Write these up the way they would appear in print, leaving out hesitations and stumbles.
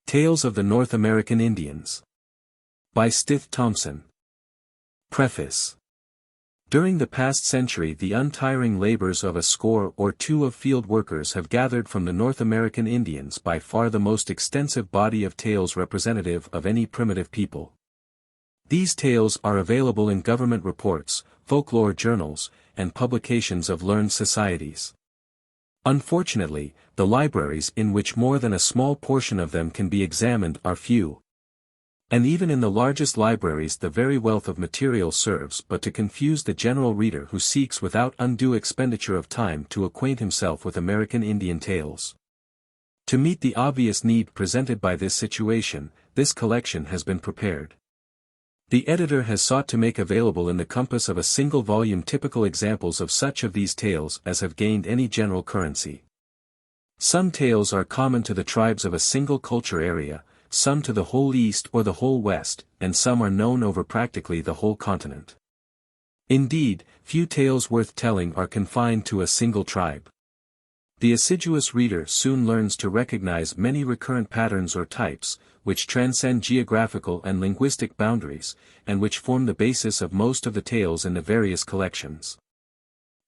Tales of the North American Indians. By Stith Thompson. Preface. During the past century, the untiring labors of a score or two of field workers have gathered from the North American Indians by far the most extensive body of tales representative of any primitive people. These tales are available in government reports, folklore journals, and publications of learned societies. Unfortunately, the libraries in which more than a small portion of them can be examined are few. And even in the largest libraries, the very wealth of material serves but to confuse the general reader who seeks without undue expenditure of time to acquaint himself with American Indian tales. To meet the obvious need presented by this situation, this collection has been prepared. The editor has sought to make available in the compass of a single volume typical examples of such of these tales as have gained any general currency. Some tales are common to the tribes of a single culture area, some to the whole East or the whole West, and some are known over practically the whole continent. Indeed, few tales worth telling are confined to a single tribe. The assiduous reader soon learns to recognize many recurrent patterns or types, which transcend geographical and linguistic boundaries, and which form the basis of most of the tales in the various collections.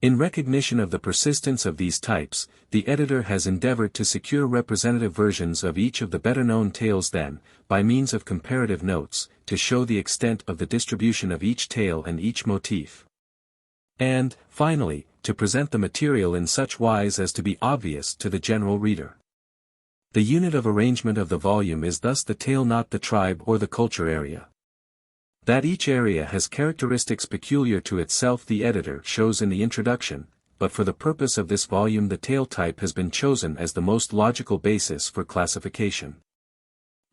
In recognition of the persistence of these types, the editor has endeavored to secure representative versions of each of the better-known tales then, by means of comparative notes, to show the extent of the distribution of each tale and each motif. And, finally, to present the material in such wise as to be obvious to the general reader. The unit of arrangement of the volume is thus the tale, not the tribe or the culture area. That each area has characteristics peculiar to itself the editor shows in the introduction, but for the purpose of this volume the tale type has been chosen as the most logical basis for classification.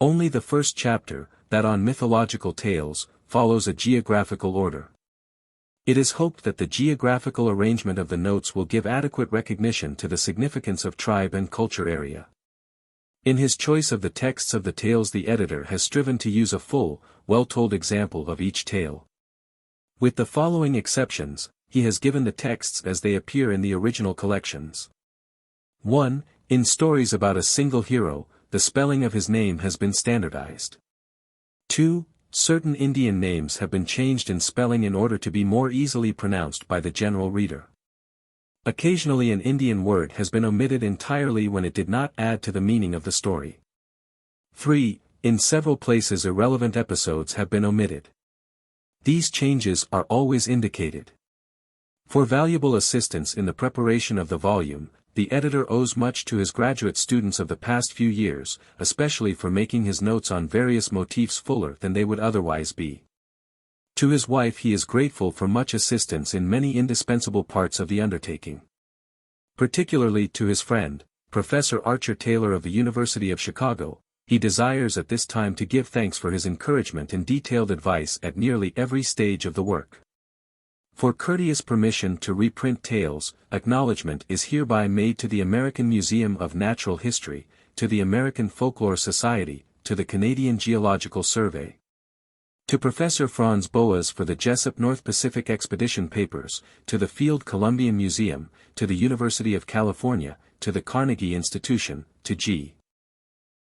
Only the first chapter, that on mythological tales, follows a geographical order. It is hoped that the geographical arrangement of the notes will give adequate recognition to the significance of tribe and culture area. In his choice of the texts of the tales, the editor has striven to use a full, well-told example of each tale. With the following exceptions, he has given the texts as they appear in the original collections. 1. In stories about a single hero, the spelling of his name has been standardized. 2. Certain Indian names have been changed in spelling in order to be more easily pronounced by the general reader. Occasionally an Indian word has been omitted entirely when it did not add to the meaning of the story. 3. In several places irrelevant episodes have been omitted. These changes are always indicated. For valuable assistance in the preparation of the volume, the editor owes much to his graduate students of the past few years, especially for making his notes on various motifs fuller than they would otherwise be. To his wife he is grateful for much assistance in many indispensable parts of the undertaking. Particularly to his friend, Professor Archer Taylor of the University of Chicago, he desires at this time to give thanks for his encouragement and detailed advice at nearly every stage of the work. For courteous permission to reprint tales, acknowledgment is hereby made to the American Museum of Natural History, to the American Folklore Society, to the Canadian Geological Survey, to Professor Franz Boas for the Jessup North Pacific Expedition Papers, to the Field Columbian Museum, to the University of California, to the Carnegie Institution, to G.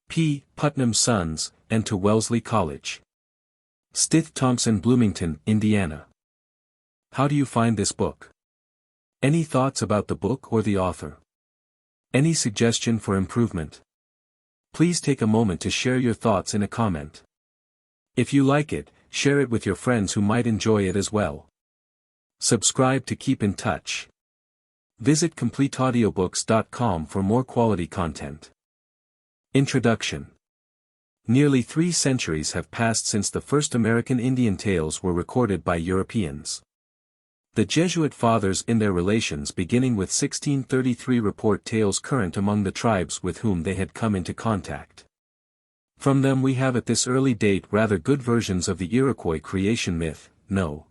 P. Putnam's Sons, and to Wellesley College. Stith Thompson, Bloomington, Indiana. How do you find this book? Any thoughts about the book or the author? Any suggestion for improvement? Please take a moment to share your thoughts in a comment. If you like it, share it with your friends who might enjoy it as well. Subscribe to keep in touch. Visit CompleteAudiobooks.com for more quality content. Introduction. Nearly 3 centuries have passed since the first American Indian tales were recorded by Europeans. The Jesuit fathers in their relations beginning with 1633 report tales current among the tribes with whom they had come into contact. From them we have at this early date rather good versions of the Iroquois creation myth, no.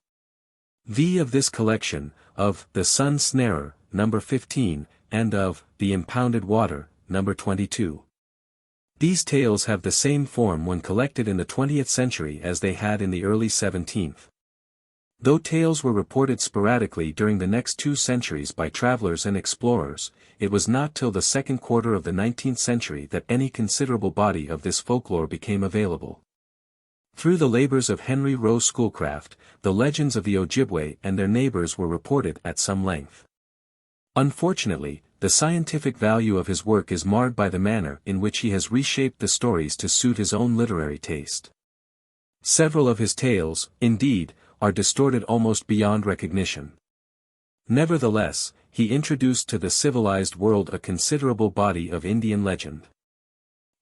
V of this collection, of The Sun Snarer, number 15, and of The Impounded Water, number 22. These tales have the same form when collected in the 20th century as they had in the early 17th. Though tales were reported sporadically during the next 2 centuries by travelers and explorers, it was not till the second quarter of the 19th century that any considerable body of this folklore became available. Through the labors of Henry Rowe Schoolcraft, the legends of the Ojibwe and their neighbors were reported at some length. Unfortunately, the scientific value of his work is marred by the manner in which he has reshaped the stories to suit his own literary taste. Several of his tales, indeed, are distorted almost beyond recognition. Nevertheless, he introduced to the civilized world a considerable body of Indian legend.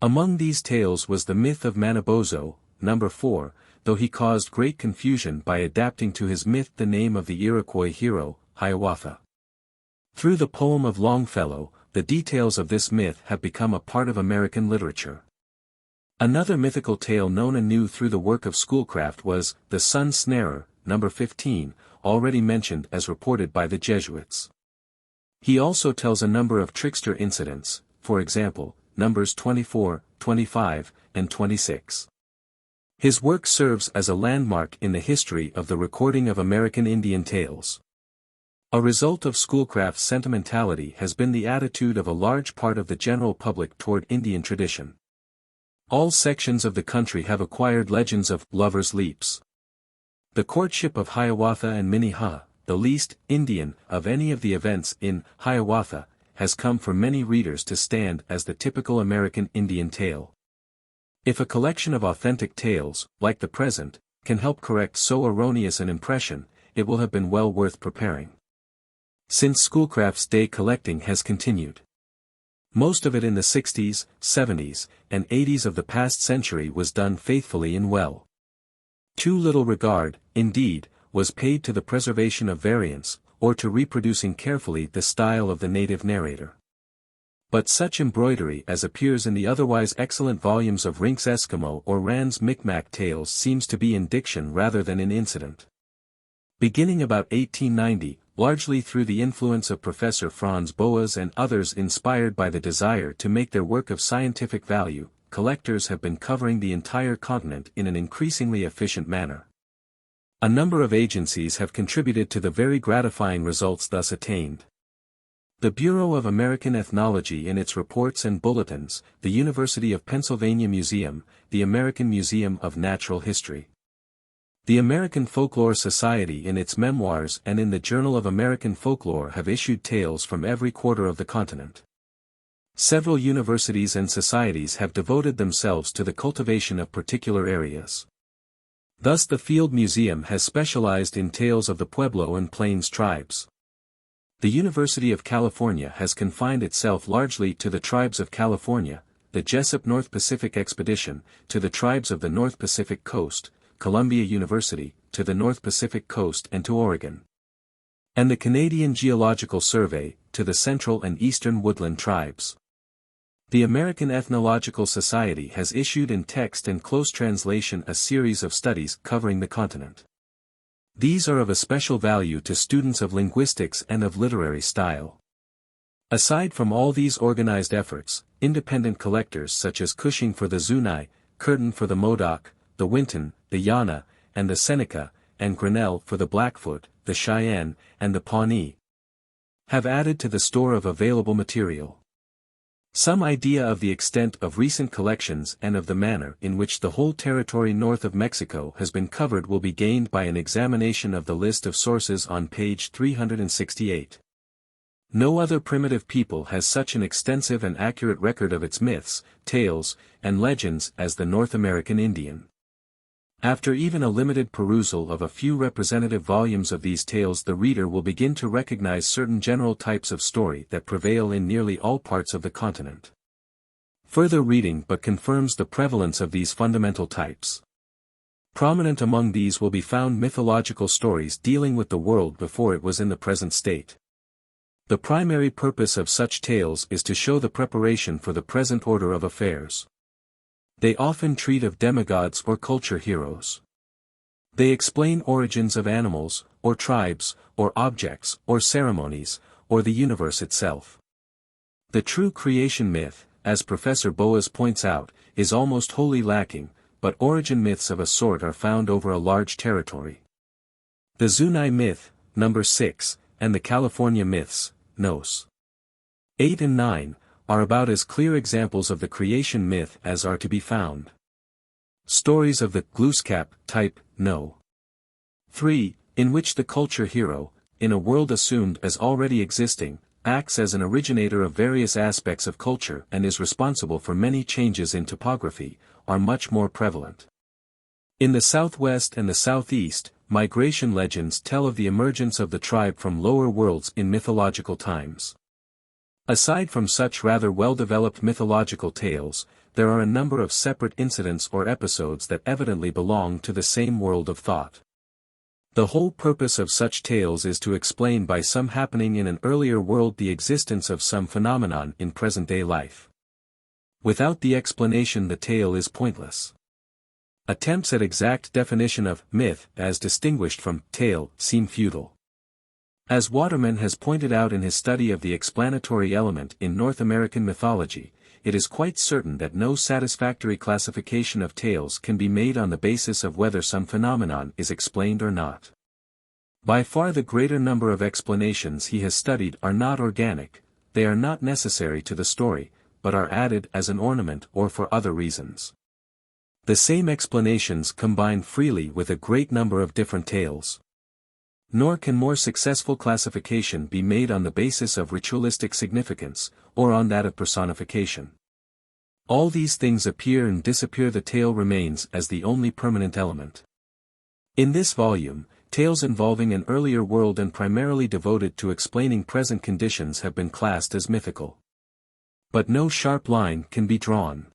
Among these tales was the myth of Manabozho, number 4, though he caused great confusion by adapting to his myth the name of the Iroquois hero, Hiawatha. Through the poem of Longfellow, the details of this myth have become a part of American literature. Another mythical tale known anew through the work of Schoolcraft was The Sun Snarer, number 15, already mentioned as reported by the Jesuits. He also tells a number of trickster incidents, for example, numbers 24, 25, and 26. His work serves as a landmark in the history of the recording of American Indian tales. A result of Schoolcraft's sentimentality has been the attitude of a large part of the general public toward Indian tradition. All sections of the country have acquired legends of lovers' leaps. The courtship of Hiawatha and Minnehaha, the least Indian of any of the events in Hiawatha, has come for many readers to stand as the typical American Indian tale. If a collection of authentic tales, like the present, can help correct so erroneous an impression, it will have been well worth preparing. Since Schoolcraft's day, collecting has continued. Most of it in the 60s, 70s, and 80s of the past century was done faithfully and well. Too little regard, indeed, was paid to the preservation of variants, or to reproducing carefully the style of the native narrator. But such embroidery as appears in the otherwise excellent volumes of Rink's Eskimo or Rand's Micmac Tales seems to be in diction rather than in incident. Beginning about 1890, largely through the influence of Professor Franz Boas and others inspired by the desire to make their work of scientific value, collectors have been covering the entire continent in an increasingly efficient manner. A number of agencies have contributed to the very gratifying results thus attained. The Bureau of American Ethnology in its reports and bulletins, the University of Pennsylvania Museum, the American Museum of Natural History, the American Folklore Society in its memoirs and in the Journal of American Folklore have issued tales from every quarter of the continent. Several universities and societies have devoted themselves to the cultivation of particular areas. Thus the Field Museum has specialized in tales of the Pueblo and Plains tribes. The University of California has confined itself largely to the tribes of California, the Jessup North Pacific Expedition, to the tribes of the North Pacific Coast, Columbia University, to the North Pacific Coast and to Oregon. And the Canadian Geological Survey, to the Central and Eastern Woodland tribes. The American Ethnological Society has issued in text and close translation a series of studies covering the continent. These are of a special value to students of linguistics and of literary style. Aside from all these organized efforts, independent collectors such as Cushing for the Zuni, Curtin for the Modoc, the Winton, the Yana, and the Seneca, and Grinnell for the Blackfoot, the Cheyenne, and the Pawnee, have added to the store of available material. Some idea of the extent of recent collections and of the manner in which the whole territory north of Mexico has been covered will be gained by an examination of the list of sources on page 368. No other primitive people has such an extensive and accurate record of its myths, tales, and legends as the North American Indian. After even a limited perusal of a few representative volumes of these tales, the reader will begin to recognize certain general types of story that prevail in nearly all parts of the continent. Further reading but confirms the prevalence of these fundamental types. Prominent among these will be found mythological stories dealing with the world before it was in the present state. The primary purpose of such tales is to show the preparation for the present order of affairs. They often treat of demigods or culture heroes. They explain origins of animals, or tribes, or objects, or ceremonies, or the universe itself. The true creation myth, as Professor Boas points out, is almost wholly lacking, but origin myths of a sort are found over a large territory. The Zunai myth, number 6, and the California myths, nos. 8 and 9, are about as clear examples of the creation myth as are to be found. Stories of the Glooskap type, no. 3, in which the culture hero, in a world assumed as already existing, acts as an originator of various aspects of culture and is responsible for many changes in topography, are much more prevalent. In the southwest and the southeast, migration legends tell of the emergence of the tribe from lower worlds in mythological times. Aside from such rather well-developed mythological tales, there are a number of separate incidents or episodes that evidently belong to the same world of thought. The whole purpose of such tales is to explain by some happening in an earlier world the existence of some phenomenon in present-day life. Without the explanation the tale is pointless. Attempts at exact definition of myth as distinguished from tale seem futile. As Waterman has pointed out in his study of the explanatory element in North American mythology, it is quite certain that no satisfactory classification of tales can be made on the basis of whether some phenomenon is explained or not. By far the greater number of explanations he has studied are not organic, they are not necessary to the story, but are added as an ornament or for other reasons. The same explanations combine freely with a great number of different tales. Nor can more successful classification be made on the basis of ritualistic significance, or on that of personification. All these things appear and disappear, the tale remains as the only permanent element. In this volume, tales involving an earlier world and primarily devoted to explaining present conditions have been classed as mythical. But no sharp line can be drawn.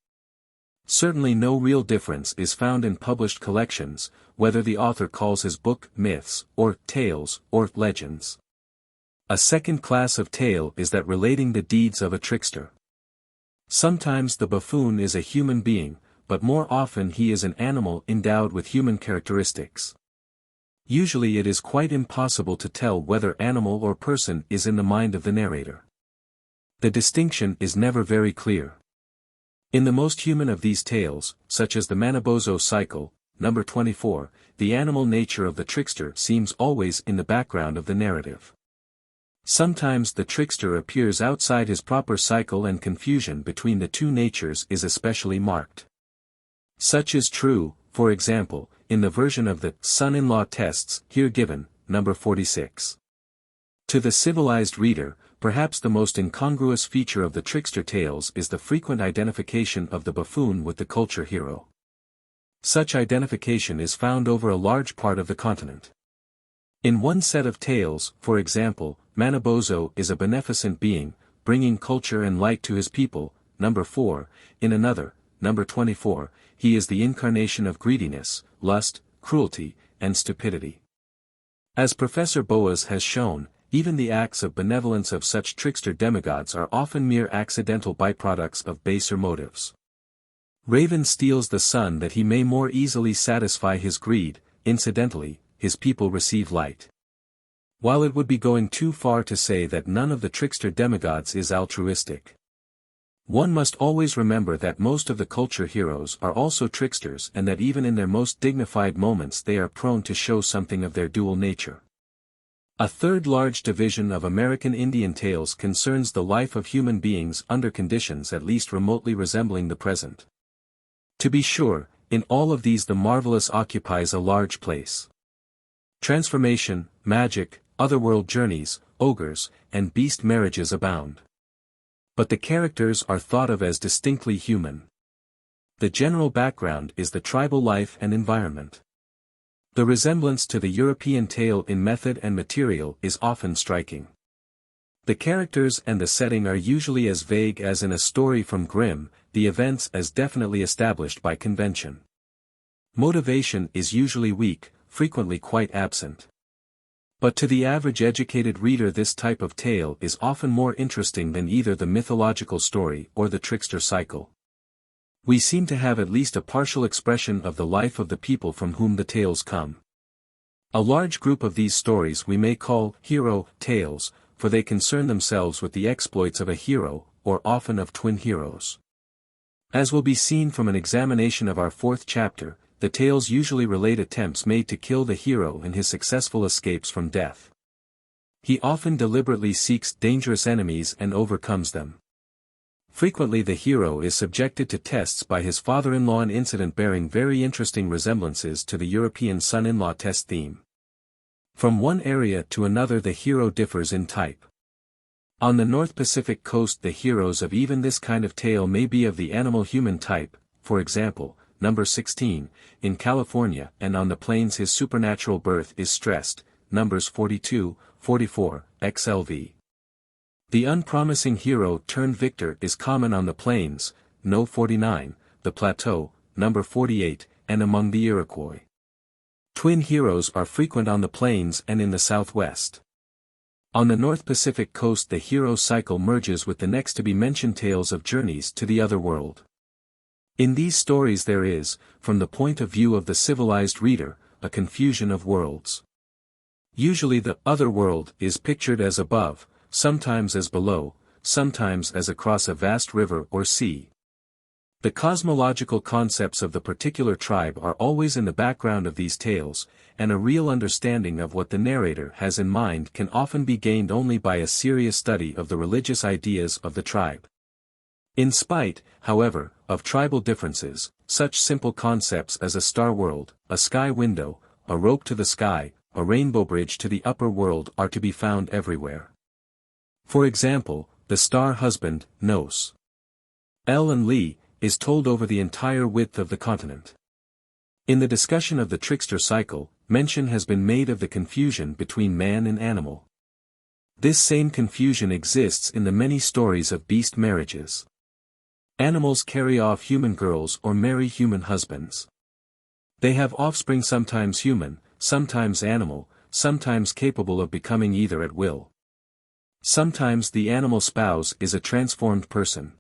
Certainly no real difference is found in published collections, whether the author calls his book myths, or tales, or legends. A second class of tale is that relating the deeds of a trickster. Sometimes the buffoon is a human being, but more often he is an animal endowed with human characteristics. Usually it is quite impossible to tell whether animal or person is in the mind of the narrator. The distinction is never very clear. In the most human of these tales, such as the Manabozho cycle, number 24, the animal nature of the trickster seems always in the background of the narrative. Sometimes the trickster appears outside his proper cycle and confusion between the two natures is especially marked. Such is true, for example, in the version of the son-in-law tests here given, number 46. To the civilized reader, perhaps the most incongruous feature of the trickster tales is the frequent identification of the buffoon with the culture hero. Such identification is found over a large part of the continent. In one set of tales, for example, Manabozho is a beneficent being, bringing culture and light to his people, number 4, in another, number 24, he is the incarnation of greediness, lust, cruelty, and stupidity. As Professor Boas has shown, even the acts of benevolence of such trickster demigods are often mere accidental byproducts of baser motives. Raven steals the sun that he may more easily satisfy his greed, incidentally, his people receive light. While it would be going too far to say that none of the trickster demigods is altruistic. One must always remember that most of the culture heroes are also tricksters and that even in their most dignified moments they are prone to show something of their dual nature. A third large division of American Indian tales concerns the life of human beings under conditions at least remotely resembling the present. To be sure, in all of these the marvelous occupies a large place. Transformation, magic, otherworld journeys, ogres, and beast marriages abound. But the characters are thought of as distinctly human. The general background is the tribal life and environment. The resemblance to the European tale in method and material is often striking. The characters and the setting are usually as vague as in a story from Grimm, the events as definitely established by convention. Motivation is usually weak, frequently quite absent. But to the average educated reader this type of tale is often more interesting than either the mythological story or the trickster cycle. We seem to have at least a partial expression of the life of the people from whom the tales come. A large group of these stories we may call hero tales, for they concern themselves with the exploits of a hero, or often of twin heroes. As will be seen from an examination of our fourth chapter, the tales usually relate attempts made to kill the hero and his successful escapes from death. He often deliberately seeks dangerous enemies and overcomes them. Frequently the hero is subjected to tests by his father-in-law, an incident bearing very interesting resemblances to the European son-in-law test theme. From one area to another the hero differs in type. On the North Pacific coast the heroes of even this kind of tale may be of the animal-human type, for example, number 16, in California, and on the plains his supernatural birth is stressed, numbers 42, 44, XLV. The unpromising hero turned victor is common on the plains, no 49, the plateau, number 48, and among the Iroquois. Twin heroes are frequent on the plains and in the southwest. On the North Pacific coast the hero cycle merges with the next to be mentioned tales of journeys to the otherworld. In these stories there is, from the point of view of the civilized reader, a confusion of worlds. Usually the otherworld is pictured as above, sometimes as below, sometimes as across a vast river or sea. The cosmological concepts of the particular tribe are always in the background of these tales, and a real understanding of what the narrator has in mind can often be gained only by a serious study of the religious ideas of the tribe. In spite, however, of tribal differences, such simple concepts as a star world, a sky window, a rope to the sky, a rainbow bridge to the upper world are to be found everywhere. For example, the star husband, Nos. El and Lee, is told over the entire width of the continent. In the discussion of the trickster cycle, mention has been made of the confusion between man and animal. This same confusion exists in the many stories of beast marriages. Animals carry off human girls or marry human husbands. They have offspring sometimes human, sometimes animal, sometimes capable of becoming either at will. Sometimes the animal spouse is a transformed person.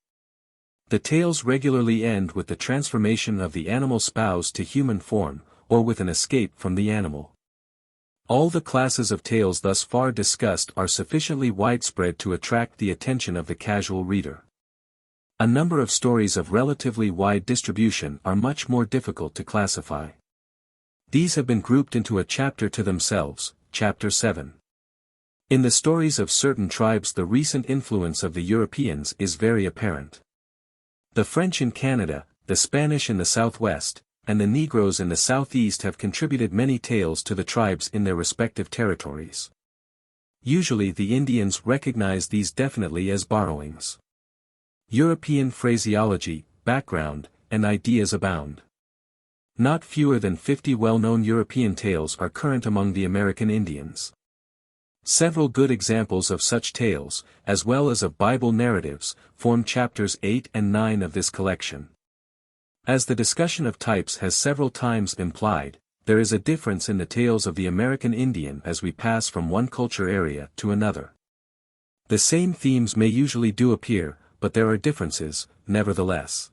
The tales regularly end with the transformation of the animal spouse to human form, or with an escape from the animal. All the classes of tales thus far discussed are sufficiently widespread to attract the attention of the casual reader. A number of stories of relatively wide distribution are much more difficult to classify. These have been grouped into a chapter to themselves, Chapter 7. In the stories of certain tribes the recent influence of the Europeans is very apparent. The French in Canada, the Spanish in the southwest, and the Negroes in the southeast have contributed many tales to the tribes in their respective territories. Usually the Indians recognize these definitely as borrowings. European phraseology, background, and ideas abound. Not fewer than 50 well-known European tales are current among the American Indians. Several good examples of such tales, as well as of Bible narratives, form chapters 8 and 9 of this collection. As the discussion of types has several times implied, there is a difference in the tales of the American Indian as we pass from one culture area to another. The same themes may usually do appear, but there are differences, nevertheless.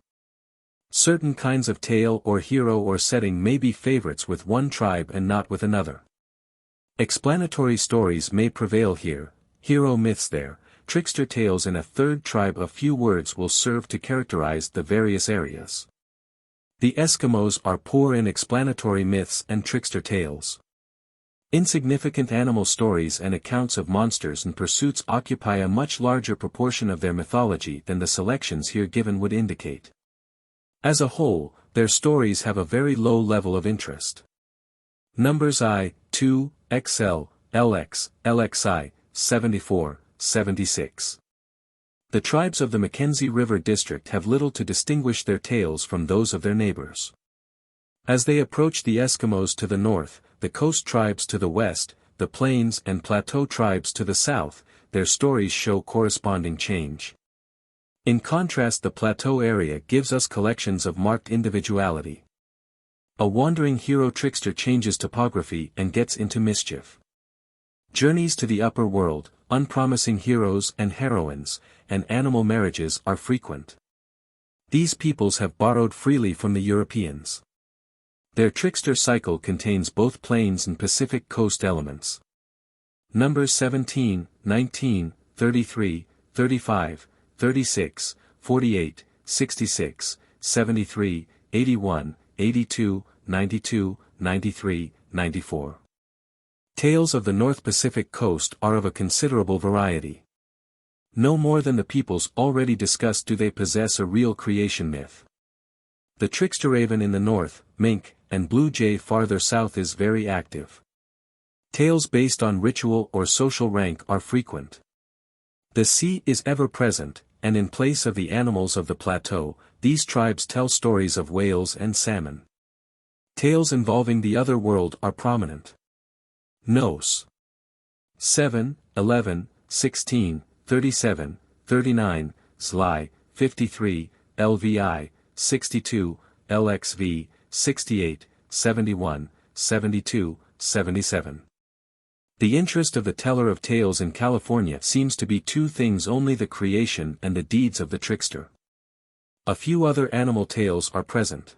Certain kinds of tale or hero or setting may be favorites with one tribe and not with another. Explanatory stories may prevail here, hero myths there, trickster tales in a third tribe. A few words will serve to characterize the various areas. The Eskimos are poor in explanatory myths and trickster tales. Insignificant animal stories and accounts of monsters and pursuits occupy a much larger proportion of their mythology than the selections here given would indicate. As a whole, their stories have a very low level of interest. Numbers I, 2, XL, LX, LXI, 74, 76. The tribes of the Mackenzie River District have little to distinguish their tales from those of their neighbors. As they approach the Eskimos to the north, the coast tribes to the west, the plains and plateau tribes to the south, their stories show corresponding change. In contrast, the plateau area gives us collections of marked individuality. A wandering hero trickster changes topography and gets into mischief. Journeys to the upper world, unpromising heroes and heroines, and animal marriages are frequent. These peoples have borrowed freely from the Europeans. Their trickster cycle contains both plains and Pacific coast elements. Numbers 17, 19, 33, 35, 36, 48, 66, 73, 81, 82, 92, 93, 94. Tales of the North Pacific coast are of a considerable variety. No more than the peoples already discussed do they possess a real creation myth. The trickster raven in the north, mink, and blue jay farther south is very active. Tales based on ritual or social rank are frequent. The sea is ever present, and in place of the animals of the plateau, these tribes tell stories of whales and salmon. Tales involving the other world are prominent. Nos. 7, 11, 16, 37, 39, Sly, 53, LVI, 62, LXV, 68, 71, 72, 77. The interest of the teller of tales in California seems to be two things only: the creation and the deeds of the trickster. A few other animal tales are present.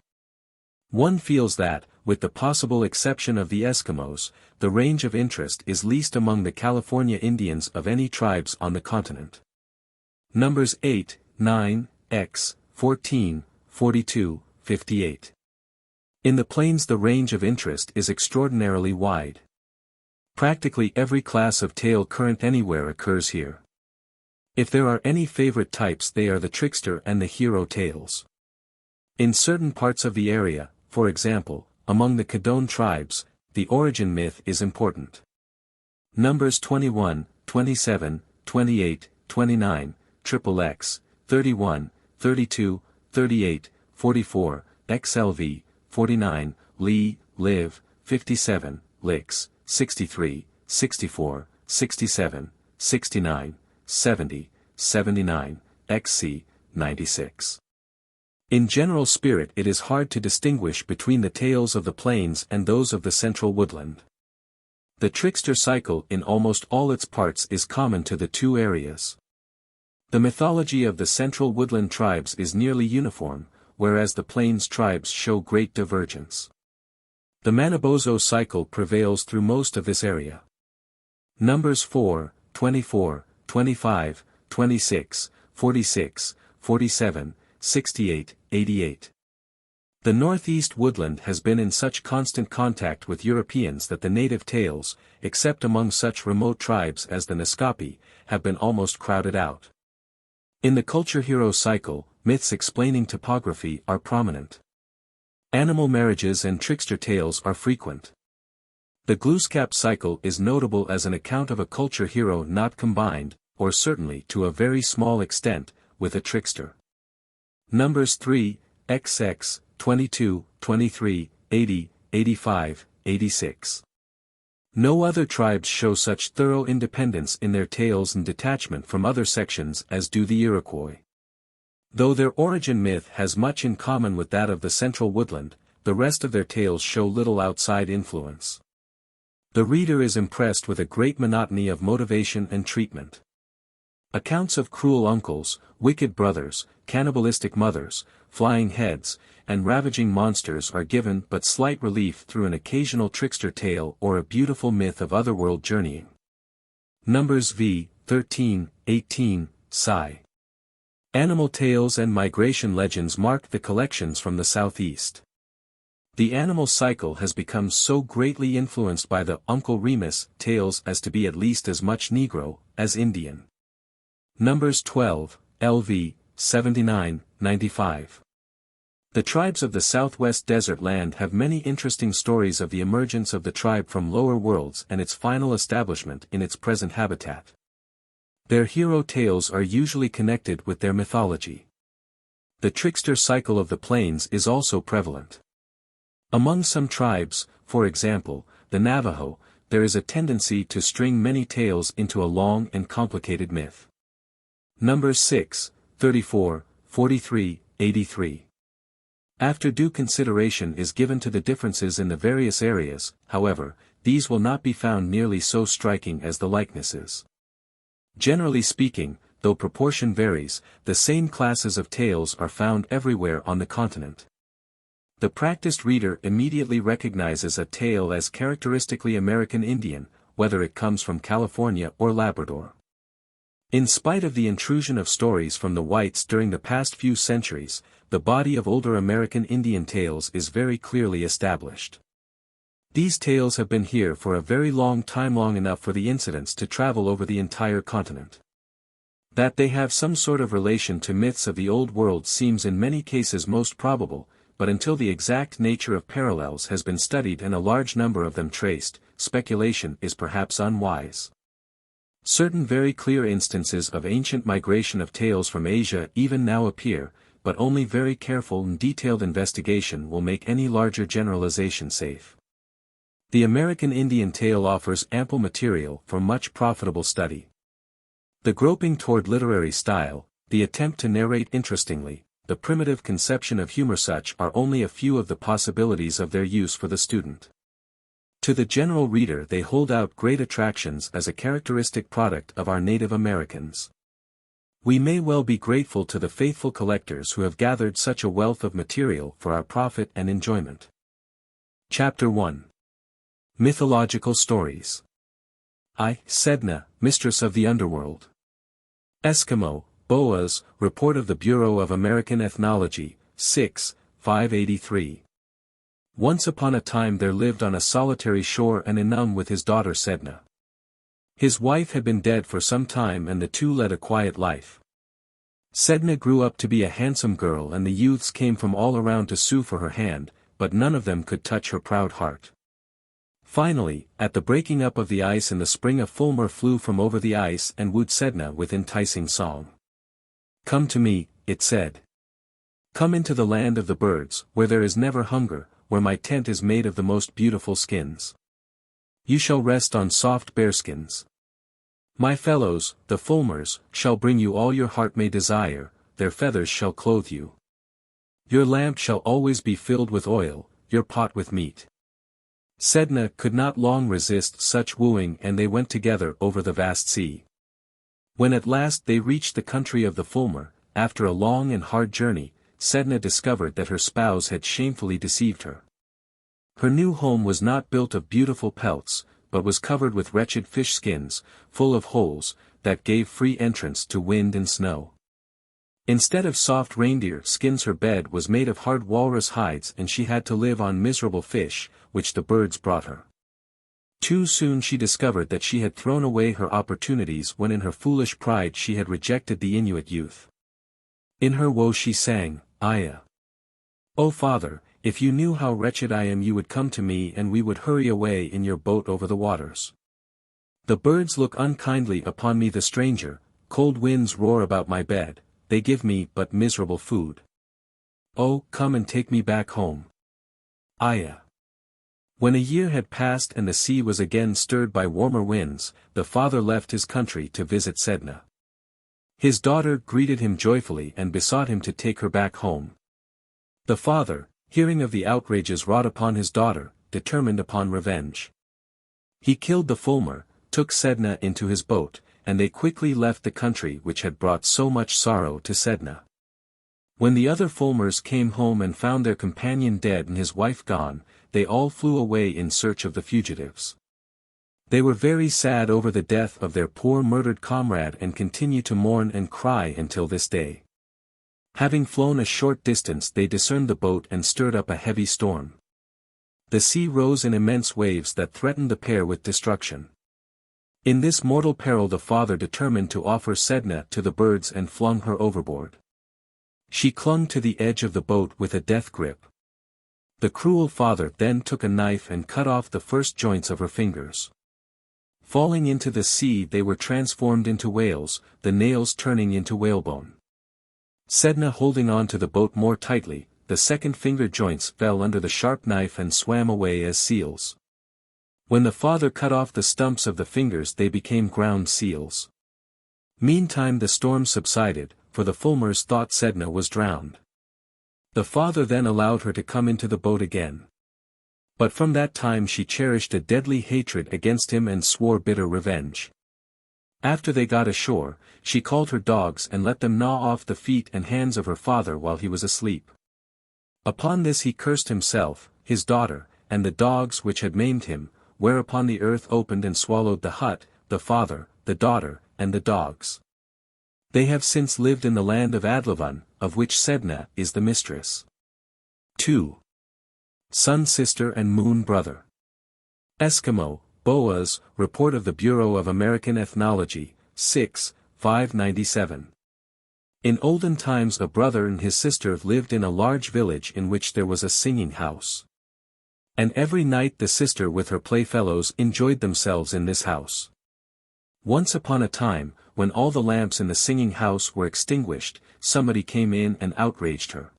One feels that, with the possible exception of the Eskimos, the range of interest is least among the California Indians of any tribes on the continent. Numbers 8, 9, x, 14, 42, 58. In the plains the range of interest is extraordinarily wide. Practically every class of tale current anywhere occurs here. If there are any favorite types, they are the trickster and the hero tales. In certain parts of the area, for example, among the Cadone tribes, the origin myth is important. Numbers 21, 27, 28, 29, XXX, 31, 32, 38, 44, XLV, 49, Lee, Liv, 57, Lix, 63, 64, 67, 69, 70, 79, XC, 96. In general spirit it is hard to distinguish between the tales of the plains and those of the central woodland. The trickster cycle in almost all its parts is common to the two areas. The mythology of the central woodland tribes is nearly uniform, whereas the plains tribes show great divergence. The Manabozho cycle prevails through most of this area. Numbers 4, 24, 25, 26, 46, 47, 68, 88. The northeast woodland has been in such constant contact with Europeans that the native tales, except among such remote tribes as the Naskapi, have been almost crowded out. In the culture hero cycle, myths explaining topography are prominent. Animal marriages and trickster tales are frequent. The Glooskap cycle is notable as an account of a culture hero not combined, or certainly to a very small extent, with a trickster. Numbers 3, XX, 22, 23, 80, 85, 86. No other tribes show such thorough independence in their tales and detachment from other sections as do the Iroquois. Though their origin myth has much in common with that of the central woodland, the rest of their tales show little outside influence. The reader is impressed with a great monotony of motivation and treatment. Accounts of cruel uncles, wicked brothers, cannibalistic mothers, flying heads, and ravaging monsters are given but slight relief through an occasional trickster tale or a beautiful myth of otherworld journeying. Numbers v. 13, 18, Psi. Animal tales and migration legends mark the collections from the southeast. The animal cycle has become so greatly influenced by the Uncle Remus tales as to be at least as much Negro as Indian. Numbers 12, LV, 79, 95. The tribes of the southwest desert land have many interesting stories of the emergence of the tribe from lower worlds and its final establishment in its present habitat. Their hero tales are usually connected with their mythology. The trickster cycle of the plains is also prevalent. Among some tribes, for example, the Navajo, there is a tendency to string many tales into a long and complicated myth. Numbers 6, 34, 43, 83. After due consideration is given to the differences in the various areas, however, these will not be found nearly so striking as the likenesses. Generally speaking, though proportion varies, the same classes of tales are found everywhere on the continent. The practiced reader immediately recognizes a tale as characteristically American Indian, whether it comes from California or Labrador. In spite of the intrusion of stories from the whites during the past few centuries, the body of older American Indian tales is very clearly established. These tales have been here for a very long time, long enough for the incidents to travel over the entire continent. That they have some sort of relation to myths of the old world seems in many cases most probable, but until the exact nature of parallels has been studied and a large number of them traced, speculation is perhaps unwise. Certain very clear instances of ancient migration of tales from Asia even now appear, but only very careful and detailed investigation will make any larger generalization safe. The American Indian tale offers ample material for much profitable study. The groping toward literary style, the attempt to narrate interestingly, the primitive conception of humor, such are only a few of the possibilities of their use for the student. To the general reader they hold out great attractions as a characteristic product of our native Americans. We may well be grateful to the faithful collectors who have gathered such a wealth of material for our profit and enjoyment. Chapter 1. Mythological Stories. I, Sedna, Mistress of the Underworld. Eskimo, Boas, Report of the Bureau of American Ethnology, 6, 583. Once upon a time there lived on a solitary shore an Innu with his daughter Sedna. His wife had been dead for some time and the two led a quiet life. Sedna grew up to be a handsome girl and the youths came from all around to sue for her hand, but none of them could touch her proud heart. Finally, at the breaking up of the ice in the spring a fulmar flew from over the ice and wooed Sedna with enticing song. "Come to me," it said. "Come into the land of the birds, where there is never hunger, where my tent is made of the most beautiful skins. You shall rest on soft bearskins. My fellows, the fulmars, shall bring you all your heart may desire, their feathers shall clothe you. Your lamp shall always be filled with oil, your pot with meat." Sedna could not long resist such wooing and they went together over the vast sea. When at last they reached the country of the fulmar, after a long and hard journey, Sedna discovered that her spouse had shamefully deceived her. Her new home was not built of beautiful pelts, but was covered with wretched fish skins, full of holes, that gave free entrance to wind and snow. Instead of soft reindeer skins her bed was made of hard walrus hides and she had to live on miserable fish, which the birds brought her. Too soon she discovered that she had thrown away her opportunities when in her foolish pride she had rejected the Inuit youth. In her woe she sang, "Aya. O father, if you knew how wretched I am you would come to me and we would hurry away in your boat over the waters. The birds look unkindly upon me the stranger, cold winds roar about my bed, they give me but miserable food. Oh, come and take me back home. Aya." When a year had passed and the sea was again stirred by warmer winds, the father left his country to visit Sedna. His daughter greeted him joyfully and besought him to take her back home. The father, hearing of the outrages wrought upon his daughter, determined upon revenge. He killed the fulmar, took Sedna into his boat, and they quickly left the country which had brought so much sorrow to Sedna. When the other fulmars came home and found their companion dead and his wife gone, they all flew away in search of the fugitives. They were very sad over the death of their poor murdered comrade and continue to mourn and cry until this day. Having flown a short distance they discerned the boat and stirred up a heavy storm. The sea rose in immense waves that threatened the pair with destruction. In this mortal peril the father determined to offer Sedna to the birds and flung her overboard. She clung to the edge of the boat with a death grip. The cruel father then took a knife and cut off the first joints of her fingers. Falling into the sea they were transformed into whales, the nails turning into whalebone. Sedna holding on to the boat more tightly, the second finger joints fell under the sharp knife and swam away as seals. When the father cut off the stumps of the fingers they became ground seals. Meantime the storm subsided, for the fulmars thought Sedna was drowned. The father then allowed her to come into the boat again. But from that time she cherished a deadly hatred against him and swore bitter revenge. After they got ashore, she called her dogs and let them gnaw off the feet and hands of her father while he was asleep. Upon this he cursed himself, his daughter, and the dogs which had maimed him, whereupon the earth opened and swallowed the hut, the father, the daughter, and the dogs. They have since lived in the land of Adlavan, of which Sedna is the mistress. 2. Sun sister and moon brother. Eskimo, Boas, Report of the Bureau of American Ethnology, 6, 597. In olden times a brother and his sister lived in a large village in which there was a singing house. And every night the sister with her playfellows enjoyed themselves in this house. Once upon a time, when all the lamps in the singing house were extinguished, somebody came in and outraged her.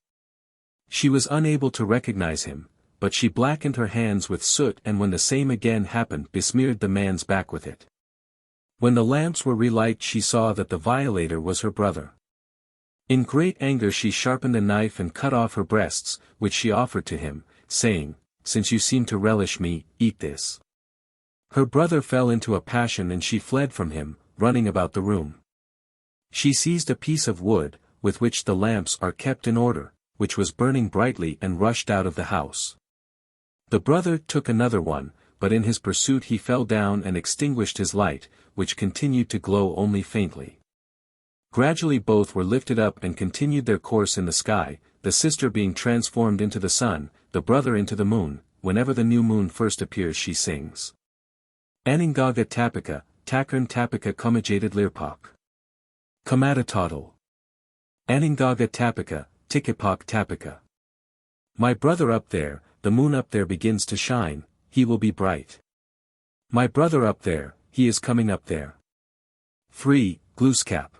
She was unable to recognize him, but she blackened her hands with soot, and when the same again happened besmeared the man's back with it. When the lamps were relighted she saw that the violator was her brother. In great anger she sharpened a knife and cut off her breasts, which she offered to him, saying, "Since you seem to relish me, eat this." Her brother fell into a passion and she fled from him, running about the room. She seized a piece of wood, with which the lamps are kept in order, which was burning brightly, and rushed out of the house. The brother took another one, but in his pursuit he fell down and extinguished his light, which continued to glow only faintly. Gradually both were lifted up and continued their course in the sky, the sister being transformed into the sun, the brother into the moon. Whenever the new moon first appears she sings. Aningaga tapika, takern tapika kumajated lirpak. Kamatatotal. Aningaga tapika, tikipak tapika. My brother up there, the moon up there begins to shine, he will be bright. My brother up there, he is coming up there. 3. Glooskap.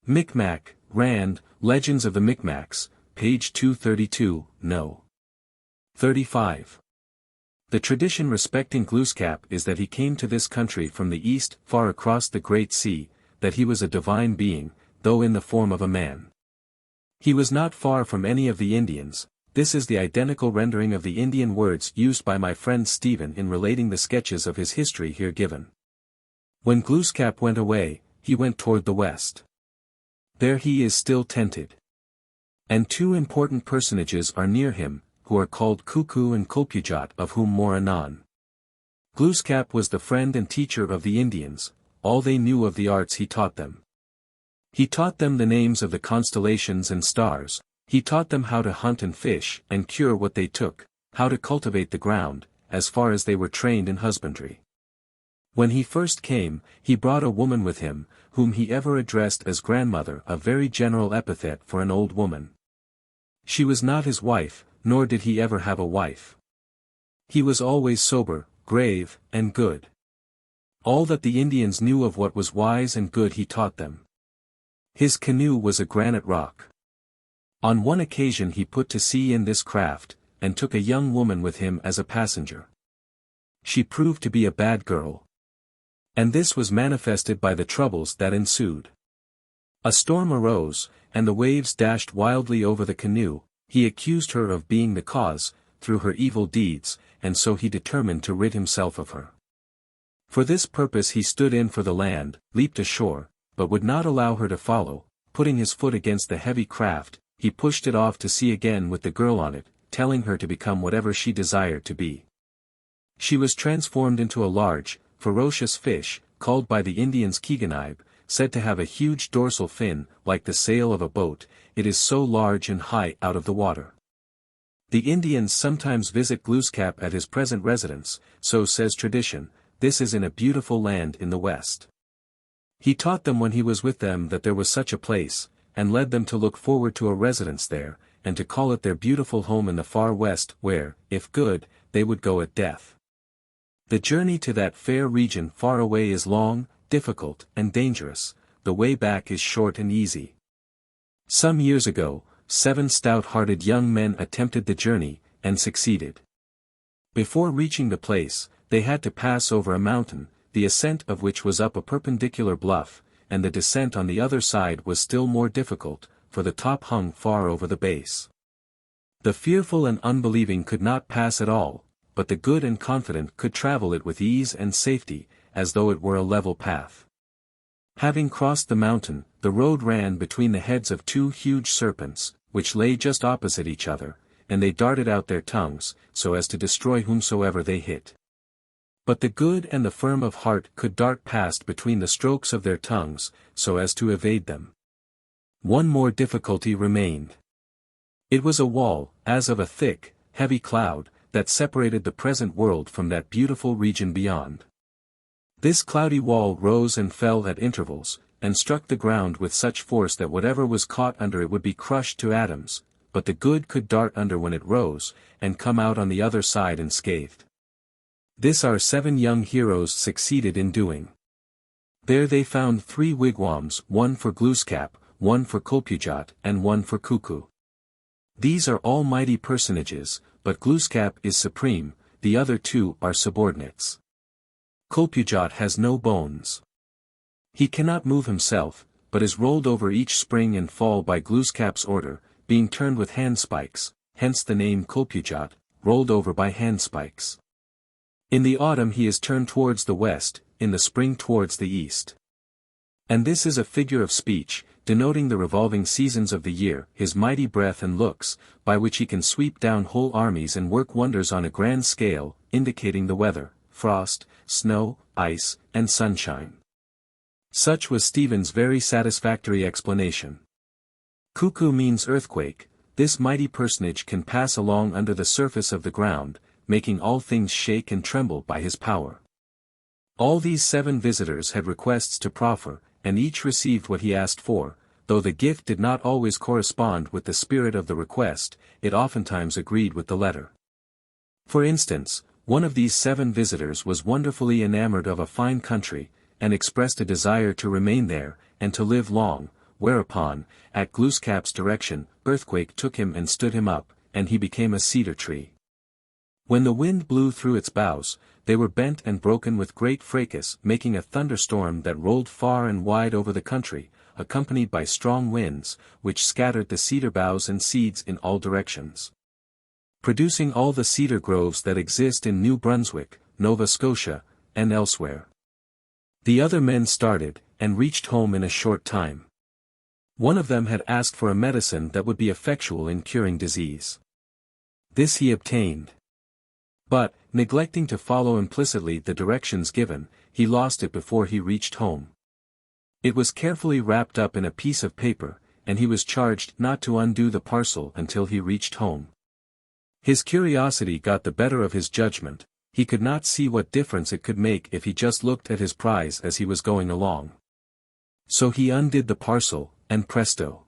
Micmac, Rand, Legends of the Micmacs, page 232, no. 35. The tradition respecting Glooskap is that he came to this country from the east, far across the Great Sea, that he was a divine being, though in the form of a man. He was not far from any of the Indians. This is the identical rendering of the Indian words used by my friend Stephen in relating the sketches of his history here given. When Glooskap went away, he went toward the west. There he is still tented. And two important personages are near him, who are called Cuckoo and Kulpujat, of whom more anon. Glooskap was the friend and teacher of the Indians. All they knew of the arts he taught them. He taught them the names of the constellations and stars, he taught them how to hunt and fish and cure what they took, how to cultivate the ground, as far as they were trained in husbandry. When he first came, he brought a woman with him, whom he ever addressed as grandmother, a very general epithet for an old woman. She was not his wife, nor did he ever have a wife. He was always sober, grave, and good. All that the Indians knew of what was wise and good he taught them. His canoe was a granite rock. On one occasion he put to sea in this craft, and took a young woman with him as a passenger. She proved to be a bad girl. And this was manifested by the troubles that ensued. A storm arose, and the waves dashed wildly over the canoe. He accused her of being the cause, through her evil deeds, and so he determined to rid himself of her. For this purpose he stood in for the land, leaped ashore, but would not allow her to follow. Putting his foot against the heavy craft, he pushed it off to sea again with the girl on it, telling her to become whatever she desired to be. She was transformed into a large, ferocious fish, called by the Indians Keeganaib, said to have a huge dorsal fin, like the sail of a boat. It is so large and high out of the water. The Indians sometimes visit Glooskap at his present residence, so says tradition. This is in a beautiful land in the west. He taught them when he was with them that there was such a place, and led them to look forward to a residence there, and to call it their beautiful home in the far west, where, if good, they would go at death. The journey to that fair region far away is long, difficult, and dangerous. The way back is short and easy. Some years ago, 7 stout-hearted young men attempted the journey, and succeeded. Before reaching the place, they had to pass over a mountain, the ascent of which was up a perpendicular bluff, and the descent on the other side was still more difficult, for the top hung far over the base. The fearful and unbelieving could not pass at all, but the good and confident could travel it with ease and safety, as though it were a level path. Having crossed the mountain, the road ran between the heads of 2 huge serpents, which lay just opposite each other, and they darted out their tongues, so as to destroy whomsoever they hit. But the good and the firm of heart could dart past between the strokes of their tongues, so as to evade them. One more difficulty remained. It was a wall, as of a thick, heavy cloud, that separated the present world from that beautiful region beyond. This cloudy wall rose and fell at intervals, and struck the ground with such force that whatever was caught under it would be crushed to atoms, but the good could dart under when it rose, and come out on the other side unscathed. This our 7 young heroes succeeded in doing. There they found 3 wigwams, one for Glooskap, one for Kolpujat, and one for Cuckoo. These are all mighty personages, but Glooskap is supreme, the other 2 are subordinates. Kolpujat has no bones. He cannot move himself, but is rolled over each spring and fall by Glooskap's order, being turned with handspikes, hence the name Kolpujat, rolled over by handspikes. In the autumn he is turned towards the west, in the spring towards the east. And this is a figure of speech, denoting the revolving seasons of the year, his mighty breath and looks, by which he can sweep down whole armies and work wonders on a grand scale, indicating the weather, frost, snow, ice, and sunshine. Such was Stephen's very satisfactory explanation. Cuckoo means earthquake. This mighty personage can pass along under the surface of the ground, making all things shake and tremble by his power. All these 7 visitors had requests to proffer, and each received what he asked for, though the gift did not always correspond with the spirit of the request, it oftentimes agreed with the letter. For instance, one of these 7 visitors was wonderfully enamored of a fine country, and expressed a desire to remain there, and to live long, whereupon, at Glooskap's direction, earthquake took him and stood him up, and he became a cedar tree. When the wind blew through its boughs, they were bent and broken with great fracas, making a thunderstorm that rolled far and wide over the country, accompanied by strong winds, which scattered the cedar boughs and seeds in all directions, producing all the cedar groves that exist in New Brunswick, Nova Scotia, and elsewhere. The other men started, and reached home in a short time. One of them had asked for a medicine that would be effectual in curing disease. This he obtained. But, neglecting to follow implicitly the directions given, he lost it before he reached home. It was carefully wrapped up in a piece of paper, and he was charged not to undo the parcel until he reached home. His curiosity got the better of his judgment. He could not see what difference it could make if he just looked at his prize as he was going along. So he undid the parcel, and presto!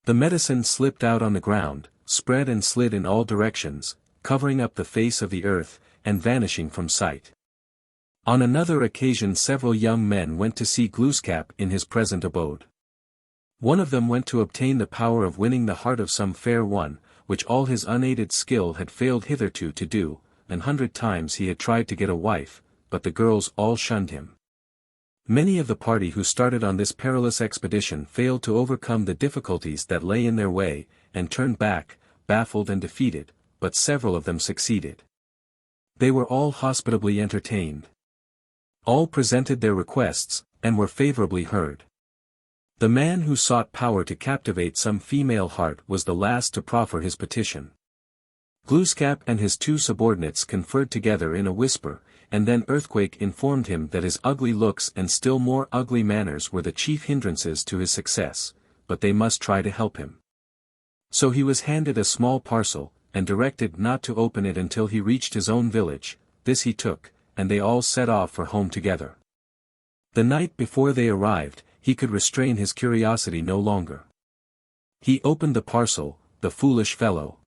The medicine slipped out on the ground, spread and slid in all directions, covering up the face of the earth, and vanishing from sight. On another occasion several young men went to see Glooskap in his present abode. One of them went to obtain the power of winning the heart of some fair one, which all his unaided skill had failed hitherto to do. 100 times he had tried to get a wife, but the girls all shunned him. Many of the party who started on this perilous expedition failed to overcome the difficulties that lay in their way, and turned back, baffled and defeated, but several of them succeeded. They were all hospitably entertained. All presented their requests, and were favorably heard. The man who sought power to captivate some female heart was the last to proffer his petition. Glooskap and his 2 subordinates conferred together in a whisper, and then Earthquake informed him that his ugly looks and still more ugly manners were the chief hindrances to his success, but they must try to help him. So he was handed a small parcel, and directed not to open it until he reached his own village. This he took, and they all set off for home together. The night before they arrived, he could restrain his curiosity no longer. He opened the parcel, the foolish fellow.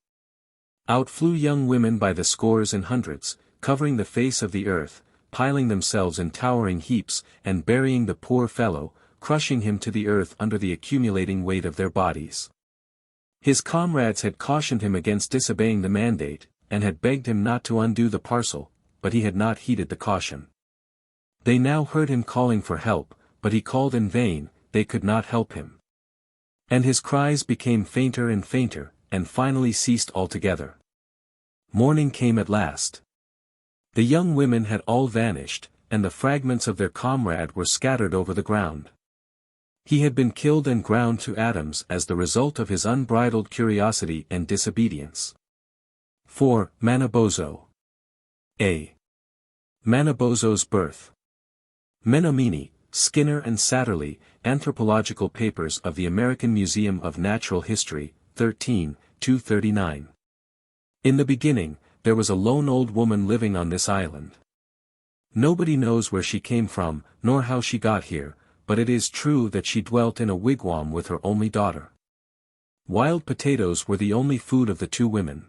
Out flew young women by the scores and hundreds, covering the face of the earth, piling themselves in towering heaps, and burying the poor fellow, crushing him to the earth under the accumulating weight of their bodies. His comrades had cautioned him against disobeying the mandate, and had begged him not to undo the parcel, but he had not heeded the caution. They now heard him calling for help, but he called in vain, they could not help him. And his cries became fainter and fainter, and finally ceased altogether. Morning came at last. The young women had all vanished, and the fragments of their comrade were scattered over the ground. He had been killed and ground to atoms as the result of his unbridled curiosity and disobedience. 4. Manabozho. A. Manabozo's birth. Menominee, Skinner and Satterley, Anthropological Papers of the American Museum of Natural History, 13, 239. In the beginning, there was a lone old woman living on this island. Nobody knows where she came from, nor how she got here, but it is true that she dwelt in a wigwam with her only daughter. Wild potatoes were the only food of the two women.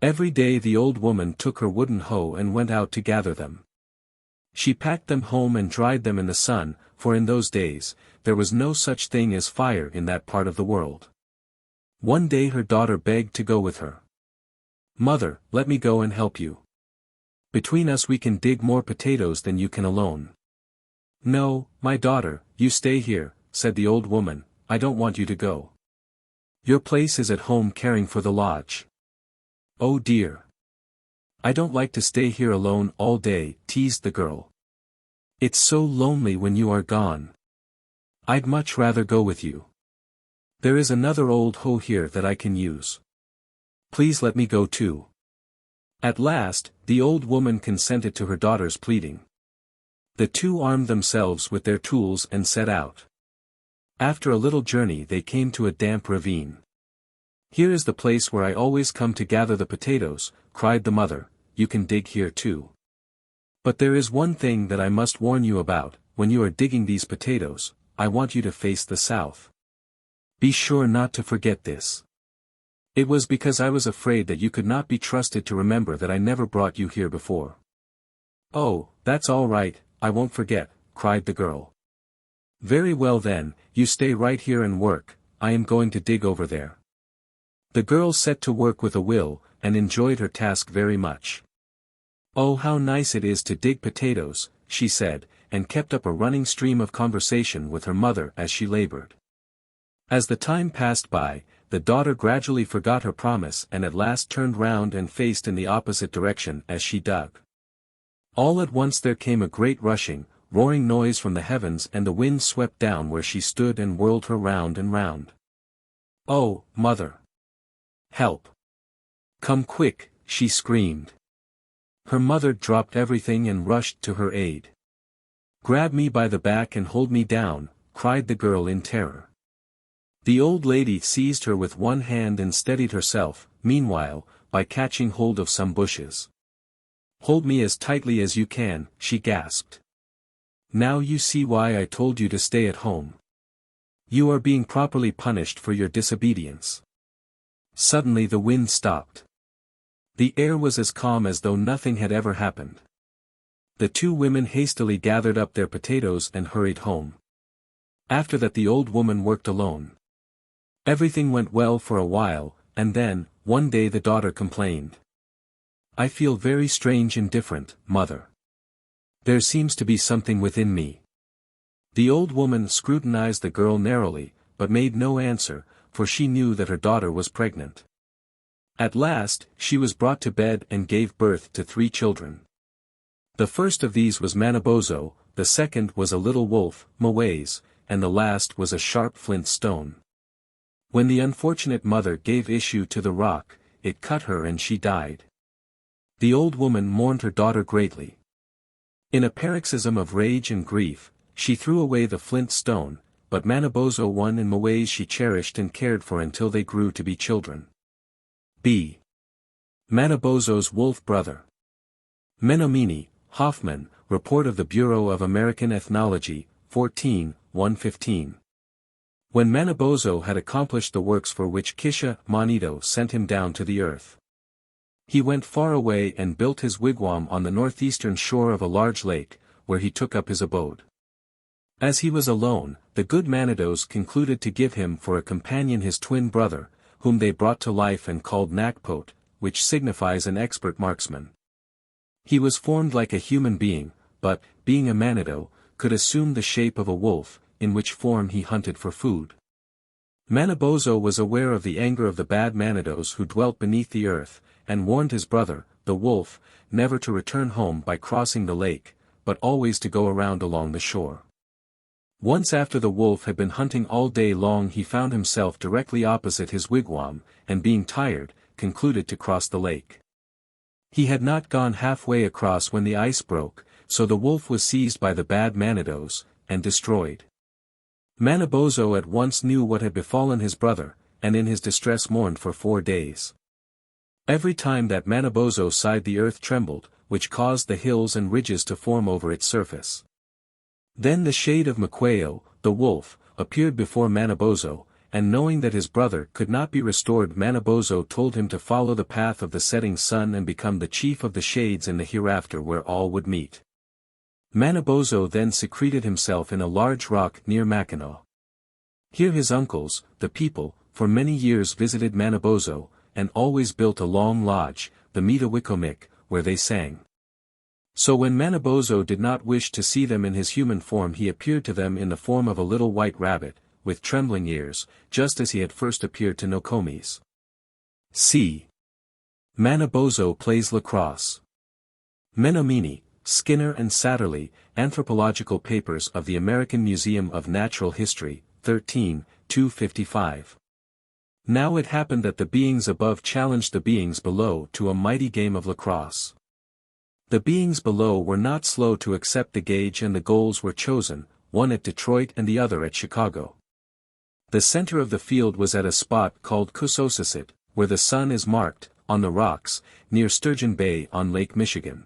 Every day the old woman took her wooden hoe and went out to gather them. She packed them home and dried them in the sun, for in those days, there was no such thing as fire in that part of the world. One day her daughter begged to go with her. "Mother, let me go and help you. Between us we can dig more potatoes than you can alone." "No, my daughter, you stay here," said the old woman, "I don't want you to go. Your place is at home caring for the lodge." "Oh dear. I don't like to stay here alone all day," teased the girl. "It's so lonely when you are gone. I'd much rather go with you. There is another old hoe here that I can use. Please let me go too." At last, the old woman consented to her daughter's pleading. The two armed themselves with their tools and set out. After a little journey they came to a damp ravine. "Here is the place where I always come to gather the potatoes," cried the mother, "you can dig here too. But there is one thing that I must warn you about, when you are digging these potatoes, I want you to face the south. Be sure not to forget this. It was because I was afraid that you could not be trusted to remember that I never brought you here before." "Oh, that's all right, I won't forget," cried the girl. "Very well then, you stay right here and work, I am going to dig over there." The girl set to work with a will, and enjoyed her task very much. "Oh, how nice it is to dig potatoes," she said, and kept up a running stream of conversation with her mother as she labored. As the time passed by, the daughter gradually forgot her promise and at last turned round and faced in the opposite direction as she dug. All at once there came a great rushing, roaring noise from the heavens and the wind swept down where she stood and whirled her round and round. "Oh, mother! Help! Come quick," she screamed. Her mother dropped everything and rushed to her aid. "Grab me by the back and hold me down," cried the girl in terror. The old lady seized her with one hand and steadied herself, meanwhile, by catching hold of some bushes. "Hold me as tightly as you can," she gasped. "Now you see why I told you to stay at home. You are being properly punished for your disobedience." Suddenly the wind stopped. The air was as calm as though nothing had ever happened. The two women hastily gathered up their potatoes and hurried home. After that the old woman worked alone. Everything went well for a while, and then, one day the daughter complained. "I feel very strange and different, mother. There seems to be something within me." The old woman scrutinized the girl narrowly, but made no answer, for she knew that her daughter was pregnant. At last, she was brought to bed and gave birth to 3 children. The first of these was Manabozho, the second was a little wolf, Mawes, and the last was a sharp flint stone. When the unfortunate mother gave issue to the rock, it cut her and she died. The old woman mourned her daughter greatly. In a paroxysm of rage and grief, she threw away the flint stone, but Manabozho won and Mawes she cherished and cared for until they grew to be children. B. Manabozho's wolf brother. Menominee, Hoffman, Report of the Bureau of American Ethnology, 14, 115. When Manabozho had accomplished the works for which Kisha, Manito sent him down to the earth, he went far away and built his wigwam on the northeastern shore of a large lake, where he took up his abode. As he was alone, the good Manitos concluded to give him for a companion his twin brother, whom they brought to life and called Nakpot, which signifies an expert marksman. He was formed like a human being, but, being a Manito, could assume the shape of a wolf, in which form he hunted for food. Manabozho was aware of the anger of the bad Manitos who dwelt beneath the earth, and warned his brother, the wolf, never to return home by crossing the lake, but always to go around along the shore. Once after the wolf had been hunting all day long he found himself directly opposite his wigwam, and being tired, concluded to cross the lake. He had not gone halfway across when the ice broke, so the wolf was seized by the bad Manitos, and destroyed. Manabozho at once knew what had befallen his brother, and in his distress mourned for 4 days. Every time that Manabozho sighed the earth trembled, which caused the hills and ridges to form over its surface. Then the shade of Mkweo, the wolf, appeared before Manabozho, and knowing that his brother could not be restored, Manabozho told him to follow the path of the setting sun and become the chief of the shades in the hereafter where all would meet. Manabozho then secreted himself in a large rock near Mackinac. Here his uncles, the people, for many years visited Manabozho, and always built a long lodge, the Mitawikomik, where they sang. So when Manabozho did not wish to see them in his human form, he appeared to them in the form of a little white rabbit, with trembling ears, just as he had first appeared to Nokomis. C. Manabozho plays lacrosse. Menominee, Skinner and Satterley, Anthropological Papers of the American Museum of Natural History, 13, 255. Now it happened that the beings above challenged the beings below to a mighty game of lacrosse. The beings below were not slow to accept the gauge, and the goals were chosen, one at Detroit and the other at Chicago. The center of the field was at a spot called Kusosasset, where the sun is marked, on the rocks, near Sturgeon Bay on Lake Michigan.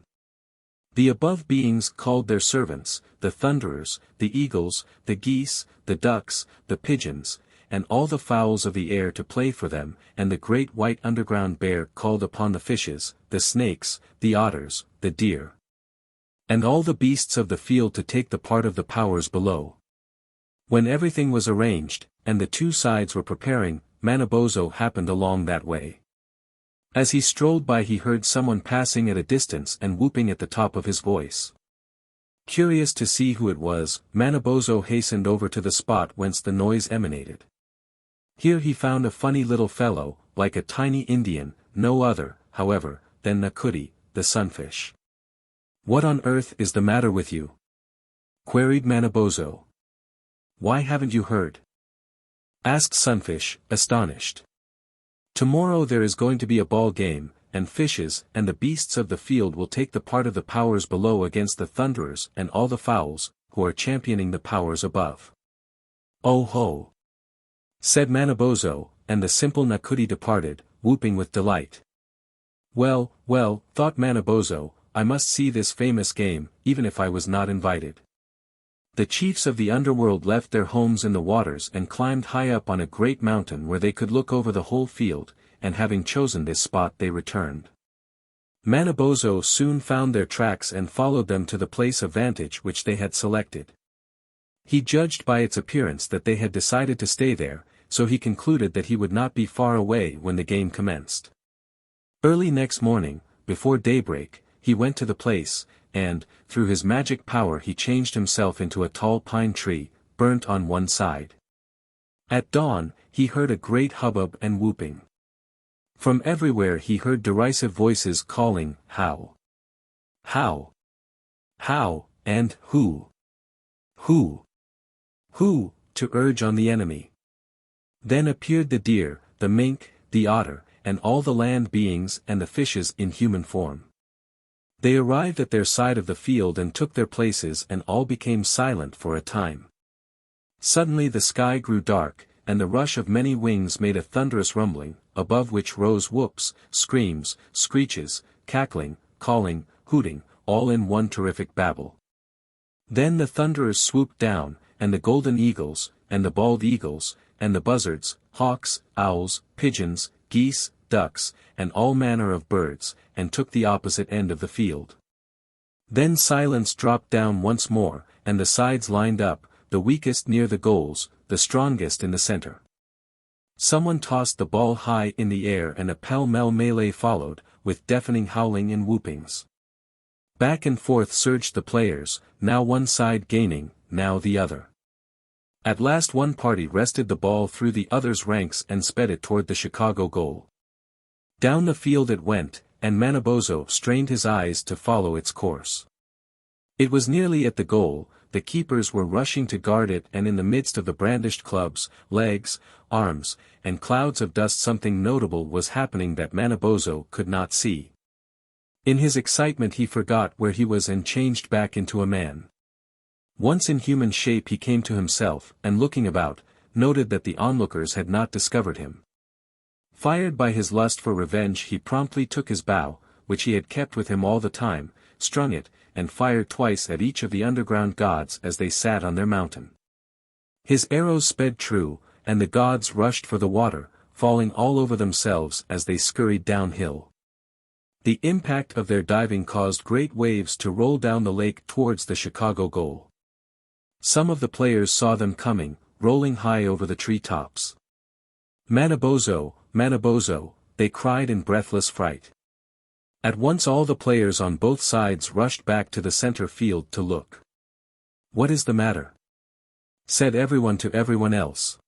The above beings called their servants, the thunderers, the eagles, the geese, the ducks, the pigeons, and all the fowls of the air to play for them, and the great white underground bear called upon the fishes, the snakes, the otters, the deer, and all the beasts of the field to take the part of the powers below. When everything was arranged, and the 2 sides were preparing, Manabozho happened along that way. As he strolled by, he heard someone passing at a distance and whooping at the top of his voice. Curious to see who it was, Manabozho hastened over to the spot whence the noise emanated. Here he found a funny little fellow, like a tiny Indian, no other, however, than Nakuti, the sunfish. "What on earth is the matter with you?" queried Manabozho. "Why haven't you heard?" asked Sunfish, astonished. "Tomorrow there is going to be a ball game, and fishes and the beasts of the field will take the part of the powers below against the thunderers and all the fowls, who are championing the powers above." "Oh ho!" said Manabozho, and the simple Nakuti departed, whooping with delight. Well, well, thought Manabozho, I must see this famous game, even if I was not invited. The chiefs of the underworld left their homes in the waters and climbed high up on a great mountain where they could look over the whole field, and having chosen this spot they returned. Manabozho soon found their tracks and followed them to the place of vantage which they had selected. He judged by its appearance that they had decided to stay there, so he concluded that he would not be far away when the game commenced. Early next morning, before daybreak, he went to the place, and, through his magic power, he changed himself into a tall pine tree, burnt on one side. At dawn, he heard a great hubbub and whooping. From everywhere he heard derisive voices calling, "How? How? How?" and "Who? Who? Who?" to urge on the enemy. Then appeared the deer, the mink, the otter, and all the land beings and the fishes in human form. They arrived at their side of the field and took their places, and all became silent for a time. Suddenly the sky grew dark, and the rush of many wings made a thunderous rumbling, above which rose whoops, screams, screeches, cackling, calling, hooting, all in one terrific babel. Then the thunderers swooped down, and the golden eagles, and the bald eagles, and the buzzards, hawks, owls, pigeons, geese, ducks, and all manner of birds, and took the opposite end of the field. Then silence dropped down once more, and the sides lined up, the weakest near the goals, the strongest in the center. Someone tossed the ball high in the air, and a pell-mell melee followed, with deafening howling and whoopings. Back and forth surged the players, now one side gaining, now the other. At last one party wrested the ball through the other's ranks and sped it toward the Chicago goal. Down the field it went, and Manabozho strained his eyes to follow its course. It was nearly at the goal, the keepers were rushing to guard it, and in the midst of the brandished clubs, legs, arms, and clouds of dust something notable was happening that Manabozho could not see. In his excitement he forgot where he was and changed back into a man. Once in human shape he came to himself, and looking about, noted that the onlookers had not discovered him. Fired by his lust for revenge, he promptly took his bow, which he had kept with him all the time, strung it, and fired twice at each of the underground gods as they sat on their mountain. His arrows sped true, and the gods rushed for the water, falling all over themselves as they scurried downhill. The impact of their diving caused great waves to roll down the lake towards the Chicago goal. Some of the players saw them coming, rolling high over the tree tops. "Manabozho, Manabozho," they cried in breathless fright. At once all the players on both sides rushed back to the center field to look. "What is the matter?" said everyone to everyone else.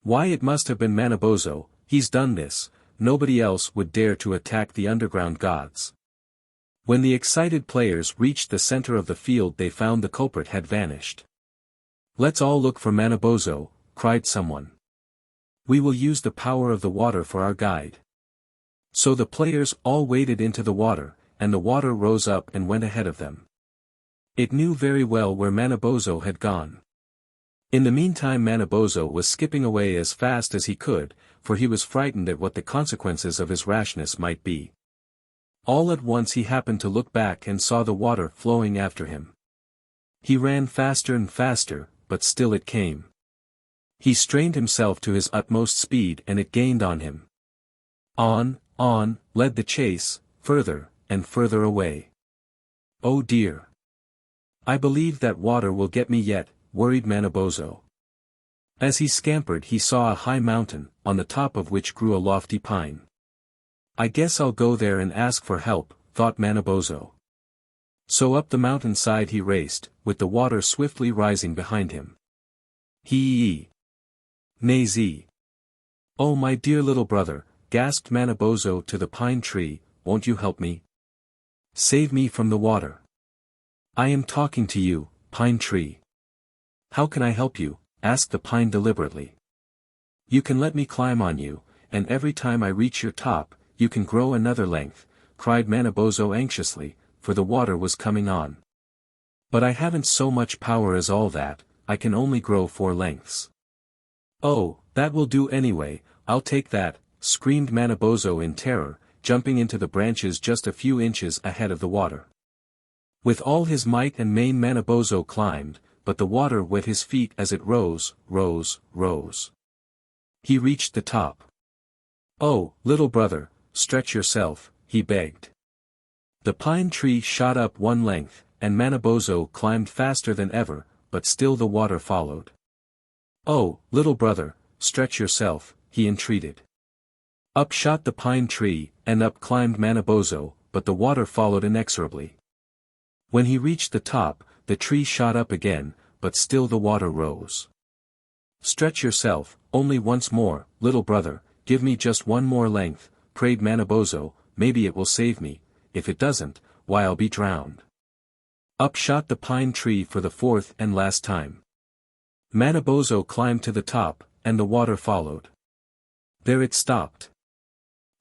"Why, it must have been Manabozho, he's done this, nobody else would dare to attack the underground gods." When the excited players reached the center of the field they found the culprit had vanished. "Let's all look for Manabozho," cried someone. "We will use the power of the water for our guide." So the players all waded into the water, and the water rose up and went ahead of them. It knew very well where Manabozho had gone. In the meantime Manabozho was skipping away as fast as he could, for he was frightened at what the consequences of his rashness might be. All at once he happened to look back and saw the water flowing after him. He ran faster and faster, but still it came. He strained himself to his utmost speed and it gained on him. On, led the chase, further, and further away. "Oh dear! I believe that water will get me yet," worried Manabozho. As he scampered he saw a high mountain, on the top of which grew a lofty pine. "I guess I'll go there and ask for help," thought Manabozho. So up the mountainside he raced, with the water swiftly rising behind him. "Hee! Naze! Oh my dear little brother," gasped Manabozho to the pine tree, "won't you help me? Save me from the water. I am talking to you, pine tree." "How can I help you?" asked the pine deliberately. "You can let me climb on you, and every time I reach your top, you can grow another length," cried Manabozho anxiously, for the water was coming on. "But I haven't so much power as all that, I can only grow 4 lengths. "Oh, that will do anyway, I'll take that," screamed Manabozho in terror, jumping into the branches just a few inches ahead of the water. With all his might and main Manabozho climbed, but the water wet his feet as it rose. He reached the top. "Oh, little brother, stretch yourself," he begged. The pine tree shot up 1 length, and Manabozho climbed faster than ever, but still the water followed. "Oh, little brother, stretch yourself," he entreated. Up shot the pine tree, and up climbed Manabozho, but the water followed inexorably. When he reached the top, the tree shot up again, but still the water rose. "Stretch yourself, only once more, little brother, give me just 1 more length," prayed Manabozho, "maybe it will save me, if it doesn't, why I'll be drowned." Up shot the pine tree for the 4th and last time. Manabozho climbed to the top, and the water followed. There it stopped.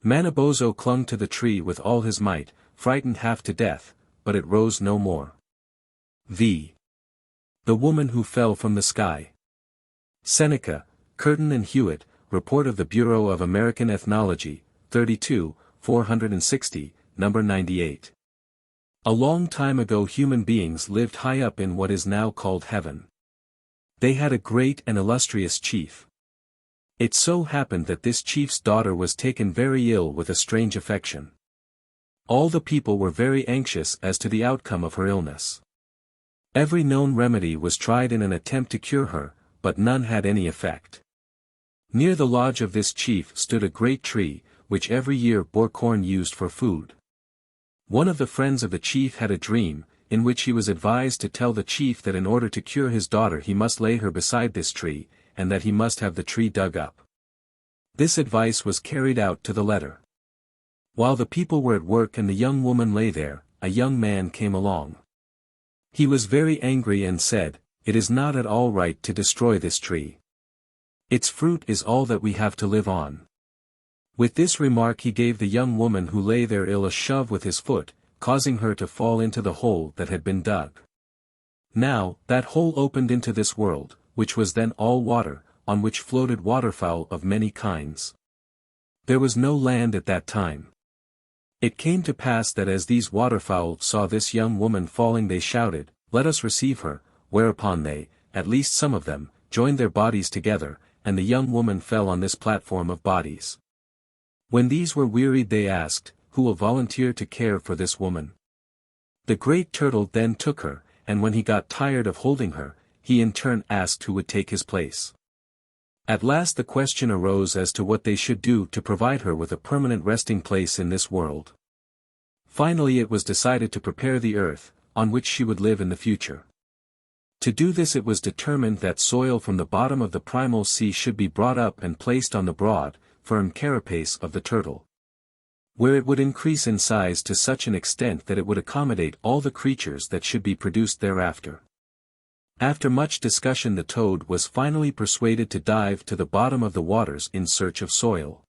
Manabozho clung to the tree with all his might, frightened half to death, but it rose no more. The Woman Who Fell from the Sky. Seneca, Curtin and Hewitt, Report of the Bureau of American Ethnology, 32, 460, number 98. A long time ago human beings lived high up in what is now called heaven. They had a great and illustrious chief. It so happened that this chief's daughter was taken very ill with a strange affection. All the people were very anxious as to the outcome of her illness. Every known remedy was tried in an attempt to cure her, but none had any effect. Near the lodge of this chief stood a great tree, which every year bore corn used for food. One of the friends of the chief had a dream, in which he was advised to tell the chief that in order to cure his daughter he must lay her beside this tree, and that he must have the tree dug up. This advice was carried out to the letter. While the people were at work and the young woman lay there, a young man came along. He was very angry and said, "It is not at all right to destroy this tree. Its fruit is all that we have to live on." With this remark he gave the young woman who lay there ill a shove with his foot, causing her to fall into the hole that had been dug. Now, that hole opened into this world, which was then all water, on which floated waterfowl of many kinds. There was no land at that time. It came to pass that as these waterfowl saw this young woman falling they shouted, "Let us receive her," whereupon they, at least some of them, joined their bodies together, and the young woman fell on this platform of bodies. When these were wearied they asked, "Who will volunteer to care for this woman?" The great turtle then took her, and when he got tired of holding her, he in turn asked who would take his place. At last the question arose as to what they should do to provide her with a permanent resting place in this world. Finally it was decided to prepare the earth, on which she would live in the future. To do this it was determined that soil from the bottom of the primal sea should be brought up and placed on the broad, firm carapace of the turtle, where it would increase in size to such an extent that it would accommodate all the creatures that should be produced thereafter. After much discussion the toad was finally persuaded to dive to the bottom of the waters in search of soil.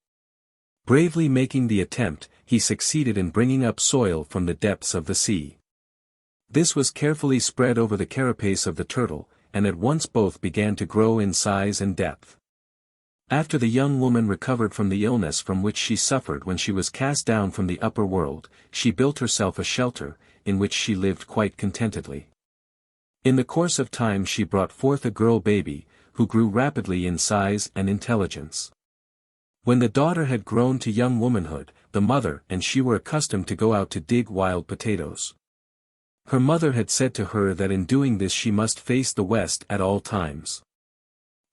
Bravely making the attempt, he succeeded in bringing up soil from the depths of the sea. This was carefully spread over the carapace of the turtle, and at once both began to grow in size and depth. After the young woman recovered from the illness from which she suffered when she was cast down from the upper world, she built herself a shelter, in which she lived quite contentedly. In the course of time she brought forth a girl baby, who grew rapidly in size and intelligence. When the daughter had grown to young womanhood, the mother and she were accustomed to go out to dig wild potatoes. Her mother had said to her that in doing this she must face the west at all times.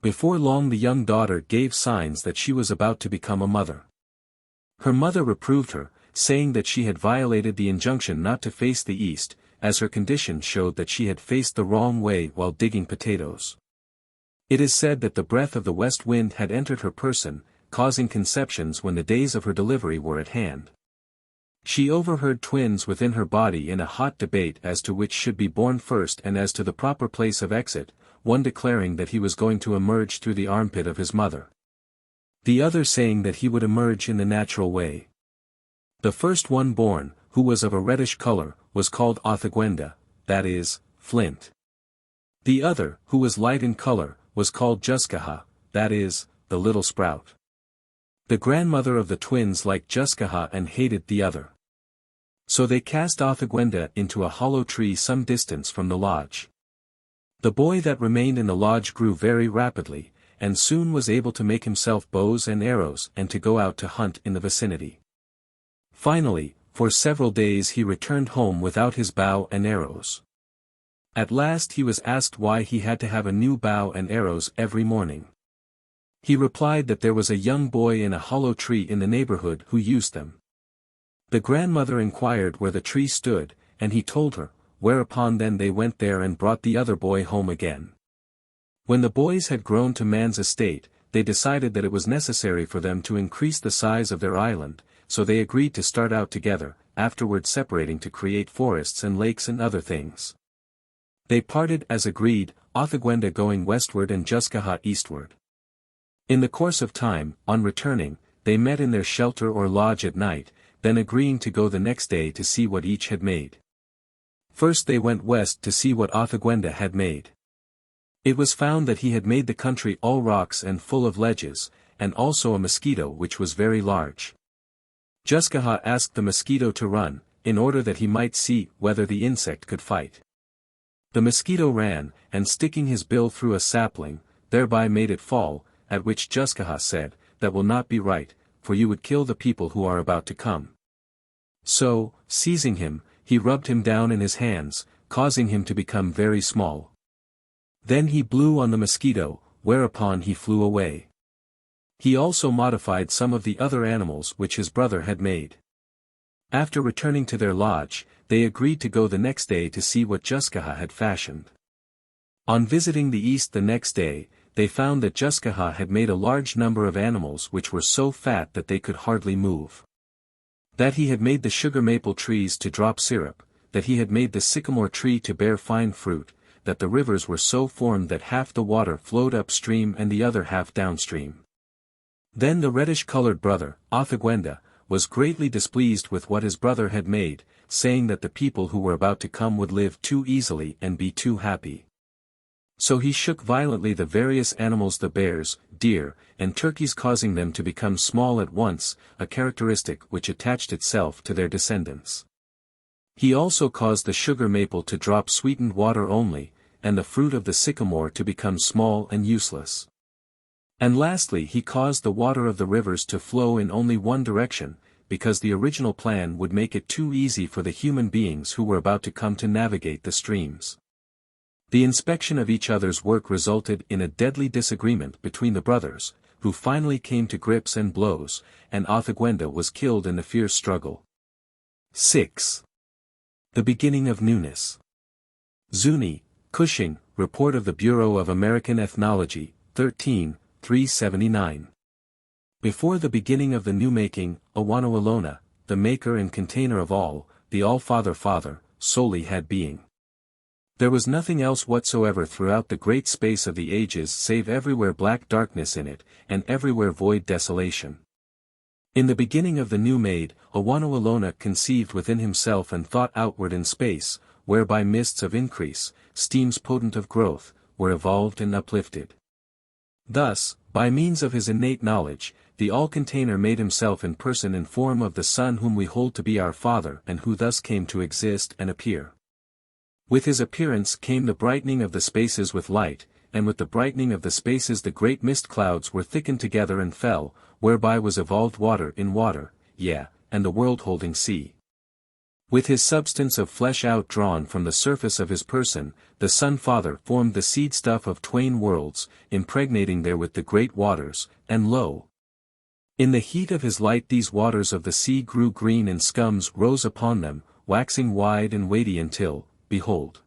Before long the young daughter gave signs that she was about to become a mother. Her mother reproved her, saying that she had violated the injunction not to face the east, as her condition showed that she had faced the wrong way while digging potatoes. It is said that the breath of the west wind had entered her person, causing conceptions when the days of her delivery were at hand. She overheard twins within her body in a hot debate as to which should be born first and as to the proper place of exit, one declaring that he was going to emerge through the armpit of his mother, the other saying that he would emerge in the natural way. The first one born, who was of a reddish color, was called Othagwenda, that is, flint. The other, who was light in color, was called Juskaha, that is, the little sprout. The grandmother of the twins liked Juskaha and hated the other. So they cast Othagwenda into a hollow tree some distance from the lodge. The boy that remained in the lodge grew very rapidly, and soon was able to make himself bows and arrows and to go out to hunt in the vicinity. Finally, for several days he returned home without his bow and arrows. At last he was asked why he had to have a new bow and arrows every morning. He replied that there was a young boy in a hollow tree in the neighborhood who used them. The grandmother inquired where the tree stood, and he told her, whereupon then they went there and brought the other boy home again. When the boys had grown to man's estate, they decided that it was necessary for them to increase the size of their island, so they agreed to start out together, afterward separating to create forests and lakes and other things. They parted as agreed, Othagwenda going westward and Juskaha eastward. In the course of time, on returning, they met in their shelter or lodge at night, then agreeing to go the next day to see what each had made. First they went west to see what Othagwenda had made. It was found that he had made the country all rocks and full of ledges, and also a mosquito which was very large. Juskaha asked the mosquito to run, in order that he might see whether the insect could fight. The mosquito ran, and sticking his bill through a sapling, thereby made it fall, at which Juskaha said, "That will not be right, for you would kill the people who are about to come." So, seizing him, he rubbed him down in his hands, causing him to become very small. Then he blew on the mosquito, whereupon he flew away. He also modified some of the other animals which his brother had made. After returning to their lodge, they agreed to go the next day to see what Juskaha had fashioned. On visiting the east the next day, they found that Juskaha had made a large number of animals which were so fat that they could hardly move. That he had made the sugar maple trees to drop syrup, that he had made the sycamore tree to bear fine fruit, that the rivers were so formed that half the water flowed upstream and the other half downstream. Then the reddish-colored brother, Othagwenda, was greatly displeased with what his brother had made, saying that the people who were about to come would live too easily and be too happy. So he shook violently the various animals, the bears, deer, and turkeys, causing them to become small at once, a characteristic which attached itself to their descendants. He also caused the sugar maple to drop sweetened water only, and the fruit of the sycamore to become small and useless. And lastly he caused the water of the rivers to flow in only one direction, because the original plan would make it too easy for the human beings who were about to come to navigate the streams. The inspection of each other's work resulted in a deadly disagreement between the brothers, who finally came to grips and blows, and Othagwenda was killed in the fierce struggle. 6. The beginning of newness. Zuni, Cushing, Report of the Bureau of American Ethnology, 13, 379. Before the beginning of the new making, Awanawalona, the maker and container of all, the All-Father Father, solely had being. There was nothing else whatsoever throughout the great space of the ages save everywhere black darkness in it, and everywhere void desolation. In the beginning of the new made, Awanawalona conceived within himself and thought outward in space, whereby mists of increase, steams potent of growth, were evolved and uplifted. Thus, by means of his innate knowledge, the all-container made himself in person in form of the Son whom we hold to be our Father and who thus came to exist and appear. With his appearance came the brightening of the spaces with light, and with the brightening of the spaces the great mist clouds were thickened together and fell, whereby was evolved water in water, yea, and the world-holding sea. With his substance of flesh outdrawn from the surface of his person, the Son Father formed the seed stuff of twain worlds, impregnating therewith the great waters, and lo! In the heat of his light these waters of the sea grew green and scums rose upon them, waxing wide and weighty until, behold,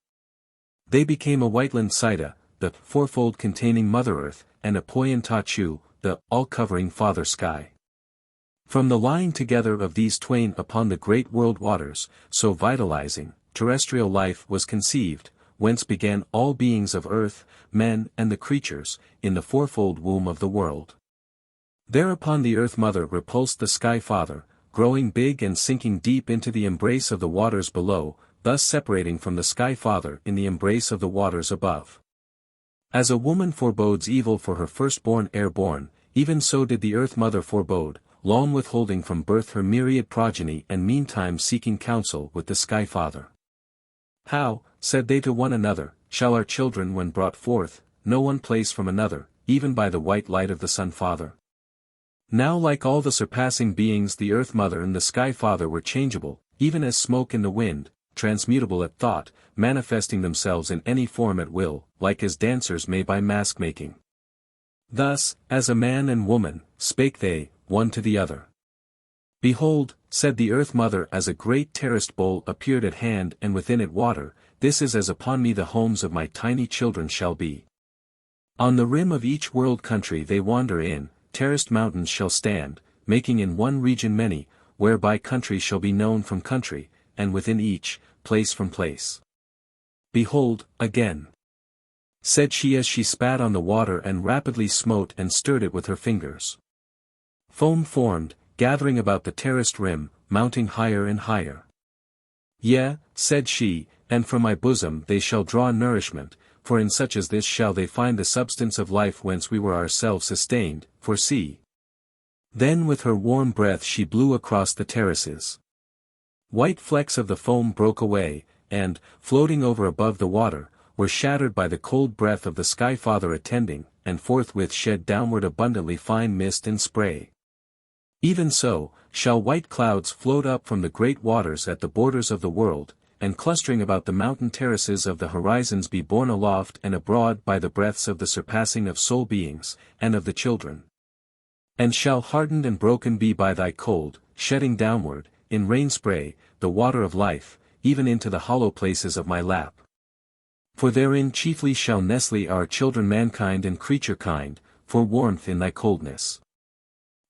they became a whiteland Sida, the fourfold containing Mother Earth, and a Poyan Tachu, the all-covering Father Sky. From the lying together of these twain upon the great world waters, so vitalizing, terrestrial life was conceived, whence began all beings of earth, men and the creatures, in the fourfold womb of the world. Thereupon the Earth Mother repulsed the Sky Father, growing big and sinking deep into the embrace of the waters below, thus separating from the Sky Father in the embrace of the waters above. As a woman forebodes evil for her firstborn airborne, even so did the Earth Mother forebode, long withholding from birth her myriad progeny and meantime seeking counsel with the Sky Father. How, said they to one another, shall our children when brought forth, know one place from another, even by the white light of the Sun Father? Now like all the surpassing beings the Earth Mother and the Sky Father were changeable, even as smoke in the wind, transmutable at thought, manifesting themselves in any form at will, like as dancers may by mask-making. Thus, as a man and woman, spake they, one to the other. Behold, said the Earth Mother as a great terraced bowl appeared at hand and within it water, this is as upon me the homes of my tiny children shall be. On the rim of each world country they wander in, terraced mountains shall stand, making in one region many, whereby country shall be known from country, and within each, place from place. Behold, again, said she as she spat on the water and rapidly smote and stirred it with her fingers. Foam formed, gathering about the terraced rim, mounting higher and higher. Yea, said she, and from my bosom they shall draw nourishment, for in such as this shall they find the substance of life whence we were ourselves sustained, for see. Then with her warm breath she blew across the terraces. White flecks of the foam broke away, and, floating over above the water, were shattered by the cold breath of the Sky Father attending, and forthwith shed downward abundantly fine mist and spray. Even so, shall white clouds float up from the great waters at the borders of the world, and clustering about the mountain terraces of the horizons be borne aloft and abroad by the breaths of the surpassing of soul beings, and of the children. And shall hardened and broken be by thy cold, shedding downward, in rain spray, the water of life, even into the hollow places of my lap. For therein chiefly shall nestle our children mankind and creature kind, for warmth in thy coldness.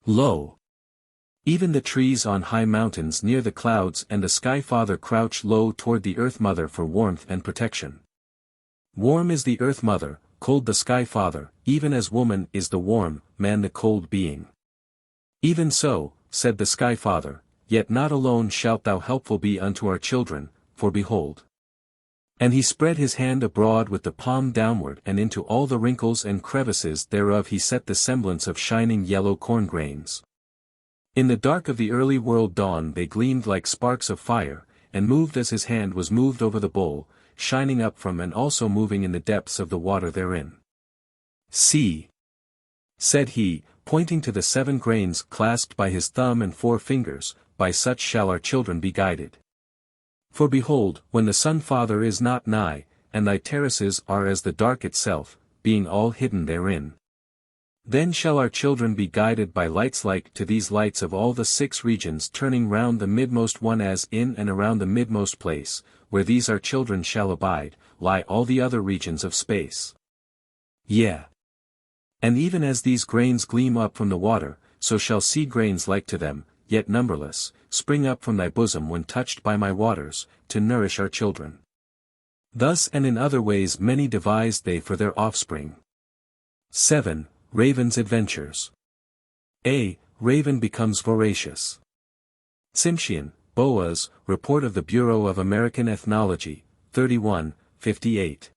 Lo! Even the trees on high mountains near the clouds and the Sky Father crouch low toward the Earth Mother for warmth and protection. Warm is the Earth Mother, cold the Sky Father, even as woman is the warm, man the cold being. Even so, said the Sky Father, yet not alone shalt thou helpful be unto our children, for behold. And he spread his hand abroad with the palm downward, and into all the wrinkles and crevices thereof he set the semblance of shining yellow corn grains. In the dark of the early world dawn they gleamed like sparks of fire, and moved as his hand was moved over the bowl, shining up from and also moving in the depths of the water therein. See, said he, pointing to the 7 grains clasped by his thumb and 4 fingers, by such shall our children be guided. For behold, when the Sun Father is not nigh, and thy terraces are as the dark itself, being all hidden therein. Then shall our children be guided by lights like to these lights of all the 6 regions turning round the midmost one as in and around the midmost place, where these our children shall abide, lie all the other regions of space. Yea. And even as these grains gleam up from the water, so shall seed grains like to them, yet numberless, spring up from thy bosom when touched by my waters, to nourish our children. Thus and in other ways many devised they for their offspring. 7. Raven's Adventures. A. Raven becomes voracious. Tsimshian, Boas, Report of the Bureau of American Ethnology, 31, 58.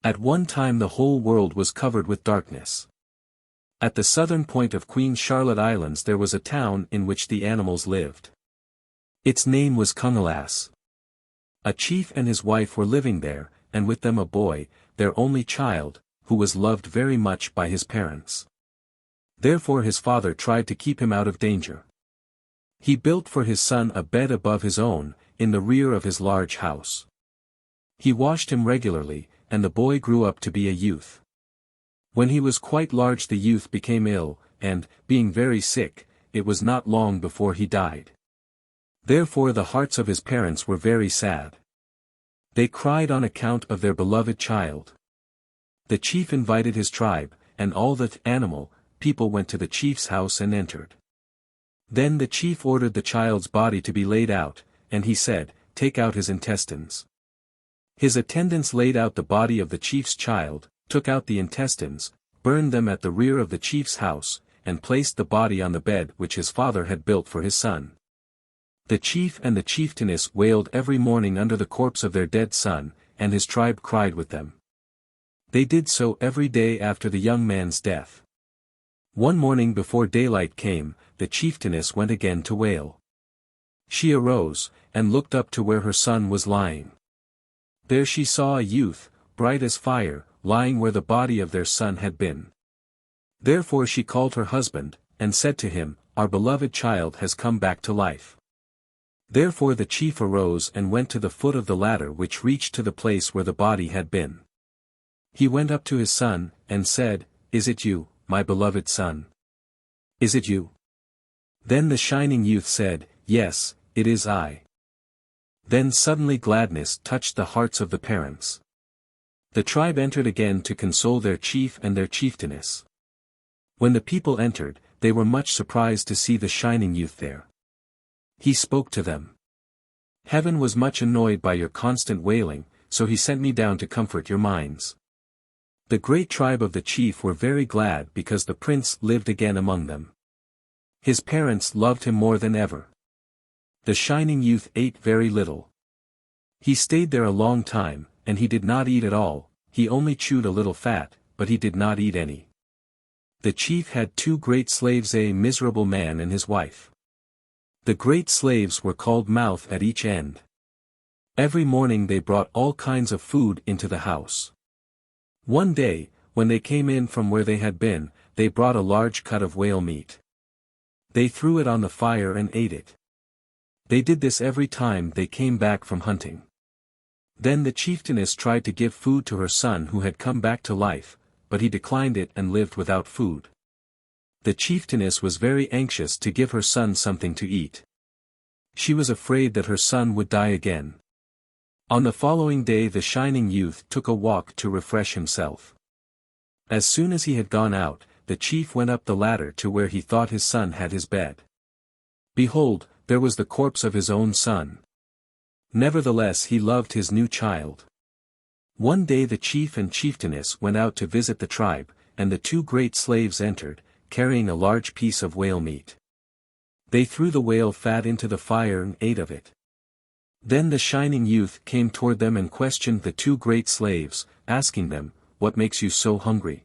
At one time the whole world was covered with darkness. At the southern point of Queen Charlotte Islands there was a town in which the animals lived. Its name was Kungalas. A chief and his wife were living there, and with them a boy, their only child, who was loved very much by his parents. Therefore his father tried to keep him out of danger. He built for his son a bed above his own, in the rear of his large house. He washed him regularly, and the boy grew up to be a youth. When he was quite large the youth became ill, and, being very sick, it was not long before he died. Therefore the hearts of his parents were very sad. They cried on account of their beloved child. The chief invited his tribe, and all the animal people went to the chief's house and entered. Then the chief ordered the child's body to be laid out, and he said, "Take out his intestines." His attendants laid out the body of the chief's child, took out the intestines, burned them at the rear of the chief's house, and placed the body on the bed which his father had built for his son. The chief and the chieftainess wailed every morning under the corpse of their dead son, and his tribe cried with them. They did so every day after the young man's death. One morning before daylight came, the chieftainess went again to wail. She arose, and looked up to where her son was lying. There she saw a youth, bright as fire, lying where the body of their son had been. Therefore she called her husband, and said to him, "Our beloved child has come back to life." Therefore the chief arose and went to the foot of the ladder which reached to the place where the body had been. He went up to his son, and said, "Is it you, my beloved son? Is it you?" Then the shining youth said, "Yes, it is I." Then suddenly gladness touched the hearts of the parents. The tribe entered again to console their chief and their chieftainess. When the people entered, they were much surprised to see the shining youth there. He spoke to them. "Heaven was much annoyed by your constant wailing, so he sent me down to comfort your minds." The great tribe of the chief were very glad because the prince lived again among them. His parents loved him more than ever. The shining youth ate very little. He stayed there a long time, and he did not eat at all, he only chewed a little fat, but he did not eat any. The chief had 2 great slaves, a miserable man and his wife. The great slaves were called Mouth at each end. Every morning they brought all kinds of food into the house. One day, when they came in from where they had been, they brought a large cut of whale meat. They threw it on the fire and ate it. They did this every time they came back from hunting. Then the chieftainess tried to give food to her son who had come back to life, but he declined it and lived without food. The chieftainess was very anxious to give her son something to eat. She was afraid that her son would die again. On the following day the shining youth took a walk to refresh himself. As soon as he had gone out, the chief went up the ladder to where he thought his son had his bed. Behold, there was the corpse of his own son. Nevertheless he loved his new child. One day the chief and chieftainess went out to visit the tribe, and the 2 great slaves entered, carrying a large piece of whale meat. They threw the whale fat into the fire and ate of it. Then the shining youth came toward them and questioned the two great slaves, asking them, "What makes you so hungry?"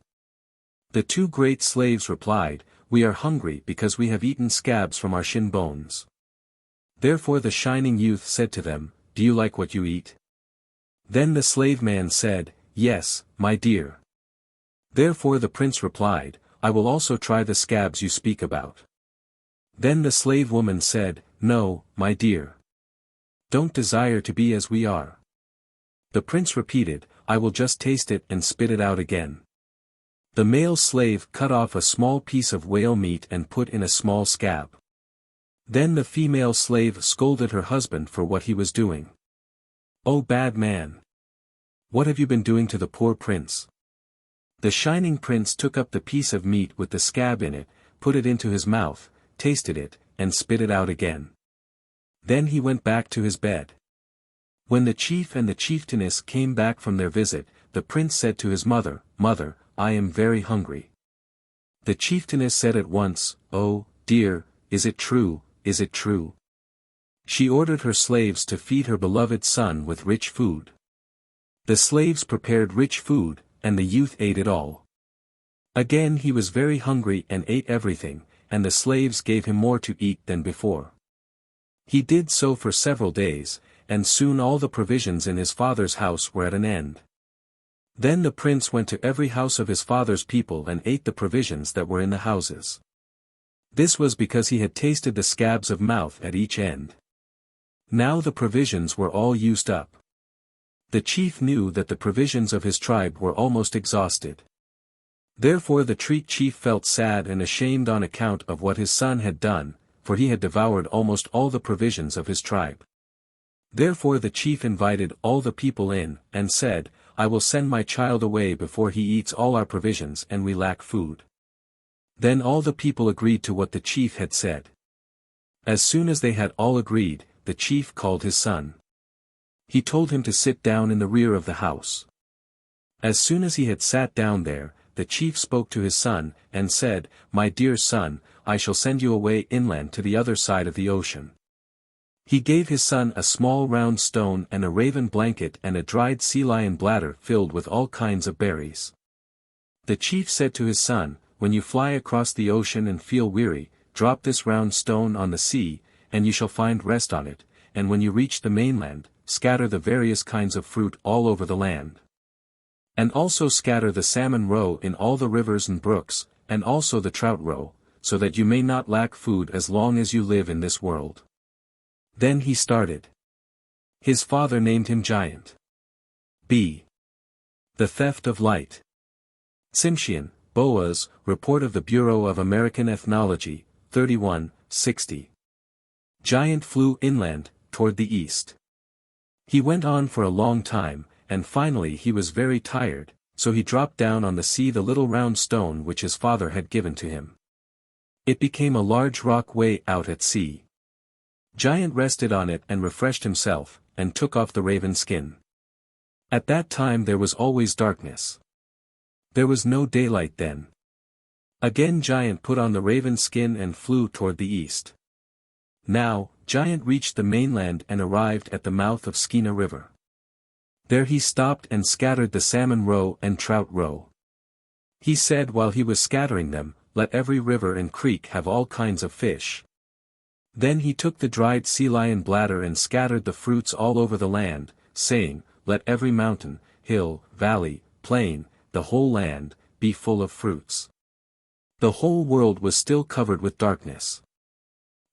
The two great slaves replied, "We are hungry because we have eaten scabs from our shin bones." Therefore the shining youth said to them, "Do you like what you eat?" Then the slave man said, "Yes, my dear." Therefore the prince replied, "I will also try the scabs you speak about." Then the slave woman said, "No, my dear. Don't desire to be as we are." The prince repeated, "I will just taste it and spit it out again." The male slave cut off a small piece of whale meat and put in a small scab. Then the female slave scolded her husband for what he was doing. "Oh bad man! What have you been doing to the poor prince?" The shining prince took up the piece of meat with the scab in it, put it into his mouth, tasted it, and spit it out again. Then he went back to his bed. When the chief and the chieftainess came back from their visit, the prince said to his mother, "Mother, I am very hungry." The chieftainess said at once, "Oh, dear, is it true, is it true?" She ordered her slaves to feed her beloved son with rich food. The slaves prepared rich food, and the youth ate it all. Again he was very hungry and ate everything, and the slaves gave him more to eat than before. He did so for several days, and soon all the provisions in his father's house were at an end. Then the prince went to every house of his father's people and ate the provisions that were in the houses. This was because he had tasted the scabs of mouth at each end. Now the provisions were all used up. The chief knew that the provisions of his tribe were almost exhausted. Therefore the chief felt sad and ashamed on account of what his son had done, for he had devoured almost all the provisions of his tribe. Therefore the chief invited all the people in, and said, "I will send my child away before he eats all our provisions and we lack food." Then all the people agreed to what the chief had said. As soon as they had all agreed, the chief called his son. He told him to sit down in the rear of the house. As soon as he had sat down there, the chief spoke to his son, and said, "My dear son, I shall send you away inland to the other side of the ocean." He gave his son a small round stone and a raven blanket and a dried sea lion bladder filled with all kinds of berries. The chief said to his son, "When you fly across the ocean and feel weary, drop this round stone on the sea, and you shall find rest on it, and when you reach the mainland, scatter the various kinds of fruit all over the land. And also scatter the salmon roe in all the rivers and brooks, and also the trout roe, so that you may not lack food as long as you live in this world." Then he started. His father named him Giant. B. The Theft of Light. Tsimshian, Boas, Report of the Bureau of American Ethnology, 31/60. Giant flew inland, toward the east. He went on for a long time, and finally he was very tired, so he dropped down on the sea the little round stone which his father had given to him. It became a large rock way out at sea. Giant rested on it and refreshed himself, and took off the raven skin. At that time there was always darkness. There was no daylight then. Again Giant put on the raven skin and flew toward the east. Now, Giant reached the mainland and arrived at the mouth of Skeena River. There he stopped and scattered the salmon roe and trout roe. He said while he was scattering them, "Let every river and creek have all kinds of fish." Then he took the dried sea lion bladder and scattered the fruits all over the land, saying, "Let every mountain, hill, valley, plain, the whole land, be full of fruits." The whole world was still covered with darkness.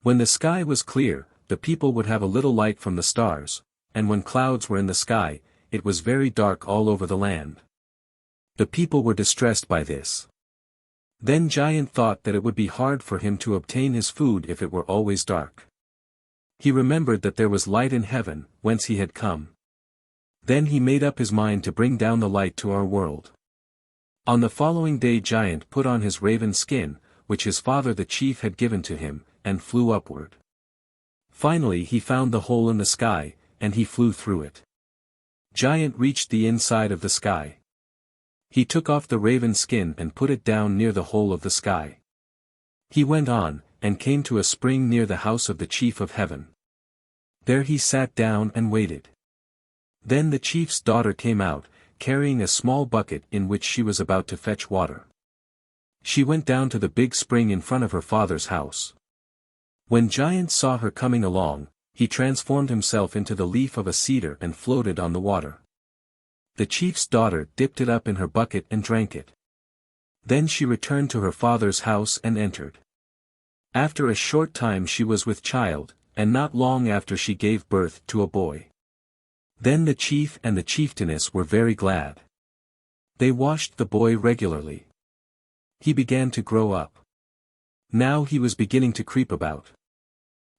When the sky was clear, the people would have a little light from the stars, and when clouds were in the sky, it was very dark all over the land. The people were distressed by this. Then Giant thought that it would be hard for him to obtain his food if it were always dark. He remembered that there was light in heaven, whence he had come. Then he made up his mind to bring down the light to our world. On the following day Giant put on his raven skin, which his father the chief had given to him, and flew upward. Finally he found the hole in the sky, and he flew through it. Giant reached the inside of the sky. He took off the raven skin and put it down near the hole of the sky. He went on, and came to a spring near the house of the chief of heaven. There he sat down and waited. Then the chief's daughter came out, carrying a small bucket in which she was about to fetch water. She went down to the big spring in front of her father's house. When Giant saw her coming along, he transformed himself into the leaf of a cedar and floated on the water. The chief's daughter dipped it up in her bucket and drank it. Then she returned to her father's house and entered. After a short time she was with child, and not long after she gave birth to a boy. Then the chief and the chieftainess were very glad. They washed the boy regularly. He began to grow up. Now he was beginning to creep about.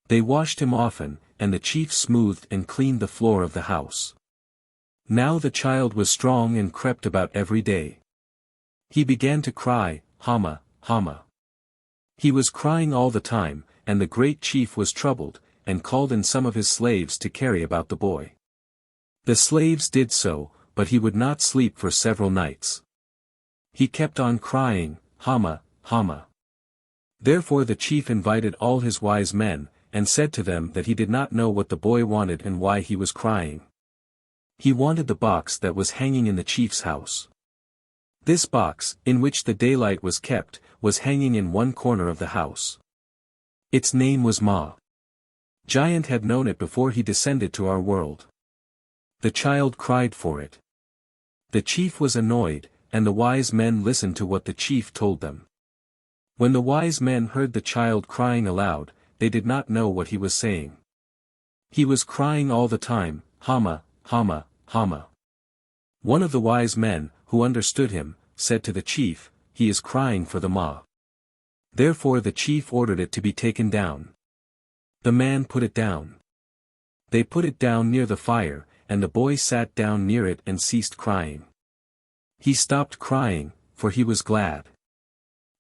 They washed him often, and the chief smoothed and cleaned the floor of the house. Now the child was strong and crept about every day. He began to cry, Hama, Hama. He was crying all the time, and the great chief was troubled, and called in some of his slaves to carry about the boy. The slaves did so, but he would not sleep for several nights. He kept on crying, Hama, Hama. Therefore the chief invited all his wise men, and said to them that he did not know what the boy wanted and why he was crying. He wanted the box that was hanging in the chief's house. This box, in which the daylight was kept, was hanging in one corner of the house. Its name was Ma. Giant had known it before he descended to our world. The child cried for it. The chief was annoyed, and the wise men listened to what the chief told them. When the wise men heard the child crying aloud, they did not know what he was saying. He was crying all the time, Hama, Hama, Hama. One of the wise men, who understood him, said to the chief, he is crying for the Ma. Therefore the chief ordered it to be taken down. The man put it down. They put it down near the fire, and the boy sat down near it and ceased crying. He stopped crying, for he was glad.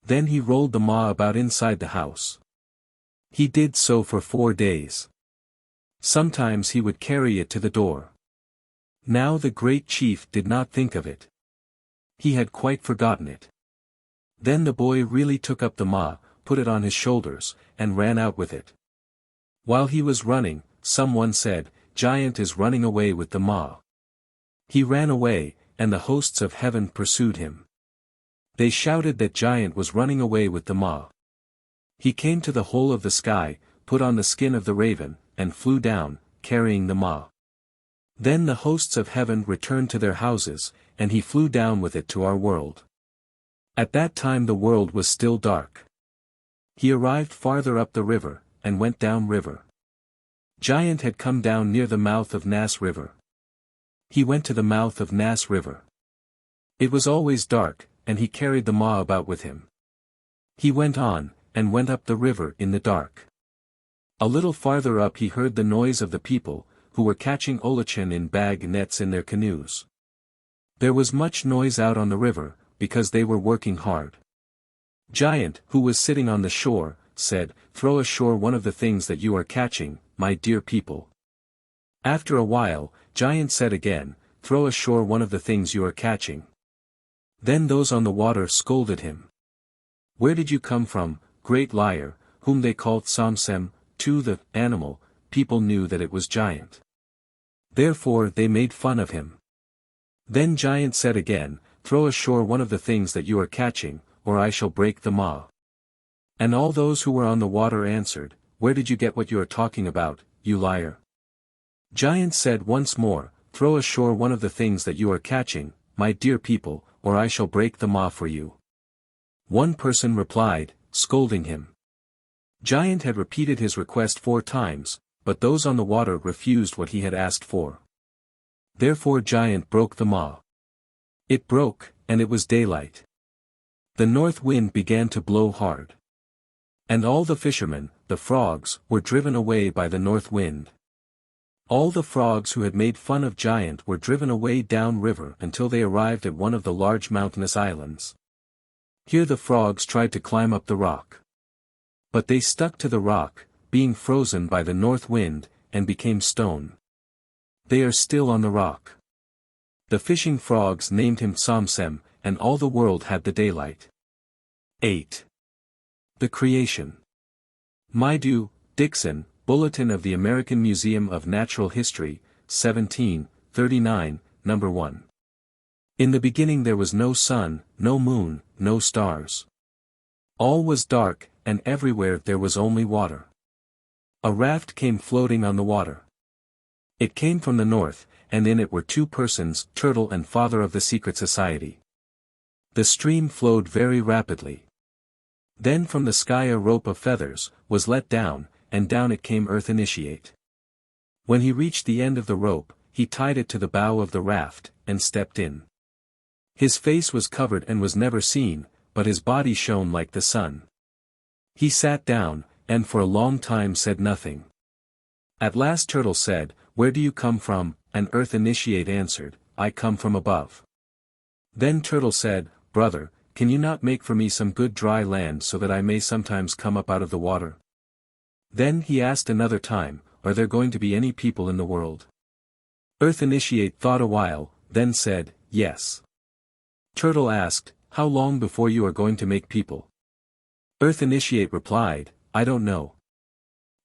Then he rolled the Ma about inside the house. He did so for 4 days. Sometimes he would carry it to the door. Now the great chief did not think of it. He had quite forgotten it. Then the boy really took up the Ma, put it on his shoulders, and ran out with it. While he was running, someone said, Giant is running away with the Ma. He ran away, and the hosts of heaven pursued him. They shouted that Giant was running away with the Ma. He came to the hole of the sky, put on the skin of the raven, and flew down, carrying the Ma. Then the hosts of heaven returned to their houses, and he flew down with it to our world. At that time the world was still dark. He arrived farther up the river, and went down river. Giant had come down near the mouth of Nass River. He went to the mouth of Nass River. It was always dark, and he carried the Ma about with him. He went on, and went up the river in the dark. A little farther up he heard the noise of the people, who were catching olichin in bag nets in their canoes. There was much noise out on the river, because they were working hard. Giant, who was sitting on the shore, said, Throw ashore one of the things that you are catching, my dear people. After a while, Giant said again, Throw ashore one of the things you are catching. Then those on the water scolded him. Where did you come from, great liar, whom they called Samsem? To the animal, people knew that it was Giant. Therefore they made fun of him. Then Giant said again, Throw ashore one of the things that you are catching, or I shall break the Ma. And all those who were on the water answered, Where did you get what you are talking about, you liar? Giant said once more, Throw ashore one of the things that you are catching, my dear people, or I shall break the Ma for you. One person replied, scolding him. Giant had repeated his request 4 times, but those on the water refused what he had asked for. Therefore Giant broke the Ma. It broke, and it was daylight. The north wind began to blow hard. And all the fishermen, the frogs, were driven away by the north wind. All the frogs who had made fun of Giant were driven away down river until they arrived at one of the large mountainous islands. Here the frogs tried to climb up the rock. But they stuck to the rock, being frozen by the north wind, and became stone. They are still on the rock. The fishing frogs named him Samsem, and all the world had the daylight. 8. The creation. Mydu, Dixon, Bulletin of the American Museum of Natural History, 1739, number 1. In the beginning there was no sun, no moon, no stars. All was dark, and everywhere there was only water. A raft came floating on the water. It came from the north, and in it were two persons, Turtle and Father of the Secret Society. The stream flowed very rapidly. Then from the sky a rope of feathers was let down, and down it came Earth Initiate. When he reached the end of the rope, he tied it to the bow of the raft, and stepped in. His face was covered and was never seen, but his body shone like the sun. He sat down, and for a long time said nothing. At last Turtle said, "Where do you come from?" And Earth Initiate answered, "I come from above." Then Turtle said, "Brother, can you not make for me some good dry land so that I may sometimes come up out of the water?" Then he asked another time, "Are there going to be any people in the world?" Earth Initiate thought a while, then said, "Yes." Turtle asked, "How long before you are going to make people?" Earth Initiate replied, "I don't know."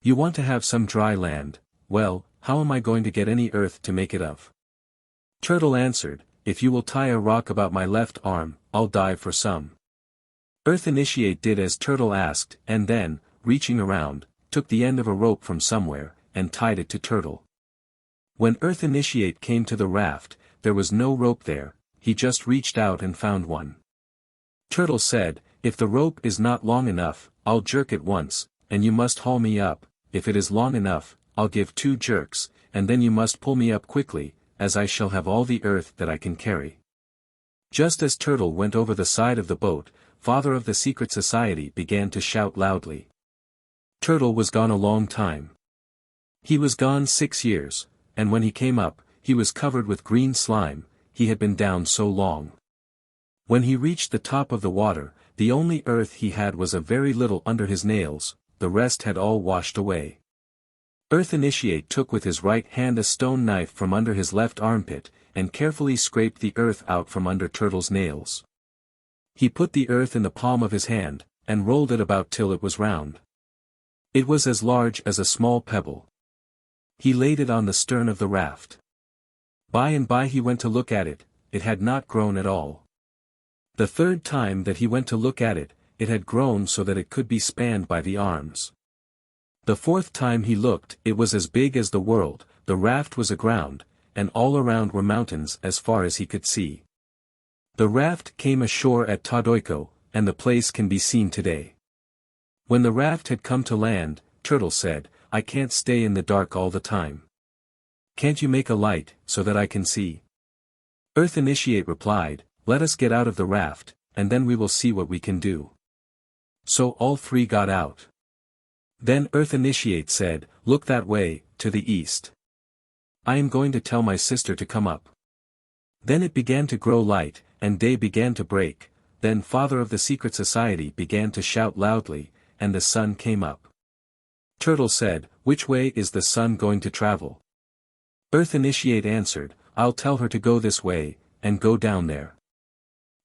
"You want to have some dry land. Well, how am I going to get any earth to make it of?" Turtle answered, "If you will tie a rock about my left arm, I'll die for some." Earth Initiate did as Turtle asked, and then, reaching around, took the end of a rope from somewhere, and tied it to Turtle. When Earth Initiate came to the raft, there was no rope there, he just reached out and found one. Turtle said, "If the rope is not long enough, I'll jerk it once, and you must haul me up. If it is long enough, I'll give 2 jerks, and then you must pull me up quickly, as I shall have all the earth that I can carry." Just as Turtle went over the side of the boat, Father of the Secret Society began to shout loudly. Turtle was gone a long time. He was gone 6 years, and when he came up, he was covered with green slime, he had been down so long. When he reached the top of the water, the only earth he had was a very little under his nails, the rest had all washed away. Earth Initiate took with his right hand a stone knife from under his left armpit, and carefully scraped the earth out from under Turtle's nails. He put the earth in the palm of his hand, and rolled it about till it was round. It was as large as a small pebble. He laid it on the stern of the raft. By and by he went to look at it, it had not grown at all. The third time that he went to look at it, it had grown so that it could be spanned by the arms. The fourth time he looked, it was as big as the world, the raft was aground, and all around were mountains as far as he could see. The raft came ashore at Todoiko, and the place can be seen today. When the raft had come to land, Turtle said, "I can't stay in the dark all the time. Can't you make a light, so that I can see?" Earth Initiate replied, "Let us get out of the raft, and then we will see what we can do." So all 3 got out. Then Earth Initiate said, "Look that way, to the east. I am going to tell my sister to come up." Then it began to grow light, and day began to break, then Father of the Secret Society began to shout loudly, and the sun came up. Turtle said, "Which way is the sun going to travel?" Earth Initiate answered, "I'll tell her to go this way, and go down there."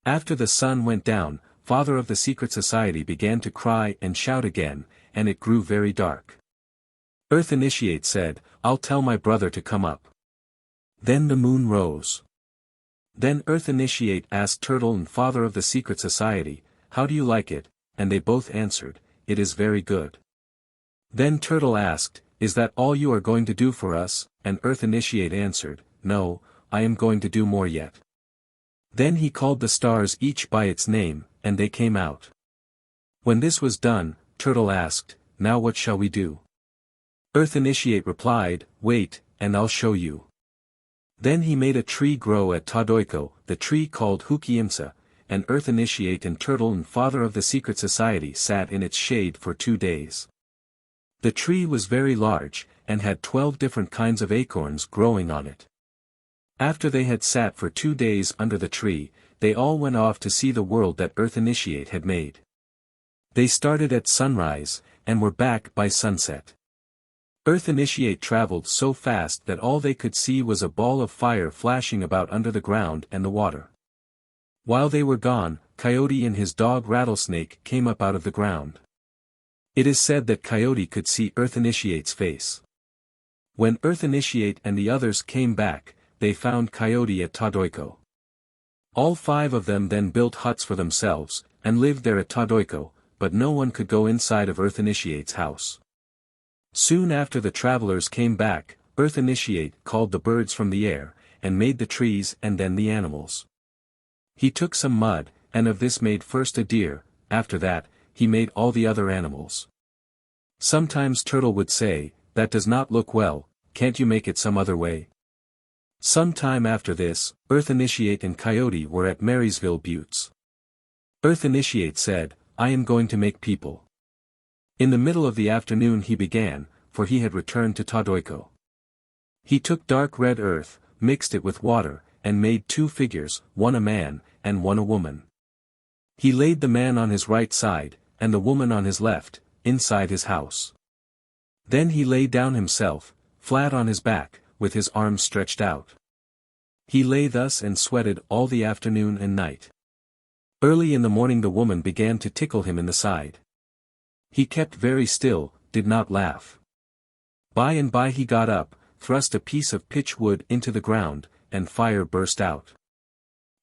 After the sun went down, Father of the Secret Society began to cry and shout again, and it grew very dark. Earth Initiate said, "I'll tell my brother to come up." Then the moon rose. Then Earth Initiate asked Turtle and Father of the Secret Society, "How do you like it?" And they both answered, "It is very good." Then Turtle asked, "Is that all you are going to do for us?" And Earth Initiate answered, "No, I am going to do more yet." Then he called the stars each by its name, and they came out. When this was done, Turtle asked, "Now what shall we do?" Earth Initiate replied, "Wait, and I'll show you." Then he made a tree grow at Todoiko, the tree called Hukiimsa, and Earth Initiate and Turtle and Father of the Secret Society sat in its shade for 2 days. The tree was very large, and had 12 different kinds of acorns growing on it. After they had sat for 2 days under the tree, they all went off to see the world that Earth Initiate had made. They started at sunrise, and were back by sunset. Earth Initiate traveled so fast that all they could see was a ball of fire flashing about under the ground and the water. While they were gone, Coyote and his dog Rattlesnake came up out of the ground. It is said that Coyote could see Earth Initiate's face. When Earth Initiate and the others came back, they found Coyote at Todoiko. All 5 of them then built huts for themselves, and lived there at Todoiko, but no one could go inside of Earth Initiate's house. Soon after the travelers came back, Earth Initiate called the birds from the air, and made the trees and then the animals. He took some mud, and of this made first a deer, after that, he made all the other animals. Sometimes Turtle would say, "That does not look well, can't you make it some other way?" Some time after this, Earth Initiate and Coyote were at Marysville Buttes. Earth Initiate said, "I am going to make people." In the middle of the afternoon he began, for he had returned to Todoiko. He took dark red earth, mixed it with water, and made 2 figures, one a man, and one a woman. He laid the man on his right side, and the woman on his left, inside his house. Then he lay down himself, flat on his back, with his arms stretched out. He lay thus and sweated all the afternoon and night. Early in the morning the woman began to tickle him in the side. He kept very still, did not laugh. By and by he got up, thrust a piece of pitch wood into the ground, and fire burst out.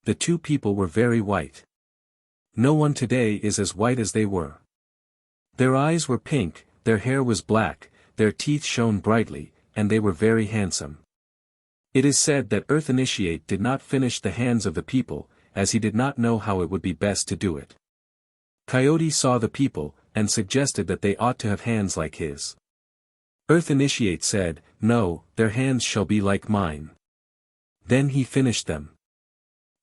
The 2 people were very white. No one today is as white as they were. Their eyes were pink, their hair was black, their teeth shone brightly, and they were very handsome. It is said that Earth Initiate did not finish the hands of the people, as he did not know how it would be best to do it. Coyote saw the people, and suggested that they ought to have hands like his. Earth Initiate said, "No, their hands shall be like mine." Then he finished them.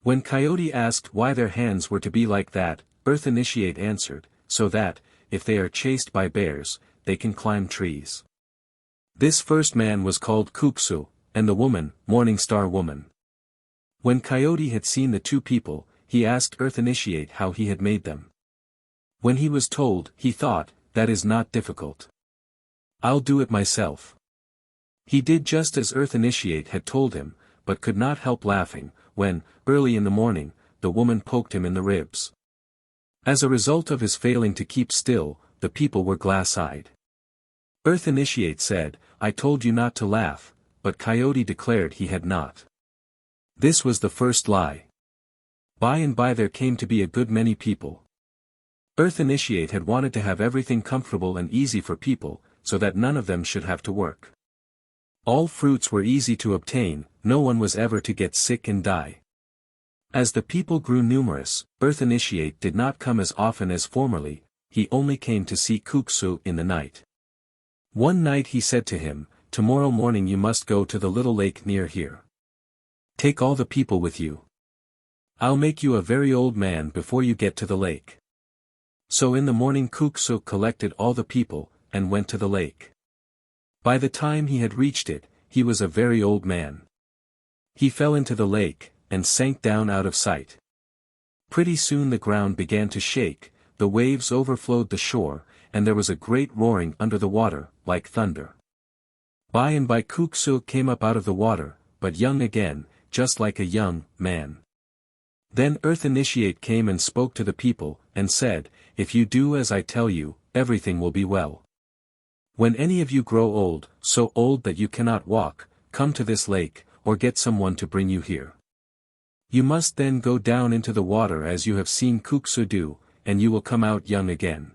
When Coyote asked why their hands were to be like that, Earth Initiate answered, "So that, if they are chased by bears, they can climb trees." This first man was called Kuksu, and the woman, Morning Star Woman. When Coyote had seen the 2 people, he asked Earth Initiate how he had made them. When he was told, he thought, "That is not difficult. I'll do it myself." He did just as Earth Initiate had told him, but could not help laughing, when, early in the morning, the woman poked him in the ribs. As a result of his failing to keep still, the people were glass-eyed. Earth Initiate said, "I told you not to laugh," but Coyote declared he had not. This was the first lie. By and by there came to be a good many people. Earth Initiate had wanted to have everything comfortable and easy for people, so that none of them should have to work. All fruits were easy to obtain, no one was ever to get sick and die. As the people grew numerous, Earth Initiate did not come as often as formerly, he only came to see Kuksu in the night. One night he said to him, "Tomorrow morning you must go to the little lake near here. Take all the people with you. I'll make you a very old man before you get to the lake." So in the morning Kuksu collected all the people, and went to the lake. By the time he had reached it, he was a very old man. He fell into the lake, and sank down out of sight. Pretty soon the ground began to shake, the waves overflowed the shore, and there was a great roaring under the water, like thunder. By and by Kuksu came up out of the water, but young again, just like a young man. Then Earth Initiate came and spoke to the people, and said, "If you do as I tell you, everything will be well. When any of you grow old, so old that you cannot walk, come to this lake, or get someone to bring you here. You must then go down into the water as you have seen Kuksu do, and you will come out young again."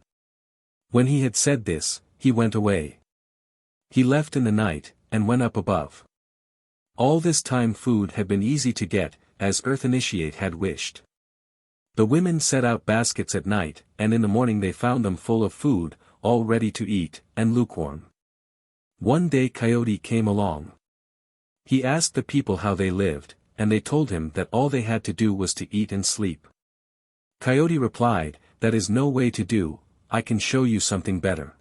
When he had said this, he went away. He left in the night, and went up above. All this time food had been easy to get, as Earth Initiate had wished. The women set out baskets at night, and in the morning they found them full of food, all ready to eat, and lukewarm. One day Coyote came along. He asked the people how they lived, and they told him that all they had to do was to eat and sleep. Coyote replied, "That is no way to do, I can show you something better."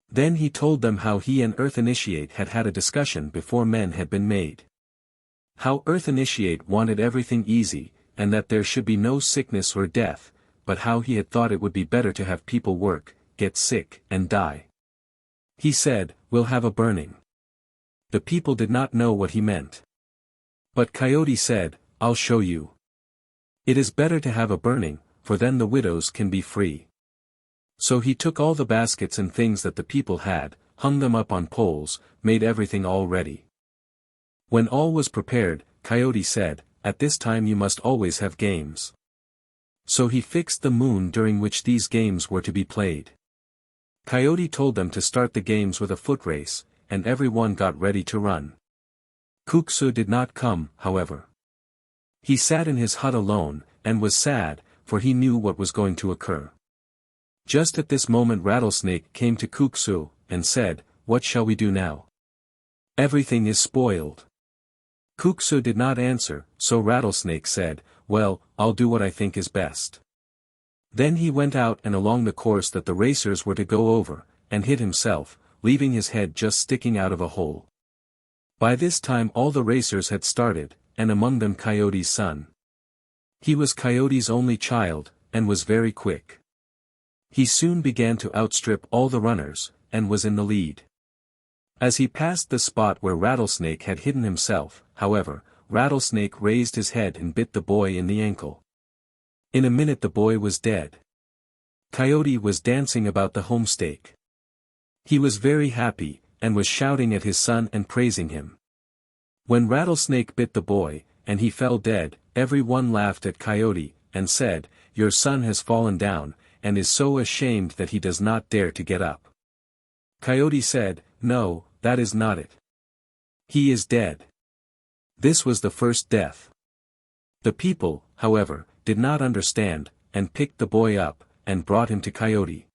Then he told them how he and Earth Initiate had had a discussion before men had been made. How Earth Initiate wanted everything easy, and that there should be no sickness or death, but how he had thought it would be better to have people work, get sick, and die. He said, "We'll have a burning." The people did not know what he meant. But Coyote said, "I'll show you. It is better to have a burning, for then the widows can be free." So he took all the baskets and things that the people had, hung them up on poles, made everything all ready. When all was prepared, Coyote said, "At this time you must always have games." So he fixed the moon during which these games were to be played. Coyote told them to start the games with a foot race, and every one got ready to run. Kuksu did not come, however. He sat in his hut alone, and was sad, for he knew what was going to occur. Just at this moment Rattlesnake came to Kuksu, and said, "What shall we do now? Everything is spoiled." Kuksu did not answer, so Rattlesnake said, "Well, I'll do what I think is best." Then he went out and along the course that the racers were to go over, and hid himself, leaving his head just sticking out of a hole. By this time all the racers had started, and among them Coyote's son. He was Coyote's only child, and was very quick. He soon began to outstrip all the runners, and was in the lead. As he passed the spot where Rattlesnake had hidden himself, however, Rattlesnake raised his head and bit the boy in the ankle. In a minute the boy was dead. Coyote was dancing about the homestake. He was very happy, and was shouting at his son and praising him. When Rattlesnake bit the boy, and he fell dead, every one laughed at Coyote, and said, "Your son has fallen down, and is so ashamed that he does not dare to get up." Coyote said, "No, that is not it. He is dead." This was the first death. The people, however, did not understand, and picked the boy up, and brought him to Coyote.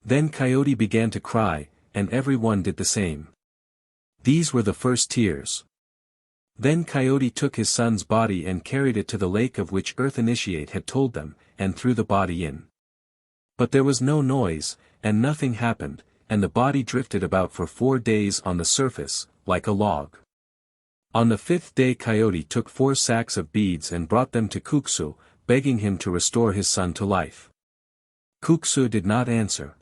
Then Coyote began to cry, and every one did the same. These were the first tears. Then Coyote took his son's body and carried it to the lake of which Earth Initiate had told them, and threw the body in. But there was no noise, and nothing happened, and the body drifted about for 4 days on the surface, like a log. On the 5th day Coyote took 4 sacks of beads and brought them to Kuksu, begging him to restore his son to life. Kuksu did not answer.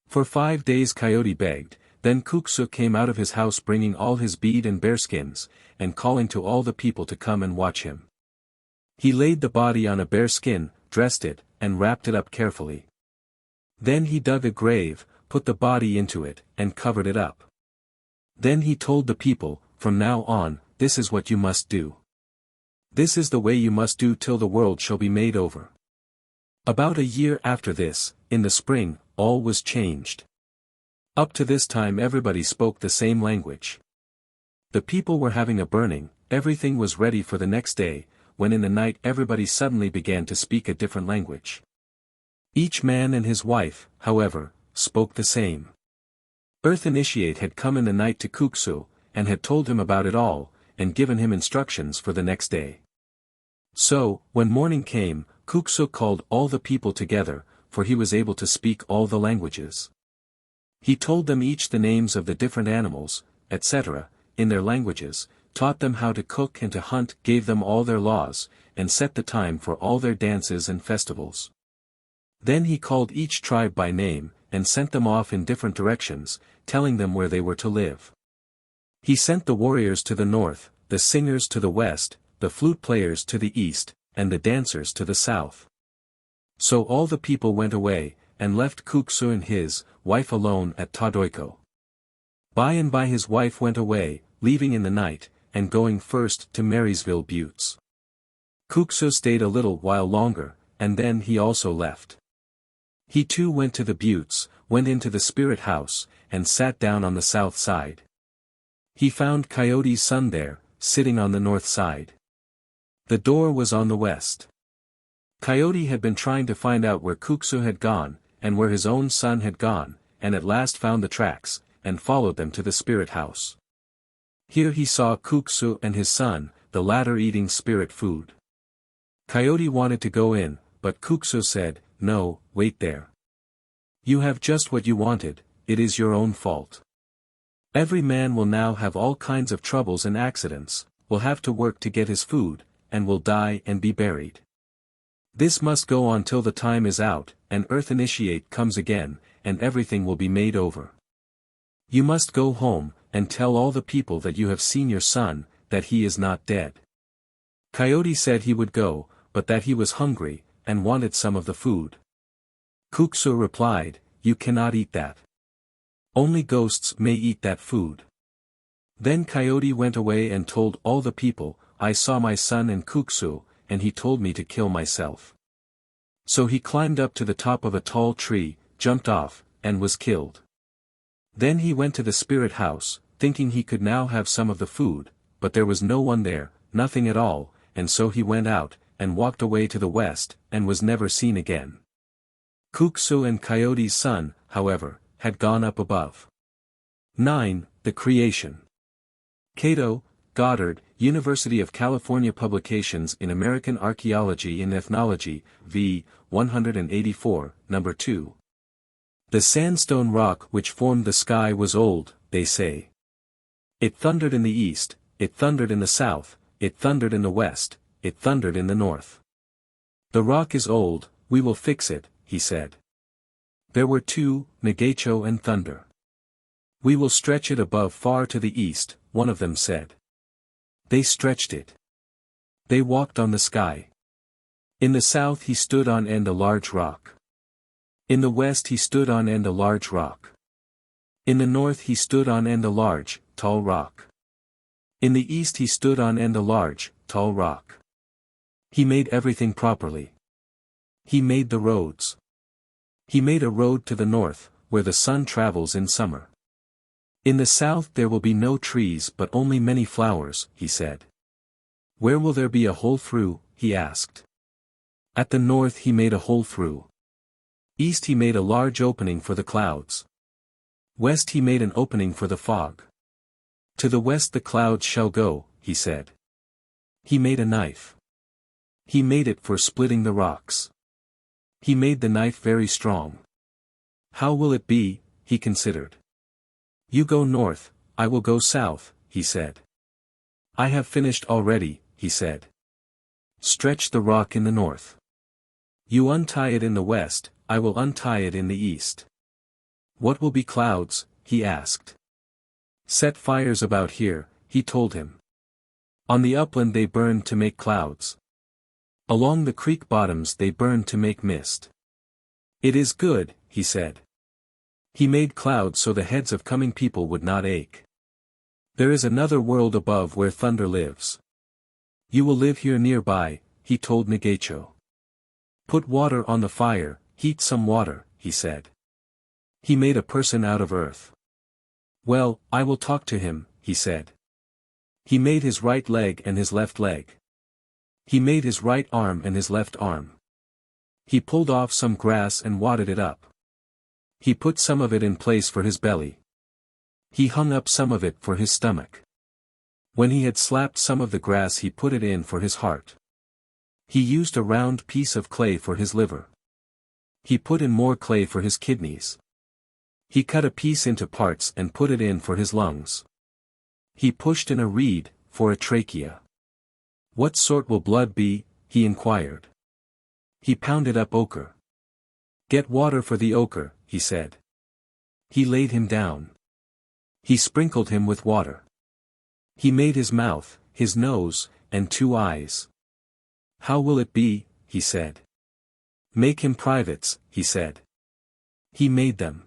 For 5 days Coyote begged, then Kuksu came out of his house bringing all his bead and bearskins, and calling to all the people to come and watch him. He laid the body on a bearskin, dressed it, and wrapped it up carefully. Then he dug a grave, put the body into it, and covered it up. Then he told the people, "From now on, this is what you must do. This is the way you must do till the world shall be made over." About a year after this, in the spring, all was changed. Up to this time everybody spoke the same language. The people were having a burning, everything was ready for the next day, when in the night everybody suddenly began to speak a different language. Each man and his wife, however, spoke the same. Earth Initiate had come in the night to Kuksu, and had told him about it all, and given him instructions for the next day. So, when morning came, Kuksu called all the people together, for he was able to speak all the languages. He told them each the names of the different animals, etc., in their languages, taught them how to cook and to hunt, gave them all their laws, and set the time for all their dances and festivals. Then he called each tribe by name, and sent them off in different directions, telling them where they were to live. He sent the warriors to the north, the singers to the west, the flute players to the east, and the dancers to the south. So all the people went away, and left Kuksu and his wife alone at Tadoiko. By and by his wife went away, leaving in the night, and going first to Marysville Buttes. Kuksu stayed a little while longer, and then he also left. He too went to the Buttes, went into the spirit house, and sat down on the south side. He found Coyote's son there, sitting on the north side. The door was on the west. Coyote had been trying to find out where Kuksu had gone, and where his own son had gone, and at last found the tracks, and followed them to the spirit house. Here he saw Kuksu and his son, the latter eating spirit food. Coyote wanted to go in, but Kuksu said, "No, wait there. You have just what you wanted, it is your own fault. Every man will now have all kinds of troubles and accidents, will have to work to get his food, and will die and be buried. This must go on till the time is out, and Earth Initiate comes again, and everything will be made over. You must go home, and tell all the people that you have seen your son, that he is not dead." Coyote said he would go, but that he was hungry, and wanted some of the food. Kuksu replied, "You cannot eat that. Only ghosts may eat that food." Then Coyote went away and told all the people, "I saw my son and Kuksu, and he told me to kill myself." So he climbed up to the top of a tall tree, jumped off, and was killed. Then he went to the spirit house, thinking he could now have some of the food, but there was no one there, nothing at all, and so he went out, and walked away to the west, and was never seen again. Kuksu and Coyote's son, however, had gone up above. 9. The Creation. Cato, Goddard, University of California Publications in American Archaeology and Ethnology, v. 184, No. 2. The sandstone rock which formed the sky was old, they say. It thundered in the east, it thundered in the south, it thundered in the west, it thundered in the north. The rock is old, we will fix it, he said. There were two, Negacho and Thunder. We will stretch it above far to the east, one of them said. They stretched it. They walked on the sky. In the south he stood on end a large rock. In the west he stood on end a large rock. In the north he stood on end a large, tall rock. In the east he stood on end a large, tall rock. He made everything properly. He made the roads. He made a road to the north, where the sun travels in summer. In the south there will be no trees but only many flowers, he said. Where will there be a hole through, he asked. At the north he made a hole through. East he made a large opening for the clouds. West he made an opening for the fog. To the west the clouds shall go, he said. He made a knife. He made it for splitting the rocks. He made the knife very strong. How will it be, he considered. You go north, I will go south, he said. I have finished already, he said. Stretch the rock in the north. You untie it in the west, I will untie it in the east. What will be clouds, he asked. Set fires about here, he told him. On the upland they burned to make clouds. Along the creek bottoms they burned to make mist. It is good, he said. He made clouds so the heads of coming people would not ache. There is another world above where thunder lives. You will live here nearby, he told Negacho. Put water on the fire, heat some water, he said. He made a person out of earth. Well, I will talk to him, he said. He made his right leg and his left leg. He made his right arm and his left arm. He pulled off some grass and wadded it up. He put some of it in place for his belly. He hung up some of it for his stomach. When he had slapped some of the grass he put it in for his heart. He used a round piece of clay for his liver. He put in more clay for his kidneys. He cut a piece into parts and put it in for his lungs. He pushed in a reed, for a trachea. What sort will blood be, he inquired. He pounded up ochre. Get water for the ochre, he said. He laid him down. He sprinkled him with water. He made his mouth, his nose, and 2 eyes. How will it be, he said. Make him privates, he said. He made them.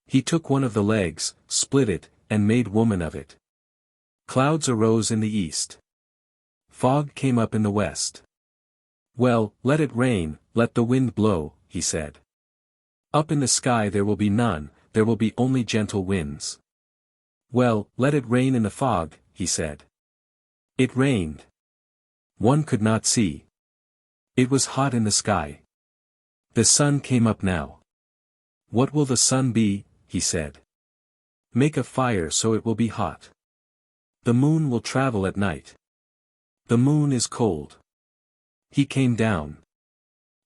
He took one of the legs, split it, and made woman of it. Clouds arose in the east. Fog came up in the west. Well, let it rain, let the wind blow, he said. Up in the sky there will be none, there will be only gentle winds. Well, let it rain in the fog, he said. It rained. One could not see. It was hot in the sky. The sun came up now. What will the sun be, he said. Make a fire so it will be hot. The moon will travel at night. The moon is cold. He came down.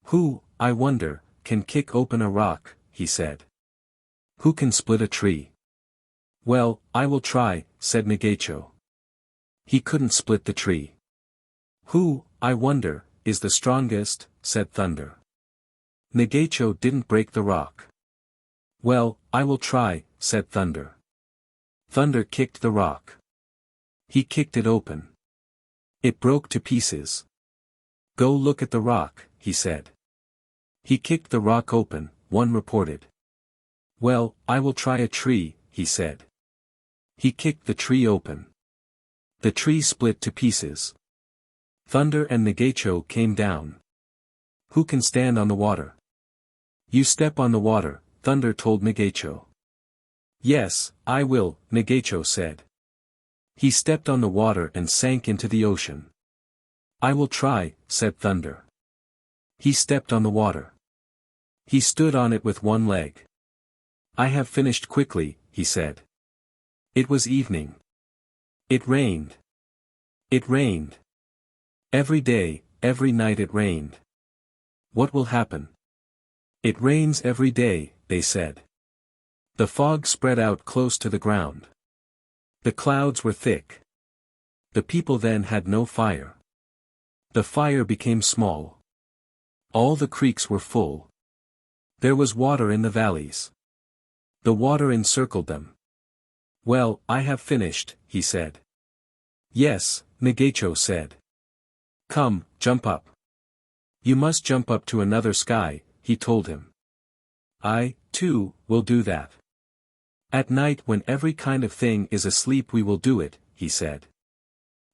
Who, I wonder, can kick open a rock, he said. Who can split a tree? Well, I will try, said Negacho. He couldn't split the tree. Who, I wonder, is the strongest, said Thunder. Negacho didn't break the rock. Well, I will try, said Thunder. Thunder kicked the rock. He kicked it open. It broke to pieces. Go look at the rock, he said. He kicked the rock open, one reported. Well, I will try a tree, he said. He kicked the tree open. The tree split to pieces. Thunder and Negacho came down. Who can stand on the water? You step on the water, Thunder told Negacho. Yes, I will, Negacho said. He stepped on the water and sank into the ocean. I will try, said Thunder. He stepped on the water. He stood on it with one leg. I have finished quickly, he said. It was evening. It rained. It rained. Every day, every night it rained. What will happen? It rains every day, they said. The fog spread out close to the ground. The clouds were thick. The people then had no fire. The fire became small. All the creeks were full. There was water in the valleys. The water encircled them. Well, I have finished, he said. Yes, Negacho said. Come, jump up. You must jump up to another sky, he told him. I, too, will do that. At night when every kind of thing is asleep we will do it, he said.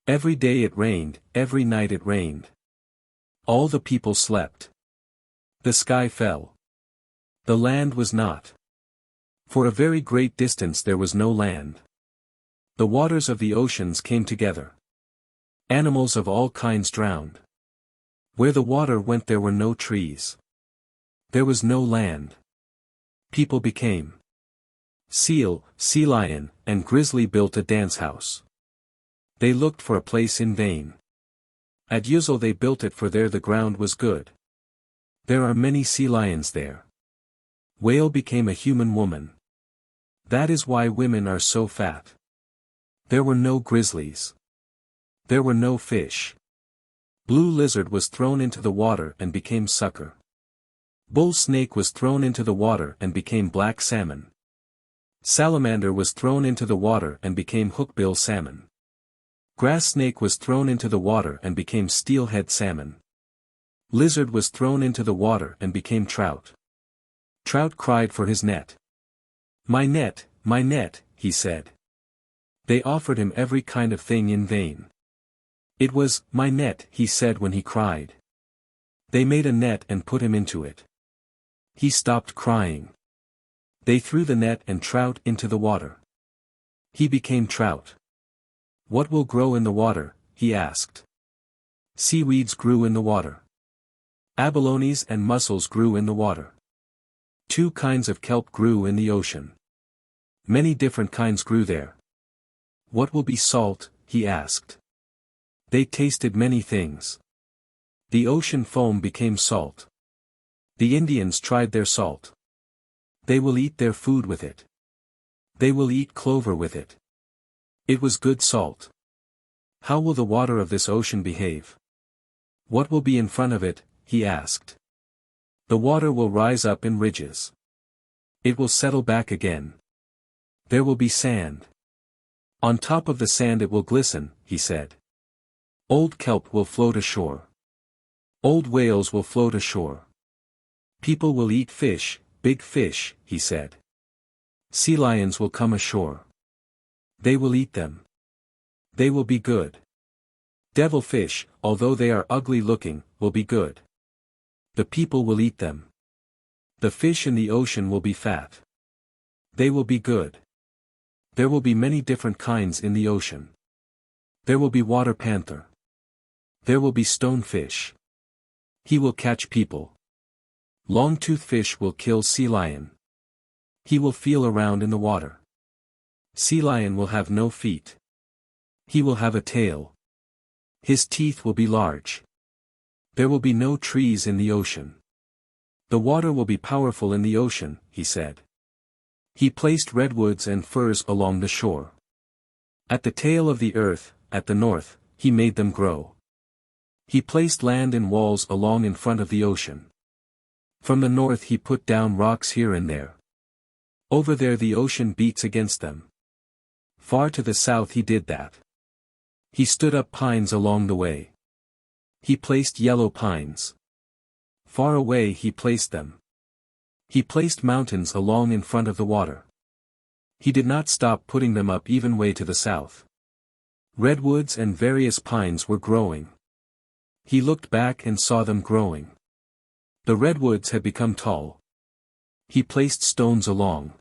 Every day it rained, every night it rained. All the people slept. The sky fell. The land was not. For a very great distance there was no land. The waters of the oceans came together. Animals of all kinds drowned. Where the water went there were no trees. There was no land. People became. Seal, sea lion, and grizzly built a dance house. They looked for a place in vain. At Yuzel they built it for there the ground was good. There are many sea lions there. Whale became a human woman. That is why women are so fat. There were no grizzlies. There were no fish. Blue lizard was thrown into the water and became sucker. Bull snake was thrown into the water and became black salmon. Salamander was thrown into the water and became hookbill salmon. Grass snake was thrown into the water and became steelhead salmon. Lizard was thrown into the water and became trout. Trout cried for his net. My net, he said. They offered him every kind of thing in vain. It was, my net, he said when he cried. They made a net and put him into it. He stopped crying. They threw the net and trout into the water. He became trout. What will grow in the water, he asked. Seaweeds grew in the water. Abalones and mussels grew in the water. 2 kinds of kelp grew in the ocean. Many different kinds grew there. What will be salt, he asked. They tasted many things. The ocean foam became salt. The Indians tried their salt. They will eat their food with it. They will eat clover with it. It was good salt. How will the water of this ocean behave? What will be in front of it, he asked. The water will rise up in ridges. It will settle back again. There will be sand. On top of the sand it will glisten, he said. Old kelp will float ashore. Old whales will float ashore. People will eat fish, big fish, he said. Sea lions will come ashore. They will eat them. They will be good. Devilfish, although they are ugly looking, will be good. The people will eat them. The fish in the ocean will be fat. They will be good. There will be many different kinds in the ocean. There will be water panther. There will be stonefish. He will catch people. Long-toothed fish will kill sea lion. He will feel around in the water. Sea lion will have no feet. He will have a tail. His teeth will be large. There will be no trees in the ocean. The water will be powerful in the ocean, he said. He placed redwoods and firs along the shore. At the tail of the earth, at the north, he made them grow. He placed land and walls along in front of the ocean. From the north he put down rocks here and there. Over there the ocean beats against them. Far to the south he did that. He stood up pines along the way. He placed yellow pines. far away he placed them. He placed mountains along in front of the water. He did not stop putting them up even way to the south. Redwoods and various pines were growing. He looked back and saw them growing. The redwoods had become tall. He placed stones along.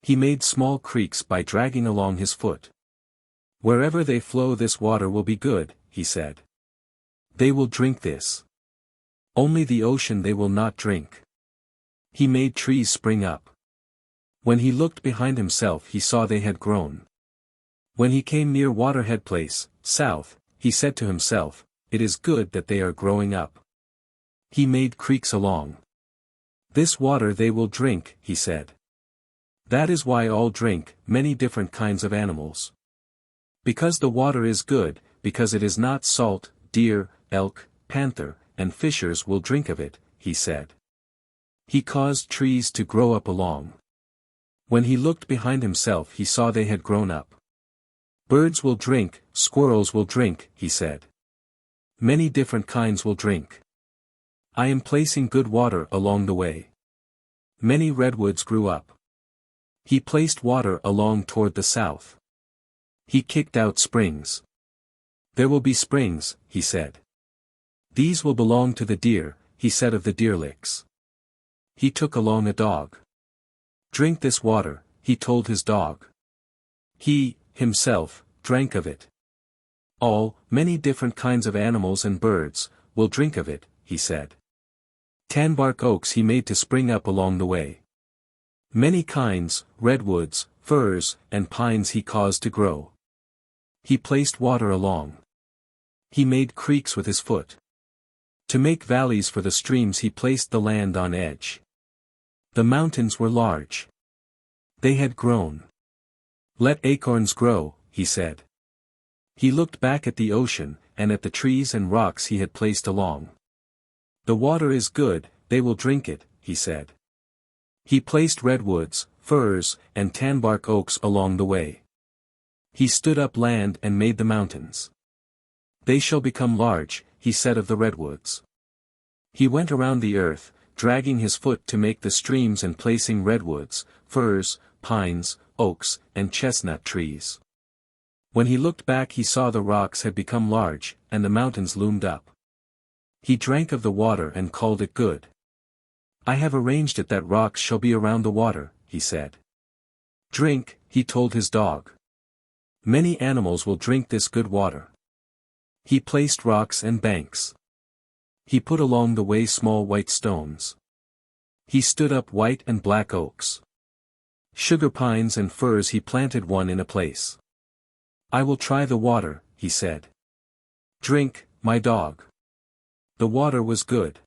He made small creeks by dragging along his foot. Wherever they flow, this water will be good, he said. They will drink this. Only the ocean they will not drink. He made trees spring up. When he looked behind himself, he saw they had grown. When he came near Waterhead Place, south, he said to himself, "It is good that they are growing up." He made creeks along. "This water they will drink," he said. That is why all drink, many different kinds of animals. Because the water is good, because it is not salt, deer, elk, panther, and fishers will drink of it, he said. He caused trees to grow up along. When he looked behind himself, he saw they had grown up. Birds will drink, squirrels will drink, he said. Many different kinds will drink. I am placing good water along the way. Many redwoods grew up. He placed water along toward the south. He kicked out springs. There will be springs, he said. These will belong to the deer, he said of the deer licks. He took along a dog. Drink this water, he told his dog. He, himself, drank of it. Many different kinds of animals and birds, will drink of it, he said. Tanbark oaks he made to spring up along the way. Many kinds, redwoods, firs, and pines he caused to grow. He placed water along. He made creeks with his foot. To make valleys for the streams he placed the land on edge. The mountains were large. They had grown. Let acorns grow, he said. He looked back at the ocean, and at the trees and rocks he had placed along. The water is good, they will drink it, he said. He placed redwoods, firs, and tanbark oaks along the way. He stood up land and made the mountains. They shall become large, he said of the redwoods. He went around the earth, dragging his foot to make the streams and placing redwoods, firs, pines, oaks, and chestnut trees. When he looked back he saw the rocks had become large, and the mountains loomed up. He drank of the water and called it good. I have arranged it that rocks shall be around the water, he said. Drink, he told his dog. Many animals will drink this good water. He placed rocks and banks. He put along the way small white stones. He stood up white and black oaks. Sugar pines and firs he planted one in a place. I will try the water, he said. Drink, my dog. The water was good.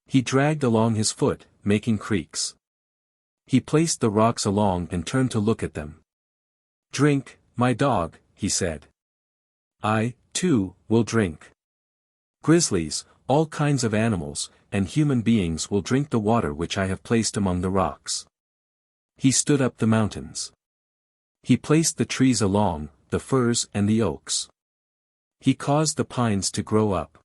He dragged along his foot, making creeks. He placed the rocks along and turned to look at them. Drink, my dog, he said. I, too, will drink. Grizzlies, all kinds of animals, and human beings will drink the water which I have placed among the rocks. He stood up the mountains. He placed the trees along, the firs and the oaks. He caused the pines to grow up.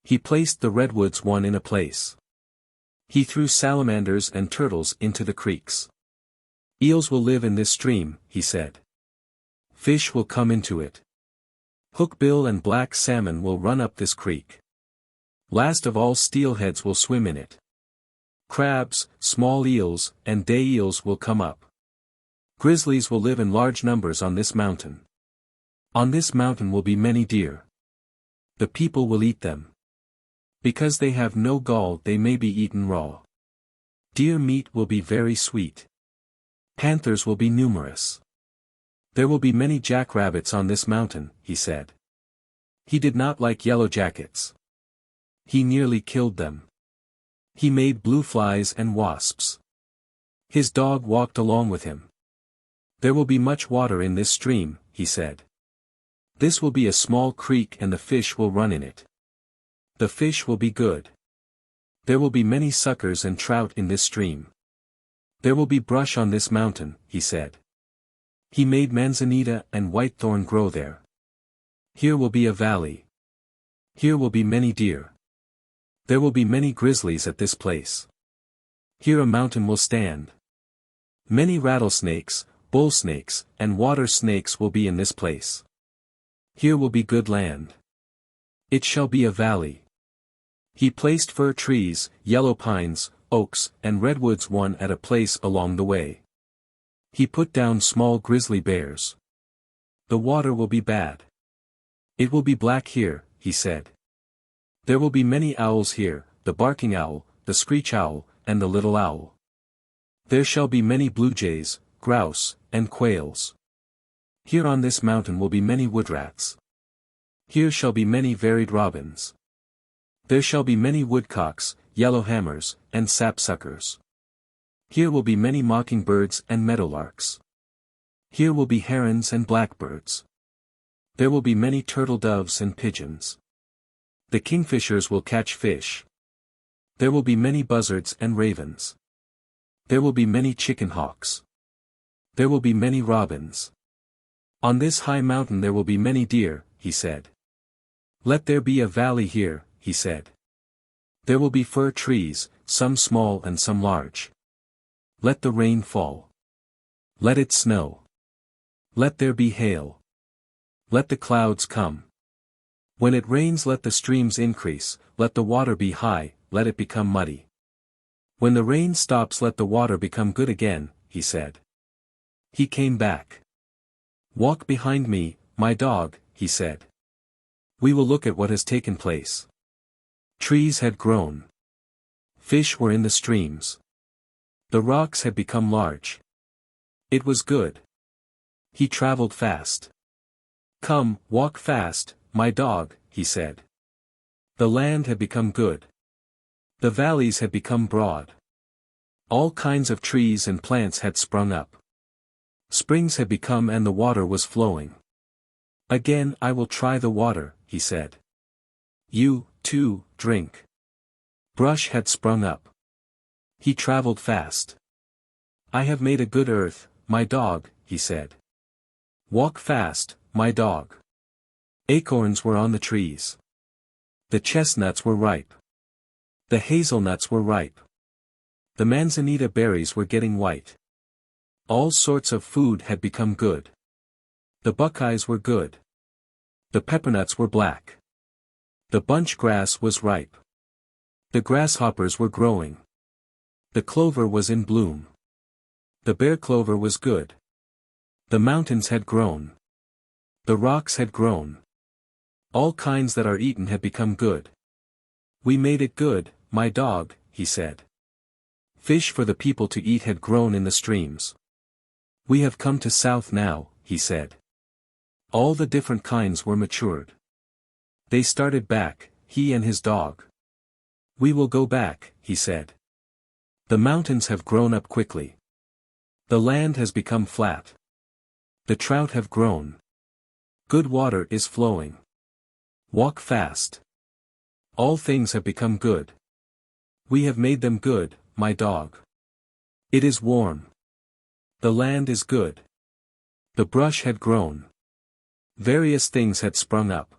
He placed the redwoods one in a place. He threw salamanders and turtles into the creeks. Eels will live in this stream, he said. Fish will come into it. Hookbill and black salmon will run up this creek. Last of all, steelheads will swim in it. Crabs, small eels, and day eels will come up. Grizzlies will live in large numbers on this mountain. On this mountain will be many deer. The people will eat them. Because they have no gall, they may be eaten raw. Deer meat will be very sweet. Panthers will be numerous. There will be many jackrabbits on this mountain, he said. He did not like yellow jackets. He nearly killed them. He made blue flies and wasps. His dog walked along with him. There will be much water in this stream, he said. This will be a small creek and the fish will run in it. The fish will be good. There will be many suckers and trout in this stream. There will be brush on this mountain, he said. He made manzanita and whitethorn grow there. Here will be a valley. Here will be many deer. There will be many grizzlies at this place. Here a mountain will stand. Many rattlesnakes, bull snakes, and water snakes will be in this place. Here will be good land. It shall be a valley. He placed fir trees, yellow pines, oaks, and redwoods one at a place along the way. He put down small grizzly bears. The water will be bad. It will be black here, he said. There will be many owls here, the barking owl, the screech owl, and the little owl. There shall be many blue jays, grouse, and quails. Here on this mountain will be many woodrats. Here shall be many varied robins. There shall be many woodcocks, yellowhammers, and sapsuckers. Here will be many mockingbirds and meadowlarks. Here will be herons and blackbirds. There will be many turtle doves and pigeons. The kingfishers will catch fish. There will be many buzzards and ravens. There will be many chicken hawks. There will be many robins. On this high mountain there will be many deer, he said. Let there be a valley here, he said. There will be fir trees, some small and some large. Let the rain fall. Let it snow. Let there be hail. Let the clouds come. When it rains let the streams increase, let the water be high, let it become muddy. When the rain stops let the water become good again, he said. He came back. Walk behind me, my dog, he said. We will look at what has taken place. Trees had grown. Fish were in the streams. The rocks had become large. It was good. He traveled fast. Come, walk fast, my dog, he said. The land had become good. The valleys had become broad. All kinds of trees and plants had sprung up. Springs had become and the water was flowing. Again I will try the water, he said. You, too, drink. Brush had sprung up. He traveled fast. I have made a good earth, my dog, he said. Walk fast, my dog. Acorns were on the trees. The chestnuts were ripe. The hazelnuts were ripe. The manzanita berries were getting white. All sorts of food had become good. The buckeyes were good. The peppernuts were black. The bunch grass was ripe. The grasshoppers were growing. The clover was in bloom. The bear clover was good. The mountains had grown. The rocks had grown. All kinds that are eaten had become good. We made it good, my dog, he said. Fish for the people to eat had grown in the streams. We have come to south now, he said. All the different kinds were matured. They started back, he and his dog. We will go back, he said. The mountains have grown up quickly. The land has become flat. The trout have grown. Good water is flowing. Walk fast. All things have become good. We have made them good, my dog. It is warm. The land is good. The brush had grown. Various things had sprung up.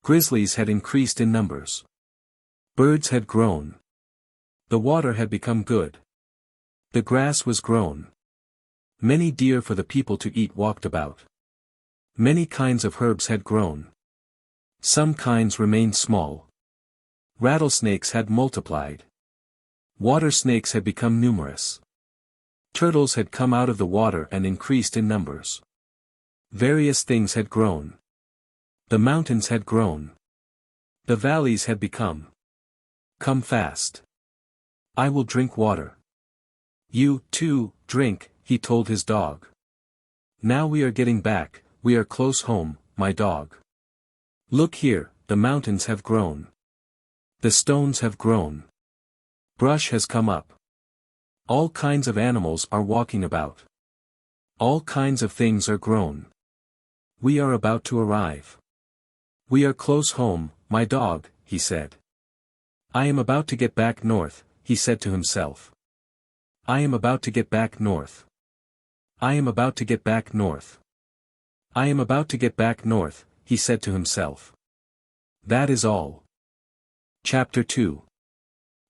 Grizzlies had increased in numbers. Birds had grown. The water had become good. The grass was grown. Many deer for the people to eat walked about. Many kinds of herbs had grown. Some kinds remained small. Rattlesnakes had multiplied. Water snakes had become numerous. Turtles had come out of the water and increased in numbers. Various things had grown. The mountains had grown. The valleys had become. Come fast. I will drink water. You, too, drink, he told his dog. Now we are getting back, we are close home, my dog. Look here, the mountains have grown. The stones have grown. Brush has come up. All kinds of animals are walking about. All kinds of things are grown. We are about to arrive. We are close home, my dog, he said. I am about to get back north, he said to himself. I am about to get back north. I am about to get back north. I am about to get back north, he said to himself. That is all. Chapter 2.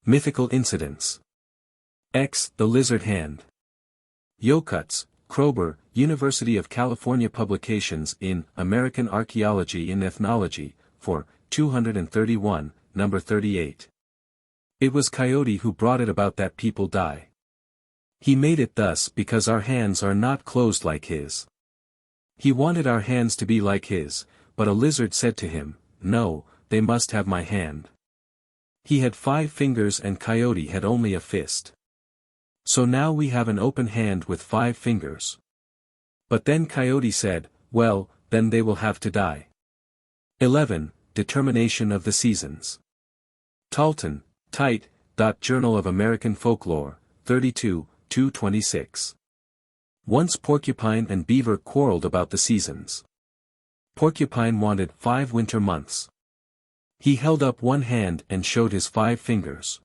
Mythical Incidents. X. The Lizard Hand. Yokutz, Kroeber, University of California Publications in American Archaeology in Ethnology, for 231, number 38. It was Coyote who brought it about that people die. He made it thus because our hands are not closed like his. He wanted our hands to be like his, but a lizard said to him, "No, they must have my hand." He had 5 fingers and Coyote had only a fist. So now we have an open hand with 5 fingers. But then Coyote said, "Well, then they will have to die." 11. Determination of the Seasons. Talton, Tite. Journal of American Folklore, 32, 226. Once Porcupine and Beaver quarreled about the seasons. Porcupine wanted 5 winter months. He held up one hand and showed his 5 fingers.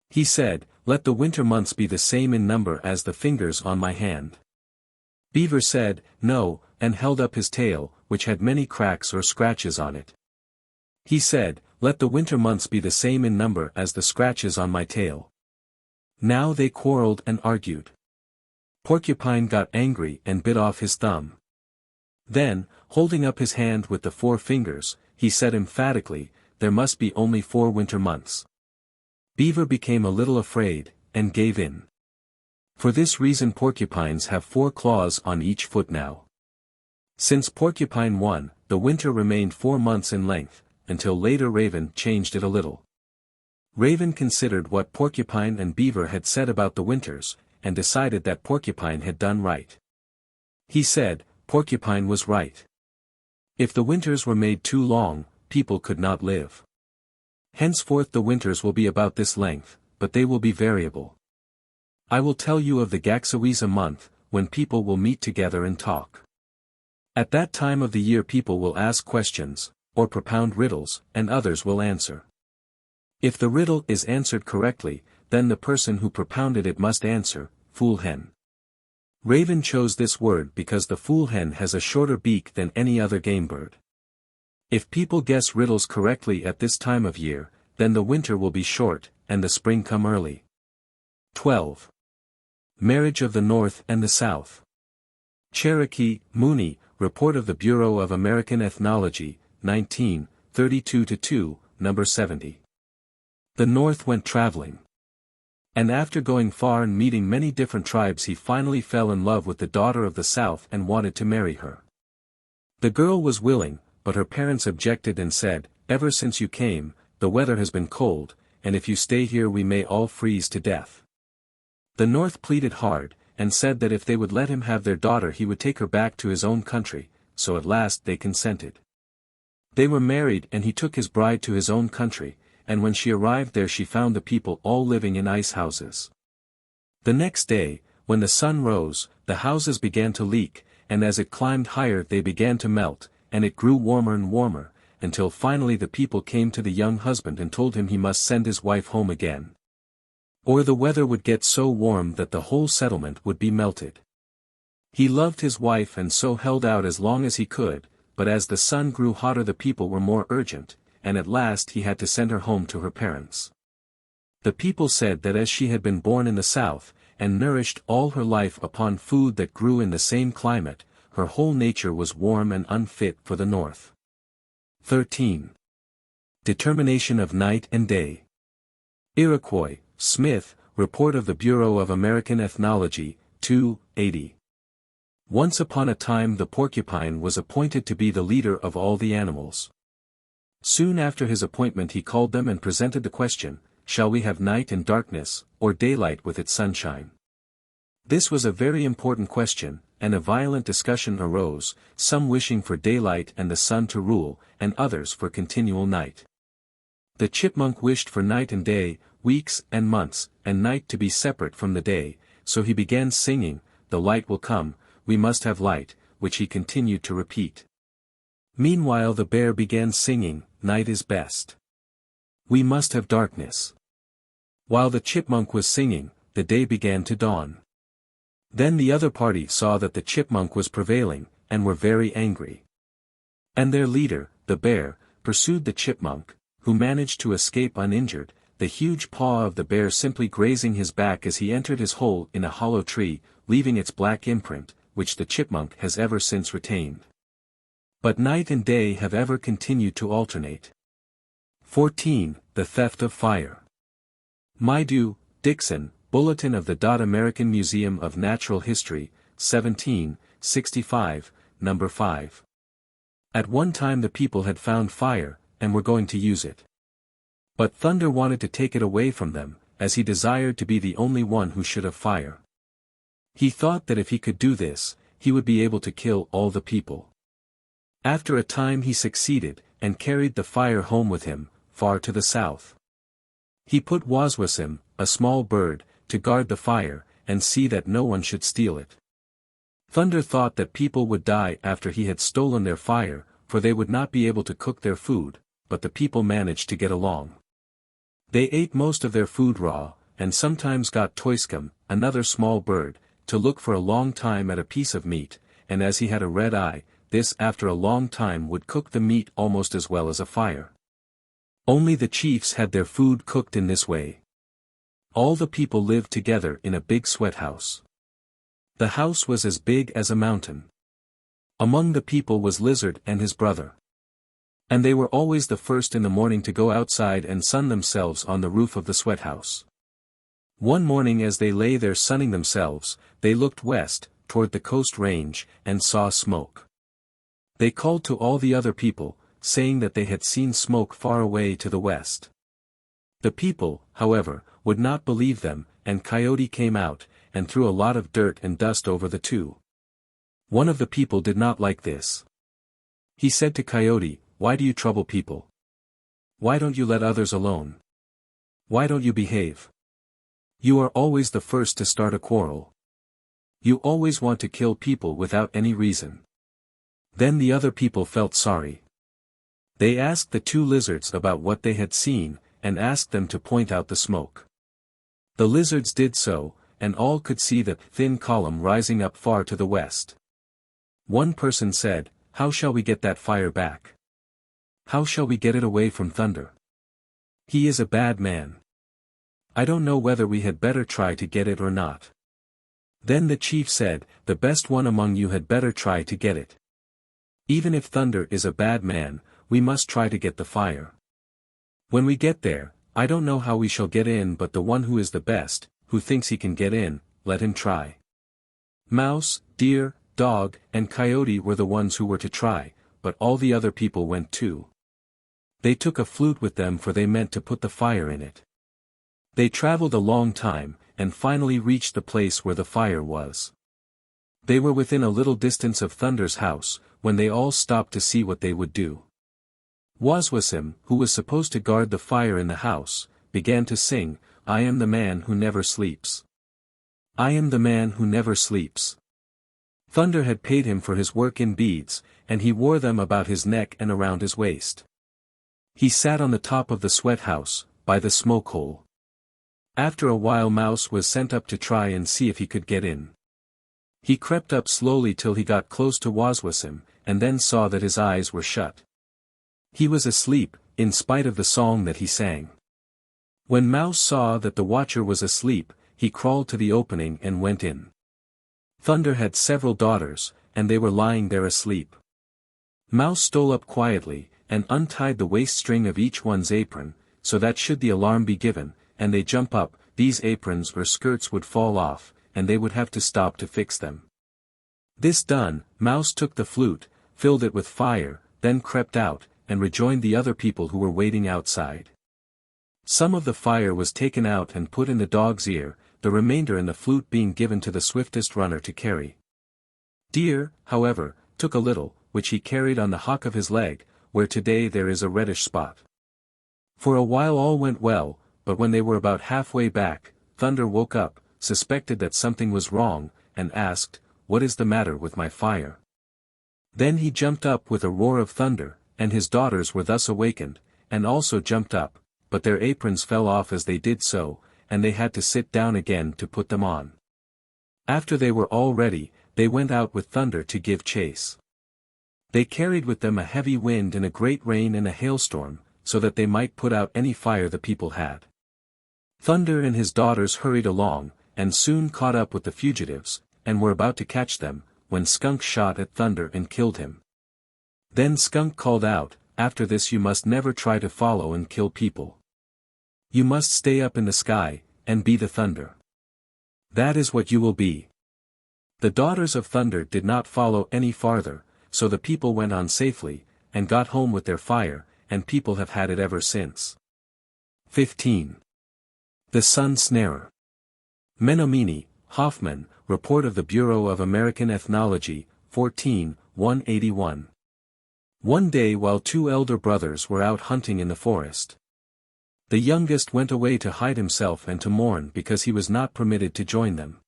He said, "Let the winter months be the same in number as the fingers on my hand." Beaver said, "No," and held up his tail, which had many cracks or scratches on it. He said, "Let the winter months be the same in number as the scratches on my tail." Now they quarreled and argued. Porcupine got angry and bit off his thumb. Then, holding up his hand with the 4 fingers, he said emphatically, "There must be only 4 winter months." Beaver became a little afraid, and gave in. For this reason porcupines have 4 claws on each foot now. Since Porcupine won, the winter remained 4 months in length, until later Raven changed it a little. Raven considered what Porcupine and Beaver had said about the winters, and decided that Porcupine had done right. He said, Porcupine was right. If the winters were made too long, people could not live. Henceforth the winters will be about this length, but they will be variable. I will tell you of the Gaxawiza month, when people will meet together and talk. At that time of the year people will ask questions, or propound riddles, and others will answer. If the riddle is answered correctly, then the person who propounded it must answer, "Fool hen." Raven chose this word because the fool hen has a shorter beak than any other game bird. If people guess riddles correctly at this time of year, then the winter will be short, and the spring come early. 12. Marriage of the North and the South. Cherokee, Mooney, Report of the Bureau of American Ethnology, 19, 32-2, number 70. The North went traveling. And after going far and meeting many different tribes he finally fell in love with the daughter of the South and wanted to marry her. The girl was willing, but her parents objected and said, "Ever since you came, the weather has been cold, and if you stay here we may all freeze to death." The North pleaded hard, and said that if they would let him have their daughter he would take her back to his own country, so at last they consented. They were married and he took his bride to his own country, and when she arrived there she found the people all living in ice houses. The next day, when the sun rose, the houses began to leak, and as it climbed higher they began to melt, and it grew warmer and warmer, until finally the people came to the young husband and told him he must send his wife home again. Or the weather would get so warm that the whole settlement would be melted. He loved his wife and so held out as long as he could, but as the sun grew hotter the people were more urgent, and at last he had to send her home to her parents. The people said that as she had been born in the South, and nourished all her life upon food that grew in the same climate, her whole nature was warm and unfit for the North. 13. Determination of night and day. Iroquois, Smith, Report of the Bureau of American Ethnology, 280. Once upon a time the porcupine was appointed to be the leader of all the animals. Soon after his appointment he called them and presented the question, "Shall we have night and darkness, or daylight with its sunshine?" This was a very important question, and a violent discussion arose, some wishing for daylight and the sun to rule, and others for continual night. The chipmunk wished for night and day, weeks and months, and night to be separate from the day, so he began singing, "The light will come, we must have light," which he continued to repeat. Meanwhile the bear began singing, "Night is best. We must have darkness." While the chipmunk was singing, the day began to dawn. Then the other party saw that the chipmunk was prevailing, and were very angry. And their leader, the bear, pursued the chipmunk, who managed to escape uninjured, the huge paw of the bear simply grazing his back as he entered his hole in a hollow tree, leaving its black imprint, which the chipmunk has ever since retained. But night and day have ever continued to alternate. 14. The Theft of Fire. Maidu, Dixon, Bulletin of the American Museum of Natural History, 1765, No. 5. At one time the people had found fire, and were going to use it. But Thunder wanted to take it away from them, as he desired to be the only one who should have fire. He thought that if he could do this, he would be able to kill all the people. After a time he succeeded, and carried the fire home with him, far to the south. He put Waswasim, a small bird, to guard the fire, and see that no one should steal it. Thunder thought that people would die after he had stolen their fire, for they would not be able to cook their food, but the people managed to get along. They ate most of their food raw, and sometimes got Toiscum, another small bird, to look for a long time at a piece of meat, and as he had a red eye, this after a long time would cook the meat almost as well as a fire. Only the chiefs had their food cooked in this way. All the people lived together in a big sweat house. The house was as big as a mountain. Among the people was Lizard and his brother. And they were always the first in the morning to go outside and sun themselves on the roof of the sweat house. One morning as they lay there sunning themselves, they looked west, toward the coast range, and saw smoke. They called to all the other people, saying that they had seen smoke far away to the west. The people, however, would not believe them, and Coyote came out, and threw a lot of dirt and dust over the two. One of the people did not like this. He said to Coyote, "Why do you trouble people? Why don't you let others alone? Why don't you behave? You are always the first to start a quarrel. You always want to kill people without any reason." Then the other people felt sorry. They asked the two lizards about what they had seen, and asked them to point out the smoke. The lizards did so, and all could see the thin column rising up far to the west. One person said, "How shall we get that fire back? How shall we get it away from Thunder? He is a bad man. I don't know whether we had better try to get it or not." Then the chief said, "The best one among you had better try to get it. Even if Thunder is a bad man, we must try to get the fire. When we get there, I don't know how we shall get in, but the one who is the best, who thinks he can get in, let him try." Mouse, Deer, Dog, and Coyote were the ones who were to try, but all the other people went too. They took a flute with them, for they meant to put the fire in it. They traveled a long time, and finally reached the place where the fire was. They were within a little distance of Thunder's house, when they all stopped to see what they would do. Waswasim, who was supposed to guard the fire in the house, began to sing, "I am the man who never sleeps. I am the man who never sleeps." Thunder had paid him for his work in beads, and he wore them about his neck and around his waist. He sat on the top of the sweat house, by the smoke hole. After a while Mouse was sent up to try and see if he could get in. He crept up slowly till he got close to Waswasim, and then saw that his eyes were shut. He was asleep, in spite of the song that he sang. When Mouse saw that the watcher was asleep, he crawled to the opening and went in. Thunder had several daughters, and they were lying there asleep. Mouse stole up quietly, and untied the waist string of each one's apron, so that should the alarm be given, and they jump up, these aprons or skirts would fall off, and they would have to stop to fix them. This done, Mouse took the flute, filled it with fire, then crept out, and rejoined the other people who were waiting outside. Some of the fire was taken out and put in the dog's ear, the remainder in the flute being given to the swiftest runner to carry. Deer, however, took a little, which he carried on the hock of his leg, where today there is a reddish spot. For a while all went well, but when they were about halfway back, Thunder woke up, suspected that something was wrong, and asked, "What is the matter with my fire?" Then he jumped up with a roar of thunder, and his daughters were thus awakened, and also jumped up, but their aprons fell off as they did so, and they had to sit down again to put them on. After they were all ready, they went out with Thunder to give chase. They carried with them a heavy wind and a great rain and a hailstorm, so that they might put out any fire the people had. Thunder and his daughters hurried along, and soon caught up with the fugitives, and were about to catch them, when Skunk shot at Thunder and killed him. Then Skunk called out, "After this you must never try to follow and kill people. You must stay up in the sky, and be the thunder. That is what you will be." The daughters of Thunder did not follow any farther, so the people went on safely, and got home with their fire, and people have had it ever since. 15. The Sun Snarer. Menominee, Hoffman, Report of the Bureau of American Ethnology, 14/181. One day while two elder brothers were out hunting in the forest, the youngest went away to hide himself and to mourn because he was not permitted to join them.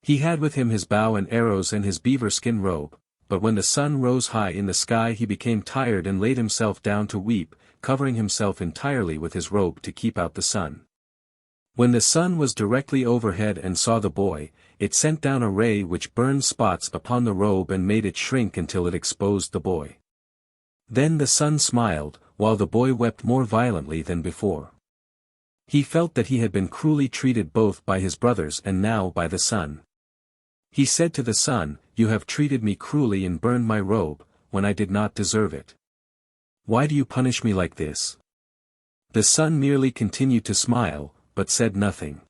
He had with him his bow and arrows and his beaver skin robe, but when the sun rose high in the sky he became tired and laid himself down to weep, covering himself entirely with his robe to keep out the sun. When the sun was directly overhead and saw the boy, it sent down a ray which burned spots upon the robe and made it shrink until it exposed the boy. Then the sun smiled, while the boy wept more violently than before. He felt that he had been cruelly treated both by his brothers and now by the sun. He said to the sun, "You have treated me cruelly and burned my robe, when I did not deserve it. Why do you punish me like this?" The sun merely continued to smile, but said nothing.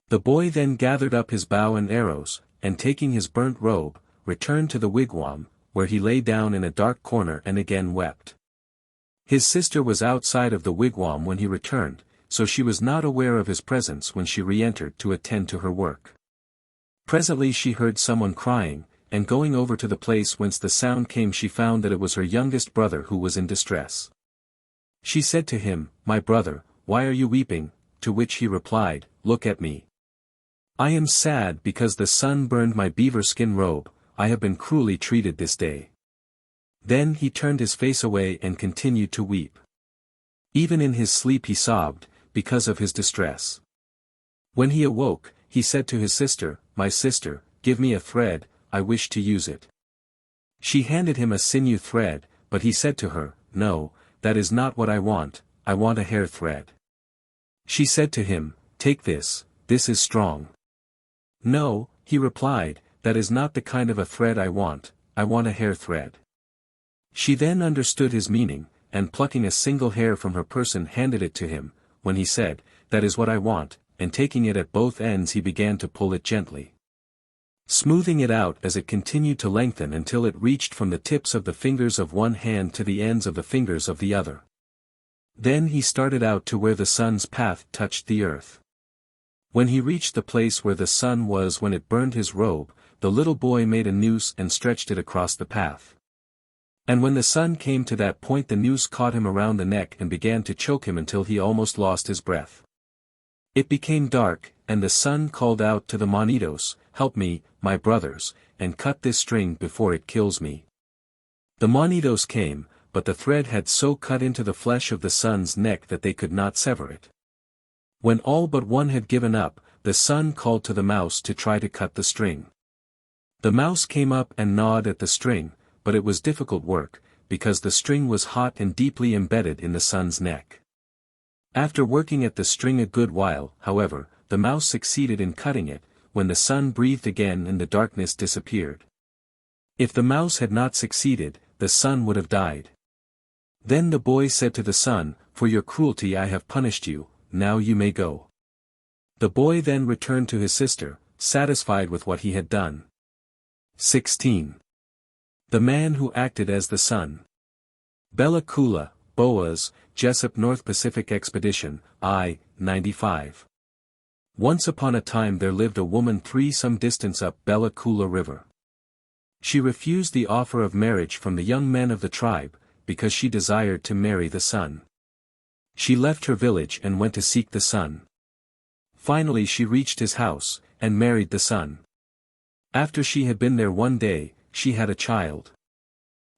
The boy then gathered up his bow and arrows, and taking his burnt robe, returned to the wigwam, where he lay down in a dark corner and again wept. His sister was outside of the wigwam when he returned, so she was not aware of his presence when she re-entered to attend to her work. Presently she heard someone crying, and going over to the place whence the sound came she found that it was her youngest brother who was in distress. She said to him, "My brother, why are you weeping?" To which he replied, "Look at me. I am sad because the sun burned my beaver skin robe. I have been cruelly treated this day." Then he turned his face away and continued to weep. Even in his sleep he sobbed, because of his distress. When he awoke, he said to his sister, "My sister, give me a thread, I wish to use it." She handed him a sinew thread, but he said to her, "No, that is not what I want a hair thread." She said to him, "Take this is strong." "No," he replied, "that is not the kind of a thread I want a hair thread." She then understood his meaning, and plucking a single hair from her person handed it to him, when he said, "That is what I want," and taking it at both ends he began to pull it gently, smoothing it out as it continued to lengthen until it reached from the tips of the fingers of one hand to the ends of the fingers of the other. Then he started out to where the sun's path touched the earth. When he reached the place where the sun was when it burned his robe, the little boy made a noose and stretched it across the path. And when the sun came to that point the noose caught him around the neck and began to choke him until he almost lost his breath. It became dark, and the sun called out to the Manitos, "Help me, my brothers, and cut this string before it kills me." The Manitos came, but the thread had so cut into the flesh of the sun's neck that they could not sever it. When all but one had given up, the sun called to the mouse to try to cut the string. The mouse came up and gnawed at the string, but it was difficult work, because the string was hot and deeply embedded in the sun's neck. After working at the string a good while, however, the mouse succeeded in cutting it, when the sun breathed again and the darkness disappeared. If the mouse had not succeeded, the sun would have died. Then the boy said to the sun, "For your cruelty I have punished you, now you may go." The boy then returned to his sister, satisfied with what he had done. 16. The Man Who Acted as the Sun. Bella Coola, Boas, Jessup North Pacific Expedition, I, 95. Once upon a time there lived a woman some distance up Bella Coola River. She refused the offer of marriage from the young men of the tribe, because she desired to marry the sun. She left her village and went to seek the sun. Finally she reached his house, and married the sun. After she had been there one day, she had a child.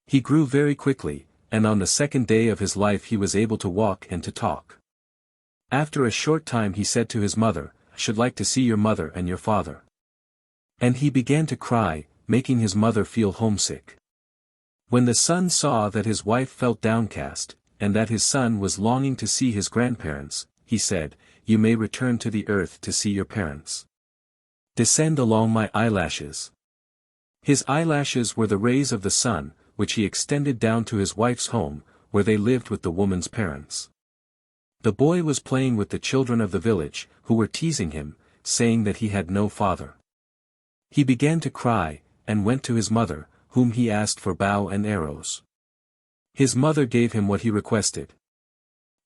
He grew very quickly, and on the second day of his life he was able to walk and to talk. After a short time he said to his mother, "I should like to see your mother and your father." And he began to cry, making his mother feel homesick. When the sun saw that his wife felt downcast, and that his son was longing to see his grandparents, he said, "You may return to the earth to see your parents. Descend along my eyelashes." His eyelashes were the rays of the sun, which he extended down to his wife's home, where they lived with the woman's parents. The boy was playing with the children of the village, who were teasing him, saying that he had no father. He began to cry, and went to his mother, whom he asked for bow and arrows. His mother gave him what he requested.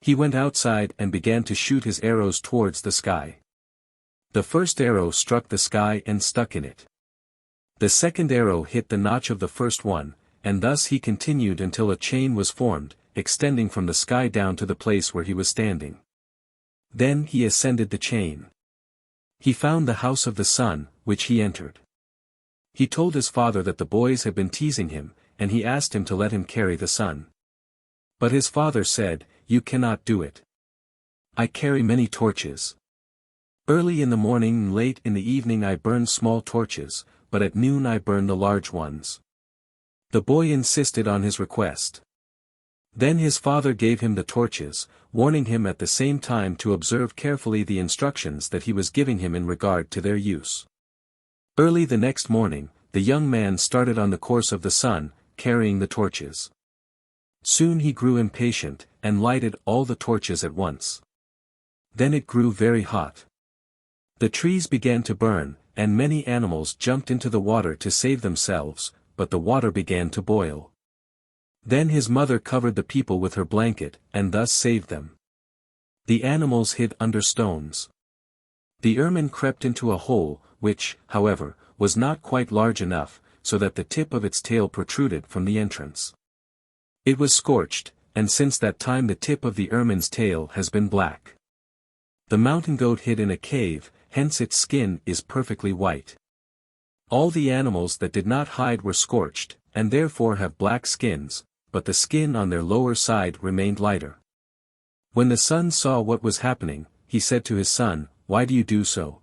He went outside and began to shoot his arrows towards the sky. The first arrow struck the sky and stuck in it. The second arrow hit the notch of the first one, and thus he continued until a chain was formed, extending from the sky down to the place where he was standing. Then he ascended the chain. He found the house of the sun, which he entered. He told his father that the boys had been teasing him, and he asked him to let him carry the sun. But his father said, "You cannot do it. I carry many torches. Early in the morning and late in the evening I burn small torches, but at noon I burn the large ones." The boy insisted on his request. Then his father gave him the torches, warning him at the same time to observe carefully the instructions that he was giving him in regard to their use. Early the next morning, the young man started on the course of the sun, carrying the torches. Soon he grew impatient, and lighted all the torches at once. Then it grew very hot. The trees began to burn, and many animals jumped into the water to save themselves, but the water began to boil. Then his mother covered the people with her blanket, and thus saved them. The animals hid under stones. The ermine crept into a hole, which, however, was not quite large enough, so that the tip of its tail protruded from the entrance. It was scorched, and since that time the tip of the ermine's tail has been black. The mountain goat hid in a cave, hence its skin is perfectly white. All the animals that did not hide were scorched, and therefore have black skins, but the skin on their lower side remained lighter. When the son saw what was happening, he said to his son, "Why do you do so?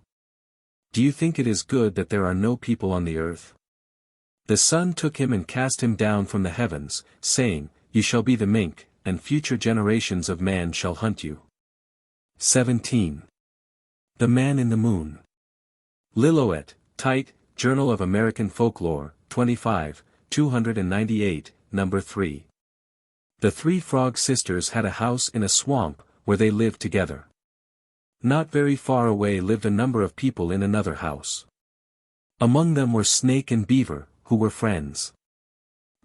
Do you think it is good that there are no people on the earth?" The son took him and cast him down from the heavens, saying, "You shall be the mink, and future generations of man shall hunt you." 17. The Man in the Moon. Lillooet, Tite, Journal of American Folklore, 25, 298, Number 3. The three frog sisters had a house in a swamp, where they lived together. Not very far away lived a number of people in another house. Among them were Snake and Beaver, who were friends.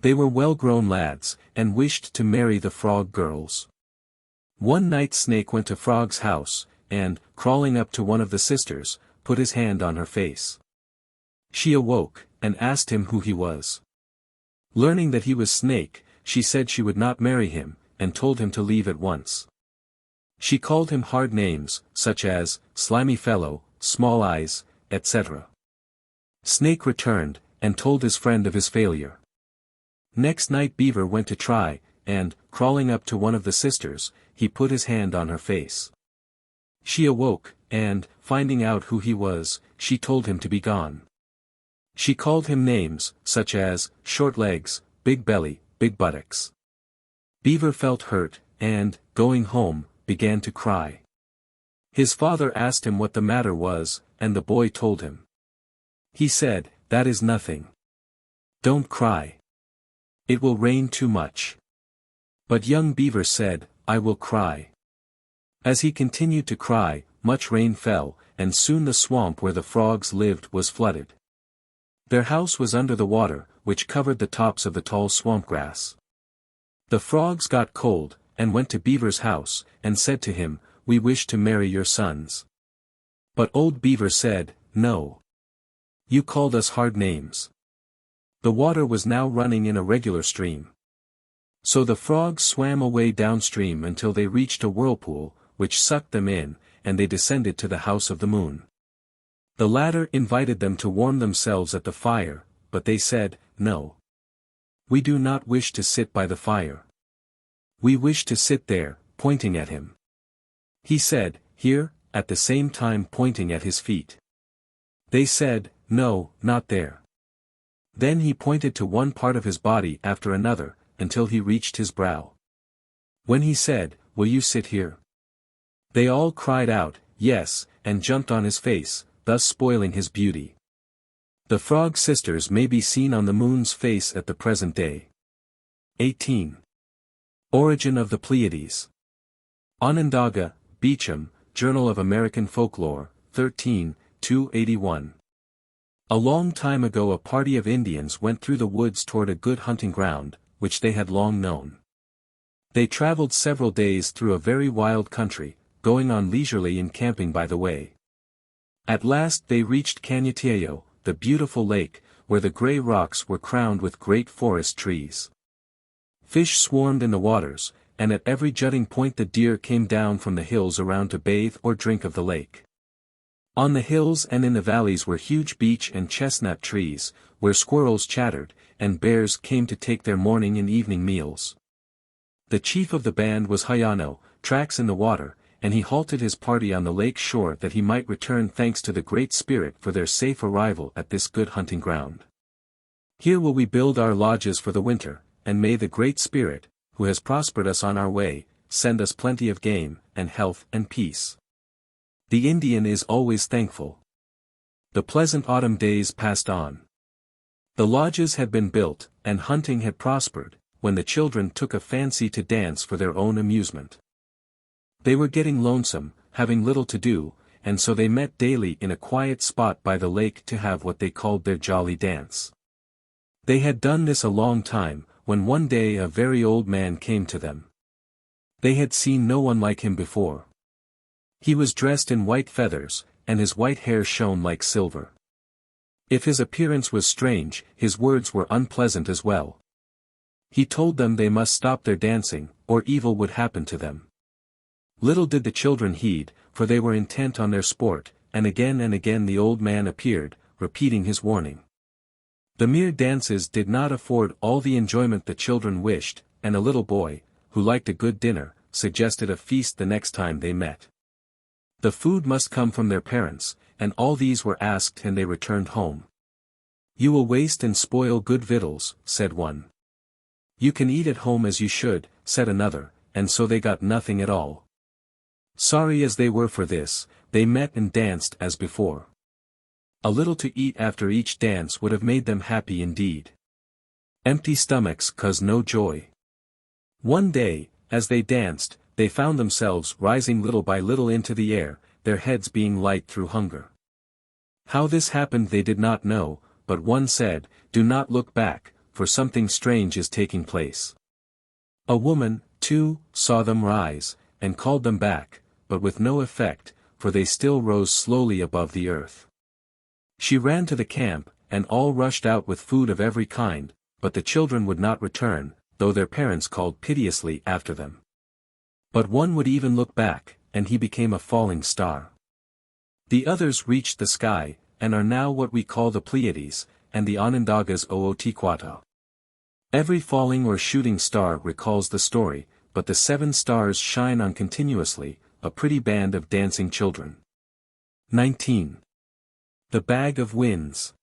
They were well-grown lads, and wished to marry the frog girls. One night Snake went to Frog's house, and, crawling up to one of the sisters, put his hand on her face. She awoke, and asked him who he was. Learning that he was Snake, she said she would not marry him, and told him to leave at once. She called him hard names, such as, slimy fellow, small eyes, etc. Snake returned, and told his friend of his failure. Next night Beaver went to try, and, crawling up to one of the sisters, he put his hand on her face. She awoke, and, finding out who he was, she told him to be gone. She called him names, such as, short legs, big belly, big buttocks. Beaver felt hurt, and, going home, began to cry. His father asked him what the matter was, and the boy told him. He said, "That is nothing. Don't cry. It will rain too much." But young Beaver said, "I will cry." As he continued to cry, much rain fell, and soon the swamp where the frogs lived was flooded. Their house was under the water, which covered the tops of the tall swamp grass. The frogs got cold, and went to Beaver's house, and said to him, "We wish to marry your sons." But old Beaver said, "No. You called us hard names." The water was now running in a regular stream. So the frogs swam away downstream until they reached a whirlpool, which sucked them in, and they descended to the house of the moon. The latter invited them to warm themselves at the fire, but they said, "No. We do not wish to sit by the fire. We wish to sit there," pointing at him. He said, "Here," at the same time pointing at his feet. They said, "No, not there." Then he pointed to one part of his body after another, until he reached his brow. When he said, "Will you sit here?" they all cried out, "Yes," and jumped on his face, thus spoiling his beauty. The frog sisters may be seen on the moon's face at the present day. 18. Origin of the Pleiades. Onondaga, Beecham, Journal of American Folklore, 13, 281. A long time ago a party of Indians went through the woods toward a good hunting ground, which they had long known. They traveled several days through a very wild country, going on leisurely and camping by the way. At last they reached Cañutillo, the beautiful lake, where the gray rocks were crowned with great forest trees. Fish swarmed in the waters, and at every jutting point the deer came down from the hills around to bathe or drink of the lake. On the hills and in the valleys were huge beech and chestnut trees, where squirrels chattered, and bears came to take their morning and evening meals. The chief of the band was Hayano, tracks in the water, and he halted his party on the lake shore that he might return thanks to the Great Spirit for their safe arrival at this good hunting ground. "Here will we build our lodges for the winter, and may the Great Spirit, who has prospered us on our way, send us plenty of game, and health and peace." The Indian is always thankful. The pleasant autumn days passed on. The lodges had been built, and hunting had prospered, when the children took a fancy to dance for their own amusement. They were getting lonesome, having little to do, and so they met daily in a quiet spot by the lake to have what they called their jolly dance. They had done this a long time, when one day a very old man came to them. They had seen no one like him before. He was dressed in white feathers, and his white hair shone like silver. If his appearance was strange, his words were unpleasant as well. He told them they must stop their dancing, or evil would happen to them. Little did the children heed, for they were intent on their sport, and again the old man appeared, repeating his warning. The mere dances did not afford all the enjoyment the children wished, and a little boy, who liked a good dinner, suggested a feast the next time they met. The food must come from their parents, and all these were asked and they returned home. "You will waste and spoil good victuals," said one. "You can eat at home as you should," said another, and so they got nothing at all. Sorry as they were for this, they met and danced as before. A little to eat after each dance would have made them happy indeed. Empty stomachs cause no joy. One day, as they danced, they found themselves rising little by little into the air, their heads being light through hunger. How this happened they did not know, but one said, "Do not look back, for something strange is taking place." A woman, too, saw them rise, and called them back, but with no effect, for they still rose slowly above the earth. She ran to the camp, and all rushed out with food of every kind, but the children would not return, though their parents called piteously after them. But one would even look back, and he became a falling star. The others reached the sky, and are now what we call the Pleiades, and the Onondagas Ootiquata. Every falling or shooting star recalls the story, but the 7 stars shine on continuously, a pretty band of dancing children. 19. The Bag of Winds.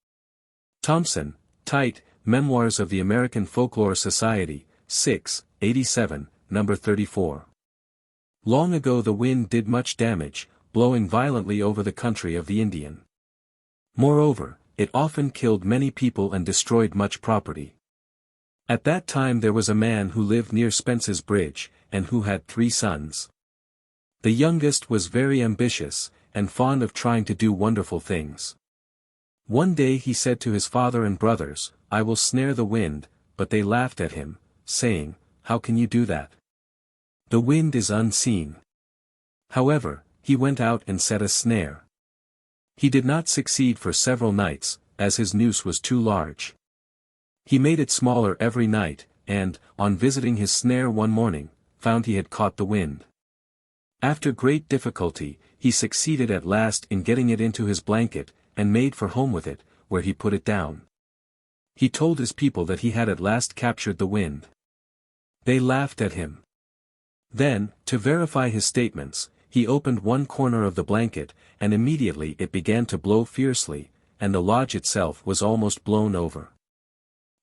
Thompson, Tite, Memoirs of the American Folklore Society, 6, 87, number 34. Long ago the wind did much damage, blowing violently over the country of the Indian. Moreover, it often killed many people and destroyed much property. At that time there was a man who lived near Spence's Bridge, and who had 3 sons. The youngest was very ambitious, and fond of trying to do wonderful things. One day he said to his father and brothers, "I will snare the wind," but they laughed at him, saying, "How can you do that? The wind is unseen." However, he went out and set a snare. He did not succeed for several nights, as his noose was too large. He made it smaller every night, and, on visiting his snare one morning, found he had caught the wind. After great difficulty, he succeeded at last in getting it into his blanket, and made for home with it, where he put it down. He told his people that he had at last captured the wind. They laughed at him. Then, to verify his statements, he opened one corner of the blanket, and immediately it began to blow fiercely, and the lodge itself was almost blown over.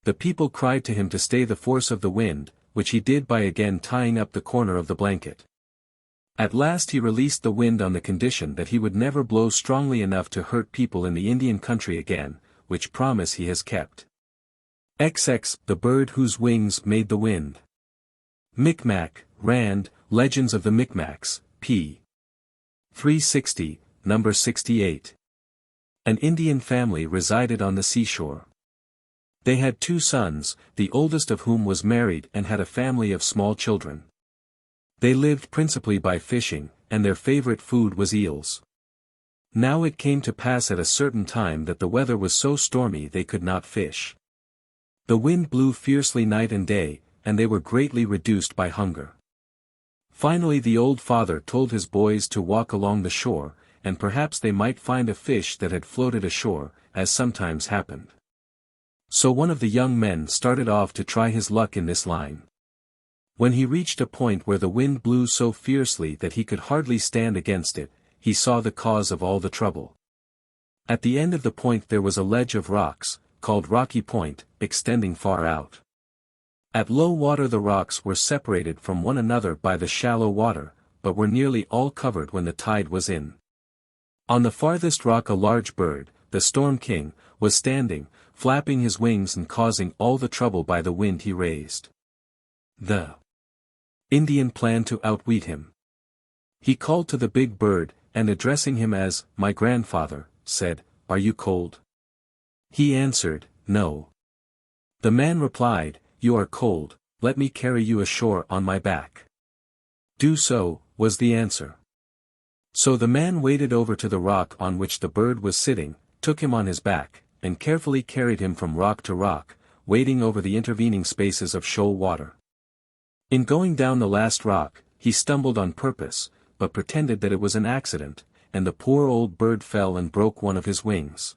The people cried to him to stay the force of the wind, which he did by again tying up the corner of the blanket. At last he released the wind on the condition that he would never blow strongly enough to hurt people in the Indian country again, which promise he has kept. XX, the bird whose wings made the wind. Micmac, Rand, Legends of the Micmacs, p. 360, number 68. An Indian family resided on the seashore. They had 2 sons, the oldest of whom was married and had a family of small children. They lived principally by fishing, and their favorite food was eels. Now it came to pass at a certain time that the weather was so stormy they could not fish. The wind blew fiercely night and day, and they were greatly reduced by hunger. Finally the old father told his boys to walk along the shore, and perhaps they might find a fish that had floated ashore, as sometimes happened. So one of the young men started off to try his luck in this line. When he reached a point where the wind blew so fiercely that he could hardly stand against it, he saw the cause of all the trouble. At the end of the point there was a ledge of rocks, called Rocky Point, extending far out. At low water the rocks were separated from one another by the shallow water, but were nearly all covered when the tide was in. On the farthest rock a large bird, the Storm King, was standing, flapping his wings and causing all the trouble by the wind he raised. The Indian planned to outwit him. He called to the big bird, and addressing him as, "My grandfather," said, "Are you cold?" He answered, "No." The man replied, "You are cold, let me carry you ashore on my back." "Do so," was the answer. So the man waded over to the rock on which the bird was sitting, took him on his back, and carefully carried him from rock to rock, wading over the intervening spaces of shoal water. In going down the last rock, he stumbled on purpose, but pretended that it was an accident, and the poor old bird fell and broke one of his wings.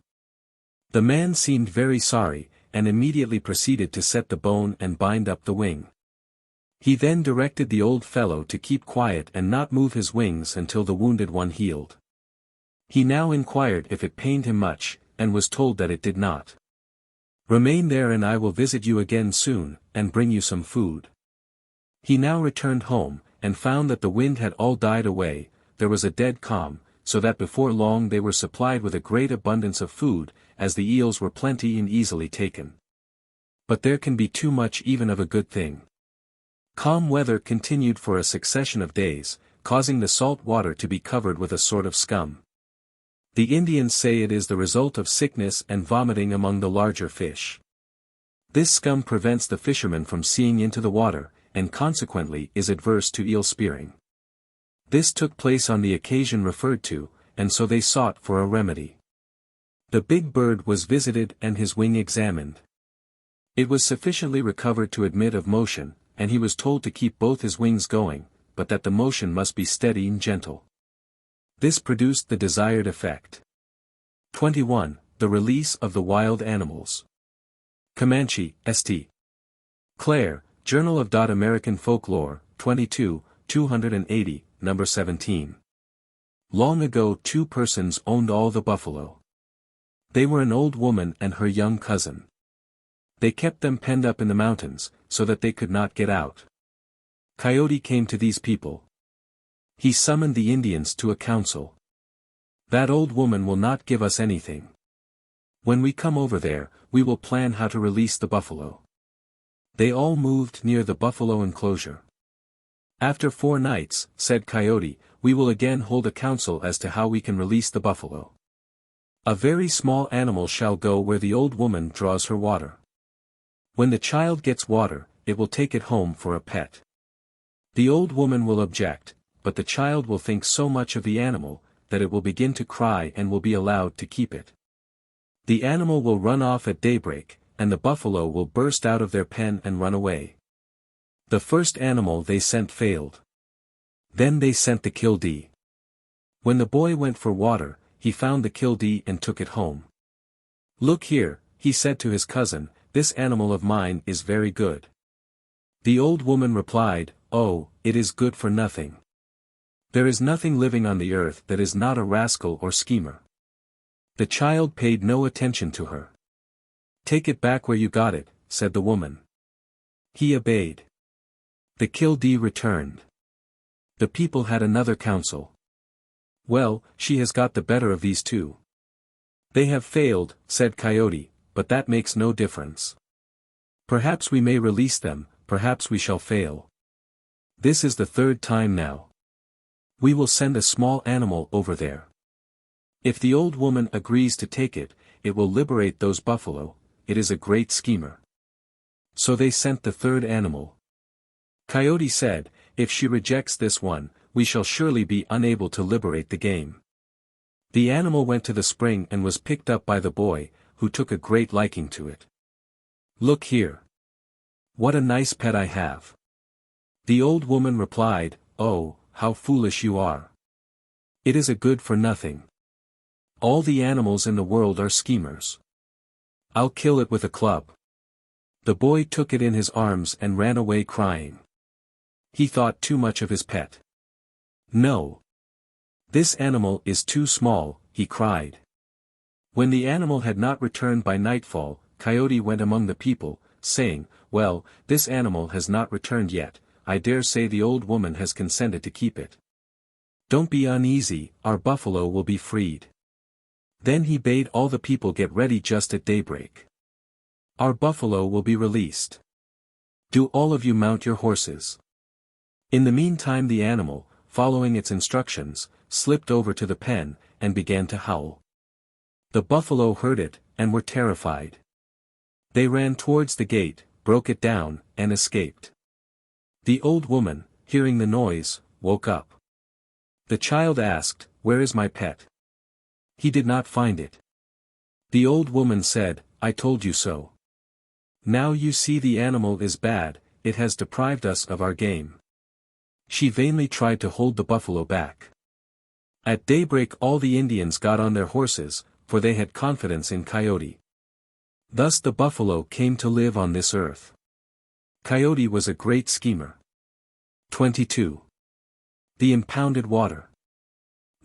The man seemed very sorry, and immediately proceeded to set the bone and bind up the wing. He then directed the old fellow to keep quiet and not move his wings until the wounded one healed. He now inquired if it pained him much, and was told that it did not. "Remain there and I will visit you again soon, and bring you some food." He now returned home, and found that the wind had all died away, there was a dead calm, so that before long they were supplied with a great abundance of food, as the eels were plenty and easily taken. But there can be too much even of a good thing. Calm weather continued for a succession of days, causing the salt water to be covered with a sort of scum. The Indians say it is the result of sickness and vomiting among the larger fish. This scum prevents the fishermen from seeing into the water, and consequently is adverse to eel spearing. This took place on the occasion referred to, and so they sought for a remedy. The big bird was visited and his wing examined. It was sufficiently recovered to admit of motion, and he was told to keep both his wings going, but that the motion must be steady and gentle. This produced the desired effect. 21. The release of the wild animals. Comanche, St. Clair, Journal of American Folklore, 22, 280, number 17. Long ago 2 persons owned all the buffalo. They were an old woman and her young cousin. They kept them penned up in the mountains, so that they could not get out. Coyote came to these people. He summoned the Indians to a council. "That old woman will not give us anything. When we come over there, we will plan how to release the buffalo." They all moved near the buffalo enclosure. "After 4 nights, said Coyote, "we will again hold a council as to how we can release the buffalo. A very small animal shall go where the old woman draws her water. When the child gets water, it will take it home for a pet. The old woman will object, but the child will think so much of the animal, that it will begin to cry and will be allowed to keep it. The animal will run off at daybreak, and the buffalo will burst out of their pen and run away. The first animal they sent failed. Then they sent the kildee. When the boy went for water, he found the kildee and took it home. 'Look here,' he said to his cousin, 'this animal of mine is very good.' The old woman replied, 'Oh, it is good for nothing. There is nothing living on the earth that is not a rascal or schemer.' The child paid no attention to her. 'Take it back where you got it,' said the woman. He obeyed. The killdeer returned. The people had another council. Well, she has got the better of these two. They have failed, said Coyote, but that makes no difference. Perhaps we may release them, perhaps we shall fail. This is the third time now. We will send a small animal over there. If the old woman agrees to take it, it will liberate those buffalo. It is a great schemer. So they sent the third animal. Coyote said, if she rejects this one, we shall surely be unable to liberate the game. The animal went to the spring and was picked up by the boy, who took a great liking to it. Look here. What a nice pet I have. The old woman replied, oh, how foolish you are. It is a good for nothing. All the animals in the world are schemers. I'll kill it with a club. The boy took it in his arms and ran away crying. He thought too much of his pet. No. This animal is too small, he cried. When the animal had not returned by nightfall, Coyote went among the people, saying, well, this animal has not returned yet, I dare say the old woman has consented to keep it. Don't be uneasy, our buffalo will be freed. Then he bade all the people get ready just at daybreak. Our buffalo will be released. Do all of you mount your horses. In the meantime the animal, following its instructions, slipped over to the pen, and began to howl. The buffalo heard it, and were terrified. They ran towards the gate, broke it down, and escaped. The old woman, hearing the noise, woke up. The child asked, where is my pet? He did not find it. The old woman said, I told you so. Now you see the animal is bad, it has deprived us of our game. She vainly tried to hold the buffalo back. At daybreak all the Indians got on their horses, for they had confidence in Coyote. Thus the buffalo came to live on this earth. Coyote was a great schemer. 22. The Impounded Water.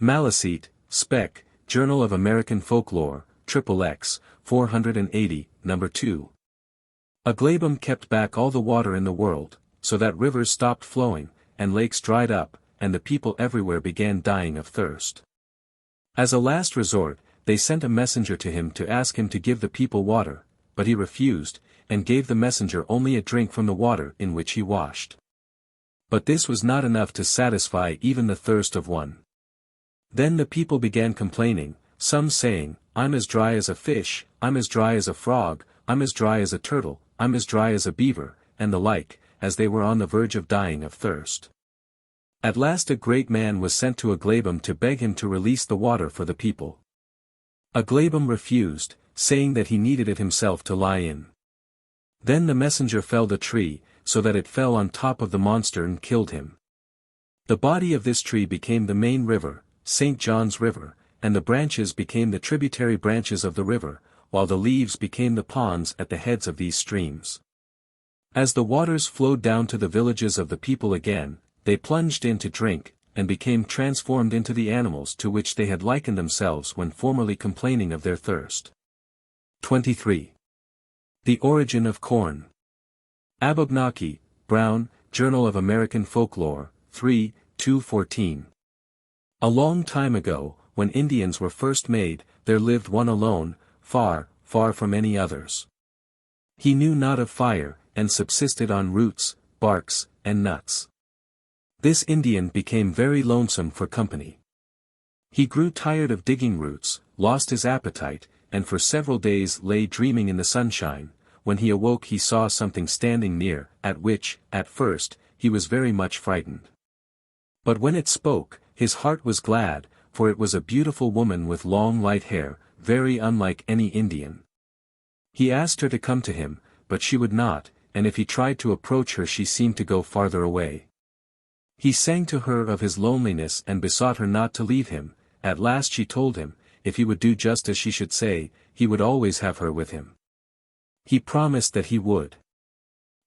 Maliseet, Spec, Journal of American Folklore, XXX, 480, No. 2. Aglabum kept back all the water in the world, so that rivers stopped flowing, and lakes dried up, and the people everywhere began dying of thirst. As a last resort, they sent a messenger to him to ask him to give the people water, but he refused, and gave the messenger only a drink from the water in which he washed. But this was not enough to satisfy even the thirst of one. Then the people began complaining, some saying, I'm as dry as a fish, I'm as dry as a frog, I'm as dry as a turtle, I'm as dry as a beaver, and the like, as they were on the verge of dying of thirst. At last a great man was sent to Aglabum to beg him to release the water for the people. Aglabum refused, saying that he needed it himself to lie in. Then the messenger felled a tree, so that it fell on top of the monster and killed him. The body of this tree became the main river, St. John's River, and the branches became the tributary branches of the river, while the leaves became the ponds at the heads of these streams. As the waters flowed down to the villages of the people again, they plunged in to drink, and became transformed into the animals to which they had likened themselves when formerly complaining of their thirst. 23. The Origin of Corn. Abobnaki, Brown, Journal of American Folklore, 3, 214. A long time ago, when Indians were first made, there lived one alone, far, far from any others. He knew not of fire, and subsisted on roots, barks, and nuts. This Indian became very lonesome for company. He grew tired of digging roots, lost his appetite, and for several days lay dreaming in the sunshine. When he awoke he saw something standing near, at which, at first, he was very much frightened. But when it spoke, his heart was glad, for it was a beautiful woman with long light hair, very unlike any Indian. He asked her to come to him, but she would not, and if he tried to approach her she seemed to go farther away. He sang to her of his loneliness and besought her not to leave him. At last she told him, if he would do just as she should say, he would always have her with him. He promised that he would.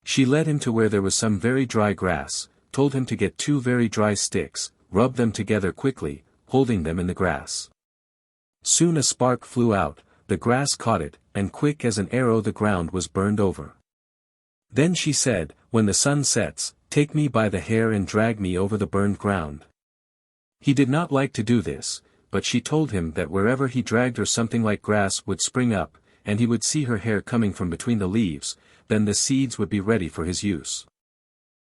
She led him to where there was some very dry grass, told him to get 2 very dry sticks, rub them together quickly, holding them in the grass. Soon a spark flew out, the grass caught it, and quick as an arrow the ground was burned over. Then she said, when the sun sets, Take me by the hair and drag me over the burned ground. He did not like to do this, but she told him that wherever he dragged her something like grass would spring up, and he would see her hair coming from between the leaves, then the seeds would be ready for his use.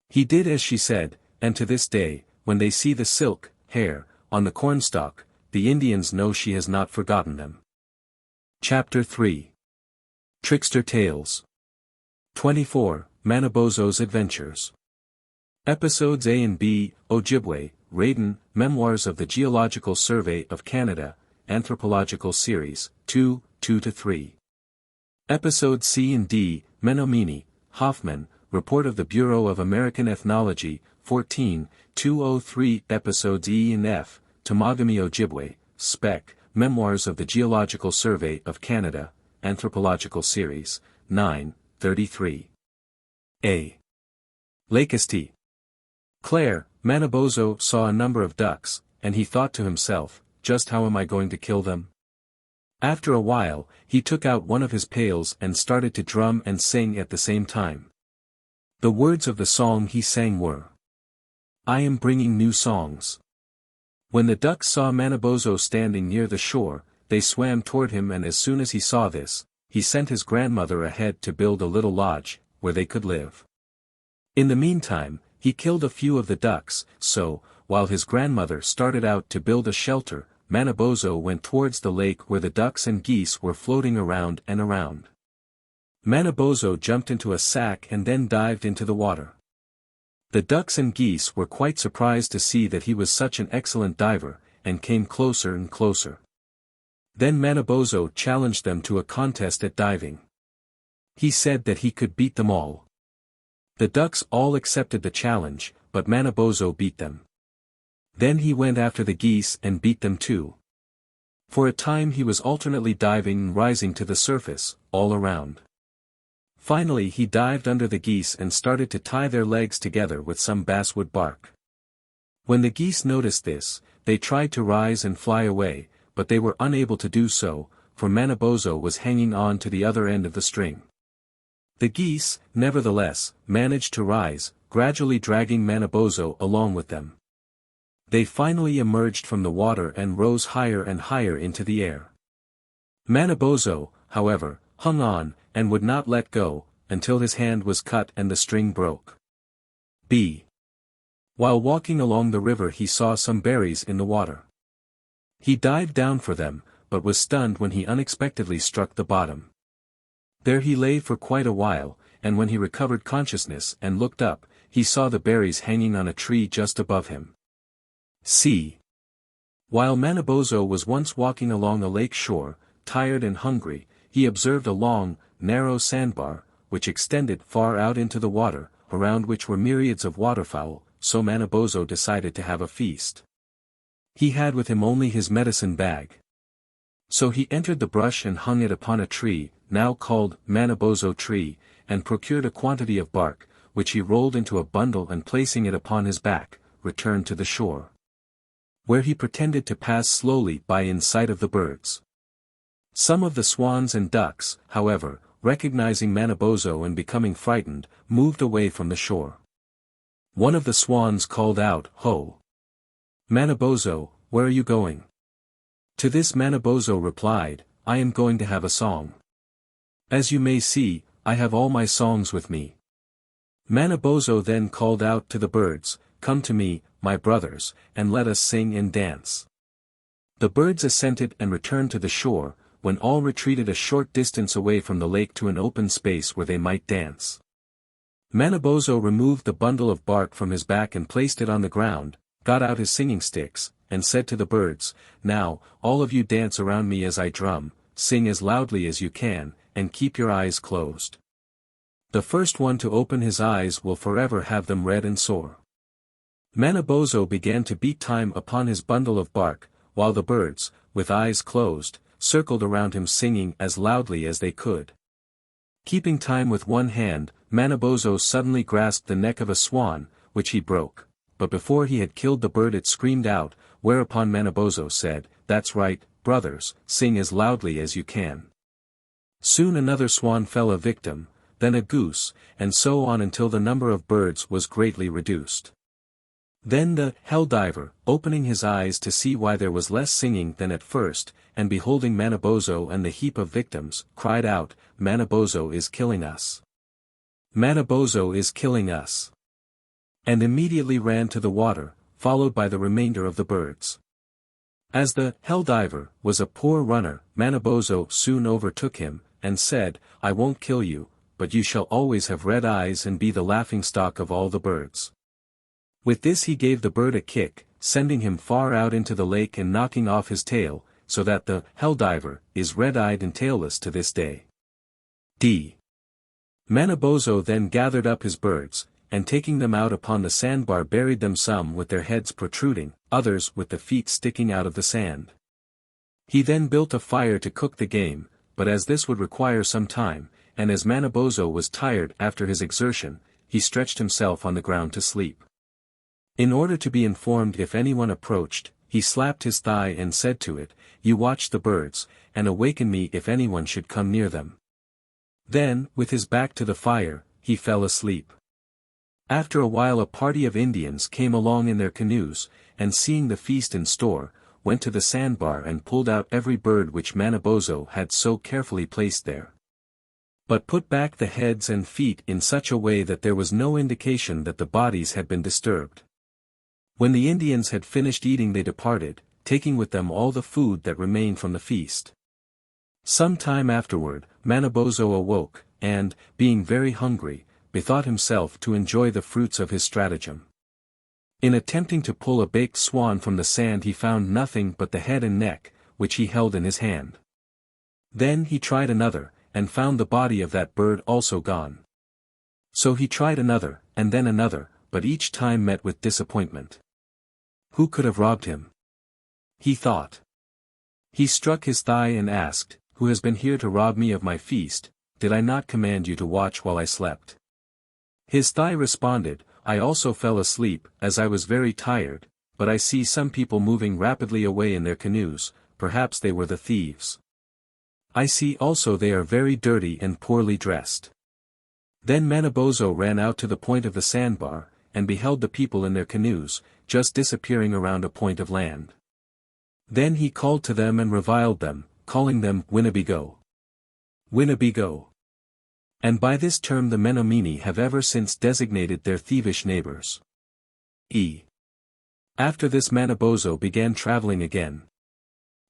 He did as she said, and to this day, when they see the silk, hair, on the cornstalk, the Indians know she has not forgotten them. Chapter 3. Trickster Tales. 24. Manabozho's Adventures. Episodes A and B, Ojibwe, Raiden, Memoirs of the Geological Survey of Canada, Anthropological Series, 2, 2-3. Episodes C and D, Menominee, Hoffman, Report of the Bureau of American Ethnology, 14, 203. Episodes E and F, Temagami Ojibwe, Spec, Memoirs of the Geological Survey of Canada, Anthropological Series, 9, 33. A. Lakesti. Claire, Manabozho saw a number of ducks, and he thought to himself, just how am I going to kill them? After a while, he took out one of his pails and started to drum and sing at the same time. The words of the song he sang were, I am bringing new songs. When the ducks saw Manabozho standing near the shore, they swam toward him, and as soon as he saw this, he sent his grandmother ahead to build a little lodge, where they could live. In the meantime, he killed a few of the ducks, so, while his grandmother started out to build a shelter, Manabozho went towards the lake where the ducks and geese were floating around and around. Manabozho jumped into a sack and then dived into the water. The ducks and geese were quite surprised to see that he was such an excellent diver, and came closer and closer. Then Manabozho challenged them to a contest at diving. He said that he could beat them all. The ducks all accepted the challenge, but Manabozho beat them. Then he went after the geese and beat them too. For a time he was alternately diving and rising to the surface, all around. Finally he dived under the geese and started to tie their legs together with some basswood bark. When the geese noticed this, they tried to rise and fly away, but they were unable to do so, for Manabozho was hanging on to the other end of the string. The geese, nevertheless, managed to rise, gradually dragging Manabozho along with them. They finally emerged from the water and rose higher and higher into the air. Manabozho, however, hung on, and would not let go, until his hand was cut and the string broke. B. While walking along the river he saw some berries in the water. He dived down for them, but was stunned when he unexpectedly struck the bottom. There he lay for quite a while, and when he recovered consciousness and looked up, he saw the berries hanging on a tree just above him. C. While Manabozho was once walking along a lake shore, tired and hungry, he observed a long, narrow sandbar, which extended far out into the water, around which were myriads of waterfowl, so Manabozho decided to have a feast. He had with him only his medicine bag. So he entered the brush and hung it upon a tree, now called Manabozho tree, and procured a quantity of bark, which he rolled into a bundle and placing it upon his back, returned to the shore, where he pretended to pass slowly by in sight of the birds. Some of the swans and ducks, however, recognizing Manabozho and becoming frightened, moved away from the shore. One of the swans called out, "Ho! Manabozho, where are you going?" To this Manabozho replied, "I am going to have a song. As you may see, I have all my songs with me." Manabozho then called out to the birds, "Come to me, my brothers, and let us sing and dance." The birds assented and returned to the shore, when all retreated a short distance away from the lake to an open space where they might dance. Manabozho removed the bundle of bark from his back and placed it on the ground, got out his singing sticks, and said to the birds, "Now, all of you dance around me as I drum, sing as loudly as you can, and keep your eyes closed. The first one to open his eyes will forever have them red and sore." Manabozho began to beat time upon his bundle of bark, while the birds, with eyes closed, circled around him singing as loudly as they could. Keeping time with one hand, Manabozho suddenly grasped the neck of a swan, which he broke, but before he had killed the bird it screamed out, whereupon Manabozho said, "That's right, brothers, sing as loudly as you can." Soon another swan fell a victim, then a goose, and so on until the number of birds was greatly reduced. Then the hell-diver, opening his eyes to see why there was less singing than at first, and beholding Manabozho and the heap of victims, cried out, "Manabozho is killing us! Manabozho is killing us!" And immediately ran to the water, followed by the remainder of the birds. As the hell-diver was a poor runner, Manabozho soon overtook him, and said, "I won't kill you, but you shall always have red eyes and be the laughing-stock of all the birds." With this he gave the bird a kick, sending him far out into the lake and knocking off his tail, so that the hell-diver is red-eyed and tailless to this day. Manabozho then gathered up his birds, and taking them out upon the sandbar buried them some with their heads protruding, others with the feet sticking out of the sand. He then built a fire to cook the game, but as this would require some time, and as Manabozho was tired after his exertion, he stretched himself on the ground to sleep. In order to be informed if anyone approached, he slapped his thigh and said to it, "You watch the birds, and awaken me if anyone should come near them." Then, with his back to the fire, he fell asleep. After a while a party of Indians came along in their canoes, and seeing the feast in store, went to the sandbar and pulled out every bird which Manabozho had so carefully placed there, but put back the heads and feet in such a way that there was no indication that the bodies had been disturbed. When the Indians had finished eating they departed, taking with them all the food that remained from the feast. Some time afterward, Manabozho awoke, and, being very hungry, bethought himself to enjoy the fruits of his stratagem. In attempting to pull a baked swan from the sand he found nothing but the head and neck, which he held in his hand. Then he tried another, and found the body of that bird also gone. So he tried another, and then another, but each time met with disappointment. Who could have robbed him? He thought. He struck his thigh and asked, "Who has been here to rob me of my feast? Did I not command you to watch while I slept?" His thigh responded, "I also fell asleep, as I was very tired, but I see some people moving rapidly away in their canoes, perhaps they were the thieves. I see also they are very dirty and poorly dressed." Then Manabozho ran out to the point of the sandbar, and beheld the people in their canoes, just disappearing around a point of land. Then he called to them and reviled them, calling them Winnebago. Winnebago. And by this term the Menominee have ever since designated their thievish neighbors. After this Manabozho began traveling again.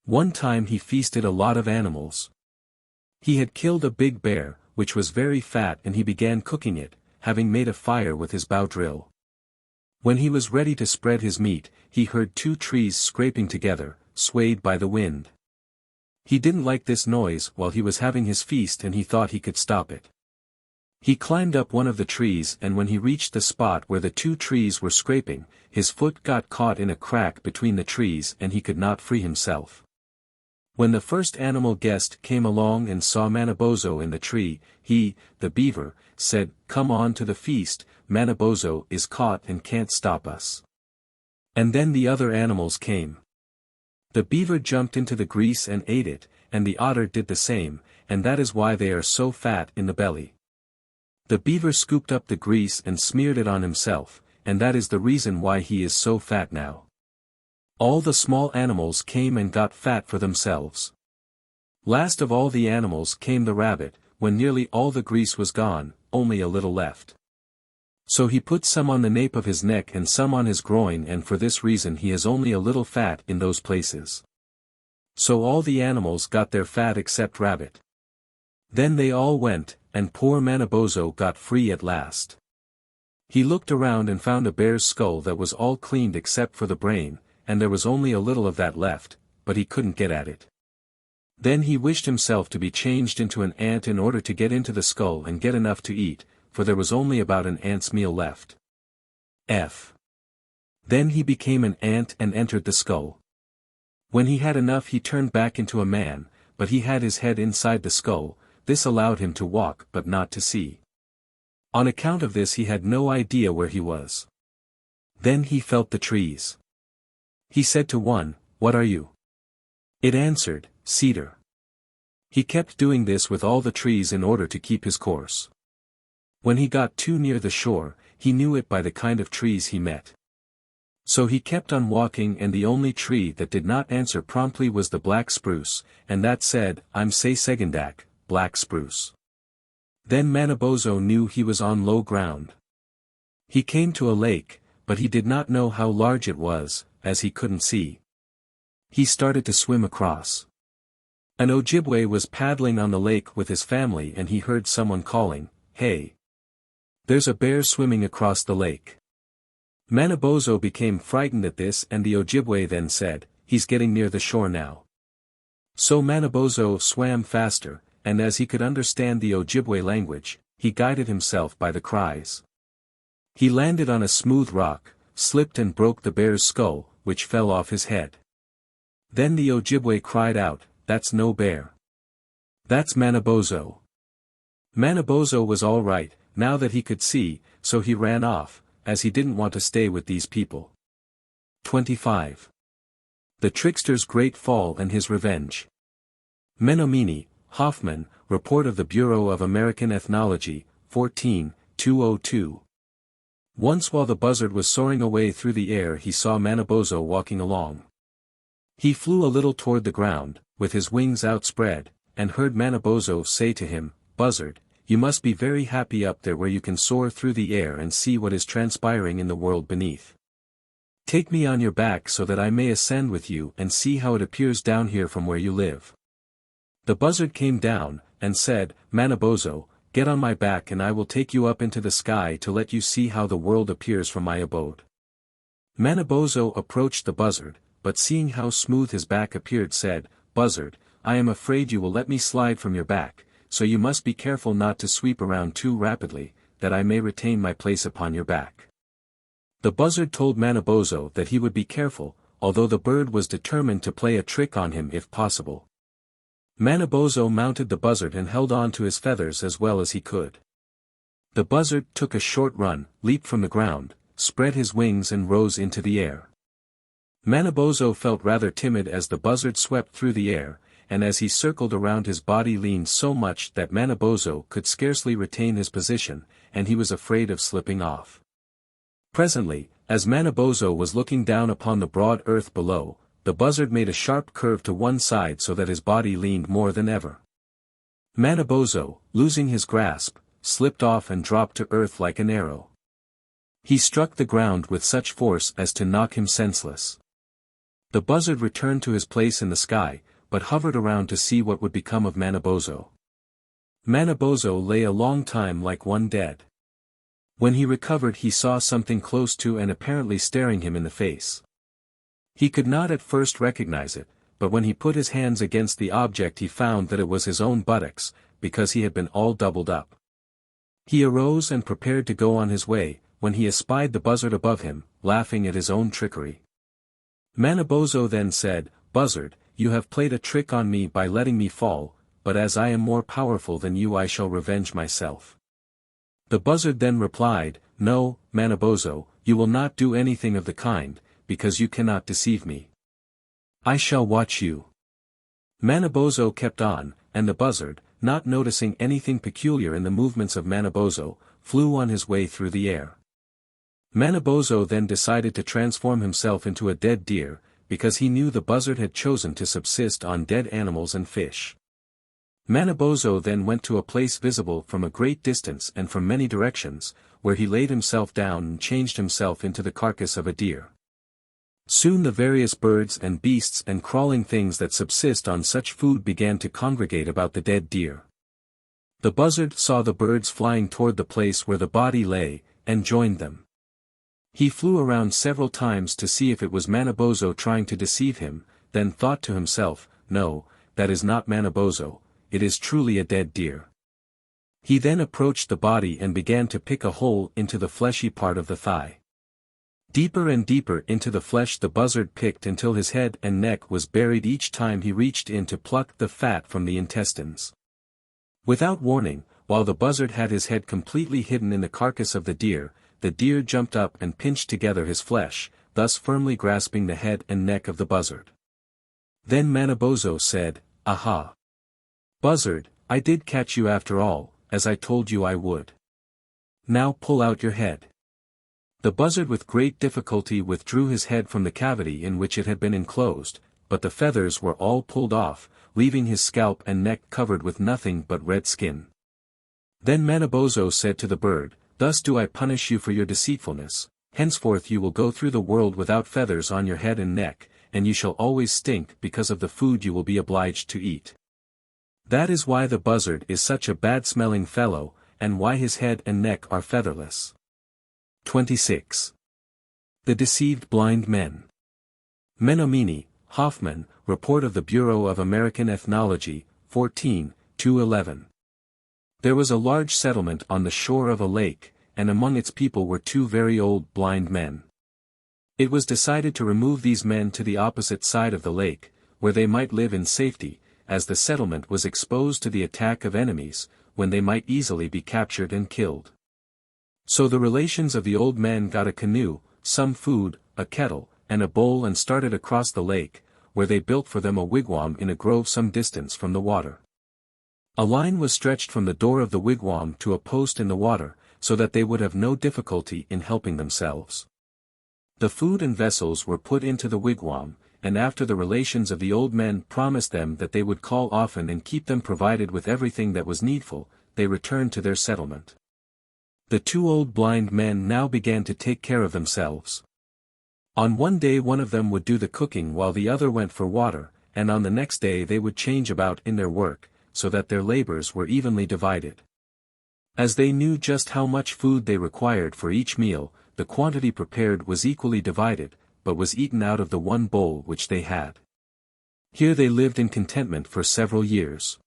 One time he feasted a lot of animals. He had killed a big bear, which was very fat, and he began cooking it, having made a fire with his bow drill. When he was ready to spread his meat, he heard two trees scraping together, swayed by the wind. He didn't like this noise while he was having his feast and he thought he could stop it. He climbed up one of the trees, and when he reached the spot where the two trees were scraping, his foot got caught in a crack between the trees and he could not free himself. When the first animal guest came along and saw Manabozho in the tree, he, the beaver, said, "Come on to the feast, Manabozho is caught and can't stop us." And then the other animals came. The beaver jumped into the grease and ate it, and the otter did the same, and that is why they are so fat in the belly. The beaver scooped up the grease and smeared it on himself, and that is the reason why he is so fat now. All the small animals came and got fat for themselves. Last of all the animals came the rabbit, when nearly all the grease was gone, only a little left. So he put some on the nape of his neck and some on his groin, and for this reason he is only a little fat in those places. So all the animals got their fat except rabbit. Then they all went, and poor Manabozho got free at last. He looked around and found a bear's skull that was all cleaned except for the brain, and there was only a little of that left, but he couldn't get at it. Then he wished himself to be changed into an ant in order to get into the skull and get enough to eat, for there was only about an ant's meal left. Then he became an ant and entered the skull. When he had enough he turned back into a man, but he had his head inside the skull. This allowed him to walk but not to see. On account of this he had no idea where he was. Then he felt the trees. He said to one, "What are you?" It answered, "Cedar." He kept doing this with all the trees in order to keep his course. When he got too near the shore, he knew it by the kind of trees he met. So he kept on walking, and the only tree that did not answer promptly was the black spruce, and that said, "I'm say Segendak, black spruce." Then Manabozho knew he was on low ground. He came to a lake, but he did not know how large it was, as he couldn't see. He started to swim across. An Ojibwe was paddling on the lake with his family, and he heard someone calling, "Hey! There's a bear swimming across the lake." Manabozho became frightened at this, and the Ojibwe then said, "He's getting near the shore now." So Manabozho swam faster, and as he could understand the Ojibwe language, he guided himself by the cries. He landed on a smooth rock, slipped and broke the bear's skull, which fell off his head. Then the Ojibwe cried out, "That's no bear. That's Manabozho." Manabozho was all right, now that he could see, so he ran off, as he didn't want to stay with these people. 25. The Trickster's Great Fall and His Revenge. Menominee, Hoffman, Report of the Bureau of American Ethnology, 14/202. Once while the buzzard was soaring away through the air, he saw Manabozho walking along. He flew a little toward the ground, with his wings outspread, and heard Manabozho say to him, "Buzzard, you must be very happy up there where you can soar through the air and see what is transpiring in the world beneath. Take me on your back so that I may ascend with you and see how it appears down here from where you live." The buzzard came down, and said, "Manabozho, get on my back and I will take you up into the sky to let you see how the world appears from my abode." Manabozho approached the buzzard, but seeing how smooth his back appeared said, "Buzzard, I am afraid you will let me slide from your back, so you must be careful not to sweep around too rapidly, that I may retain my place upon your back." The buzzard told Manabozho that he would be careful, although the bird was determined to play a trick on him if possible. Manabozho mounted the buzzard and held on to his feathers as well as he could. The buzzard took a short run, leaped from the ground, spread his wings and rose into the air. Manabozho felt rather timid as the buzzard swept through the air, and as he circled around his body leaned so much that Manabozho could scarcely retain his position, and he was afraid of slipping off. Presently, as Manabozho was looking down upon the broad earth below, the buzzard made a sharp curve to one side so that his body leaned more than ever. Manabozho, losing his grasp, slipped off and dropped to earth like an arrow. He struck the ground with such force as to knock him senseless. The buzzard returned to his place in the sky, but hovered around to see what would become of Manabozho. Manabozho lay a long time like one dead. When he recovered he saw something close to and apparently staring him in the face. He could not at first recognize it, but when he put his hands against the object he found that it was his own buttocks, because he had been all doubled up. He arose and prepared to go on his way, when he espied the buzzard above him, laughing at his own trickery. Manabozho then said, "Buzzard, you have played a trick on me by letting me fall, but as I am more powerful than you I shall revenge myself." The buzzard then replied, "No, Manabozho, you will not do anything of the kind, because you cannot deceive me. I shall watch you." Manabozho kept on, and the buzzard, not noticing anything peculiar in the movements of Manabozho, flew on his way through the air. Manabozho then decided to transform himself into a dead deer, because he knew the buzzard had chosen to subsist on dead animals and fish. Manabozho then went to a place visible from a great distance and from many directions, where he laid himself down and changed himself into the carcass of a deer. Soon the various birds and beasts and crawling things that subsist on such food began to congregate about the dead deer. The buzzard saw the birds flying toward the place where the body lay, and joined them. He flew around several times to see if it was Manabozho trying to deceive him, then thought to himself, "No, that is not Manabozho, it is truly a dead deer." He then approached the body and began to pick a hole into the fleshy part of the thigh. Deeper and deeper into the flesh the buzzard picked until his head and neck was buried each time he reached in to pluck the fat from the intestines. Without warning, while the buzzard had his head completely hidden in the carcass of the deer jumped up and pinched together his flesh, thus firmly grasping the head and neck of the buzzard. Then Manabozho said, "Aha! Buzzard, I did catch you after all, as I told you I would. Now pull out your head. The buzzard with great difficulty withdrew his head from the cavity in which it had been enclosed, but the feathers were all pulled off, leaving his scalp and neck covered with nothing but red skin. Then Manabozho said to the bird, "Thus do I punish you for your deceitfulness. Henceforth you will go through the world without feathers on your head and neck, and you shall always stink because of the food you will be obliged to eat. That is why the buzzard is such a bad-smelling fellow, and why his head and neck are featherless." 26. The Deceived Blind Men. Menominee, Hoffman, Report of the Bureau of American Ethnology, 14, 211. There was a large settlement on the shore of a lake, and among its people were two very old blind men. It was decided to remove these men to the opposite side of the lake, where they might live in safety, as the settlement was exposed to the attack of enemies, when they might easily be captured and killed. So the relations of the old men got a canoe, some food, a kettle, and a bowl and started across the lake, where they built for them a wigwam in a grove some distance from the water. A line was stretched from the door of the wigwam to a post in the water, so that they would have no difficulty in helping themselves. The food and vessels were put into the wigwam, and after the relations of the old men promised them that they would call often and keep them provided with everything that was needful, they returned to their settlement. The two old blind men now began to take care of themselves. On one day one of them would do the cooking while the other went for water, and on the next day they would change about in their work, so that their labors were evenly divided. As they knew just how much food they required for each meal, the quantity prepared was equally divided, but was eaten out of the one bowl which they had. Here they lived in contentment for several years.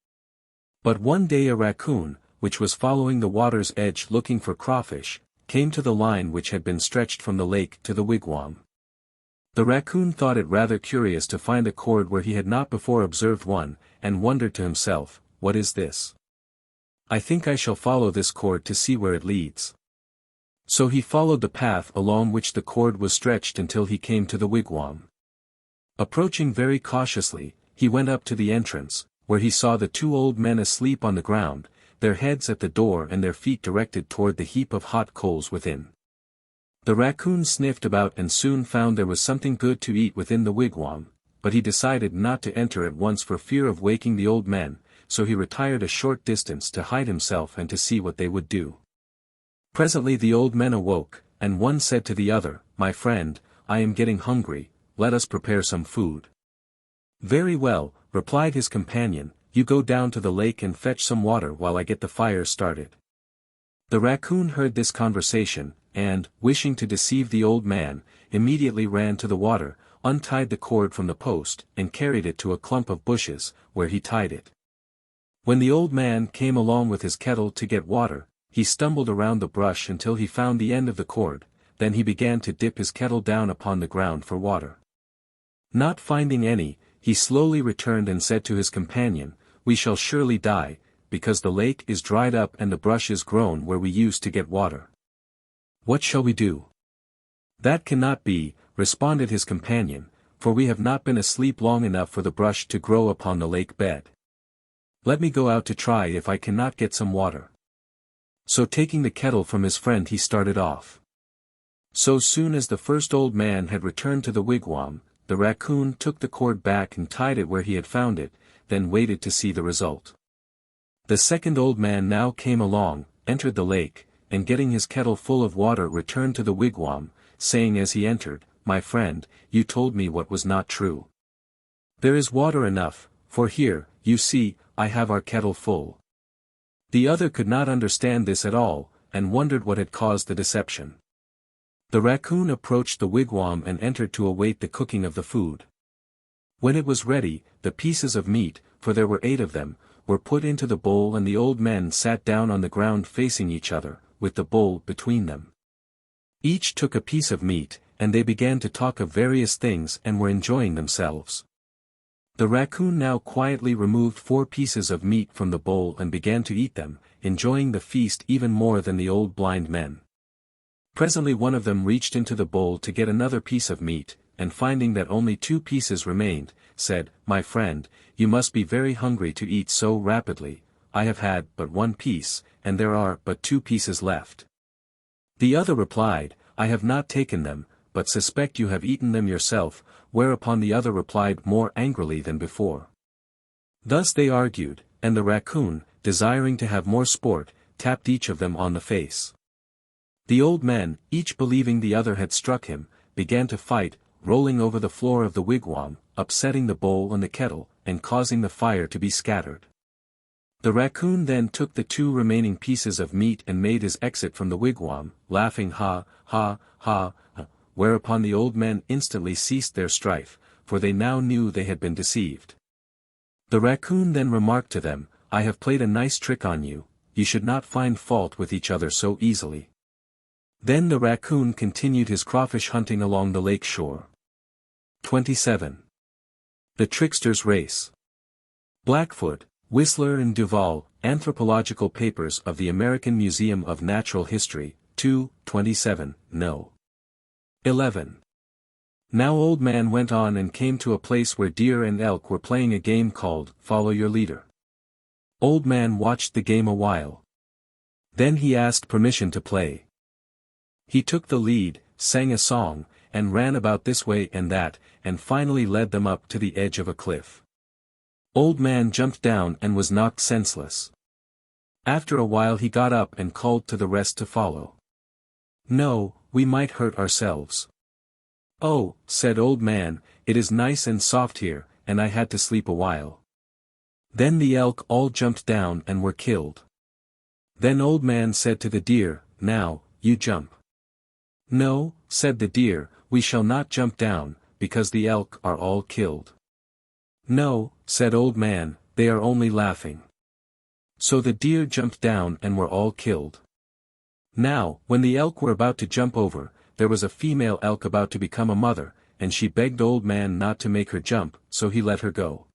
But one day a raccoon, which was following the water's edge looking for crawfish, came to the line which had been stretched from the lake to the wigwam. The raccoon thought it rather curious to find a cord where he had not before observed one, and wondered to himself, "What is this? I think I shall follow this cord to see where it leads." So he followed the path along which the cord was stretched until he came to the wigwam. Approaching very cautiously, he went up to the entrance, where he saw the two old men asleep on the ground, their heads at the door and their feet directed toward the heap of hot coals within. The raccoon sniffed about and soon found there was something good to eat within the wigwam, but he decided not to enter at once for fear of waking the old men, so he retired a short distance to hide himself and to see what they would do. Presently the old men awoke, and one said to the other, "My friend, I am getting hungry, let us prepare some food." "Very well," replied his companion, "you go down to the lake and fetch some water while I get the fire started." The raccoon heard this conversation, and, wishing to deceive the old man, immediately ran to the water, untied the cord from the post, and carried it to a clump of bushes, where he tied it. When the old man came along with his kettle to get water, he stumbled around the brush until he found the end of the cord, then he began to dip his kettle down upon the ground for water. Not finding any, he slowly returned and said to his companion, "We shall surely die, because the lake is dried up and the brush is grown where we used to get water. What shall we do?" "That cannot be," responded his companion, "for we have not been asleep long enough for the brush to grow upon the lake bed. Let me go out to try if I cannot get some water." So taking the kettle from his friend he started off. So soon as the first old man had returned to the wigwam, the raccoon took the cord back and tied it where he had found it, then waited to see the result. The second old man now came along, entered the lake, and getting his kettle full of water returned to the wigwam, saying as he entered, "My friend, you told me what was not true. There is water enough, for here, you see, I have our kettle full." The other could not understand this at all, and wondered what had caused the deception. The raccoon approached the wigwam and entered to await the cooking of the food. When it was ready, the pieces of meat, for there were 8 of them, were put into the bowl and the old men sat down on the ground facing each other, with the bowl between them. Each took a piece of meat, and they began to talk of various things and were enjoying themselves. The raccoon now quietly removed 4 pieces of meat from the bowl and began to eat them, enjoying the feast even more than the old blind men. Presently one of them reached into the bowl to get another piece of meat, and finding that only 2 pieces remained, said, "My friend, you must be very hungry to eat so rapidly. I have had but 1 piece, and there are but 2 pieces left. The other replied, I have not taken them, but suspect you have eaten them yourself, whereupon the other replied more angrily than before. Thus they argued, and the raccoon, desiring to have more sport, tapped each of them on the face. The old men, each believing the other had struck him, began to fight, rolling over the floor of the wigwam, upsetting the bowl and the kettle, and causing the fire to be scattered. The raccoon then took the 2 remaining pieces of meat and made his exit from the wigwam, laughing ha, ha, ha, whereupon the old men instantly ceased their strife, for they now knew they had been deceived. The raccoon then remarked to them, I have played a nice trick on you, you should not find fault with each other so easily. Then the raccoon continued his crawfish hunting along the lake shore. 27. The Trickster's Race. Blackfoot, Whistler and Duval, Anthropological Papers of the American Museum of Natural History, 2, 27, No. 11. Now Old Man went on and came to a place where deer and elk were playing a game called, Follow Your Leader. Old Man watched the game a while. Then he asked permission to play. He took the lead, sang a song, and ran about this way and that, and finally led them up to the edge of a cliff. Old Man jumped down and was knocked senseless. After a while he got up and called to the rest to follow. No, we might hurt ourselves. Oh, said Old Man, it is nice and soft here, and I had to sleep a while. Then the elk all jumped down and were killed. Then Old Man said to the deer, Now, you jump. No, said the deer, we shall not jump down, because the elk are all killed. No, said Old Man, they are only laughing. So the deer jumped down and were all killed. Now, when the elk were about to jump over, there was a female elk about to become a mother, and she begged Old Man not to make her jump, so he let her go.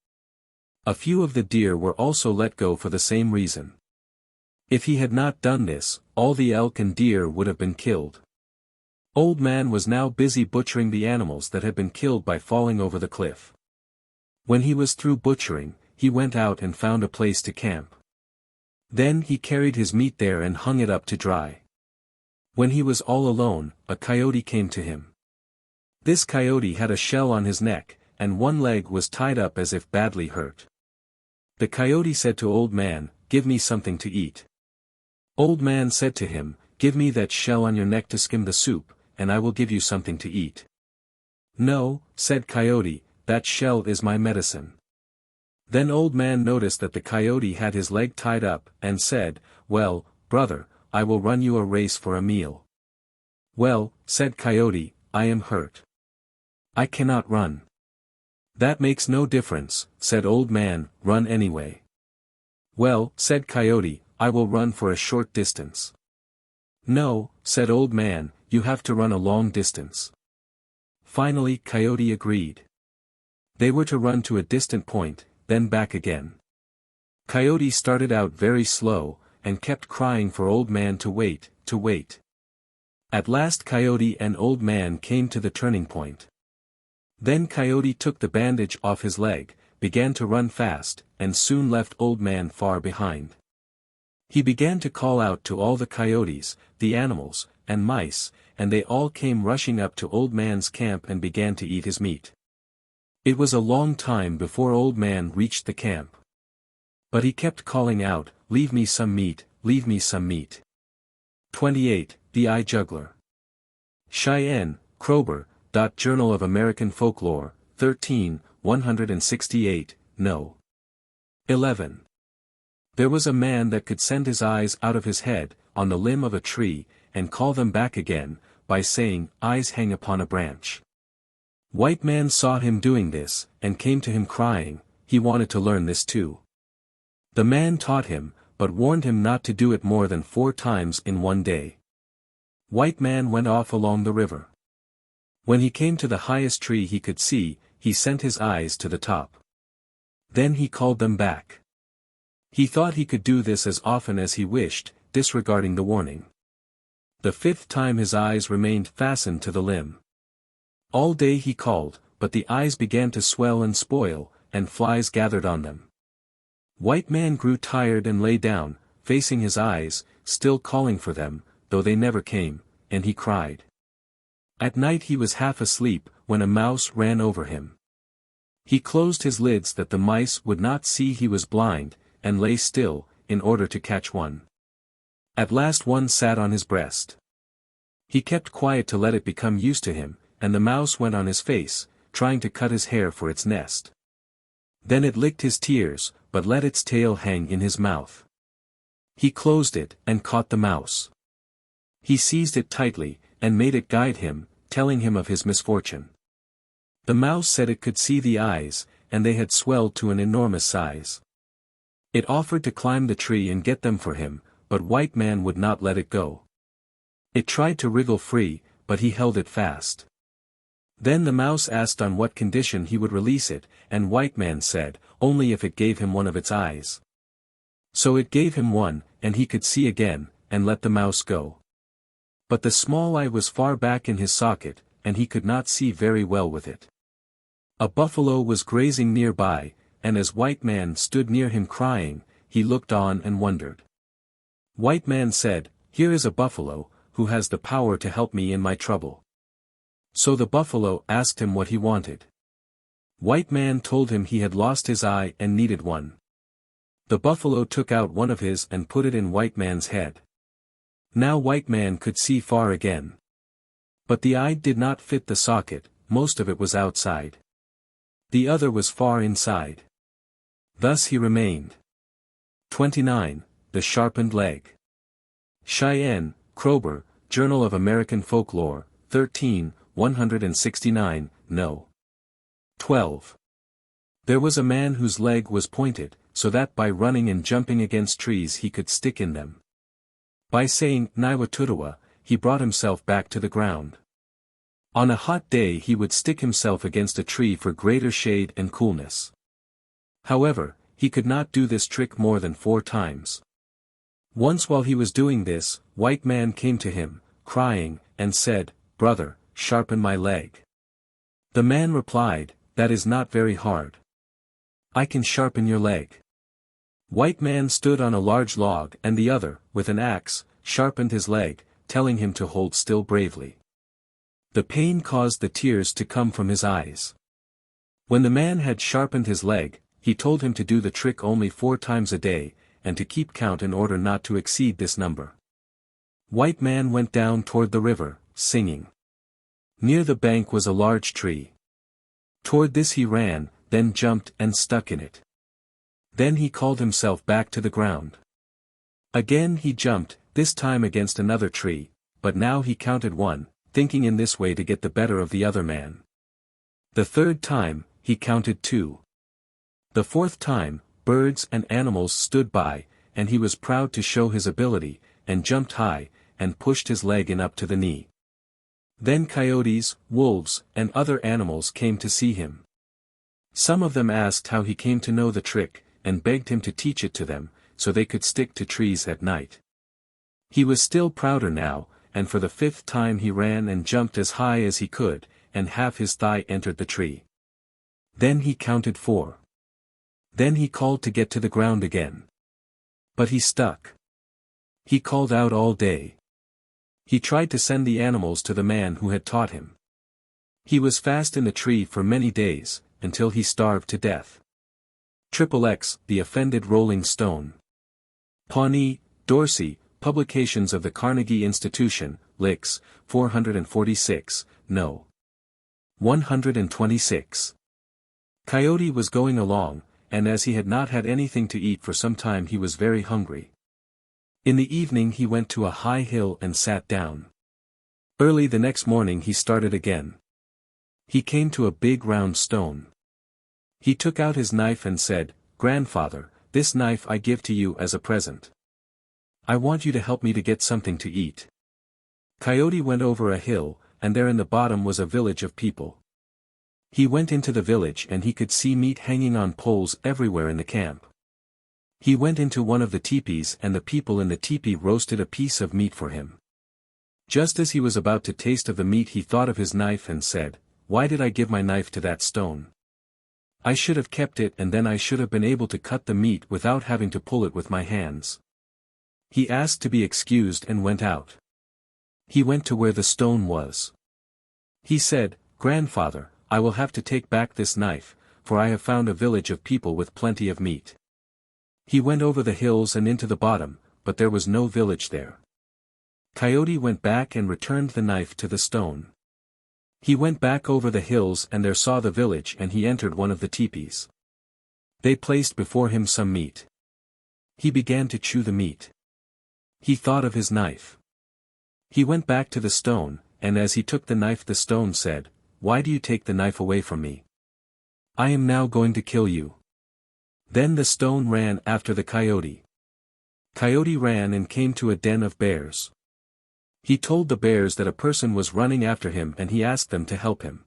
A few of the deer were also let go for the same reason. If he had not done this, all the elk and deer would have been killed. Old Man was now busy butchering the animals that had been killed by falling over the cliff. When he was through butchering, he went out and found a place to camp. Then he carried his meat there and hung it up to dry. When he was all alone, a coyote came to him. This coyote had a shell on his neck, and one leg was tied up as if badly hurt. The coyote said to Old Man, Give me something to eat. Old Man said to him, Give me that shell on your neck to skim the soup, and I will give you something to eat. No, said Coyote, that shell is my medicine. Then Old Man noticed that the coyote had his leg tied up, and said, Well, brother, I will run you a race for a meal. Well, said Coyote, I am hurt. I cannot run. That makes no difference, said Old Man, run anyway. Well, said Coyote, I will run for a short distance. No, said Old Man, you have to run a long distance. Finally Coyote agreed. They were to run to a distant point, then back again. Coyote started out very slow, and kept crying for Old Man to wait, to wait. At last Coyote and Old Man came to the turning point. Then Coyote took the bandage off his leg, began to run fast, and soon left Old Man far behind. He began to call out to all the coyotes, the animals, and mice, and they all came rushing up to Old Man's camp and began to eat his meat. It was a long time before Old Man reached the camp. But he kept calling out, Leave me some meat, leave me some meat. 28. The Eye Juggler. Cheyenne, Kroeber, Journal of American Folklore, 13, 168, No. 11. There was a man that could send his eyes out of his head, on the limb of a tree, and call them back again, by saying, Eyes hang upon a branch. White Man saw him doing this, and came to him crying, he wanted to learn this too. The man taught him, but warned him not to do it more than 4 times in one day. White Man went off along the river. When he came to the highest tree he could see, he sent his eyes to the top. Then he called them back. He thought he could do this as often as he wished, disregarding the warning. The 5th time his eyes remained fastened to the limb. All day he called, but the eyes began to swell and spoil, and flies gathered on them. White Man grew tired and lay down, facing his eyes, still calling for them, though they never came, and he cried. At night he was half asleep, when a mouse ran over him. He closed his lids that the mice would not see he was blind, and lay still, in order to catch one. At last one sat on his breast. He kept quiet to let it become used to him, and the mouse went on his face, trying to cut his hair for its nest. Then it licked his tears, but let its tail hang in his mouth. He closed it, and caught the mouse. He seized it tightly, and made it guide him, telling him of his misfortune. The mouse said it could see the eyes, and they had swelled to an enormous size. It offered to climb the tree and get them for him, but White Man would not let it go. It tried to wriggle free, but he held it fast. Then the mouse asked on what condition he would release it, and White Man said, only if it gave him one of its eyes. So it gave him one, and he could see again, and let the mouse go. But the small eye was far back in his socket, and he could not see very well with it. A buffalo was grazing nearby, and as White Man stood near him crying, he looked on and wondered. White Man said, "Here is a buffalo, who has the power to help me in my trouble." So the buffalo asked him what he wanted. White Man told him he had lost his eye and needed one. The buffalo took out one of his and put it in White Man's head. Now White Man could see far again. But the eye did not fit the socket, most of it was outside. The other was far inside. Thus he remained. 29. The Sharpened Leg. Cheyenne, Kroeber, Journal of American Folklore, 13, 169, No. 12. There was a man whose leg was pointed, so that by running and jumping against trees he could stick in them. By saying, Niwatudawa, he brought himself back to the ground. On a hot day he would stick himself against a tree for greater shade and coolness. However, he could not do this trick more than 4 times. Once while he was doing this, White Man came to him, crying, and said, "Brother, sharpen my leg." The man replied, "That is not very hard. I can sharpen your leg." White Man stood on a large log and the other, with an axe, sharpened his leg, telling him to hold still bravely. The pain caused the tears to come from his eyes. When the man had sharpened his leg, he told him to do the trick only 4 times a day, and to keep count in order not to exceed this number. White Man went down toward the river, singing. Near the bank was a large tree. Toward this he ran, then jumped and stuck in it. Then he called himself back to the ground. Again he jumped, this time against another tree, but now he counted 1, thinking in this way to get the better of the other man. The 3rd time, he counted 2. The 4th time, birds and animals stood by, and he was proud to show his ability, and jumped high, and pushed his leg in up to the knee. Then coyotes, wolves, and other animals came to see him. Some of them asked how he came to know the trick, and begged him to teach it to them, so they could stick to trees at night. He was still prouder now, and for the 5th time he ran and jumped as high as he could, and half his thigh entered the tree. Then he counted 4. Then he called to get to the ground again. But he stuck. He called out all day. He tried to send the animals to the man who had taught him. He was fast in the tree for many days, until he starved to death. XXX, The Offended Rolling Stone. Pawnee, Dorsey, Publications of the Carnegie Institution, Licks, 446, No. 126. Coyote was going along, and as he had not had anything to eat for some time he was very hungry. In the evening he went to a high hill and sat down. Early the next morning he started again. He came to a big round stone. He took out his knife and said, "Grandfather, this knife I give to you as a present. I want you to help me to get something to eat." Coyote went over a hill, and there in the bottom was a village of people. He went into the village and he could see meat hanging on poles everywhere in the camp. He went into one of the teepees and the people in the teepee roasted a piece of meat for him. Just as he was about to taste of the meat he thought of his knife and said, "Why did I give my knife to that stone? I should have kept it and then I should have been able to cut the meat without having to pull it with my hands." He asked to be excused and went out. He went to where the stone was. He said, "Grandfather, I will have to take back this knife, for I have found a village of people with plenty of meat." He went over the hills and into the bottom, but there was no village there. Coyote went back and returned the knife to the stone. He went back over the hills and there saw the village, and he entered one of the teepees. They placed before him some meat. He began to chew the meat. He thought of his knife. He went back to the stone, and as he took the knife the stone said, "Why do you take the knife away from me? I am now going to kill you." Then the stone ran after the coyote. Coyote ran and came to a den of bears. He told the bears that a person was running after him and he asked them to help him.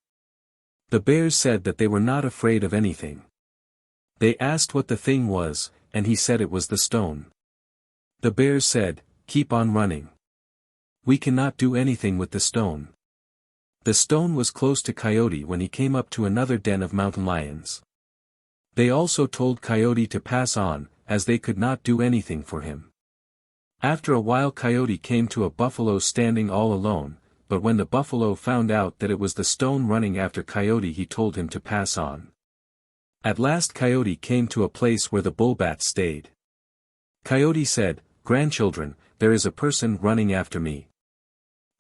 The bears said that they were not afraid of anything. They asked what the thing was, and he said it was the stone. The bears said, "Keep on running. We cannot do anything with the stone." The stone was close to Coyote when he came up to another den of mountain lions. They also told Coyote to pass on, as they could not do anything for him. After a while Coyote came to a buffalo standing all alone, but when the buffalo found out that it was the stone running after Coyote he told him to pass on. At last Coyote came to a place where the bullbats stayed. Coyote said, "Grandchildren, there is a person running after me."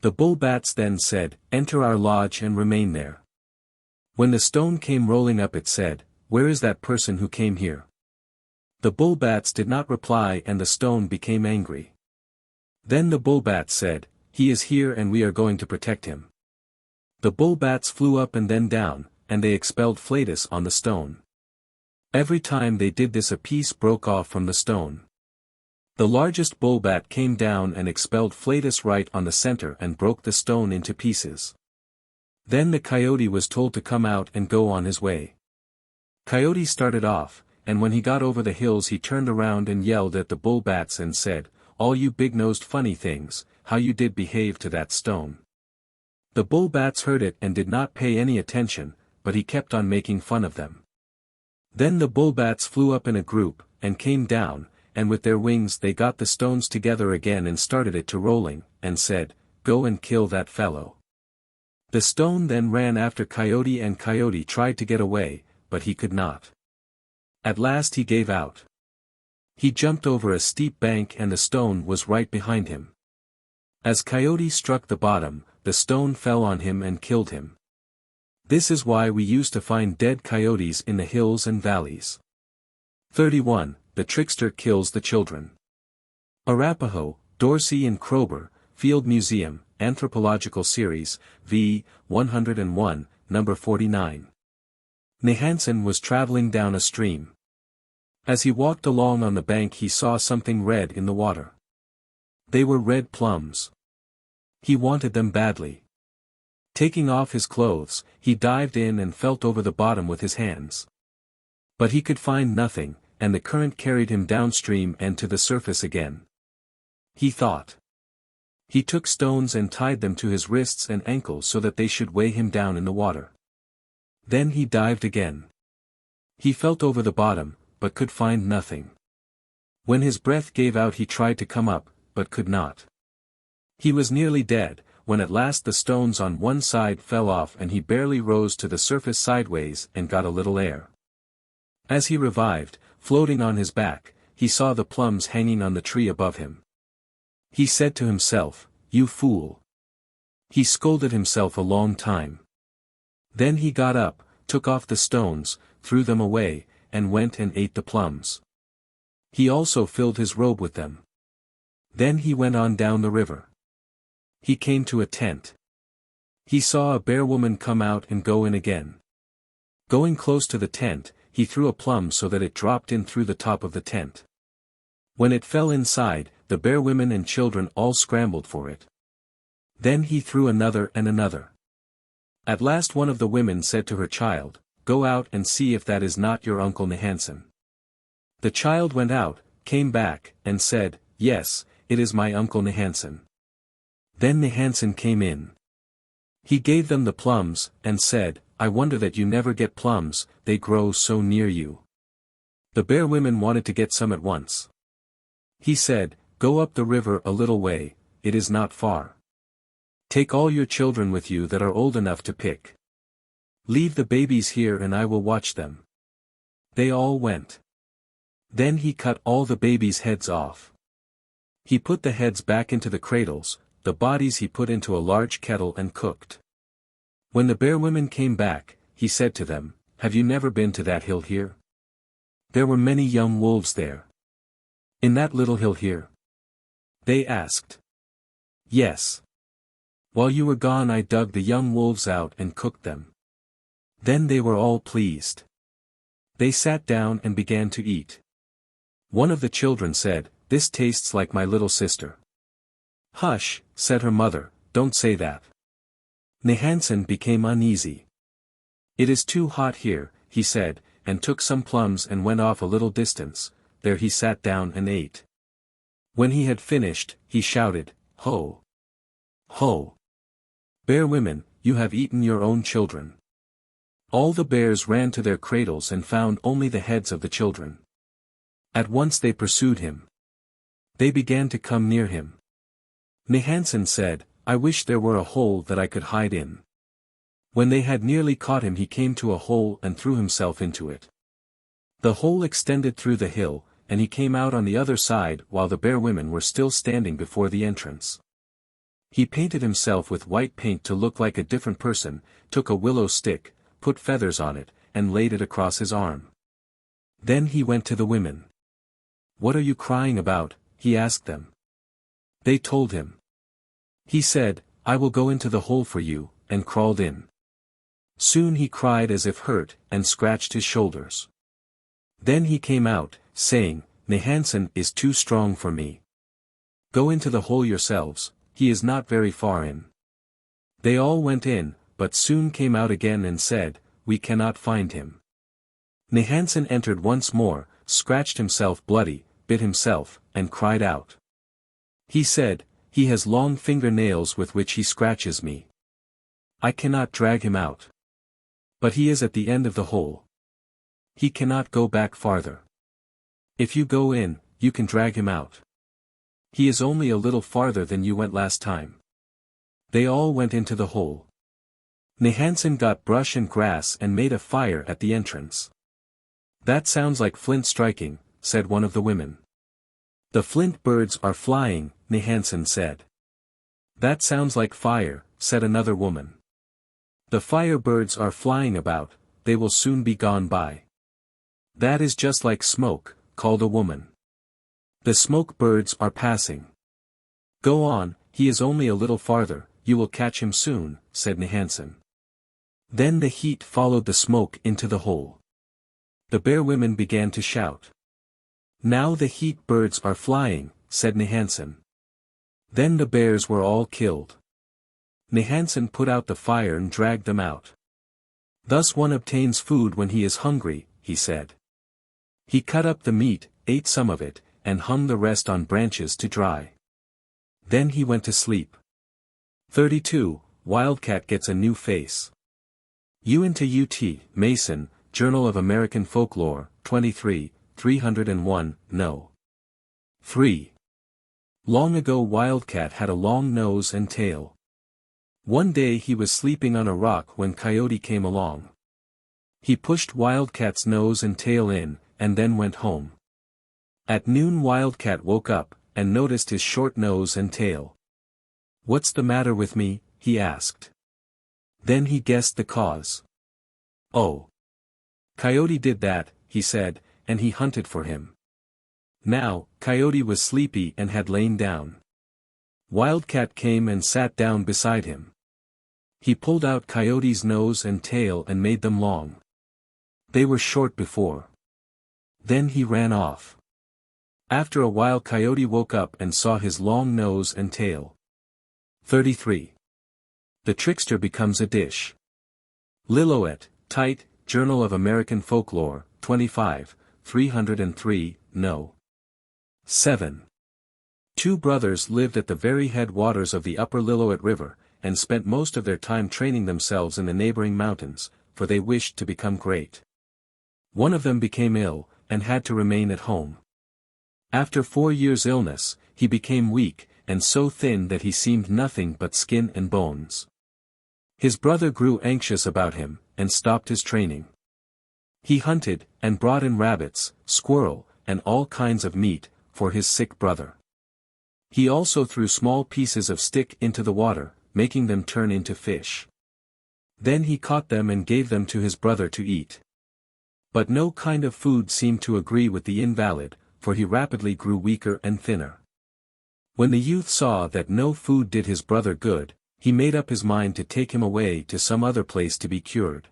The bullbats then said, "Enter our lodge and remain there." When the stone came rolling up it said, "Where is that person who came here?" The bullbats did not reply and the stone became angry. Then the bullbats said, "He is here and we are going to protect him." The bullbats flew up and then down, and they expelled Flatus on the stone. Every time they did this a piece broke off from the stone. The largest bullbat came down and expelled Flatus right on the center and broke the stone into pieces. Then the coyote was told to come out and go on his way. Coyote started off, and when he got over the hills he turned around and yelled at the bullbats and said, "All you big-nosed funny things, how you did behave to that stone." The bullbats heard it and did not pay any attention, but he kept on making fun of them. Then the bullbats flew up in a group, and came down, and with their wings they got the stones together again and started it to rolling, and said, "Go and kill that fellow." The stone then ran after Coyote and Coyote tried to get away, but he could not. At last he gave out. He jumped over a steep bank and the stone was right behind him. As Coyote struck the bottom, the stone fell on him and killed him. This is why we used to find dead coyotes in the hills and valleys. 31. The Trickster Kills the Children. Arapaho, Dorsey and Kroeber, Field Museum, Anthropological Series, v. 101, number 49. Nehansen was traveling down a stream. As he walked along on the bank he saw something red in the water. They were red plums. He wanted them badly. Taking off his clothes, he dived in and felt over the bottom with his hands. But he could find nothing, and the current carried him downstream and to the surface again. He thought. He took stones and tied them to his wrists and ankles so that they should weigh him down in the water. Then he dived again. He felt over the bottom, but could find nothing. When his breath gave out he tried to come up, but could not. He was nearly dead, when at last the stones on one side fell off and he barely rose to the surface sideways and got a little air. As he revived, floating on his back, he saw the plums hanging on the tree above him. He said to himself, "You fool." He scolded himself a long time. Then he got up, took off the stones, threw them away, and went and ate the plums. He also filled his robe with them. Then he went on down the river. He came to a tent. He saw a bear woman come out and go in again. Going close to the tent, he threw a plum so that it dropped in through the top of the tent. When it fell inside, the bear women and children all scrambled for it. Then he threw another and another. At last one of the women said to her child, "Go out and see if that is not your Uncle Nehansen." The child went out, came back, and said, "Yes, it is my Uncle Nehansen." Then Nehansen came in. He gave them the plums, and said, "I wonder that you never get plums, they grow so near you." The bear women wanted to get some at once. He said, "Go up the river a little way, it is not far." Take all your children with you that are old enough to pick. Leave the babies here and I will watch them. They all went. Then he cut all the babies' heads off. He put the heads back into the cradles, the bodies he put into a large kettle and cooked. When the bear women came back, he said to them, "Have you never been to that hill here? There were many young wolves there." "In that little hill here?" they asked. "Yes. While you were gone I dug the young wolves out and cooked them." Then they were all pleased. They sat down and began to eat. One of the children said, "This tastes like my little sister." "Hush," said her mother, "don't say that." Nahantsen became uneasy. "It is too hot here," he said, and took some plums and went off a little distance. There he sat down and ate. When he had finished, he shouted, "Ho! Ho! Bear women, you have eaten your own children." All the bears ran to their cradles and found only the heads of the children. At once they pursued him. They began to come near him. Nahantsen said, "I wish there were a hole that I could hide in." When they had nearly caught him he came to a hole and threw himself into it. The hole extended through the hill, and he came out on the other side while the bear women were still standing before the entrance. He painted himself with white paint to look like a different person, took a willow stick, put feathers on it, and laid it across his arm. Then he went to the women. "What are you crying about?" he asked them. They told him. He said, "I will go into the hole for you," and crawled in. Soon he cried as if hurt, and scratched his shoulders. Then he came out, saying, "Nahantsen is too strong for me. Go into the hole yourselves, he is not very far in." They all went in, but soon came out again and said, "We cannot find him." Nahantsen entered once more, scratched himself bloody, bit himself, and cried out. He said, "He has long fingernails with which he scratches me. I cannot drag him out. But he is at the end of the hole. He cannot go back farther. If you go in, you can drag him out. He is only a little farther than you went last time." They all went into the hole. Nahantsen got brush and grass and made a fire at the entrance. "That sounds like flint striking," said one of the women. "The flint birds are flying," Nahantsen said. "That sounds like fire," said another woman. "The fire birds are flying about, they will soon be gone by." "That is just like smoke," called a woman. "The smoke birds are passing." "Go on, he is only a little farther, you will catch him soon," said Nahantsen. Then the heat followed the smoke into the hole. The bear women began to shout. "Now the heat birds are flying," said Nahantsen. Then the bears were all killed. Nahantsen put out the fire and dragged them out. "Thus one obtains food when he is hungry," he said. He cut up the meat, ate some of it, and hung the rest on branches to dry. Then he went to sleep. 32. Wildcat gets a new face. UNT Mason, Journal of American Folklore, 23, 301, No. 3. Long ago Wildcat had a long nose and tail. One day he was sleeping on a rock when Coyote came along. He pushed Wildcat's nose and tail in, and then went home. At noon Wildcat woke up, and noticed his short nose and tail. "What's the matter with me?" he asked. Then he guessed the cause. "Oh. Coyote did that," he said, and he hunted for him. Now, Coyote was sleepy and had lain down. Wildcat came and sat down beside him. He pulled out Coyote's nose and tail and made them long. They were short before. Then he ran off. After a while Coyote woke up and saw his long nose and tail. 33. The Trickster becomes a dish. Lillooet, Tite, Journal of American Folklore, 25, 303, No. 7. Two brothers lived at the very headwaters of the upper Lillooet River, and spent most of their time training themselves in the neighboring mountains, for they wished to become great. One of them became ill, and had to remain at home. After 4 years' illness, he became weak, and so thin that he seemed nothing but skin and bones. His brother grew anxious about him, and stopped his training. He hunted, and brought in rabbits, squirrel, and all kinds of meat, for his sick brother. He also threw small pieces of stick into the water, making them turn into fish. Then he caught them and gave them to his brother to eat. But no kind of food seemed to agree with the invalid, for he rapidly grew weaker and thinner. When the youth saw that no food did his brother good, he made up his mind to take him away to some other place to be cured.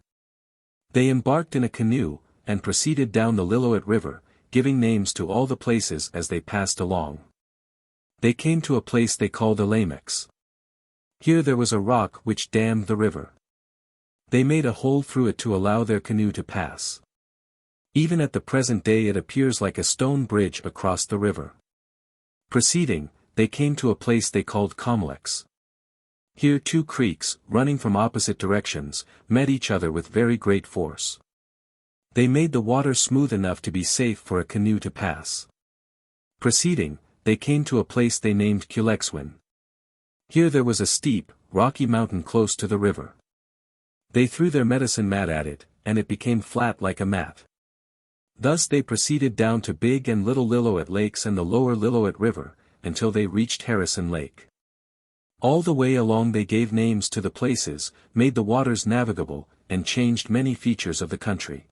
They embarked in a canoe, and proceeded down the Lillooet River, giving names to all the places as they passed along. They came to a place they called Elamex. Here there was a rock which dammed the river. They made a hole through it to allow their canoe to pass. Even at the present day it appears like a stone bridge across the river. Proceeding, they came to a place they called Comlex. Here two creeks, running from opposite directions, met each other with very great force. They made the water smooth enough to be safe for a canoe to pass. Proceeding, they came to a place they named Culexwin. Here there was a steep, rocky mountain close to the river. They threw their medicine mat at it, and it became flat like a mat. Thus they proceeded down to Big and Little Lillooet Lakes and the lower Lillooet River, until they reached Harrison Lake. All the way along they gave names to the places, made the waters navigable, and changed many features of the country.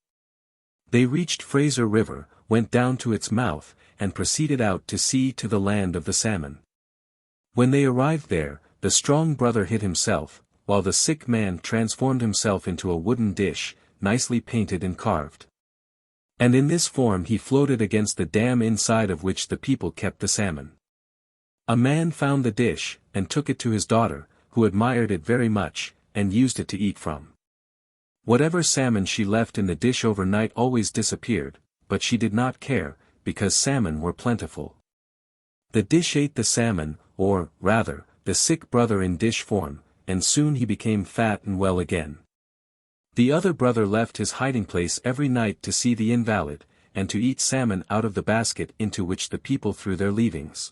They reached Fraser River, went down to its mouth, and proceeded out to sea to the land of the salmon. When they arrived there, the strong brother hid himself, while the sick man transformed himself into a wooden dish, nicely painted and carved. And in this form he floated against the dam inside of which the people kept the salmon. A man found the dish, and took it to his daughter, who admired it very much, and used it to eat from. Whatever salmon she left in the dish overnight always disappeared, but she did not care, because salmon were plentiful. The dish ate the salmon, or, rather, the sick brother in dish form, and soon he became fat and well again. The other brother left his hiding place every night to see the invalid, and to eat salmon out of the basket into which the people threw their leavings.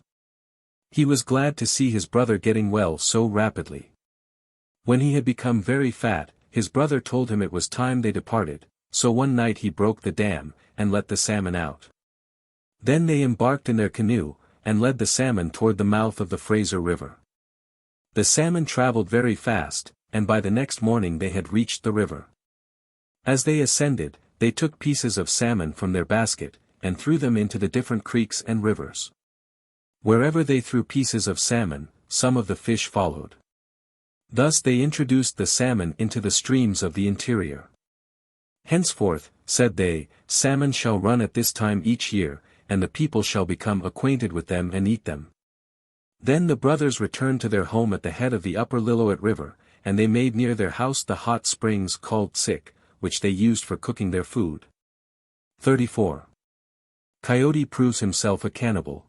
He was glad to see his brother getting well so rapidly. When he had become very fat, his brother told him it was time they departed, so one night he broke the dam, and let the salmon out. Then they embarked in their canoe, and led the salmon toward the mouth of the Fraser River. The salmon traveled very fast, and by the next morning they had reached the river. As they ascended, they took pieces of salmon from their basket, and threw them into the different creeks and rivers. Wherever they threw pieces of salmon, some of the fish followed. Thus they introduced the salmon into the streams of the interior. Henceforth, said they, salmon shall run at this time each year, and the people shall become acquainted with them and eat them. Then the brothers returned to their home at the head of the upper Lillooet River, and they made near their house the hot springs called Sick, which they used for cooking their food. 34. Coyote proves himself a cannibal.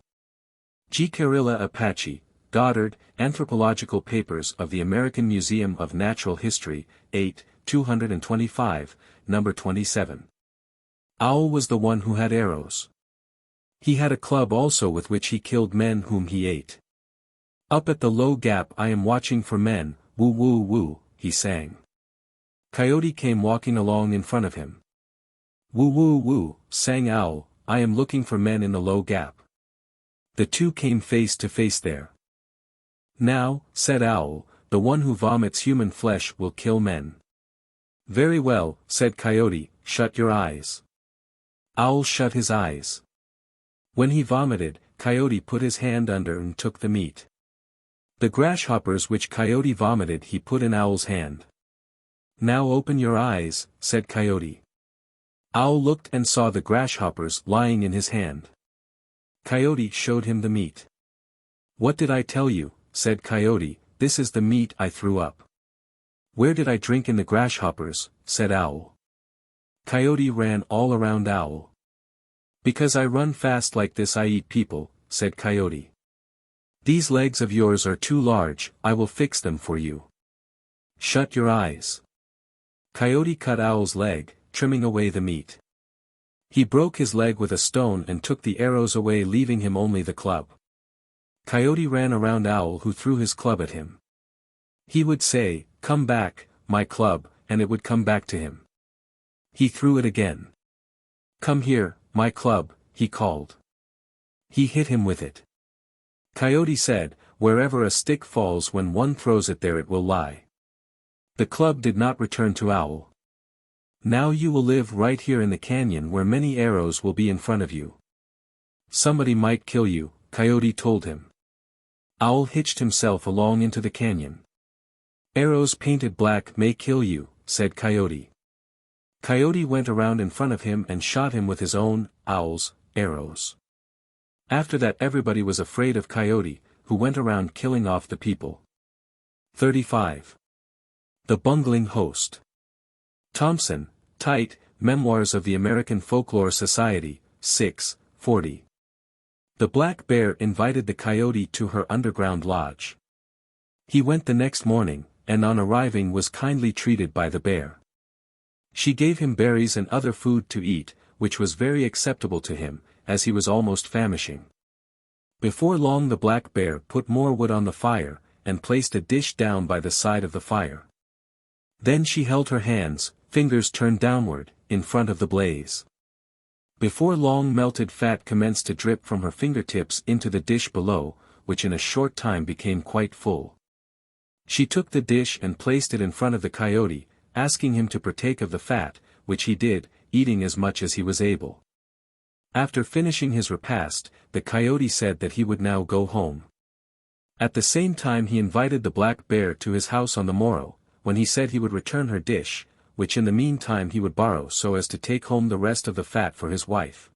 G. Carilla Apache, Goddard, Anthropological Papers of the American Museum of Natural History, 8, 225, number 27. Owl was the one who had arrows. He had a club also with which he killed men whom he ate. Up at the low gap I am watching for men, woo woo woo, he sang. Coyote came walking along in front of him. Woo woo woo, sang Owl, I am looking for men in the low gap. The two came face to face there. Now, said Owl, the one who vomits human flesh will kill men. Very well, said Coyote, shut your eyes. Owl shut his eyes. When he vomited, Coyote put his hand under and took the meat. The grasshoppers which Coyote vomited he put in Owl's hand. Now open your eyes, said Coyote. Owl looked and saw the grasshoppers lying in his hand. Coyote showed him the meat. What did I tell you, said Coyote, this is the meat I threw up. Where did I drink in the grasshoppers, said Owl. Coyote ran all around Owl. Because I run fast like this I eat people, said Coyote. These legs of yours are too large, I will fix them for you. Shut your eyes. Coyote cut Owl's leg, trimming away the meat. He broke his leg with a stone and took the arrows away, leaving him only the club. Coyote ran around Owl, who threw his club at him. He would say, "Come back, my club," and it would come back to him. He threw it again. "Come here, my club," he called. He hit him with it. Coyote said, "Wherever a stick falls when one throws it, there it will lie." The club did not return to Owl. "Now you will live right here in the canyon where many arrows will be in front of you. Somebody might kill you," Coyote told him. Owl hitched himself along into the canyon. "Arrows painted black may kill you," said Coyote. Coyote went around in front of him and shot him with his own, Owl's, arrows. After that everybody was afraid of Coyote, who went around killing off the people. 35. The Bungling Host. Thompson, Tite, Memoirs of the American Folklore Society, 6, 40. The Black Bear invited the Coyote to her underground lodge. He went the next morning, and on arriving was kindly treated by the bear. She gave him berries and other food to eat, which was very acceptable to him, as he was almost famishing. Before long the Black Bear put more wood on the fire, and placed a dish down by the side of the fire. Then she held her hands, fingers turned downward, in front of the blaze. Before long melted fat commenced to drip from her fingertips into the dish below, which in a short time became quite full. She took the dish and placed it in front of the Coyote, asking him to partake of the fat, which he did, eating as much as he was able. After finishing his repast, the Coyote said that he would now go home. At the same time he invited the Black Bear to his house on the morrow, when he said he would return her dish, which in the meantime he would borrow so as to take home the rest of the fat for his wife.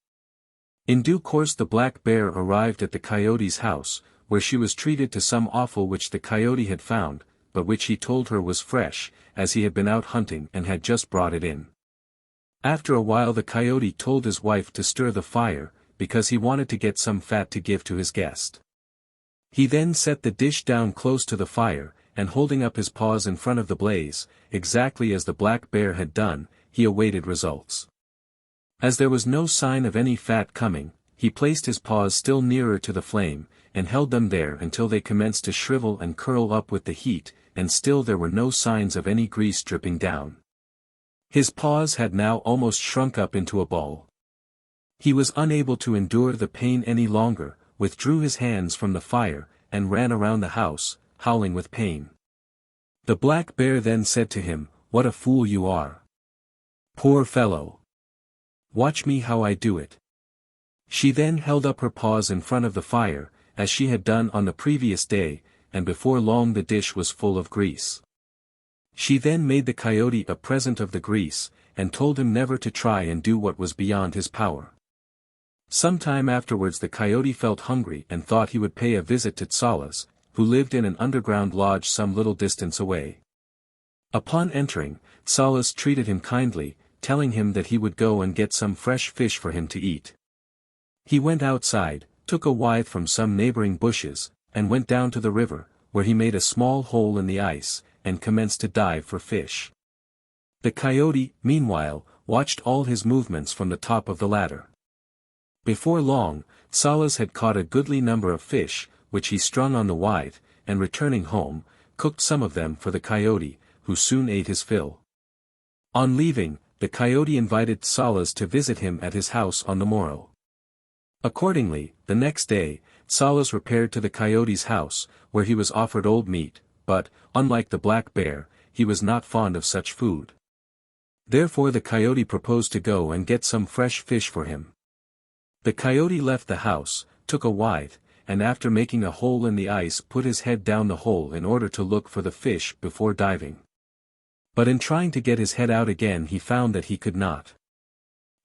In due course the Black Bear arrived at the Coyote's house, where she was treated to some offal which the Coyote had found, but which he told her was fresh, as he had been out hunting and had just brought it in. After a while the Coyote told his wife to stir the fire, because he wanted to get some fat to give to his guest. He then set the dish down close to the fire, and holding up his paws in front of the blaze, exactly as the Black Bear had done, he awaited results. As there was no sign of any fat coming, he placed his paws still nearer to the flame, and held them there until they commenced to shrivel and curl up with the heat, and still there were no signs of any grease dripping down. His paws had now almost shrunk up into a ball. He was unable to endure the pain any longer, withdrew his hands from the fire, and ran around the house, howling with pain. The Black Bear then said to him, "What a fool you are! Poor fellow! Watch me how I do it." She then held up her paws in front of the fire, as she had done on the previous day, and before long the dish was full of grease. She then made the Coyote a present of the grease, and told him never to try and do what was beyond his power. Some time afterwards the Coyote felt hungry and thought he would pay a visit to Tsalas, who lived in an underground lodge some little distance away. Upon entering, Tsalas treated him kindly, telling him that he would go and get some fresh fish for him to eat. He went outside, took a withe from some neighboring bushes, and went down to the river, where he made a small hole in the ice, and commenced to dive for fish. The Coyote, meanwhile, watched all his movements from the top of the ladder. Before long, Tsalas had caught a goodly number of fish, which he strung on the withe, and returning home, cooked some of them for the Coyote, who soon ate his fill. On leaving, the Coyote invited Tsalas to visit him at his house on the morrow. Accordingly, the next day, Tsalas repaired to the Coyote's house, where he was offered old meat, but, unlike the Black Bear, he was not fond of such food. Therefore the Coyote proposed to go and get some fresh fish for him. The Coyote left the house, took a withe, and after making a hole in the ice put his head down the hole in order to look for the fish before diving. But in trying to get his head out again he found that he could not.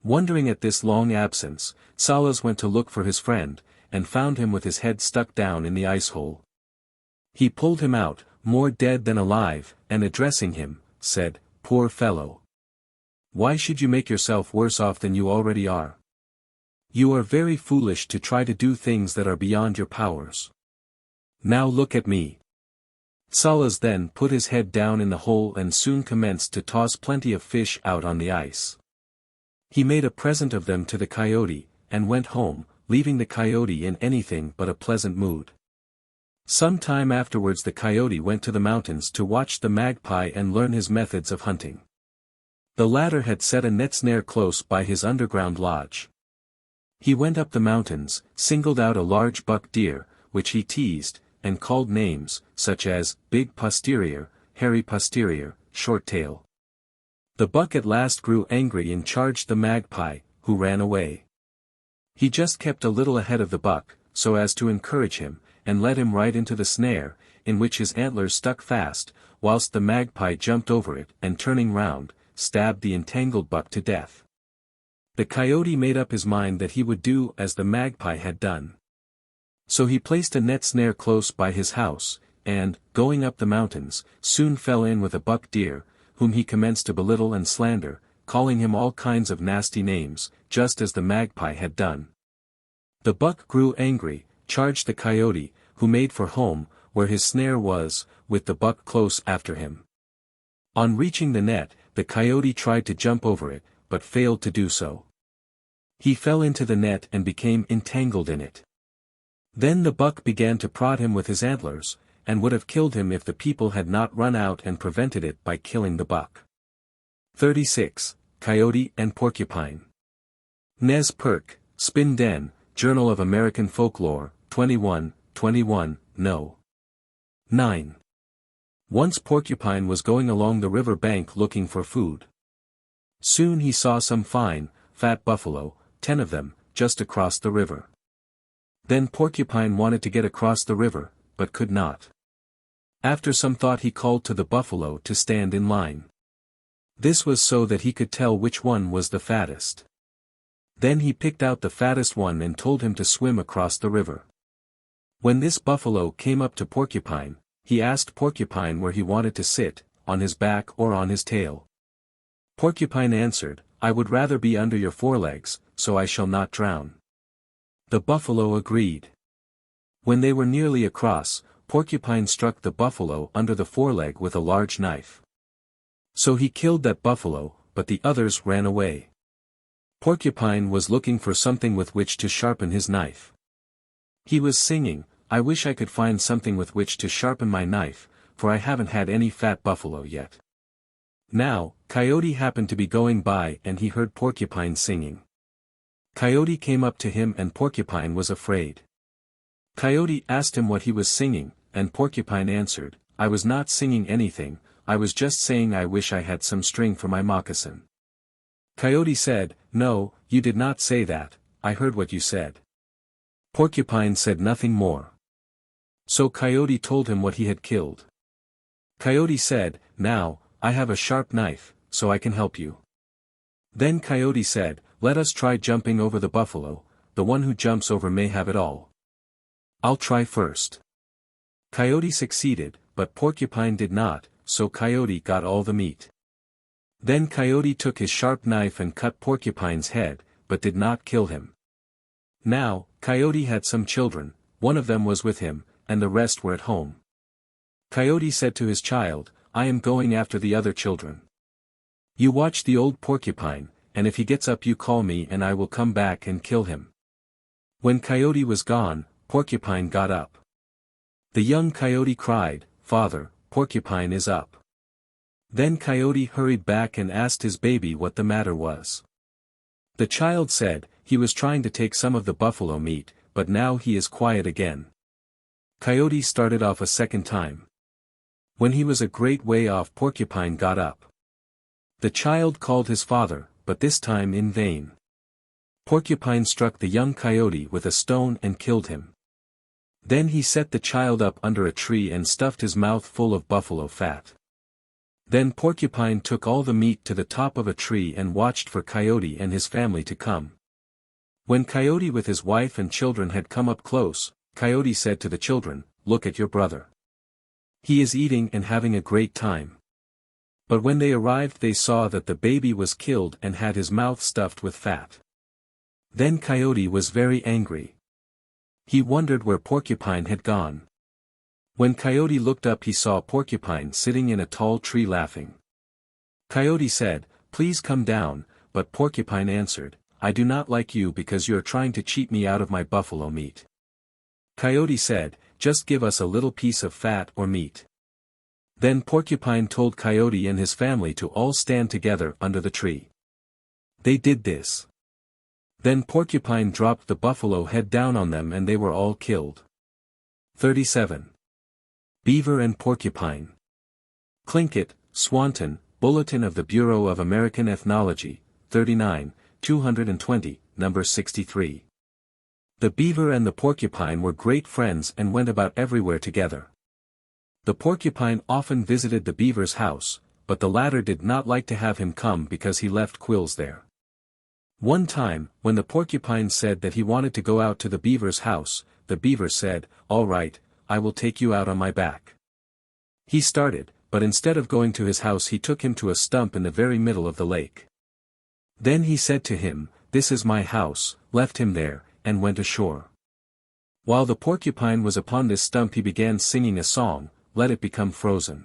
Wondering at this long absence, Tsalas went to look for his friend, and found him with his head stuck down in the ice hole. He pulled him out, more dead than alive, and addressing him, said, "Poor fellow! Why should you make yourself worse off than you already are? You are very foolish to try to do things that are beyond your powers. Now look at me." Tsalas then put his head down in the hole and soon commenced to toss plenty of fish out on the ice. He made a present of them to the Coyote, and went home, leaving the Coyote in anything but a pleasant mood. Some time afterwards the coyote went to the mountains to watch the magpie and learn his methods of hunting. The latter had set a net snare close by his underground lodge. He went up the mountains, singled out a large buck deer, which he teased, and called names, such as, Big Posterior, Hairy Posterior, Short Tail. The buck at last grew angry and charged the magpie, who ran away. He just kept a little ahead of the buck, so as to encourage him, and led him right into the snare, in which his antlers stuck fast, whilst the magpie jumped over it and turning round, stabbed the entangled buck to death. The coyote made up his mind that he would do as the magpie had done. So he placed a net snare close by his house, and, going up the mountains, soon fell in with a buck deer, whom he commenced to belittle and slander, calling him all kinds of nasty names, just as the magpie had done. The buck grew angry, charged the coyote, who made for home, where his snare was, with the buck close after him. On reaching the net, the coyote tried to jump over it, but failed to do so. He fell into the net and became entangled in it. Then the buck began to prod him with his antlers, and would have killed him if the people had not run out and prevented it by killing the buck. 36. Coyote and Porcupine. Nez Perce, Spin Den, Journal of American Folklore, 21, No. 9. Once Porcupine was going along the river bank looking for food. Soon he saw some fine, fat buffalo, 10 of them, just across the river. Then Porcupine wanted to get across the river, but could not. After some thought he called to the buffalo to stand in line. This was so that he could tell which one was the fattest. Then he picked out the fattest one and told him to swim across the river. When this buffalo came up to Porcupine, he asked Porcupine where he wanted to sit, on his back or on his tail. Porcupine answered, "I would rather be under your forelegs, so I shall not drown." The buffalo agreed. When they were nearly across, Porcupine struck the buffalo under the foreleg with a large knife. So he killed that buffalo, but the others ran away. Porcupine was looking for something with which to sharpen his knife. He was singing, "I wish I could find something with which to sharpen my knife, for I haven't had any fat buffalo yet." Now, Coyote happened to be going by and he heard Porcupine singing. Coyote came up to him and Porcupine was afraid. Coyote asked him what he was singing, and Porcupine answered, "I was not singing anything, I was just saying I wish I had some string for my moccasin." Coyote said, "No, you did not say that, I heard what you said." Porcupine said nothing more. So Coyote told him what he had killed. Coyote said, "Now, I have a sharp knife, so I can help you." Then Coyote said, "Let us try jumping over the buffalo, the one who jumps over may have it all." "I'll try first." Coyote succeeded, but Porcupine did not, so Coyote got all the meat. Then Coyote took his sharp knife and cut Porcupine's head, but did not kill him. Now, Coyote had some children, one of them was with him, and the rest were at home. Coyote said to his child, "I am going after the other children. You watch the old Porcupine, and if he gets up you call me and I will come back and kill him." When Coyote was gone, Porcupine got up. The young Coyote cried, "Father, Porcupine is up." Then Coyote hurried back and asked his baby what the matter was. The child said, "He was trying to take some of the buffalo meat, but now he is quiet again." Coyote started off a second time. When he was a great way off Porcupine got up. The child called his father, but this time in vain. Porcupine struck the young Coyote with a stone and killed him. Then he set the child up under a tree and stuffed his mouth full of buffalo fat. Then Porcupine took all the meat to the top of a tree and watched for Coyote and his family to come. When Coyote with his wife and children had come up close, Coyote said to the children, "Look at your brother. He is eating and having a great time." But when they arrived they saw that the baby was killed and had his mouth stuffed with fat. Then Coyote was very angry. He wondered where Porcupine had gone. When Coyote looked up he saw Porcupine sitting in a tall tree laughing. Coyote said, "Please come down," but Porcupine answered, "I do not like you because you are trying to cheat me out of my buffalo meat." Coyote said, just give us a little piece of fat or meat." Then Porcupine told Coyote and his family to all stand together under the tree. They did this. Then Porcupine dropped the buffalo head down on them and they were all killed. 37. Beaver and Porcupine. Tlingit, Swanton, Bulletin of the Bureau of American Ethnology, 39, 220, number 63. The beaver and the porcupine were great friends and went about everywhere together. The porcupine often visited the beaver's house, but the latter did not like to have him come because he left quills there. One time, when the porcupine said that he wanted to go out to the beaver's house, the beaver said, "All right, I will take you out on my back." He started, but instead of going to his house he took him to a stump in the very middle of the lake. Then he said to him, "This is my house," left him there, and went ashore. While the porcupine was upon this stump he began singing a song, "Let it become frozen.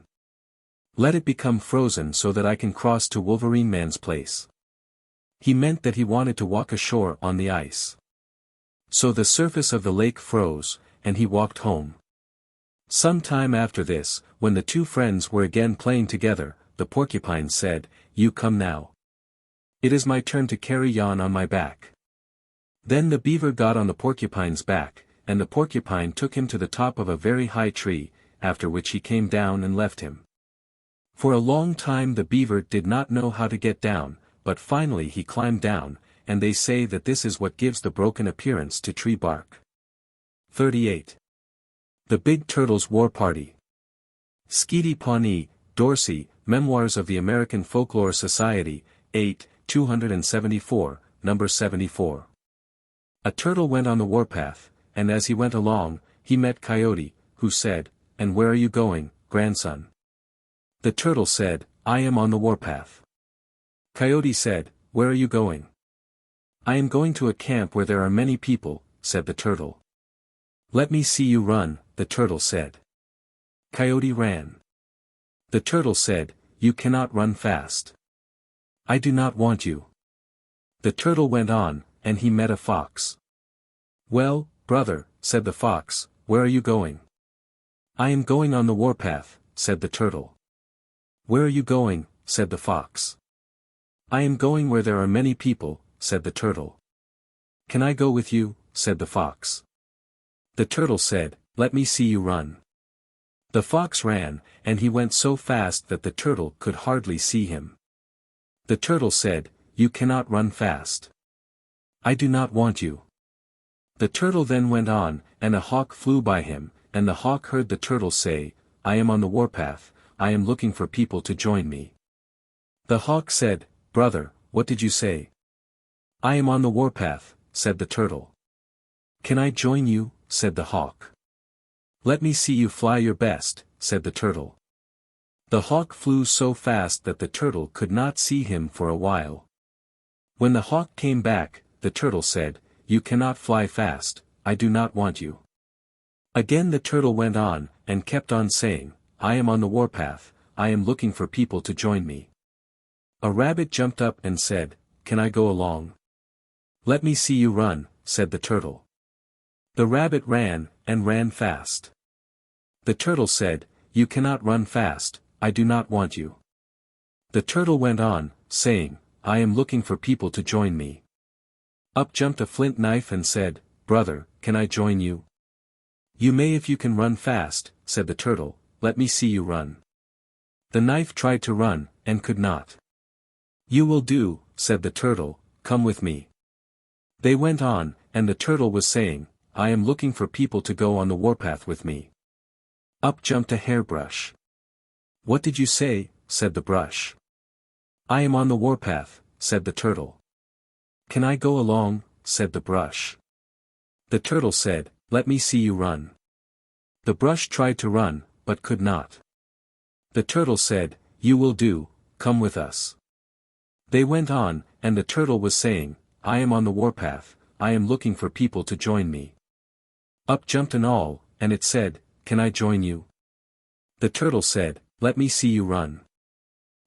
Let it become frozen so that I can cross to Wolverine Man's place." He meant that he wanted to walk ashore on the ice. So the surface of the lake froze, and he walked home. Some time after this, when the two friends were again playing together, the porcupine said, "You come now. It is my turn to carry yon on my back." Then the beaver got on the porcupine's back, and the porcupine took him to the top of a very high tree, after which he came down and left him. For a long time the beaver did not know how to get down, but finally he climbed down, and they say that this is what gives the broken appearance to tree bark. 38. The Big Turtle's War Party. Skeety Pawnee, Dorsey, Memoirs of the American Folklore Society, 8, 274, number 74. A turtle went on the warpath, and as he went along, he met Coyote, who said, "And where are you going, grandson?" The turtle said, "I am on the warpath." Coyote said, "Where are you going?" "I am going to a camp where there are many people," said the turtle. "Let me see you run," the turtle said. Coyote ran. The turtle said, "You cannot run fast. I do not want you." The turtle went on, and he met a fox. "Well, brother," said the fox, "where are you going?" "I am going on the warpath," said the turtle. "Where are you going?" said the fox. "I am going where there are many people," said the turtle. "Can I go with you?" said the fox. The turtle said, "Let me see you run." The fox ran, and he went so fast that the turtle could hardly see him. The turtle said, "You cannot run fast. I do not want you." The turtle then went on, and a hawk flew by him, and the hawk heard the turtle say, "I am on the warpath, I am looking for people to join me." The hawk said, "Brother, what did you say?" "I am on the warpath," said the turtle. "Can I join you?" said the hawk. "Let me see you fly your best," said the turtle. The hawk flew so fast that the turtle could not see him for a while. When the hawk came back, the turtle said, "You cannot fly fast, I do not want you." Again the turtle went on, and kept on saying, "I am on the warpath, I am looking for people to join me." A rabbit jumped up and said, "Can I go along?" "Let me see you run," said the turtle. The rabbit ran, and ran fast. The turtle said, "You cannot run fast, I do not want you." The turtle went on, saying, "I am looking for people to join me." Up jumped a flint knife and said, "Brother, can I join you?" "You may if you can run fast," said the turtle, "let me see you run." The knife tried to run, and could not. "You will do," said the turtle, "come with me." They went on, and the turtle was saying, "I am looking for people to go on the warpath with me." Up jumped a hairbrush. "What did you say?" said the brush. "I am on the warpath," said the turtle. "Can I go along?" said the brush. The turtle said, "Let me see you run." The brush tried to run, but could not. The turtle said, "You will do, come with us." They went on, and the turtle was saying, "I am on the warpath, I am looking for people to join me." Up jumped an owl, and it said, "Can I join you?" The turtle said, "Let me see you run."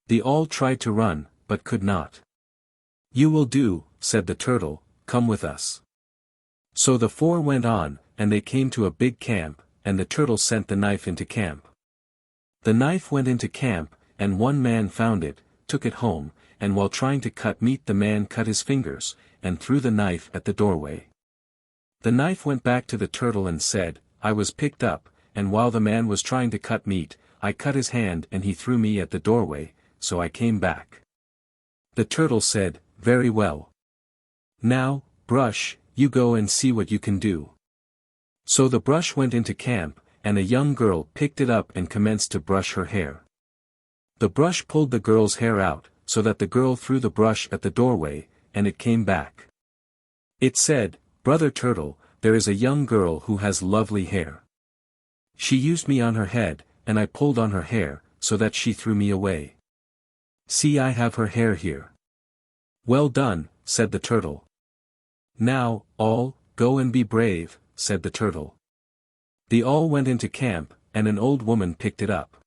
The owl tried to run, but could not. "You will do," said the turtle, "come with us." So the four went on, and they came to a big camp, and the turtle sent the knife into camp. The knife went into camp, and one man found it, took it home, and while trying to cut meat the man cut his fingers, and threw the knife at the doorway. The knife went back to the turtle and said, I was picked up, and while the man was trying to cut meat, I cut his hand and he threw me at the doorway, so I came back. The turtle said, Very well. Now, brush, you go and see what you can do. So the brush went into camp, and a young girl picked it up and commenced to brush her hair. The brush pulled the girl's hair out, so that the girl threw the brush at the doorway, and it came back. It said, Brother Turtle, there is a young girl who has lovely hair. She used me on her head, and I pulled on her hair, so that she threw me away. See, I have her hair here. Well done, said the turtle. Now, all, go and be brave, said the turtle. They all went into camp, and an old woman picked it up.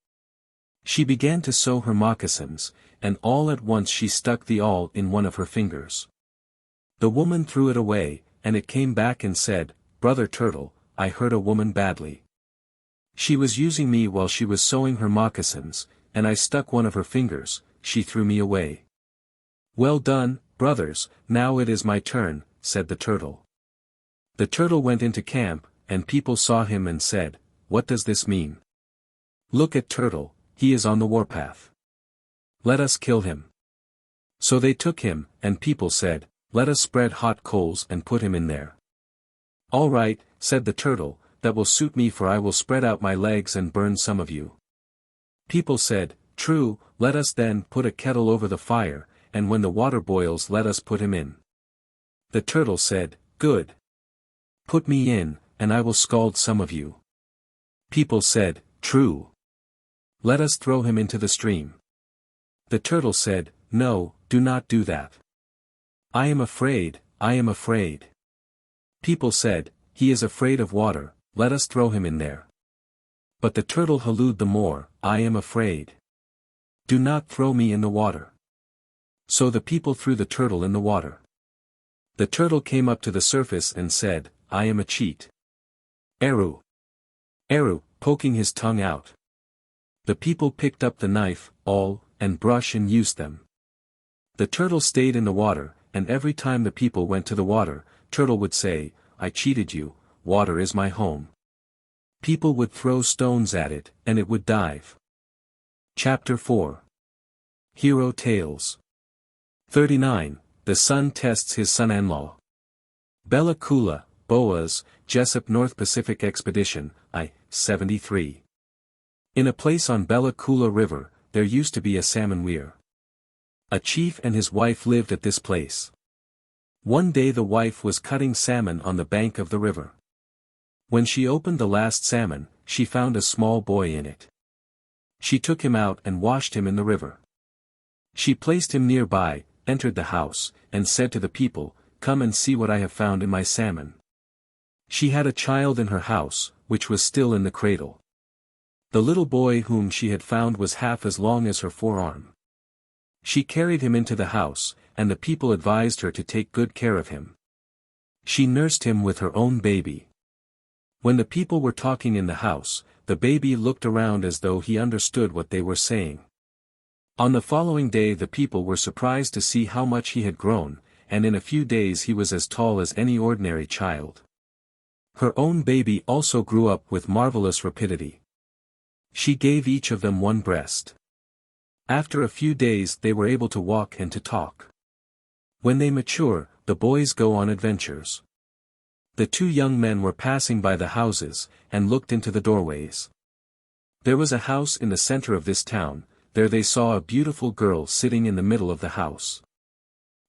She began to sew her moccasins, and all at once she stuck the awl in one of her fingers. The woman threw it away, and it came back and said, Brother Turtle, I hurt a woman badly. She was using me while she was sewing her moccasins, and I stuck one of her fingers, she threw me away. Well done, brothers, now it is my turn, said the turtle. The turtle went into camp, and people saw him and said, What does this mean? Look at Turtle, he is on the warpath. Let us kill him. So they took him, and people said, Let us spread hot coals and put him in there. All right, said the turtle, that will suit me, for I will spread out my legs and burn some of you. People said, True, let us then put a kettle over the fire, and when the water boils let us put him in. The turtle said, Good. Put me in, and I will scald some of you. People said, True. Let us throw him into the stream. The turtle said, No, do not do that. I am afraid, I am afraid. People said, He is afraid of water, let us throw him in there. But the turtle hallooed the more, I am afraid. Do not throw me in the water. So the people threw the turtle in the water. The turtle came up to the surface and said, I am a cheat. Eru. Eru, poking his tongue out. The people picked up the knife, awl, and brush and used them. The turtle stayed in the water, and every time the people went to the water, Turtle would say, I cheated you, water is my home. People would throw stones at it, and it would dive. Chapter 4. Hero Tales. 39. The Sun Tests His Son-in-Law. Bella Coola, Boas, Jessup North Pacific Expedition, I-73. In a place on Bella Coola River, there used to be a salmon weir. A chief and his wife lived at this place. One day the wife was cutting salmon on the bank of the river. When she opened the last salmon, she found a small boy in it. She took him out and washed him in the river. She placed him nearby, entered the house, and said to the people, Come and see what I have found in my salmon. She had a child in her house, which was still in the cradle. The little boy whom she had found was half as long as her forearm. She carried him into the house, and the people advised her to take good care of him. She nursed him with her own baby. When the people were talking in the house, the baby looked around as though he understood what they were saying. On the following day the people were surprised to see how much he had grown, and in a few days he was as tall as any ordinary child. Her own baby also grew up with marvelous rapidity. She gave each of them one breast. After a few days they were able to walk and to talk. When they mature, the boys go on adventures. The two young men were passing by the houses, and looked into the doorways. There was a house in the center of this town, there they saw a beautiful girl sitting in the middle of the house.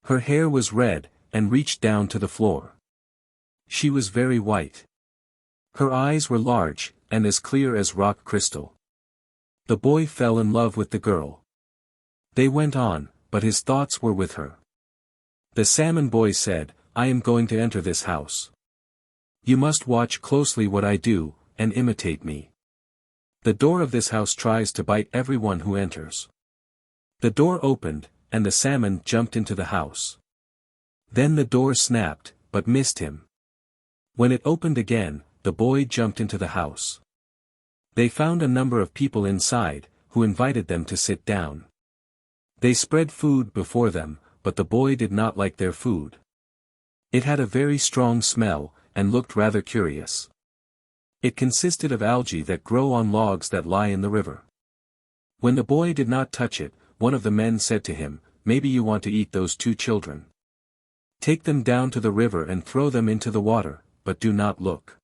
Her hair was red, and reached down to the floor. She was very white. Her eyes were large, and as clear as rock crystal. The boy fell in love with the girl. They went on, but his thoughts were with her. The salmon boy said, I am going to enter this house. You must watch closely what I do, and imitate me. The door of this house tries to bite everyone who enters. The door opened, and the salmon jumped into the house. Then the door snapped, but missed him. When it opened again, the boy jumped into the house. They found a number of people inside, who invited them to sit down. They spread food before them, but the boy did not like their food. It had a very strong smell, and looked rather curious. It consisted of algae that grow on logs that lie in the river. When the boy did not touch it, one of the men said to him, "Maybe you want to eat those two children. Take them down to the river and throw them into the water, but do not look."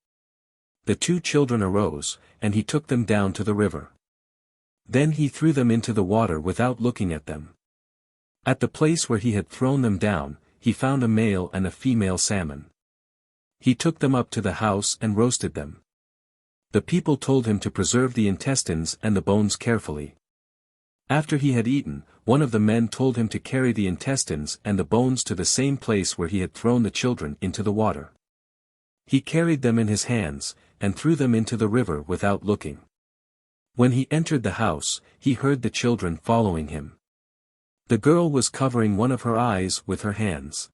The two children arose, and he took them down to the river. Then he threw them into the water without looking at them. At the place where he had thrown them down, he found a male and a female salmon. He took them up to the house and roasted them. The people told him to preserve the intestines and the bones carefully. After he had eaten, one of the men told him to carry the intestines and the bones to the same place where he had thrown the children into the water. He carried them in his hands, and threw them into the river without looking. When he entered the house, he heard the children following him. The girl was covering one of her eyes with her hands.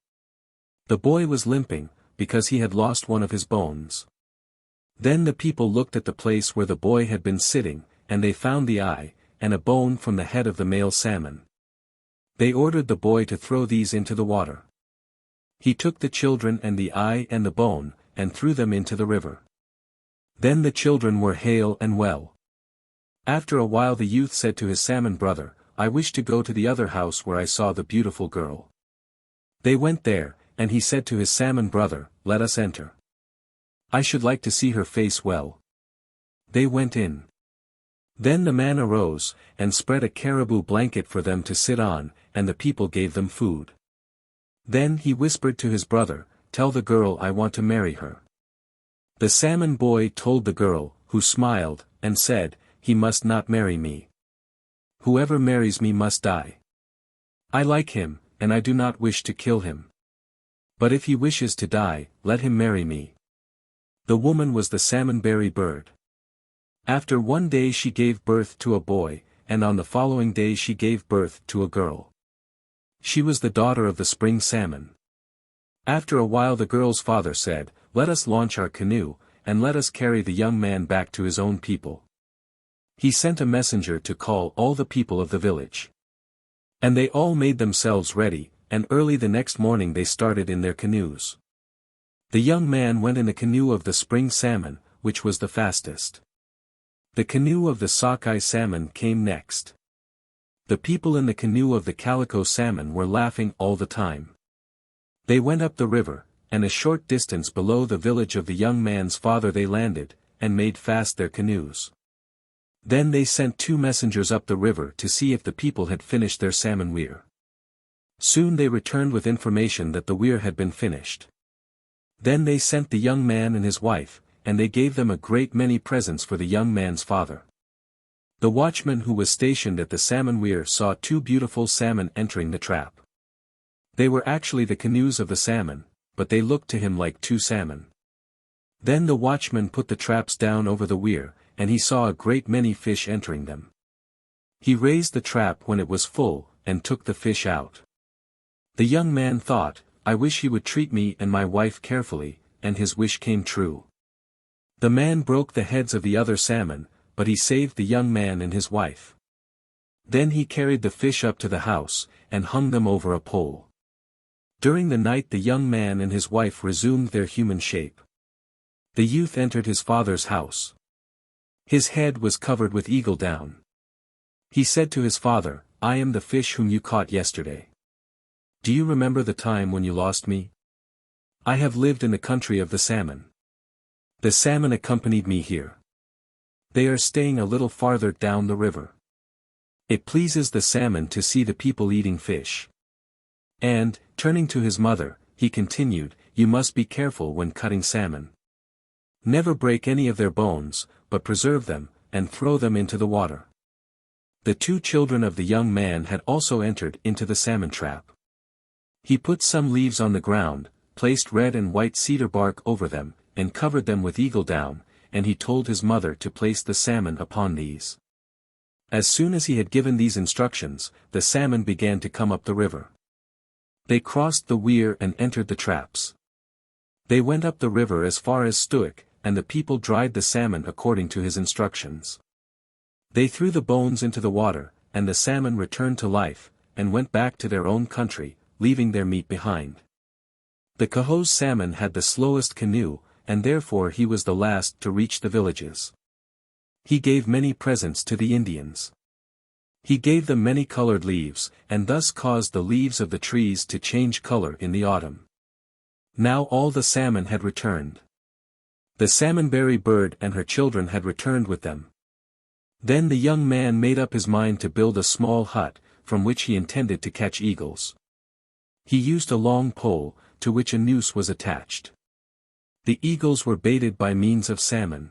The boy was limping, because he had lost one of his bones. Then the people looked at the place where the boy had been sitting, and they found the eye, and a bone from the head of the male salmon. They ordered the boy to throw these into the water. He took the children and the eye and the bone, and threw them into the river. Then the children were hale and well. After a while the youth said to his salmon brother, "I wish to go to the other house where I saw the beautiful girl." They went there, and he said to his salmon brother, "Let us enter. I should like to see her face well." They went in. Then the man arose, and spread a caribou blanket for them to sit on, and the people gave them food. Then he whispered to his brother, "Tell the girl I want to marry her." The salmon boy told the girl, who smiled, and said, "He must not marry me. Whoever marries me must die. I like him, and I do not wish to kill him. But if he wishes to die, let him marry me." The woman was the salmonberry bird. After one day she gave birth to a boy, and on the following day she gave birth to a girl. She was the daughter of the spring salmon. After a while the girl's father said, "Let us launch our canoe, and let us carry the young man back to his own people." He sent a messenger to call all the people of the village. And they all made themselves ready, and early the next morning they started in their canoes. The young man went in the canoe of the spring salmon, which was the fastest. The canoe of the sockeye salmon came next. The people in the canoe of the calico salmon were laughing all the time. They went up the river, and a short distance below the village of the young man's father they landed, and made fast their canoes. Then they sent 2 messengers up the river to see if the people had finished their salmon weir. Soon they returned with information that the weir had been finished. Then they sent the young man and his wife, and they gave them a great many presents for the young man's father. The watchman who was stationed at the salmon weir saw 2 beautiful salmon entering the trap. They were actually the canoes of the salmon, but they looked to him like 2 salmon. Then the watchman put the traps down over the weir, and he saw a great many fish entering them. He raised the trap when it was full, and took the fish out. The young man thought, "I wish he would treat me and my wife carefully," and his wish came true. The man broke the heads of the other salmon, but he saved the young man and his wife. Then he carried the fish up to the house, and hung them over a pole. During the night the young man and his wife resumed their human shape. The youth entered his father's house. His head was covered with eagle down. He said to his father, "I am the fish whom you caught yesterday. Do you remember the time when you lost me? I have lived in the country of the salmon. The salmon accompanied me here. They are staying a little farther down the river. It pleases the salmon to see the people eating fish." And, turning to his mother, he continued, "You must be careful when cutting salmon. Never break any of their bones, but preserve them, and throw them into the water." The 2 children of the young man had also entered into the salmon trap. He put some leaves on the ground, placed red and white cedar bark over them, and covered them with eagle down, and he told his mother to place the salmon upon these. As soon as he had given these instructions, the salmon began to come up the river. They crossed the weir and entered the traps. They went up the river as far as Stoic, and the people dried the salmon according to his instructions. They threw the bones into the water, and the salmon returned to life, and went back to their own country, leaving their meat behind. The Kaho's salmon had the slowest canoe, and therefore he was the last to reach the villages. He gave many presents to the Indians. He gave them many colored leaves, and thus caused the leaves of the trees to change color in the autumn. Now all the salmon had returned. The salmonberry bird and her children had returned with them. Then the young man made up his mind to build a small hut, from which he intended to catch eagles. He used a long pole, to which a noose was attached. The eagles were baited by means of salmon.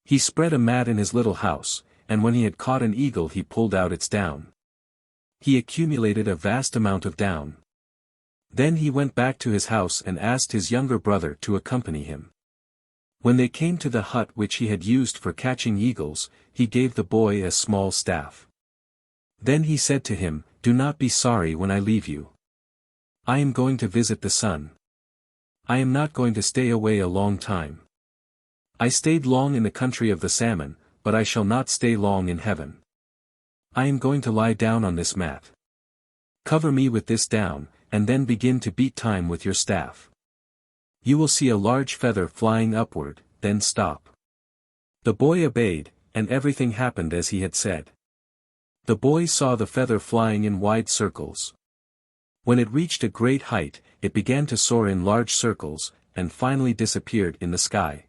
He spread a mat in his little house, and when he had caught an eagle he pulled out its down. He accumulated a vast amount of down. Then he went back to his house and asked his younger brother to accompany him. When they came to the hut which he had used for catching eagles, he gave the boy a small staff. Then he said to him, "Do not be sorry when I leave you. I am going to visit the sun. I am not going to stay away a long time. I stayed long in the country of the salmon, but I shall not stay long in heaven. I am going to lie down on this mat. Cover me with this down, and then begin to beat time with your staff. You will see a large feather flying upward, then stop." The boy obeyed, and everything happened as he had said. The boy saw the feather flying in wide circles. When it reached a great height, it began to soar in large circles, and finally disappeared in the sky.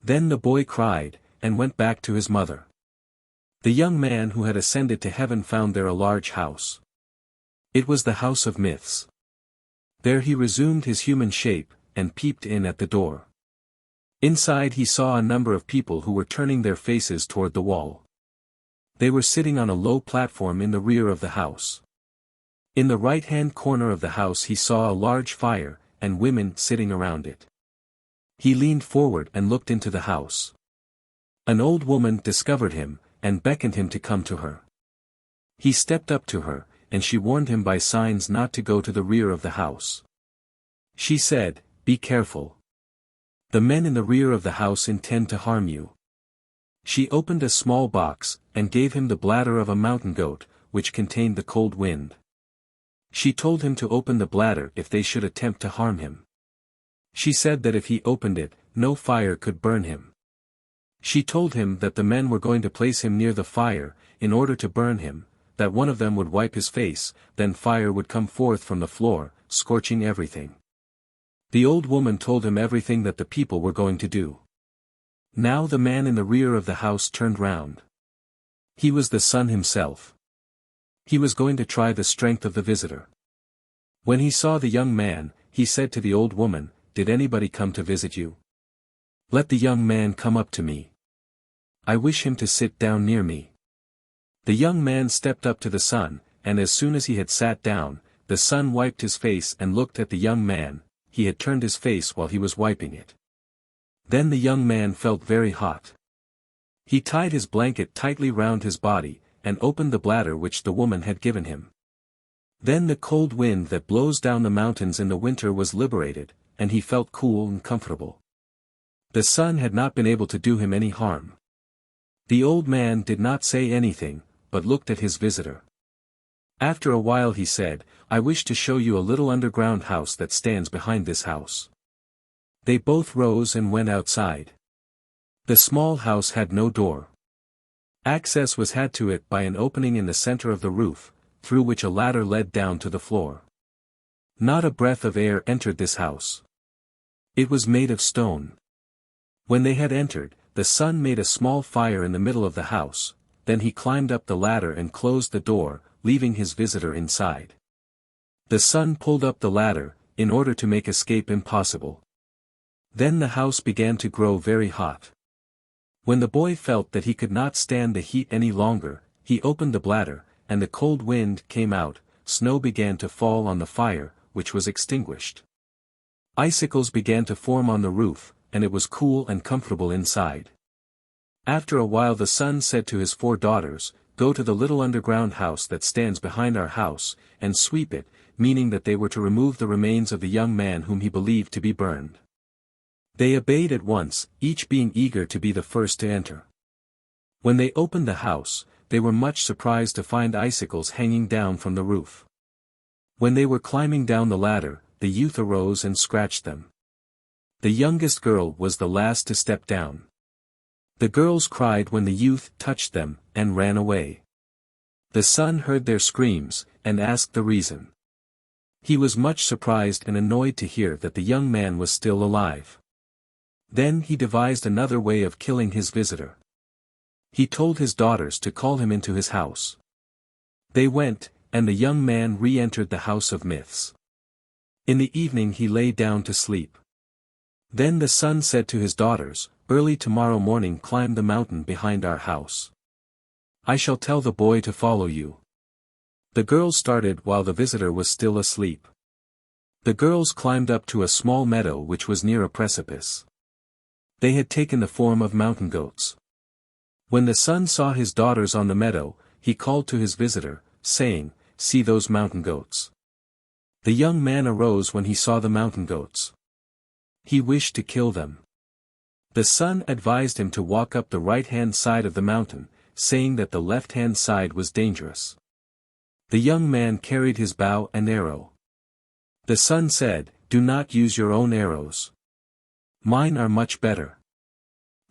Then the boy cried, and went back to his mother. The young man who had ascended to heaven found there a large house. It was the house of myths. There he resumed his human shape, and peeped in at the door. Inside he saw a number of people who were turning their faces toward the wall. They were sitting on a low platform in the rear of the house. In the right-hand corner of the house he saw a large fire, and women sitting around it. He leaned forward and looked into the house. An old woman discovered him, and beckoned him to come to her. He stepped up to her, and she warned him by signs not to go to the rear of the house. She said, "Be careful. The men in the rear of the house intend to harm you." She opened a small box, and gave him the bladder of a mountain goat, which contained the cold wind. She told him to open the bladder if they should attempt to harm him. She said that if he opened it, no fire could burn him. She told him that the men were going to place him near the fire, in order to burn him, that one of them would wipe his face, then fire would come forth from the floor, scorching everything. The old woman told him everything that the people were going to do. Now the man in the rear of the house turned round. He was the sun himself. He was going to try the strength of the visitor. When he saw the young man, he said to the old woman, "Did anybody come to visit you? Let the young man come up to me. I wish him to sit down near me." The young man stepped up to the sun, and as soon as he had sat down, the sun wiped his face and looked at the young man. He had turned his face while he was wiping it. Then the young man felt very hot. He tied his blanket tightly round his body, and opened the bladder which the woman had given him. Then the cold wind that blows down the mountains in the winter was liberated, and he felt cool and comfortable. The sun had not been able to do him any harm. The old man did not say anything, but looked at his visitor. After a while he said, "I wish to show you a little underground house that stands behind this house." They both rose and went outside. The small house had no door. Access was had to it by an opening in the center of the roof, through which a ladder led down to the floor. Not a breath of air entered this house. It was made of stone. When they had entered, the sun made a small fire in the middle of the house, then he climbed up the ladder and closed the door, leaving his visitor inside. The sun pulled up the ladder, in order to make escape impossible. Then the house began to grow very hot. When the boy felt that he could not stand the heat any longer, he opened the bladder, and the cold wind came out, snow began to fall on the fire, which was extinguished. Icicles began to form on the roof, and it was cool and comfortable inside. After a while the son said to his 4 daughters, "Go to the little underground house that stands behind our house, and sweep it," meaning that they were to remove the remains of the young man whom he believed to be burned. They obeyed at once, each being eager to be the first to enter. When they opened the house, they were much surprised to find icicles hanging down from the roof. When they were climbing down the ladder, the youth arose and scratched them. The youngest girl was the last to step down. The girls cried when the youth touched them, and ran away. The son heard their screams, and asked the reason. He was much surprised and annoyed to hear that the young man was still alive. Then he devised another way of killing his visitor. He told his daughters to call him into his house. They went, and the young man re-entered the house of myths. In the evening he lay down to sleep. Then the son said to his daughters, "Early tomorrow morning climb the mountain behind our house. I shall tell the boy to follow you." The girls started while the visitor was still asleep. The girls climbed up to a small meadow which was near a precipice. They had taken the form of mountain goats. When the son saw his daughters on the meadow, he called to his visitor, saying, "See those mountain goats." The young man arose when he saw the mountain goats. He wished to kill them. The son advised him to walk up the right-hand side of the mountain, saying that the left-hand side was dangerous. The young man carried his bow and arrow. The son said, "Do not use your own arrows. Mine are much better."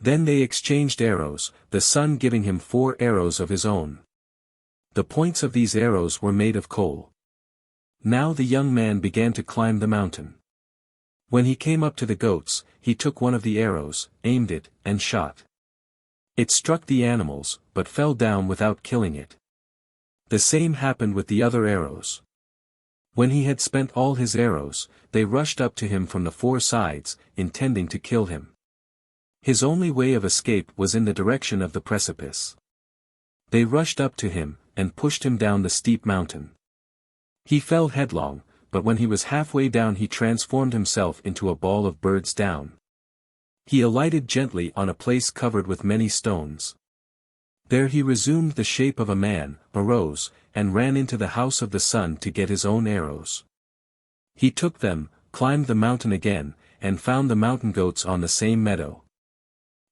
Then they exchanged arrows, the son giving him 4 arrows of his own. The points of these arrows were made of coal. Now the young man began to climb the mountain. When he came up to the goats, he took one of the arrows, aimed it, and shot. It struck the animals, but fell down without killing it. The same happened with the other arrows. When he had spent all his arrows, they rushed up to him from the 4 sides, intending to kill him. His only way of escape was in the direction of the precipice. They rushed up to him, and pushed him down the steep mountain. He fell headlong, but when he was halfway down he transformed himself into a ball of bird's down. He alighted gently on a place covered with many stones. There he resumed the shape of a man, arose, and ran into the house of the son to get his own arrows. He took them, climbed the mountain again, and found the mountain goats on the same meadow.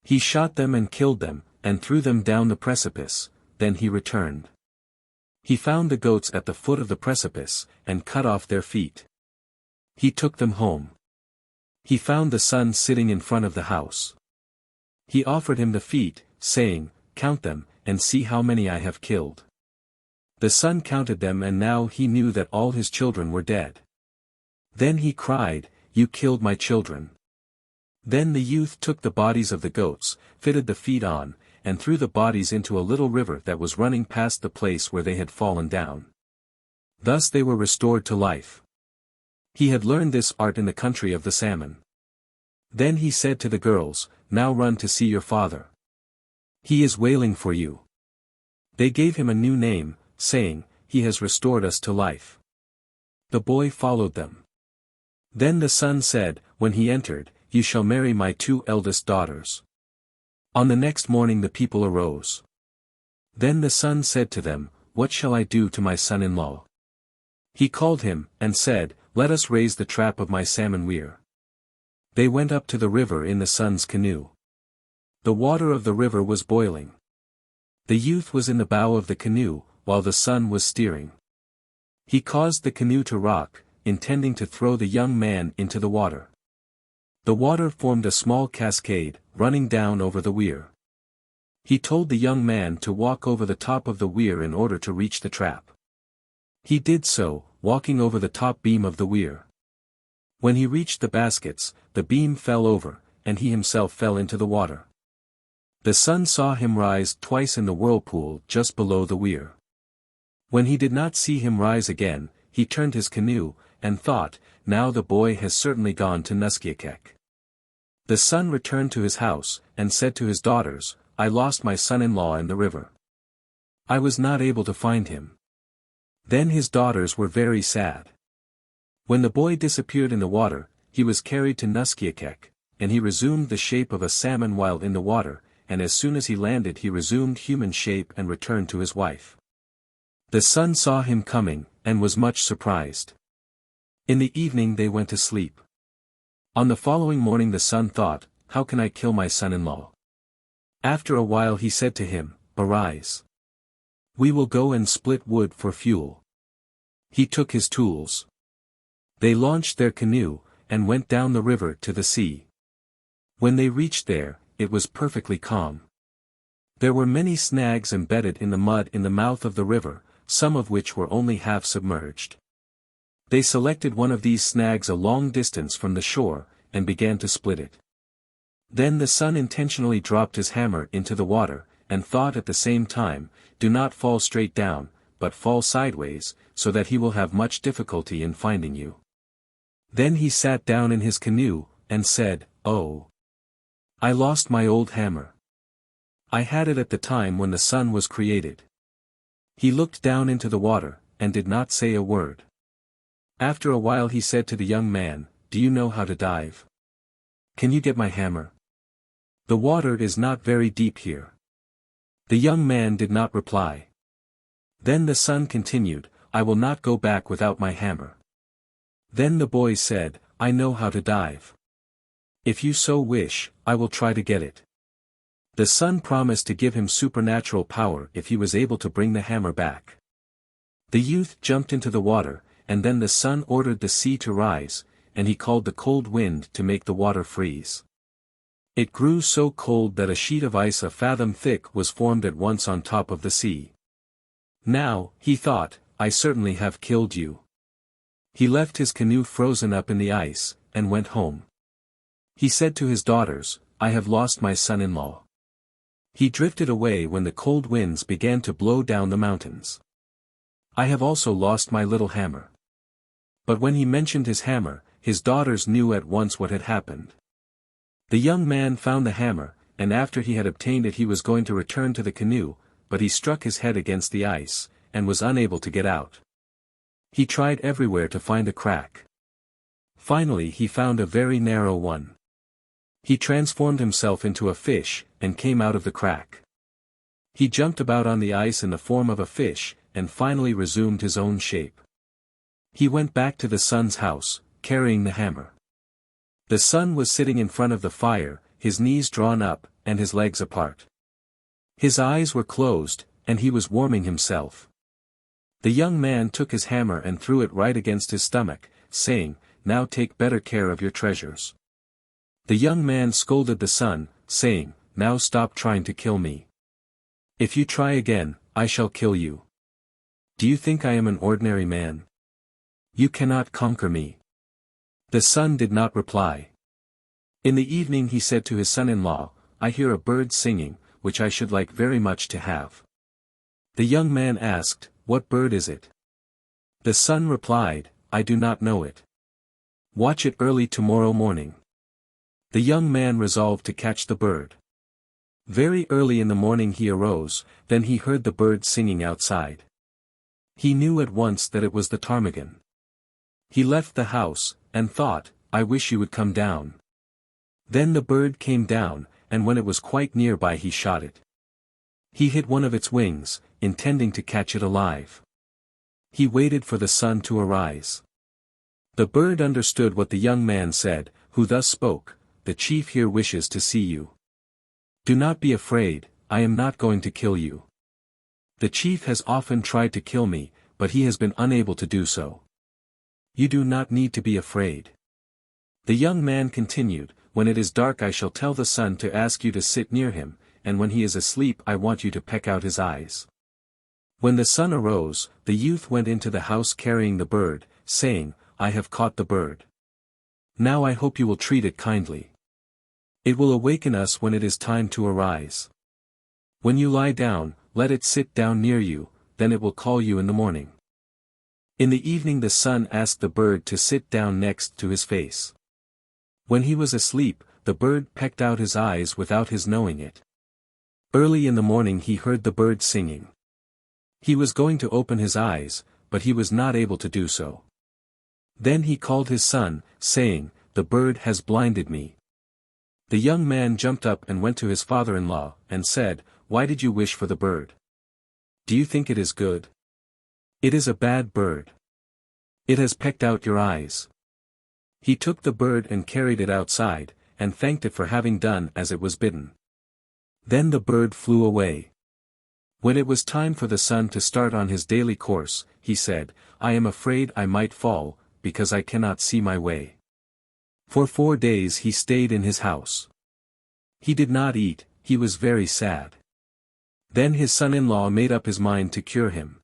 He shot them and killed them, and threw them down the precipice, then he returned. He found the goats at the foot of the precipice, and cut off their feet. He took them home. He found the son sitting in front of the house. He offered him the feet, saying, "Count them, and see how many I have killed." The son counted them and now he knew that all his children were dead. Then he cried, "You killed my children." Then the youth took the bodies of the goats, fitted the feet on, and threw the bodies into a little river that was running past the place where they had fallen down. Thus they were restored to life. He had learned this art in the country of the salmon. Then he said to the girls, "Now run to see your father. He is wailing for you." They gave him a new name, saying, "He has restored us to life." The boy followed them. Then the son said, when he entered, "You shall marry my 2 eldest daughters." On the next morning the people arose. Then the son said to them, "What shall I do to my son-in-law?" He called him, and said, "Let us raise the trap of my salmon weir." They went up to the river in the son's canoe. The water of the river was boiling. The youth was in the bow of the canoe, while the son was steering. He caused the canoe to rock, intending to throw the young man into the water. The water formed a small cascade, running down over the weir. He told the young man to walk over the top of the weir in order to reach the trap. He did so, walking over the top beam of the weir. When he reached the baskets, the beam fell over, and he himself fell into the water. The son saw him rise twice in the whirlpool just below the weir. When he did not see him rise again, he turned his canoe, and thought, "Now the boy has certainly gone to Nuskiakek." The son returned to his house, and said to his daughters, "I lost my son-in-law in the river. I was not able to find him." Then his daughters were very sad. When the boy disappeared in the water, he was carried to Nuskiakek, and he resumed the shape of a salmon while in the water, and as soon as he landed he resumed human shape and returned to his wife. The son saw him coming, and was much surprised. In the evening they went to sleep. On the following morning the son thought, how can I kill my son-in-law? After a while he said to him, arise. We will go and split wood for fuel. He took his tools. They launched their canoe, and went down the river to the sea. When they reached there, it was perfectly calm. There were many snags embedded in the mud in the mouth of the river, some of which were only half submerged. They selected one of these snags a long distance from the shore, and began to split it. Then the son intentionally dropped his hammer into the water, and thought at the same time, do not fall straight down, but fall sideways, so that he will have much difficulty in finding you. Then he sat down in his canoe, and said, oh! I lost my old hammer. I had it at the time when the sun was created. He looked down into the water, and did not say a word. After a while he said to the young man, do you know how to dive? Can you get my hammer? The water is not very deep here. The young man did not reply. Then the son continued, I will not go back without my hammer. Then the boy said, I know how to dive. If you so wish, I will try to get it. The son promised to give him supernatural power if he was able to bring the hammer back. The youth jumped into the water, and then the son ordered the sea to rise, and he called the cold wind to make the water freeze. It grew so cold that a sheet of ice a fathom thick was formed at once on top of the sea. Now, he thought, I certainly have killed you. He left his canoe frozen up in the ice, and went home. He said to his daughters, I have lost my son-in-law. He drifted away when the cold winds began to blow down the mountains. I have also lost my little hammer. But when he mentioned his hammer, his daughters knew at once what had happened. The young man found the hammer, and after he had obtained it he was going to return to the canoe, but he struck his head against the ice, and was unable to get out. He tried everywhere to find a crack. Finally he found a very narrow one. He transformed himself into a fish, and came out of the crack. He jumped about on the ice in the form of a fish, and finally resumed his own shape. He went back to the son's house, carrying the hammer. The son was sitting in front of the fire, his knees drawn up, and his legs apart. His eyes were closed, and he was warming himself. The young man took his hammer and threw it right against his stomach, saying, Now take better care of your treasures. The young man scolded the son, saying, Now stop trying to kill me. If you try again, I shall kill you. Do you think I am an ordinary man? You cannot conquer me. The son did not reply. In the evening he said to his son-in-law, I hear a bird singing, which I should like very much to have. The young man asked, What bird is it? The son replied, I do not know it. Watch it early tomorrow morning. The young man resolved to catch the bird. Very early in the morning he arose, then he heard the bird singing outside. He knew at once that it was the ptarmigan. He left the house, and thought, I wish you would come down. Then the bird came down, and when it was quite nearby he shot it. He hit one of its wings, intending to catch it alive. He waited for the sun to arise. The bird understood what the young man said, who thus spoke, The chief here wishes to see you. Do not be afraid, I am not going to kill you. The chief has often tried to kill me, but he has been unable to do so. You do not need to be afraid. The young man continued, When it is dark I shall tell the sun to ask you to sit near him, and when he is asleep I want you to peck out his eyes. When the sun arose, the youth went into the house carrying the bird, saying, I have caught the bird. Now I hope you will treat it kindly. It will awaken us when it is time to arise. When you lie down, let it sit down near you, then it will call you in the morning. In the evening the son asked the bird to sit down next to his face. When he was asleep, the bird pecked out his eyes without his knowing it. Early in the morning he heard the bird singing. He was going to open his eyes, but he was not able to do so. Then he called his son, saying, The bird has blinded me. The young man jumped up and went to his father-in-law, and said, Why did you wish for the bird? Do you think it is good? It is a bad bird. It has pecked out your eyes. He took the bird and carried it outside, and thanked it for having done as it was bidden. Then the bird flew away. When it was time for the son to start on his daily course, he said, "I am afraid I might fall, because I cannot see my way." For 4 days he stayed in his house. He did not eat, he was very sad. Then his son-in-law made up his mind to cure him.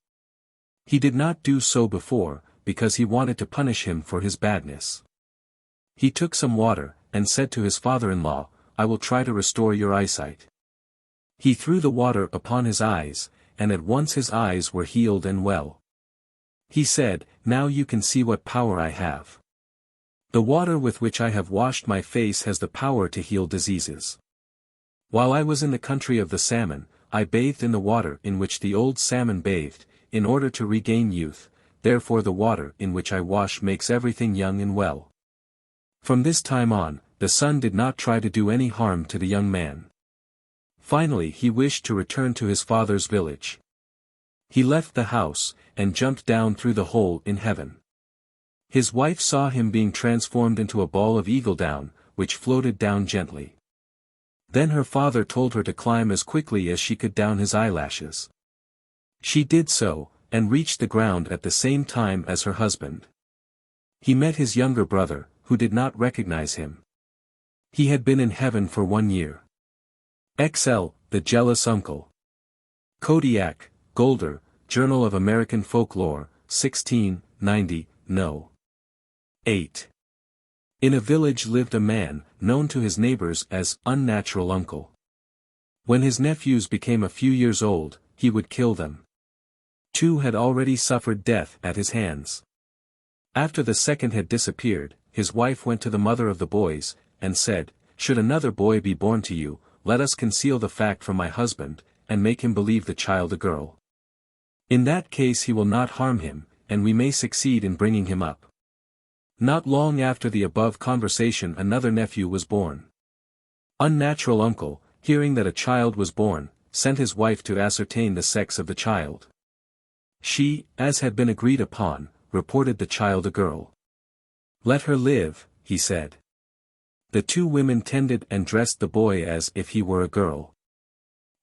He did not do so before, because he wanted to punish him for his badness. He took some water, and said to his father-in-law, "I will try to restore your eyesight." He threw the water upon his eyes, and at once his eyes were healed and well. He said, "Now you can see what power I have. The water with which I have washed my face has the power to heal diseases. While I was in the country of the salmon, I bathed in the water in which the old salmon bathed, in order to regain youth, therefore the water in which I wash makes everything young and well." From this time on, the son did not try to do any harm to the young man. Finally he wished to return to his father's village. He left the house, and jumped down through the hole in heaven. His wife saw him being transformed into a ball of eagle down, which floated down gently. Then her father told her to climb as quickly as she could down his eyelashes. She did so, and reached the ground at the same time as her husband. He met his younger brother, who did not recognize him. He had been in heaven for 1 year. XL, the jealous uncle. Kodiak, Golder, Journal of American Folklore, 1690, No. 8. In a village lived a man, known to his neighbors as Unnatural Uncle. When his nephews became a few years old, he would kill them. 2 had already suffered death at his hands. After the second had disappeared, his wife went to the mother of the boys, and said, "Should another boy be born to you, let us conceal the fact from my husband, and make him believe the child a girl. In that case he will not harm him, and we may succeed in bringing him up." Not long after the above conversation another nephew was born. Unnatural Uncle, hearing that a child was born, sent his wife to ascertain the sex of the child. She, as had been agreed upon, reported the child a girl. "Let her live," he said. The 2 women tended and dressed the boy as if he were a girl.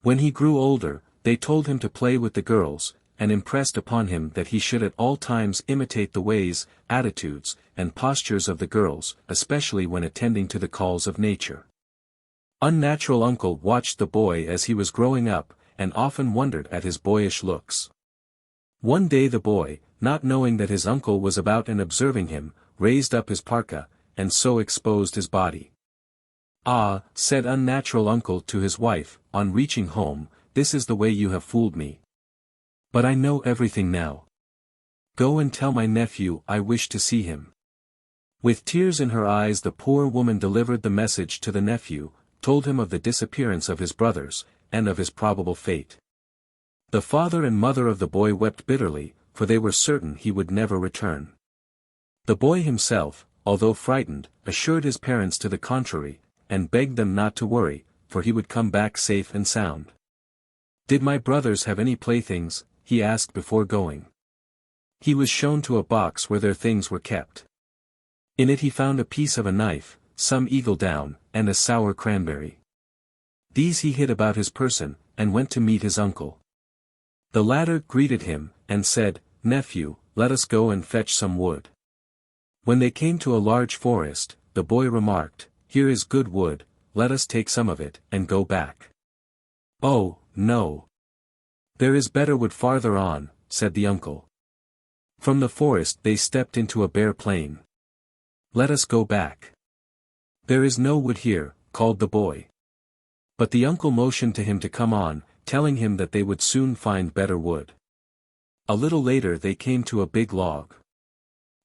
When he grew older, they told him to play with the girls, and impressed upon him that he should at all times imitate the ways, attitudes, and postures of the girls, especially when attending to the calls of nature. Unnatural Uncle watched the boy as he was growing up, and often wondered at his boyish looks. One day the boy, not knowing that his uncle was about and observing him, raised up his parka, and so exposed his body. "Ah," said Unnatural Uncle to his wife, on reaching home, "this is the way you have fooled me. But I know everything now. Go and tell my nephew I wish to see him." With tears in her eyes the poor woman delivered the message to the nephew, told him of the disappearance of his brothers, and of his probable fate. The father and mother of the boy wept bitterly, for they were certain he would never return. The boy himself, although frightened, assured his parents to the contrary, and begged them not to worry, for he would come back safe and sound. "Did my brothers have any playthings?" he asked before going. He was shown to a box where their things were kept. In it he found a piece of a knife, some eagle down, and a sour cranberry. These he hid about his person, and went to meet his uncle. The latter greeted him, and said, "Nephew, let us go and fetch some wood." When they came to a large forest, the boy remarked, "Here is good wood, let us take some of it, and go back." "Oh, no. There is better wood farther on," said the uncle. From the forest they stepped into a bare plain. "Let us go back. There is no wood here," called the boy. But the uncle motioned to him to come on, telling him that they would soon find better wood. A little later they came to a big log.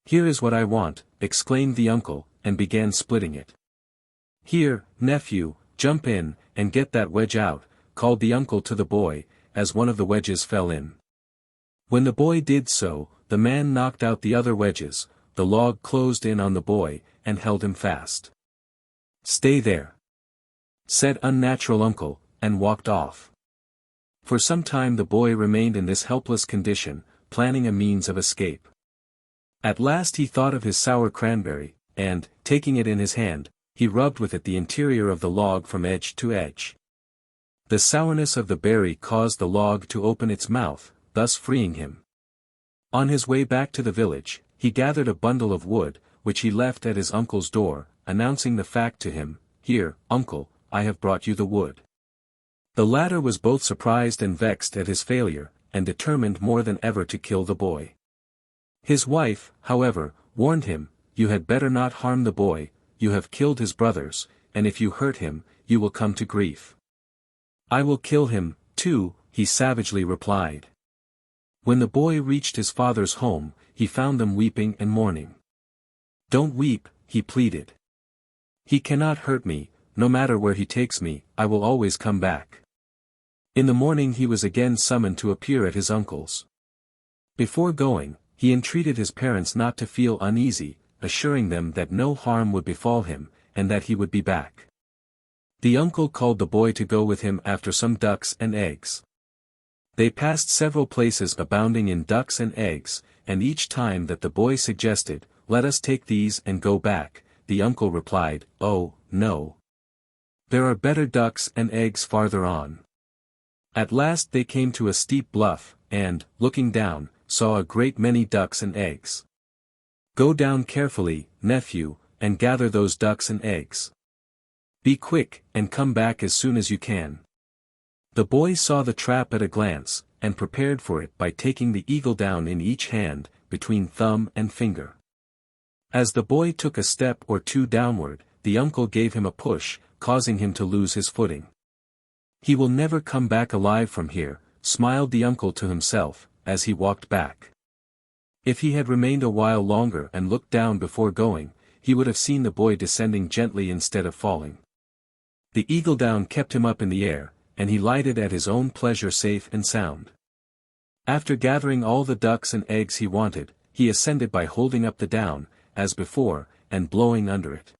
"Here is what I want," exclaimed the uncle, and began splitting it. "Here, nephew, jump in, and get that wedge out," called the uncle to the boy, as one of the wedges fell in. When the boy did so, the man knocked out the other wedges, the log closed in on the boy, and held him fast. "Stay there," said Unnatural Uncle, and walked off. For some time the boy remained in this helpless condition, planning a means of escape. At last he thought of his sour cranberry, and, taking it in his hand, he rubbed with it the interior of the log from edge to edge. The sourness of the berry caused the log to open its mouth, thus freeing him. On his way back to the village, he gathered a bundle of wood, which he left at his uncle's door, announcing the fact to him, "Here, uncle, I have brought you the wood." The latter was both surprised and vexed at his failure, and determined more than ever to kill the boy. His wife, however, warned him, "You had better not harm the boy, you have killed his brothers, and if you hurt him, you will come to grief." "I will kill him, too," he savagely replied. When the boy reached his father's home, he found them weeping and mourning. "Don't weep," he pleaded. "He cannot hurt me, no matter where he takes me, I will always come back." In the morning he was again summoned to appear at his uncle's. Before going, he entreated his parents not to feel uneasy, assuring them that no harm would befall him, and that he would be back. The uncle called the boy to go with him after some ducks and eggs. They passed several places abounding in ducks and eggs, and each time that the boy suggested, "Let us take these and go back," the uncle replied, "Oh, no. There are better ducks and eggs farther on." At last they came to a steep bluff, and, looking down, saw a great many ducks and eggs. "Go down carefully, nephew, and gather those ducks and eggs. Be quick, and come back as soon as you can." The boy saw the trap at a glance, and prepared for it by taking the eagle down in each hand, between thumb and finger. As the boy took a step or two downward, the uncle gave him a push, causing him to lose his footing. "He will never come back alive from here," smiled the uncle to himself, as he walked back. If he had remained a while longer and looked down before going, he would have seen the boy descending gently instead of falling. The eagle down kept him up in the air, and he lighted at his own pleasure safe and sound. After gathering all the ducks and eggs he wanted, he ascended by holding up the down, as before, and blowing under it.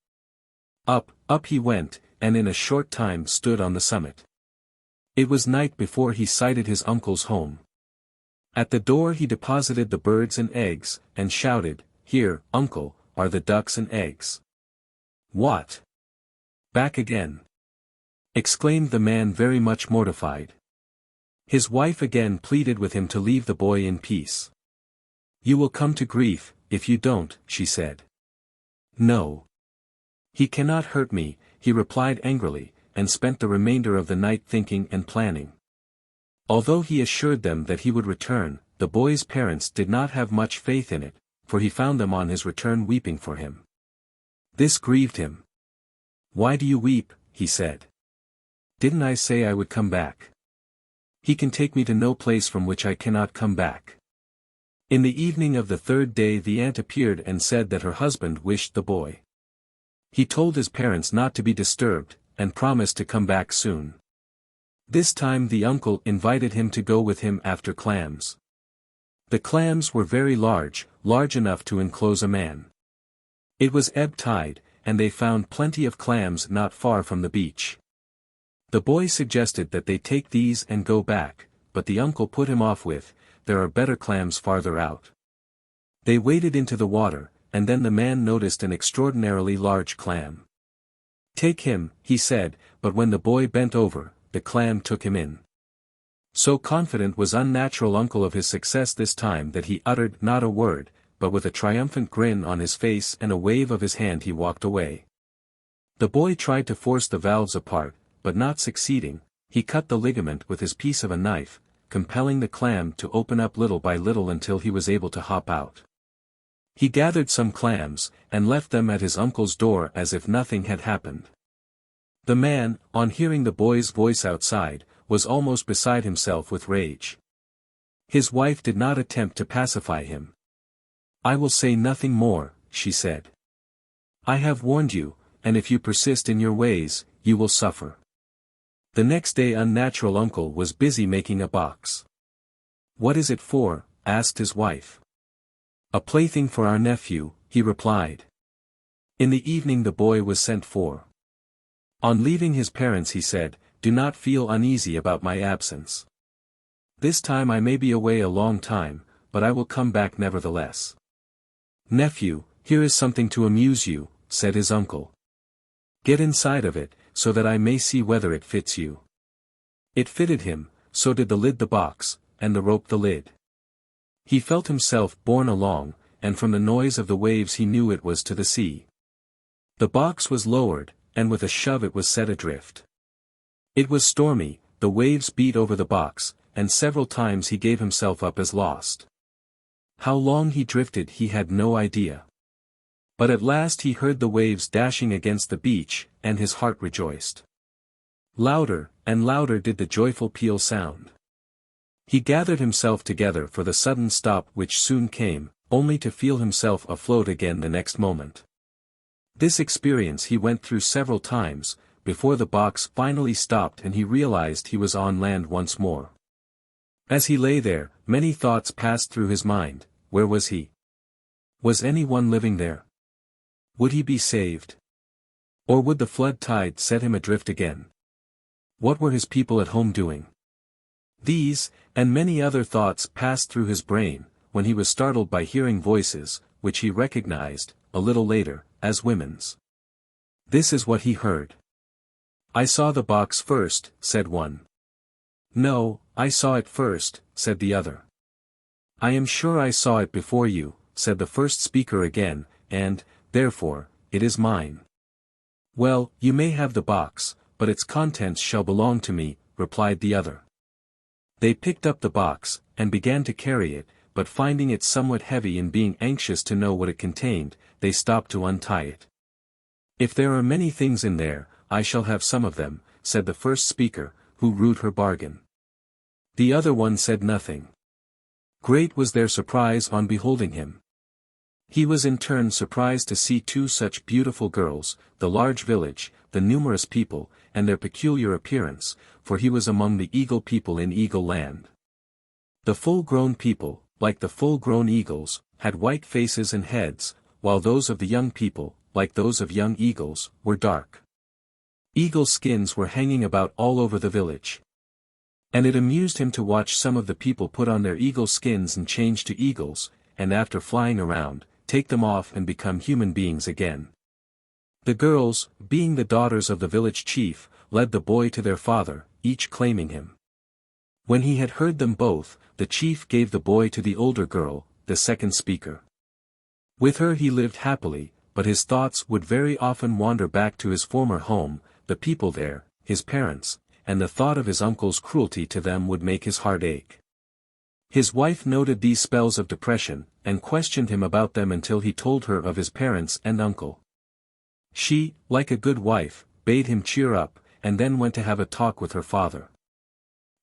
Up, up he went, and in a short time stood on the summit. It was night before he sighted his uncle's home. At the door he deposited the birds and eggs, and shouted, "Here, uncle, are the ducks and eggs." "What? Back again?" exclaimed the man very much mortified. His wife again pleaded with him to leave the boy in peace. "You will come to grief, if you don't," she said. "No. He cannot hurt me," he replied angrily, and spent the remainder of the night thinking and planning. Although he assured them that he would return, the boy's parents did not have much faith in it, for he found them on his return weeping for him. This grieved him. "Why do you weep?" he said. "Didn't I say I would come back? He can take me to no place from which I cannot come back." In the evening of the third day the aunt appeared and said that her husband wished the boy. He told his parents not to be disturbed, and promised to come back soon. This time the uncle invited him to go with him after clams. The clams were very large, large enough to enclose a man. It was ebb tide, and they found plenty of clams not far from the beach. The boy suggested that they take these and go back, but the uncle put him off with, "There are better clams farther out." They waded into the water, and then the man noticed an extraordinarily large clam. "Take him," he said, but when the boy bent over, the clam took him in. So confident was unnatural uncle of his success this time that he uttered not a word, but with a triumphant grin on his face and a wave of his hand he walked away. The boy tried to force the valves apart, but not succeeding, he cut the ligament with his piece of a knife, compelling the clam to open up little by little until he was able to hop out. He gathered some clams, and left them at his uncle's door as if nothing had happened. The man, on hearing the boy's voice outside, was almost beside himself with rage. His wife did not attempt to pacify him. "I will say nothing more," she said. "I have warned you, and if you persist in your ways, you will suffer." The next day unnatural uncle was busy making a box. "What is it for?" asked his wife. "A plaything for our nephew," he replied. In the evening the boy was sent for. On leaving his parents he said, "Do not feel uneasy about my absence. This time I may be away a long time, but I will come back nevertheless. Nephew, "Here is something to amuse you," said his uncle. "Get inside of it, so that I may see whether it fits you." It fitted him, so did the lid the box, and the rope the lid. He felt himself borne along, and from the noise of the waves he knew it was to the sea. The box was lowered, and with a shove it was set adrift. It was stormy, the waves beat over the box, and several times he gave himself up as lost. How long he drifted he had no idea. But at last he heard the waves dashing against the beach, and his heart rejoiced. Louder and louder did the joyful peal sound. He gathered himself together for the sudden stop which soon came, only to feel himself afloat again the next moment. This experience he went through several times, before the box finally stopped and he realized he was on land once more. As he lay there, many thoughts passed through his mind. Where was he? Was anyone living there? Would he be saved? Or would the flood tide set him adrift again? What were his people at home doing? These, and many other thoughts passed through his brain, when he was startled by hearing voices, which he recognized, a little later, as women's. This is what he heard. "I saw the box first," said one. "No, I saw it first," said the other. "I am sure I saw it before you," said the first speaker again, "and, therefore, it is mine." "Well, you may have the box, but its contents shall belong to me," replied the other. They picked up the box, and began to carry it, but finding it somewhat heavy and being anxious to know what it contained, they stopped to untie it. "If there are many things in there, I shall have some of them," said the first speaker, who rued her bargain. The other one said nothing. Great was their surprise on beholding him. He was in turn surprised to see two such beautiful girls, the large village, the numerous people, and their peculiar appearance, for he was among the eagle people in Eagle Land. The full-grown people, like the full-grown eagles, had white faces and heads, while those of the young people, like those of young eagles, were dark. Eagle skins were hanging about all over the village. And it amused him to watch some of the people put on their eagle skins and change to eagles, and after flying around, take them off and become human beings again. The girls, being the daughters of the village chief, led the boy to their father, each claiming him. When he had heard them both, the chief gave the boy to the older girl, the second speaker. With her he lived happily, but his thoughts would very often wander back to his former home, the people there, his parents, and the thought of his uncle's cruelty to them would make his heart ache. His wife noted these spells of depression, and questioned him about them until he told her of his parents and uncle. She, like a good wife, bade him cheer up, and then went to have a talk with her father.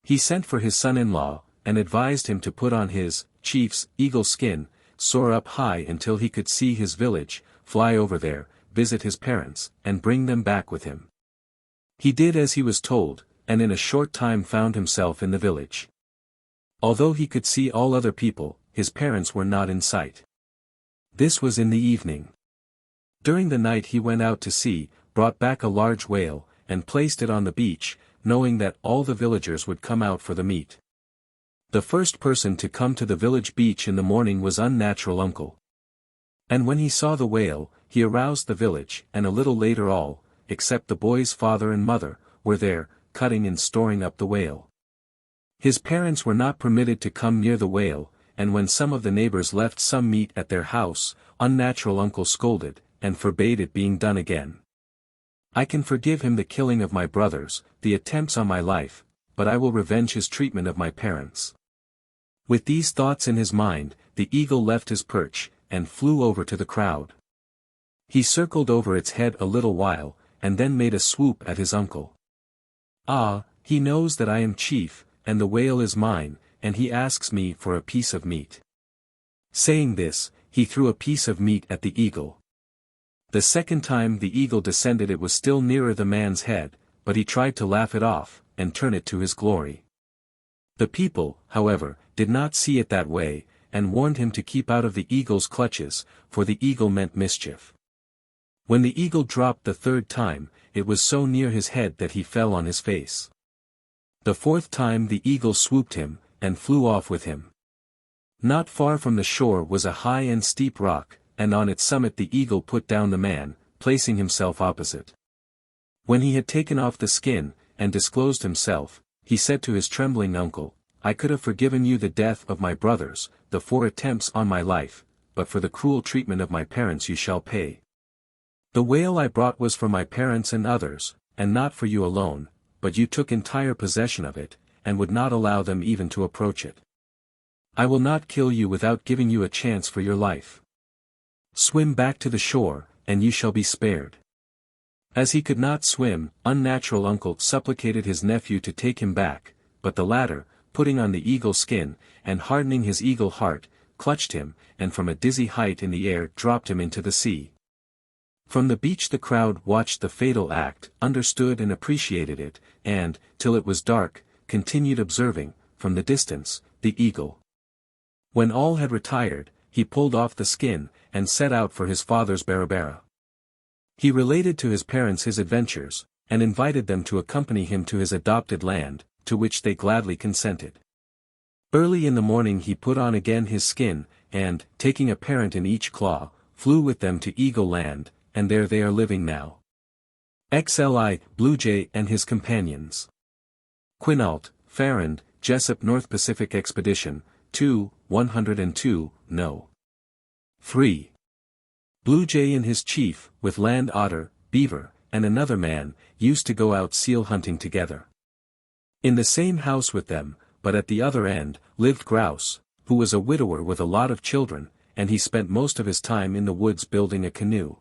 He sent for his son-in-law, and advised him to put on his, chief's, eagle skin, soar up high until he could see his village, fly over there, visit his parents, and bring them back with him. He did as he was told, and in a short time found himself in the village. Although he could see all other people, his parents were not in sight. This was in the evening. During the night he went out to sea, brought back a large whale, and placed it on the beach, knowing that all the villagers would come out for the meat. The first person to come to the village beach in the morning was unnatural uncle. And when he saw the whale, he aroused the village, and a little later all, except the boy's father and mother, were there, cutting and storing up the whale. His parents were not permitted to come near the whale, and when some of the neighbors left some meat at their house, unnatural uncle scolded, and forbade it being done again. "I can forgive him the killing of my brothers, the attempts on my life, but I will revenge his treatment of my parents." With these thoughts in his mind, the eagle left his perch, and flew over to the crowd. He circled over its head a little while, and then made a swoop at his uncle. "Ah, he knows that I am chief, and the whale is mine, and he asks me for a piece of meat." Saying this, he threw a piece of meat at the eagle. The second time the eagle descended it was still nearer the man's head, but he tried to laugh it off, and turn it to his glory. The people, however, did not see it that way, and warned him to keep out of the eagle's clutches, for the eagle meant mischief. When the eagle dropped the third time, it was so near his head that he fell on his face. The fourth time the eagle swooped him, and flew off with him. Not far from the shore was a high and steep rock, and on its summit the eagle put down the man, placing himself opposite. When he had taken off the skin, and disclosed himself, he said to his trembling uncle, "I could have forgiven you the death of my brothers, the 4 attempts on my life, but for the cruel treatment of my parents you shall pay. The whale I brought was for my parents and others, and not for you alone, but you took entire possession of it, and would not allow them even to approach it. I will not kill you without giving you a chance for your life. Swim back to the shore, and you shall be spared." As he could not swim, unnatural uncle supplicated his nephew to take him back, but the latter, putting on the eagle skin, and hardening his eagle heart, clutched him, and from a dizzy height in the air dropped him into the sea. From the beach the crowd watched the fatal act, understood and appreciated it, and, till it was dark, continued observing, from the distance, the eagle. When all had retired, he pulled off the skin, and set out for his father's Barabara. He related to his parents his adventures, and invited them to accompany him to his adopted land, to which they gladly consented. Early in the morning he put on again his skin, and, taking a parent in each claw, flew with them to Eagle Land, and there they are living now. XLI, Bluejay and his companions. Quinault, Farrand, Jessup North Pacific Expedition, 2, 102, No. 3. Bluejay and his chief, with land otter, beaver, and another man, used to go out seal hunting together. In the same house with them, but at the other end, lived Grouse, who was a widower with a lot of children, and he spent most of his time in the woods building a canoe.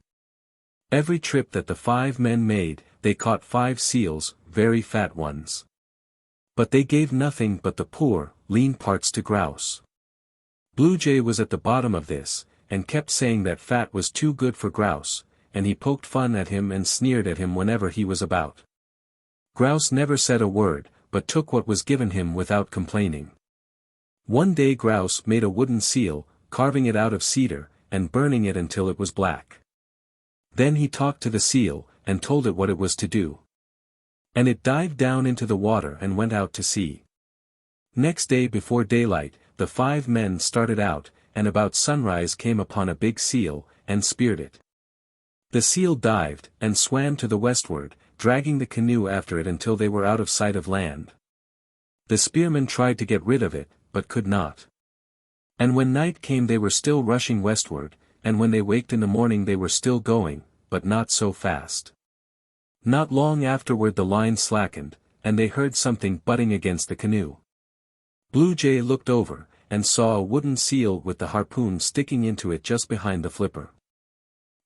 Every trip that the 5 men made, they caught 5 seals, very fat ones. But they gave nothing but the poor, lean parts to Grouse. Bluejay was at the bottom of this, and kept saying that fat was too good for Grouse, and he poked fun at him and sneered at him whenever he was about. Grouse never said a word, but took what was given him without complaining. One day Grouse made a wooden seal, carving it out of cedar, and burning it until it was black. Then he talked to the seal, and told it what it was to do. And it dived down into the water and went out to sea. Next day before daylight, the 5 men started out, and about sunrise came upon a big seal, and speared it. The seal dived, and swam to the westward, dragging the canoe after it until they were out of sight of land. The spearmen tried to get rid of it, but could not. And when night came they were still rushing westward, and when they waked in the morning they were still going, but not so fast. Not long afterward the line slackened, and they heard something butting against the canoe. Bluejay looked over, and saw a wooden seal with the harpoon sticking into it just behind the flipper.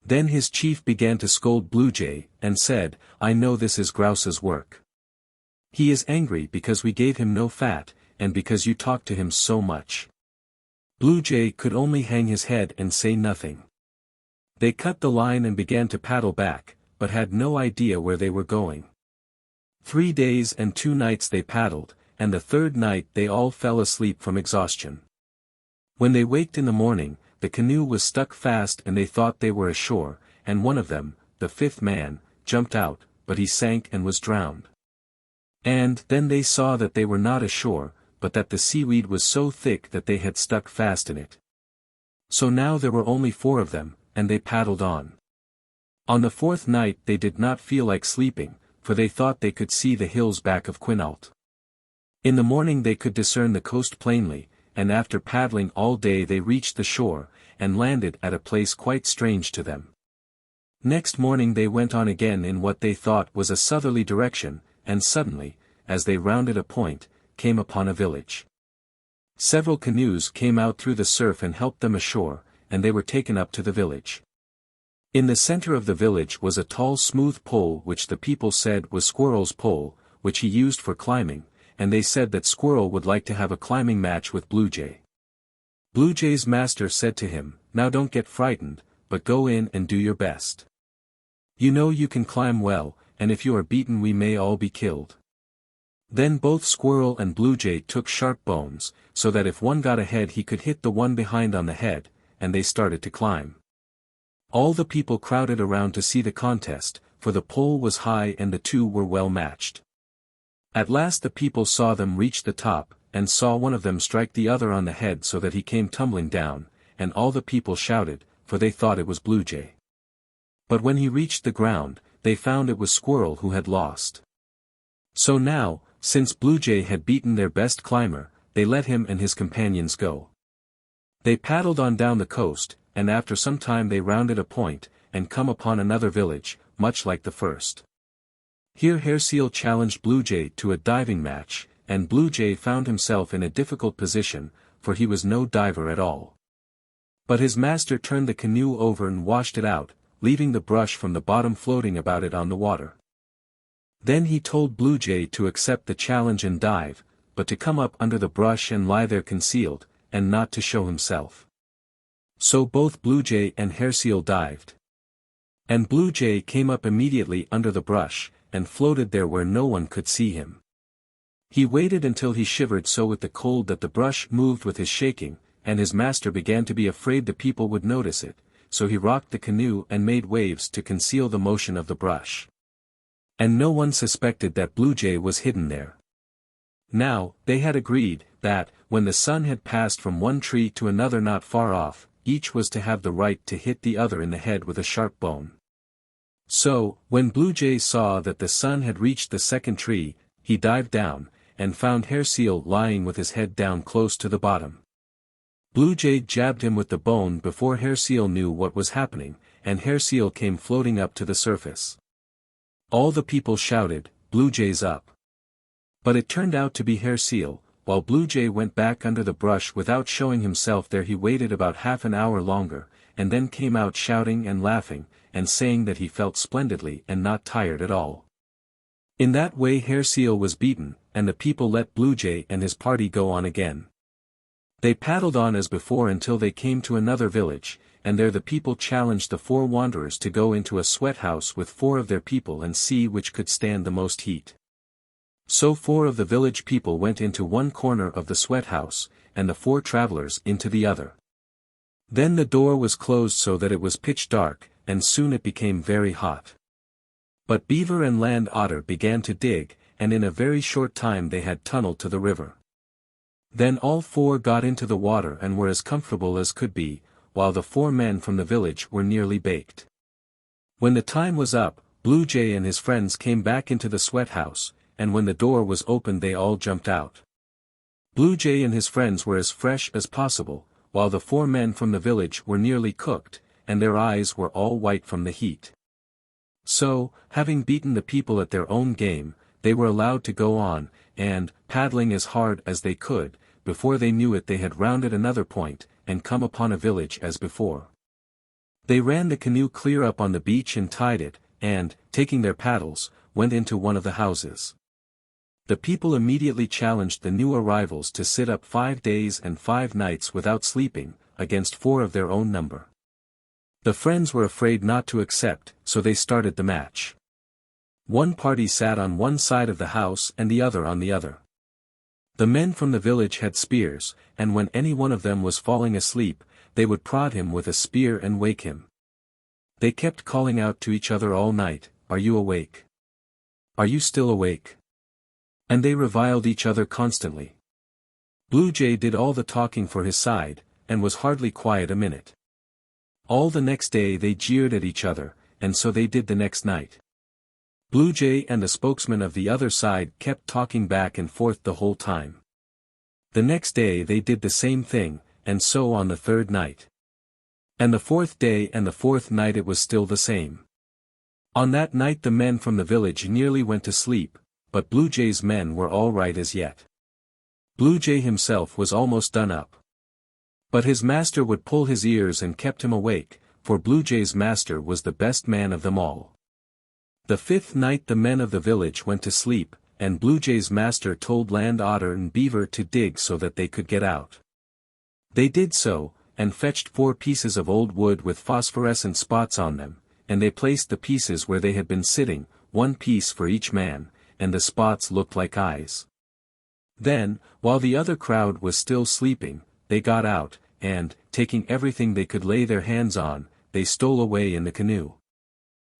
Then his chief began to scold Bluejay, and said, "I know this is Grouse's work. He is angry because we gave him no fat, and because you talked to him so much." Bluejay could only hang his head and say nothing. They cut the line and began to paddle back, but had no idea where they were going. 3 days and 2 nights they paddled, and the 3rd night they all fell asleep from exhaustion. When they waked in the morning, the canoe was stuck fast and they thought they were ashore, and one of them, the 5th man, jumped out, but he sank and was drowned. And then they saw that they were not ashore, but that the seaweed was so thick that they had stuck fast in it. So now there were only 4 of them, and they paddled on. On the 4th night they did not feel like sleeping, for they thought they could see the hills back of Quinault. In the morning they could discern the coast plainly, and after paddling all day they reached the shore, and landed at a place quite strange to them. Next morning they went on again in what they thought was a southerly direction, and suddenly, as they rounded a point, came upon a village. Several canoes came out through the surf and helped them ashore, and they were taken up to the village. In the center of the village was a tall smooth pole which the people said was Squirrel's pole, which he used for climbing, and they said that Squirrel would like to have a climbing match with Bluejay. Bluejay's master said to him, "Now don't get frightened, but go in and do your best. You know you can climb well, and if you are beaten we may all be killed." Then both Squirrel and Bluejay took sharp bones, so that if one got ahead he could hit the one behind on the head, and they started to climb. All the people crowded around to see the contest, for the pole was high and the 2 were well matched. At last the people saw them reach the top, and saw one of them strike the other on the head so that he came tumbling down, and all the people shouted, for they thought it was Bluejay. But when he reached the ground, they found it was Squirrel who had lost. So now, since Bluejay had beaten their best climber, they let him and his companions go. They paddled on down the coast, and after some time they rounded a point, and come upon another village, much like the first. Here Hairseal challenged Bluejay to a diving match, and Bluejay found himself in a difficult position, for he was no diver at all. But his master turned the canoe over and washed it out, leaving the brush from the bottom floating about it on the water. Then he told Bluejay to accept the challenge and dive, but to come up under the brush and lie there concealed, and not to show himself. So both Bluejay and Hairseal dived. And Bluejay came up immediately under the brush, and floated there where no one could see him. He waited until he shivered so with the cold that the brush moved with his shaking, and his master began to be afraid the people would notice it, so he rocked the canoe and made waves to conceal the motion of the brush. And no one suspected that Bluejay was hidden there. Now, they had agreed, that, when the sun had passed from one tree to another not far off, each was to have the right to hit the other in the head with a sharp bone. So, when Bluejay saw that the sun had reached the second tree, he dived down, and found Hairseal lying with his head down close to the bottom. Bluejay jabbed him with the bone before Hairseal knew what was happening, and Hairseal came floating up to the surface. All the people shouted, "Bluejay's up!" But it turned out to be Hairseal. While Bluejay went back under the brush without showing himself there, he waited about half an hour longer, and then came out shouting and laughing, and saying that he felt splendidly and not tired at all. In that way Hairseal was beaten, and the people let Bluejay and his party go on again. They paddled on as before until they came to another village, and there the people challenged the 4 wanderers to go into a sweat house with 4 of their people and see which could stand the most heat. So 4 of the village people went into one corner of the sweat house, and the 4 travelers into the other. Then the door was closed so that it was pitch dark, and soon it became very hot. But Beaver and Land Otter began to dig, and in a very short time they had tunneled to the river. Then all 4 got into the water and were as comfortable as could be, while the 4 men from the village were nearly baked. When the time was up, Bluejay and his friends came back into the sweat house, and when the door was opened they all jumped out. Bluejay and his friends were as fresh as possible, while the 4 men from the village were nearly cooked, and their eyes were all white from the heat. So, having beaten the people at their own game, they were allowed to go on, and, paddling as hard as they could, before they knew it they had rounded another point, and come upon a village as before. They ran the canoe clear up on the beach and tied it, and, taking their paddles, went into one of the houses. The people immediately challenged the new arrivals to sit up 5 days and 5 nights without sleeping, against 4 of their own number. The friends were afraid not to accept, so they started the match. One party sat on one side of the house and the other on the other. The men from the village had spears, and when any one of them was falling asleep, they would prod him with a spear and wake him. They kept calling out to each other all night, "Are you awake? Are you still awake?" And they reviled each other constantly. Bluejay did all the talking for his side, and was hardly quiet a minute. All the next day they jeered at each other, and so they did the next night. Bluejay and the spokesman of the other side kept talking back and forth the whole time. The next day they did the same thing, and so on the 3rd night. And the 4th day and the 4th night it was still the same. On that night the men from the village nearly went to sleep, but Bluejay's men were all right as yet. Bluejay himself was almost done up. But his master would pull his ears and kept him awake, for Bluejay's master was the best man of them all. The 5th night the men of the village went to sleep, and Bluejay's master told Land Otter and Beaver to dig so that they could get out. They did so, and fetched 4 pieces of old wood with phosphorescent spots on them, and they placed the pieces where they had been sitting, 1 piece for each man, and the spots looked like eyes. Then, while the other crowd was still sleeping, they got out, and, taking everything they could lay their hands on, they stole away in the canoe.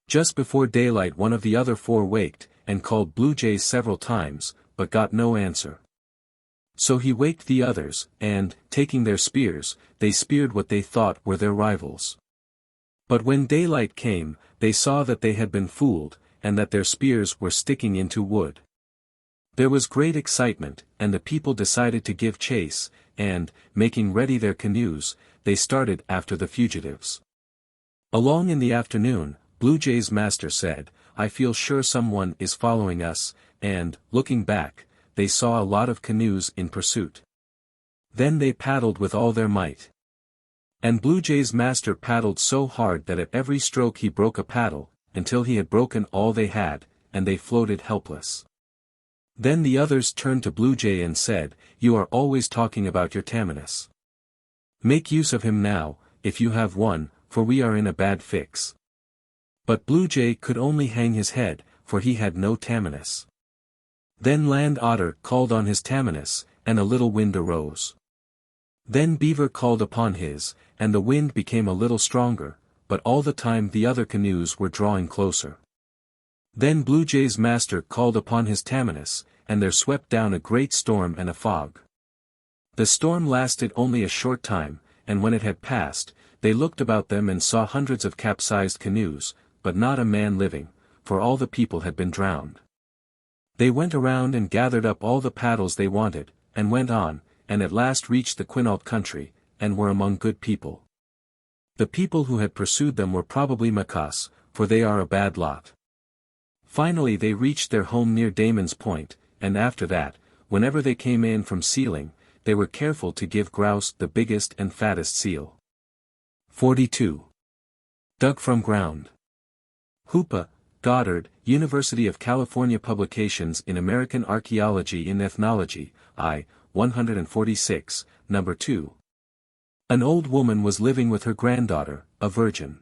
Just before daylight one of the other 4 waked, and called Bluejay several times, but got no answer. So he waked the others, and, taking their spears, they speared what they thought were their rivals. But when daylight came, they saw that they had been fooled, and that their spears were sticking into wood. There was great excitement, and the people decided to give chase, and, making ready their canoes, they started after the fugitives. Along in the afternoon, Blue Jay's master said, "I feel sure someone is following us," and, looking back, they saw a lot of canoes in pursuit. Then they paddled with all their might. And Blue Jay's master paddled so hard that at every stroke he broke a paddle, until he had broken all they had, and they floated helpless. Then the others turned to Blue Jay and said, "You are always talking about your Tammanus. Make use of him now, if you have one, for we are in a bad fix." But Blue Jay could only hang his head, for he had no Tammanus. Then Land Otter called on his Tammanus, and a little wind arose. Then Beaver called upon his, and the wind became a little stronger, but all the time the other canoes were drawing closer. Then Blue Jay's master called upon his Tammanus, and there swept down a great storm and a fog. The storm lasted only a short time, and when it had passed, they looked about them and saw hundreds of capsized canoes, but not a man living, for all the people had been drowned. They went around and gathered up all the paddles they wanted, and went on, and at last reached the Quinault country, and were among good people. The people who had pursued them were probably Macaws, for they are a bad lot. Finally they reached their home near Damon's Point, and after that, whenever they came in from sealing, they were careful to give grouse the biggest and fattest seal. 42. Dug from ground. Hoopa, Goddard, University of California Publications in American Archaeology and Ethnology, I. 146, No. 2. An old woman was living with her granddaughter, a virgin.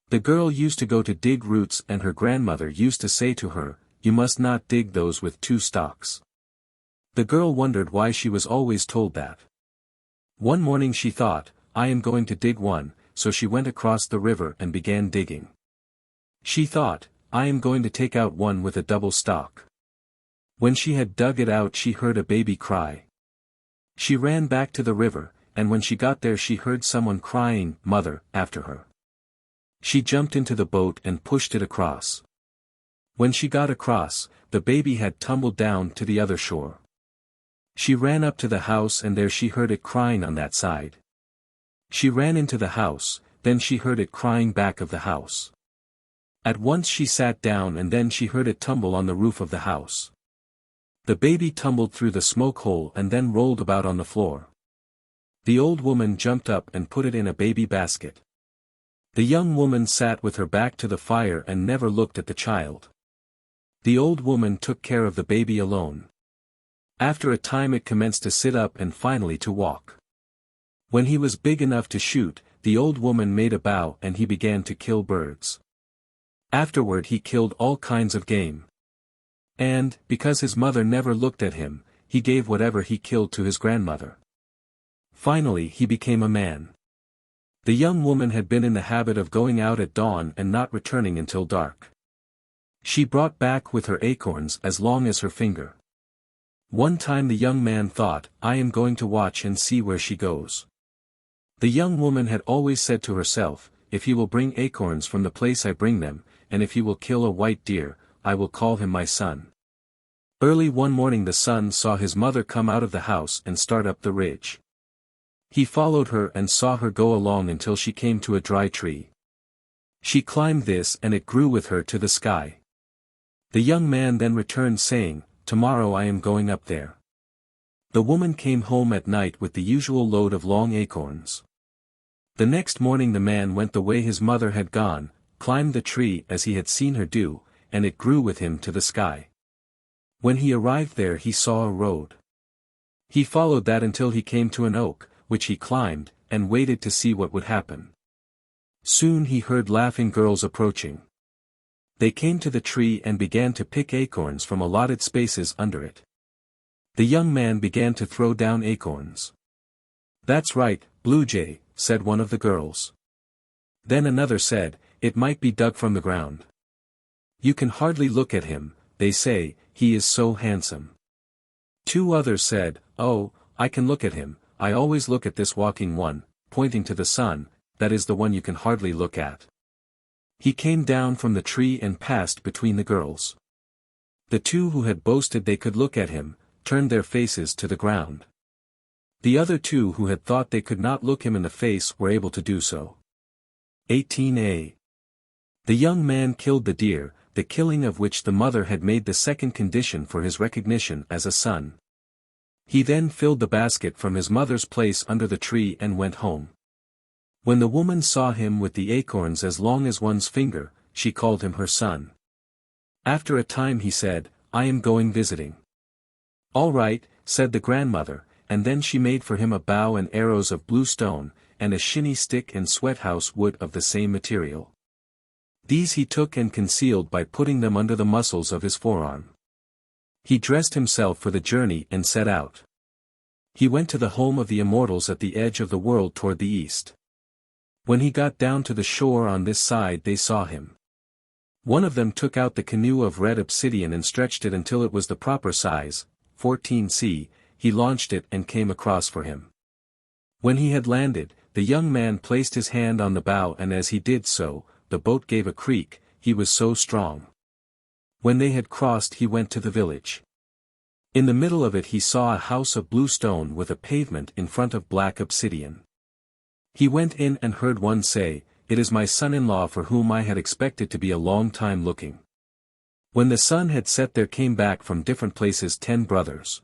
The girl used to go to dig roots and her grandmother used to say to her, "You must not dig those with two stalks." The girl wondered why she was always told that. One morning she thought, "I am going to dig one," so she went across the river and began digging. She thought, "I am going to take out one with a double stalk." When she had dug it out she heard a baby cry. She ran back to the river, and when she got there she heard someone crying, "Mother," after her. She jumped into the boat and pushed it across. When she got across, the baby had tumbled down to the other shore. She ran up to the house and there she heard it crying on that side. She ran into the house, then she heard it crying back of the house. At once she sat down and then she heard it tumble on the roof of the house. The baby tumbled through the smoke hole and then rolled about on the floor. The old woman jumped up and put it in a baby basket. The young woman sat with her back to the fire and never looked at the child. The old woman took care of the baby alone. After a time it commenced to sit up and finally to walk. When he was big enough to shoot, the old woman made a bow and he began to kill birds. Afterward he killed all kinds of game. And, because his mother never looked at him, he gave whatever he killed to his grandmother. Finally he became a man. The young woman had been in the habit of going out at dawn and not returning until dark. She brought back with her acorns as long as her finger. One time the young man thought, "I am going to watch and see where she goes." The young woman had always said to herself, "If he will bring acorns from the place I bring them, and if he will kill a white deer, I will call him my son." Early one morning the son saw his mother come out of the house and start up the ridge. He followed her and saw her go along until she came to a dry tree. She climbed this and it grew with her to the sky. The young man then returned saying, "Tomorrow I am going up there." The woman came home at night with the usual load of long acorns. The next morning the man went the way his mother had gone, climbed the tree as he had seen her do, and it grew with him to the sky. When he arrived there he saw a road. He followed that until he came to an oak, which he climbed, and waited to see what would happen. Soon he heard laughing girls approaching. They came to the tree and began to pick acorns from allotted spaces under it. The young man began to throw down acorns. "That's right, Blue Jay," said one of the girls. Then another said, "It might be dug from the ground. You can hardly look at him, they say, he is so handsome." Two others said, "Oh, I can look at him, I always look at this walking one," pointing to the sun, that is the one you can hardly look at. He came down from the tree and passed between the girls. The two who had boasted they could look at him, turned their faces to the ground. The other two who had thought they could not look him in the face were able to do so. 18a. The young man killed the deer, the killing of which the mother had made the second condition for his recognition as a son. He then filled the basket from his mother's place under the tree and went home. When the woman saw him with the acorns as long as one's finger, she called him her son. After a time he said, "I am going visiting." "All right," said the grandmother, and then she made for him a bow and arrows of blue stone, and a shinny stick and sweathouse wood of the same material. These he took and concealed by putting them under the muscles of his forearm. He dressed himself for the journey and set out. He went to the home of the immortals at the edge of the world toward the east. When he got down to the shore on this side they saw him. One of them took out the canoe of red obsidian and stretched it until it was the proper size, 14c, he launched it and came across for him. When he had landed, the young man placed his hand on the bow and as he did so, the boat gave a creak, he was so strong. When they had crossed he went to the village. In the middle of it he saw a house of blue stone with a pavement in front of black obsidian. He went in and heard one say, "It is my son-in-law for whom I had expected to be a long time looking." When the sun had set there came back from different places 10 brothers.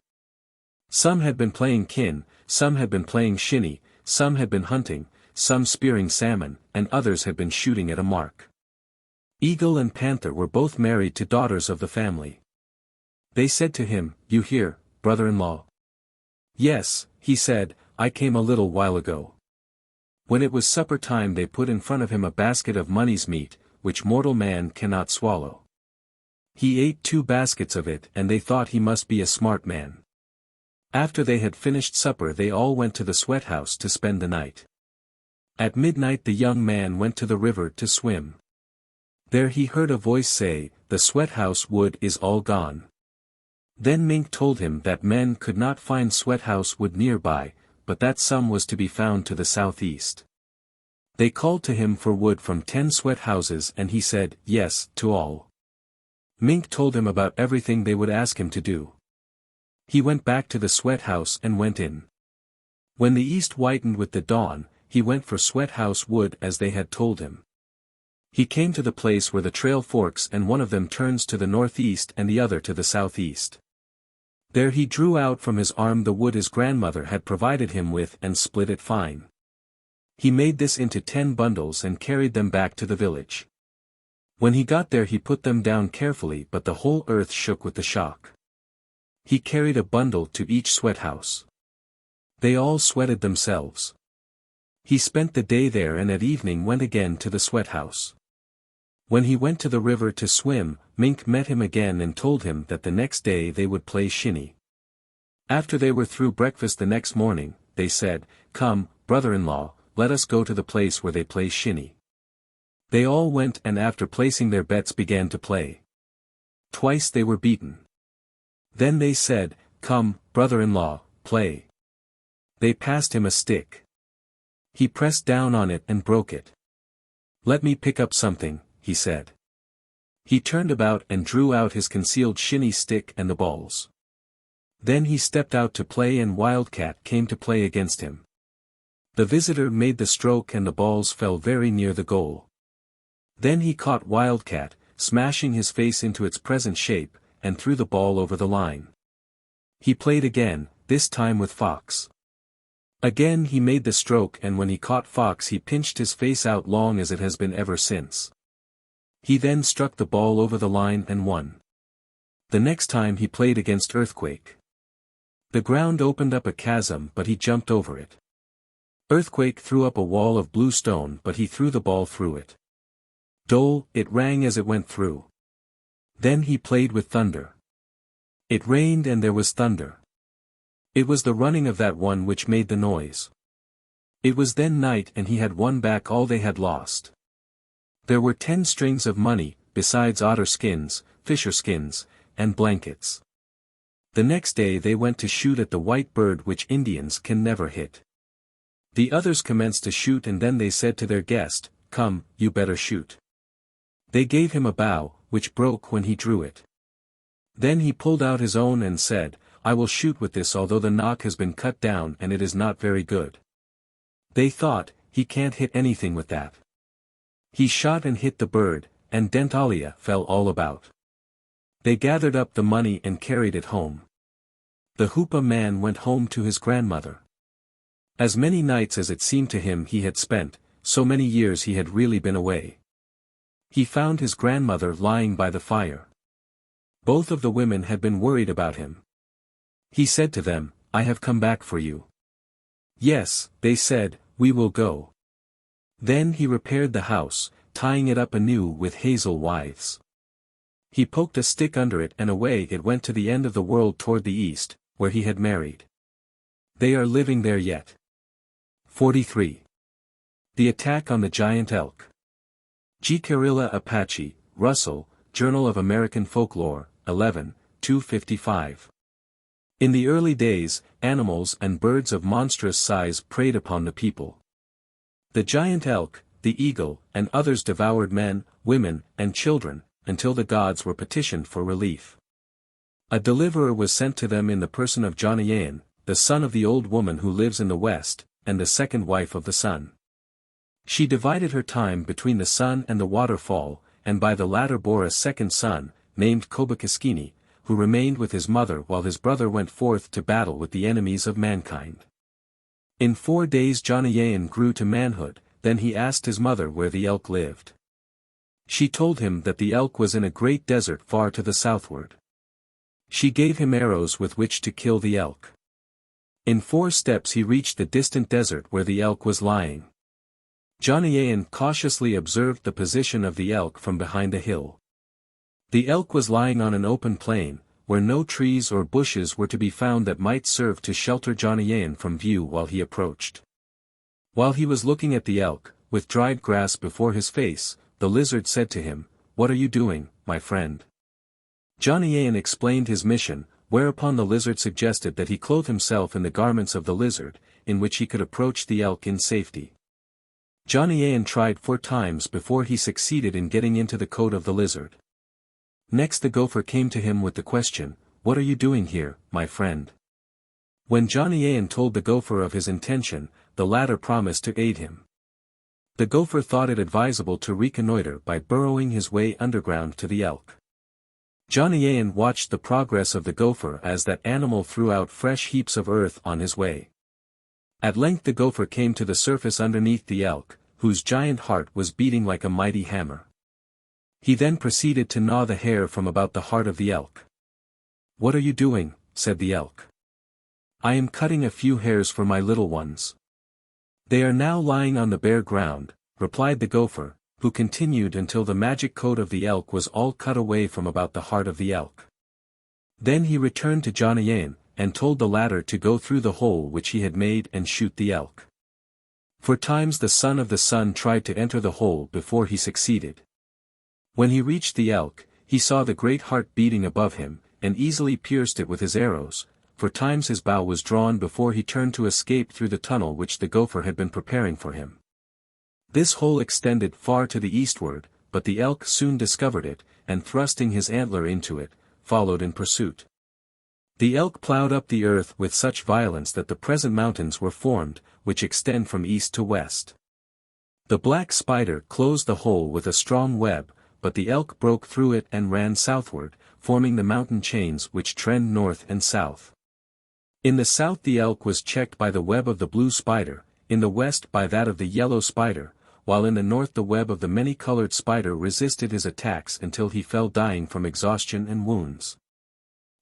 Some had been playing kin, some had been playing shinny, some had been hunting, some spearing salmon, and others had been shooting at a mark. Eagle and Panther were both married to daughters of the family. They said to him, "You here, brother-in-law?" "Yes," he said, "I came a little while ago." When it was supper time they put in front of him a basket of money's meat, which mortal man cannot swallow. He ate 2 baskets of it and they thought he must be a smart man. After they had finished supper they all went to the sweat house to spend the night. At midnight the young man went to the river to swim. There he heard a voice say, "The sweat house wood is all gone." Then Mink told him that men could not find sweat house wood nearby, but that some was to be found to the southeast. They called to him for wood from 10 sweat houses and he said, "Yes," to all. Mink told him about everything they would ask him to do. He went back to the sweat house and went in. When the east whitened with the dawn, he went for sweat house wood as they had told him. He came to the place where the trail forks and one of them turns to the northeast and the other to the southeast. There he drew out from his arm the wood his grandmother had provided him with and split it fine. He made this into 10 bundles and carried them back to the village. When he got there he put them down carefully but the whole earth shook with the shock. He carried a bundle to each sweat house. They all sweated themselves. He spent the day there and at evening went again to the sweat house. When he went to the river to swim, Mink met him again and told him that the next day they would play shinny. After they were through breakfast the next morning, they said, "Come, brother-in-law, let us go to the place where they play shinny." They all went and after placing their bets began to play. Twice they were beaten. Then they said, "Come, brother-in-law, play." They passed him a stick. He pressed down on it and broke it. "Let me pick up something," he said. He turned about and drew out his concealed shinny stick and the balls. Then he stepped out to play and Wildcat came to play against him. The visitor made the stroke and the balls fell very near the goal. Then he caught Wildcat, smashing his face into its present shape, and threw the ball over the line. He played again, this time with Fox. Again he made the stroke and when he caught Fox he pinched his face out long as it has been ever since. He then struck the ball over the line and won. The next time he played against Earthquake. The ground opened up a chasm but he jumped over it. Earthquake threw up a wall of blue stone but he threw the ball through it. Dole, it rang as it went through. Then he played with Thunder. It rained and there was thunder. It was the running of that one which made the noise. It was then night and he had won back all they had lost. There were 10 strings of money, besides otter skins, fisher skins, and blankets. The next day they went to shoot at the white bird which Indians can never hit. The others commenced to shoot, and then they said to their guest, "Come, you better shoot." They gave him a bow, which broke when he drew it. Then he pulled out his own and said, "I will shoot with this, although the knock has been cut down and it is not very good." They thought, "He can't hit anything with that." He shot and hit the bird, and dentalia fell all about. They gathered up the money and carried it home. The Hoopa man went home to his grandmother. As many nights as it seemed to him he had spent, so many years he had really been away. He found his grandmother lying by the fire. Both of the women had been worried about him. He said to them, "I have come back for you." "Yes," they said, "we will go." Then he repaired the house, tying it up anew with hazel withes. He poked a stick under it and away it went to the end of the world toward the east, where he had married. They are living there yet. 43. The Attack on the Giant Elk. Jicarilla Apache, Russell, Journal of American Folklore, 11, 255. In the early days, animals and birds of monstrous size preyed upon the people. The giant elk, the eagle, and others devoured men, women, and children, until the gods were petitioned for relief. A deliverer was sent to them in the person of Johnny, the son of the old woman who lives in the west, and the second wife of the sun. She divided her time between the sun and the waterfall, and by the latter bore a second son, named Kobakiskini, who remained with his mother while his brother went forth to battle with the enemies of mankind. In 4 days Johnny grew to manhood, then he asked his mother where the elk lived. She told him that the elk was in a great desert far to the southward. She gave him arrows with which to kill the elk. In 4 steps he reached the distant desert where the elk was lying. Johnny cautiously observed the position of the elk from behind a hill. The elk was lying on an open plain, where no trees or bushes were to be found that might serve to shelter Johnny from view while he approached. While he was looking at the elk, with dried grass before his face, the lizard said to him, "What are you doing, my friend?" Johnny explained his mission, whereupon the lizard suggested that he clothe himself in the garments of the lizard, in which he could approach the elk in safety. Johnny tried 4 times before he succeeded in getting into the coat of the lizard. Next the gopher came to him with the question, "What are you doing here, my friend?" When Johnny told the gopher of his intention, the latter promised to aid him. The gopher thought it advisable to reconnoiter by burrowing his way underground to the elk. Johnny watched the progress of the gopher as that animal threw out fresh heaps of earth on his way. At length the gopher came to the surface underneath the elk, whose giant heart was beating like a mighty hammer. He then proceeded to gnaw the hair from about the heart of the elk. "What are you doing?" said the elk. "I am cutting a few hairs for my little ones. They are now lying on the bare ground," replied the gopher, who continued until the magic coat of the elk was all cut away from about the heart of the elk. Then he returned to Johnny and told the latter to go through the hole which he had made and shoot the elk. 4 times the son of the sun tried to enter the hole before he succeeded. When he reached the elk, he saw the great heart beating above him, and easily pierced it with his arrows. 4 times his bow was drawn before he turned to escape through the tunnel which the gopher had been preparing for him. This hole extended far to the eastward, but the elk soon discovered it, and thrusting his antler into it, followed in pursuit. The elk plowed up the earth with such violence that the present mountains were formed, which extend from east to west. The black spider closed the hole with a strong web, but the elk broke through it and ran southward, forming the mountain chains which trend north and south. In the south the elk was checked by the web of the blue spider, in the west by that of the yellow spider, while in the north the web of the many-colored spider resisted his attacks until he fell dying from exhaustion and wounds.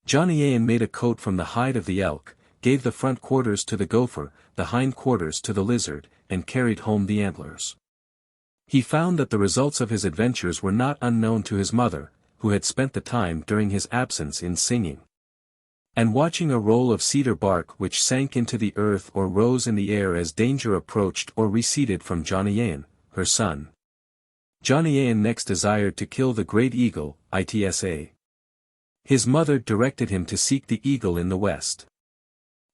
Johnny made a coat from the hide of the elk, gave the front quarters to the gopher, the hind quarters to the lizard, and carried home the antlers. He found that the results of his adventures were not unknown to his mother, who had spent the time during his absence in singing and watching a roll of cedar bark which sank into the earth or rose in the air as danger approached or receded from Johnny, her son. Johnny next desired to kill the great eagle, Itsa. His mother directed him to seek the eagle in the west.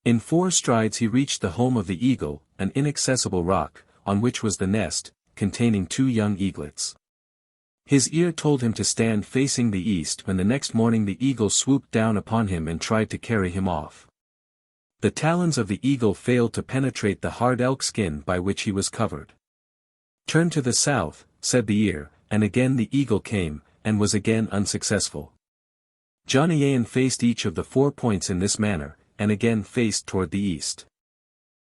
In 4 strides he reached the home of the eagle, an inaccessible rock, on which was the nest, containing 2 young eaglets. His ear told him to stand facing the east when the next morning the eagle swooped down upon him and tried to carry him off. The talons of the eagle failed to penetrate the hard elk skin by which he was covered. "Turn to the south," said the ear, and again the eagle came, and was again unsuccessful. Johnny faced each of the 4 points in this manner, and again faced toward the east.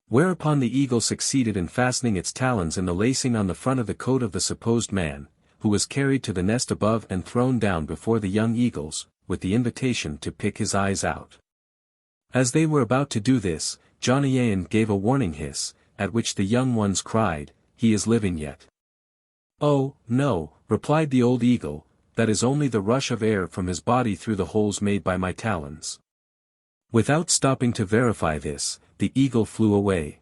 Whereupon the eagle succeeded in fastening its talons in the lacing on the front of the coat of the supposed man, who was carried to the nest above and thrown down before the young eagles, with the invitation to pick his eyes out. As they were about to do this, Johnny gave a warning hiss, at which the young ones cried, "He is living yet." "Oh, no," replied the old eagle, "that is only the rush of air from his body through the holes made by my talons." Without stopping to verify this, the eagle flew away.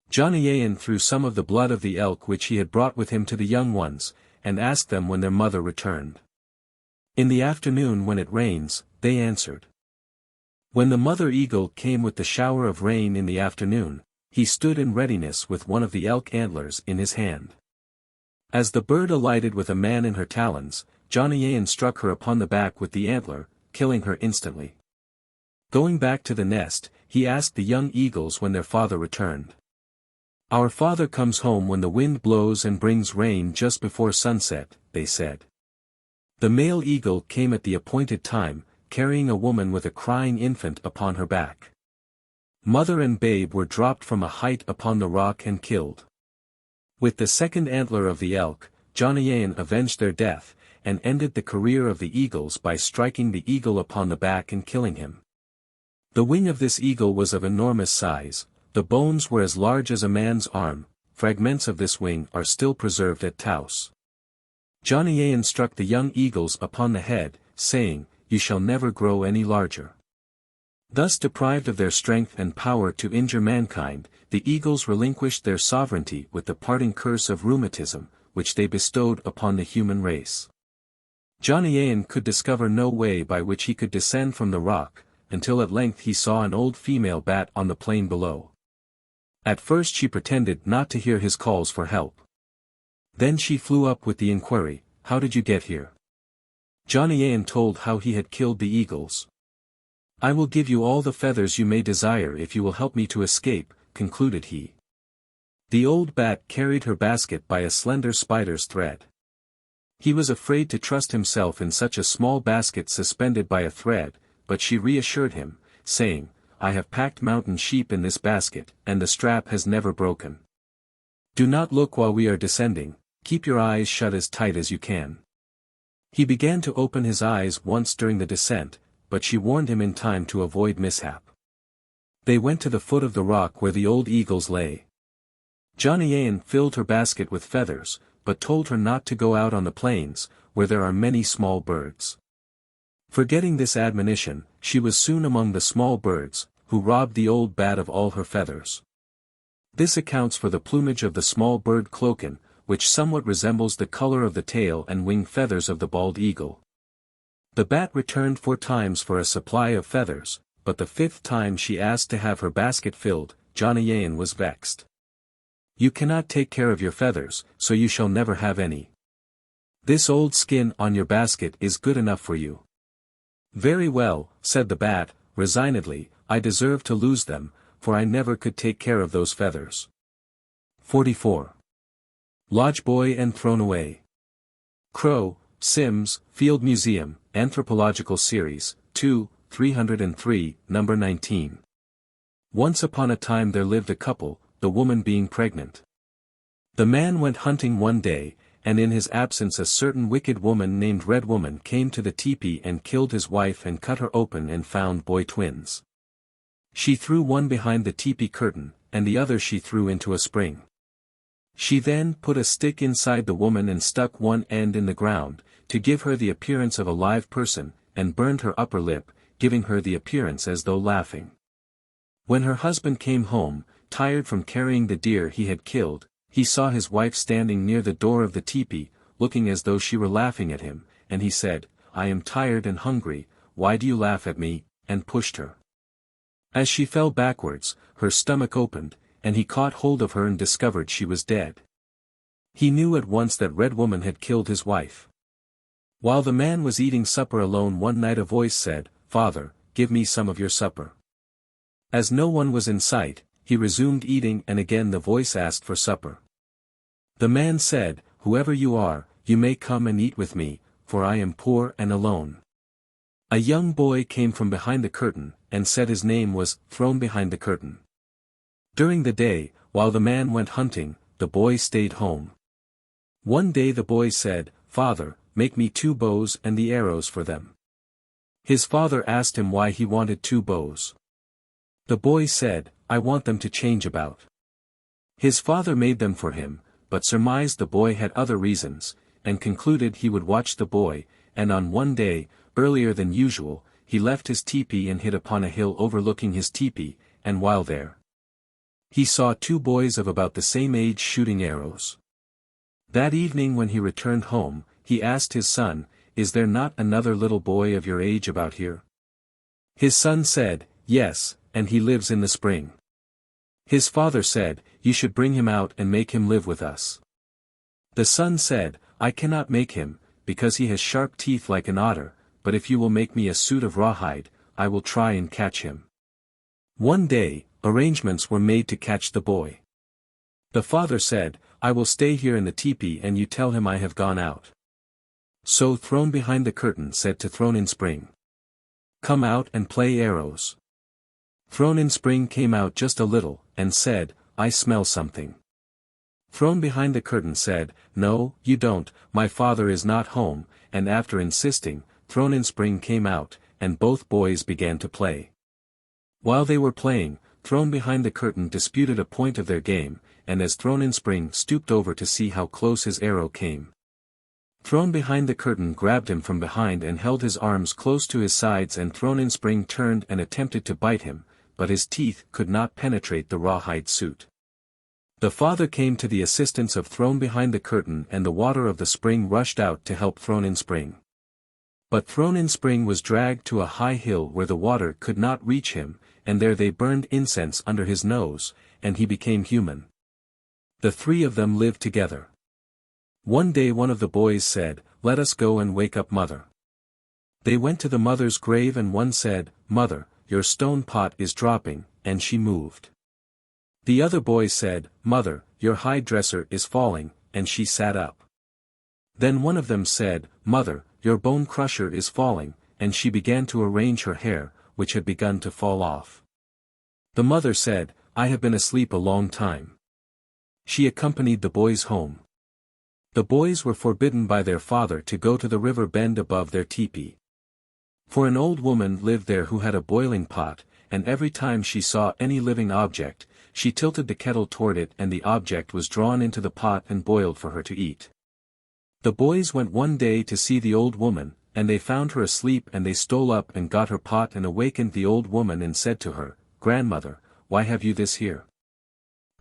Johnny threw some of the blood of the elk which he had brought with him to the young ones, and asked them when their mother returned. "In the afternoon when it rains," they answered. When the mother eagle came with the shower of rain in the afternoon, he stood in readiness with one of the elk antlers in his hand. As the bird alighted with a man in her talons, Johnny struck her upon the back with the antler, killing her instantly. Going back to the nest, he asked the young eagles when their father returned. "Our father comes home when the wind blows and brings rain just before sunset," they said. The male eagle came at the appointed time, carrying a woman with a crying infant upon her back. Mother and babe were dropped from a height upon the rock and killed. With the second antler of the elk, Johnny avenged their death, and ended the career of the eagles by striking the eagle upon the back and killing him. The wing of this eagle was of enormous size, the bones were as large as a man's arm, fragments of this wing are still preserved at Taos. Johnny struck the young eagles upon the head, saying, "You shall never grow any larger." Thus deprived of their strength and power to injure mankind, the eagles relinquished their sovereignty with the parting curse of rheumatism, which they bestowed upon the human race. Johnny could discover no way by which he could descend from the rock, until at length he saw an old female bat on the plain below. At first she pretended not to hear his calls for help. Then she flew up with the inquiry, "How did you get here?" Johnny told how he had killed the eagles. "I will give you all the feathers you may desire if you will help me to escape," concluded he. The old bat carried her basket by a slender spider's thread. He was afraid to trust himself in such a small basket suspended by a thread, but she reassured him, saying, "I have packed mountain sheep in this basket, and the strap has never broken. Do not look while we are descending, keep your eyes shut as tight as you can." He began to open his eyes once during the descent, but she warned him in time to avoid mishap. They went to the foot of the rock where the old eagles lay. Johnny filled her basket with feathers, but told her not to go out on the plains, where there are many small birds. Forgetting this admonition, she was soon among the small birds, who robbed the old bat of all her feathers. This accounts for the plumage of the small bird cloaken, which somewhat resembles the color of the tail and wing feathers of the bald eagle. The bat returned 4 times for a supply of feathers, but the 5th time she asked to have her basket filled, Johnny was vexed. "You cannot take care of your feathers, so you shall never have any. This old skin on your basket is good enough for you." "Very well," said the bat, resignedly, "I deserve to lose them, for I never could take care of those feathers." 44. Lodge Boy and Thrown Away. Crow, Sims, Field Museum, Anthropological Series, 2, 303, number 19. Once upon a time there lived a couple, the woman being pregnant. The man went hunting one day, and in his absence a certain wicked woman named Red Woman came to the teepee and killed his wife and cut her open and found boy twins. She threw one behind the teepee curtain, and the other she threw into a spring. She then put a stick inside the woman and stuck one end in the ground, to give her the appearance of a live person, and burned her upper lip, giving her the appearance as though laughing. When her husband came home, tired from carrying the deer he had killed, he saw his wife standing near the door of the teepee, looking as though she were laughing at him, and he said, "I am tired and hungry, why do you laugh at me?" and pushed her. As she fell backwards, her stomach opened, and he caught hold of her and discovered she was dead. He knew at once that Red Woman had killed his wife. While the man was eating supper alone one night, a voice said, "Father, give me some of your supper." As no one was in sight, he resumed eating, and again the voice asked for supper. The man said, "Whoever you are, you may come and eat with me, for I am poor and alone." A young boy came from behind the curtain, and said his name was Thrown Behind the Curtain. During the day, while the man went hunting, the boy stayed home. One day the boy said, "Father, make me 2 bows and the arrows for them." His father asked him why he wanted 2 bows. The boy said, "I want them to change about." His father made them for him, but surmised the boy had other reasons, and concluded he would watch the boy, and on one day, earlier than usual, he left his teepee and hid upon a hill overlooking his teepee, and while there, he saw 2 boys of about the same age shooting arrows. That evening when he returned home, he asked his son, "Is there not another little boy of your age about here?" His son said, "Yes, and he lives in the spring." His father said, "You should bring him out and make him live with us." The son said, "I cannot make him, because he has sharp teeth like an otter, but if you will make me a suit of rawhide, I will try and catch him." One day, arrangements were made to catch the boy. The father said, "I will stay here in the teepee and you tell him I have gone out." So Thrown Behind the Curtain said to Thrown in Spring, "Come out and play arrows." Thrown in Spring came out just a little, and said, "I smell something." Thrown Behind the Curtain said, "No, you don't, my father is not home," and after insisting, Thrown in Spring came out, and both boys began to play. While they were playing, Thrown Behind the Curtain disputed a point of their game, and as Thrown in Spring stooped over to see how close his arrow came, Thrown Behind the Curtain grabbed him from behind and held his arms close to his sides, and Thrown in Spring turned and attempted to bite him, but his teeth could not penetrate the rawhide suit. The father came to the assistance of Thrown Behind the Curtain, and the water of the spring rushed out to help Thrown in Spring. But Thrown in Spring was dragged to a high hill where the water could not reach him, and there they burned incense under his nose, and he became human. The 3 of them lived together. One day one of the boys said, "Let us go and wake up Mother." They went to the mother's grave, and one said, "Mother, your stone pot is dropping," and she moved. The other boy said, "Mother, your hide dresser is falling," and she sat up. Then one of them said, "Mother, your bone crusher is falling," and she began to arrange her hair, which had begun to fall off. The mother said, "I have been asleep a long time." She accompanied the boys home. The boys were forbidden by their father to go to the river bend above their teepee. For an old woman lived there who had a boiling pot, and every time she saw any living object, she tilted the kettle toward it, and the object was drawn into the pot and boiled for her to eat. The boys went one day to see the old woman, and they found her asleep, and they stole up and got her pot and awakened the old woman and said to her, "Grandmother, why have you this here?"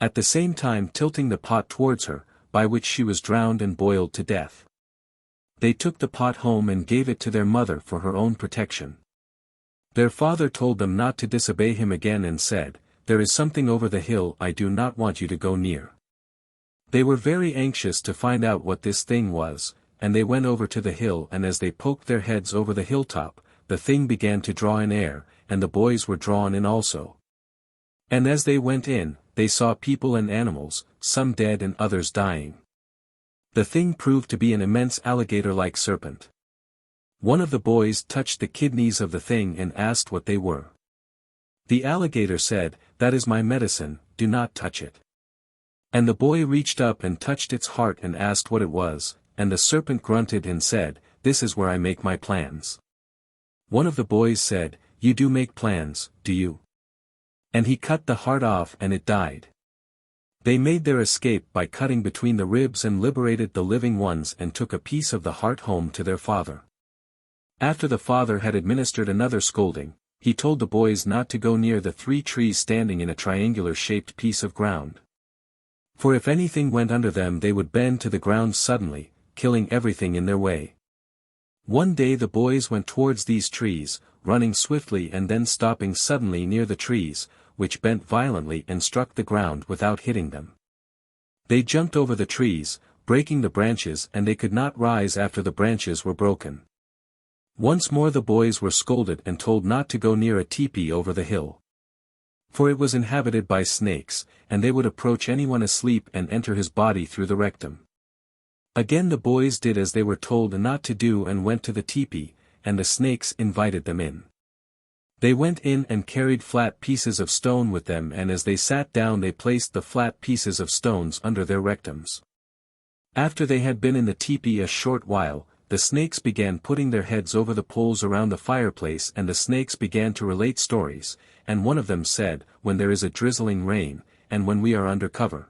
At the same time tilting the pot towards her, by which she was drowned and boiled to death. They took the pot home and gave it to their mother for her own protection. Their father told them not to disobey him again and said, "There is something over the hill I do not want you to go near." They were very anxious to find out what this thing was, and they went over to the hill, and as they poked their heads over the hilltop, the thing began to draw in air, and the boys were drawn in also. And as they went in, they saw people and animals, some dead and others dying. The thing proved to be an immense alligator-like serpent. One of the boys touched the kidneys of the thing and asked what they were. The alligator said, "That is my medicine, do not touch it." And the boy reached up and touched its heart and asked what it was, and the serpent grunted and said, "This is where I make my plans." One of the boys said, "You do make plans, do you?" And he cut the heart off and it died. They made their escape by cutting between the ribs and liberated the living ones and took a piece of the heart home to their father. After the father had administered another scolding, he told the boys not to go near the 3 trees standing in a triangular-shaped piece of ground. For if anything went under them they would bend to the ground suddenly, killing everything in their way. One day the boys went towards these trees, running swiftly and then stopping suddenly near the trees, which bent violently and struck the ground without hitting them. They jumped over the trees, breaking the branches, and they could not rise after the branches were broken. Once more the boys were scolded and told not to go near a teepee over the hill. For it was inhabited by snakes, and they would approach anyone asleep and enter his body through the rectum. Again the boys did as they were told not to do and went to the teepee, and the snakes invited them in. They went in and carried flat pieces of stone with them, and as they sat down they placed the flat pieces of stones under their rectums. After they had been in the teepee a short while, the snakes began putting their heads over the poles around the fireplace, and the snakes began to relate stories, and one of them said, "When there is a drizzling rain, and when we are under cover,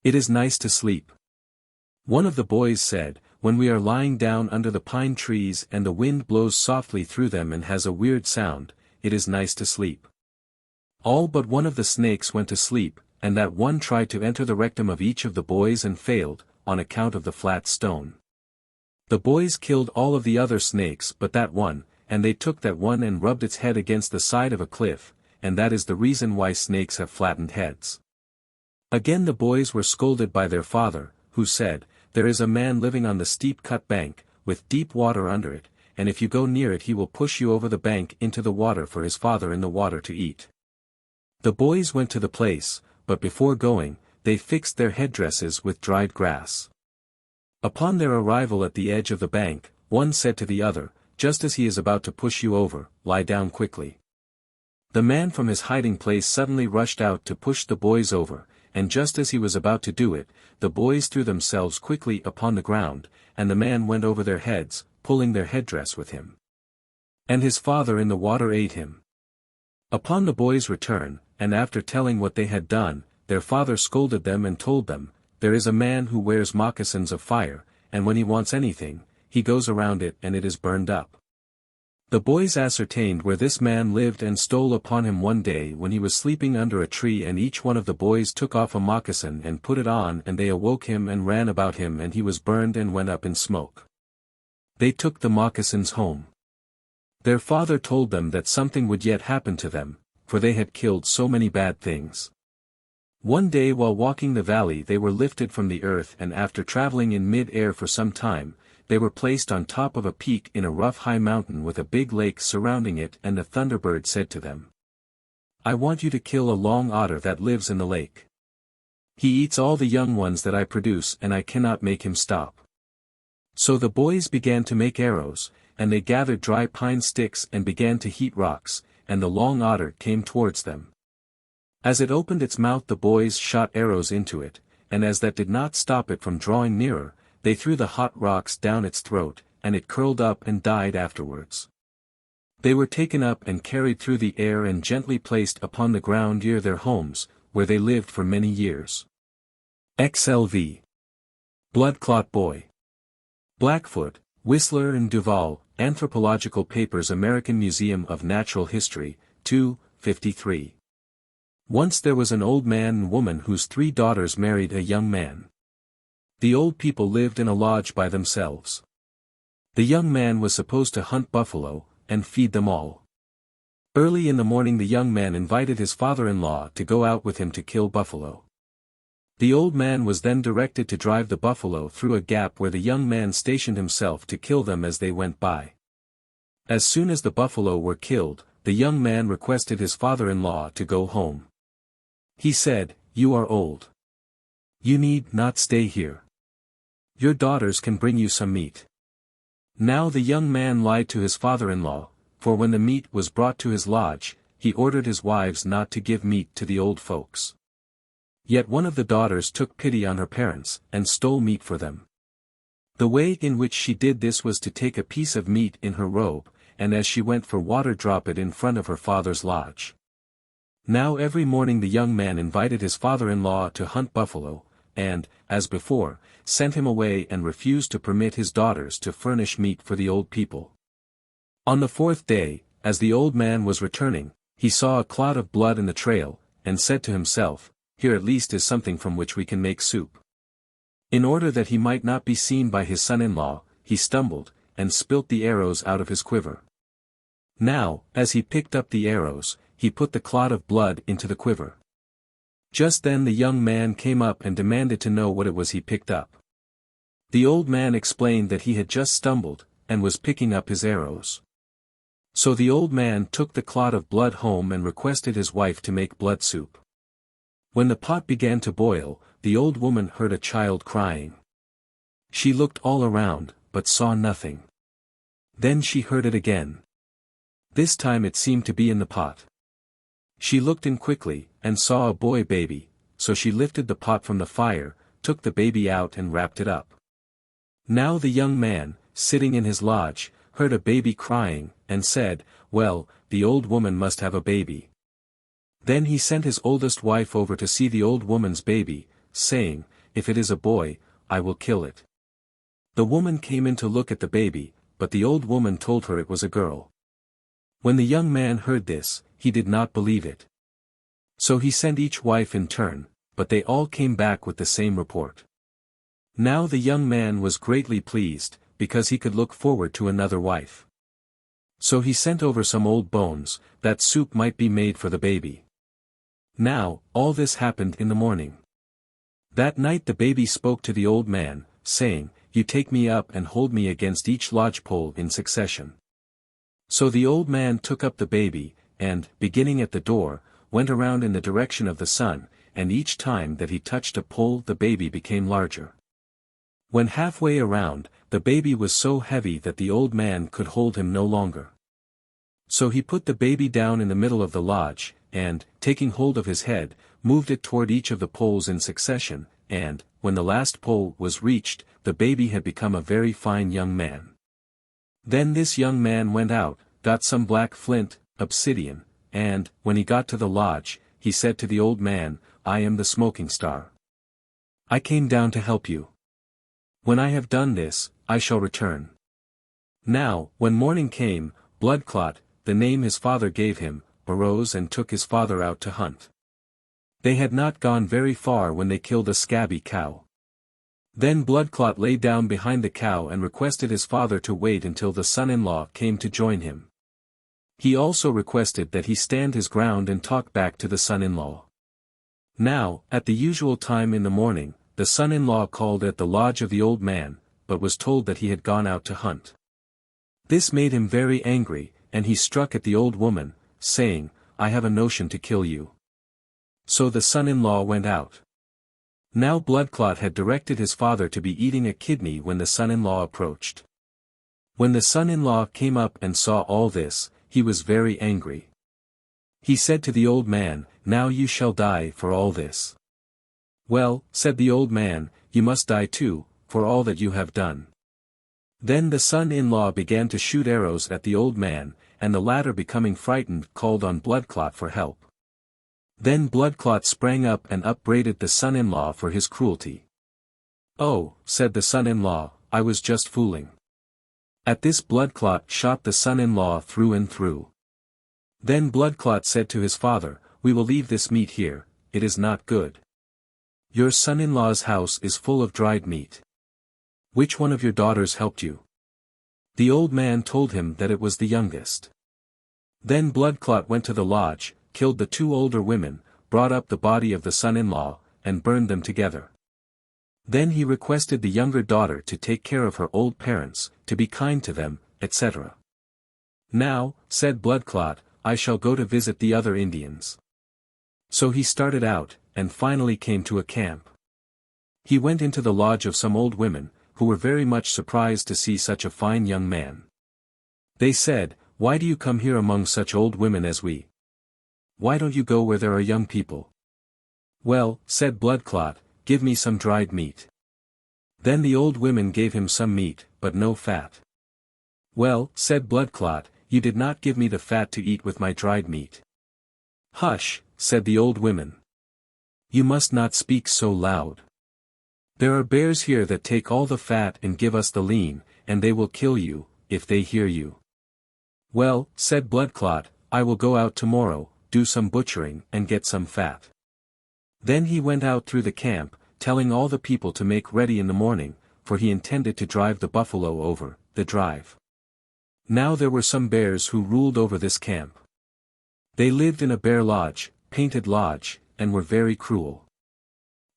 it is nice to sleep." One of the boys said, "When we are lying down under the pine trees and the wind blows softly through them and has a weird sound, it is nice to sleep." All but one of the snakes went to sleep, and that one tried to enter the rectum of each of the boys and failed, on account of the flat stone. The boys killed all of the other snakes but that one, and they took that one and rubbed its head against the side of a cliff, and that is the reason why snakes have flattened heads. Again the boys were scolded by their father, who said, "There is a man living on the steep cut bank, with deep water under it, and if you go near it he will push you over the bank into the water for his father in the water to eat." The boys went to the place, but before going, they fixed their headdresses with dried grass. Upon their arrival at the edge of the bank, one said to the other, "Just as he is about to push you over, lie down quickly." The man from his hiding place suddenly rushed out to push the boys over, and just as he was about to do it, the boys threw themselves quickly upon the ground, and the man went over their heads, pulling their headdress with him. And his father in the water ate him. Upon the boys' return, and after telling what they had done, their father scolded them and told them, "There is a man who wears moccasins of fire, and when he wants anything, he goes around it and it is burned up." The boys ascertained where this man lived and stole upon him one day when he was sleeping under a tree, and each one of the boys took off a moccasin and put it on, and they awoke him and ran about him, and he was burned and went up in smoke. They took the moccasins home. Their father told them that something would yet happen to them, for they had killed so many bad things. One day while walking the valley they were lifted from the earth, and after traveling in mid-air for some time, they were placed on top of a peak in a rough high mountain with a big lake surrounding it, and the thunderbird said to them, "I want you to kill a long otter that lives in the lake. He eats all the young ones that I produce and I cannot make him stop." So the boys began to make arrows, and they gathered dry pine sticks and began to heat rocks, and the long otter came towards them. As it opened its mouth the boys shot arrows into it, and as that did not stop it from drawing nearer, they threw the hot rocks down its throat, and it curled up and died afterwards. They were taken up and carried through the air and gently placed upon the ground near their homes, where they lived for many years. XLV. Bloodclot Boy. Blackfoot, Whistler and Duval, Anthropological Papers, American Museum of Natural History, 253. Once there was an old man and woman whose 3 daughters married a young man. The old people lived in a lodge by themselves. The young man was supposed to hunt buffalo, and feed them all. Early in the morning the young man invited his father-in-law to go out with him to kill buffalo. The old man was then directed to drive the buffalo through a gap where the young man stationed himself to kill them as they went by. As soon as the buffalo were killed, the young man requested his father-in-law to go home. He said, "You are old. You need not stay here. Your daughters can bring you some meat." Now the young man lied to his father-in-law, for when the meat was brought to his lodge, he ordered his wives not to give meat to the old folks. Yet one of the daughters took pity on her parents, and stole meat for them. The way in which she did this was to take a piece of meat in her robe, and as she went for water drop it in front of her father's lodge. Now every morning the young man invited his father-in-law to hunt buffalo, and, as before, sent him away and refused to permit his daughters to furnish meat for the old people. On the 4th day, as the old man was returning, he saw a clot of blood in the trail, and said to himself, "Here at least is something from which we can make soup." In order that he might not be seen by his son-in-law, he stumbled, and spilt the arrows out of his quiver. Now, as he picked up the arrows, he put the clot of blood into the quiver. Just then the young man came up and demanded to know what it was he picked up. The old man explained that he had just stumbled, and was picking up his arrows. So the old man took the clot of blood home and requested his wife to make blood soup. When the pot began to boil, the old woman heard a child crying. She looked all around, but saw nothing. Then she heard it again. This time it seemed to be in the pot. She looked in quickly, and saw a boy baby, so she lifted the pot from the fire, took the baby out and wrapped it up. Now the young man, sitting in his lodge, heard a baby crying, and said, "Well, the old woman must have a baby." Then he sent his oldest wife over to see the old woman's baby, saying, "If it is a boy, I will kill it." The woman came in to look at the baby, but the old woman told her it was a girl. When the young man heard this, he did not believe it. So he sent each wife in turn, but they all came back with the same report. Now the young man was greatly pleased, because he could look forward to another wife. So he sent over some old bones, that soup might be made for the baby. Now, all this happened in the morning. That night the baby spoke to the old man, saying, "You take me up and hold me against each lodgepole in succession." So the old man took up the baby, and, beginning at the door, went around in the direction of the sun, and each time that he touched a pole the baby became larger. When halfway around, the baby was so heavy that the old man could hold him no longer. So he put the baby down in the middle of the lodge, and, taking hold of his head, moved it toward each of the poles in succession, and, when the last pole was reached, the baby had become a very fine young man. Then this young man went out, got some black flint, obsidian, and, when he got to the lodge, he said to the old man, "I am the smoking star. I came down to help you. When I have done this, I shall return." Now, when morning came, Bloodclot, the name his father gave him, arose and took his father out to hunt. They had not gone very far when they killed a scabby cow. Then Bloodclot lay down behind the cow and requested his father to wait until the son-in-law came to join him. He also requested that he stand his ground and talk back to the son-in-law. Now, at the usual time in the morning, the son-in-law called at the lodge of the old man, but was told that he had gone out to hunt. This made him very angry, and he struck at the old woman, saying, "I have a notion to kill you." So the son-in-law went out. Now Bloodclot had directed his father to be eating a kidney when the son-in-law approached. When the son-in-law came up and saw all this, he was very angry. He said to the old man, "Now you shall die for all this." "Well," said the old man, "you must die too, for all that you have done." Then the son-in-law began to shoot arrows at the old man, and the latter becoming frightened called on Bloodclot for help. Then Bloodclot sprang up and upbraided the son-in-law for his cruelty. "Oh," said the son-in-law, "I was just fooling." At this Bloodclot shot the son-in-law through and through. Then Bloodclot said to his father, "We will leave this meat here, it is not good. Your son-in-law's house is full of dried meat. Which one of your daughters helped you?" The old man told him that it was the youngest. Then Bloodclot went to the lodge, killed the two older women, brought up the body of the son-in-law, and burned them together. Then he requested the younger daughter to take care of her old parents, to be kind to them, etc. "Now," said Bloodclot, "I shall go to visit the other Indians." So he started out, and finally came to a camp. He went into the lodge of some old women, who were very much surprised to see such a fine young man. They said, "Why do you come here among such old women as we? Why don't you go where there are young people?" "Well," said Bloodclot, "give me some dried meat." Then the old women gave him some meat, but no fat. "Well," said Bloodclot, "you did not give me the fat to eat with my dried meat." "Hush," said the old women. "You must not speak so loud. There are bears here that take all the fat and give us the lean, and they will kill you, if they hear you." "Well," said Bloodclot, "I will go out tomorrow, do some butchering and get some fat." Then he went out through the camp, telling all the people to make ready in the morning, for he intended to drive the buffalo over the drive. Now there were some bears who ruled over this camp. They lived in a bear lodge, painted lodge, and were very cruel.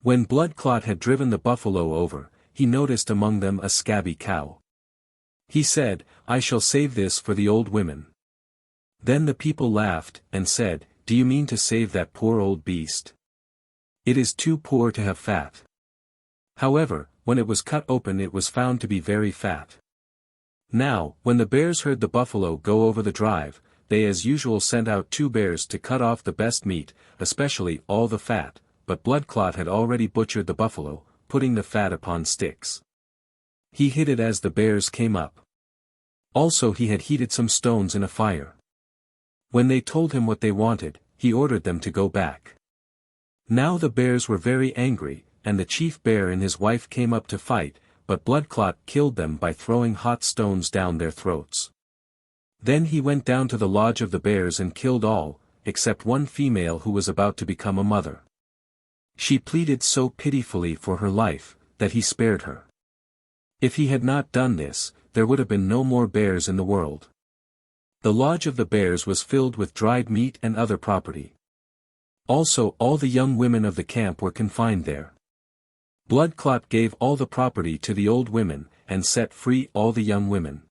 When Bloodclot had driven the buffalo over, he noticed among them a scabby cow. He said, "I shall save this for the old women." Then the people laughed, and said, "Do you mean to save that poor old beast? It is too poor to have fat." However, when it was cut open it was found to be very fat. Now, when the bears heard the buffalo go over the drive, they as usual sent out 2 bears to cut off the best meat, especially all the fat, but Bloodclot had already butchered the buffalo, putting the fat upon sticks. He hid it as the bears came up. Also he had heated some stones in a fire. When they told him what they wanted, he ordered them to go back. Now the bears were very angry, and the chief bear and his wife came up to fight, but Bloodclot killed them by throwing hot stones down their throats. Then he went down to the lodge of the bears and killed all, except one female who was about to become a mother. She pleaded so pitifully for her life, that he spared her. If he had not done this, there would have been no more bears in the world. The lodge of the bears was filled with dried meat and other property. Also all the young women of the camp were confined there. Bloodclot gave all the property to the old women, and set free all the young women.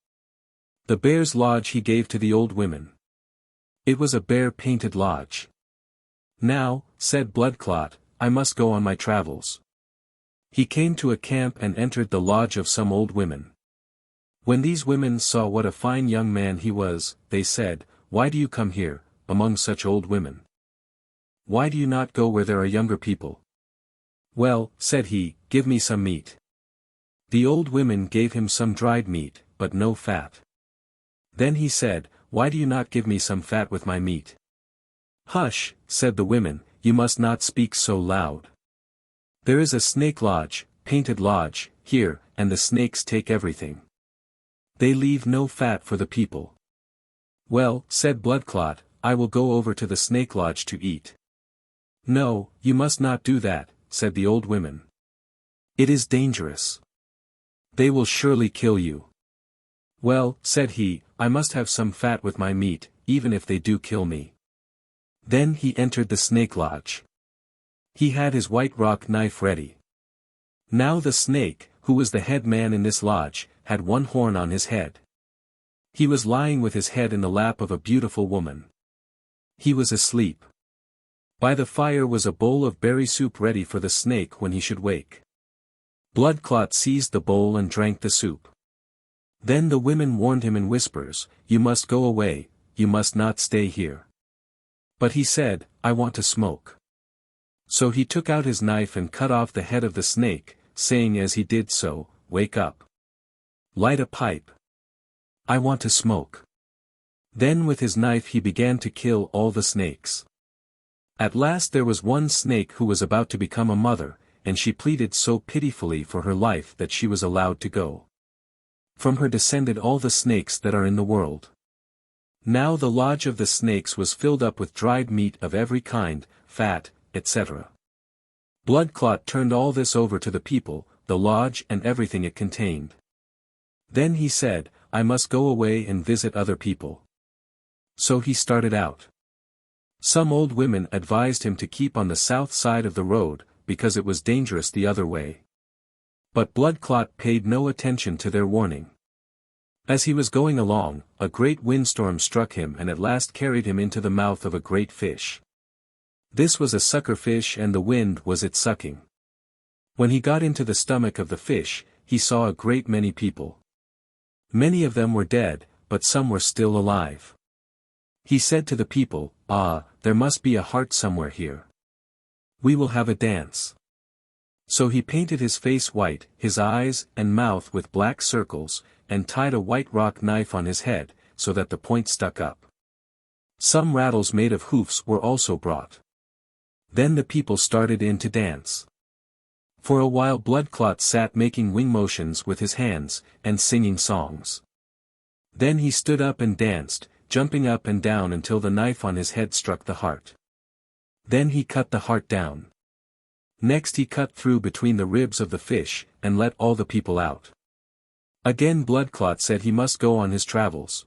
The bear's lodge he gave to the old women. It was a bear-painted lodge. "Now," said Bloodclot, "I must go on my travels." He came to a camp and entered the lodge of some old women. When these women saw what a fine young man he was, they said, "Why do you come here, among such old women? Why do you not go where there are younger people?" "Well," said he, "give me some meat." The old women gave him some dried meat, but no fat. Then he said, "Why do you not give me some fat with my meat?" "Hush," said the women, "you must not speak so loud. There is a snake lodge, painted lodge, here, and the snakes take everything. They leave no fat for the people." "Well," said Bloodclot, "I will go over to the snake lodge to eat." "No, you must not do that," said the old women. "It is dangerous. They will surely kill you." "Well," said he, "I must have some fat with my meat, even if they do kill me." Then he entered the snake lodge. He had his white rock knife ready. Now the snake, who was the head man in this lodge, had one horn on his head. He was lying with his head in the lap of a beautiful woman. He was asleep. By the fire was a bowl of berry soup ready for the snake when he should wake. Bloodclot seized the bowl and drank the soup. Then the women warned him in whispers, "You must go away, you must not stay here." But he said, "I want to smoke." So he took out his knife and cut off the head of the snake, saying as he did so, "Wake up. Light a pipe. I want to smoke." Then with his knife he began to kill all the snakes. At last there was one snake who was about to become a mother, and she pleaded so pitifully for her life that she was allowed to go. From her descended all the snakes that are in the world. Now the lodge of the snakes was filled up with dried meat of every kind, fat, etc. Bloodclot turned all this over to the people, the lodge and everything it contained. Then he said, "I must go away and visit other people." So he started out. Some old women advised him to keep on the south side of the road, because it was dangerous the other way. But Bloodclot paid no attention to their warning. As he was going along, a great windstorm struck him and at last carried him into the mouth of a great fish. This was a sucker fish and the wind was it sucking. When he got into the stomach of the fish, he saw a great many people. Many of them were dead, but some were still alive. He said to the people, "Ah, there must be a heart somewhere here. We will have a dance." So he painted his face white, his eyes and mouth with black circles, and tied a white rock knife on his head, so that the point stuck up. Some rattles made of hoofs were also brought. Then the people started in to dance. For a while Bloodclot sat making wing motions with his hands, and singing songs. Then he stood up and danced, jumping up and down until the knife on his head struck the heart. Then he cut the heart down. Next he cut through between the ribs of the fish, and let all the people out. Again Bloodclot said he must go on his travels.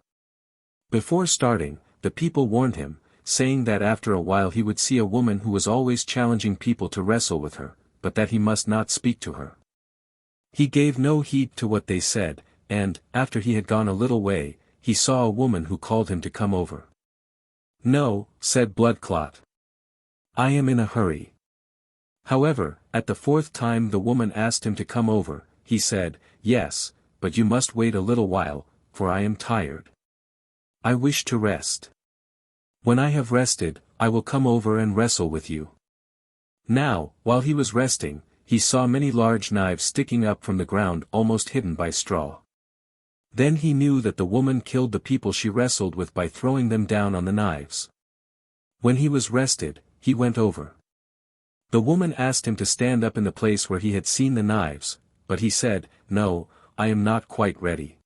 Before starting, the people warned him, saying that after a while he would see a woman who was always challenging people to wrestle with her, but that he must not speak to her. He gave no heed to what they said, and, after he had gone a little way, he saw a woman who called him to come over. "No," said Bloodclot. "I am in a hurry." However, at the fourth time the woman asked him to come over, he said, "Yes, but you must wait a little while, for I am tired. I wish to rest. When I have rested, I will come over and wrestle with you." Now, while he was resting, he saw many large knives sticking up from the ground almost hidden by straw. Then he knew that the woman killed the people she wrestled with by throwing them down on the knives. When he was rested, he went over. The woman asked him to stand up in the place where he had seen the knives, but he said, "No, I am not quite ready.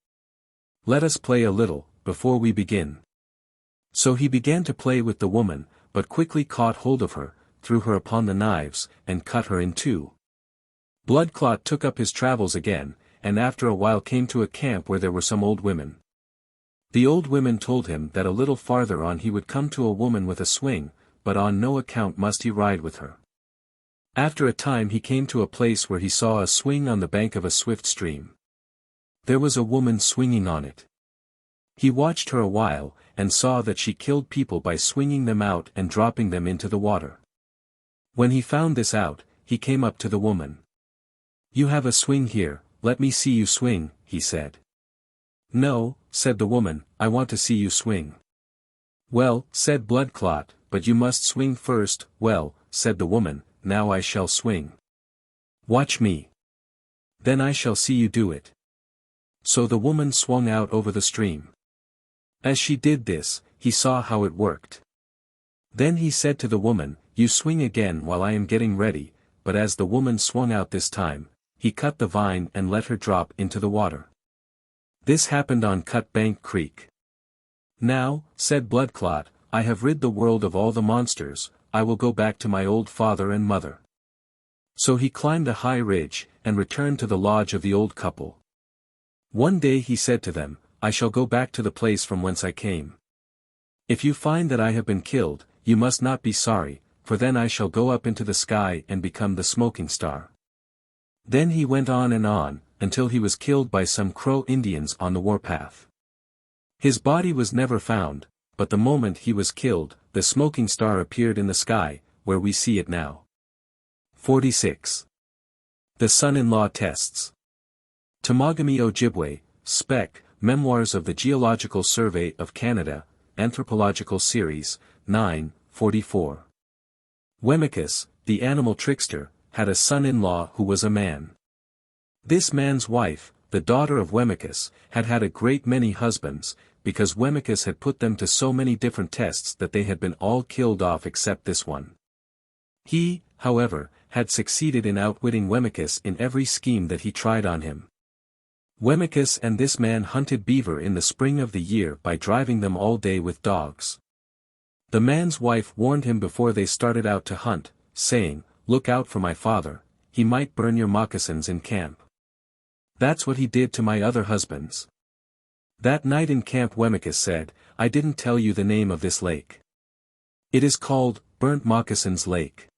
Let us play a little, before we begin." So he began to play with the woman, but quickly caught hold of her, threw her upon the knives, and cut her in two. Bloodclot took up his travels again, and after a while came to a camp where there were some old women. The old women told him that a little farther on he would come to a woman with a swing, but on no account must he ride with her. After a time he came to a place where he saw a swing on the bank of a swift stream. There was a woman swinging on it. He watched her a while, and saw that she killed people by swinging them out and dropping them into the water. When he found this out, he came up to the woman. "You have a swing here, let me see you swing," he said. "No," said the woman, "I want to see you swing." "Well," said Bloodclot, "but you must swing first." "Well," said the woman, "now I shall swing. Watch me. Then I shall see you do it." So the woman swung out over the stream. As she did this, he saw how it worked. Then he said to the woman, "You swing again while I am getting ready," but as the woman swung out this time, he cut the vine and let her drop into the water. This happened on Cut Bank Creek. "Now," said Bloodclot, "I have rid the world of all the monsters, I will go back to my old father and mother." So he climbed a high ridge, and returned to the lodge of the old couple. One day he said to them, "I shall go back to the place from whence I came. If you find that I have been killed, you must not be sorry, for then I shall go up into the sky and become the smoking star." Then he went on, until he was killed by some Crow Indians on the warpath. His body was never found, but the moment he was killed, the smoking star appeared in the sky, where we see it now. 46. The Son-in-Law Tests. Temagami Ojibwe, Spec, Memoirs of the Geological Survey of Canada, Anthropological Series, 9, 44. Wemicus, the animal trickster, had a son-in-law who was a man. This man's wife, the daughter of Wemicus, had had a great many husbands, because Wemicus had put them to so many different tests that they had been all killed off except this one. He, however, had succeeded in outwitting Wemicus in every scheme that he tried on him. Wemicus and this man hunted beaver in the spring of the year by driving them all day with dogs. The man's wife warned him before they started out to hunt, saying, "Look out for my father, he might burn your moccasins in camp." That's what he did to my other husbands. That night in camp Wemicus said, "I didn't tell you the name of this lake. It is called, Burnt Moccasins Lake."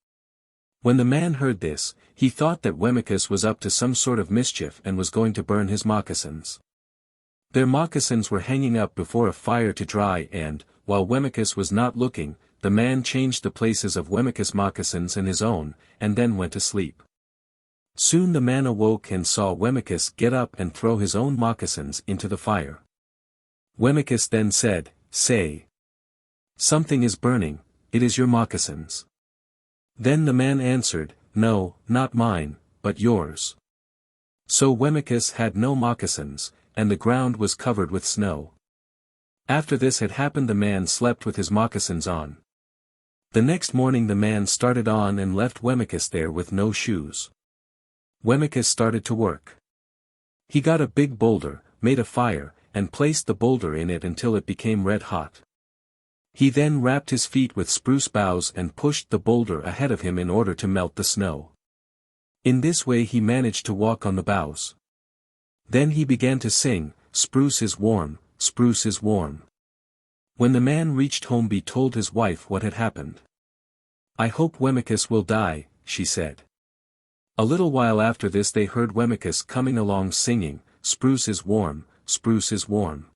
When the man heard this, he thought that Wemicus was up to some sort of mischief and was going to burn his moccasins. Their moccasins were hanging up before a fire to dry and, while Wemicus was not looking, the man changed the places of Wemicus' moccasins and his own, and then went to sleep. Soon the man awoke and saw Wemicus get up and throw his own moccasins into the fire. Wemicus then said, "Say. Something is burning, it is your moccasins." Then the man answered, "No, not mine, but yours." So Wemicus had no moccasins, and the ground was covered with snow. After this had happened the man slept with his moccasins on. The next morning the man started on and left Wemicus there with no shoes. Wemicus started to work. He got a big boulder, made a fire, and placed the boulder in it until it became red hot. He then wrapped his feet with spruce boughs and pushed the boulder ahead of him in order to melt the snow. In this way he managed to walk on the boughs. Then he began to sing, "Spruce is warm, spruce is warm." When the man reached home he told his wife what had happened. "I hope Wemicus will die," she said. A little while after this they heard Wemicus coming along singing, "Spruce is warm, spruce is warm."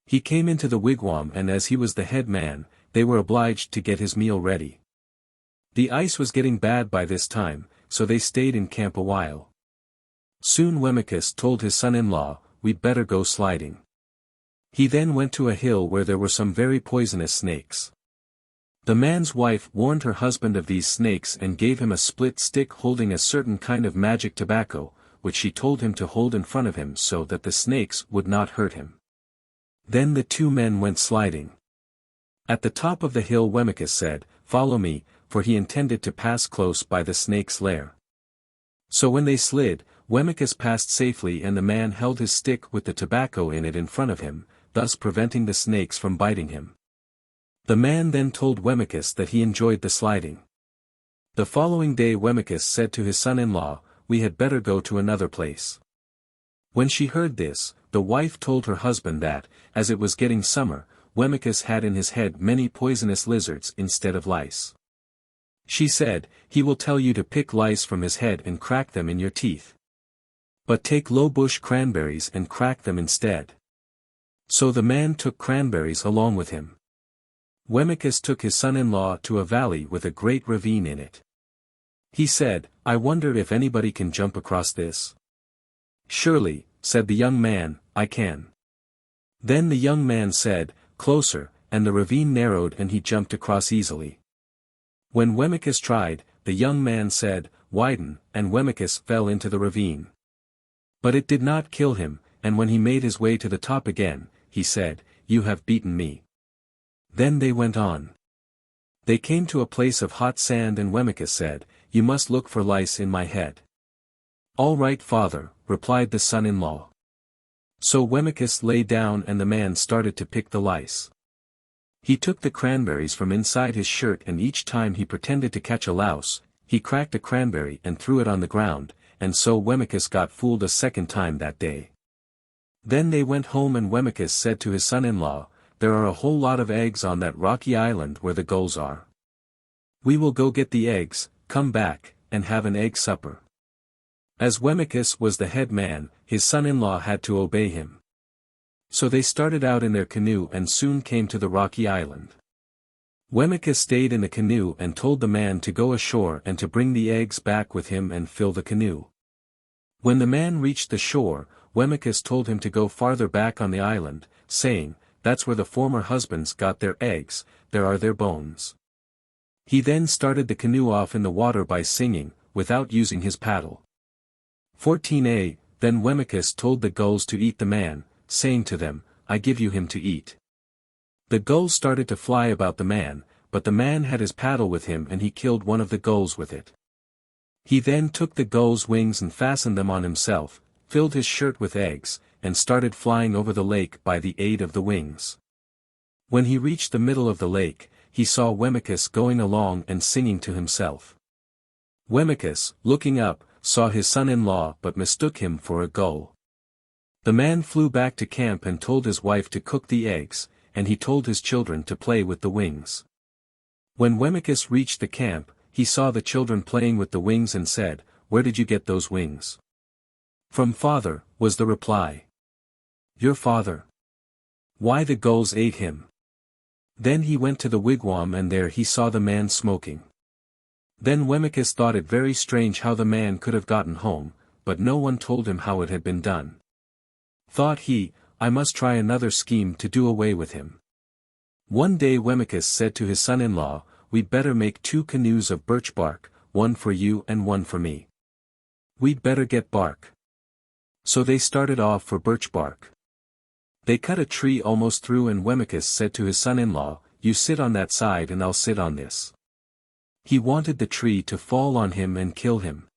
He came into the wigwam and as he was the head man, they were obliged to get his meal ready. The ice was getting bad by this time, so they stayed in camp a while. Soon Wemicus told his son-in-law, "We'd better go sliding." He then went to a hill where there were some very poisonous snakes. The man's wife warned her husband of these snakes and gave him a split stick holding a certain kind of magic tobacco, which she told him to hold in front of him so that the snakes would not hurt him. Then the two men went sliding. At the top of the hill Wemicus said, "Follow me," for he intended to pass close by the snake's lair. So when they slid, Wemicus passed safely and the man held his stick with the tobacco in it in front of him, thus preventing the snakes from biting him. The man then told Wemicus that he enjoyed the sliding. The following day Wemicus said to his son-in-law, "We had better go to another place." When she heard this, the wife told her husband that, as it was getting summer, Wemicus had in his head many poisonous lizards instead of lice. She said, "He will tell you to pick lice from his head and crack them in your teeth. But take low bush cranberries and crack them instead." So the man took cranberries along with him. Wemicus took his son-in-law to a valley with a great ravine in it. He said, "I wonder if anybody can jump across this." "Surely," said the young man, "I can." Then the young man said, "Closer," and the ravine narrowed and he jumped across easily. When Wemicus tried, the young man said, "Widen," and Wemicus fell into the ravine. But it did not kill him, and when he made his way to the top again, he said, "You have beaten me." Then they went on. They came to a place of hot sand and Wemicus said, "You must look for lice in my head." "All right, father," replied the son-in-law. So Wemicus lay down and the man started to pick the lice. He took the cranberries from inside his shirt and each time he pretended to catch a louse, he cracked a cranberry and threw it on the ground, and so Wemicus got fooled a second time that day. Then they went home and Wemicus said to his son-in-law, "There are a whole lot of eggs on that rocky island where the gulls are. We will go get the eggs, come back, and have an egg supper." As Wemicus was the head man, his son-in-law had to obey him. So they started out in their canoe and soon came to the rocky island. Wemicus stayed in the canoe and told the man to go ashore and to bring the eggs back with him and fill the canoe. When the man reached the shore, Wemicus told him to go farther back on the island, saying, "That's where the former husbands got their eggs, there are their bones." He then started the canoe off in the water by singing, without using his paddle. 14a, Then Wemicus told the gulls to eat the man, saying to them, "I give you him to eat." The gulls started to fly about the man, but the man had his paddle with him and he killed one of the gulls with it. He then took the gull's wings and fastened them on himself, filled his shirt with eggs, and started flying over the lake by the aid of the wings. When he reached the middle of the lake, he saw Wemicus going along and singing to himself. Wemicus, looking up, saw his son-in-law but mistook him for a gull. The man flew back to camp and told his wife to cook the eggs, and he told his children to play with the wings. When Wemicus reached the camp, he saw the children playing with the wings and said, "Where did you get those wings?" "From father," was the reply. "Your father? Why, the gulls ate him." Then he went to the wigwam and there he saw the man smoking. Then Wemicus thought it very strange how the man could have gotten home, but no one told him how it had been done. Thought he, "I must try another scheme to do away with him." One day Wemicus said to his son-in-law, "We'd better make 2 canoes of birch bark, one for you and one for me. We'd better get bark." So they started off for birch bark. They cut a tree almost through and Wemicus said to his son-in-law, "You sit on that side and I'll sit on this." He wanted the tree to fall on him and kill him.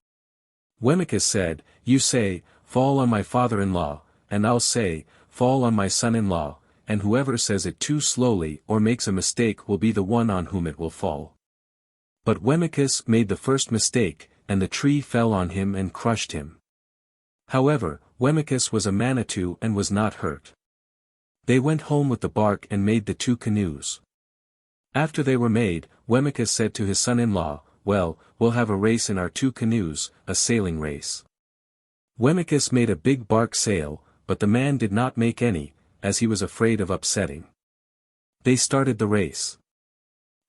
Wemicus said, "You say, 'Fall on my father-in-law,' and I'll say, 'Fall on my son-in-law,' and whoever says it too slowly or makes a mistake will be the one on whom it will fall." But Wemicus made the first mistake, and the tree fell on him and crushed him. However, Wemicus was a Manitou and was not hurt. They went home with the bark and made the 2 canoes. After they were made, Wemicus said to his son-in-law, "Well, we'll have a race in our 2 canoes, a sailing race." Wemicus made a big bark sail, but the man did not make any, as he was afraid of upsetting. They started the race.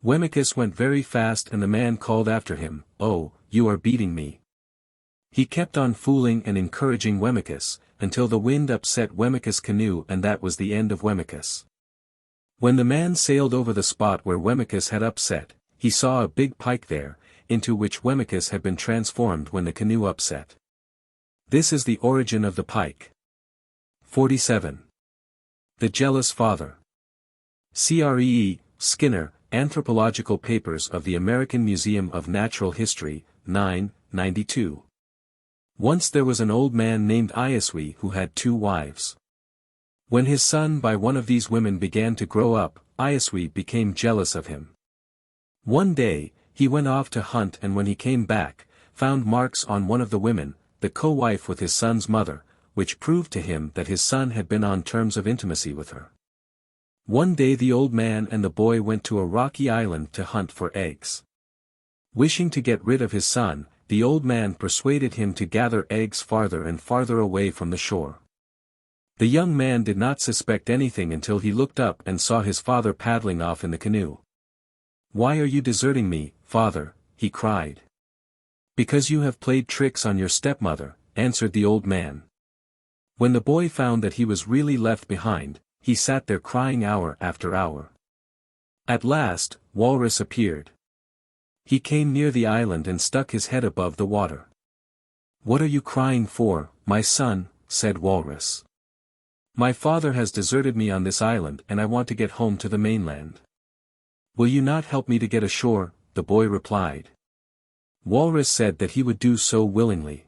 Wemicus went very fast and the man called after him, "Oh, you are beating me." He kept on fooling and encouraging Wemicus, until the wind upset Wemicus' canoe, and that was the end of Wemicus. When the man sailed over the spot where Wemicus had upset, he saw a big pike there, into which Wemicus had been transformed when the canoe upset. This is the origin of the pike. 47. The Jealous Father. Cree, Skinner, Anthropological Papers of the American Museum of Natural History, 992. Once there was an old man named Iasui who had 2 wives. When his son by one of these women began to grow up, Iasui became jealous of him. One day, he went off to hunt, and when he came back, found marks on one of the women, the co-wife with his son's mother, which proved to him that his son had been on terms of intimacy with her. One day the old man and the boy went to a rocky island to hunt for eggs. Wishing to get rid of his son, the old man persuaded him to gather eggs farther and farther away from the shore. The young man did not suspect anything until he looked up and saw his father paddling off in the canoe. "Why are you deserting me, father?" he cried. "Because you have played tricks on your stepmother," answered the old man. When the boy found that he was really left behind, he sat there crying hour after hour. At last, Walrus appeared. He came near the island and stuck his head above the water. "What are you crying for, my son?" said Walrus. "My father has deserted me on this island and I want to get home to the mainland." "Will you not help me to get ashore?" the boy replied. Walrus said that he would do so willingly.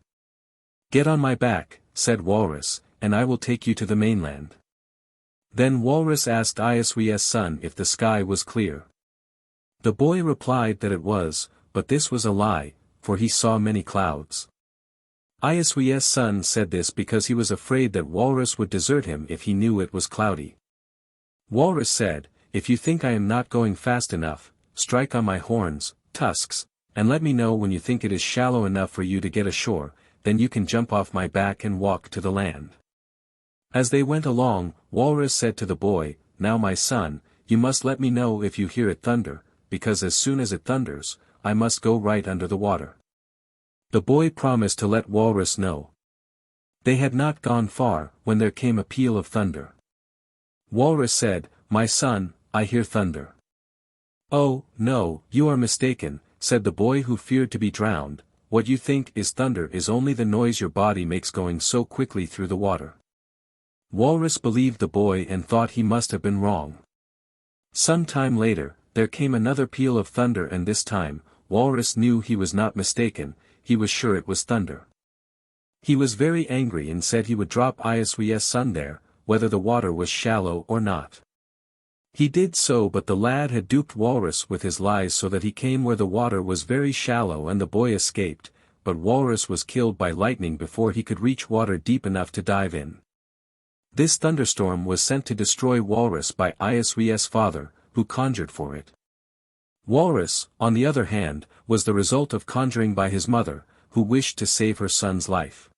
"Get on my back," said Walrus, "and I will take you to the mainland." Then Walrus asked Iasui's son if the sky was clear. The boy replied that it was, but this was a lie, for he saw many clouds. Iasui's son said this because he was afraid that Walrus would desert him if he knew it was cloudy. Walrus said, "If you think I am not going fast enough, strike on my horns, tusks, and let me know when you think it is shallow enough for you to get ashore, then you can jump off my back and walk to the land." As they went along, Walrus said to the boy, "Now my son, you must let me know if you hear it thunder, because as soon as it thunders, I must go right under the water." The boy promised to let Walrus know. They had not gone far, when there came a peal of thunder. Walrus said, "My son, I hear thunder." "Oh, no, you are mistaken," said the boy who feared to be drowned. "What you think is thunder is only the noise your body makes going so quickly through the water." Walrus believed the boy and thought he must have been wrong. Some time later, there came another peal of thunder, and this time, Walrus knew he was not mistaken, he was sure it was thunder. He was very angry and said he would drop Iasui's son there, whether the water was shallow or not. He did so, but the lad had duped Walrus with his lies so that he came where the water was very shallow and the boy escaped, but Walrus was killed by lightning before he could reach water deep enough to dive in. This thunderstorm was sent to destroy Walrus by Iasui's father, who conjured for it. Walrus, on the other hand, was the result of conjuring by his mother, who wished to save her son's life.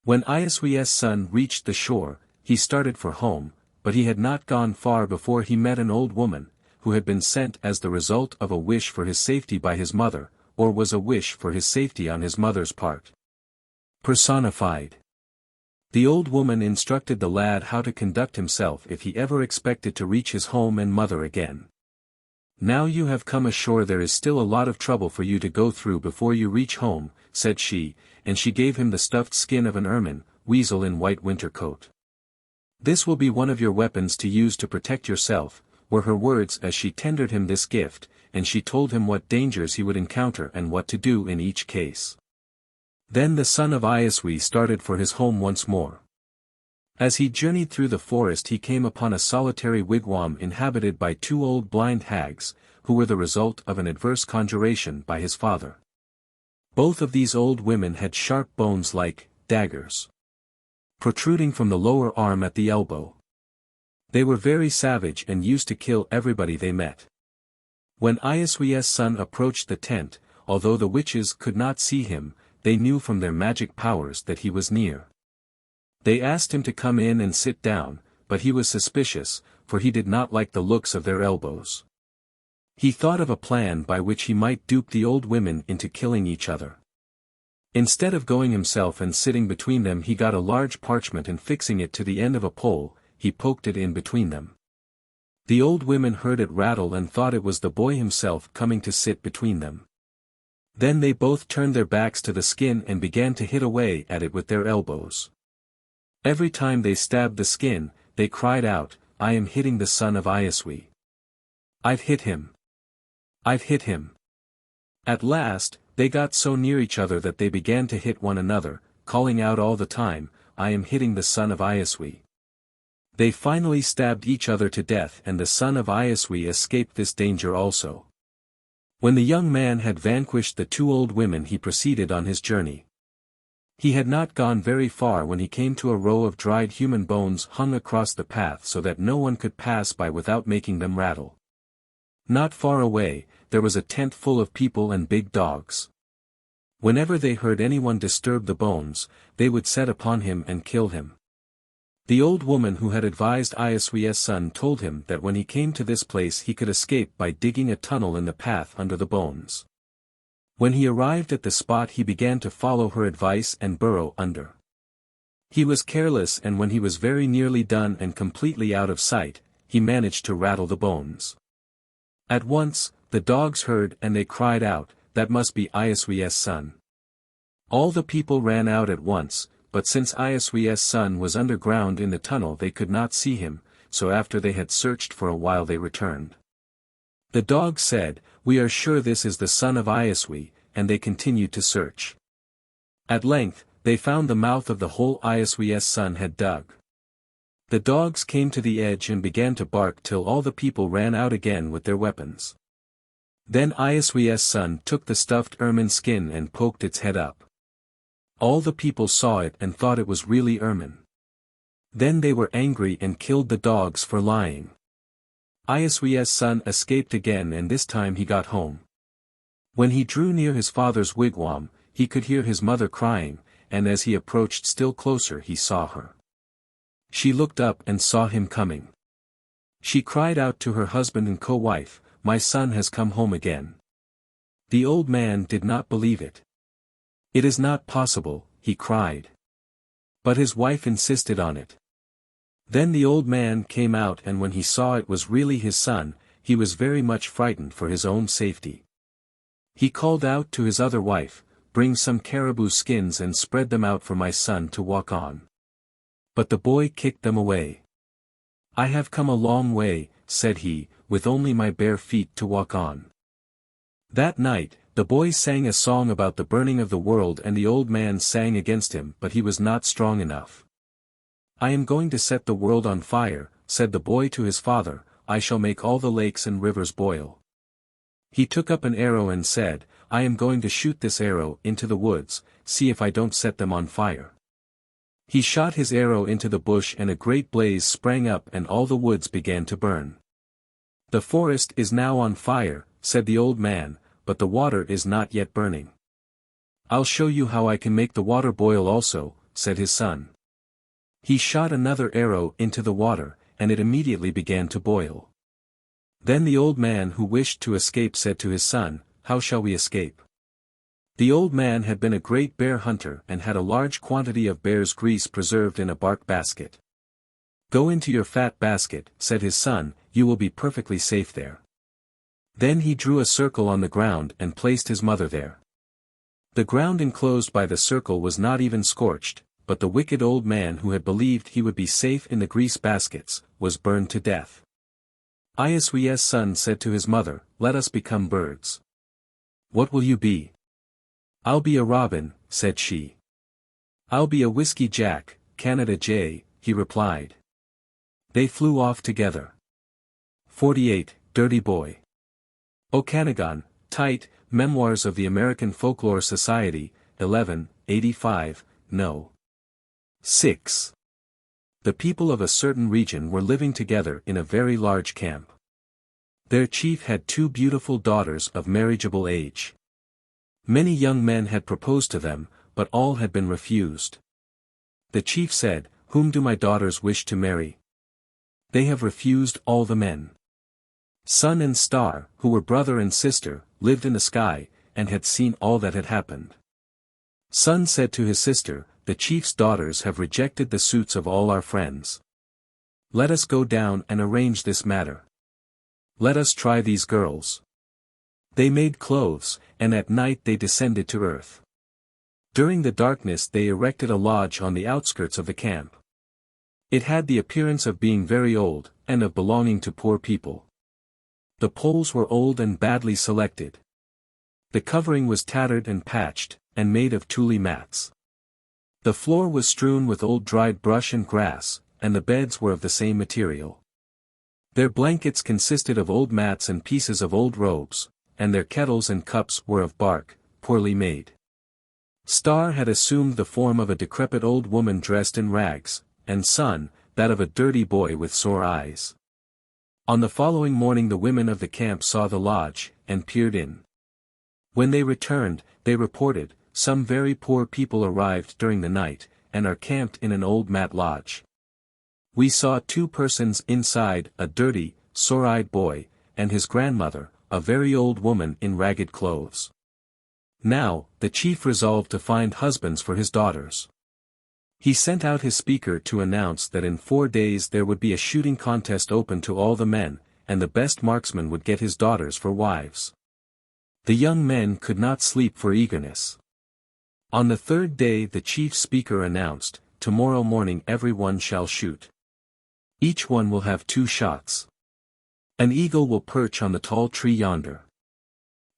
When Iasui's son reached the shore, he started for home, but he had not gone far before he met an old woman, who had been sent as the result of a wish for his safety by his mother, or was a wish for his safety on his mother's part. Personified. The old woman instructed the lad how to conduct himself if he ever expected to reach his home and mother again. "Now you have come ashore, there is still a lot of trouble for you to go through before you reach home," said she, and she gave him the stuffed skin of an ermine, weasel in white winter coat. "This will be one of your weapons to use to protect yourself," were her words as she tendered him this gift, and she told him what dangers he would encounter and what to do in each case. Then the son of Iasui started for his home once more. As he journeyed through the forest he came upon a solitary wigwam inhabited by 2 old blind hags, who were the result of an adverse conjuration by his father. Both of these old women had sharp bones like daggers, protruding from the lower arm at the elbow. They were very savage and used to kill everybody they met. When Iaswea's son approached the tent, although the witches could not see him, they knew from their magic powers that he was near. They asked him to come in and sit down, but he was suspicious, for he did not like the looks of their elbows. He thought of a plan by which he might dupe the old women into killing each other. Instead of going himself and sitting between them, he got a large parchment and fixing it to the end of a pole, he poked it in between them. The old women heard it rattle and thought it was the boy himself coming to sit between them. Then they both turned their backs to the skin and began to hit away at it with their elbows. Every time they stabbed the skin, they cried out, "I am hitting the son of Iaswe. I've hit him. I've hit him." At last, they got so near each other that they began to hit one another, calling out all the time, "I am hitting the son of Iaswe." They finally stabbed each other to death, and the son of Iaswe escaped this danger also. When the young man had vanquished the two old women, he proceeded on his journey. He had not gone very far when he came to a row of dried human bones hung across the path so that no one could pass by without making them rattle. Not far away, there was a tent full of people and big dogs. Whenever they heard anyone disturb the bones, they would set upon him and kill him. The old woman who had advised Iaswea's son told him that when he came to this place he could escape by digging a tunnel in the path under the bones. When he arrived at the spot, he began to follow her advice and burrow under. He was careless, and when he was very nearly done and completely out of sight, he managed to rattle the bones. At once, the dogs heard and they cried out, "That must be Iaswea's son." All the people ran out at once, but since Iaswea's son was underground in the tunnel they could not see him, so after they had searched for a while they returned. The dogs said, "We are sure this is the son of Iaswe," and they continued to search. At length, they found the mouth of the hole Iaswea's son had dug. The dogs came to the edge and began to bark till all the people ran out again with their weapons. Then Iaswea's son took the stuffed ermine skin and poked its head up. All the people saw it and thought it was really ermine. Then they were angry and killed the dogs for lying. Iaswea's son escaped again, and this time he got home. When he drew near his father's wigwam, he could hear his mother crying, and as he approached still closer he saw her. She looked up and saw him coming. She cried out to her husband and co-wife, "My son has come home again." The old man did not believe it. "It is not possible," he cried. But his wife insisted on it. Then the old man came out, and when he saw it was really his son, he was very much frightened for his own safety. He called out to his other wife, "Bring some caribou skins and spread them out for my son to walk on." But the boy kicked them away. "I have come a long way," said he, "with only my bare feet to walk on." That night, the boy sang a song about the burning of the world, and the old man sang against him, but he was not strong enough. "I am going to set the world on fire," said the boy to his father, "I shall make all the lakes and rivers boil." He took up an arrow and said, "I am going to shoot this arrow into the woods, see if I don't set them on fire." He shot his arrow into the bush and a great blaze sprang up and all the woods began to burn. "The forest is now on fire," said the old man, "but the water is not yet burning." "I'll show you how I can make the water boil also," said his son. He shot another arrow into the water, and it immediately began to boil. Then the old man who wished to escape said to his son, "How shall we escape?" The old man had been a great bear hunter and had a large quantity of bear's grease preserved in a bark basket. "Go into your fat basket," said his son, "you will be perfectly safe there." Then he drew a circle on the ground and placed his mother there. The ground enclosed by the circle was not even scorched, but the wicked old man who had believed he would be safe in the grease baskets, was burned to death. Iaswea's son said to his mother, "Let us become birds." "What will you be?" "I'll be a robin," said she. "I'll be a whiskey jack, Canada jay," he replied. They flew off together. 48, Dirty Boy. Okanagan, Tite, Memoirs of the American Folklore Society, 11, 85, No. 6. The people of a certain region were living together in a very large camp. Their chief had 2 beautiful daughters of marriageable age. Many young men had proposed to them, but all had been refused. The chief said, "Whom do my daughters wish to marry?" "They have refused all the men." Sun and Star, who were brother and sister, lived in the sky, and had seen all that had happened. Sun said to his sister, "The chief's daughters have rejected the suits of all our friends. Let us go down and arrange this matter. Let us try these girls." They made clothes, and at night they descended to earth. During the darkness they erected a lodge on the outskirts of the camp. It had the appearance of being very old, and of belonging to poor people. The poles were old and badly selected. The covering was tattered and patched, and made of tule mats. The floor was strewn with old dried brush and grass, and the beds were of the same material. Their blankets consisted of old mats and pieces of old robes, and their kettles and cups were of bark, poorly made. Star had assumed the form of a decrepit old woman dressed in rags, and Sun, that of a dirty boy with sore eyes. On the following morning the women of the camp saw the lodge, and peered in. When they returned, they reported, "Some very poor people arrived during the night, and are camped in an old mat lodge. We saw 2 persons inside, a dirty, sore-eyed boy, and his grandmother, a very old woman in ragged clothes." Now, the chief resolved to find husbands for his daughters. He sent out his speaker to announce that in 4 days there would be a shooting contest open to all the men, and the best marksman would get his daughters for wives. The young men could not sleep for eagerness. On the 3rd day the chief speaker announced, "Tomorrow morning every one shall shoot. Each one will have 2 shots. An eagle will perch on the tall tree yonder.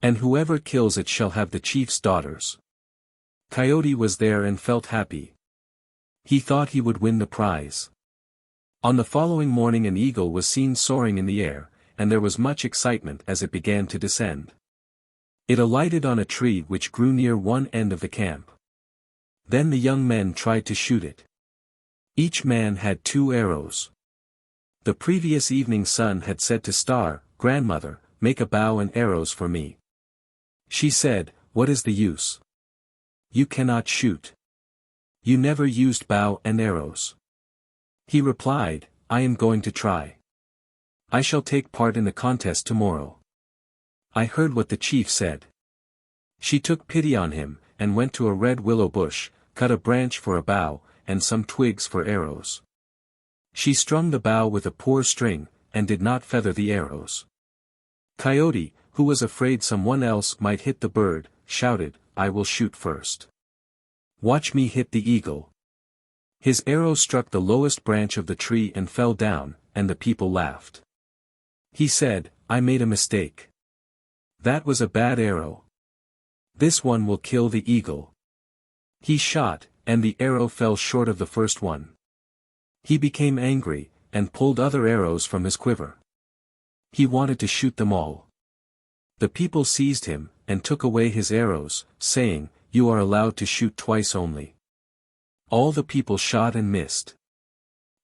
And whoever kills it shall have the chief's daughters." Coyote was there and felt happy. He thought he would win the prize. On the following morning an eagle was seen soaring in the air, and there was much excitement as it began to descend. It alighted on a tree which grew near one end of the camp. Then the young men tried to shoot it. Each man had 2 arrows. The previous evening Sun had said to Star, "Grandmother, make a bow and arrows for me." She said, "What is the use? You cannot shoot. You never used bow and arrows." He replied, "I am going to try. I shall take part in the contest tomorrow." I heard what the chief said. She took pity on him, and went to a red willow bush, cut a branch for a bow, and some twigs for arrows. She strung the bow with a poor string, and did not feather the arrows. Coyote, who was afraid someone else might hit the bird, shouted, "I will shoot first. Watch me hit the eagle." His arrow struck the lowest branch of the tree and fell down, and the people laughed. He said, "I made a mistake. That was a bad arrow. This one will kill the eagle." He shot, and the arrow fell short of the first one. He became angry, and pulled other arrows from his quiver. He wanted to shoot them all. The people seized him, and took away his arrows, saying, "You are allowed to shoot twice only." All the people shot and missed.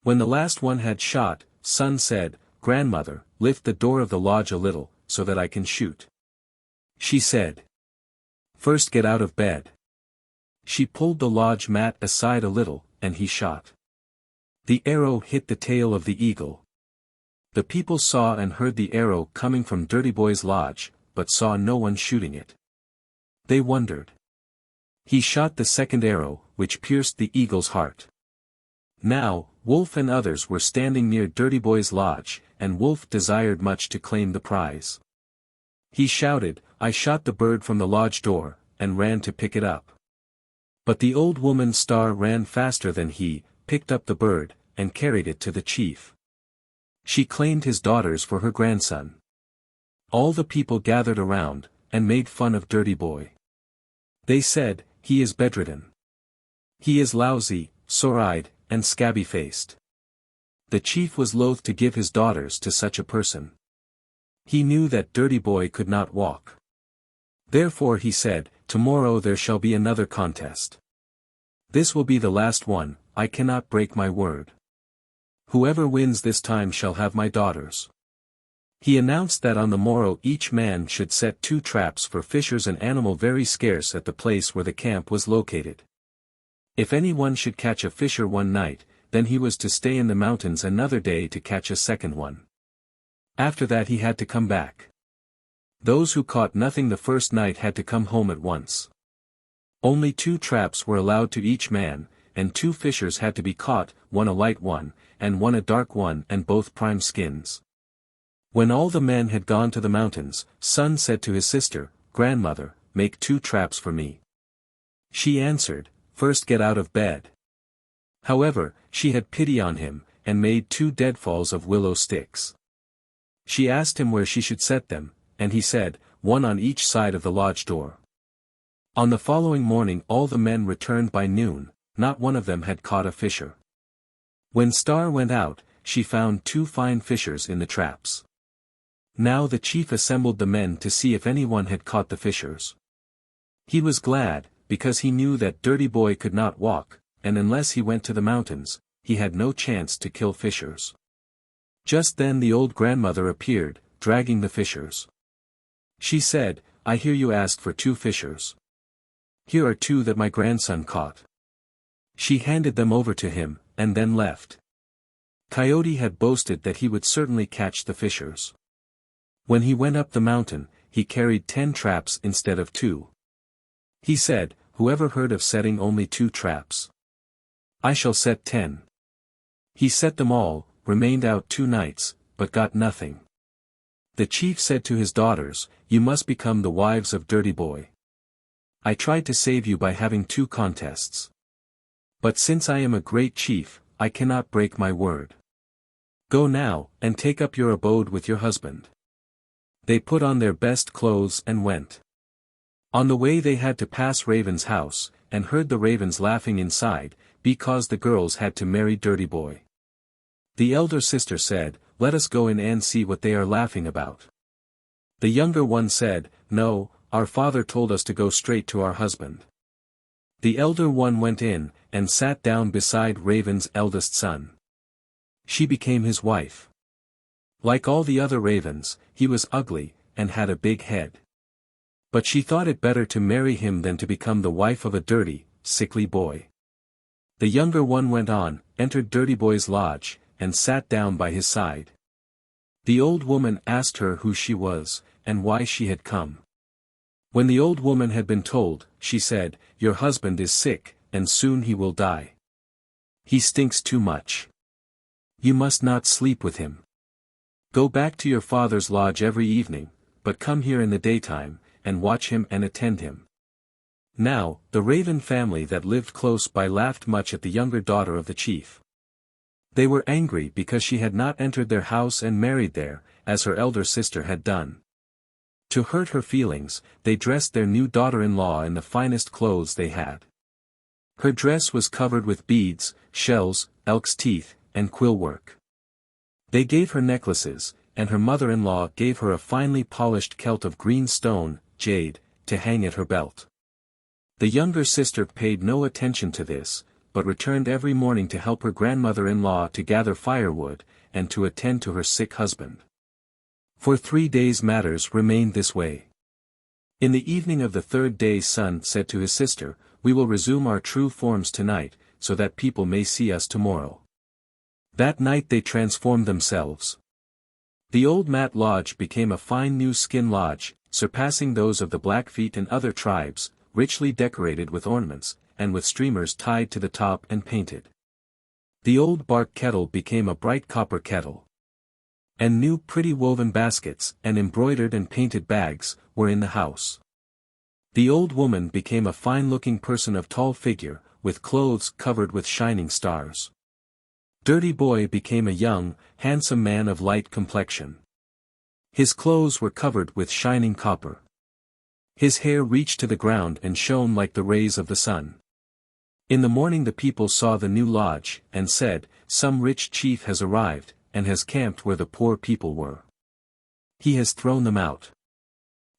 When the last one had shot, Sun said, "Grandmother, lift the door of the lodge a little, so that I can shoot." She said, "First get out of bed." She pulled the lodge mat aside a little, and he shot. The arrow hit the tail of the eagle. The people saw and heard the arrow coming from Dirty Boy's lodge, but saw no one shooting it. They wondered. He shot the second arrow, which pierced the eagle's heart. Now, Wolf and others were standing near Dirty Boy's lodge, and Wolf desired much to claim the prize. He shouted, "I shot the bird from the lodge door," and ran to pick it up. But the old woman Star ran faster than he, picked up the bird, and carried it to the chief. She claimed his daughters for her grandson. All the people gathered around, and made fun of Dirty Boy. They said, "He is bedridden. He is lousy, sore-eyed, and scabby-faced." The chief was loath to give his daughters to such a person. He knew that Dirty Boy could not walk. Therefore he said, "Tomorrow there shall be another contest. This will be the last one, I cannot break my word." Whoever wins this time shall have my daughters. He announced that on the morrow each man should set 2 traps for fishers, an animal very scarce at the place where the camp was located. If anyone should catch a fisher one night, then he was to stay in the mountains another day to catch a second one. After that he had to come back. Those who caught nothing the first night had to come home at once. Only 2 traps were allowed to each man, and 2 fishers had to be caught, one a light one, and one a dark one, and both prime skins. When all the men had gone to the mountains, son said to his sister, "Grandmother, make 2 traps for me." She answered, "First get out of bed." However, she had pity on him, and made 2 deadfalls of willow sticks. She asked him where she should set them, and he said, "One on each side of the lodge door." On the following morning all the men returned by noon, not one of them had caught a fisher. When Star went out, she found 2 fine fishers in the traps. Now the chief assembled the men to see if anyone had caught the fishers. He was glad, because he knew that Dirty Boy could not walk, and unless he went to the mountains, he had no chance to kill fishers. Just then the old grandmother appeared, dragging the fishers. She said, "I hear you ask for 2 fishers. Here are 2 that my grandson caught." She handed them over to him, and then left. Coyote had boasted that he would certainly catch the fishers. When he went up the mountain, he carried 10 traps instead of 2. He said, "Whoever heard of setting only 2 traps? I shall set 10. He set them all, remained out 2 nights, but got nothing. The chief said to his daughters, "You must become the wives of Dirty Boy. I tried to save you by having 2 contests. But since I am a great chief, I cannot break my word. Go now, and take up your abode with your husband." They put on their best clothes and went. On the way they had to pass Raven's house, and heard the ravens laughing inside, because the girls had to marry Dirty Boy. The elder sister said, "Let us go in and see what they are laughing about." The younger one said, "No, our father told us to go straight to our husband." The elder one went in, and sat down beside Raven's eldest son. She became his wife. Like all the other ravens, he was ugly, and had a big head. But she thought it better to marry him than to become the wife of a dirty, sickly boy. The younger one went on, entered Dirty Boy's lodge, and sat down by his side. The old woman asked her who she was, and why she had come. When the old woman had been told, she said, "Your husband is sick, and soon he will die. He stinks too much. You must not sleep with him. Go back to your father's lodge every evening, but come here in the daytime, and watch him and attend him." Now, the raven family that lived close by laughed much at the younger daughter of the chief. They were angry because she had not entered their house and married there, as her elder sister had done. To hurt her feelings, they dressed their new daughter-in-law in the finest clothes they had. Her dress was covered with beads, shells, elk's teeth, and quill work. They gave her necklaces, and her mother-in-law gave her a finely polished kilt of green stone, jade, to hang at her belt. The younger sister paid no attention to this, but returned every morning to help her grandmother-in-law to gather firewood, and to attend to her sick husband. For 3 days matters remained this way. In the evening of the 3rd day son said to his sister, "We will resume our true forms tonight, so that people may see us tomorrow." That night they transformed themselves. The old mat lodge became a fine new skin lodge, surpassing those of the Blackfeet and other tribes, richly decorated with ornaments, and with streamers tied to the top and painted. The old bark kettle became a bright copper kettle. And new pretty woven baskets, and embroidered and painted bags, were in the house. The old woman became a fine-looking person of tall figure, with clothes covered with shining stars. Dirty Boy became a young, handsome man of light complexion. His clothes were covered with shining copper. His hair reached to the ground and shone like the rays of the sun. In the morning the people saw the new lodge, and said, "Some rich chief has arrived, and has camped where the poor people were. He has thrown them out."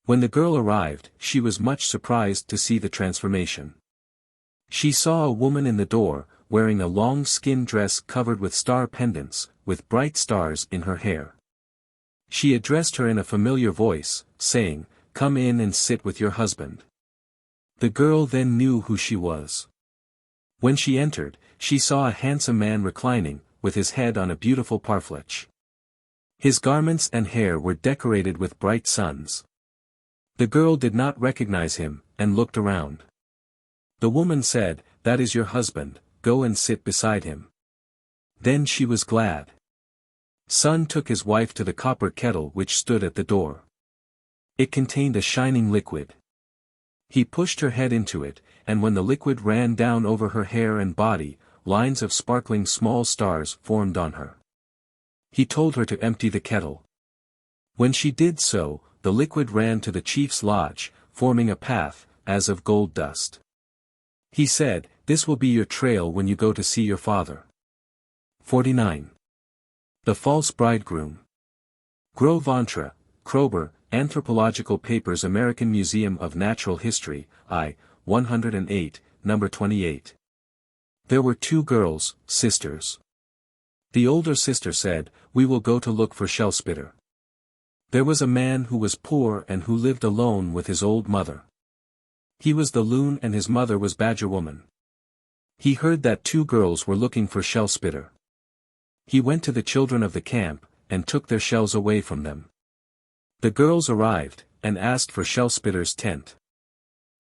When the girl arrived, she was much surprised to see the transformation. She saw a woman in the door, wearing a long skin dress covered with star pendants, with bright stars in her hair. She addressed her in a familiar voice, saying, "Come in and sit with your husband." The girl then knew who she was. When she entered, she saw a handsome man reclining, with his head on a beautiful parfleche. His garments and hair were decorated with bright suns. The girl did not recognize him, and looked around. The woman said, "That is your husband, go and sit beside him." Then she was glad. Sun took his wife to the copper kettle which stood at the door. It contained a shining liquid. He pushed her head into it, and when the liquid ran down over her hair and body, lines of sparkling small stars formed on her. He told her to empty the kettle. When she did so, the liquid ran to the chief's lodge, forming a path, as of gold dust. He said, "This will be your trail when you go to see your father." 49. The False Bridegroom. Gros Ventre, Kroeber, Anthropological Papers, American Museum of Natural History, I. 108, number 28. There were two girls, sisters. The older sister said, "We will go to look for Shellspitter." There was a man who was poor and who lived alone with his old mother. He was the loon and his mother was Badger Woman. He heard that two girls were looking for Shellspitter. He went to the children of the camp, and took their shells away from them. The girls arrived, and asked for Shellspitter's tent.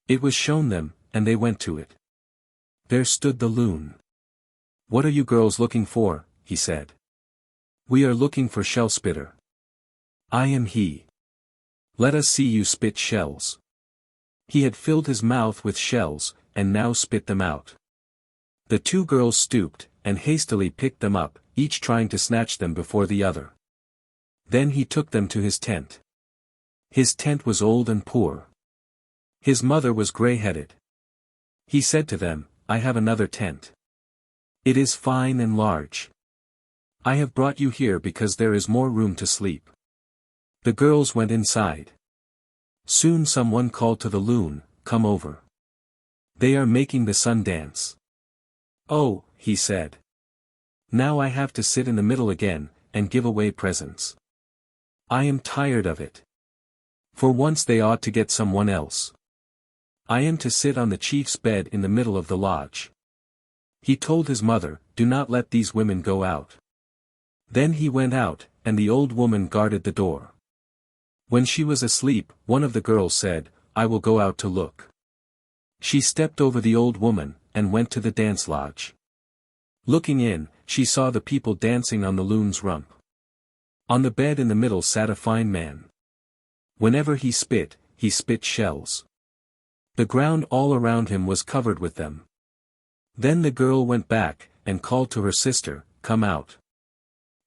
It was shown them, and they went to it. There stood the loon. "What are you girls looking for?" he said. "We are looking for Shellspitter." "I am he. Let us see you spit shells." He had filled his mouth with shells, and now spit them out. The two girls stooped, and hastily picked them up, each trying to snatch them before the other. Then he took them to his tent. His tent was old and poor. His mother was gray-headed. He said to them, "I have another tent. It is fine and large. I have brought you here because there is more room to sleep." The girls went inside. Soon someone called to the loon, "Come over. They are making the sun dance." "Oh," he said. "Now I have to sit in the middle again, and give away presents. I am tired of it. For once they ought to get someone else. I am to sit on the chief's bed in the middle of the lodge." He told his mother, "Do not let these women go out." Then he went out, and the old woman guarded the door. When she was asleep, one of the girls said, "I will go out to look." She stepped over the old woman, and went to the dance lodge. Looking in, she saw the people dancing on the loon's rump. On the bed in the middle sat a fine man. Whenever he spit shells. The ground all around him was covered with them. Then the girl went back, and called to her sister, "Come out.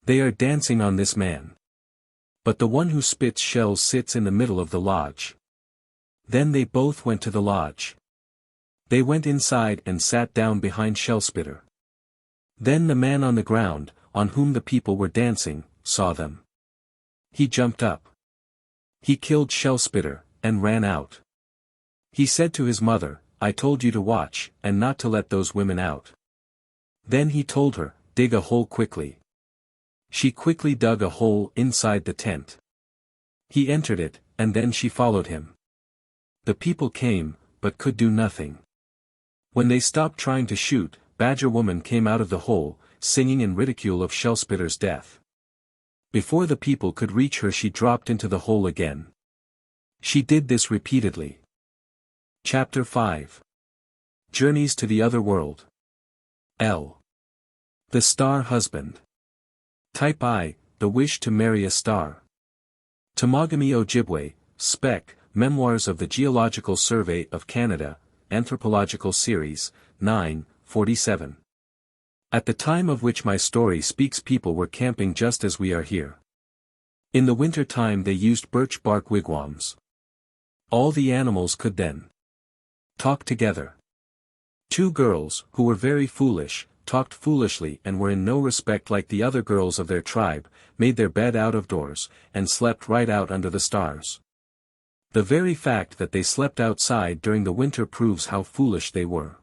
They are dancing on this man. But the one who spits shells sits in the middle of the lodge." Then they both went to the lodge. They went inside and sat down behind Shellspitter. Then the man on the ground, on whom the people were dancing, saw them. He jumped up. He killed Shellspitter, and ran out. He said to his mother, "I told you to watch, and not to let those women out." Then he told her, "Dig a hole quickly." She quickly dug a hole inside the tent. He entered it, and then she followed him. The people came, but could do nothing. When they stopped trying to shoot, Badger Woman came out of the hole, singing in ridicule of Shellspitter's death. Before the people could reach her, she dropped into the hole again. She did this repeatedly. Chapter 5. Journeys to the Otherworld. L. The Star Husband. Type I, the wish to marry a star. Tomagami Ojibwe, Spec, Memoirs of the Geological Survey of Canada, Anthropological Series, 9, 47. At the time of which my story speaks, people were camping just as we are here. In the winter time they used birch bark wigwams. All the animals could then talk together. Two girls, who were very foolish, talked foolishly and were in no respect like the other girls of their tribe, made their bed out of doors, and slept right out under the stars. The very fact that they slept outside during the winter proves how foolish they were.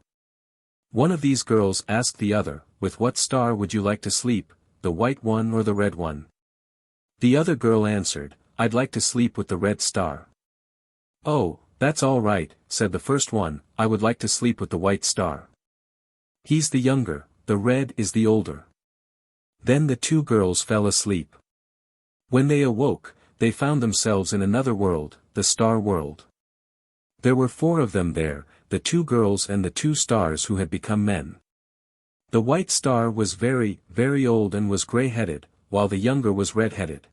One of these girls asked the other, "With what star would you like to sleep, the white one or the red one?" The other girl answered, "I'd like to sleep with the red star." "Oh, that's all right," said the first one, "I would like to sleep with the white star. He's the younger, the red is the older." Then the two girls fell asleep. When they awoke, they found themselves in another world, the star world. There were 4 of them there, the 2 girls and the 2 stars who had become men. The white star was very, very old and was gray-headed, while the younger was red-headed.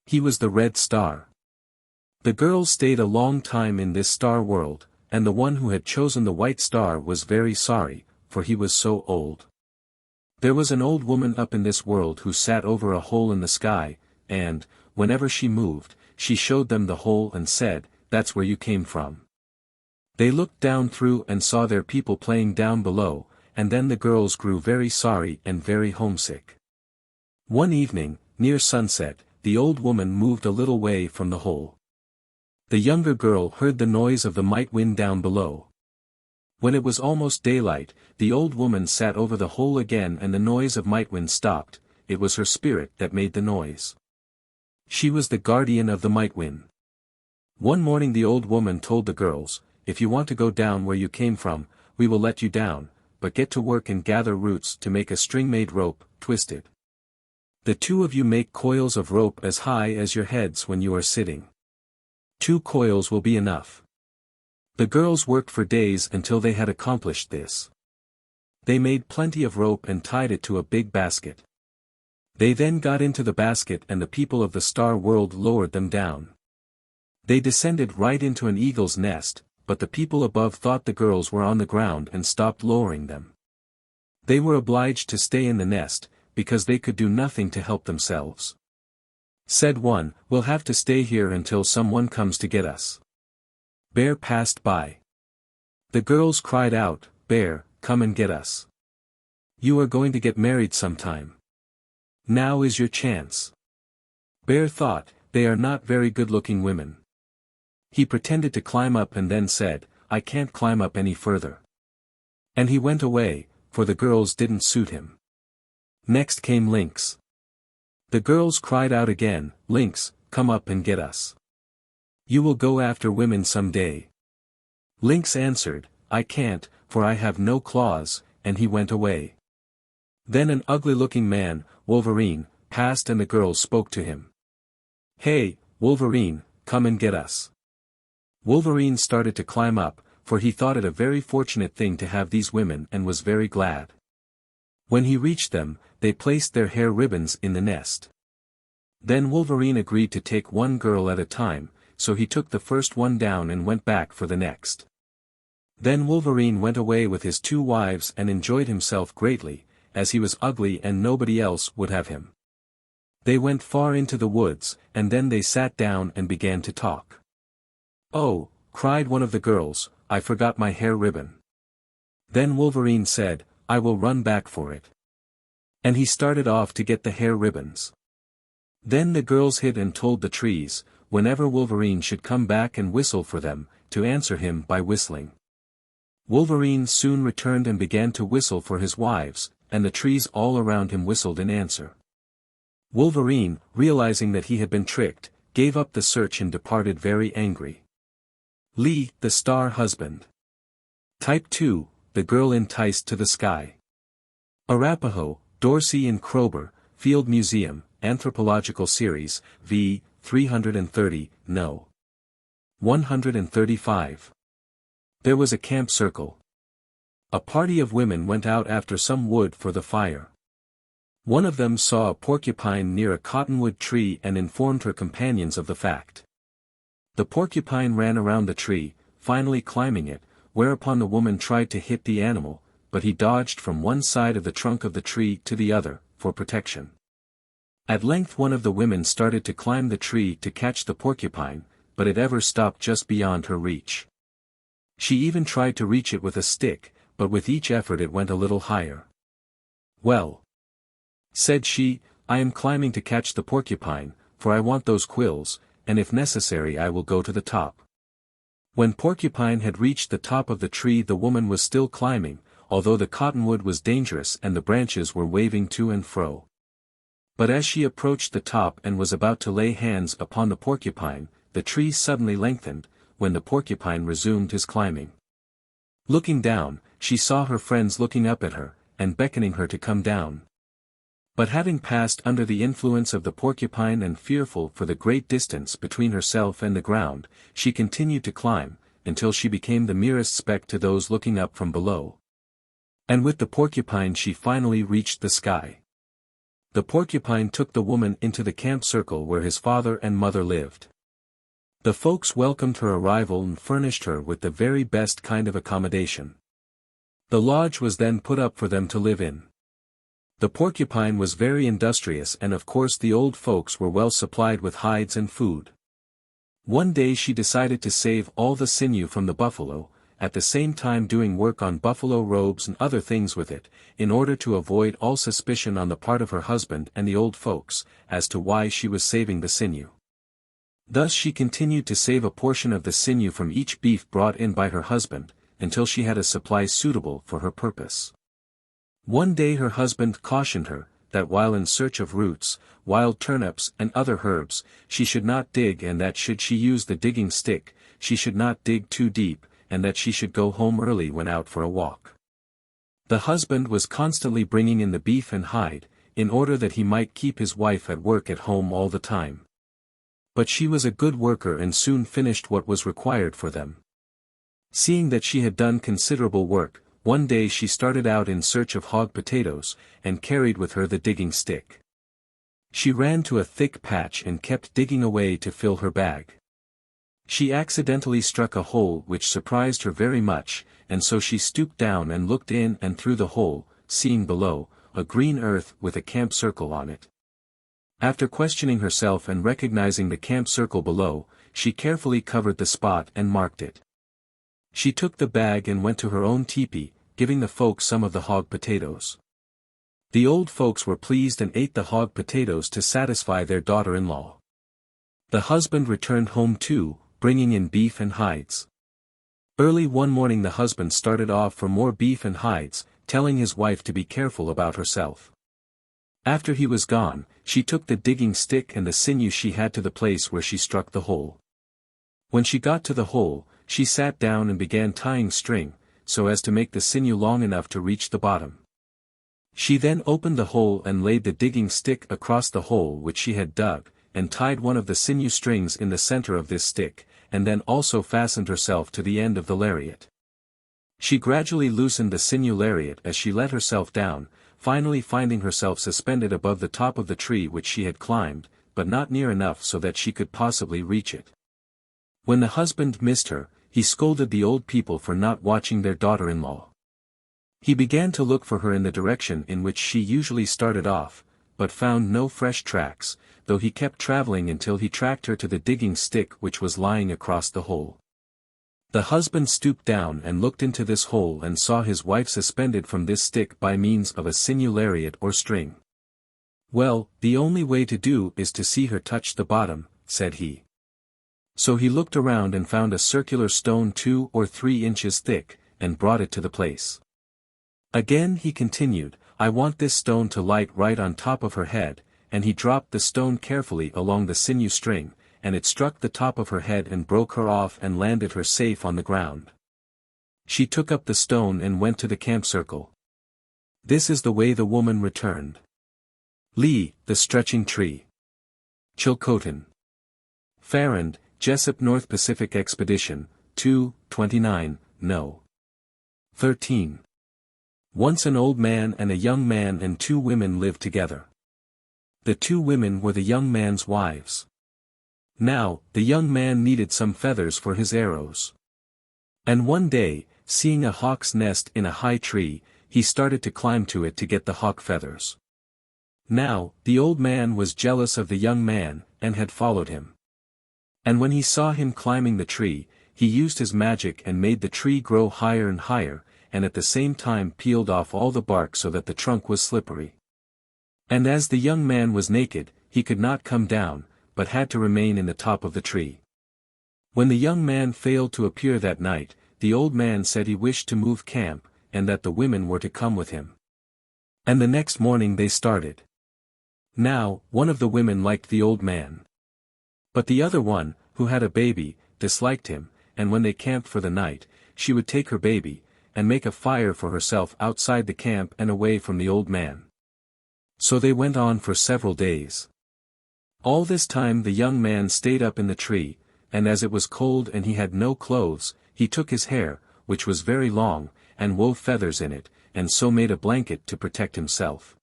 He was the red star. The girls stayed a long time in this star world, and the one who had chosen the white star was very sorry, for he was so old. There was an old woman up in this world who sat over a hole in the sky, and, whenever she moved, she showed them the hole and said, "That's where you came from." They looked down through and saw their people playing down below, and then the girls grew very sorry and very homesick. One evening, near sunset, the old woman moved a little way from the hole. The younger girl heard the noise of the might wind down below. When it was almost daylight, the old woman sat over the hole again and the noise of might wind stopped. It was her spirit that made the noise. She was the guardian of the might wind. One morning the old woman told the girls, "If you want to go down where you came from, we will let you down, but get to work and gather roots to make a string-made rope, twisted. The 2 of you make coils of rope as high as your heads when you are sitting. 2 coils will be enough." The girls worked for days until they had accomplished this. They made plenty of rope and tied it to a big basket. They then got into the basket and the people of the star world lowered them down. They descended right into an eagle's nest, but the people above thought the girls were on the ground and stopped lowering them. They were obliged to stay in the nest, because they could do nothing to help themselves. Said one, "We'll have to stay here until someone comes to get us." Bear passed by. The girls cried out, "Bear, come and get us. You are going to get married sometime. Now is your chance." Bear thought, "They are not very good-looking women." He pretended to climb up and then said, "I can't climb up any further." And he went away, for the girls didn't suit him. Next came Lynx. The girls cried out again, "Lynx, come up and get us. You will go after women some day." Lynx answered, "I can't, for I have no claws," and he went away. Then an ugly-looking man, Wolverine, passed and the girls spoke to him. "Hey, Wolverine, come and get us." Wolverine started to climb up, for he thought it a very fortunate thing to have these women and was very glad. When he reached them, they placed their hair ribbons in the nest. Then Wolverine agreed to take one girl at a time, so he took the first one down and went back for the next. Then Wolverine went away with his 2 wives and enjoyed himself greatly, as he was ugly and nobody else would have him. They went far into the woods, and then they sat down and began to talk. "Oh," cried one of the girls, "I forgot my hair ribbon." Then Wolverine said, "I will run back for it." And he started off to get the hair ribbons. Then the girls hid and told the trees, whenever Wolverine should come back and whistle for them, to answer him by whistling. Wolverine soon returned and began to whistle for his wives, and the trees all around him whistled in answer. Wolverine, realizing that he had been tricked, gave up the search and departed very angry. Lee, the Star Husband. Type 2, the girl enticed to the sky. Arapaho, Dorsey and Kroeber, Field Museum, Anthropological Series, v. 330, No. 135. There was a camp circle. A party of women went out after some wood for the fire. One of them saw a porcupine near a cottonwood tree and informed her companions of the fact. The porcupine ran around the tree, finally climbing it, whereupon the woman tried to hit the animal, but he dodged from one side of the trunk of the tree to the other, for protection. At length one of the women started to climb the tree to catch the porcupine, but it ever stopped just beyond her reach. She even tried to reach it with a stick, but with each effort it went a little higher. "Well," said she, "I am climbing to catch the porcupine, for I want those quills, and if necessary I will go to the top." When Porcupine had reached the top of the tree the woman was still climbing, although the cottonwood was dangerous and the branches were waving to and fro. But as she approached the top and was about to lay hands upon the porcupine, the tree suddenly lengthened, when the porcupine resumed his climbing. Looking down, she saw her friends looking up at her, and beckoning her to come down. But having passed under the influence of the porcupine and fearful for the great distance between herself and the ground, she continued to climb, until she became the merest speck to those looking up from below. And with the porcupine she finally reached the sky. The porcupine took the woman into the camp circle where his father and mother lived. The folks welcomed her arrival and furnished her with the very best kind of accommodation. The lodge was then put up for them to live in. The porcupine was very industrious, and of course the old folks were well supplied with hides and food. One day she decided to save all the sinew from the buffalo, at the same time doing work on buffalo robes and other things with it, in order to avoid all suspicion on the part of her husband and the old folks, as to why she was saving the sinew. Thus she continued to save a portion of the sinew from each beef brought in by her husband, until she had a supply suitable for her purpose. One day her husband cautioned her, that while in search of roots, wild turnips and other herbs, she should not dig, and that should she use the digging stick, she should not dig too deep, and that she should go home early when out for a walk. The husband was constantly bringing in the beef and hide, in order that he might keep his wife at work at home all the time. But she was a good worker and soon finished what was required for them. Seeing that she had done considerable work, one day she started out in search of hog potatoes, and carried with her the digging stick. She ran to a thick patch and kept digging away to fill her bag. She accidentally struck a hole which surprised her very much, and so she stooped down and looked in and through the hole, seeing below, a green earth with a camp circle on it. After questioning herself and recognizing the camp circle below, she carefully covered the spot and marked it. She took the bag and went to her own teepee, giving the folks some of the hog potatoes. The old folks were pleased and ate the hog potatoes to satisfy their daughter-in-law. The husband returned home too, bringing in beef and hides. Early one morning the husband started off for more beef and hides, telling his wife to be careful about herself. After he was gone, she took the digging stick and the sinew she had to the place where she struck the hole. When she got to the hole, she sat down and began tying string, so as to make the sinew long enough to reach the bottom. She then opened the hole and laid the digging stick across the hole which she had dug, and tied one of the sinew strings in the center of this stick, and then also fastened herself to the end of the lariat. She gradually loosened the sinew lariat as she let herself down, finally finding herself suspended above the top of the tree which she had climbed, but not near enough so that she could possibly reach it. When the husband missed her, he scolded the old people for not watching their daughter-in-law. He began to look for her in the direction in which she usually started off, but found no fresh tracks, though he kept traveling until he tracked her to the digging stick which was lying across the hole. The husband stooped down and looked into this hole and saw his wife suspended from this stick by means of a sinew lariat or string. "Well, the only way to do is to see her touch the bottom," said he. So he looked around and found a circular stone 2 or 3 inches thick, and brought it to the place. Again he continued, "I want this stone to light right on top of her head," and he dropped the stone carefully along the sinew string, and it struck the top of her head and broke her off and landed her safe on the ground. She took up the stone and went to the camp circle. This is the way the woman returned. Lee, The Stretching Tree. Chilcotin. Farrand, Jessup North Pacific Expedition, 2, 29, No. 13. Once an old man and a young man and 2 women lived together. The 2 women were the young man's wives. Now, the young man needed some feathers for his arrows. And one day, seeing a hawk's nest in a high tree, he started to climb to it to get the hawk feathers. Now, the old man was jealous of the young man, and had followed him. And when he saw him climbing the tree, he used his magic and made the tree grow higher and higher, and at the same time peeled off all the bark so that the trunk was slippery. And as the young man was naked, he could not come down, but had to remain in the top of the tree. When the young man failed to appear that night, the old man said he wished to move camp, and that the women were to come with him. And the next morning they started. Now, one of the women liked the old man. But the other one, who had a baby, disliked him, and when they camped for the night, she would take her baby, and make a fire for herself outside the camp and away from the old man. So they went on for several days. All this time the young man stayed up in the tree, and as it was cold and he had no clothes, he took his hair, which was very long, and wove feathers in it, and so made a blanket to protect himself.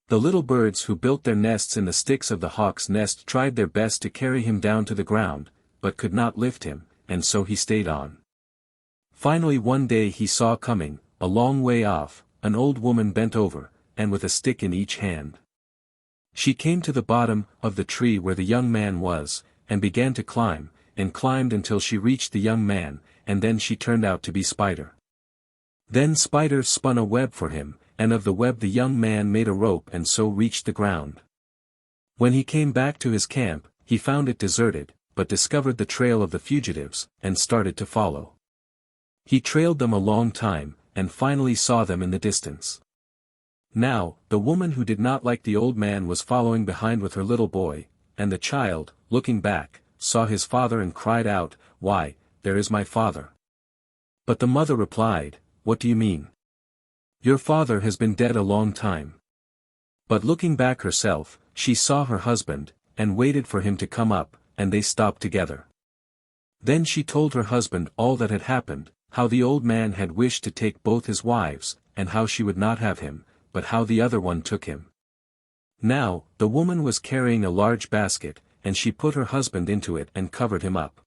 The little birds who built their nests in the sticks of the hawk's nest tried their best to carry him down to the ground, but could not lift him, and so he stayed on. Finally one day he saw coming, a long way off, an old woman bent over, and with a stick in each hand. She came to the bottom of the tree where the young man was, and began to climb, and climbed until she reached the young man, and then she turned out to be Spider. Then Spider spun a web for him, and of the web the young man made a rope and so reached the ground. When he came back to his camp, he found it deserted, but discovered the trail of the fugitives, and started to follow. He trailed them a long time, and finally saw them in the distance. Now, the woman who did not like the old man was following behind with her little boy, and the child, looking back, saw his father and cried out, "Why, there is my father." But the mother replied, "What do you mean? Your father has been dead a long time." But looking back herself, she saw her husband, and waited for him to come up, and they stopped together. Then she told her husband all that had happened, how the old man had wished to take both his wives, and how she would not have him, but how the other one took him. Now, the woman was carrying a large basket, and she put her husband into it and covered him up.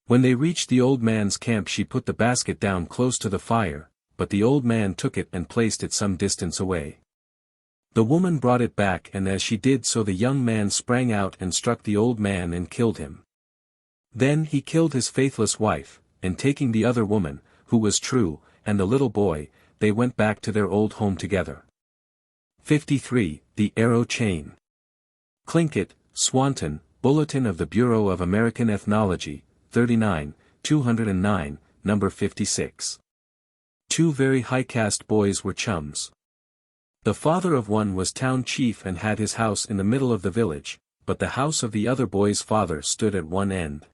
When they reached the old man's camp she put the basket down close to the fire, but the old man took it and placed it some distance away. The woman brought it back, and as she did so the young man sprang out and struck the old man and killed him. Then he killed his faithless wife, and taking the other woman, who was true, and the little boy, they went back to their old home together. 53. The Arrow Chain. Tlingit, Swanton, Bulletin of the Bureau of American Ethnology, 39, 209, number 56. Two very high-caste boys were chums. The father of one was town chief and had his house in the middle of the village, but the house of the other boy's father stood at one end.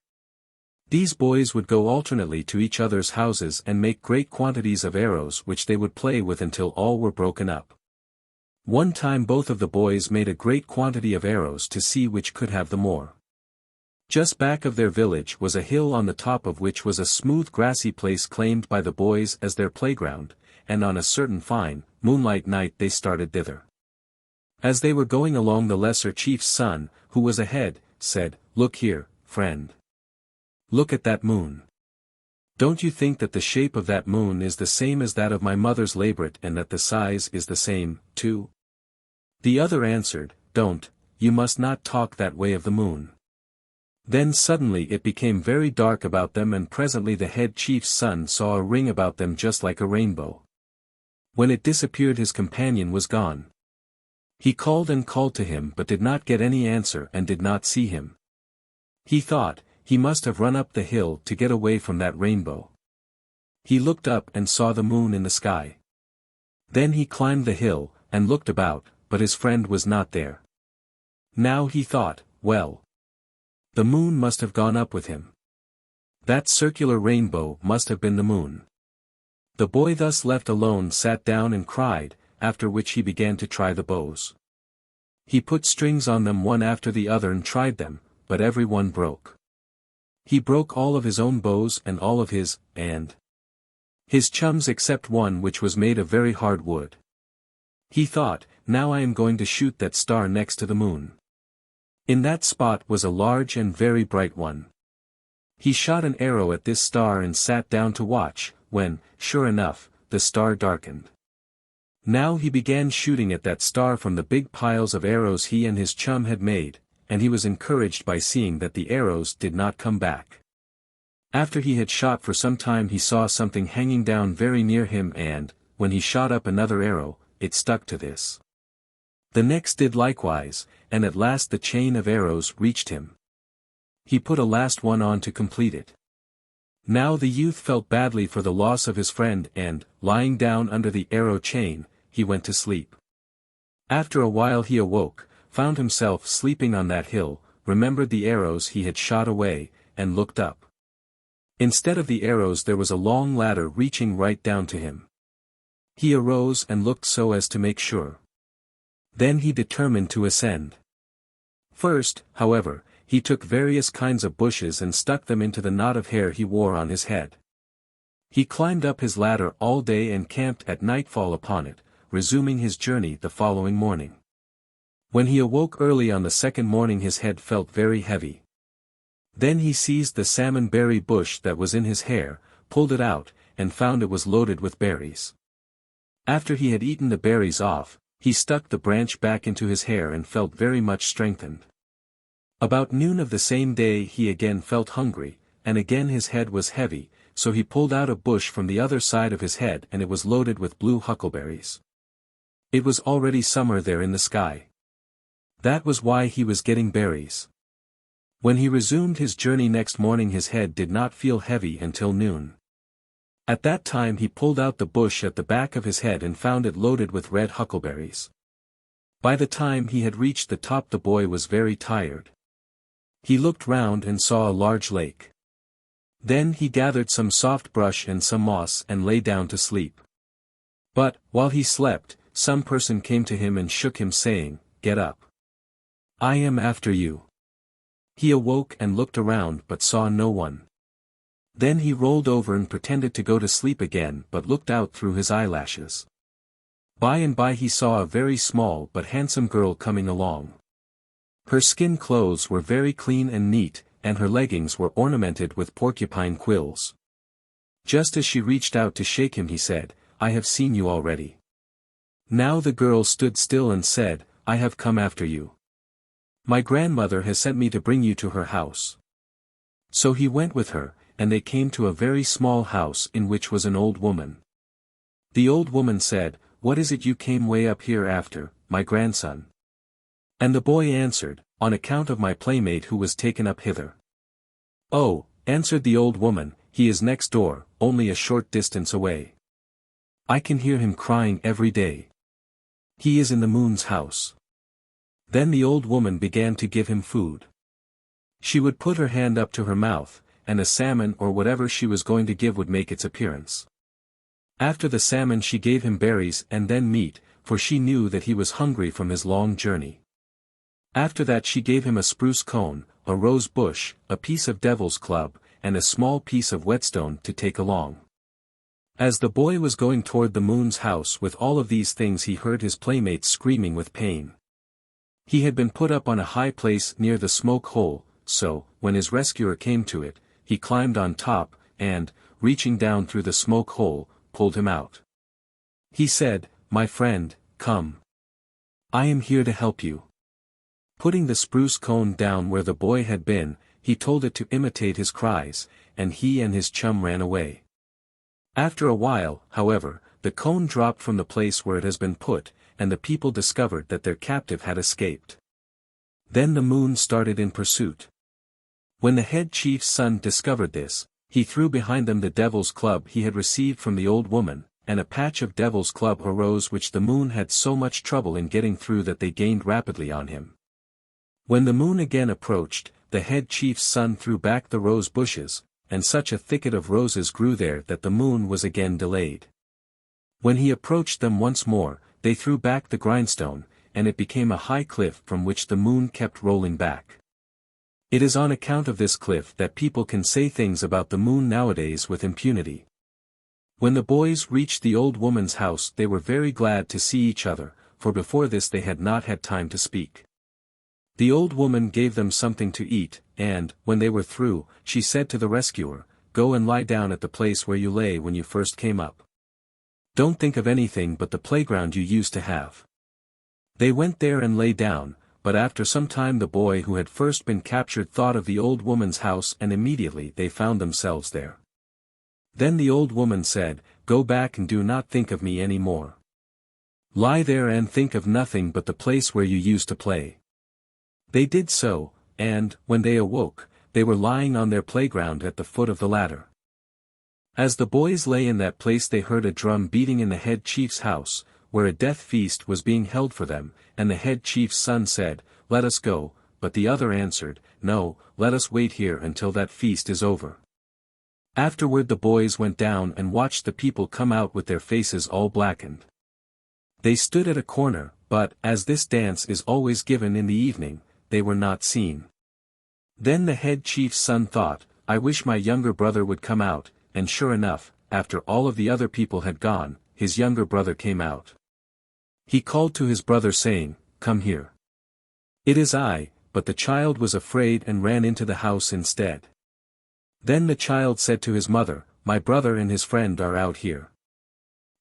These boys would go alternately to each other's houses and make great quantities of arrows which they would play with until all were broken up. One time both of the boys made a great quantity of arrows to see which could have the more. Just back of their village was a hill on the top of which was a smooth grassy place claimed by the boys as their playground, and on a certain fine, moonlight night they started thither. As they were going along the lesser chief's son, who was ahead, said, "Look here, friend. Look at that moon. Don't you think that the shape of that moon is the same as that of my mother's labret and that the size is the same, too?" The other answered, "Don't, you must not talk that way of the moon." Then suddenly it became very dark about them and presently the head chief's son saw a ring about them just like a rainbow. When it disappeared his companion was gone. He called and called to him but did not get any answer and did not see him. He thought, he must have run up the hill to get away from that rainbow. He looked up and saw the moon in the sky. Then he climbed the hill, and looked about, but his friend was not there. Now he thought, well, the moon must have gone up with him. That circular rainbow must have been the moon. The boy thus left alone sat down and cried, after which he began to try the bows. He put strings on them one after the other and tried them, but every one broke. He broke all of his own bows and all of his chums except one which was made of very hard wood. He thought, now I am going to shoot that star next to the moon. In that spot was a large and very bright one. He shot an arrow at this star and sat down to watch, when, sure enough, the star darkened. Now he began shooting at that star from the big piles of arrows he and his chum had made, and he was encouraged by seeing that the arrows did not come back. After he had shot for some time he saw something hanging down very near him and, when he shot up another arrow, it stuck to this. The next did likewise, and at last the chain of arrows reached him. He put a last one on to complete it. Now the youth felt badly for the loss of his friend and, lying down under the arrow chain, he went to sleep. After a while he awoke, found himself sleeping on that hill, remembered the arrows he had shot away, and looked up. Instead of the arrows there was a long ladder reaching right down to him. He arose and looked so as to make sure. Then he determined to ascend. First, however, he took various kinds of bushes and stuck them into the knot of hair he wore on his head. He climbed up his ladder all day and camped at nightfall upon it, resuming his journey the following morning. When he awoke early on the second morning his head felt very heavy. Then he seized the salmon berry bush that was in his hair, pulled it out, and found it was loaded with berries. After he had eaten the berries off, he stuck the branch back into his hair and felt very much strengthened. About noon of the same day he again felt hungry, and again his head was heavy, so he pulled out a bush from the other side of his head and it was loaded with blue huckleberries. It was already summer there in the sky. That was why he was getting berries. When he resumed his journey next morning his head did not feel heavy until noon. At that time he pulled out the bush at the back of his head and found it loaded with red huckleberries. By the time he had reached the top the boy was very tired. He looked round and saw a large lake. Then he gathered some soft brush and some moss and lay down to sleep. But, while he slept, some person came to him and shook him saying, "Get up. I am after you." He awoke and looked around but saw no one. Then he rolled over and pretended to go to sleep again but looked out through his eyelashes. By and by he saw a very small but handsome girl coming along. Her skin clothes were very clean and neat, and her leggings were ornamented with porcupine quills. Just as she reached out to shake him he said, "I have seen you already." Now the girl stood still and said, "I have come after you. My grandmother has sent me to bring you to her house." So he went with her, and they came to a very small house in which was an old woman. The old woman said, "What is it you came way up here after, my grandson?" And the boy answered, "On account of my playmate who was taken up hither." "Oh," answered the old woman, "he is next door, only a short distance away. I can hear him crying every day. He is in the moon's house." Then the old woman began to give him food. She would put her hand up to her mouth, and a salmon or whatever she was going to give would make its appearance. After the salmon she gave him berries and then meat, for she knew that he was hungry from his long journey. After that she gave him a spruce cone, a rose bush, a piece of devil's club, and a small piece of whetstone to take along. As the boy was going toward the moon's house with all of these things he heard his playmates screaming with pain. He had been put up on a high place near the smoke hole, so, when his rescuer came to it, he climbed on top, and, reaching down through the smoke hole, pulled him out. He said, "My friend, come. I am here to help you." Putting the spruce cone down where the boy had been, he told it to imitate his cries, and he and his chum ran away. After a while, however, the cone dropped from the place where it has been put, and the people discovered that their captive had escaped. Then the moon started in pursuit. When the head chief's son discovered this, he threw behind them the devil's club he had received from the old woman, and a patch of devil's club arose which the moon had so much trouble in getting through that they gained rapidly on him. When the moon again approached, the head chief's son threw back the rose bushes, and such a thicket of roses grew there that the moon was again delayed. When he approached them once more, they threw back the grindstone, and it became a high cliff from which the moon kept rolling back. It is on account of this cliff that people can say things about the moon nowadays with impunity. When the boys reached the old woman's house they were very glad to see each other, for before this they had not had time to speak. The old woman gave them something to eat, and, when they were through, she said to the rescuer, "Go and lie down at the place where you lay when you first came up. Don't think of anything but the playground you used to have." They went there and lay down, but after some time the boy who had first been captured thought of the old woman's house and immediately they found themselves there. Then the old woman said, "Go back and do not think of me any more. Lie there and think of nothing but the place where you used to play." They did so, and, when they awoke, they were lying on their playground at the foot of the ladder. As the boys lay in that place they heard a drum beating in the head chief's house, where a death feast was being held for them, and the head chief's son said, "Let us go," but the other answered, "No, let us wait here until that feast is over." Afterward the boys went down and watched the people come out with their faces all blackened. They stood at a corner, but, as this dance is always given in the evening, they were not seen. Then the head chief's son thought, "I wish my younger brother would come out," and sure enough, after all of the other people had gone, his younger brother came out. He called to his brother saying, "Come here." "It is I," but the child was afraid and ran into the house instead. Then the child said to his mother, "My brother and his friend are out here."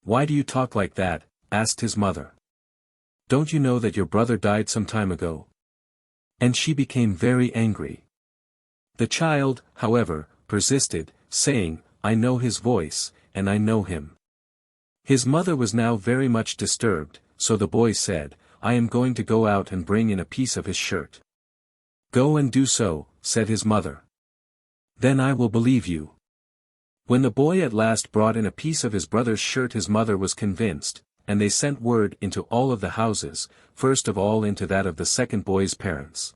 "Why do you talk like that?" asked his mother. "Don't you know that your brother died some time ago?" And she became very angry. The child, however, persisted, saying, "I know his voice, and I know him." His mother was now very much disturbed, so the boy said, "I am going to go out and bring in a piece of his shirt." "Go and do so," said his mother. "Then I will believe you." When the boy at last brought in a piece of his brother's shirt his mother was convinced, and they sent word into all of the houses, first of all into that of the second boy's parents.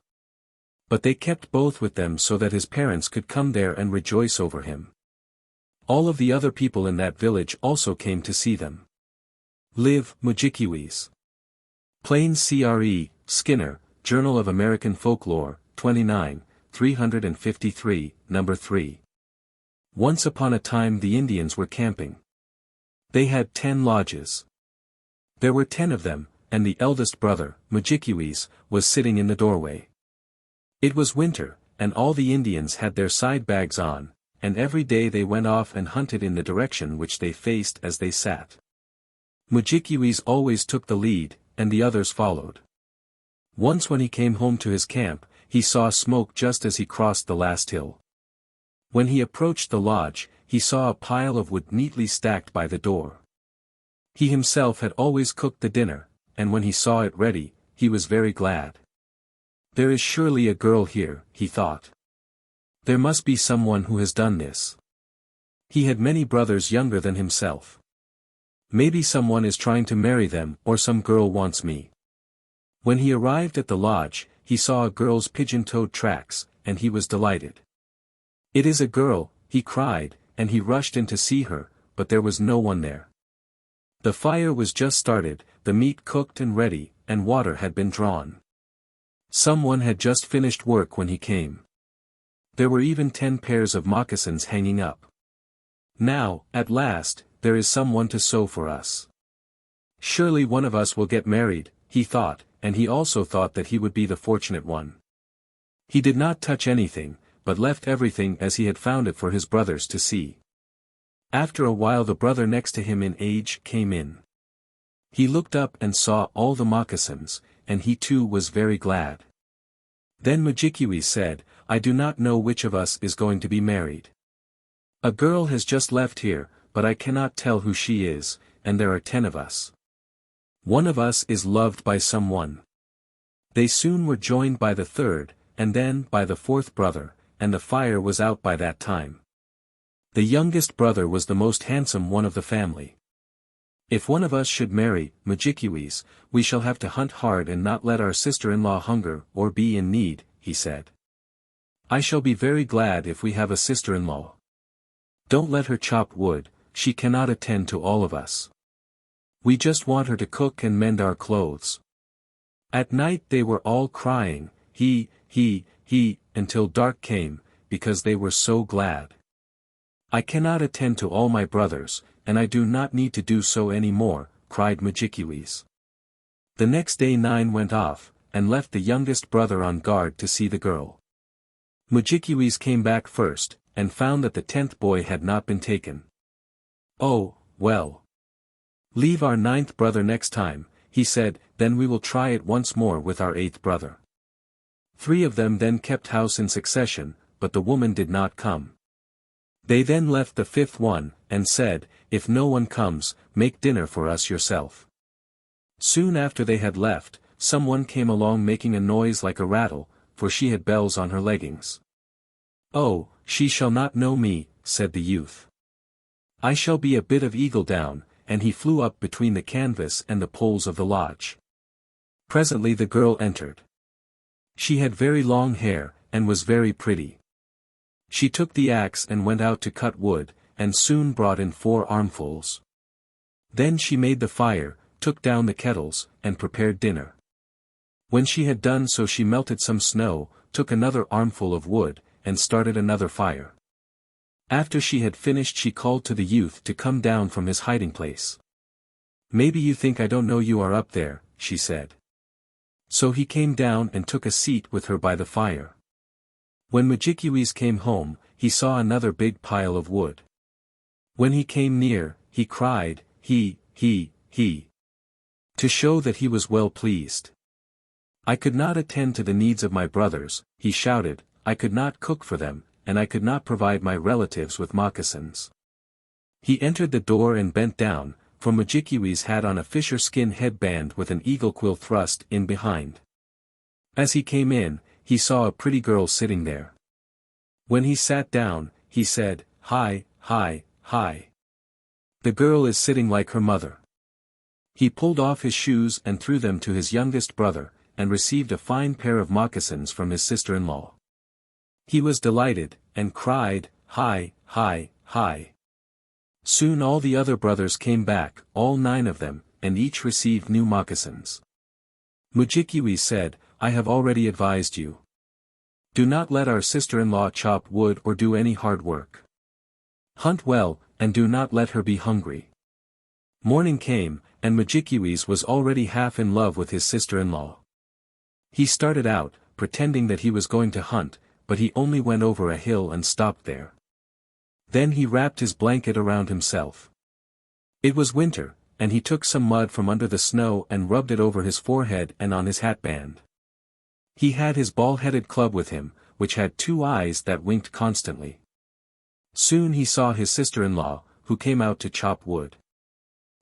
But they kept both with them so that his parents could come there and rejoice over him. All of the other people in that village also came to see them. Live, Mujikwiwis. Plain CRE, Skinner, Journal of American Folklore, 29, 353, number 3. Once upon a time the Indians were camping. They had 10 lodges. There were 10 of them, and the eldest brother, Mujikwiwis, was sitting in the doorway. It was winter, and all the Indians had their side bags on, and every day they went off and hunted in the direction which they faced as they sat. Mujikwiwis always took the lead, and the others followed. Once when he came home to his camp, he saw smoke just as he crossed the last hill. When he approached the lodge, he saw a pile of wood neatly stacked by the door. He himself had always cooked the dinner, and when he saw it ready, he was very glad. "There is surely a girl here," he thought. "There must be someone who has done this." He had many brothers younger than himself. "Maybe someone is trying to marry them or some girl wants me." When he arrived at the lodge, he saw a girl's pigeon-toed tracks, and he was delighted. "It is a girl," he cried, and he rushed in to see her, but there was no one there. The fire was just started, the meat cooked and ready, and water had been drawn. Someone had just finished work when he came. There were even 10 pairs of moccasins hanging up. "Now, at last, there is someone to sew for us. Surely one of us will get married," he thought, and he also thought that he would be the fortunate one. He did not touch anything, but left everything as he had found it for his brothers to see. After a while the brother next to him in age came in. He looked up and saw all the moccasins, and he too was very glad. Then Mujikwiwis said, "I do not know which of us is going to be married. A girl has just left here, but I cannot tell who she is, and there are 10 of us. One of us is loved by someone." They soon were joined by the third, and then by the fourth brother, and the fire was out by that time. The youngest brother was the most handsome one of the family. "If one of us should marry, Mujikwiwis, we shall have to hunt hard and not let our sister-in-law hunger or be in need," he said. "I shall be very glad if we have a sister-in-law. Don't let her chop wood, she cannot attend to all of us. We just want her to cook and mend our clothes." At night they were all crying, he, until dark came, because they were so glad. "I cannot attend to all my brothers, and I do not need to do so any more," cried Mujikwiwis. The next day 9 went off, and left the youngest brother on guard to see the girl. Mujikwiwis came back first, and found that the 10th boy had not been taken. "Oh, well. Leave our 9th brother next time," he said, "then we will try it once more with our 8th brother." 3 of them then kept house in succession, but the woman did not come. They then left the 5th one, and said, "If no one comes, make dinner for us yourself." Soon after they had left, someone came along making a noise like a rattle, for she had bells on her leggings. "Oh, she shall not know me," said the youth. I shall be a bit of eagle down," and he flew up between the canvas and the poles of the lodge. Presently the girl entered. She had very long hair, and was very pretty. She took the axe and went out to cut wood, and soon brought in 4 armfuls. Then she made the fire, took down the kettles, and prepared dinner. When she had done so she melted some snow, took another armful of wood, and started another fire. After she had finished she called to the youth to come down from his hiding place. "Maybe you think I don't know you are up there," she said. So he came down and took a seat with her by the fire. When Mudjikewis came home, he saw another big pile of wood. When he came near, he cried, he, to show that he was well pleased. "I could not attend to the needs of my brothers," he shouted, "I could not cook for them, and I could not provide my relatives with moccasins." He entered the door and bent down, for Mudjikewis had on a fisher skin headband with an eagle quill thrust in behind. As he came in, he saw a pretty girl sitting there. When he sat down, he said, "Hi, hi, hi. The girl is sitting like her mother." He pulled off his shoes and threw them to his youngest brother, and received a fine pair of moccasins from his sister-in-law. He was delighted, and cried, "Hi, hi, hi." Soon all the other brothers came back, all 9 of them, and each received new moccasins. Mudjikewis said, "I have already advised you. Do not let our sister-in-law chop wood or do any hard work. Hunt well, and do not let her be hungry." Morning came, and Mudjikewis was already half in love with his sister-in-law. He started out, pretending that he was going to hunt, but he only went over a hill and stopped there. Then he wrapped his blanket around himself. It was winter, and he took some mud from under the snow and rubbed it over his forehead and on his hatband. He had his ball-headed club with him, which had 2 eyes that winked constantly. Soon he saw his sister-in-law, who came out to chop wood.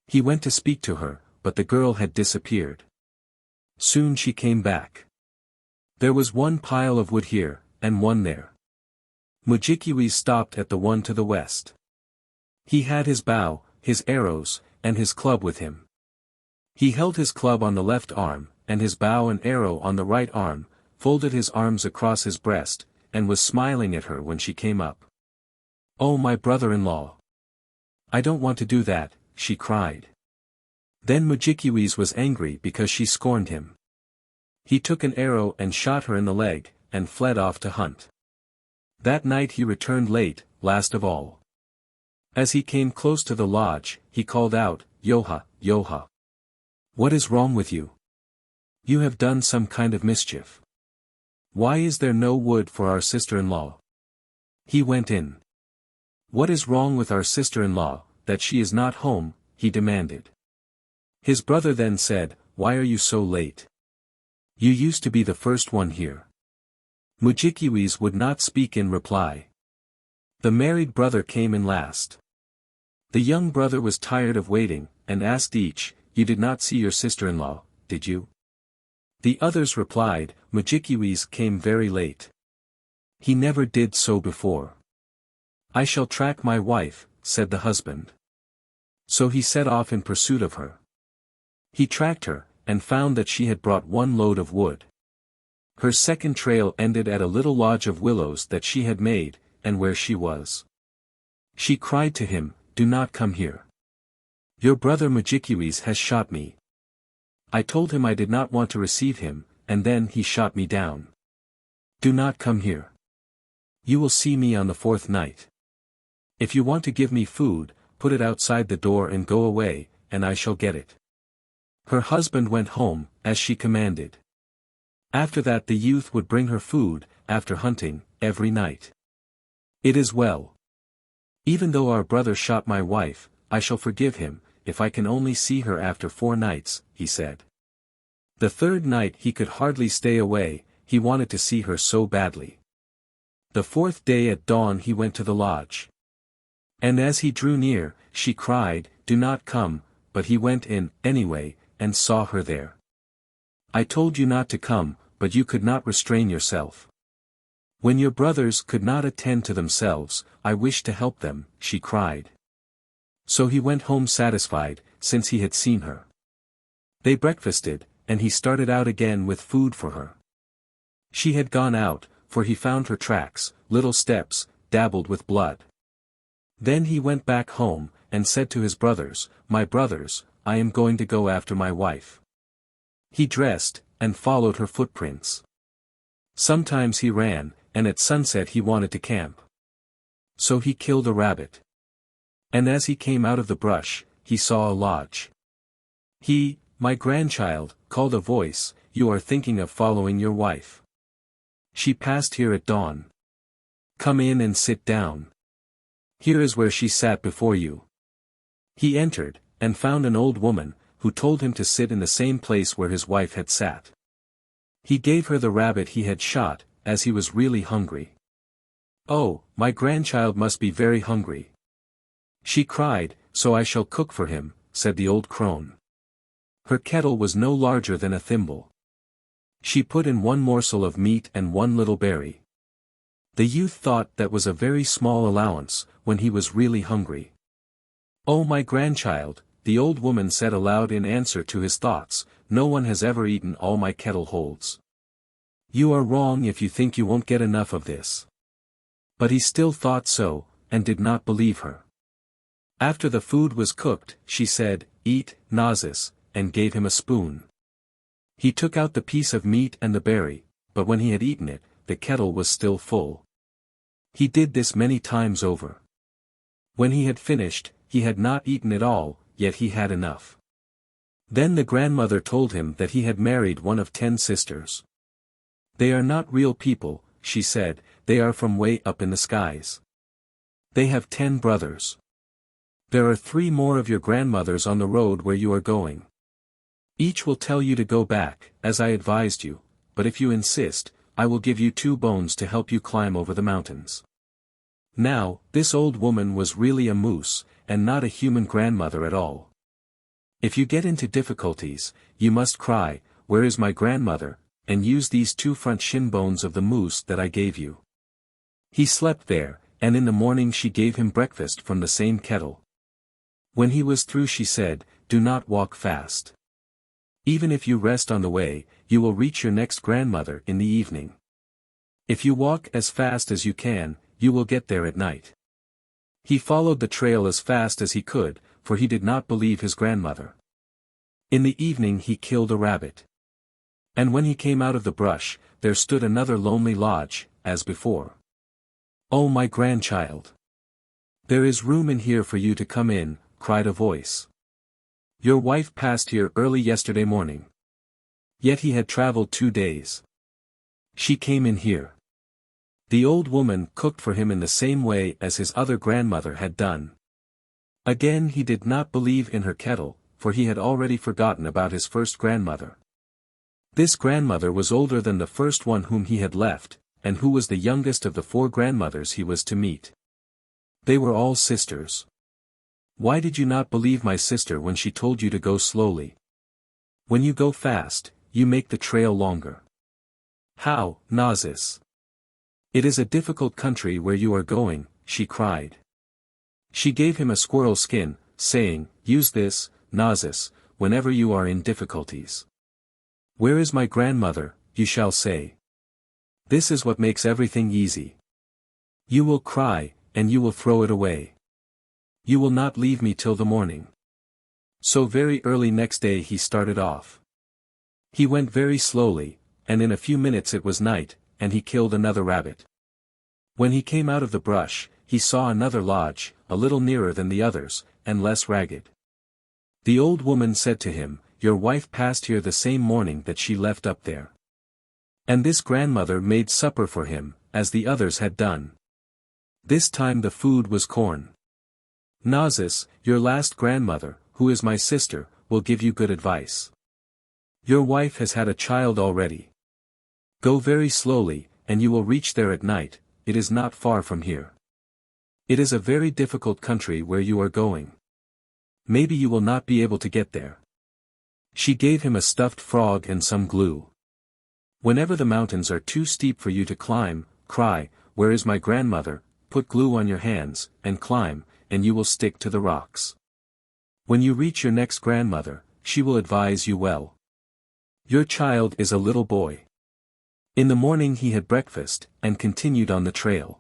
He went to speak to her, but the girl had disappeared. Soon she came back. There was 1 pile of wood here, and 1 there. Mudjikewis stopped at the one to the west. He had his bow, his arrows, and his club with him. He held his club on the left arm, and his bow and arrow on the right arm, folded his arms across his breast, and was smiling at her when she came up. "Oh, my brother-in-law! I don't want to do that," she cried. Then Mudjikewis was angry because she scorned him. He took an arrow and shot her in the leg, and fled off to hunt. That night he returned late, last of all. As he came close to the lodge, he called out, "Yoha, Yoha! What is wrong with you? You have done some kind of mischief. Why is there no wood for our sister-in-law?" He went in. "What is wrong with our sister-in-law, that she is not home?" he demanded. His brother then said, "Why are you so late? You used to be the first one here." Mudjikewis would not speak in reply. The married brother came in last. The young brother was tired of waiting, and asked each, "You did not see your sister-in-law, did you?" The others replied, "Mudjikewis came very late. He never did so before." "I shall track my wife," said the husband. So he set off in pursuit of her. He tracked her, and found that she had brought 1 load of wood. Her second trail ended at a little lodge of willows that she had made, and where she was. She cried to him, "Do not come here. Your brother Mudjikewis has shot me. I told him I did not want to receive him, and then he shot me down. Do not come here. You will see me on the 4th night. If you want to give me food, put it outside the door and go away, and I shall get it." Her husband went home, as she commanded. After that the youth would bring her food, after hunting, every night. "It is well. Even though our brother shot my wife, I shall forgive him, if I can only see her after 4 nights, he said. The 3rd night he could hardly stay away, he wanted to see her so badly. The 4th day at dawn he went to the lodge. And as he drew near, she cried, "Do not come," but he went in, anyway, and saw her there. "I told you not to come, but you could not restrain yourself. When your brothers could not attend to themselves, I wished to help them," she cried. So he went home satisfied, since he had seen her. They breakfasted, and he started out again with food for her. She had gone out, for he found her tracks, little steps, dabbled with blood. Then he went back home, and said to his brothers, "My brothers, I am going to go after my wife." He dressed, and followed her footprints. Sometimes he ran, and at sunset he wanted to camp. So he killed a rabbit. And as he came out of the brush, he saw a lodge. "He, my grandchild," called a voice, "you are thinking of following your wife. She passed here at dawn. Come in and sit down. Here is where she sat before you." He entered, and found an old woman, who told him to sit in the same place where his wife had sat. He gave her the rabbit he had shot, as he was really hungry. "Oh, my grandchild must be very hungry," she cried, "so I shall cook for him," said the old crone. Her kettle was no larger than a thimble. She put in one morsel of meat and one little berry. The youth thought that was a very small allowance, when he was really hungry. "Oh, my grandchild," the old woman said aloud in answer to his thoughts, "no one has ever eaten all my kettle holds. You are wrong if you think you won't get enough of this." But he still thought so, and did not believe her. After the food was cooked, she said, "Eat, Nazis," and gave him a spoon. He took out the piece of meat and the berry, but when he had eaten it, the kettle was still full. He did this many times over. When he had finished, he had not eaten it all, yet he had enough. Then the grandmother told him that he had married one of 10 sisters. "They are not real people," she said, "they are from way up in the skies. They have 10 brothers. There are 3 more of your grandmothers on the road where you are going. Each will tell you to go back, as I advised you, but if you insist, I will give you 2 bones to help you climb over the mountains." Now, this old woman was really a moose, and not a human grandmother at all. If you get into difficulties, you must cry, "Where is my grandmother?" and use these 2 front shin bones of the moose that I gave you. He slept there, and in the morning she gave him breakfast from the same kettle. When he was through she said, "Do not walk fast. Even if you rest on the way, you will reach your next grandmother in the evening. If you walk as fast as you can, you will get there at night." He followed the trail as fast as he could, for he did not believe his grandmother. In the evening he killed a rabbit. And when he came out of the brush, there stood another lonely lodge, as before. "Oh, my grandchild! There is room in here for you to come in," cried a voice. "Your wife passed here early yesterday morning." Yet he had traveled 2 days. She came in here. The old woman cooked for him in the same way as his other grandmother had done. Again he did not believe in her kettle, for he had already forgotten about his first grandmother. This grandmother was older than the first one whom he had left, and who was the youngest of the 4 grandmothers he was to meet. They were all sisters. "Why did you not believe my sister when she told you to go slowly? When you go fast, you make the trail longer." "How, Nazis? It is a difficult country where you are going," she cried. She gave him a squirrel skin, saying, "Use this, Nazis, whenever you are in difficulties. Where is my grandmother, you shall say. This is what makes everything easy. You will cry, and you will throw it away. You will not leave me till the morning." So very early next day he started off. He went very slowly, and in a few minutes it was night, and he killed another rabbit. When he came out of the brush, he saw another lodge, a little nearer than the others, and less ragged. The old woman said to him, "Your wife passed here the same morning that she left up there. And this grandmother made supper for him, as the others had done. This time the food was corn. Nazis, your last grandmother, who is my sister, will give you good advice. Your wife has had a child already. Go very slowly, and you will reach there at night. It is not far from here. It is a very difficult country where you are going. Maybe you will not be able to get there." She gave him a stuffed frog and some glue. "Whenever the mountains are too steep for you to climb, cry, 'Where is my grandmother?' Put glue on your hands, and climb, and you will stick to the rocks." When you reach your next grandmother, she will advise you well. Your child is a little boy. In the morning he had breakfast, and continued on the trail.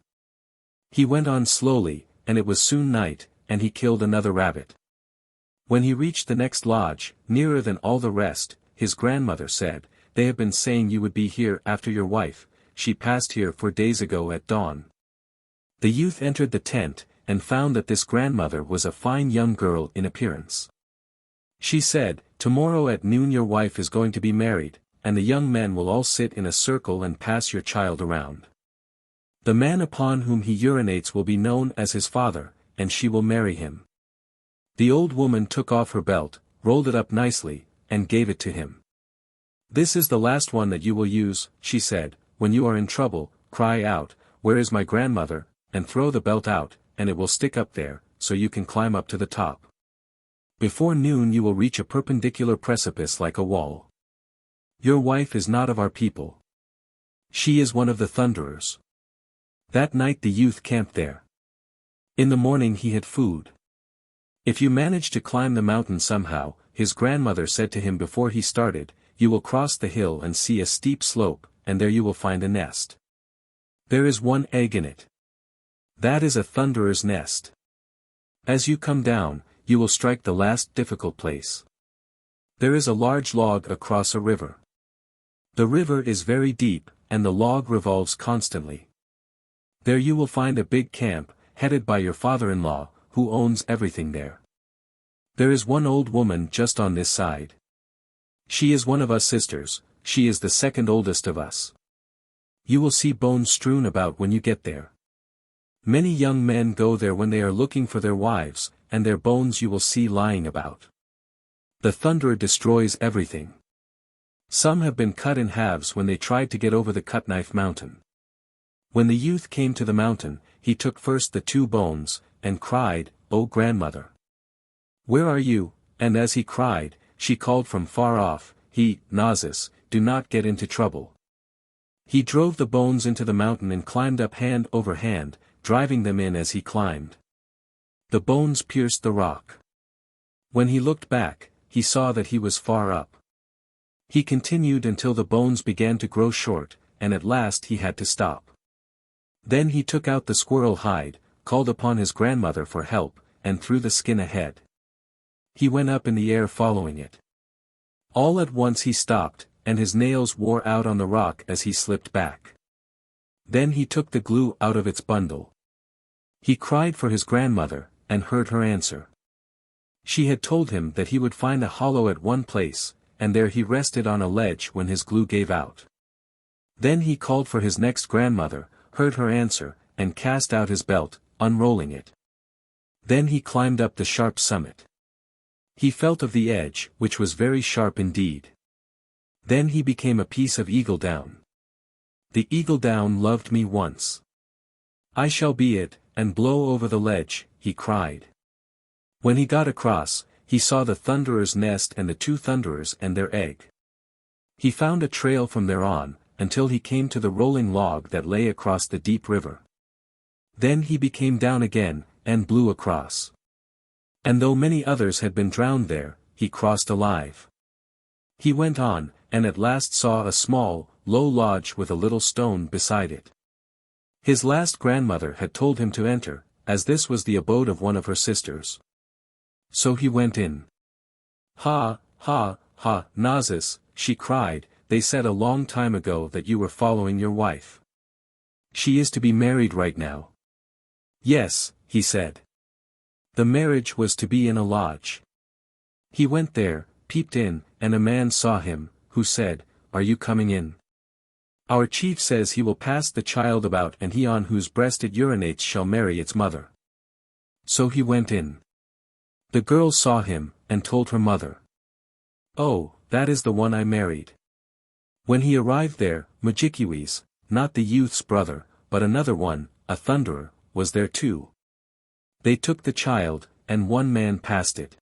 He went on slowly, and it was soon night, and he killed another rabbit. When he reached the next lodge, nearer than all the rest, his grandmother said, "They have been saying you would be here after your wife, she passed here 4 days ago at dawn." The youth entered the tent, and found that this grandmother was a fine young girl in appearance. She said, "Tomorrow at noon your wife is going to be married, and the young men will all sit in a circle and pass your child around. The man upon whom he urinates will be known as his father, and she will marry him." The old woman took off her belt, rolled it up nicely, and gave it to him. "This is the last one that you will use," she said. "When you are in trouble, cry out, 'Where is my grandmother?' and throw the belt out, and it will stick up there, so you can climb up to the top. Before noon you will reach a perpendicular precipice like a wall. Your wife is not of our people. She is one of the thunderers." That night the youth camped there. In the morning he had food. If you manage to climb the mountain somehow, his grandmother said to him before he started, you will cross the hill and see a steep slope, and there you will find a nest. There is one egg in it. That is a thunderer's nest. As you come down, you will strike the last difficult place. There is a large log across a river. The river is very deep, and the log revolves constantly. There you will find a big camp, headed by your father-in-law, who owns everything there. There is one old woman just on this side. She is one of us sisters, she is the second oldest of us. You will see bones strewn about when you get there. Many young men go there when they are looking for their wives, and their bones you will see lying about. The thunderer destroys everything. Some have been cut in halves when they tried to get over the Cut-Knife Mountain. When the youth came to the mountain, he took first the 2 bones, and cried, "O grandmother! Where are you?" And as he cried, she called from far off, "Nazis, do not get into trouble." He drove the bones into the mountain and climbed up hand over hand, driving them in as he climbed. The bones pierced the rock. When he looked back, he saw that he was far up. He continued until the bones began to grow short, and at last he had to stop. Then he took out the squirrel hide, called upon his grandmother for help, and threw the skin ahead. He went up in the air following it. All at once he stopped, and his nails wore out on the rock as he slipped back. Then he took the glue out of its bundle. He cried for his grandmother, and heard her answer. She had told him that he would find a hollow at one place, and there he rested on a ledge when his glue gave out. Then he called for his next grandmother, heard her answer, and cast out his belt, unrolling it. Then he climbed up the sharp summit. He felt of the edge, which was very sharp indeed. Then he became a piece of eagle down. The eagle down loved me once. I shall be it, and blow over the ledge, he cried. When he got across, he saw the thunderer's nest and the 2 thunderers and their egg. He found a trail from there on, until he came to the rolling log that lay across the deep river. Then he became down again, and blew across. And though many others had been drowned there, he crossed alive. He went on, and at last saw a small, low lodge with a little stone beside it. His last grandmother had told him to enter, as this was the abode of one of her sisters. So he went in. "Ha, ha, ha, Nazis," she cried, "they said a long time ago that you were following your wife. She is to be married right now." "Yes," he said. The marriage was to be in a lodge. He went there, peeped in, and a man saw him, who said, "Are you coming in? Our chief says he will pass the child about, and he on whose breast it urinates shall marry its mother." So he went in. The girl saw him, and told her mother. "Oh, that is the one I married." When he arrived there, Mujikwi's, not the youth's brother, but another one, a thunderer, was there too. They took the child, and one man passed it.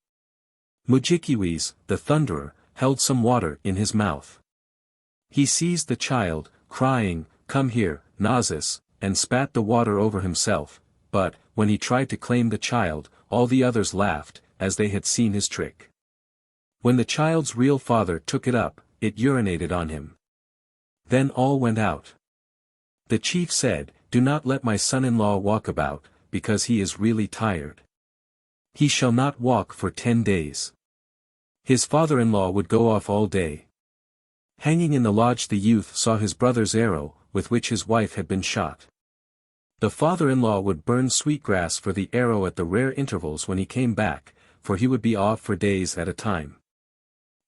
Mujikwi's, the thunderer, held some water in his mouth. He seized the child, crying, "Come here, Nazis," and spat the water over himself, but, when he tried to claim the child, all the others laughed, as they had seen his trick. When the child's real father took it up, it urinated on him. Then all went out. The chief said, "Do not let my son-in-law walk about, because he is really tired. He shall not walk for 10 days. His father-in-law would go off all day." Hanging in the lodge, the youth saw his brother's arrow, with which his wife had been shot. The father-in-law would burn sweetgrass for the arrow at the rare intervals when he came back, for he would be off for days at a time.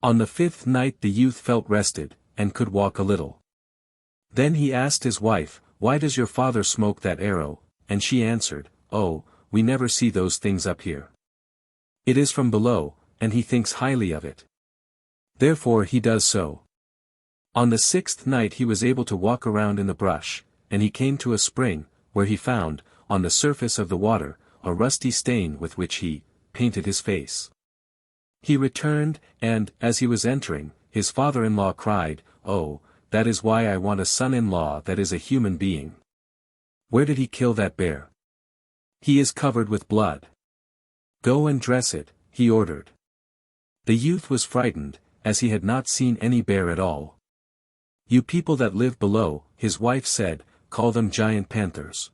On the 5th night the youth felt rested, and could walk a little. Then he asked his wife, "Why does your father smoke that arrow?" And she answered, "Oh, we never see those things up here. It is from below, and he thinks highly of it. Therefore he does so." On the 6th night he was able to walk around in the brush, and he came to a spring, where he found, on the surface of the water, a rusty stain with which he painted his face. He returned, and, as he was entering, his father-in-law cried, "Oh, that is why I want a son-in-law that is a human being. Where did he kill that bear? He is covered with blood. Go and dress it," he ordered. The youth was frightened, as he had not seen any bear at all. "You people that live below," his wife said, "call them giant panthers.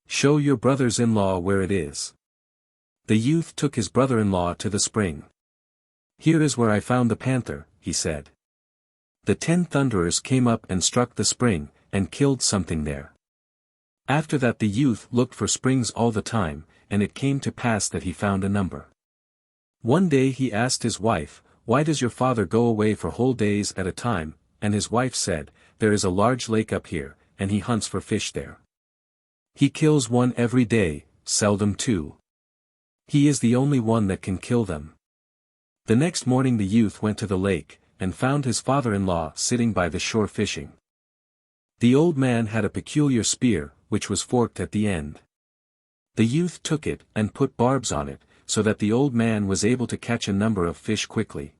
Show your brothers-in-law where it is." The youth took his brother-in-law to the spring. "Here is where I found the panther," he said. The 10 thunderers came up and struck the spring, and killed something there. After that the youth looked for springs all the time, and it came to pass that he found a number. One day he asked his wife, "Why does your father go away for whole days at a time?" And his wife said, "There is a large lake up here, and he hunts for fish there. He kills one every day, seldom two. He is the only one that can kill them." The next morning the youth went to the lake, and found his father-in-law sitting by the shore fishing. The old man had a peculiar spear, which was forked at the end. The youth took it and put barbs on it, so that the old man was able to catch a number of fish quickly.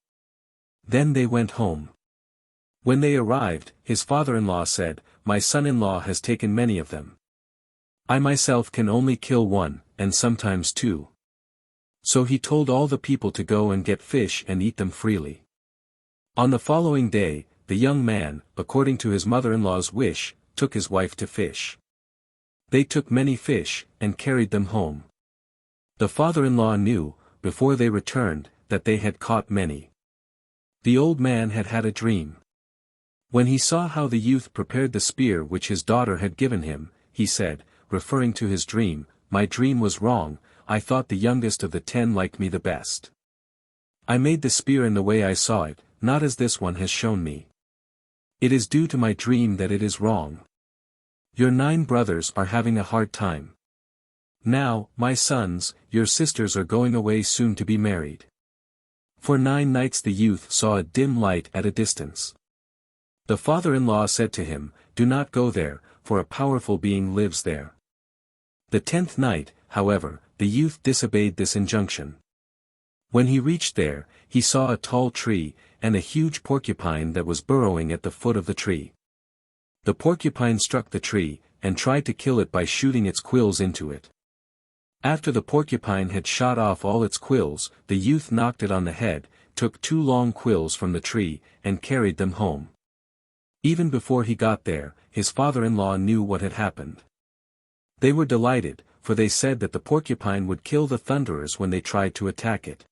Then they went home. When they arrived, his father-in-law said, "My son-in-law has taken many of them. I myself can only kill one, and sometimes two." So he told all the people to go and get fish and eat them freely. On the following day, the young man, according to his mother-in-law's wish, took his wife to fish. They took many fish, and carried them home. The father-in-law knew, before they returned, that they had caught many. The old man had had a dream. When he saw how the youth prepared the spear which his daughter had given him, he said, referring to his dream, "My dream was wrong, I thought the youngest of the 10 liked me the best. I made the spear in the way I saw it, not as this one has shown me. It is due to my dream that it is wrong. Your 9 brothers are having a hard time. Now, my sons, your sisters are going away soon to be married." For 9 nights the youth saw a dim light at a distance. The father-in-law said to him, "Do not go there, for a powerful being lives there." The 10th night, however, the youth disobeyed this injunction. When he reached there, he saw a tall tree, and a huge porcupine that was burrowing at the foot of the tree. The porcupine struck the tree, and tried to kill it by shooting its quills into it. After the porcupine had shot off all its quills, the youth knocked it on the head, took 2 long quills from the tree, and carried them home. Even before he got there, his father-in-law knew what had happened. They were delighted, for they said that the porcupine would kill the thunderers when they tried to attack it.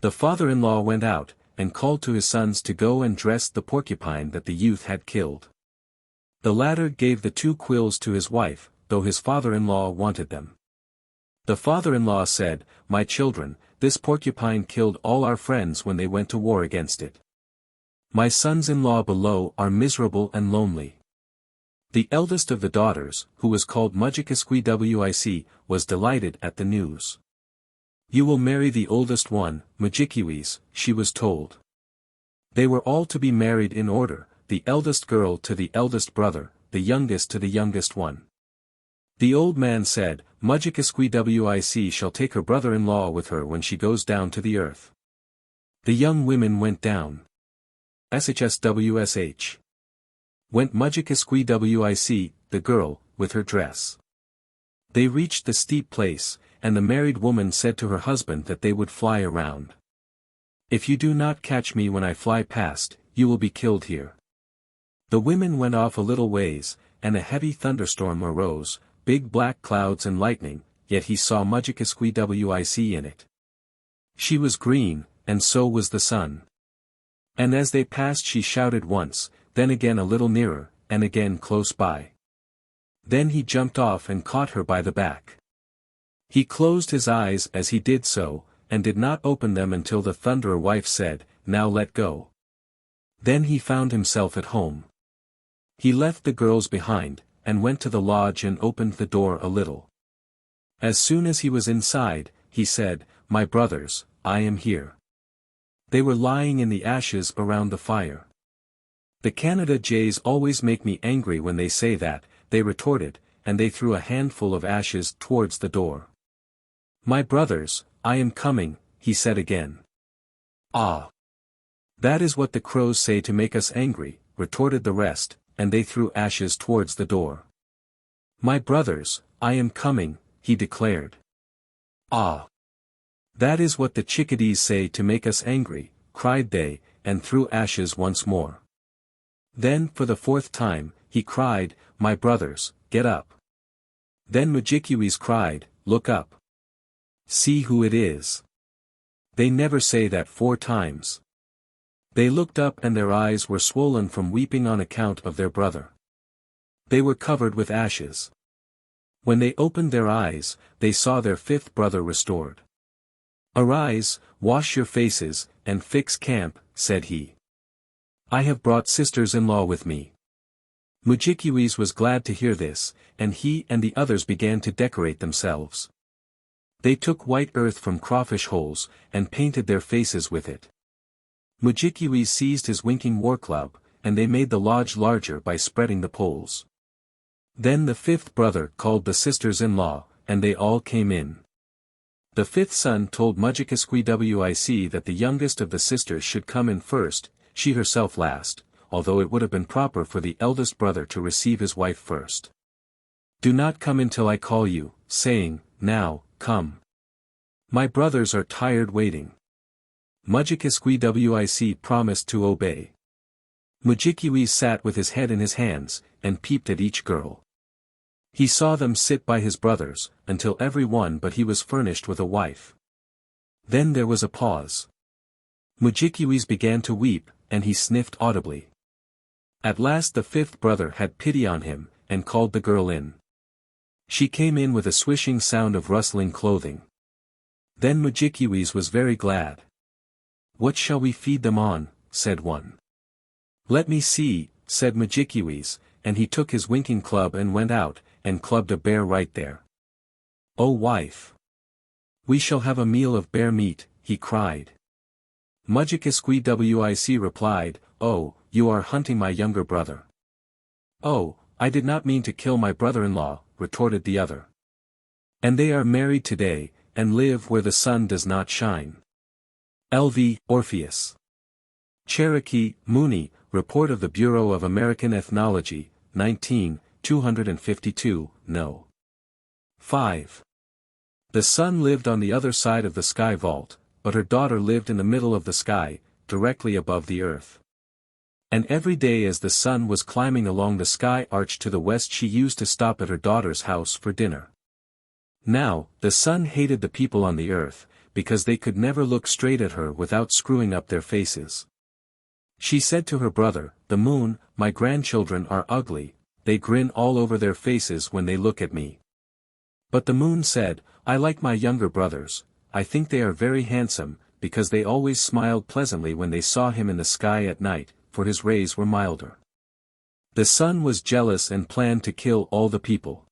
The father-in-law went out, and called to his sons to go and dress the porcupine that the youth had killed. The latter gave the 2 quills to his wife, though his father-in-law wanted them. The father-in-law said, "My children, this porcupine killed all our friends when they went to war against it. My sons-in-law below are miserable and lonely." The eldest of the daughters, who was called Mythical, was delighted at the news. "You will marry the oldest one, Mythical," she was told. They were all to be married in order, the eldest girl to the eldest brother, the youngest to the youngest one. The old man said, "Mythical shall take her brother-in-law with her when she goes down to the earth." The young women went down. SHSWSH. Went Mythical, the girl, with her dress. They reached the steep place, and the married woman said to her husband that they would fly around. "If you do not catch me when I fly past, you will be killed here." The women went off a little ways, and a heavy thunderstorm arose, big black clouds and lightning, yet he saw Mythical in it. She was green, and so was the sun. And as they passed she shouted once, then again a little nearer, and again close by. Then he jumped off and caught her by the back. He closed his eyes as he did so, and did not open them until the Thunderer wife said, "Now let go." Then he found himself at home. He left the girls behind, and went to the lodge and opened the door a little. As soon as he was inside, he said, "My brothers, I am here." They were lying in the ashes around the fire. "The Canada Jays always make me angry when they say that," they retorted, and they threw a handful of ashes towards the door. "My brothers, I am coming," he said again. "Ah! That is what the crows say to make us angry," retorted the rest, and they threw ashes towards the door. "My brothers, I am coming," he declared. "Ah! That is what the chickadees say to make us angry," cried they, and threw ashes once more. Then, for the fourth time, he cried, "My brothers, get up." Then Mujikwees cried, "Look up. See who it is." They never say that 4 times. They looked up and their eyes were swollen from weeping on account of their brother. They were covered with ashes. When they opened their eyes, they saw their 5th brother restored. "Arise, wash your faces, and fix camp," said he. "I have brought sisters-in-law with me." Mujikwees was glad to hear this, and he and the others began to decorate themselves. They took white earth from crawfish holes, and painted their faces with it. Mujikwees seized his winking war club, and they made the lodge larger by spreading the poles. Then the 5th brother called the sisters-in-law, and they all came in. The 5th son told Mujikwees that the youngest of the sisters should come in first, she herself last, although it would have been proper for the eldest brother to receive his wife first. "Do not come until I call you, saying, 'Now, come.' My brothers are tired waiting." Mujikwees promised to obey. Mujikwees sat with his head in his hands, and peeped at each girl. He saw them sit by his brothers, until every one but he was furnished with a wife. Then there was a pause. Mujikwees began to weep, and he sniffed audibly. At last the 5th brother had pity on him, and called the girl in. She came in with a swishing sound of rustling clothing. Then Mujikwees was very glad. "What shall we feed them on?" said one. "Let me see," said Mujikwees, and he took his winking club and went out, and clubbed a bear right there. "Oh wife! We shall have a meal of bear meat," he cried. Mujikwees replied, "Oh, you are hunting my younger brother." "Oh, I did not mean to kill my brother-in-law," retorted the other. "And they are married today, and live where the sun does not shine." L.V. Orpheus. Cherokee, Mooney, Report of the Bureau of American Ethnology, 19, 252, No. 5. The sun lived on the other side of the sky vault, but her daughter lived in the middle of the sky, directly above the earth. And every day as the sun was climbing along the sky arch to the west she used to stop at her daughter's house for dinner. Now, the sun hated the people on the earth, because they could never look straight at her without screwing up their faces. She said to her brother, the moon, "My grandchildren are ugly, they grin all over their faces when they look at me." But the moon said, "I like my younger brothers, I think they are very handsome, because they always smiled pleasantly when they saw him in the sky at night, for his rays were milder." The sun was jealous and planned to kill all the people.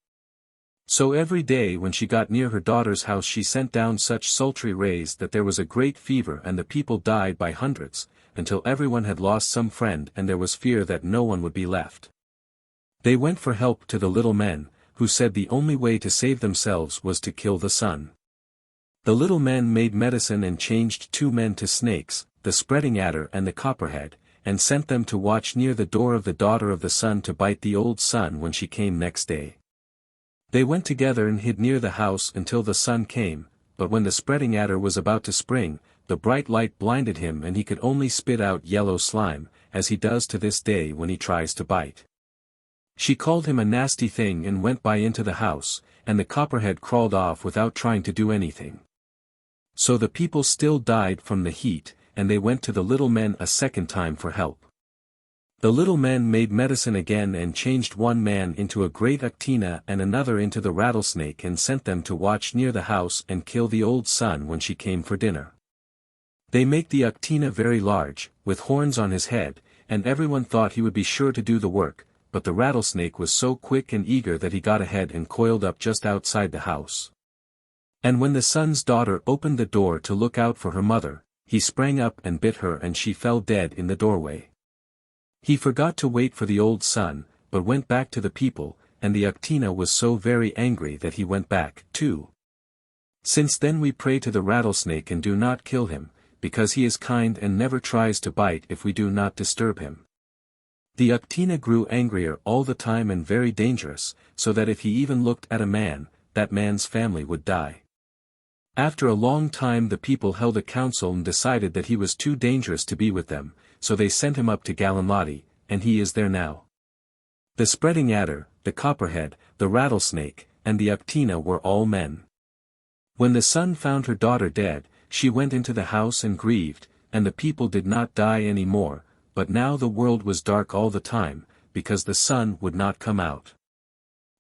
So every day when she got near her daughter's house she sent down such sultry rays that there was a great fever and the people died by hundreds, until everyone had lost some friend and there was fear that no one would be left. They went for help to the little men, who said the only way to save themselves was to kill the sun. The little men made medicine and changed 2 men to snakes, the spreading adder and the copperhead, and sent them to watch near the door of the daughter of the sun to bite the old sun when she came next day. They went together and hid near the house until the sun came, but when the spreading adder was about to spring, the bright light blinded him and he could only spit out yellow slime, as he does to this day when he tries to bite. She called him a nasty thing and went by into the house, and the copperhead crawled off without trying to do anything. So the people still died from the heat, and they went to the little men a second time for help. The little men made medicine again and changed one man into a great Actina and another into the rattlesnake and sent them to watch near the house and kill the old sun when she came for dinner. They make the Actina very large, with horns on his head, and everyone thought he would be sure to do the work, but the rattlesnake was so quick and eager that he got ahead and coiled up just outside the house. And when the sun's daughter opened the door to look out for her mother, he sprang up and bit her and she fell dead in the doorway. He forgot to wait for the old sun, but went back to the people, and the Actina was so very angry that he went back, too. Since then we pray to the rattlesnake and do not kill him, because he is kind and never tries to bite if we do not disturb him. The Actina grew angrier all the time and very dangerous, so that if he even looked at a man, that man's family would die. After a long time the people held a council and decided that he was too dangerous to be with them, so they sent him up to Gallinlati, and he is there now. The spreading adder, the copperhead, the rattlesnake, and the Actina were all men. When the sun found her daughter dead, she went into the house and grieved, and the people did not die any more, but now the world was dark all the time, because the sun would not come out.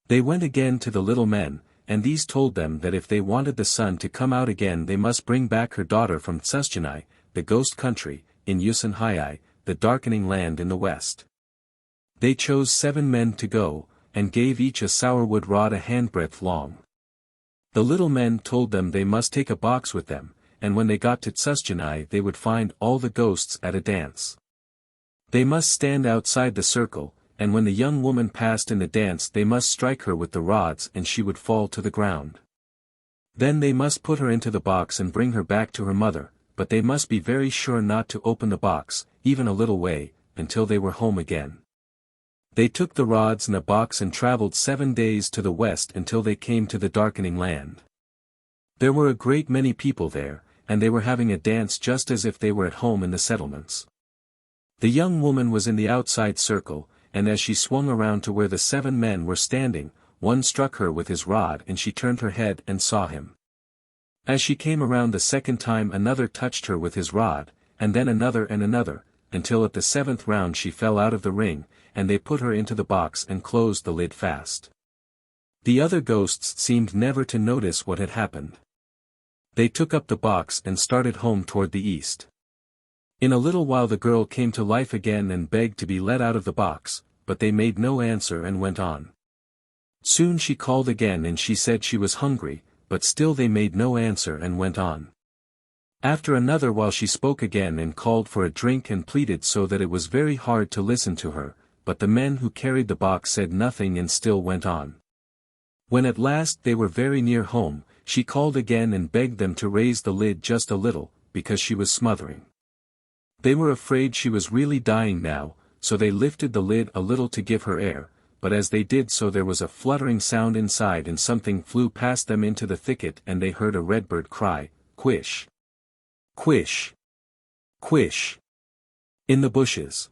They went again to the little men, and these told them that if they wanted the sun to come out again they must bring back her daughter from Tsusjani, the ghost country, in Usanhai, the darkening land in the west. They chose 7 men to go, and gave each a sourwood rod a handbreadth long. The little men told them they must take a box with them, and when they got to Tsusjani they would find all the ghosts at a dance. They must stand outside the circle, and when the young woman passed in the dance they must strike her with the rods and she would fall to the ground. Then they must put her into the box and bring her back to her mother, but they must be very sure not to open the box, even a little way, until they were home again. They took the rods and a box and traveled 7 days to the west until they came to the darkening land. There were a great many people there, and they were having a dance just as if they were at home in the settlements. The young woman was in the outside circle, and as she swung around to where the 7 men were standing, one struck her with his rod and she turned her head and saw him. As she came around the second time another touched her with his rod, and then another and another, until at the 7th round she fell out of the ring, and they put her into the box and closed the lid fast. The other ghosts seemed never to notice what had happened. They took up the box and started home toward the east. In a little while the girl came to life again and begged to be let out of the box, but they made no answer and went on. Soon she called again and she said she was hungry, but still they made no answer and went on. After another while she spoke again and called for a drink and pleaded so that it was very hard to listen to her, but the men who carried the box said nothing and still went on. When at last they were very near home, she called again and begged them to raise the lid just a little, because she was smothering. They were afraid she was really dying now, so they lifted the lid a little to give her air, but as they did so there was a fluttering sound inside and something flew past them into the thicket and they heard a redbird cry, "Quish! Quish! Quish!" in the bushes.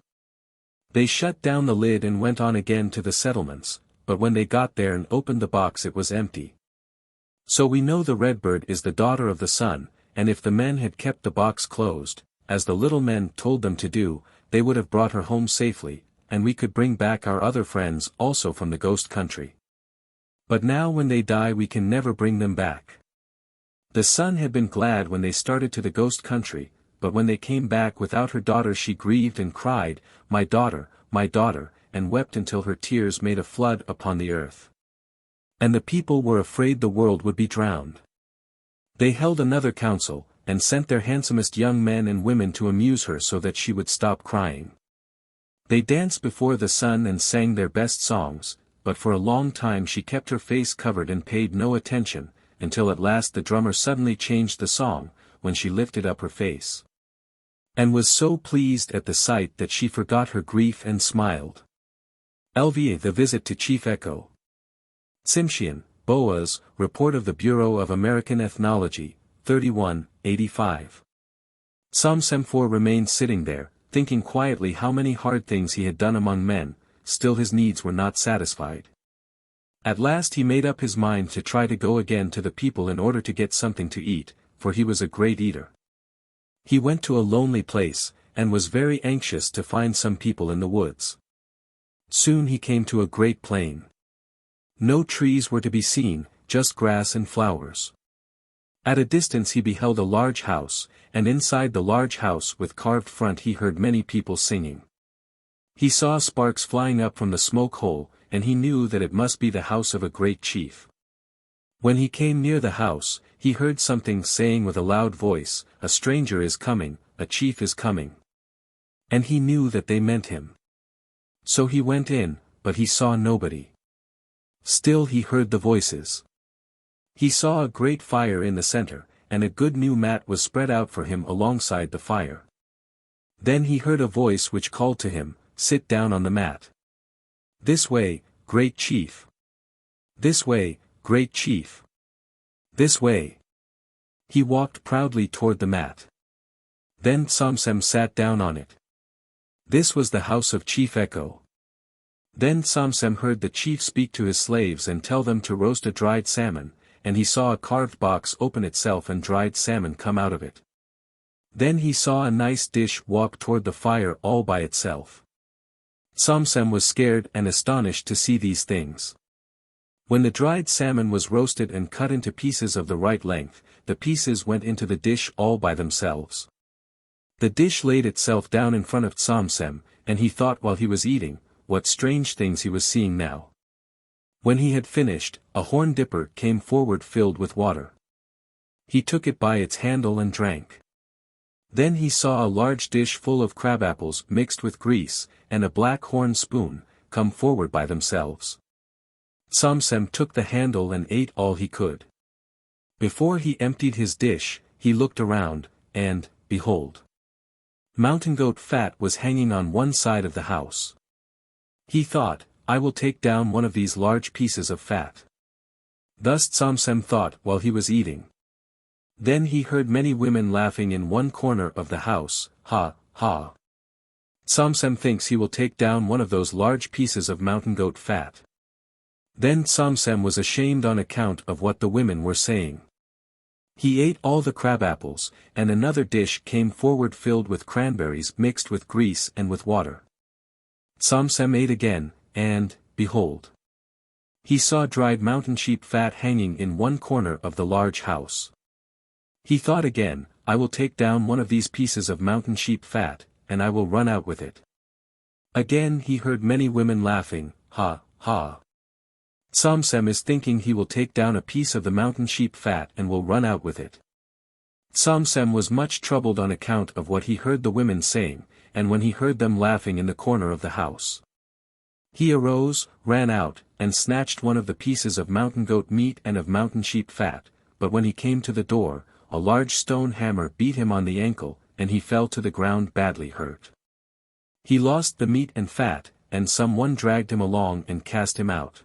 They shut down the lid and went on again to the settlements, but when they got there and opened the box it was empty. So we know the redbird is the daughter of the sun, and if the men had kept the box closed, as the little men told them to do, they would have brought her home safely, and we could bring back our other friends also from the ghost country. But now when they die we can never bring them back. The sun had been glad when they started to the ghost country, but when they came back without her daughter she grieved and cried, my daughter," and wept until her tears made a flood upon the earth. And the people were afraid the world would be drowned. They held another council, and sent their handsomest young men and women to amuse her so that she would stop crying. They danced before the sun and sang their best songs, but for a long time she kept her face covered and paid no attention, until at last the drummer suddenly changed the song, when she lifted up her face. And was so pleased at the sight that she forgot her grief and smiled. LVA The Visit to Chief Echo. Tsimshian, Boas, Report of the Bureau of American Ethnology, 31, 85. Somsemfor remained sitting there, thinking quietly how many hard things he had done among men, still his needs were not satisfied. At last he made up his mind to try to go again to the people in order to get something to eat, for he was a great eater. He went to a lonely place, and was very anxious to find some people in the woods. Soon he came to a great plain. No trees were to be seen, just grass and flowers. At a distance he beheld a large house, and inside the large house with carved front he heard many people singing. He saw sparks flying up from the smoke hole, and he knew that it must be the house of a great chief. When he came near the house, he heard something saying with a loud voice, "A stranger is coming, a chief is coming." And he knew that they meant him. So he went in, but he saw nobody. Still he heard the voices. He saw a great fire in the center, and a good new mat was spread out for him alongside the fire. Then he heard a voice which called to him, "Sit down on the mat." "This way, great chief." "This way, great chief." "This way." He walked proudly toward the mat. Then Somsem sat down on it. This was the house of Chief Echo. Then Somsem heard the chief speak to his slaves and tell them to roast a dried salmon, and he saw a carved box open itself and dried salmon come out of it. Then he saw a nice dish walk toward the fire all by itself. Somsem was scared and astonished to see these things. When the dried salmon was roasted and cut into pieces of the right length, the pieces went into the dish all by themselves. The dish laid itself down in front of Somsem, and he thought while he was eating, what strange things he was seeing now. When he had finished, a horn dipper came forward filled with water. He took it by its handle and drank. Then he saw a large dish full of crabapples mixed with grease, and a black horn spoon, come forward by themselves. Somsem took the handle and ate all he could. Before he emptied his dish, he looked around, and, behold, mountain goat fat was hanging on one side of the house. He thought, "I will take down one of these large pieces of fat." Thus Somsem thought while he was eating. Then he heard many women laughing in one corner of the house, "Ha, ha. Somsem thinks he will take down one of those large pieces of mountain goat fat." Then Somsem was ashamed on account of what the women were saying. He ate all the crabapples, and another dish came forward filled with cranberries mixed with grease and with water. Somsem ate again, and, behold, he saw dried mountain sheep fat hanging in one corner of the large house. He thought again, "I will take down one of these pieces of mountain sheep fat, and I will run out with it." Again he heard many women laughing, "Ha, ha. Somsem is thinking he will take down a piece of the mountain sheep fat and will run out with it." Somsem was much troubled on account of what he heard the women saying, and when he heard them laughing in the corner of the house. He arose, ran out, and snatched one of the pieces of mountain goat meat and of mountain sheep fat, but when he came to the door, a large stone hammer beat him on the ankle, and he fell to the ground badly hurt. He lost the meat and fat, and someone dragged him along and cast him out.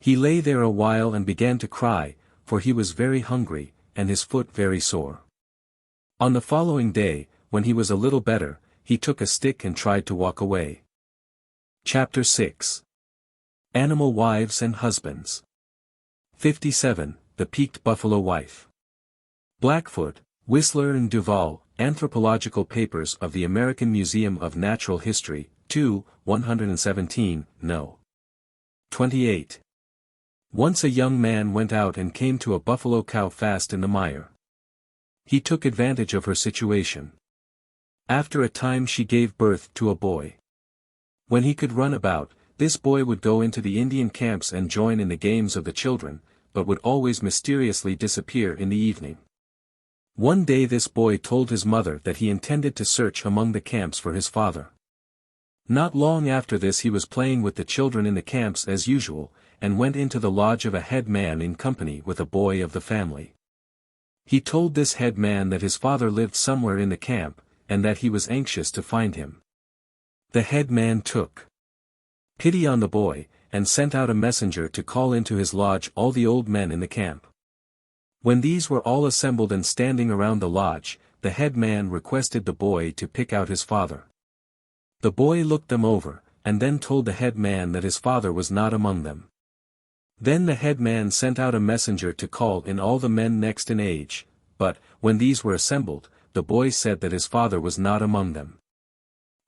He lay there a while and began to cry, for he was very hungry, and his foot very sore. On the following day, when he was a little better, he took a stick and tried to walk away. Chapter 6. Animal Wives and Husbands. 57. The Peaked Buffalo Wife. Blackfoot, Whistler and Duval, Anthropological Papers of the American Museum of Natural History, 2, 117, No. 28. Once a young man went out and came to a buffalo cow fast in the mire. He took advantage of her situation. After a time she gave birth to a boy. When he could run about, this boy would go into the Indian camps and join in the games of the children, but would always mysteriously disappear in the evening. One day this boy told his mother that he intended to search among the camps for his father. Not long after this he was playing with the children in the camps as usual, and went into the lodge of a head man in company with a boy of the family. He told this head man that his father lived somewhere in the camp, and that he was anxious to find him. The head man took pity on the boy, and sent out a messenger to call into his lodge all the old men in the camp. When these were all assembled and standing around the lodge, the head man requested the boy to pick out his father. The boy looked them over, and then told the head man that his father was not among them. Then the head man sent out a messenger to call in all the men next in age, but, when these were assembled, the boy said that his father was not among them.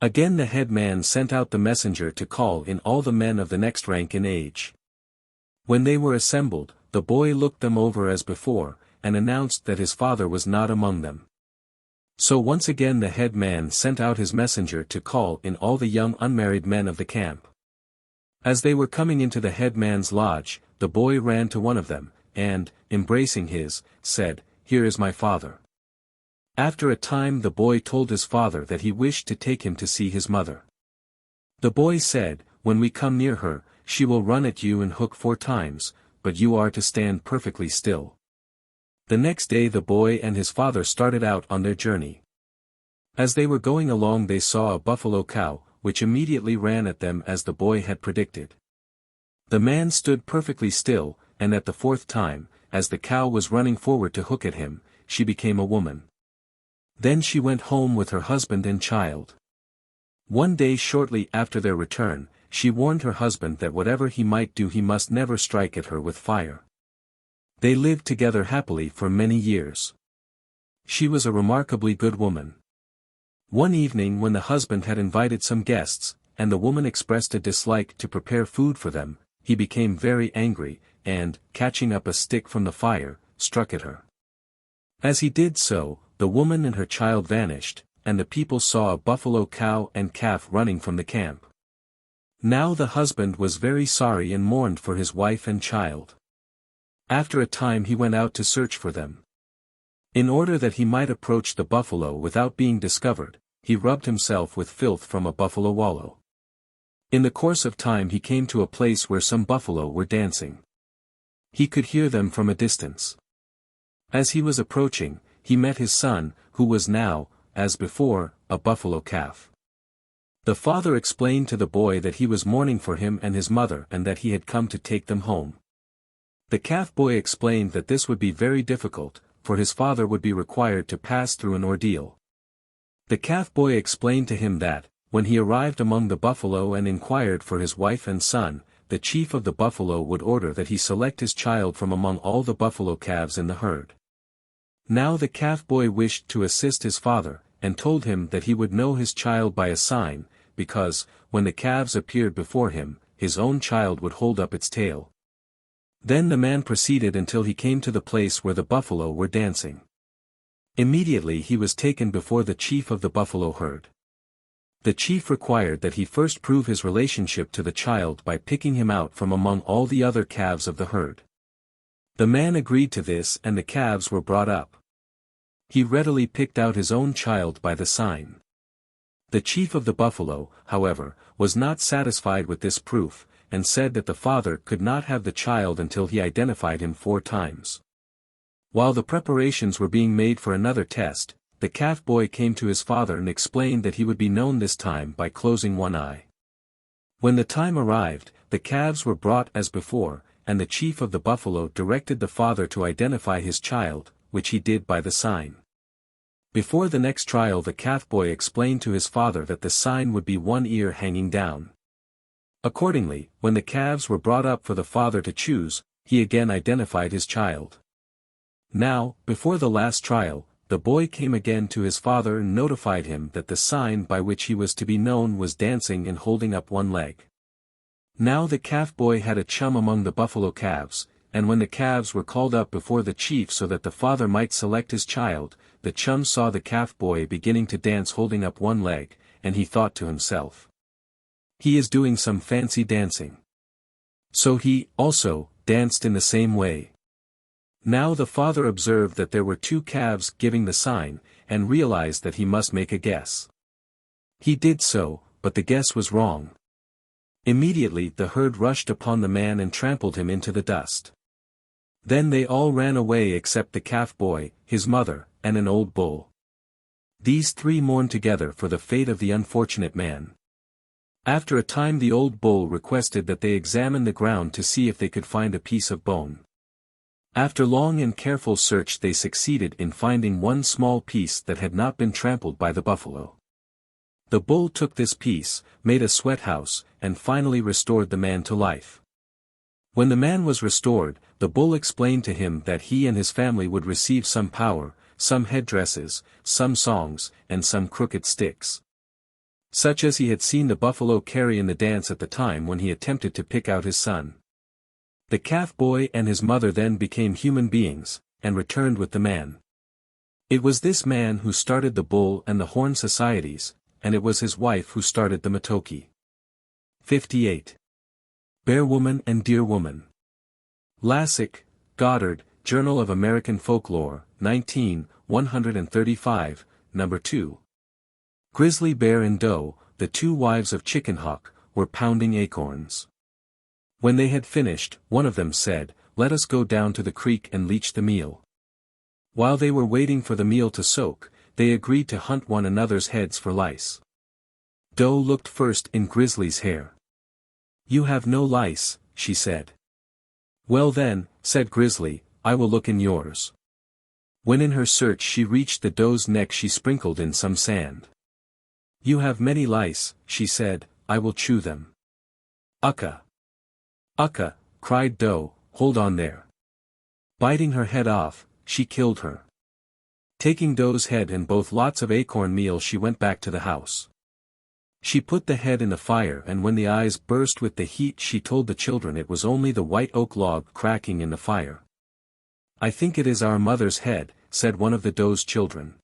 Again the head man sent out the messenger to call in all the men of the next rank in age. When they were assembled, the boy looked them over as before, and announced that his father was not among them. So once again the head man sent out his messenger to call in all the young unmarried men of the camp. As they were coming into the head man's lodge, the boy ran to one of them, and, embracing his, said, "Here is my father." After a time the boy told his father that he wished to take him to see his mother. The boy said, "When we come near her, she will run at you and hook 4 times, but you are to stand perfectly still." The next day the boy and his father started out on their journey. As they were going along they saw a buffalo cow, which immediately ran at them as the boy had predicted. The man stood perfectly still, and at the 4th time, as the cow was running forward to hook at him, she became a woman. Then she went home with her husband and child. One day shortly after their return, she warned her husband that whatever he might do he must never strike at her with fire. They lived together happily for many years. She was a remarkably good woman. One evening when the husband had invited some guests, and the woman expressed a dislike to prepare food for them, he became very angry, and, catching up a stick from the fire, struck at her. As he did so, the woman and her child vanished, and the people saw a buffalo cow and calf running from the camp. Now the husband was very sorry and mourned for his wife and child. After a time he went out to search for them. In order that he might approach the buffalo without being discovered, he rubbed himself with filth from a buffalo wallow. In the course of time he came to a place where some buffalo were dancing. He could hear them from a distance. As he was approaching, he met his son, who was now, as before, a buffalo calf. The father explained to the boy that he was mourning for him and his mother and that he had come to take them home. The calf boy explained that this would be very difficult, for his father would be required to pass through an ordeal. The calf boy explained to him that, when he arrived among the buffalo and inquired for his wife and son, the chief of the buffalo would order that he select his child from among all the buffalo calves in the herd. Now the calf boy wished to assist his father, and told him that he would know his child by a sign, because, when the calves appeared before him, his own child would hold up its tail. Then the man proceeded until he came to the place where the buffalo were dancing. Immediately he was taken before the chief of the buffalo herd. The chief required that he first prove his relationship to the child by picking him out from among all the other calves of the herd. The man agreed to this and the calves were brought up. He readily picked out his own child by the sign. The chief of the buffalo, however, was not satisfied with this proof, and said that the father could not have the child until he identified him 4 times. While the preparations were being made for another test, the calf boy came to his father and explained that he would be known this time by closing one eye. When the time arrived, the calves were brought as before, and the chief of the buffalo directed the father to identify his child, which he did by the sign. Before the next trial the calf boy explained to his father that the sign would be one ear hanging down. Accordingly, when the calves were brought up for the father to choose, he again identified his child. Now, before the last trial, the boy came again to his father and notified him that the sign by which he was to be known was dancing and holding up one leg. Now the calf boy had a chum among the buffalo calves, and when the calves were called up before the chief so that the father might select his child, the chum saw the calf boy beginning to dance holding up one leg, and he thought to himself, "He is doing some fancy dancing." So he, also, danced in the same way. Now the father observed that there were 2 calves giving the sign, and realized that he must make a guess. He did so, but the guess was wrong. Immediately the herd rushed upon the man and trampled him into the dust. Then they all ran away except the calf boy, his mother, and an old bull. These 3 mourned together for the fate of the unfortunate man. After a time the old bull requested that they examine the ground to see if they could find a piece of bone. After long and careful search they succeeded in finding one small piece that had not been trampled by the buffalo. The bull took this piece, made a sweat house, and finally restored the man to life. When the man was restored, the bull explained to him that he and his family would receive some power, some headdresses, some songs, and some crooked sticks, such as he had seen the buffalo carry in the dance at the time when he attempted to pick out his son. The calf boy and his mother then became human beings, and returned with the man. It was this man who started the bull and the horn societies, and it was his wife who started the Matoki. 58. Bear Woman and Deer Woman. Lassick, Goddard, Journal of American Folklore, 19, 135, No. 2. Grizzly Bear and Doe, the two wives of Chicken Hawk, were pounding acorns. When they had finished, one of them said, "Let us go down to the creek and leach the meal." While they were waiting for the meal to soak, they agreed to hunt one another's heads for lice. Doe looked first in Grizzly's hair. "You have no lice," she said. "Well then," said Grizzly, "I will look in yours." When in her search she reached the doe's neck she sprinkled in some sand. "You have many lice," she said, "I will chew them." "Ucka! Ucka!" cried Doe, "hold on there." Biting her head off, she killed her. Taking Doe's head and both lots of acorn meal she went back to the house. She put the head in the fire and when the eyes burst with the heat she told the children it was only the white oak log cracking in the fire. "I think it is our mother's head," said one of the doe's children.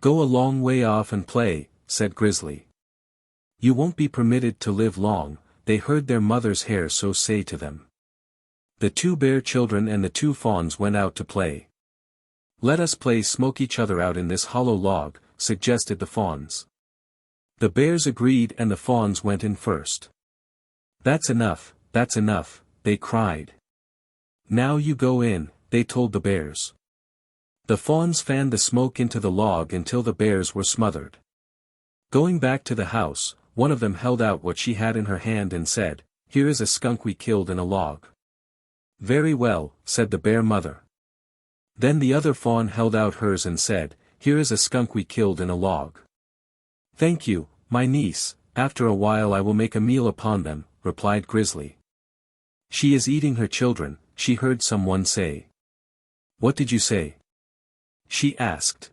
"Go a long way off and play," said Grizzly. "You won't be permitted to live long," they heard their mother's hair so say to them. The two bear children and the two fawns went out to play. "Let us play smoke each other out in this hollow log," suggested the fawns. The bears agreed and the fawns went in first. That's enough," they cried. "Now you go in," they told the bears. The fawns fanned the smoke into the log until the bears were smothered. Going back to the house, one of them held out what she had in her hand and said, "Here is a skunk we killed in a log." "Very well," said the bear mother. Then the other fawn held out hers and said, "Here is a skunk we killed in a log." "Thank you, my niece, after a while I will make a meal upon them," replied Grizzly. "She is eating her children," she heard someone say. "What did you say?" she asked.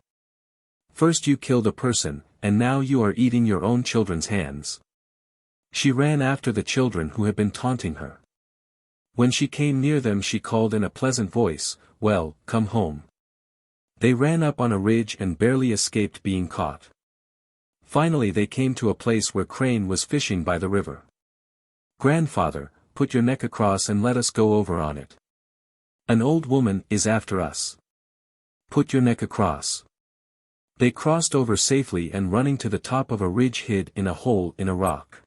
"First you killed a person, and now you are eating your own children's hands." She ran after the children who had been taunting her. When she came near them she called in a pleasant voice, "Well, come home." They ran up on a ridge and barely escaped being caught. Finally they came to a place where Crane was fishing by the river. "Grandfather, put your neck across and let us go over on it. An old woman is after us. Put your neck across." They crossed over safely and running to the top of a ridge hid in a hole in a rock.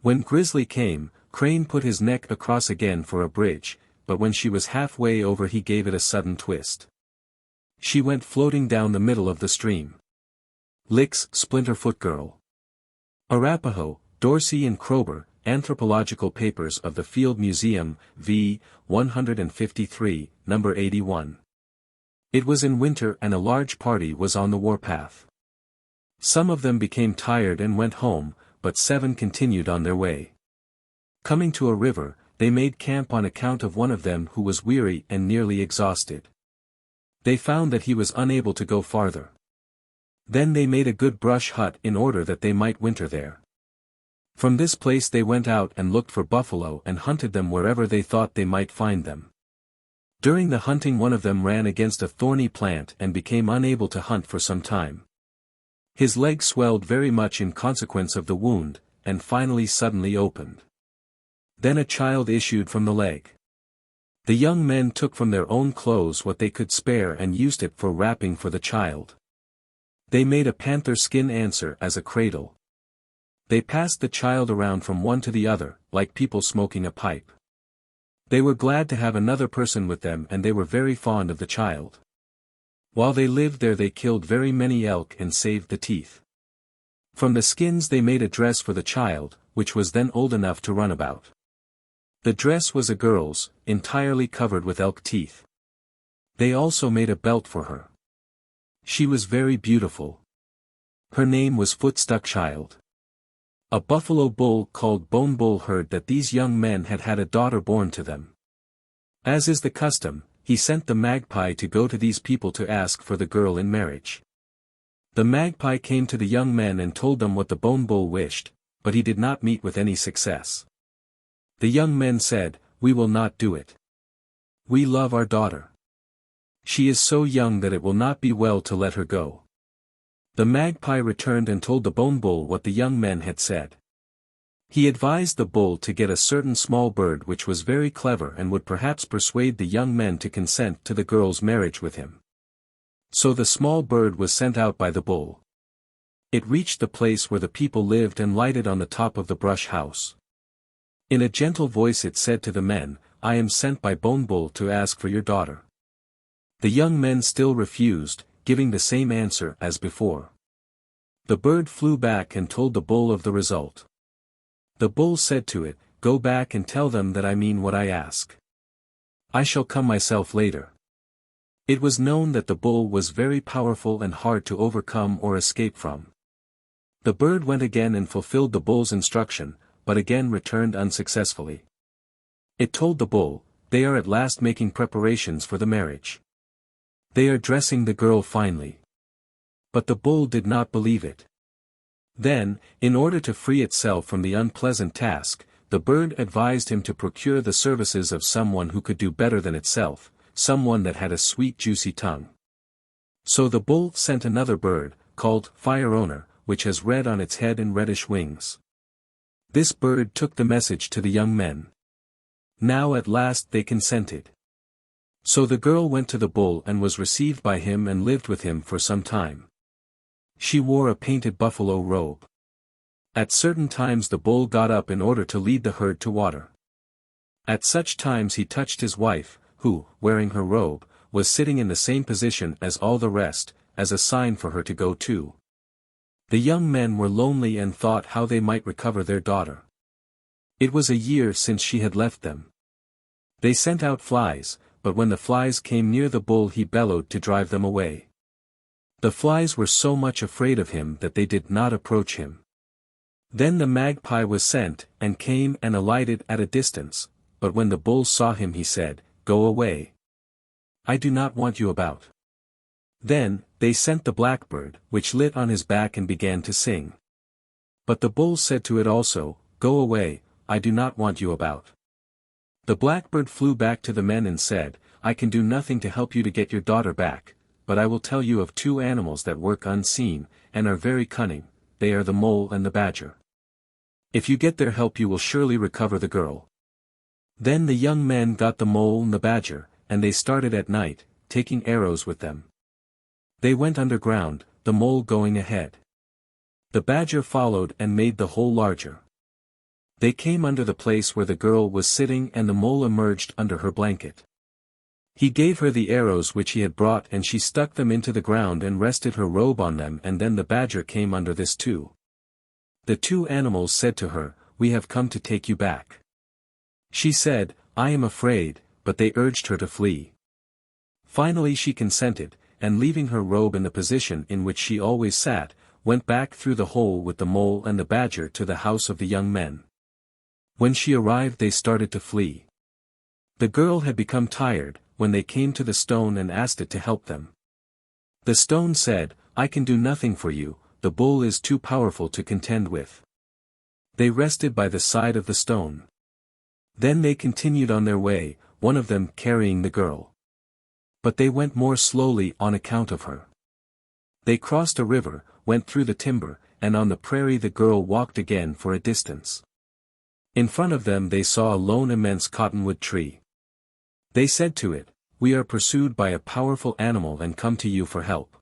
When Grizzly came, Crane put his neck across again for a bridge, but when she was halfway over he gave it a sudden twist. She went floating down the middle of the stream. Licks, Splinterfoot Girl. Arapaho, Dorsey and Kroeber, Anthropological Papers of the Field Museum, v. 153, No. 81. It was in winter and a large party was on the warpath. Some of them became tired and went home, but 7 continued on their way. Coming to a river, they made camp on account of one of them who was weary and nearly exhausted. They found that he was unable to go farther. Then they made a good brush hut in order that they might winter there. From this place they went out and looked for buffalo and hunted them wherever they thought they might find them. During the hunting one of them ran against a thorny plant and became unable to hunt for some time. His leg swelled very much in consequence of the wound, and finally suddenly opened. Then a child issued from the leg. The young men took from their own clothes what they could spare and used it for wrapping for the child. They made a panther skin answer as a cradle. They passed the child around from one to the other, like people smoking a pipe. They were glad to have another person with them and they were very fond of the child. While they lived there they killed very many elk and saved the teeth. From the skins they made a dress for the child, which was then old enough to run about. The dress was a girl's, entirely covered with elk teeth. They also made a belt for her. She was very beautiful. Her name was Footstuck Child. A buffalo bull called Bone Bull heard that these young men had had a daughter born to them. As is the custom, he sent the magpie to go to these people to ask for the girl in marriage. The magpie came to the young men and told them what the Bone Bull wished, but he did not meet with any success. The young men said, "We will not do it. We love our daughter. She is so young that it will not be well to let her go." The magpie returned and told the Bone Bull what the young men had said. He advised the bull to get a certain small bird which was very clever and would perhaps persuade the young men to consent to the girl's marriage with him. So the small bird was sent out by the bull. It reached the place where the people lived and lighted on the top of the brush house. In a gentle voice it said to the men, "I am sent by Bone Bull to ask for your daughter." The young men still refused, giving the same answer as before. The bird flew back and told the bull of the result. The bull said to it, "Go back and tell them that I mean what I ask. I shall come myself later." It was known that the bull was very powerful and hard to overcome or escape from. The bird went again and fulfilled the bull's instruction, but again returned unsuccessfully. It told the bull, "They are at last making preparations for the marriage. They are dressing the girl finely." But the bull did not believe it. Then, in order to free itself from the unpleasant task, the bird advised him to procure the services of someone who could do better than itself, someone that had a sweet juicy tongue. So the bull sent another bird, called Fire Owner, which has red on its head and reddish wings. This bird took the message to the young men. Now at last they consented. So the girl went to the bull and was received by him and lived with him for some time. She wore a painted buffalo robe. At certain times the bull got up in order to lead the herd to water. At such times he touched his wife, who, wearing her robe, was sitting in the same position as all the rest, as a sign for her to go too. The young men were lonely and thought how they might recover their daughter. It was a year since she had left them. They sent out flies, but when the flies came near the bull he bellowed to drive them away. The flies were so much afraid of him that they did not approach him. Then the magpie was sent, and came and alighted at a distance, but when the bull saw him he said, "Go away. I do not want you about." Then, they sent the blackbird, which lit on his back and began to sing. But the bull said to it also, "Go away, I do not want you about." The blackbird flew back to the men and said, "I can do nothing to help you to get your daughter back, but I will tell you of two animals that work unseen, and are very cunning. They are the mole and the badger. If you get their help you will surely recover the girl." Then the young men got the mole and the badger, and they started at night, taking arrows with them. They went underground, the mole going ahead. The badger followed and made the hole larger. They came under the place where the girl was sitting and the mole emerged under her blanket. He gave her the arrows which he had brought and she stuck them into the ground and rested her robe on them, and then the badger came under this too. The two animals said to her, "We have come to take you back." She said, "I am afraid," but they urged her to flee. Finally she consented, and leaving her robe in the position in which she always sat, went back through the hole with the mole and the badger to the house of the young men. When she arrived they started to flee. The girl had become tired, when they came to the stone and asked it to help them. The stone said, "I can do nothing for you, the bull is too powerful to contend with." They rested by the side of the stone. Then they continued on their way, one of them carrying the girl. But they went more slowly on account of her. They crossed a river, went through the timber, and on the prairie the girl walked again for a distance. In front of them they saw a lone immense cottonwood tree. They said to it, "We are pursued by a powerful animal and come to you for help."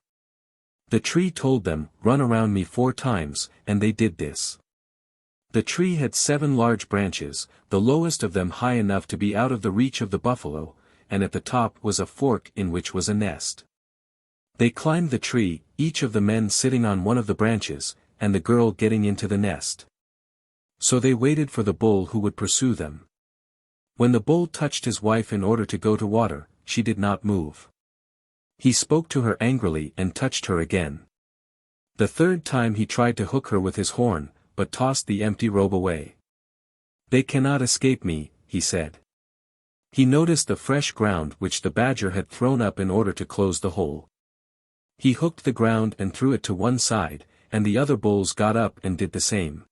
The tree told them, "Run around me 4 times, and they did this. The tree had 7 large branches, the lowest of them high enough to be out of the reach of the buffalo, and at the top was a fork in which was a nest. They climbed the tree, each of the men sitting on one of the branches, and the girl getting into the nest. So they waited for the bull who would pursue them. When the bull touched his wife in order to go to water, she did not move. He spoke to her angrily and touched her again. The third time he tried to hook her with his horn, but tossed the empty robe away. "They cannot escape me," he said. He noticed the fresh ground which the badger had thrown up in order to close the hole. He hooked the ground and threw it to one side, and the other bulls got up and did the same.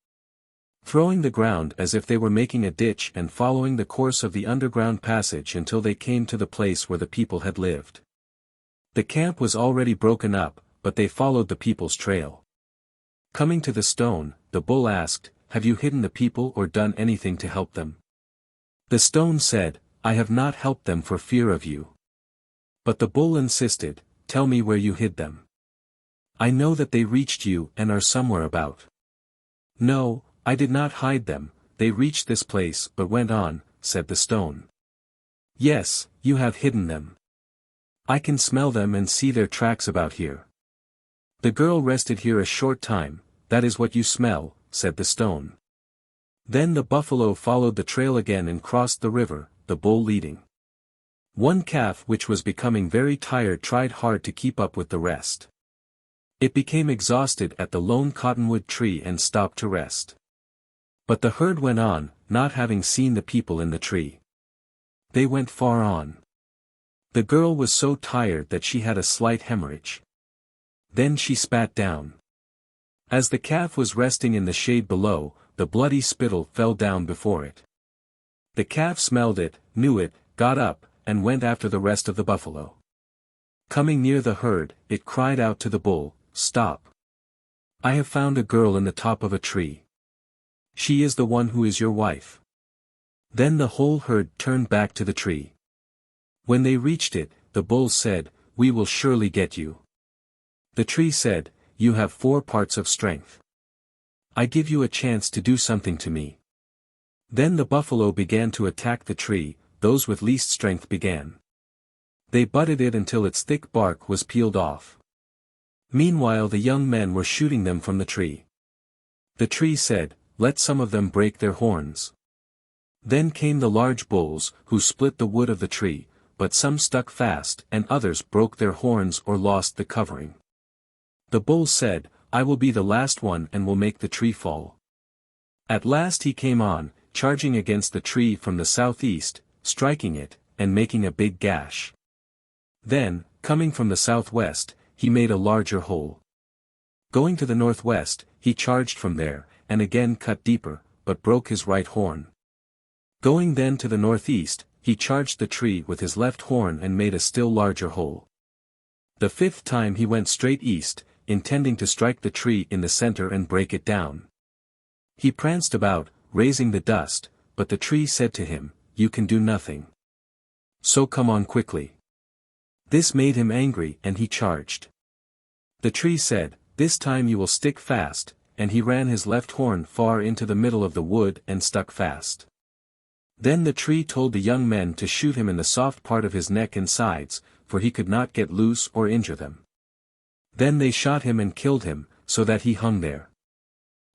Throwing the ground as if they were making a ditch and following the course of the underground passage until they came to the place where the people had lived. The camp was already broken up, but they followed the people's trail. Coming to the stone, the bull asked, "Have you hidden the people or done anything to help them?" The stone said, "I have not helped them for fear of you." But the bull insisted, "Tell me where you hid them. I know that they reached you and are somewhere about." "No, I did not hide them, they reached this place but went on," said the stone. "Yes, you have hidden them. I can smell them and see their tracks about here." "The girl rested here a short time, that is what you smell," said the stone. Then the buffalo followed the trail again and crossed the river, the bull leading. One calf which was becoming very tired tried hard to keep up with the rest. It became exhausted at the lone cottonwood tree and stopped to rest. But the herd went on, not having seen the people in the tree. They went far on. The girl was so tired that she had a slight hemorrhage. Then she spat down. As the calf was resting in the shade below, the bloody spittle fell down before it. The calf smelled it, knew it, got up, and went after the rest of the buffalo. Coming near the herd, it cried out to the bull, "Stop! I have found a girl in the top of a tree. She is the one who is your wife." Then the whole herd turned back to the tree. When they reached it, the bull said, "We will surely get you." The tree said, "You have 4 parts of strength. I give you a chance to do something to me." Then the buffalo began to attack the tree, those with least strength began. They butted it until its thick bark was peeled off. Meanwhile the young men were shooting them from the tree. The tree said, "Let some of them break their horns." Then came the large bulls, who split the wood of the tree, but some stuck fast and others broke their horns or lost the covering. The bull said, "I will be the last one and will make the tree fall." At last he came on, charging against the tree from the southeast, striking it, and making a big gash. Then, coming from the southwest, he made a larger hole. Going to the northwest, he charged from there, and again cut deeper, but broke his right horn. Going then to the northeast, he charged the tree with his left horn and made a still larger hole. The 5th time he went straight east, intending to strike the tree in the center and break it down. He pranced about, raising the dust, but the tree said to him, "You can do nothing. So come on quickly." This made him angry and he charged. The tree said, "This time you will stick fast," and he ran his left horn far into the middle of the wood and stuck fast. Then the tree told the young men to shoot him in the soft part of his neck and sides, for he could not get loose or injure them. Then they shot him and killed him, so that he hung there.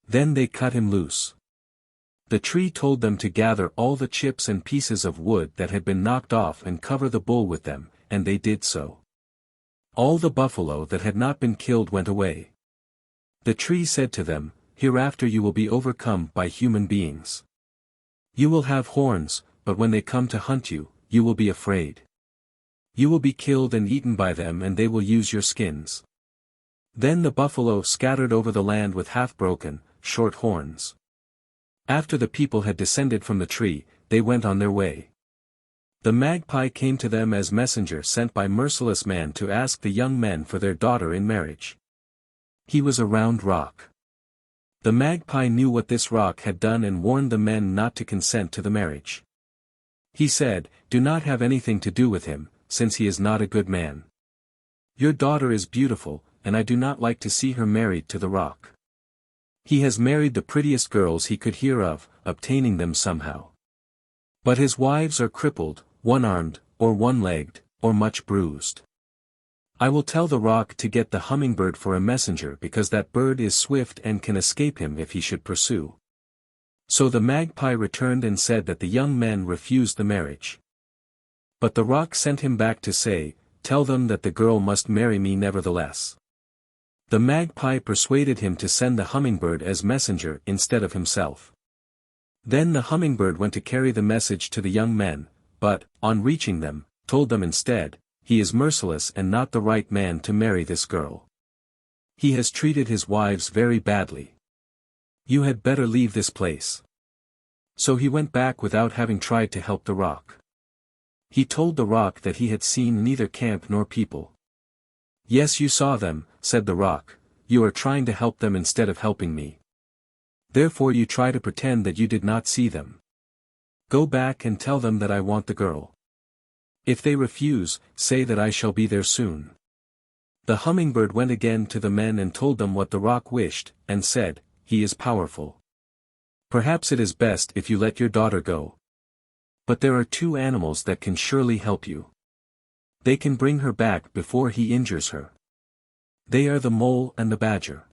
Then they cut him loose. The tree told them to gather all the chips and pieces of wood that had been knocked off and cover the bull with them, and they did so. All the buffalo that had not been killed went away. The tree said to them, "Hereafter you will be overcome by human beings. You will have horns, but when they come to hunt you, you will be afraid. You will be killed and eaten by them and they will use your skins." Then the buffalo scattered over the land with half-broken, short horns. After the people had descended from the tree, they went on their way. The magpie came to them as messenger sent by merciless man to ask the young men for their daughter in marriage. He was a round rock. The magpie knew what this rock had done and warned the men not to consent to the marriage. He said, "Do not have anything to do with him, since he is not a good man. Your daughter is beautiful, and I do not like to see her married to the rock. He has married the prettiest girls he could hear of, obtaining them somehow. But his wives are crippled, one-armed, or one-legged, or much bruised. I will tell the rock to get the hummingbird for a messenger because that bird is swift and can escape him if he should pursue. So the magpie returned and said that the young men refused the marriage. But the rock sent him back to say, "Tell them that the girl must marry me nevertheless." The magpie persuaded him to send the hummingbird as messenger instead of himself. Then the hummingbird went to carry the message to the young men, but, on reaching them, told them instead, "He is merciless and not the right man to marry this girl. He has treated his wives very badly. You had better leave this place." So he went back without having tried to help the rock. He told the rock that he had seen neither camp nor people. "Yes, you saw them," said the rock, "you are trying to help them instead of helping me. Therefore you try to pretend that you did not see them. Go back and tell them that I want the girl. If they refuse, say that I shall be there soon." The hummingbird went again to the men and told them what the rock wished, and said, "He is powerful. Perhaps it is best if you let your daughter go. But there are two animals that can surely help you. They can bring her back before he injures her. They are the mole and the badger."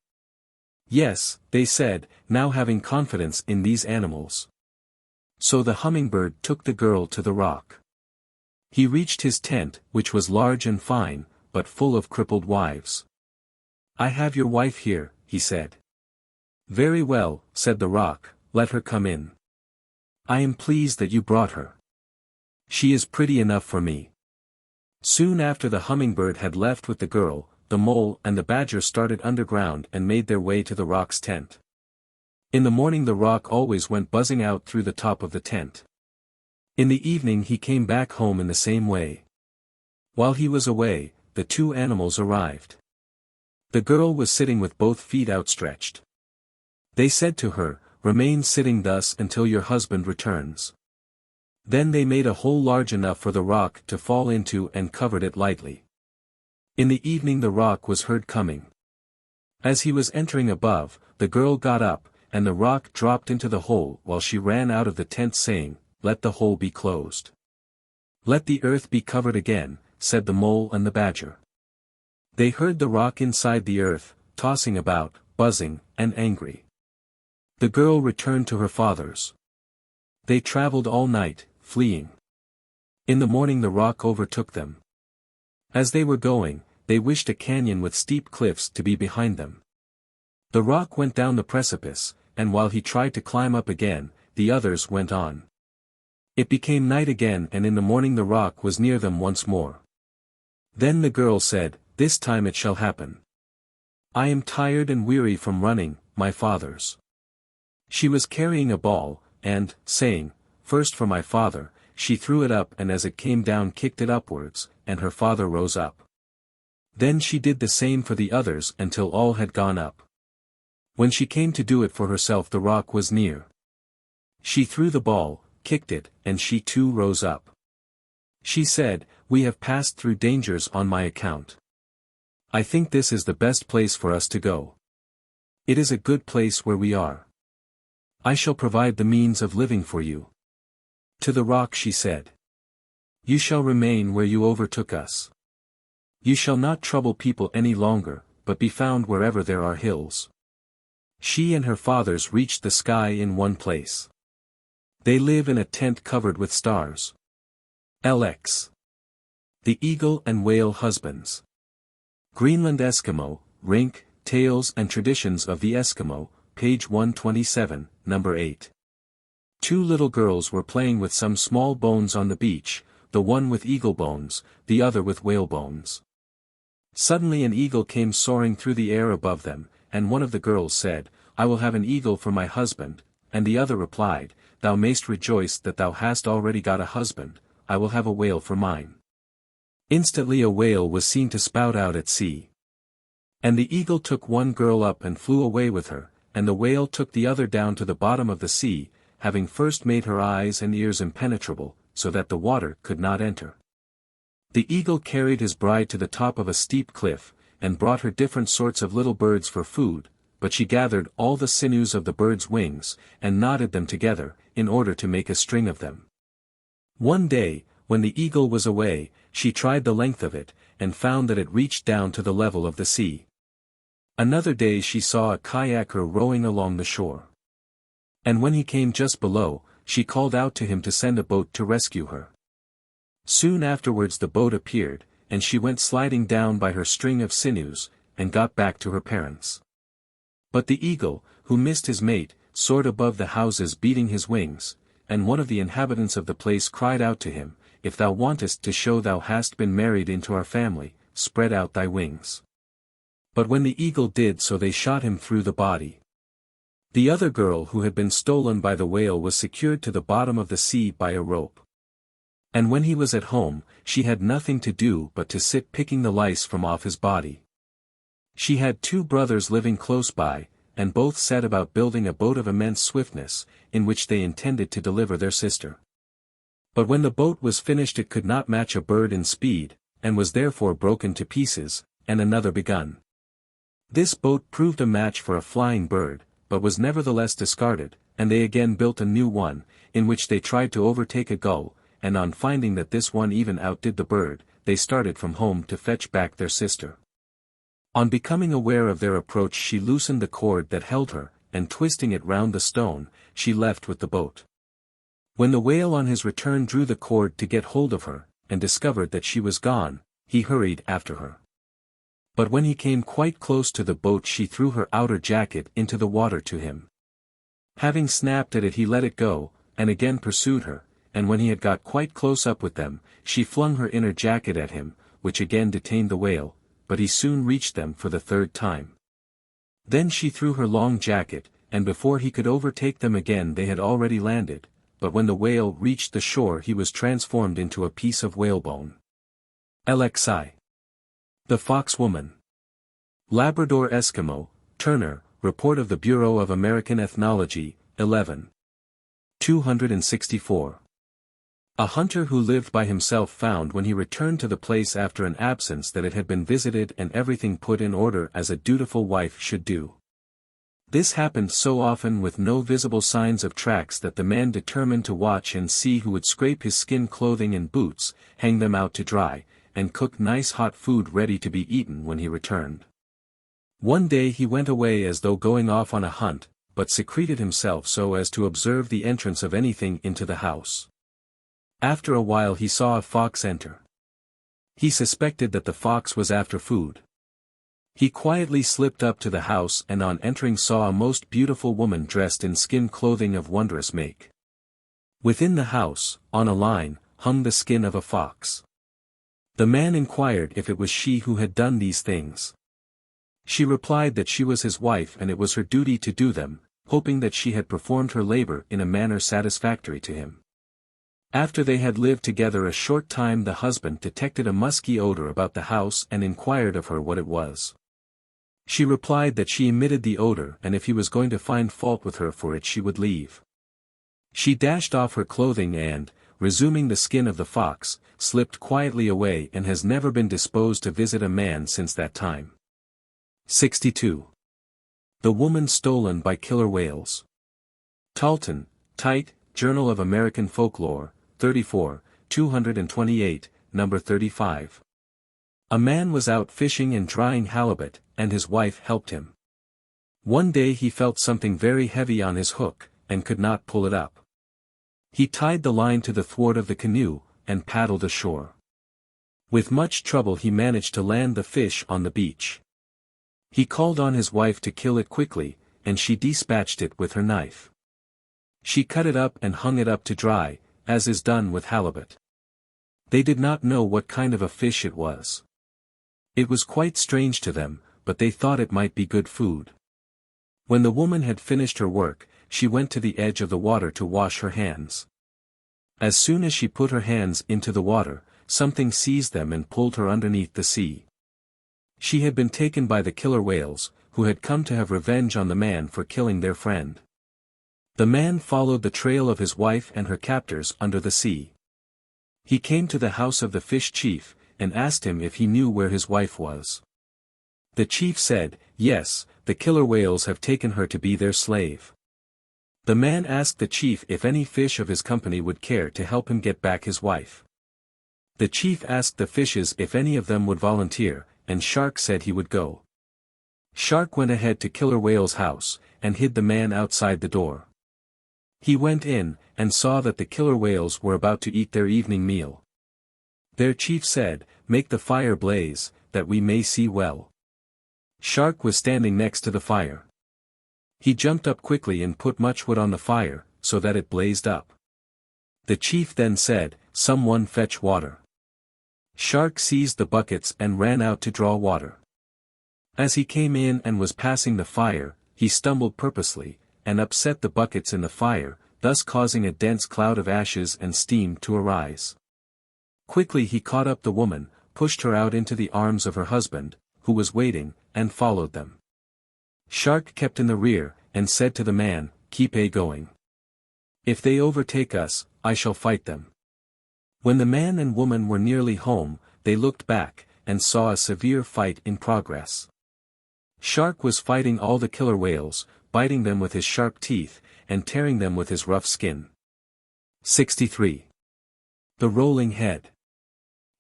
"Yes," they said, now having confidence in these animals. So the hummingbird took the girl to the rock. He reached his tent, which was large and fine, but full of crippled wives. "I have your wife here," he said. "Very well," said the rock, "let her come in. I am pleased that you brought her. She is pretty enough for me." Soon after the hummingbird had left with the girl, the mole and the badger started underground and made their way to the rock's tent. In the morning the rock always went buzzing out through the top of the tent. In the evening he came back home in the same way. While he was away, the two animals arrived. The girl was sitting with both feet outstretched. They said to her, "Remain sitting thus until your husband returns." Then they made a hole large enough for the rock to fall into and covered it lightly. In the evening the rock was heard coming. As he was entering above, the girl got up, and the rock dropped into the hole while she ran out of the tent saying, "Let the hole be closed. Let the earth be covered again," said the mole and the badger. They heard the rock inside the earth, tossing about, buzzing, and angry. The girl returned to her father's. They traveled all night, fleeing. In the morning the rock overtook them. As they were going, they wished a canyon with steep cliffs to be behind them. The rock went down the precipice, and while he tried to climb up again, the others went on. It became night again and in the morning the rock was near them once more. Then the girl said, "This time it shall happen. I am tired and weary from running, my fathers." She was carrying a ball, and, saying, "First for my father," she threw it up and as it came down kicked it upwards, and her father rose up. Then she did the same for the others until all had gone up. When she came to do it for herself the rock was near. She threw the ball, kicked it, and she too rose up. She said, "We have passed through dangers on my account. I think this is the best place for us to go. It is a good place where we are. I shall provide the means of living for you." To the rock she said, "You shall remain where you overtook us. You shall not trouble people any longer, but be found wherever there are hills." She and her fathers reached the sky in one place. They live in a tent covered with stars. LX. The Eagle and Whale Husbands. Greenland Eskimo, Rink, Tales and Traditions of the Eskimo, page 127, number 8. Two little girls were playing with some small bones on the beach, the one with eagle bones, the other with whale bones. Suddenly an eagle came soaring through the air above them, and one of the girls said, "I will have an eagle for my husband," and the other replied, "Thou mayst rejoice that thou hast already got a husband, I will have a whale for mine." Instantly a whale was seen to spout out at sea. And the eagle took one girl up and flew away with her, and the whale took the other down to the bottom of the sea, having first made her eyes and ears impenetrable, so that the water could not enter. The eagle carried his bride to the top of a steep cliff, and brought her different sorts of little birds for food, but she gathered all the sinews of the birds' wings, and knotted them together, in order to make a string of them. One day, when the eagle was away, she tried the length of it, and found that it reached down to the level of the sea. Another day she saw a kayaker rowing along the shore. And when he came just below, she called out to him to send a boat to rescue her. Soon afterwards the boat appeared, and she went sliding down by her string of sinews, and got back to her parents. But the eagle, who missed his mate, soared above the houses beating his wings, and one of the inhabitants of the place cried out to him, "If thou wantest to show thou hast been married into our family, spread out thy wings." But when the eagle did so they shot him through the body. The other girl who had been stolen by the whale was secured to the bottom of the sea by a rope. And when he was at home, she had nothing to do but to sit picking the lice from off his body. She had 2 brothers living close by, and both set about building a boat of immense swiftness, in which they intended to deliver their sister. But when the boat was finished it could not match a bird in speed, and was therefore broken to pieces, and another begun. This boat proved a match for a flying bird, but was nevertheless discarded, and they again built a new one, in which they tried to overtake a gull, and on finding that this one even outdid the bird, they started from home to fetch back their sister. On becoming aware of their approach she loosened the cord that held her, and twisting it round the stone, she left with the boat. When the whale on his return drew the cord to get hold of her, and discovered that she was gone, he hurried after her. But when he came quite close to the boat she threw her outer jacket into the water to him. Having snapped at it he let it go, and again pursued her, and when he had got quite close up with them, she flung her inner jacket at him, which again detained the whale, but he soon reached them for the 3rd time. Then she threw her long jacket, and before he could overtake them again they had already landed, but when the whale reached the shore he was transformed into a piece of whalebone. LXI. The Fox Woman. Labrador Eskimo, Turner, Report of the Bureau of American Ethnology, 11. 264. A hunter who lived by himself found when he returned to the place after an absence that it had been visited and everything put in order as a dutiful wife should do. This happened so often with no visible signs of tracks that the man determined to watch and see who would scrape his skin clothing and boots, hang them out to dry, and cook nice hot food ready to be eaten when he returned. One day he went away as though going off on a hunt, but secreted himself so as to observe the entrance of anything into the house. After a while he saw a fox enter. He suspected that the fox was after food. He quietly slipped up to the house and on entering saw a most beautiful woman dressed in skin clothing of wondrous make. Within the house, on a line, hung the skin of a fox. The man inquired if it was she who had done these things. She replied that she was his wife and it was her duty to do them, hoping that she had performed her labor in a manner satisfactory to him. After they had lived together a short time the husband detected a musky odor about the house and inquired of her what it was. She replied that she emitted the odor and if he was going to find fault with her for it she would leave. She dashed off her clothing and, resuming the skin of the fox, slipped quietly away and has never been disposed to visit a man since that time. 62. The Woman Stolen by Killer Whales. Talton, Tite, Journal of American Folklore, 34, 228, number 35. A man was out fishing and drying halibut, and his wife helped him. One day he felt something very heavy on his hook, and could not pull it up. He tied the line to the thwart of the canoe, and paddled ashore. With much trouble he managed to land the fish on the beach. He called on his wife to kill it quickly, and she dispatched it with her knife. She cut it up and hung it up to dry, as is done with halibut. They did not know what kind of a fish it was. It was quite strange to them, but they thought it might be good food. When the woman had finished her work, she went to the edge of the water to wash her hands. As soon as she put her hands into the water, something seized them and pulled her underneath the sea. She had been taken by the killer whales, who had come to have revenge on the man for killing their friend. The man followed the trail of his wife and her captors under the sea. He came to the house of the fish chief, and asked him if he knew where his wife was. The chief said, "Yes, the killer whales have taken her to be their slave." The man asked the chief if any fish of his company would care to help him get back his wife. The chief asked the fishes if any of them would volunteer, and Shark said he would go. Shark went ahead to Killer Whale's house, and hid the man outside the door. He went in, and saw that the killer whales were about to eat their evening meal. Their chief said, "Make the fire blaze, that we may see well." Shark was standing next to the fire. He jumped up quickly and put much wood on the fire, so that it blazed up. The chief then said, "Someone fetch water." Shark seized the buckets and ran out to draw water. As he came in and was passing the fire, he stumbled purposely, and upset the buckets in the fire, thus causing a dense cloud of ashes and steam to arise. Quickly he caught up the woman, pushed her out into the arms of her husband, who was waiting, and followed them. Shark kept in the rear, and said to the man, "Keep going. If they overtake us, I shall fight them." When the man and woman were nearly home, they looked back, and saw a severe fight in progress. Shark was fighting all the killer whales, biting them with his sharp teeth, and tearing them with his rough skin. 63. The Rolling Head.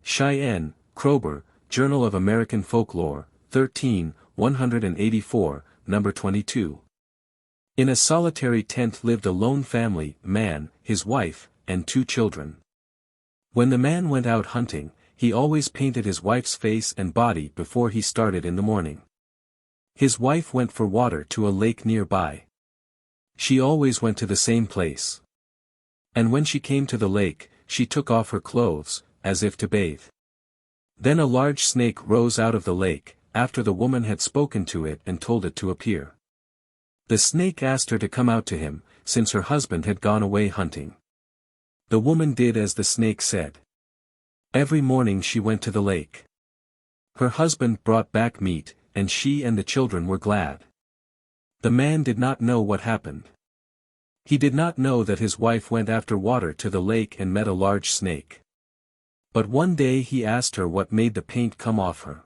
Cheyenne, Kroeber, Journal of American Folklore, 13, 184, number 22. In a solitary tent lived a lone family, man, his wife, and 2 children. When the man went out hunting, he always painted his wife's face and body before he started in the morning. His wife went for water to a lake nearby. She always went to the same place. And when she came to the lake, she took off her clothes, as if to bathe. Then a large snake rose out of the lake, after the woman had spoken to it and told it to appear. The snake asked her to come out to him, since her husband had gone away hunting. The woman did as the snake said. Every morning she went to the lake. Her husband brought back meat, and she and the children were glad. The man did not know what happened. He did not know that his wife went after water to the lake and met a large snake. But one day he asked her what made the paint come off her.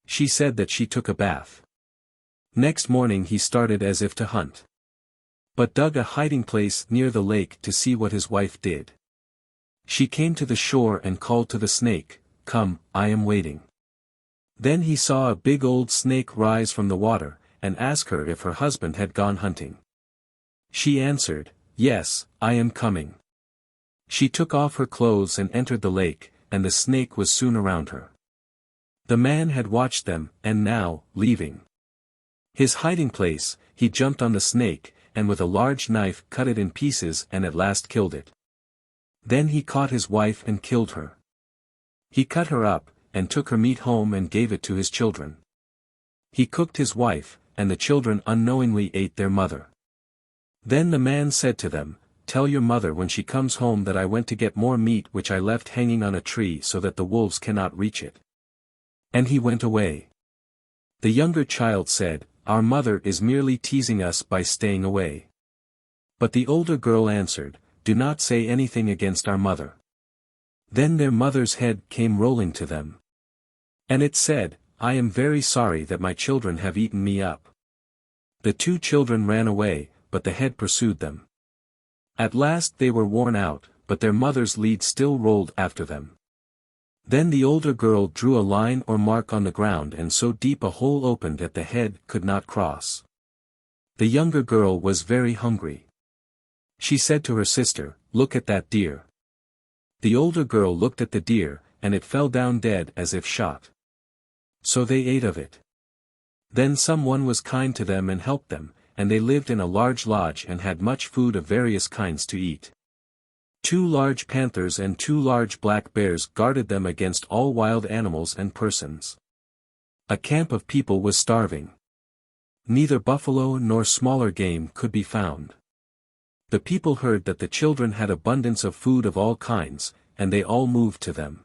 She said that she took a bath. Next morning he started as if to hunt, but dug a hiding place near the lake to see what his wife did. She came to the shore and called to the snake, "Come, I am waiting." Then he saw a big old snake rise from the water, and ask her if her husband had gone hunting. She answered, "Yes, I am coming." She took off her clothes and entered the lake, and the snake was soon around her. The man had watched them, and now, leaving his hiding place, he jumped on the snake, and with a large knife cut it in pieces and at last killed it. Then he caught his wife and killed her. He cut her up, and took her meat home and gave it to his children. He cooked his wife, and the children unknowingly ate their mother. Then the man said to them, "Tell your mother when she comes home that I went to get more meat which I left hanging on a tree so that the wolves cannot reach it." And he went away. The younger child said, "Our mother is merely teasing us by staying away." But the older girl answered, "Do not say anything against our mother." Then their mother's head came rolling to them. And it said, "I am very sorry that my children have eaten me up." The 2 children ran away, but the head pursued them. At last they were worn out, but their mother's lead still rolled after them. Then the older girl drew a line or mark on the ground, and so deep a hole opened that the head could not cross. The younger girl was very hungry. She said to her sister, "Look at that deer." The older girl looked at the deer, and it fell down dead as if shot. So they ate of it. Then someone was kind to them and helped them, and they lived in a large lodge and had much food of various kinds to eat. 2 large panthers and 2 large black bears guarded them against all wild animals and persons. A camp of people was starving. Neither buffalo nor smaller game could be found. The people heard that the children had abundance of food of all kinds, and they all moved to them.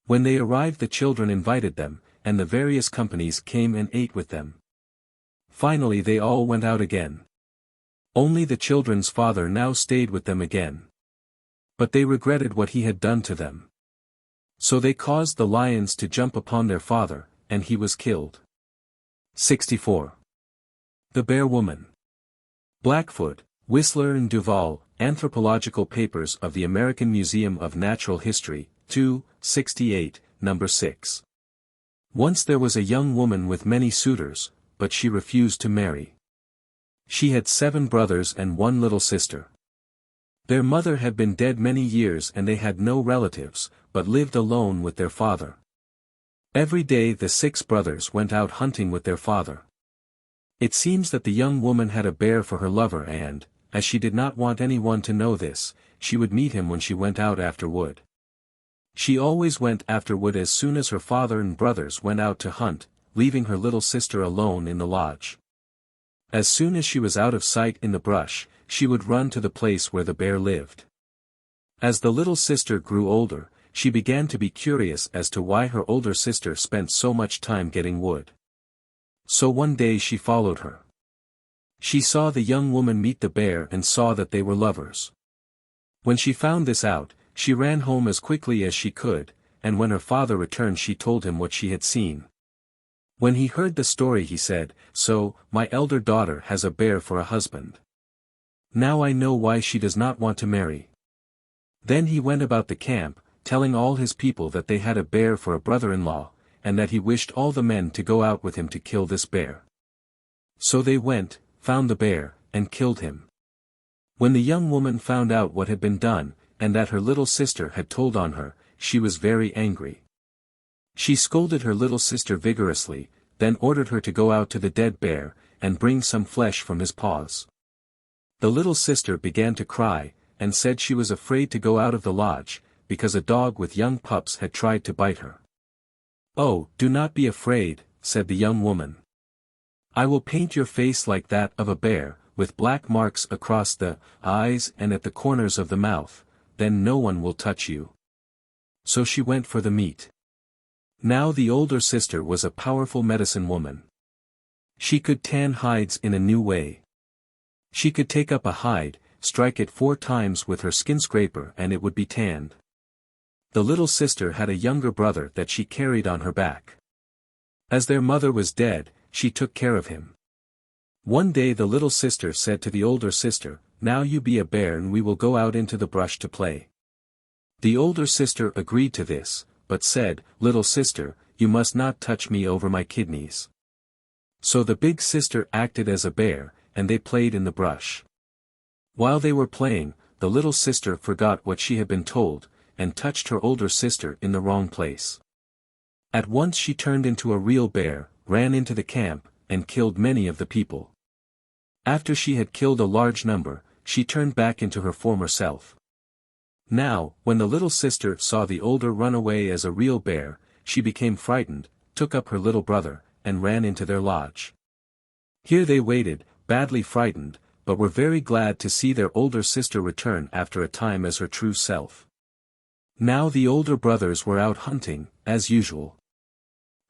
When they arrived, the children invited them, and the various companies came and ate with them. Finally they all went out again. Only the children's father now stayed with them again. But they regretted what he had done to them. So they caused the lions to jump upon their father, and he was killed. 64. The Bear Woman. Blackfoot, Whistler and Duval, Anthropological Papers of the American Museum of Natural History, 2:68, number 6. Once there was a young woman with many suitors, but she refused to marry. She had 7 brothers and 1 little sister. Their mother had been dead many years and they had no relatives, but lived alone with their father. Every day the 6 brothers went out hunting with their father. It seems that the young woman had a bear for her lover and, as she did not want anyone to know this, she would meet him when she went out after wood. She always went after wood as soon as her father and brothers went out to hunt, leaving her little sister alone in the lodge. As soon as she was out of sight in the brush, she would run to the place where the bear lived. As the little sister grew older, she began to be curious as to why her older sister spent so much time getting wood. So one day she followed her. She saw the young woman meet the bear and saw that they were lovers. When she found this out, she ran home as quickly as she could, and when her father returned she told him what she had seen. When he heard the story he said, "So, my elder daughter has a bear for a husband. Now I know why she does not want to marry." Then he went about the camp, telling all his people that they had a bear for a brother-in-law, and that he wished all the men to go out with him to kill this bear. So they went, found the bear, and killed him. When the young woman found out what had been done, and that her little sister had told on her, she was very angry. She scolded her little sister vigorously, then ordered her to go out to the dead bear, and bring some flesh from his paws. The little sister began to cry, and said she was afraid to go out of the lodge, because a dog with young pups had tried to bite her. "Oh, do not be afraid," said the young woman. "I will paint your face like that of a bear, with black marks across the eyes and at the corners of the mouth, then no one will touch you." So she went for the meat. Now the older sister was a powerful medicine woman. She could tan hides in a new way. She could take up a hide, strike it 4 times with her skin scraper and it would be tanned. The little sister had a younger brother that she carried on her back. As their mother was dead, she took care of him. One day the little sister said to the older sister, "Now you be a bear and we will go out into the brush to play." The older sister agreed to this, but said, "Little sister, you must not touch me over my kidneys." So the big sister acted as a bear, and they played in the brush. While they were playing, the little sister forgot what she had been told, and touched her older sister in the wrong place. At once she turned into a real bear, ran into the camp, and killed many of the people. After she had killed a large number, she turned back into her former self. Now, when the little sister saw the older run away as a real bear, she became frightened, took up her little brother, and ran into their lodge. Here they waited, badly frightened, but were very glad to see their older sister return after a time as her true self. Now the older brothers were out hunting, as usual.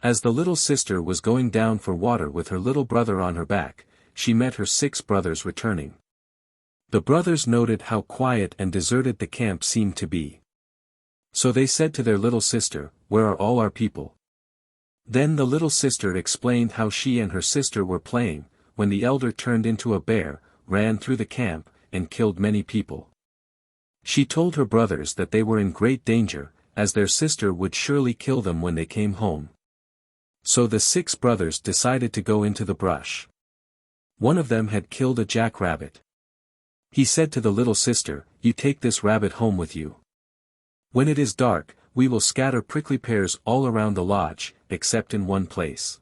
As the little sister was going down for water with her little brother on her back, she met her 6 brothers returning. The brothers noted how quiet and deserted the camp seemed to be. So they said to their little sister, "Where are all our people?" Then the little sister explained how she and her sister were playing, when the elder turned into a bear, ran through the camp, and killed many people. She told her brothers that they were in great danger, as their sister would surely kill them when they came home. So the 6 brothers decided to go into the brush. One of them had killed a jackrabbit. He said to the little sister, "You take this rabbit home with you. When it is dark, we will scatter prickly pears all around the lodge, except in one place.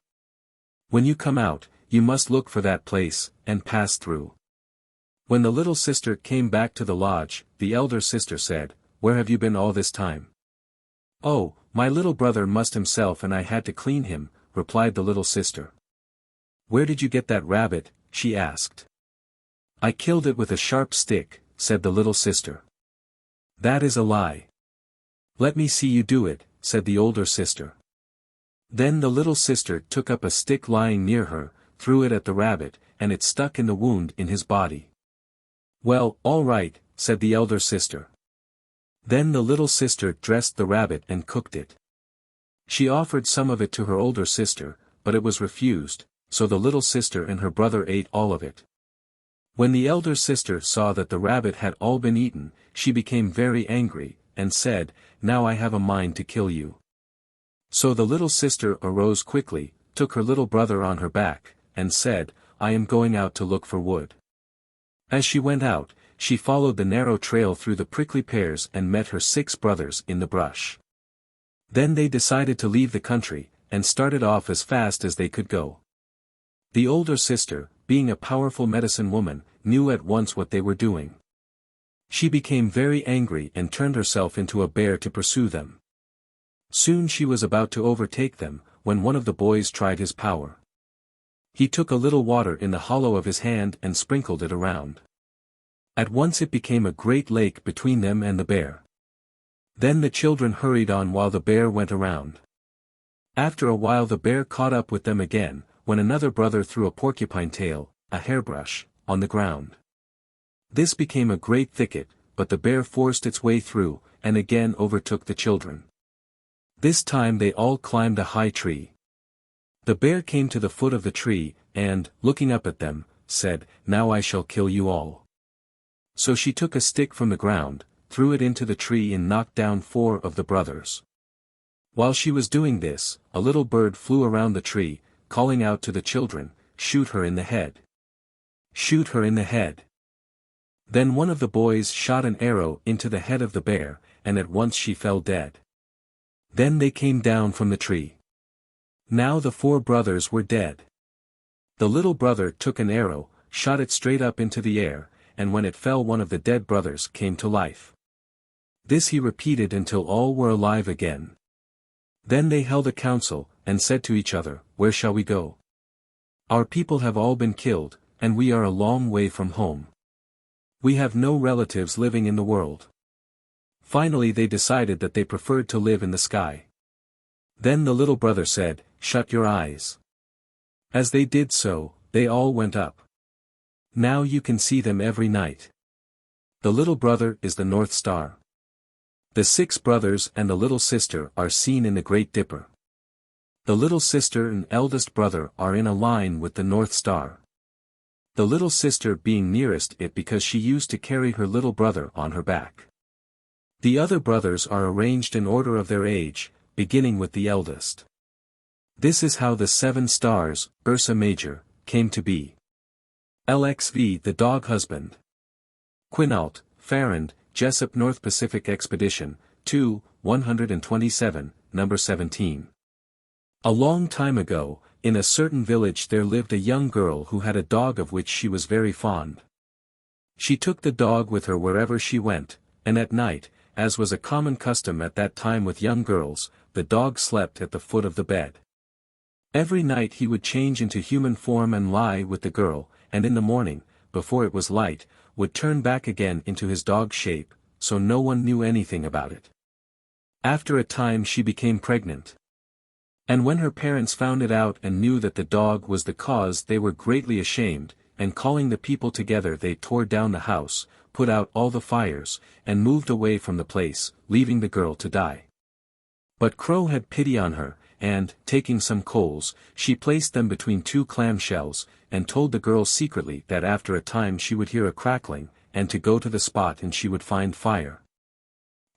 When you come out, you must look for that place, and pass through." When the little sister came back to the lodge, the elder sister said, "Where have you been all this time?" "Oh, my little brother mussed himself and I had to clean him," replied the little sister. "Where did you get that rabbit?" she asked. "I killed it with a sharp stick," said the little sister. "That is a lie." "Let me see you do it," said the older sister. Then the little sister took up a stick lying near her, threw it at the rabbit, and it stuck in the wound in his body. "Well, all right," said the elder sister. Then the little sister dressed the rabbit and cooked it. She offered some of it to her older sister, but it was refused, so the little sister and her brother ate all of it. When the elder sister saw that the rabbit had all been eaten, she became very angry, and said, now I have a mind to kill you." So the little sister arose quickly, took her little brother on her back, and said, "I am going out to look for wood." As she went out, she followed the narrow trail through the prickly pears and met her 6 brothers in the brush. Then they decided to leave the country, and started off as fast as they could go. The older sister, being a powerful medicine woman, knew at once what they were doing. She became very angry and turned herself into a bear to pursue them. Soon she was about to overtake them, when one of the boys tried his power. He took a little water in the hollow of his hand and sprinkled it around. At once it became a great lake between them and the bear. Then the children hurried on while the bear went around. After a while the bear caught up with them again, when another brother threw a porcupine tail, a hairbrush, on the ground. This became a great thicket, but the bear forced its way through, and again overtook the children. This time they all climbed a high tree. The bear came to the foot of the tree, and, looking up at them, said, "Now I shall kill you all." So she took a stick from the ground, threw it into the tree and knocked down 4 of the brothers. While she was doing this, a little bird flew around the tree, calling out to the children, "Shoot her in the head! Shoot her in the head!" Then one of the boys shot an arrow into the head of the bear, and at once she fell dead. Then they came down from the tree. Now the 4 brothers were dead. The little brother took an arrow, shot it straight up into the air, and when it fell one of the dead brothers came to life. This he repeated until all were alive again. Then they held a council, and said to each other, "Where shall we go? Our people have all been killed, and we are a long way from home. We have no relatives living in the world." Finally they decided that they preferred to live in the sky. Then the little brother said, "Shut your eyes." As they did so, they all went up. Now you can see them every night. The little brother is the North Star. The 6 brothers and the little sister are seen in the Great Dipper. The little sister and eldest brother are in a line with the North Star. The little sister being nearest it because she used to carry her little brother on her back. The other brothers are arranged in order of their age, beginning with the eldest. This is how the 7 stars, Ursa Major, came to be. LXV the Dog Husband. Quinault, Farrand, Jessup North Pacific Expedition, 2, 127, number 17. A long time ago, in a certain village there lived a young girl who had a dog of which she was very fond. She took the dog with her wherever she went, and at night, as was a common custom at that time with young girls, the dog slept at the foot of the bed. Every night he would change into human form and lie with the girl, and in the morning, before it was light, would turn back again into his dog shape, so no one knew anything about it. After a time she became pregnant. And when her parents found it out and knew that the dog was the cause, they were greatly ashamed, and calling the people together they tore down the house, put out all the fires, and moved away from the place, leaving the girl to die. But Crow had pity on her, and, taking some coals, she placed them between 2 clam shells, and told the girl secretly that after a time she would hear a crackling, and to go to the spot and she would find fire.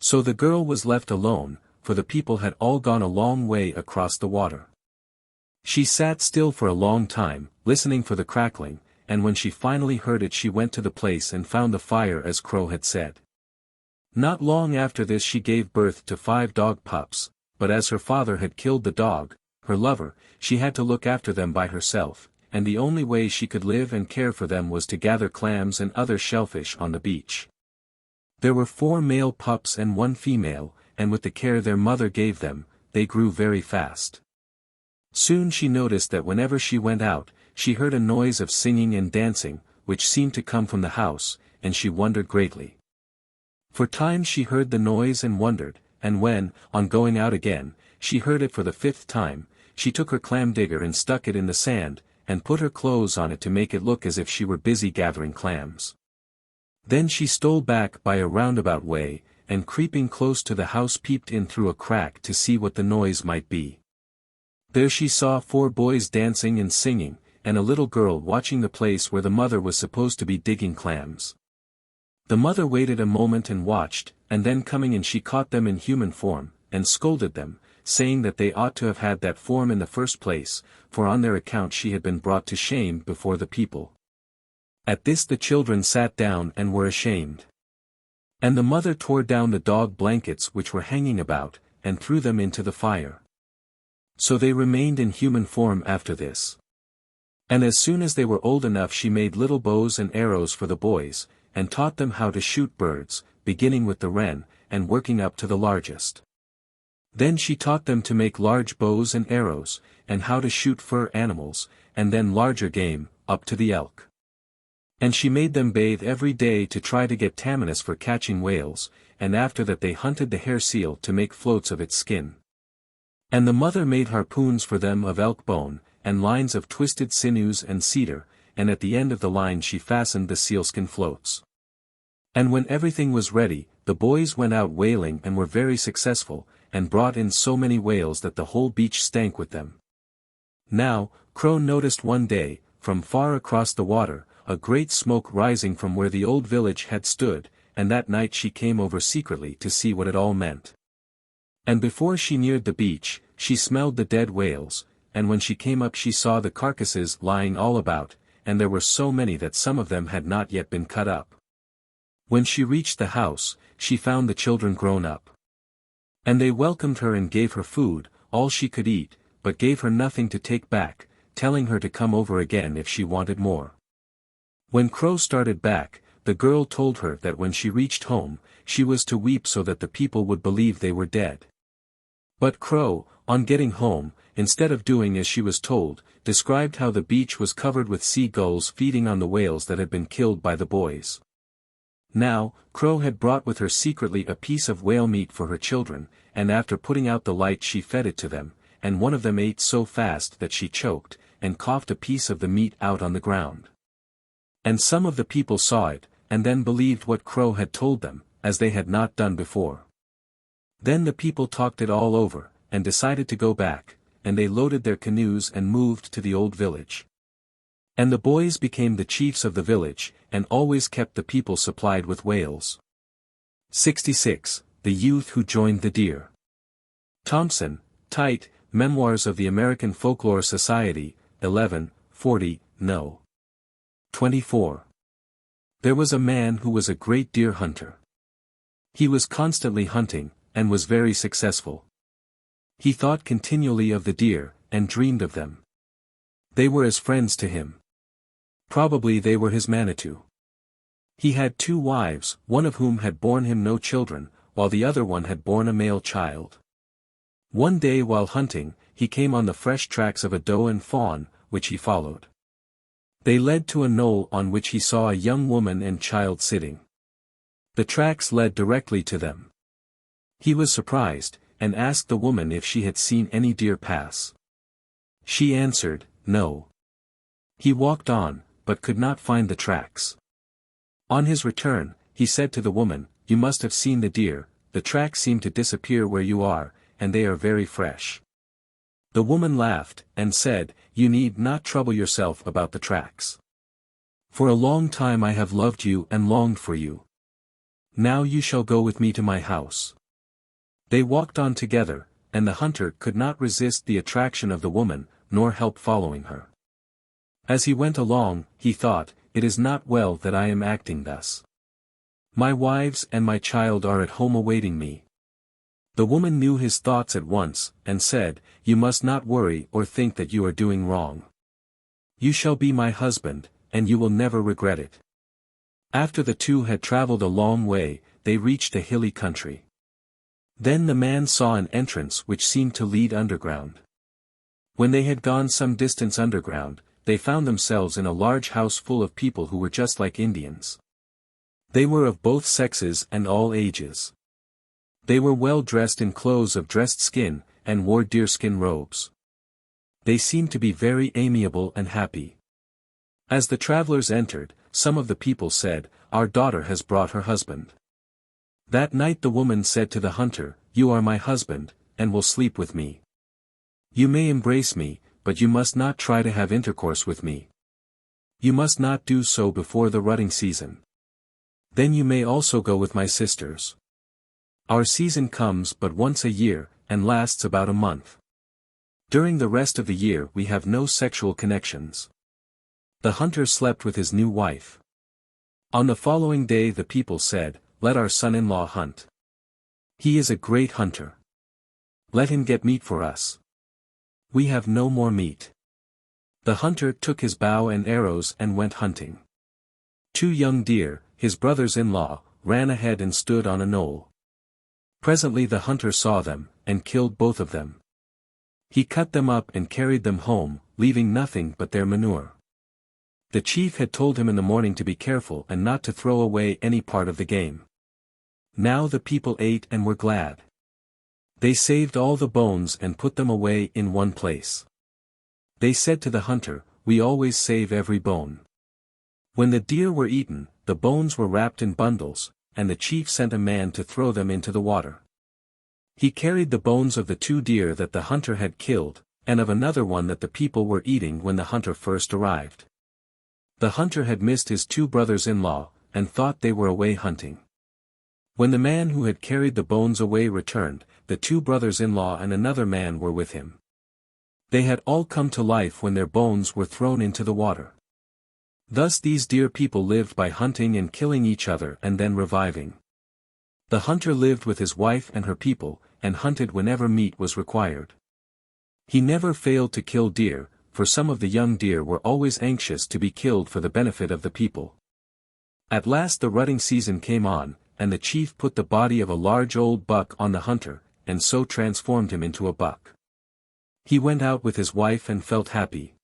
So the girl was left alone, for the people had all gone a long way across the water. She sat still for a long time, listening for the crackling, and when she finally heard it she went to the place and found the fire as Crow had said. Not long after this she gave birth to 5 dog pups, but as her father had killed the dog, her lover, she had to look after them by herself, and the only way she could live and care for them was to gather clams and other shellfish on the beach. There were 4 male pups and 1 female, and with the care their mother gave them, they grew very fast. Soon she noticed that whenever she went out, she heard a noise of singing and dancing, which seemed to come from the house, and she wondered greatly. For times she heard the noise and wondered, and when, on going out again, she heard it for the 5th time, she took her clam digger and stuck it in the sand, and put her clothes on it to make it look as if she were busy gathering clams. Then she stole back by a roundabout way, and creeping close to the house peeped in through a crack to see what the noise might be. There she saw 4 boys dancing and singing, and a little girl watching the place where the mother was supposed to be digging clams. The mother waited a moment and watched, and then coming in she caught them in human form, and scolded them, saying that they ought to have had that form in the first place, for on their account she had been brought to shame before the people. At this the children sat down and were ashamed. And the mother tore down the dog blankets which were hanging about, and threw them into the fire. So they remained in human form after this. And as soon as they were old enough she made little bows and arrows for the boys, and taught them how to shoot birds, beginning with the wren, and working up to the largest. Then she taught them to make large bows and arrows, and how to shoot fur animals, and then larger game, up to the elk. And she made them bathe every day to try to get tamnus for catching whales, and after that they hunted the hair seal to make floats of its skin. And the mother made harpoons for them of elk bone, and lines of twisted sinews and cedar, and at the end of the line she fastened the sealskin floats. And when everything was ready, the boys went out whaling and were very successful, and brought in so many whales that the whole beach stank with them. Now, Crow noticed one day, from far across the water, a great smoke rising from where the old village had stood, and that night she came over secretly to see what it all meant. And before she neared the beach, she smelled the dead whales, and when she came up she saw the carcasses lying all about, and there were so many that some of them had not yet been cut up. When she reached the house, she found the children grown up. And they welcomed her and gave her food, all she could eat, but gave her nothing to take back, telling her to come over again if she wanted more. When Crow started back, the girl told her that when she reached home, she was to weep so that the people would believe they were dead. But Crow, on getting home, instead of doing as she was told, described how the beach was covered with sea-gulls feeding on the whales that had been killed by the boys. Now, Crow had brought with her secretly a piece of whale meat for her children, and after putting out the light she fed it to them, and one of them ate so fast that she choked, and coughed a piece of the meat out on the ground. And some of the people saw it, and then believed what Crow had told them, as they had not done before. Then the people talked it all over, and decided to go back, and they loaded their canoes and moved to the old village. And the boys became the chiefs of the village, and always kept the people supplied with whales. 66. The Youth Who Joined the Deer. Thompson, Tite, Memoirs of the American Folklore Society, 11, 40, No. 24. There was a man who was a great deer hunter. He was constantly hunting, and was very successful. He thought continually of the deer, and dreamed of them. They were as friends to him. Probably they were his Manitou. He had 2 wives, one of whom had borne him no children, while the other one had borne a male child. One day while hunting, he came on the fresh tracks of a doe and fawn, which he followed. They led to a knoll on which he saw a young woman and child sitting. The tracks led directly to them. He was surprised, and asked the woman if she had seen any deer pass. She answered, no. He walked on, but could not find the tracks. On his return, he said to the woman, you must have seen the deer, the tracks seem to disappear where you are, and they are very fresh. The woman laughed, and said, you need not trouble yourself about the tracks. For a long time I have loved you and longed for you. Now you shall go with me to my house. They walked on together, and the hunter could not resist the attraction of the woman, nor help following her. As he went along, he thought, it is not well that I am acting thus. My wives and my child are at home awaiting me. The woman knew his thoughts at once, and said, you must not worry or think that you are doing wrong. You shall be my husband, and you will never regret it. After the two had traveled a long way, they reached a hilly country. Then the man saw an entrance which seemed to lead underground. When they had gone some distance underground, they found themselves in a large house full of people who were just like Indians. They were of both sexes and all ages. They were well dressed in clothes of dressed skin, and wore deerskin robes. They seemed to be very amiable and happy. As the travelers entered, some of the people said, our daughter has brought her husband. That night the woman said to the hunter, you are my husband, and will sleep with me. You may embrace me, but you must not try to have intercourse with me. You must not do so before the rutting season. Then you may also go with my sisters. Our season comes but once a year, and lasts about a month. During the rest of the year we have no sexual connections. The hunter slept with his new wife. On the following day the people said, "Let our son-in-law hunt. He is a great hunter. Let him get meat for us. We have no more meat." The hunter took his bow and arrows and went hunting. 2 young deer, his brothers-in-law, ran ahead and stood on a knoll. Presently the hunter saw them, and killed both of them. He cut them up and carried them home, leaving nothing but their manure. The chief had told him in the morning to be careful and not to throw away any part of the game. Now the people ate and were glad. They saved all the bones and put them away in one place. They said to the hunter, "We always save every bone." When the deer were eaten, the bones were wrapped in bundles, and the chief sent a man to throw them into the water. He carried the bones of the 2 deer that the hunter had killed, and of another one that the people were eating when the hunter first arrived. The hunter had missed his 2 brothers-in-law, and thought they were away hunting. When the man who had carried the bones away returned, the 2 brothers-in-law and another man were with him. They had all come to life when their bones were thrown into the water. Thus these deer people lived by hunting and killing each other and then reviving. The hunter lived with his wife and her people, and hunted whenever meat was required. He never failed to kill deer, for some of the young deer were always anxious to be killed for the benefit of the people. At last the rutting season came on, and the chief put the body of a large old buck on the hunter, and so transformed him into a buck. He went out with his wife and felt happy.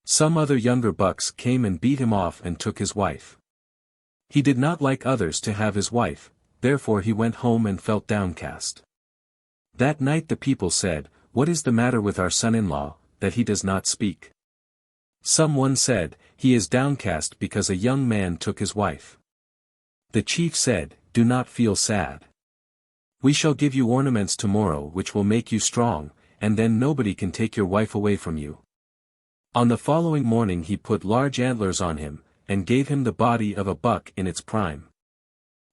Some other younger bucks came and beat him off and took his wife. He did not like others to have his wife, therefore he went home and felt downcast. That night the people said, "What is the matter with our son-in-law, that he does not speak?" Someone said, "He is downcast because a young man took his wife." The chief said, "Do not feel sad. We shall give you ornaments tomorrow which will make you strong, and then nobody can take your wife away from you." On the following morning he put large antlers on him, and gave him the body of a buck in its prime.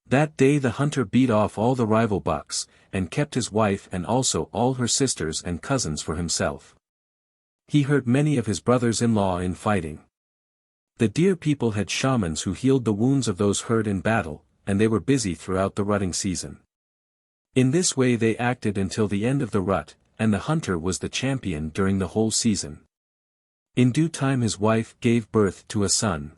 That day the hunter beat off all the rival bucks, and kept his wife and also all her sisters and cousins for himself. He hurt many of his brothers-in-law in fighting. The deer people had shamans who healed the wounds of those hurt in battle, and they were busy throughout the rutting season. In this way they acted until the end of the rut, and the hunter was the champion during the whole season. In due time his wife gave birth to a son.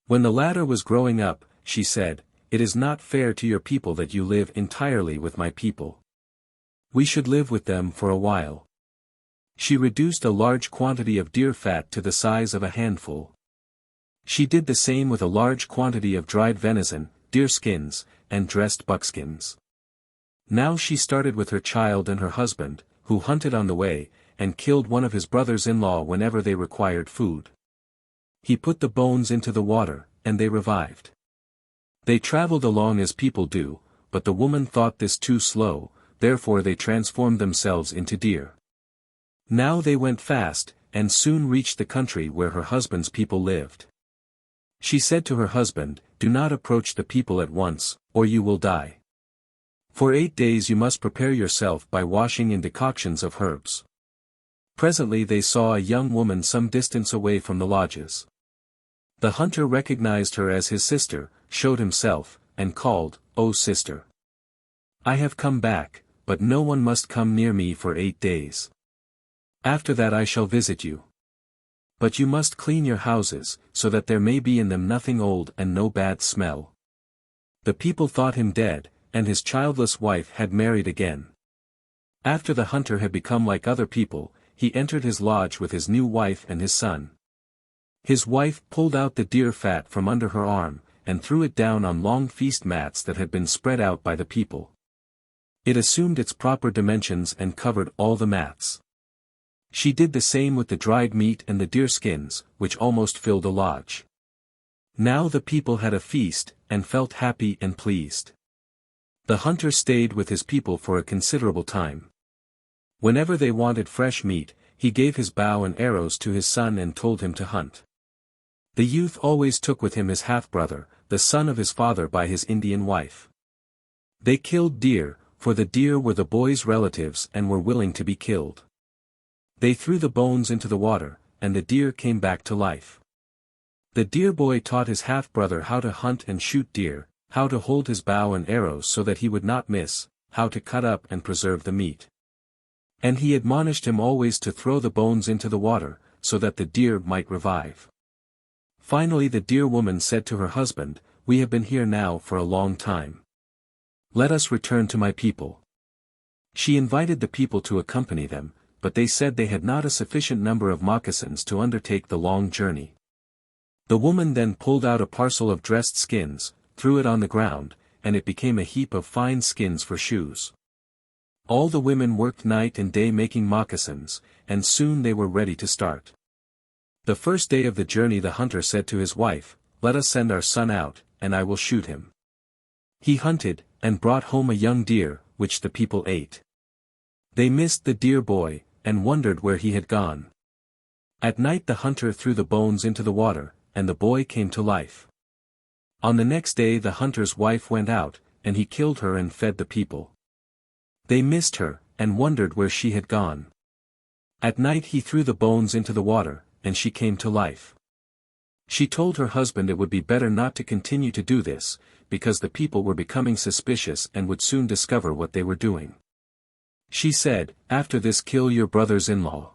When the latter was growing up, she said, "It is not fair to your people that you live entirely with my people. We should live with them for a while." She reduced a large quantity of deer fat to the size of a handful. She did the same with a large quantity of dried venison, deer skins, and dressed buckskins. Now she started with her child and her husband, who hunted on the way, and killed one of his brothers-in-law whenever they required food. He put the bones into the water, and they revived. They traveled along as people do, but the woman thought this too slow, therefore they transformed themselves into deer. Now they went fast, and soon reached the country where her husband's people lived. She said to her husband, "Do not approach the people at once, or you will die. For 8 days you must prepare yourself by washing in decoctions of herbs." Presently they saw a young woman some distance away from the lodges. The hunter recognized her as his sister, showed himself, and called, "O sister! I have come back, but no one must come near me for 8 days. After that I shall visit you. But you must clean your houses, so that there may be in them nothing old and no bad smell." The people thought him dead, and his childless wife had married again. After the hunter had become like other people, he entered his lodge with his new wife and his son. His wife pulled out the deer fat from under her arm, and threw it down on long feast mats that had been spread out by the people. It assumed its proper dimensions and covered all the mats. She did the same with the dried meat and the deer skins, which almost filled the lodge. Now the people had a feast, and felt happy and pleased. The hunter stayed with his people for a considerable time. Whenever they wanted fresh meat, he gave his bow and arrows to his son and told him to hunt. The youth always took with him his half-brother, the son of his father by his Indian wife. They killed deer, for the deer were the boy's relatives and were willing to be killed. They threw the bones into the water, and the deer came back to life. The deer boy taught his half-brother how to hunt and shoot deer, how to hold his bow and arrows so that he would not miss, how to cut up and preserve the meat. And he admonished him always to throw the bones into the water, so that the deer might revive. Finally the deer woman said to her husband, "We have been here now for a long time. Let us return to my people." She invited the people to accompany them, but they said they had not a sufficient number of moccasins to undertake the long journey. The woman then pulled out a parcel of dressed skins, threw it on the ground, and it became a heap of fine skins for shoes. All the women worked night and day making moccasins, and soon they were ready to start. The first day of the journey the hunter said to his wife, "Let us send our son out, and I will shoot him." He hunted, and brought home a young deer, which the people ate. They missed the deer boy, and wondered where he had gone. At night the hunter threw the bones into the water, and the boy came to life. On the next day the hunter's wife went out, and he killed her and fed the people. They missed her, and wondered where she had gone. At night he threw the bones into the water, and she came to life. She told her husband it would be better not to continue to do this, because the people were becoming suspicious and would soon discover what they were doing. She said, "After this kill your brothers-in-law."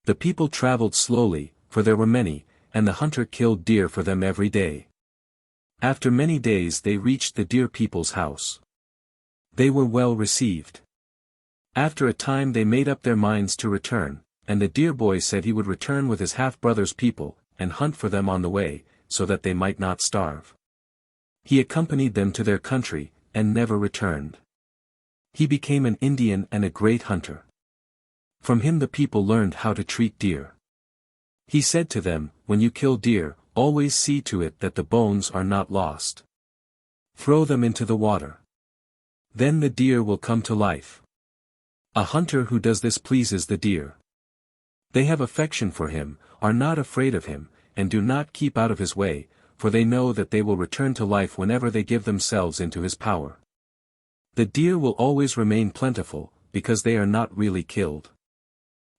The people traveled slowly, for there were many, and the hunter killed deer for them every day. After many days they reached the deer people's house. They were well received. After a time they made up their minds to return, and the deer boy said he would return with his half-brother's people, and hunt for them on the way, so that they might not starve. He accompanied them to their country, and never returned. He became an Indian and a great hunter. From him the people learned how to treat deer. He said to them, "When you kill deer, always see to it that the bones are not lost. Throw them into the water. Then the deer will come to life. A hunter who does this pleases the deer. They have affection for him, are not afraid of him, and do not keep out of his way, for they know that they will return to life whenever they give themselves into his power. The deer will always remain plentiful, because they are not really killed.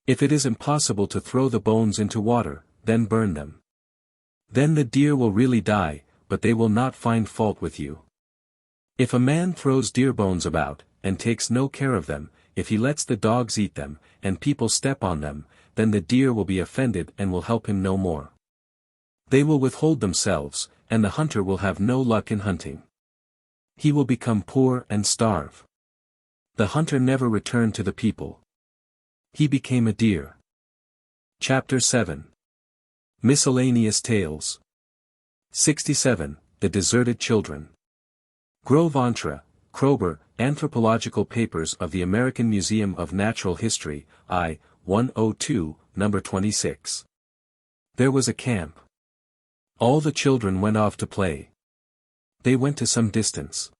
If it is impossible to throw the bones into water, then burn them. Then the deer will really die, but they will not find fault with you. If a man throws deer bones about, and takes no care of them, if he lets the dogs eat them, and people step on them, then the deer will be offended and will help him no more. They will withhold themselves, and the hunter will have no luck in hunting. He will become poor and starve. The hunter never returned to the people. He became a deer. Chapter 7. Miscellaneous Tales. 67. The Deserted Children. Gros-Ventre, Kroeber, Anthropological Papers of the American Museum of Natural History, I. 102, number 26. There was a camp. All the children went off to play. They went to some distance.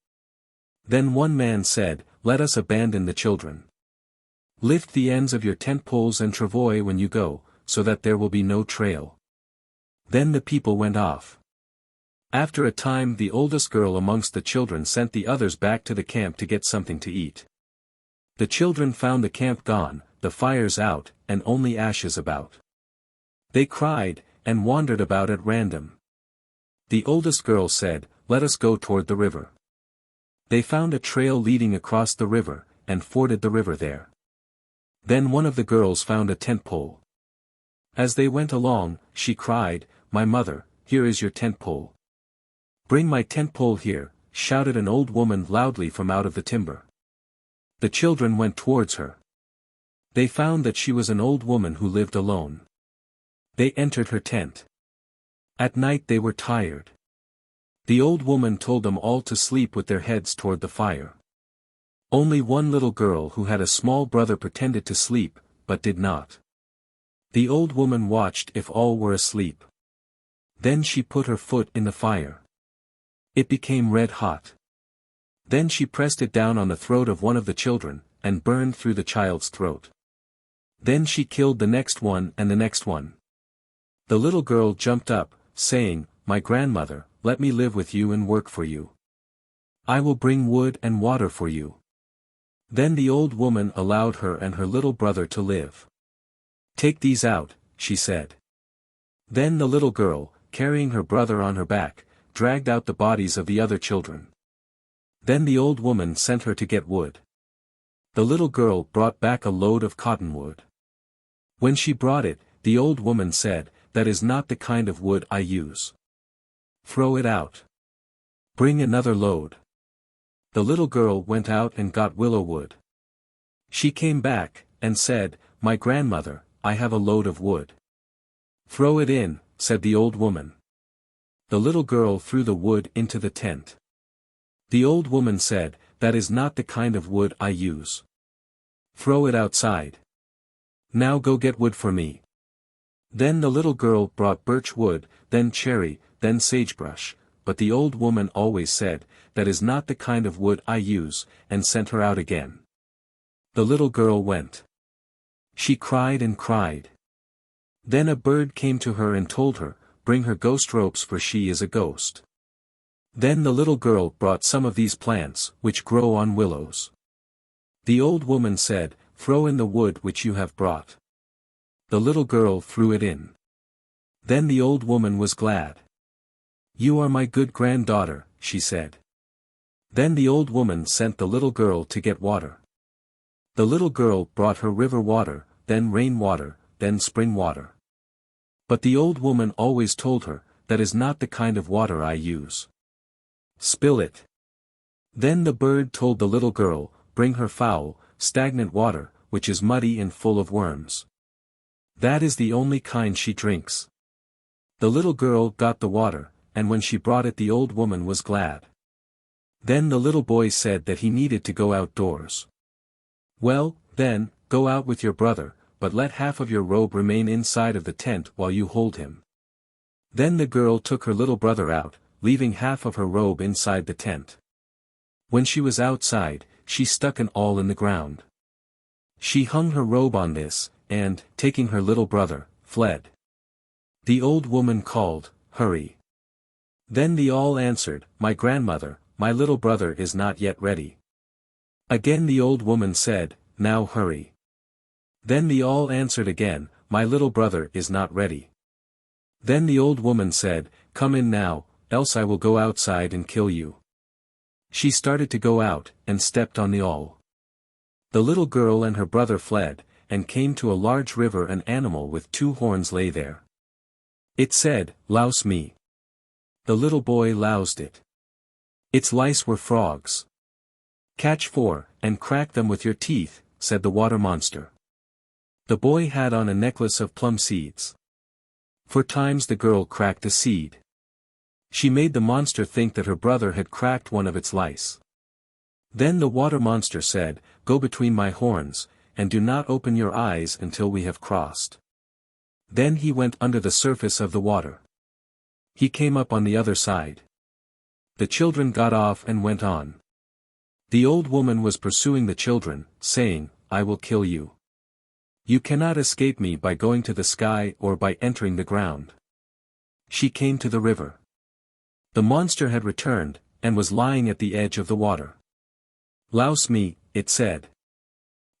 Then one man said, "Let us abandon the children. Lift the ends of your tent poles and travois when you go, so that there will be no trail." Then the people went off. After a time the oldest girl amongst the children sent the others back to the camp to get something to eat. The children found the camp gone, the fires out, and only ashes about. They cried, and wandered about at random. The oldest girl said, "Let us go toward the river." They found a trail leading across the river, and forded the river there. Then one of the girls found a tent pole. As they went along, she cried, "My mother, here is your tent pole." "Bring my tent pole here," shouted an old woman loudly from out of the timber. The children went towards her. They found that she was an old woman who lived alone. They entered her tent. At night they were tired. The old woman told them all to sleep with their heads toward the fire. Only one little girl who had a small brother pretended to sleep, but did not. The old woman watched if all were asleep. Then she put her foot in the fire. It became red hot. Then she pressed it down on the throat of one of the children, and burned through the child's throat. Then she killed the next one and the next one. The little girl jumped up, saying, "My grandmother, let me live with you and work for you." I will bring wood and water for you. Then the old woman allowed her and her little brother to live. Take these out, she said. Then the little girl, carrying her brother on her back, dragged out the bodies of the other children. Then the old woman sent her to get wood. The little girl brought back a load of cottonwood. When she brought it, the old woman said, "That is not the kind of wood I use. Throw it out. Bring another load." The little girl went out and got willow wood. She came back, and said, "My grandmother, I have a load of wood." "Throw it in," said the old woman. The little girl threw the wood into the tent. The old woman said, "That is not the kind of wood I use. Throw it outside. Now go get wood for me." Then the little girl brought birch wood, then cherry, then sagebrush, but the old woman always said, "That is not the kind of wood I use," and sent her out again. The little girl went. She cried and cried. Then a bird came to her and told her, "Bring her ghost ropes, for she is a ghost." Then the little girl brought some of these plants, which grow on willows. The old woman said, "Throw in the wood which you have brought." The little girl threw it in. Then the old woman was glad. "You are my good granddaughter," she said. Then the old woman sent the little girl to get water. The little girl brought her river water, then rain water, then spring water. But the old woman always told her, "That is not the kind of water I use. Spill it." Then the bird told the little girl, "Bring her foul, stagnant water, which is muddy and full of worms. That is the only kind she drinks." The little girl got the water, and when she brought it the old woman was glad. Then the little boy said that he needed to go outdoors. "Well, then, go out with your brother, but let half of your robe remain inside of the tent while you hold him." Then the girl took her little brother out, leaving half of her robe inside the tent. When she was outside, she stuck an awl in the ground. She hung her robe on this, and, taking her little brother, fled. The old woman called, "Hurry." Then the awl answered, "My grandmother, my little brother is not yet ready." Again the old woman said, "Now hurry." Then the awl answered again, "My little brother is not ready." Then the old woman said, "Come in now, else I will go outside and kill you." She started to go out, and stepped on the awl. The little girl and her brother fled, and came to a large river. An animal with 2 horns lay there. It said, "Louse me." The little boy loused it. Its lice were frogs. "Catch 4, and crack them with your teeth," said the water monster. The boy had on a necklace of plum seeds. 4 times the girl cracked a seed. She made the monster think that her brother had cracked one of its lice. Then the water monster said, "Go between my horns, and do not open your eyes until we have crossed." Then he went under the surface of the water. He came up on the other side. The children got off and went on. The old woman was pursuing the children, saying, "I will kill you. You cannot escape me by going to the sky or by entering the ground." She came to the river. The monster had returned, and was lying at the edge of the water. "Louse me," it said.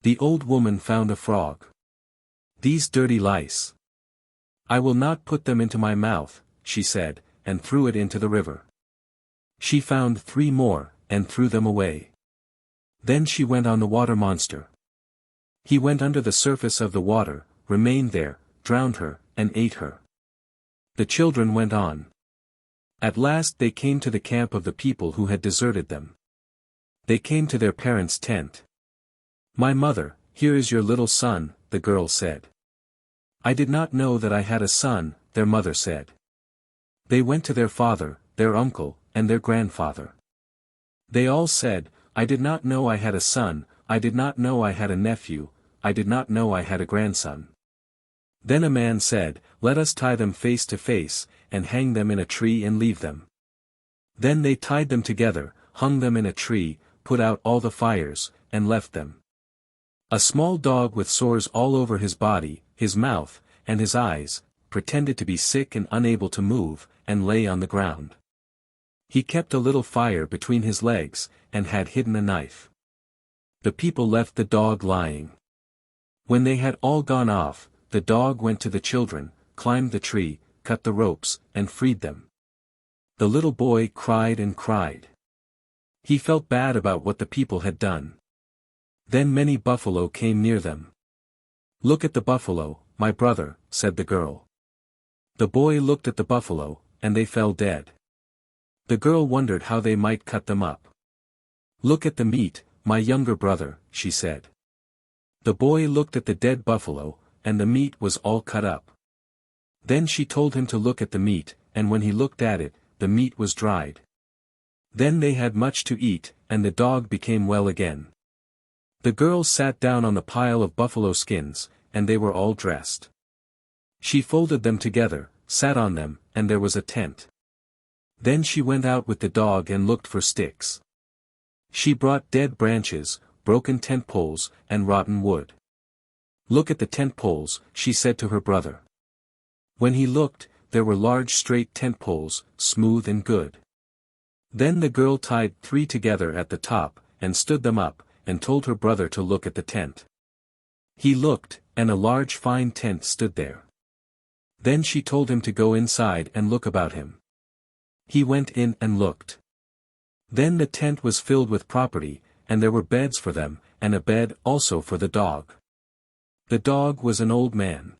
The old woman found a frog. "These dirty lice. I will not put them into my mouth," she said, and threw it into the river. She found 3 more, and threw them away. Then she went on the water monster. He went under the surface of the water, remained there, drowned her, and ate her. The children went on. At last they came to the camp of the people who had deserted them. They came to their parents' tent. "My mother, here is your little son," the girl said. "I did not know that I had a son," their mother said. They went to their father, their uncle, and their grandfather. They all said, "I did not know I had a son, I did not know I had a nephew, I did not know I had a grandson." Then a man said, "Let us tie them face to face, and hang them in a tree and leave them." Then they tied them together, hung them in a tree, put out all the fires, and left them. A small dog with sores all over his body, his mouth, and his eyes, pretended to be sick and unable to move, and lay on the ground. He kept a little fire between his legs, and had hidden a knife. The people left the dog lying. When they had all gone off, the dog went to the children, climbed the tree, cut the ropes, and freed them. The little boy cried and cried. He felt bad about what the people had done. Then many buffalo came near them. "Look at the buffalo, my brother," said the girl. The boy looked at the buffalo, and they fell dead. The girl wondered how they might cut them up. "Look at the meat, my younger brother," she said. The boy looked at the dead buffalo, and the meat was all cut up. Then she told him to look at the meat, and when he looked at it, the meat was dried. Then they had much to eat, and the dog became well again. The girl sat down on the pile of buffalo skins, and they were all dressed. She folded them together, sat on them, and there was a tent. Then she went out with the dog and looked for sticks. She brought dead branches, broken tent poles, and rotten wood. "Look at the tent poles," she said to her brother. When he looked, there were large straight tent poles, smooth and good. Then the girl tied 3 together at the top, and stood them up, and told her brother to look at the tent. He looked, and a large fine tent stood there. Then she told him to go inside and look about him. He went in and looked. Then the tent was filled with property, and there were beds for them, and a bed also for the dog. The dog was an old man.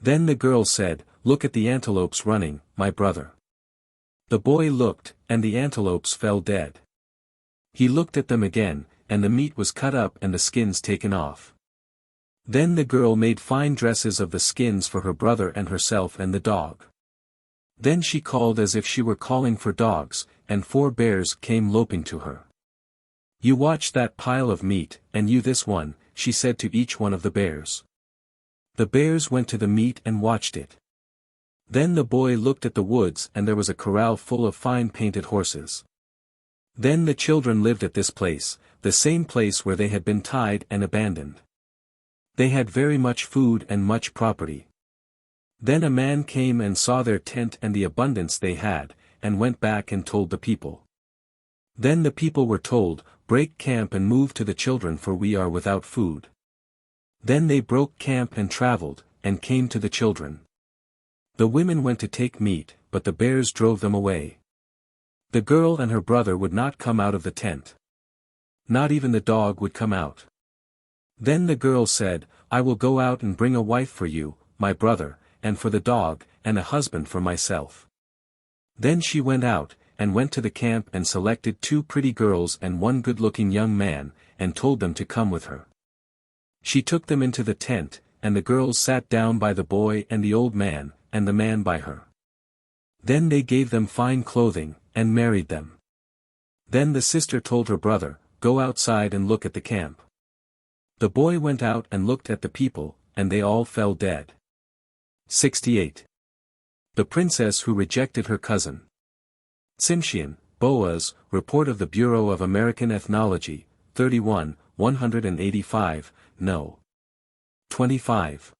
Then the girl said, "Look at the antelopes running, my brother." The boy looked, and the antelopes fell dead. He looked at them again, and the meat was cut up and the skins taken off. Then the girl made fine dresses of the skins for her brother and herself and the dog. Then she called as if she were calling for dogs, and 4 bears came loping to her. "You watch that pile of meat, and you this one," she said to each one of the bears. The bears went to the meat and watched it. Then the boy looked at the woods, and there was a corral full of fine painted horses. Then the children lived at this place, the same place where they had been tied and abandoned. They had very much food and much property. Then a man came and saw their tent and the abundance they had, and went back and told the people. Then the people were told, "Break camp and move to the children, for we are without food." Then they broke camp and traveled, and came to the children. The women went to take meat, but the bears drove them away. The girl and her brother would not come out of the tent. Not even the dog would come out. Then the girl said, "I will go out and bring a wife for you, my brother, and for the dog, and a husband for myself." Then she went out, and went to the camp and selected 2 pretty girls and 1 good-looking young man, and told them to come with her. She took them into the tent, and the girls sat down by the boy and the old man, and the man by her. Then they gave them fine clothing, and married them. Then the sister told her brother, "Go outside and look at the camp." The boy went out and looked at the people, and they all fell dead. 68. The princess who rejected her cousin. Tsimshian, Boaz, Report of the Bureau of American Ethnology, 31, 185, No. 25.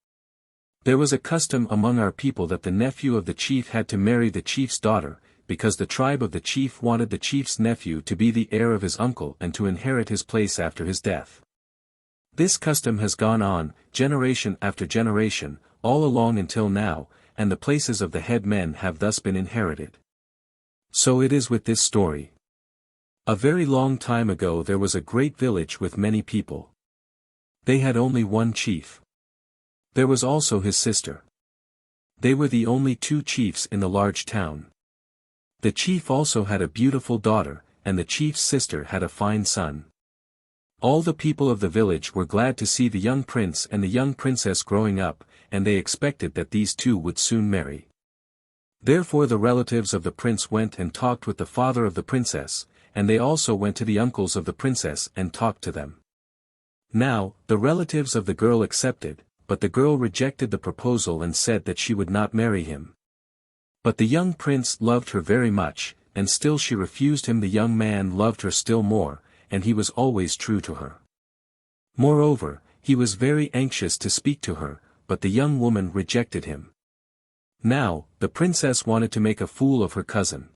There was a custom among our people that the nephew of the chief had to marry the chief's daughter, because the tribe of the chief wanted the chief's nephew to be the heir of his uncle and to inherit his place after his death. This custom has gone on, generation after generation, all along until now, and the places of the head men have thus been inherited. So it is with this story. A very long time ago there was a great village with many people. They had only one chief. There was also his sister. They were the only 2 chiefs in the large town. The chief also had a beautiful daughter, and the chief's sister had a fine son. All the people of the village were glad to see the young prince and the young princess growing up, and they expected that these 2 would soon marry. Therefore the relatives of the prince went and talked with the father of the princess, and they also went to the uncles of the princess and talked to them. Now, the relatives of the girl accepted, but the girl rejected the proposal and said that she would not marry him. But the young prince loved her very much, and still she refused him. The young man loved her still more, and he was always true to her. Moreover, he was very anxious to speak to her, but the young woman rejected him. Now, the princess wanted to make a fool of her cousin.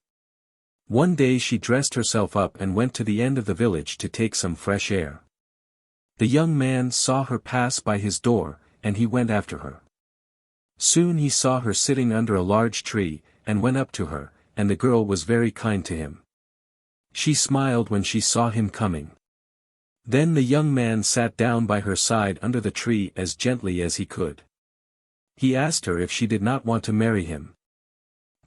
One day she dressed herself up and went to the end of the village to take some fresh air. The young man saw her pass by his door, and he went after her. Soon he saw her sitting under a large tree, and went up to her, and the girl was very kind to him. She smiled when she saw him coming. Then the young man sat down by her side under the tree as gently as he could. He asked her if she did not want to marry him.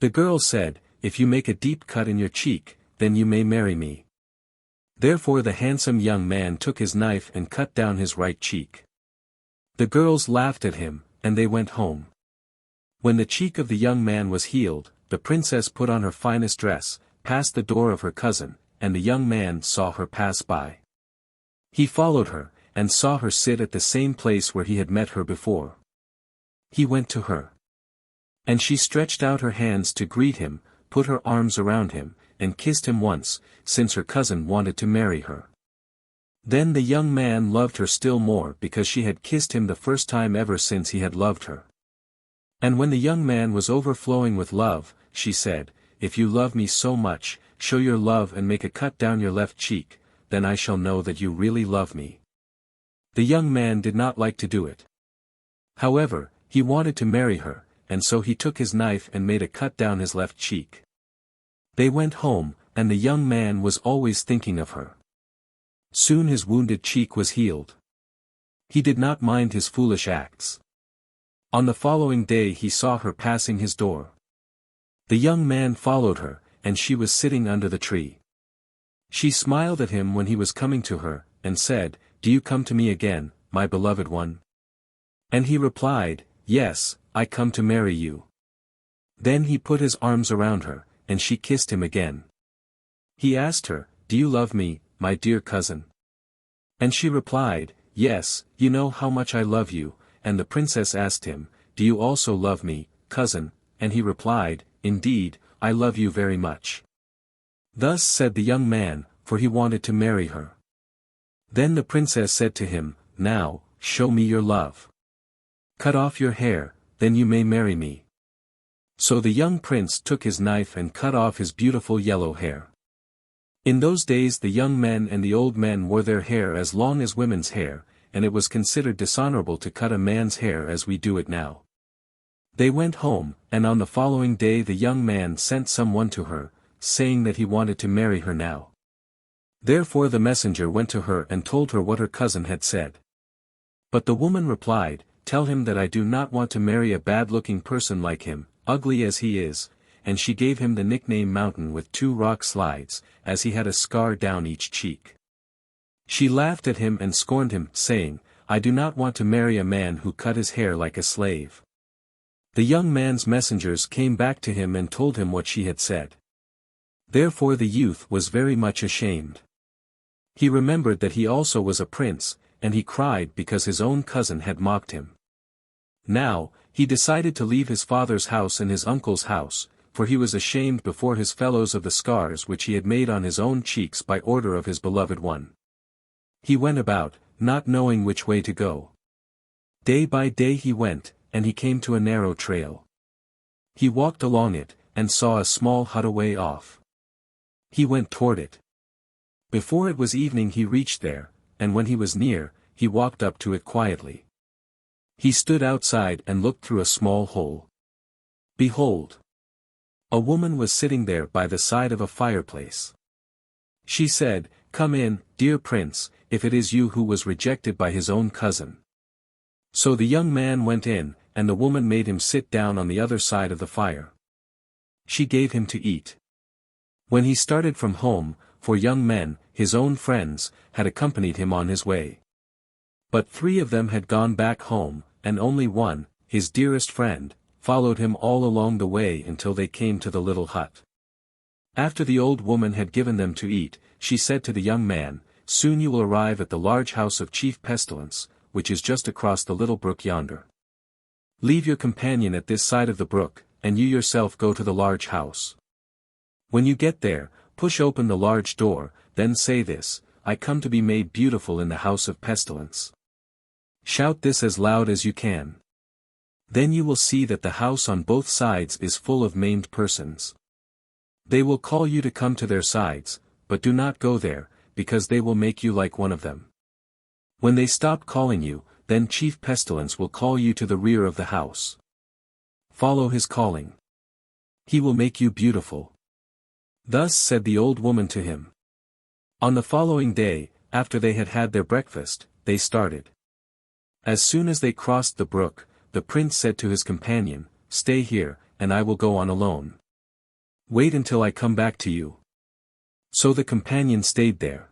The girl said, "If you make a deep cut in your cheek, then you may marry me." Therefore the handsome young man took his knife and cut down his right cheek. The girls laughed at him, and they went home. When the cheek of the young man was healed, the princess put on her finest dress, passed the door of her cousin, and the young man saw her pass by. He followed her, and saw her sit at the same place where he had met her before. He went to her. And she stretched out her hands to greet him, put her arms around him, and kissed him once, since her cousin wanted to marry her. Then the young man loved her still more because she had kissed him the first time ever since he had loved her. And when the young man was overflowing with love, she said, "If you love me so much, show your love and make a cut down your left cheek, then I shall know that you really love me." The young man did not like to do it. However, he wanted to marry her, and so he took his knife and made a cut down his left cheek. They went home, and the young man was always thinking of her. Soon his wounded cheek was healed. He did not mind his foolish acts. On the following day he saw her passing his door. The young man followed her, and she was sitting under the tree. She smiled at him when he was coming to her, and said, "Do you come to me again, my beloved one?" And he replied, "Yes, I come to marry you." Then he put his arms around her, and she kissed him again. He asked her, "Do you love me, my dear cousin?" And she replied, "Yes, you know how much I love you," and the princess asked him, "Do you also love me, cousin?" And he replied, "Indeed, I love you very much." Thus said the young man, for he wanted to marry her. Then the princess said to him, "Now, show me your love. Cut off your hair, then you may marry me." So the young prince took his knife and cut off his beautiful yellow hair. In those days the young men and the old men wore their hair as long as women's hair, and it was considered dishonorable to cut a man's hair as we do it now. They went home, and on the following day the young man sent someone to her, saying that he wanted to marry her now. Therefore the messenger went to her and told her what her cousin had said. But the woman replied, "Tell him that I do not want to marry a bad-looking person like him, ugly as he is," and she gave him the nickname Mountain with 2 rock slides, as he had a scar down each cheek. She laughed at him and scorned him, saying, "I do not want to marry a man who cut his hair like a slave." The young man's messengers came back to him and told him what she had said. Therefore the youth was very much ashamed. He remembered that he also was a prince, and he cried because his own cousin had mocked him. Now, he decided to leave his father's house and his uncle's house, for he was ashamed before his fellows of the scars which he had made on his own cheeks by order of his beloved one. He went about, not knowing which way to go. Day by day he went, and he came to a narrow trail. He walked along it, and saw a small hut away off. He went toward it. Before it was evening he reached there, and when he was near, he walked up to it quietly. He stood outside and looked through a small hole. Behold! A woman was sitting there by the side of a fireplace. She said, "Come in, dear prince, if it is you who was rejected by his own cousin." So the young man went in, and the woman made him sit down on the other side of the fire. She gave him to eat. When he started from home, 4 young men, his own friends, had accompanied him on his way. But 3 of them had gone back home, and only one, his dearest friend, followed him all along the way until they came to the little hut. After the old woman had given them to eat, she said to the young man, "Soon you will arrive at the large house of Chief Pestilence, which is just across the little brook yonder. Leave your companion at this side of the brook, and you yourself go to the large house. When you get there, push open the large door, then say this, 'I come to be made beautiful in the house of Pestilence.' Shout this as loud as you can. Then you will see that the house on both sides is full of maimed persons. They will call you to come to their sides, but do not go there, because they will make you like one of them. When they stop calling you, then Chief Pestilence will call you to the rear of the house. Follow his calling. He will make you beautiful. Thus said the old woman to him. On the following day, after they had had their breakfast, they started. As soon as they crossed the brook, the prince said to his companion, "Stay here, and I will go on alone. Wait until I come back to you." So the companion stayed there.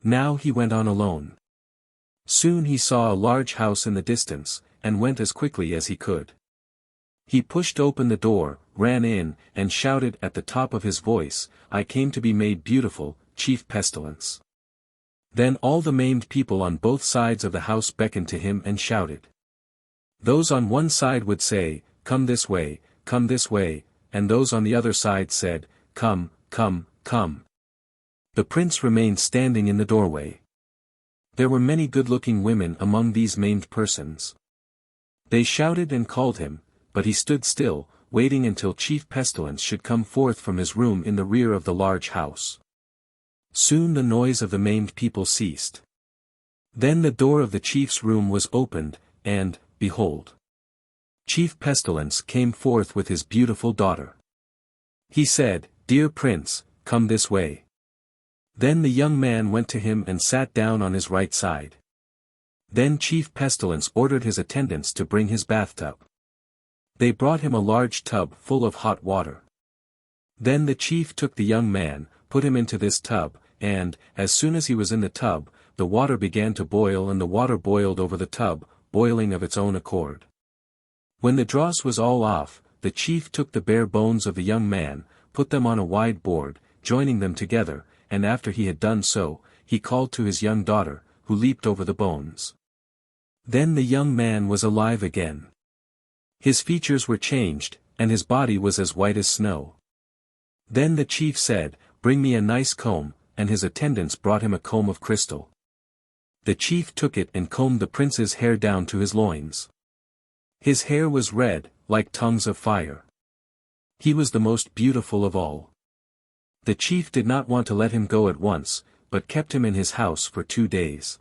Now he went on alone. Soon he saw a large house in the distance, and went as quickly as he could. He pushed open the door, ran in, and shouted at the top of his voice, "I came to be made beautiful, Chief Pestilence." Then all the maimed people on both sides of the house beckoned to him and shouted. Those on one side would say, "Come this way," and those on the other side said, "Come, come, come." The prince remained standing in the doorway. There were many good-looking women among these maimed persons. They shouted and called him, but he stood still, waiting until Chief Pestilence should come forth from his room in the rear of the large house. Soon the noise of the maimed people ceased. Then the door of the chief's room was opened, and, behold, Chief Pestilence came forth with his beautiful daughter. He said, "Dear prince, come this way." Then the young man went to him and sat down on his right side. Then Chief Pestilence ordered his attendants to bring his bathtub. They brought him a large tub full of hot water. Then the chief took the young man, put him into this tub, and, as soon as he was in the tub, the water began to boil and the water boiled over the tub, boiling of its own accord. When the dross was all off, the chief took the bare bones of the young man, put them on a wide board, joining them together, and after he had done so, he called to his young daughter, who leaped over the bones. Then the young man was alive again. His features were changed, and his body was as white as snow. Then the chief said, "Bring me a nice comb," and his attendants brought him a comb of crystal. The chief took it and combed the prince's hair down to his loins. His hair was red, like tongues of fire. He was the most beautiful of all. The chief did not want to let him go at once, but kept him in his house for 2 days.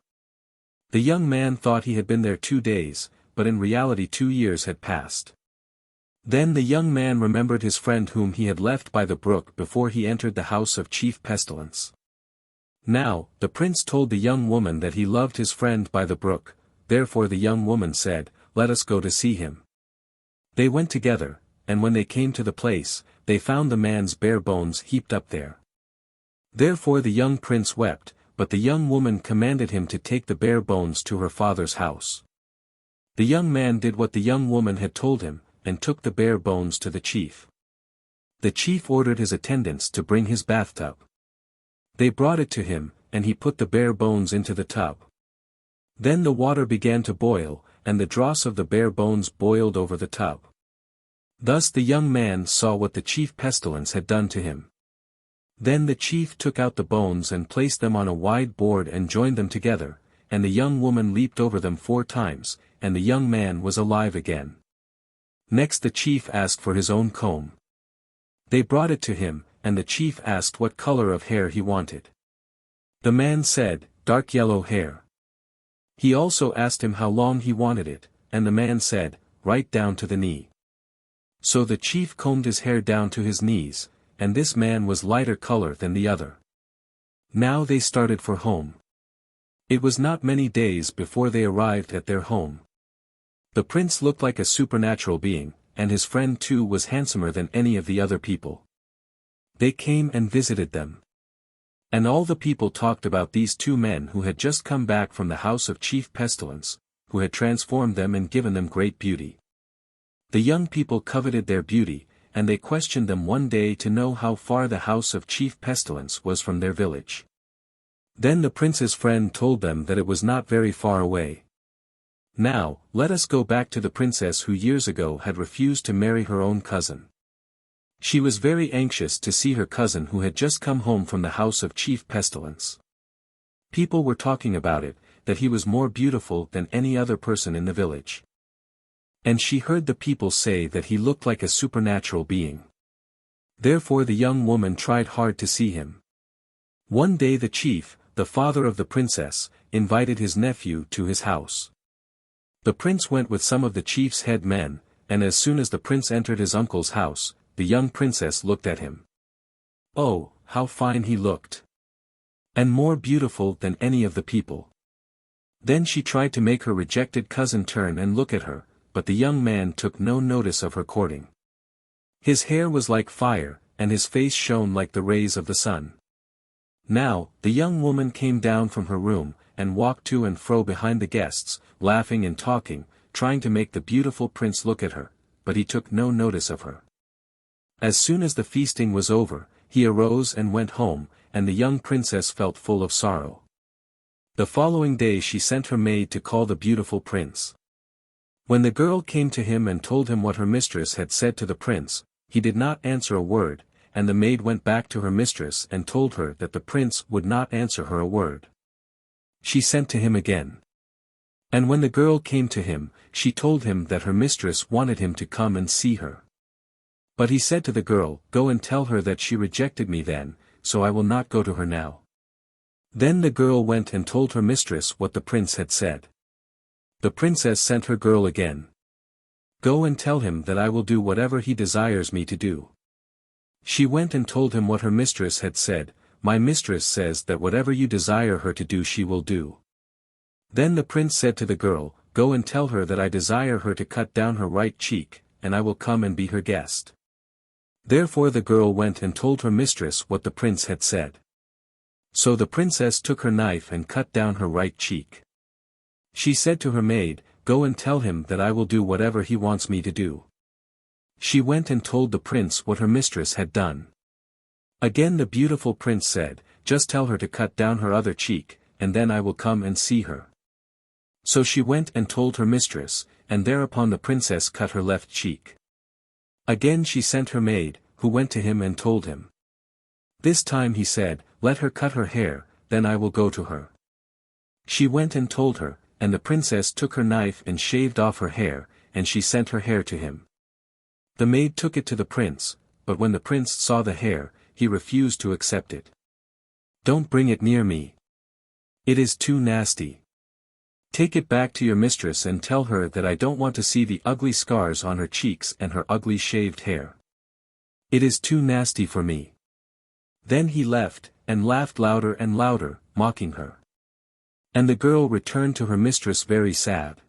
The young man thought he had been there 2 days, but in reality 2 years had passed. Then the young man remembered his friend whom he had left by the brook before he entered the house of Chief Pestilence. Now, the prince told the young woman that he loved his friend by the brook, therefore the young woman said, "Let us go to see him." They went together, and when they came to the place, they found the man's bare bones heaped up there. Therefore the young prince wept, but the young woman commanded him to take the bare bones to her father's house. The young man did what the young woman had told him, and took the bare bones to the chief. The chief ordered his attendants to bring his bathtub. They brought it to him, and he put the bare bones into the tub. Then the water began to boil, and the dross of the bare bones boiled over the tub. Thus the young man saw what the Chief Pestilence had done to him. Then the chief took out the bones and placed them on a wide board and joined them together, and the young woman leaped over them 4 times, and the young man was alive again. Next the chief asked for his own comb. They brought it to him, and the chief asked what color of hair he wanted. The man said, "Dark yellow hair." He also asked him how long he wanted it, and the man said, "Right down to the knee." So the chief combed his hair down to his knees, and this man was lighter color than the other. Now they started for home. It was not many days before they arrived at their home. The prince looked like a supernatural being, and his friend too was handsomer than any of the other people. They came and visited them. And all the people talked about these 2 men who had just come back from the house of Chief Pestilence, who had transformed them and given them great beauty. The young people coveted their beauty, and they questioned them one day to know how far the house of Chief Pestilence was from their village. Then the prince's friend told them that it was not very far away. "Now, let us go back to the princess who years ago had refused to marry her own cousin." She was very anxious to see her cousin who had just come home from the house of Chief Pestilence. People were talking about it, that he was more beautiful than any other person in the village. And she heard the people say that he looked like a supernatural being. Therefore the young woman tried hard to see him. One day the chief, the father of the princess, invited his nephew to his house. The prince went with some of the chief's head men, and as soon as the prince entered his uncle's house, the young princess looked at him. Oh, how fine he looked! And more beautiful than any of the people. Then she tried to make her rejected cousin turn and look at her, but the young man took no notice of her courting. His hair was like fire, and his face shone like the rays of the sun. Now, the young woman came down from her room, and walked to and fro behind the guests, laughing and talking, trying to make the beautiful prince look at her, but he took no notice of her. As soon as the feasting was over, he arose and went home, and the young princess felt full of sorrow. The following day she sent her maid to call the beautiful prince. When the girl came to him and told him what her mistress had said to the prince, he did not answer a word, and the maid went back to her mistress and told her that the prince would not answer her a word. She sent to him again. And when the girl came to him, she told him that her mistress wanted him to come and see her. But he said to the girl, "Go and tell her that she rejected me then, so I will not go to her now." Then the girl went and told her mistress what the prince had said. The princess sent her girl again. "Go and tell him that I will do whatever he desires me to do." She went and told him what her mistress had said. "My mistress says that whatever you desire her to do she will do." Then the prince said to the girl, "Go and tell her that I desire her to cut down her right cheek, and I will come and be her guest." Therefore the girl went and told her mistress what the prince had said. So the princess took her knife and cut down her right cheek. She said to her maid, "Go and tell him that I will do whatever he wants me to do." She went and told the prince what her mistress had done. Again the beautiful prince said, "Just tell her to cut down her other cheek, and then I will come and see her." So she went and told her mistress, and thereupon the princess cut her left cheek. Again she sent her maid, who went to him and told him. This time he said, "Let her cut her hair, then I will go to her." She went and told her, and the princess took her knife and shaved off her hair, and she sent her hair to him. The maid took it to the prince, but when the prince saw the hair, he refused to accept it. "Don't bring it near me. It is too nasty. Take it back to your mistress and tell her that I don't want to see the ugly scars on her cheeks and her ugly shaved hair. It is too nasty for me." Then he left, and laughed louder and louder, mocking her. And the girl returned to her mistress very sad.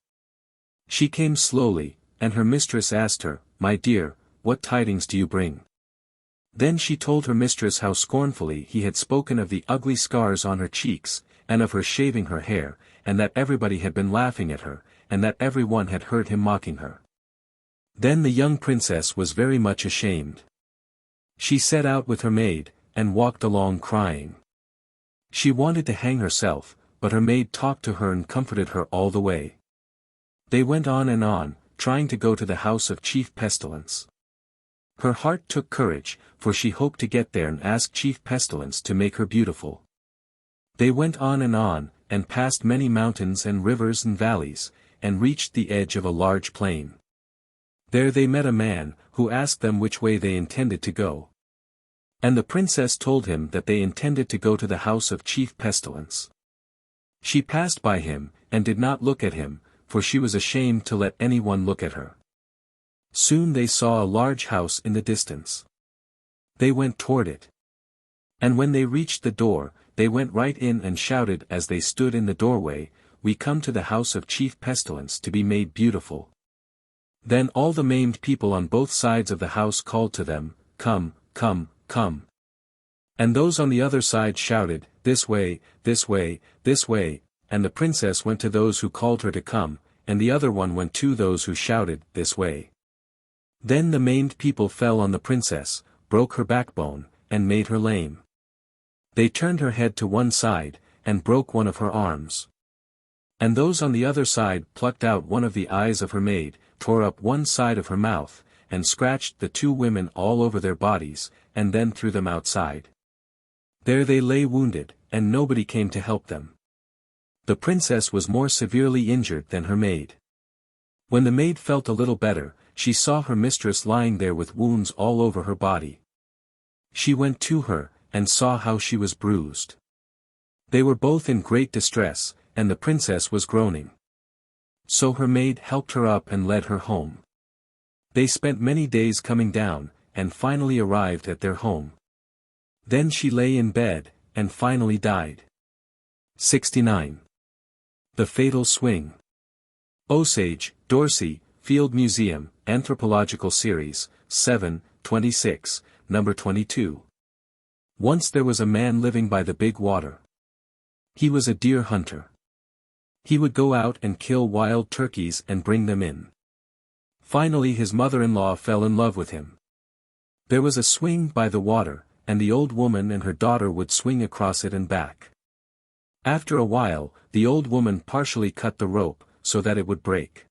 She came slowly, and her mistress asked her, "My dear, what tidings do you bring?" Then she told her mistress how scornfully he had spoken of the ugly scars on her cheeks, and of her shaving her hair, and that everybody had been laughing at her, and that every one had heard him mocking her. Then the young princess was very much ashamed. She set out with her maid, and walked along crying. She wanted to hang herself, but her maid talked to her and comforted her all the way. They went on and on, trying to go to the house of Chief Pestilence. Her heart took courage, for she hoped to get there and ask Chief Pestilence to make her beautiful. They went on, and passed many mountains and rivers and valleys, and reached the edge of a large plain. There they met a man, who asked them which way they intended to go. And the princess told him that they intended to go to the house of Chief Pestilence. She passed by him, and did not look at him, for she was ashamed to let anyone look at her. Soon they saw a large house in the distance. They went toward it. And when they reached the door, they went right in and shouted as they stood in the doorway, "We come to the house of Chief Pestilence to be made beautiful." Then all the maimed people on both sides of the house called to them, "Come, come, come." And those on the other side shouted, "This way, this way, this way," and the princess went to those who called her to come, and the other one went to those who shouted, "This way." Then the maimed people fell on the princess, broke her backbone, and made her lame. They turned her head to one side, and broke one of her arms. And those on the other side plucked out one of the eyes of her maid, tore up one side of her mouth, and scratched the two women all over their bodies, and then threw them outside. There they lay wounded, and nobody came to help them. The princess was more severely injured than her maid. When the maid felt a little better, she saw her mistress lying there with wounds all over her body. She went to her, and saw how she was bruised. They were both in great distress, and the princess was groaning. So her maid helped her up and led her home. They spent many days coming down, and finally arrived at their home. Then she lay in bed, and finally died. 69. The Fatal Swing. Osage, Dorsey, Field Museum, Anthropological Series, 7, 26, number 22. Once there was a man living by the big water. He was a deer hunter. He would go out and kill wild turkeys and bring them in. Finally his mother-in-law fell in love with him. There was a swing by the water, and the old woman and her daughter would swing across it and back. After a while, the old woman partially cut the rope, so that it would break.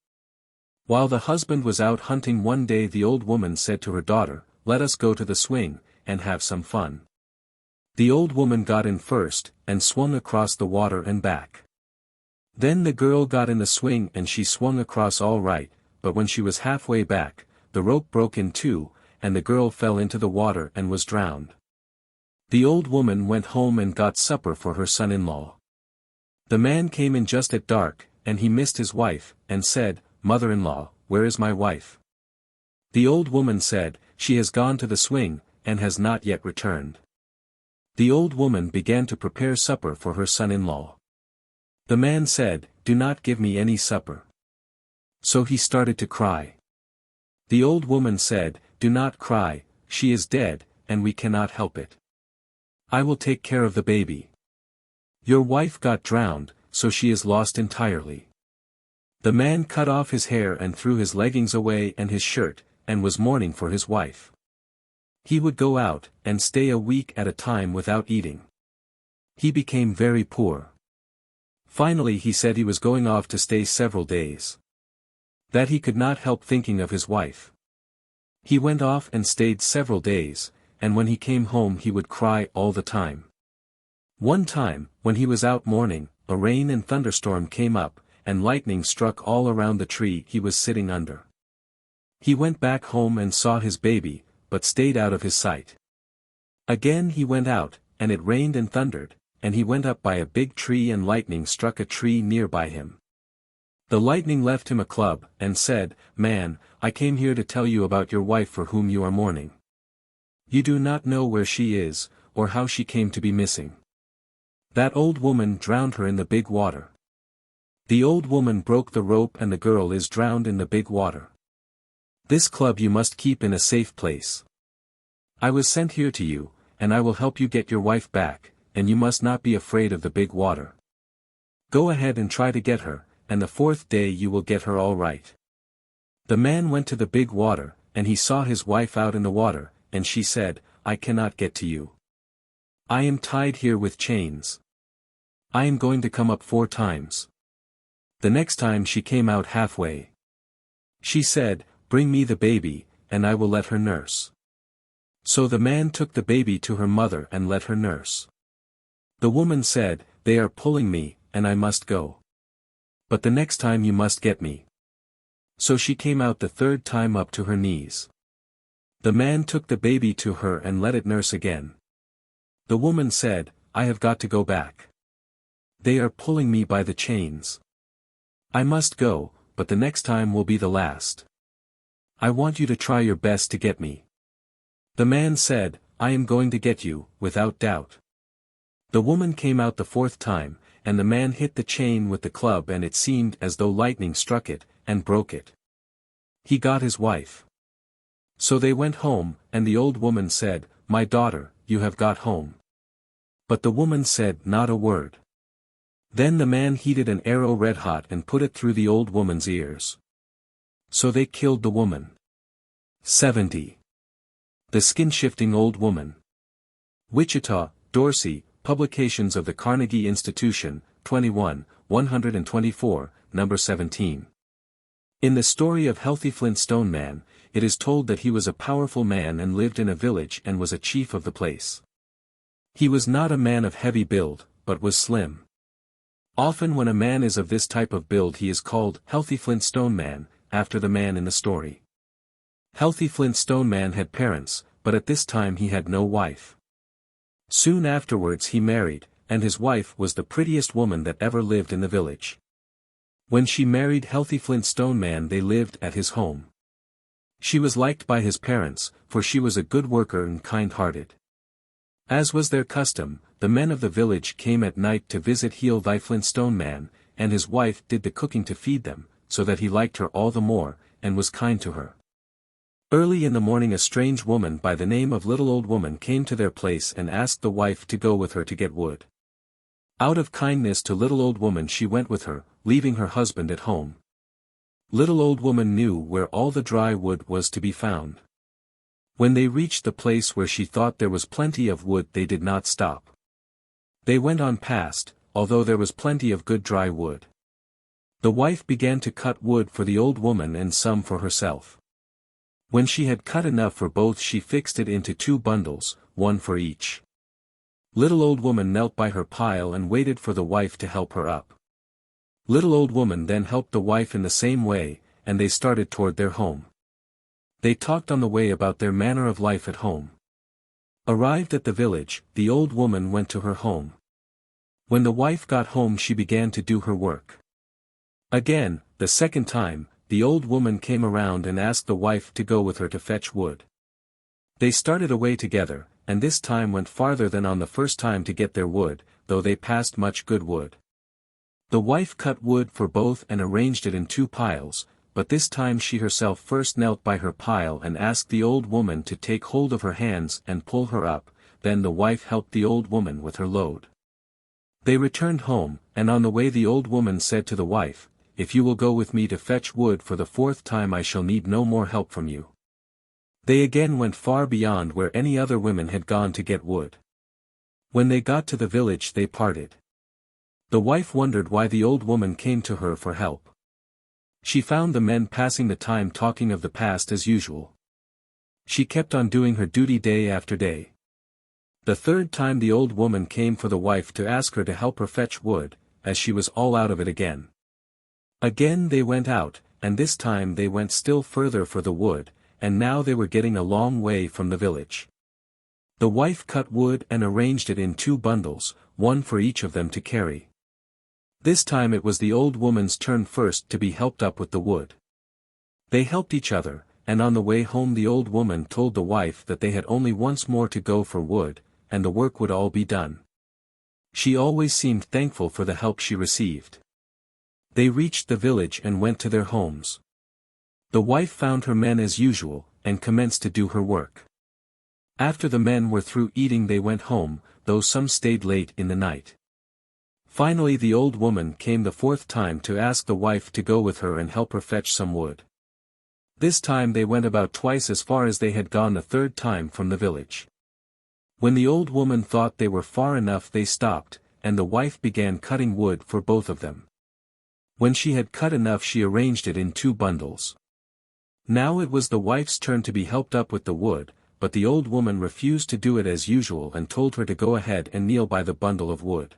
While the husband was out hunting one day, the old woman said to her daughter, "Let us go to the swing, and have some fun." The old woman got in first, and swung across the water and back. Then the girl got in the swing and she swung across all right, but when she was halfway back, the rope broke in two, and the girl fell into the water and was drowned. The old woman went home and got supper for her son-in-law. The man came in just at dark, and he missed his wife, and said, "Mother-in-law, where is my wife?" The old woman said, "She has gone to the swing, and has not yet returned." The old woman began to prepare supper for her son-in-law. The man said, "Do not give me any supper." So he started to cry. The old woman said, "Do not cry, she is dead, and we cannot help it. I will take care of the baby. Your wife got drowned, so she is lost entirely." The man cut off his hair and threw his leggings away and his shirt, and was mourning for his wife. He would go out, and stay a week at a time without eating. He became very poor. Finally he said he was going off to stay several days. That he could not help thinking of his wife. He went off and stayed several days, and when he came home he would cry all the time. One time, when he was out mourning, a rain and thunderstorm came up, and lightning struck all around the tree he was sitting under. He went back home and saw his baby, but stayed out of his sight. Again he went out, and it rained and thundered, and he went up by a big tree and lightning struck a tree near by him. The lightning left him a club, and said, "Man, I came here to tell you about your wife for whom you are mourning. You do not know where she is, or how she came to be missing. That old woman drowned her in the big water. The old woman broke the rope and the girl is drowned in the big water. This club you must keep in a safe place. I was sent here to you, and I will help you get your wife back, and you must not be afraid of the big water. Go ahead and try to get her, and the fourth day you will get her all right." The man went to the big water, and he saw his wife out in the water, and she said, "I cannot get to you. I am tied here with chains. I am going to come up 4 times. The next time she came out halfway. She said, "Bring me the baby, and I will let her nurse." So the man took the baby to her mother and let her nurse. The woman said, "They are pulling me, and I must go. But the next time you must get me." So she came out the 3rd time up to her knees. The man took the baby to her and let it nurse again. The woman said, "I have got to go back. They are pulling me by the chains. I must go, but the next time will be the last. I want you to try your best to get me." The man said, "I am going to get you, without doubt." The woman came out the 4th time, and the man hit the chain with the club and it seemed as though lightning struck it, and broke it. He got his wife. So they went home, and the old woman said, "My daughter, you have got home." But the woman said not a word. Then the man heated an arrow red hot and put it through the old woman's ears. So they killed the woman. 70. The Skin-Shifting Old Woman. Wichita, Dorsey, Publications of the Carnegie Institution, 21, 124, number 17. In the story of Healthy Flintstone Man, it is told that he was a powerful man and lived in a village and was a chief of the place. He was not a man of heavy build, but was slim. Often when a man is of this type of build he is called Healthy Flintstone Man, after the man in the story. Healthy Flintstone Man had parents, but at this time he had no wife. Soon afterwards he married, and his wife was the prettiest woman that ever lived in the village. When she married Healthy Flintstone Man, they lived at his home. She was liked by his parents, for she was a good worker and kind-hearted. As was their custom, the men of the village came at night to visit Healthy Flintstone Man, and his wife did the cooking to feed them, so that he liked her all the more, and was kind to her. Early in the morning a strange woman by the name of Little Old Woman came to their place and asked the wife to go with her to get wood. Out of kindness to Little Old Woman she went with her, leaving her husband at home. Little Old Woman knew where all the dry wood was to be found. When they reached the place where she thought there was plenty of wood they did not stop. They went on past, although there was plenty of good dry wood. The wife began to cut wood for the old woman and some for herself. When she had cut enough for both she fixed it into 2 bundles, one for each. Little Old Woman knelt by her pile and waited for the wife to help her up. Little Old Woman then helped the wife in the same way, and they started toward their home. They talked on the way about their manner of life at home. Arrived at the village, the old woman went to her home. When the wife got home she began to do her work. Again, the second time, the old woman came around and asked the wife to go with her to fetch wood. They started away together, and this time went farther than on the first time to get their wood, though they passed much good wood. The wife cut wood for both and arranged it in 2 piles, but this time she herself first knelt by her pile and asked the old woman to take hold of her hands and pull her up, then the wife helped the old woman with her load. They returned home, and on the way the old woman said to the wife, "If you will go with me to fetch wood for the 4th time I shall need no more help from you." They again went far beyond where any other women had gone to get wood. When they got to the village they parted. The wife wondered why the old woman came to her for help. She found the men passing the time talking of the past as usual. She kept on doing her duty day after day. The 3rd time the old woman came for the wife to ask her to help her fetch wood, as she was all out of it again. Again they went out, and this time they went still further for the wood, and now they were getting a long way from the village. The wife cut wood and arranged it in 2 bundles, one for each of them to carry. This time it was the old woman's turn first to be helped up with the wood. They helped each other, and on the way home the old woman told the wife that they had only once more to go for wood, and the work would all be done. She always seemed thankful for the help she received. They reached the village and went to their homes. The wife found her men as usual, and commenced to do her work. After the men were through eating they went home, though some stayed late in the night. Finally the old woman came the 4th time to ask the wife to go with her and help her fetch some wood. This time they went about twice as far as they had gone the 3rd time from the village. When the old woman thought they were far enough they stopped, and the wife began cutting wood for both of them. When she had cut enough she arranged it in 2 bundles. Now it was the wife's turn to be helped up with the wood, but the old woman refused to do it as usual and told her to go ahead and kneel by the bundle of wood.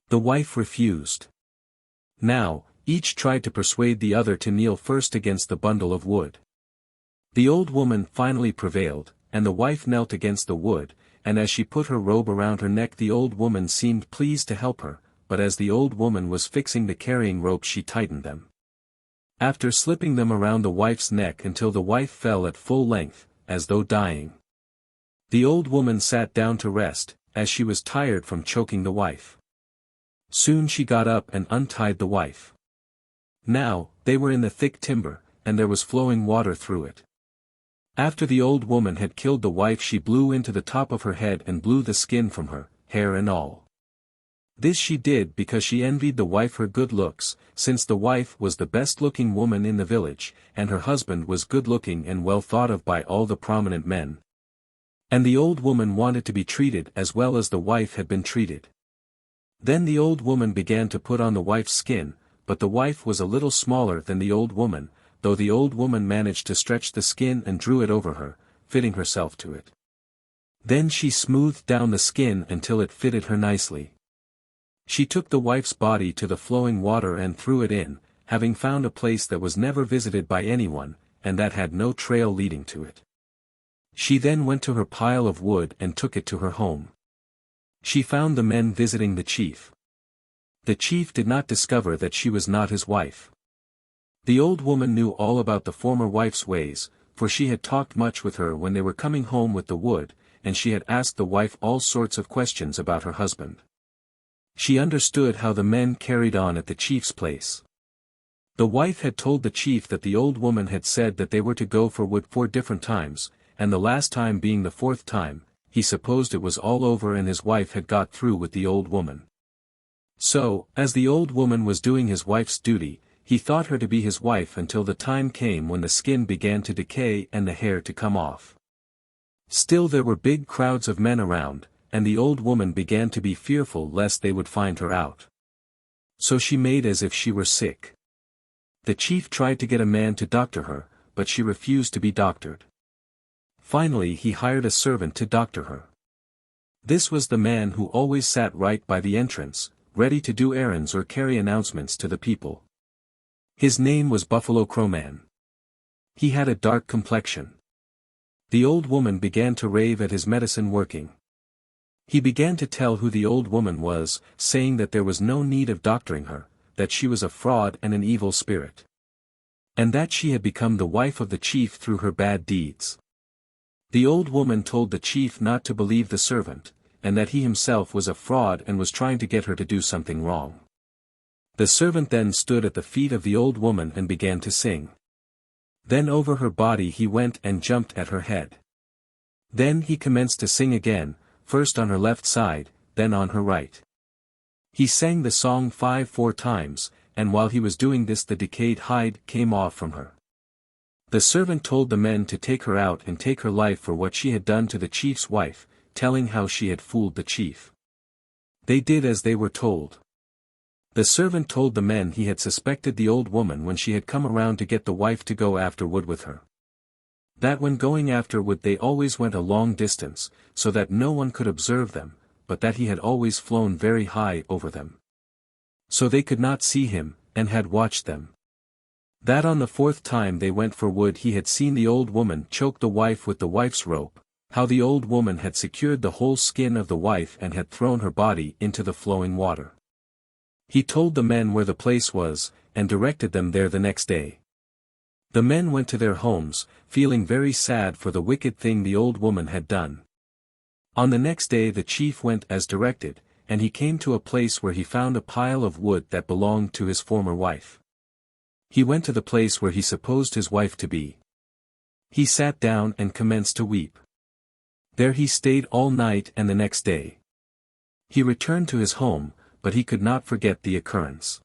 The wife refused. Now, each tried to persuade the other to kneel first against the bundle of wood. The old woman finally prevailed, and the wife knelt against the wood, and as she put her robe around her neck the old woman seemed pleased to help her, but as the old woman was fixing the carrying rope she tightened them. After slipping them around the wife's neck until the wife fell at full length, as though dying. The old woman sat down to rest, as she was tired from choking the wife. Soon she got up and untied the wife. Now, they were in the thick timber, and there was flowing water through it. After the old woman had killed the wife she blew into the top of her head and blew the skin from her, hair and all. This she did because she envied the wife her good looks, since the wife was the best-looking woman in the village, and her husband was good-looking and well thought of by all the prominent men. And the old woman wanted to be treated as well as the wife had been treated. Then the old woman began to put on the wife's skin, but the wife was a little smaller than the old woman, though the old woman managed to stretch the skin and drew it over her, fitting herself to it. Then she smoothed down the skin until it fitted her nicely. She took the wife's body to the flowing water and threw it in, having found a place that was never visited by anyone, and that had no trail leading to it. She then went to her pile of wood and took it to her home. She found the men visiting the chief. The chief did not discover that she was not his wife. The old woman knew all about the former wife's ways, for she had talked much with her when they were coming home with the wood, and she had asked the wife all sorts of questions about her husband. She understood how the men carried on at the chief's place. The wife had told the chief that the old woman had said that they were to go for wood 4 different times, and the last time being the 4th time, he supposed it was all over and his wife had got through with the old woman. So, as the old woman was doing his wife's duty, he thought her to be his wife until the time came when the skin began to decay and the hair to come off. Still there were big crowds of men around, and the old woman began to be fearful lest they would find her out. So she made as if she were sick. The chief tried to get a man to doctor her, but she refused to be doctored. Finally he hired a servant to doctor her. This was the man who always sat right by the entrance, ready to do errands or carry announcements to the people. His name was Buffalo Crowman. He had a dark complexion. The old woman began to rave at his medicine working. He began to tell who the old woman was, saying that there was no need of doctoring her, that she was a fraud and an evil spirit. And that she had become the wife of the chief through her bad deeds. The old woman told the chief not to believe the servant, and that he himself was a fraud and was trying to get her to do something wrong. The servant then stood at the feet of the old woman and began to sing. Then over her body he went and jumped at her head. Then he commenced to sing again, first on her left side, then on her right. He sang the song 4 times, and while he was doing this the decayed hide came off from her. The servant told the men to take her out and take her life for what she had done to the chief's wife, telling how she had fooled the chief. They did as they were told. The servant told the men he had suspected the old woman when she had come around to get the wife to go after wood with her. That when going after wood they always went a long distance, so that no one could observe them, but that he had always flown very high over them. So they could not see him, and had watched them. That on the 4th time they went for wood he had seen the old woman choke the wife with the wife's rope, how the old woman had secured the whole skin of the wife and had thrown her body into the flowing water. He told the men where the place was, and directed them there the next day. The men went to their homes, feeling very sad for the wicked thing the old woman had done. On the next day the chief went as directed, and he came to a place where he found a pile of wood that belonged to his former wife. He went to the place where he supposed his wife to be. He sat down and commenced to weep. There he stayed all night and the next day. He returned to his home, but he could not forget the occurrence.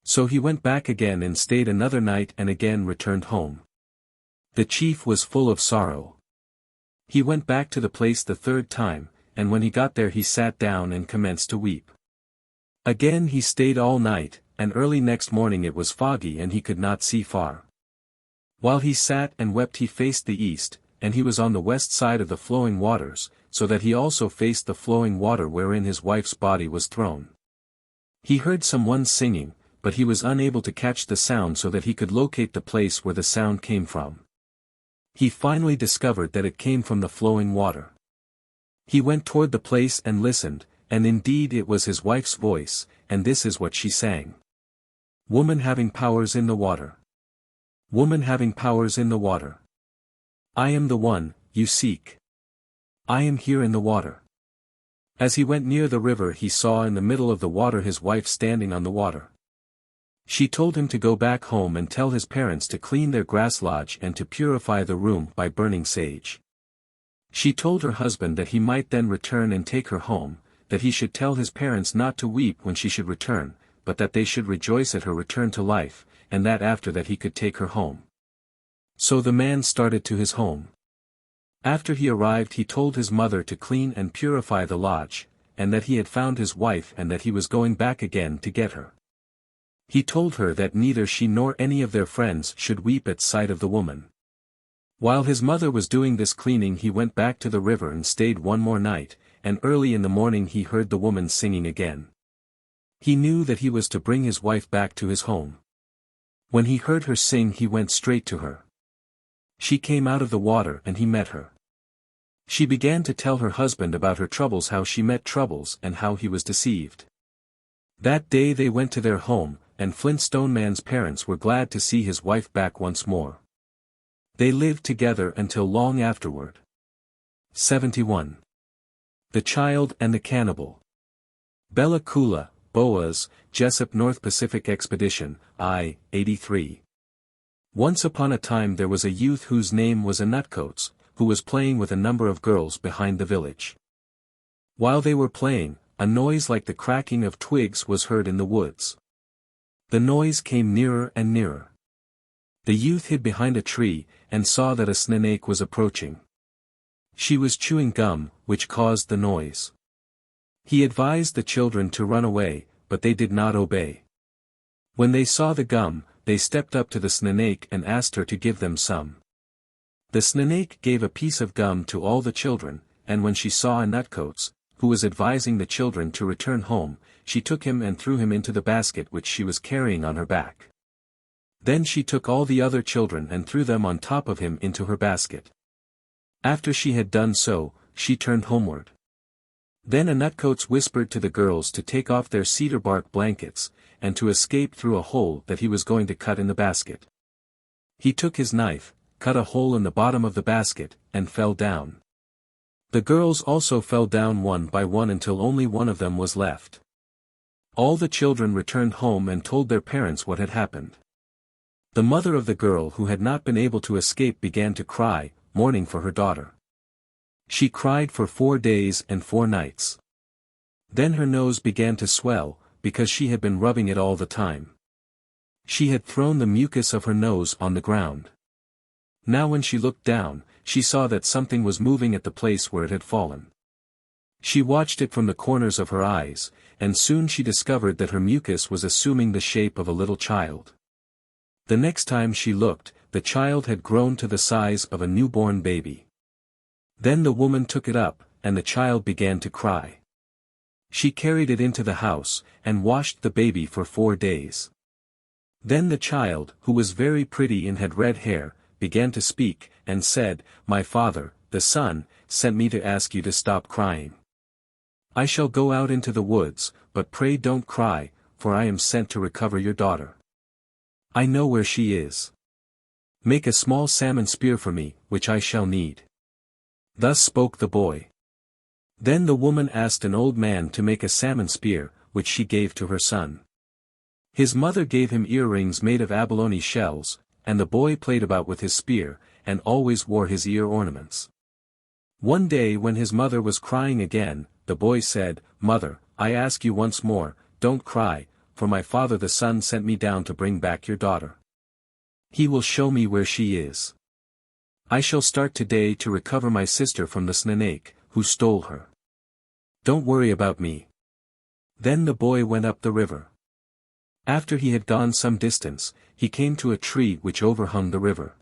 So he went back again and stayed another night and again returned home. The chief was full of sorrow. He went back to the place the 3rd time, and when he got there he sat down and commenced to weep. Again he stayed all night, and early next morning it was foggy and he could not see far. While he sat and wept he faced the east, and he was on the west side of the flowing waters, so that he also faced the flowing water wherein his wife's body was thrown. He heard someone singing, but he was unable to catch the sound so that he could locate the place where the sound came from. He finally discovered that it came from the flowing water. He went toward the place and listened, and indeed it was his wife's voice, and this is what she sang. Woman having powers in the water. Woman having powers in the water. I am the one you seek. I am here in the water. As he went near the river he saw in the middle of the water his wife standing on the water. She told him to go back home and tell his parents to clean their grass lodge and to purify the room by burning sage. She told her husband that he might then return and take her home, that he should tell his parents not to weep when she should return, but that they should rejoice at her return to life, and that after that he could take her home. So the man started to his home. After he arrived he told his mother to clean and purify the lodge, and that he had found his wife and that he was going back again to get her. He told her that neither she nor any of their friends should weep at sight of the woman. While his mother was doing this cleaning he went back to the river and stayed one more night, and early in the morning he heard the woman singing again. He knew that he was to bring his wife back to his home. When he heard her sing he went straight to her. She came out of the water and he met her. She began to tell her husband about her troubles, how she met troubles and how he was deceived. That day they went to their home, and Flintstone Man's parents were glad to see his wife back once more. They lived together until long afterward. 71. The Child and the Cannibal. Bella Coola, Boas, Jessup North Pacific Expedition, I, 83. Once upon a time there was a youth whose name was Nutcoats, who was playing with a number of girls behind the village. While they were playing, a noise like the cracking of twigs was heard in the woods. The noise came nearer and nearer. The youth hid behind a tree, and saw that a snake was approaching. She was chewing gum, which caused the noise. He advised the children to run away, but they did not obey. When they saw the gum, they stepped up to the snake and asked her to give them some. The snake gave a piece of gum to all the children, and when she saw Nutcoats, who was advising the children to return home, she took him and threw him into the basket which she was carrying on her back. Then she took all the other children and threw them on top of him into her basket. After she had done so, she turned homeward. Then Nutcoats whispered to the girls to take off their cedar bark blankets, and to escape through a hole that he was going to cut in the basket. He took his knife, cut a hole in the bottom of the basket, and fell down. The girls also fell down one by one until only one of them was left. All the children returned home and told their parents what had happened. The mother of the girl who had not been able to escape began to cry, mourning for her daughter. She cried for 4 days and 4 nights. Then her nose began to swell, because she had been rubbing it all the time. She had thrown the mucus of her nose on the ground. Now when she looked down, she saw that something was moving at the place where it had fallen. She watched it from the corners of her eyes, and soon she discovered that her mucus was assuming the shape of a little child. The next time she looked, the child had grown to the size of a newborn baby. Then the woman took it up, and the child began to cry. She carried it into the house, and washed the baby for 4 days. Then the child, who was very pretty and had red hair, began to speak, and said, "My father, the sun, sent me to ask you to stop crying. I shall go out into the woods, but pray don't cry, for I am sent to recover your daughter. I know where she is. Make a small salmon spear for me, which I shall need." Thus spoke the boy. Then the woman asked an old man to make a salmon spear, which she gave to her son. His mother gave him earrings made of abalone shells, and the boy played about with his spear, and always wore his ear ornaments. One day when his mother was crying again, the boy said, "Mother, I ask you once more, don't cry, for my father the sun sent me down to bring back your daughter. He will show me where she is. I shall start today to recover my sister from the snake, who stole her. Don't worry about me." Then the boy went up the river. After he had gone some distance, he came to a tree which overhung the river.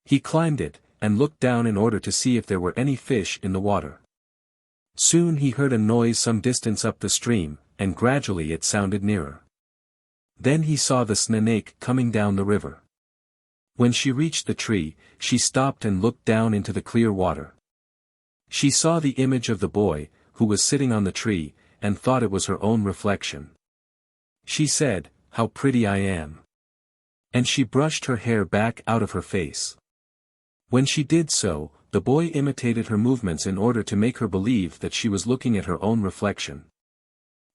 He climbed it, and looked down in order to see if there were any fish in the water. Soon he heard a noise some distance up the stream, and gradually it sounded nearer. Then he saw the snake coming down the river. When she reached the tree, she stopped and looked down into the clear water. She saw the image of the boy, who was sitting on the tree, and thought it was her own reflection. She said, "How pretty I am." And she brushed her hair back out of her face. When she did so, the boy imitated her movements in order to make her believe that she was looking at her own reflection.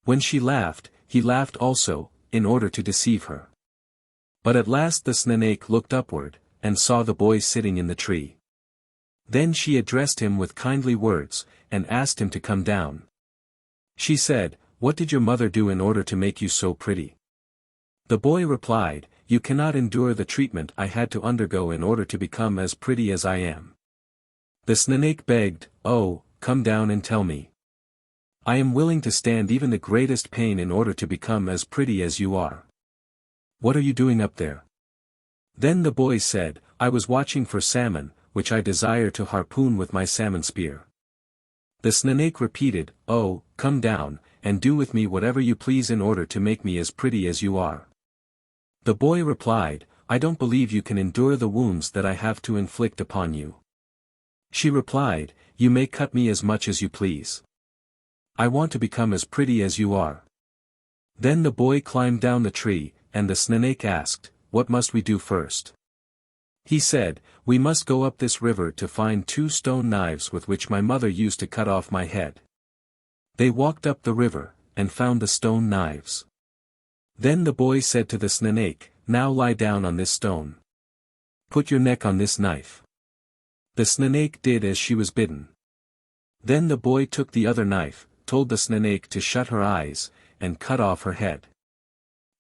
When she laughed, he laughed also, in order to deceive her. But at last the snake looked upward, and saw the boy sitting in the tree. Then she addressed him with kindly words, and asked him to come down. She said, "What did your mother do in order to make you so pretty?" The boy replied, "You cannot endure the treatment I had to undergo in order to become as pretty as I am." The snake begged, "Oh, come down and tell me. I am willing to stand even the greatest pain in order to become as pretty as you are. What are you doing up there?" Then the boy said, "I was watching for salmon, which I desire to harpoon with my salmon spear." The snake repeated, "Oh, come down, and do with me whatever you please in order to make me as pretty as you are." The boy replied, "I don't believe you can endure the wounds that I have to inflict upon you." She replied, "You may cut me as much as you please. I want to become as pretty as you are." Then the boy climbed down the tree, and the snake asked, "What must we do first?" He said, "We must go up this river to find 2 stone knives with which my mother used to cut off my head." They walked up the river, and found the stone knives. Then the boy said to the snake, "Now lie down on this stone. Put your neck on this knife." The snake did as she was bidden. Then the boy took the other knife, told the snake to shut her eyes, and cut off her head.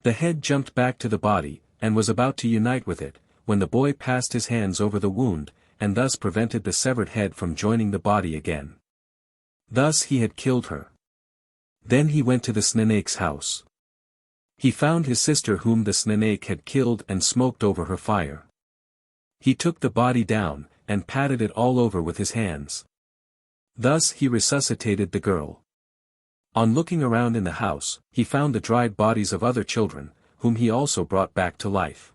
The head jumped back to the body, and was about to unite with it, when the boy passed his hands over the wound, and thus prevented the severed head from joining the body again. Thus he had killed her. Then he went to the snake's house. He found his sister whom the snake had killed and smoked over her fire. He took the body down, and patted it all over with his hands. Thus he resuscitated the girl. On looking around in the house, he found the dried bodies of other children, whom he also brought back to life.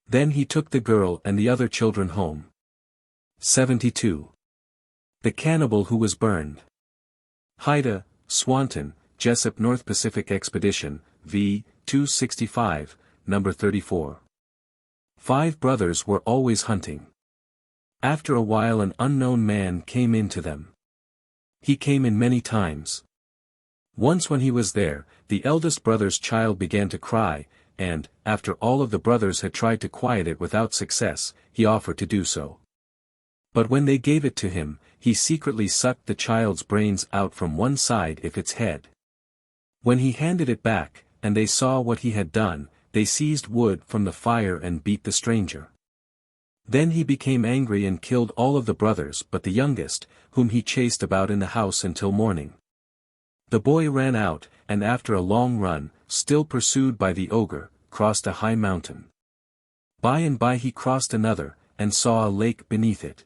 Then he took the girl and the other children home. 72. The Cannibal Who Was Burned. Haida, Swanton, Jessup North Pacific Expedition, v. 265, number 34. 5 brothers were always hunting. After a while an unknown man came in to them. He came in many times. Once when he was there, the eldest brother's child began to cry, and, after all of the brothers had tried to quiet it without success, he offered to do so. But when they gave it to him, he secretly sucked the child's brains out from one side of its head. When he handed it back, and they saw what he had done, they seized wood from the fire and beat the stranger. Then he became angry and killed all of the brothers but the youngest, whom he chased about in the house until morning. The boy ran out, and after a long run, still pursued by the ogre, crossed a high mountain. By and by he crossed another, and saw a lake beneath it.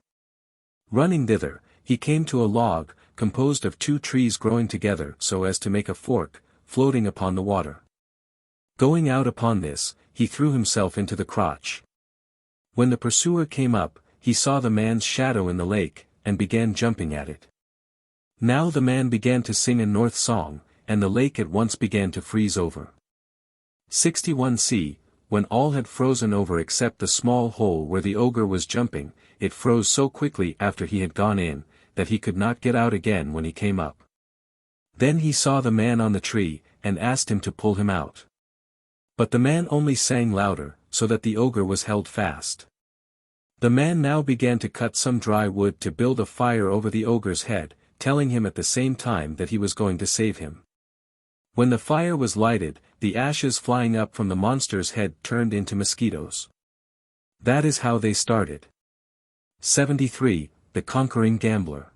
Running thither, he came to a log, composed of 2 trees growing together so as to make a fork, floating upon the water. Going out upon this, he threw himself into the crotch. When the pursuer came up, he saw the man's shadow in the lake, and began jumping at it. Now the man began to sing a North song, and the lake at once began to freeze over. 61c, when all had frozen over except the small hole where the ogre was jumping, it froze so quickly after he had gone in, that he could not get out again when he came up. Then he saw the man on the tree, and asked him to pull him out. But the man only sang louder, so that the ogre was held fast. The man now began to cut some dry wood to build a fire over the ogre's head, telling him at the same time that he was going to save him. When the fire was lighted, the ashes flying up from the monster's head turned into mosquitoes. That is how they started. 73. The Conquering Gambler.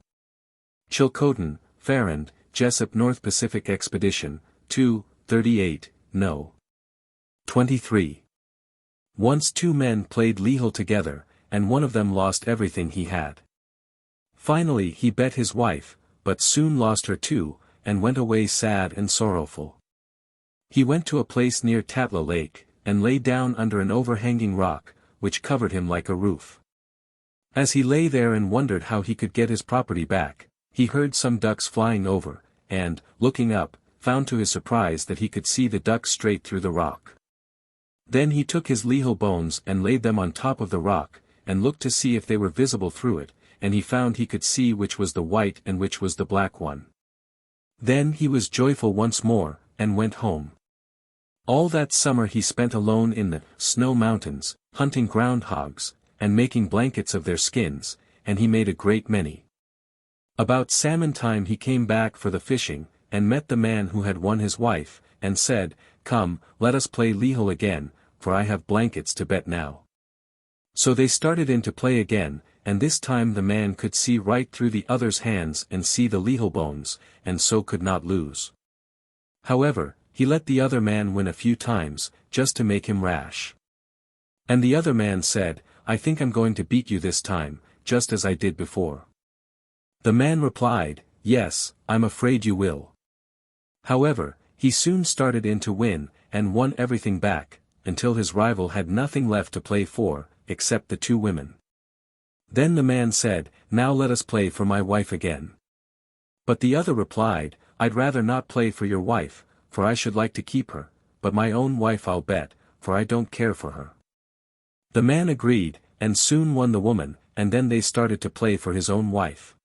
Chilcotin, Farrand, Jessup North Pacific Expedition, 2, 38, no. 23. Once 2 men played Lehel together, and one of them lost everything he had. Finally he bet his wife, but soon lost her too, and went away sad and sorrowful. He went to a place near Tatla Lake, and lay down under an overhanging rock, which covered him like a roof. As he lay there and wondered how he could get his property back, he heard some ducks flying over, and, looking up, found to his surprise that he could see the ducks straight through the rock. Then he took his Lehel bones and laid them on top of the rock, and looked to see if they were visible through it, and he found he could see which was the white and which was the black one. Then he was joyful once more, and went home. All that summer he spent alone in the snow mountains, hunting groundhogs, and making blankets of their skins, and he made a great many. About salmon time he came back for the fishing, and met the man who had won his wife, and said, "Come, let us play Lehel again, for I have blankets to bet now." So they started in to play again, and this time the man could see right through the other's hands and see the Lehel bones, and so could not lose. However, he let the other man win a few times, just to make him rash. And the other man said, "I think I'm going to beat you this time, just as I did before." The man replied, "Yes, I'm afraid you will." However, he soon started in to win, and won everything back, until his rival had nothing left to play for, except the 2 women. Then the man said, "Now let us play for my wife again." But the other replied, "I'd rather not play for your wife, for I should like to keep her, but my own wife I'll bet, for I don't care for her." The man agreed, and soon won the woman, and then they started to play for his own wife.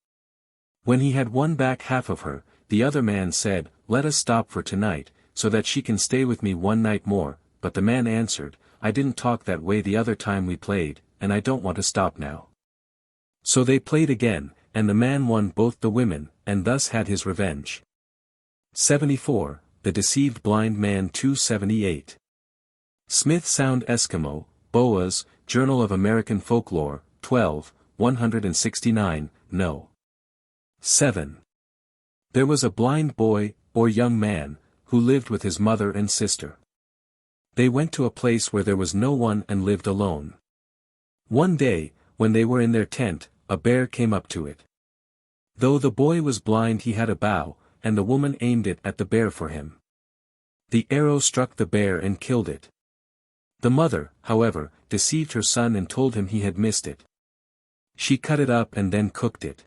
When he had won back half of her, the other man said, "Let us stop for tonight, so that she can stay with me one night more," but the man answered, "I didn't talk that way the other time we played, and I don't want to stop now." So they played again, and the man won both the women, and thus had his revenge. 74. The Deceived Blind Man. 278. Smith Sound Eskimo, Boas, Journal of American Folklore, 12, 169, No. 7. There was a blind boy, or young man, who lived with his mother and sister. They went to a place where there was no one and lived alone. One day, when they were in their tent, a bear came up to it. Though the boy was blind, he had a bow, and the woman aimed it at the bear for him. The arrow struck the bear and killed it. The mother, however, deceived her son and told him he had missed it. She cut it up and then cooked it.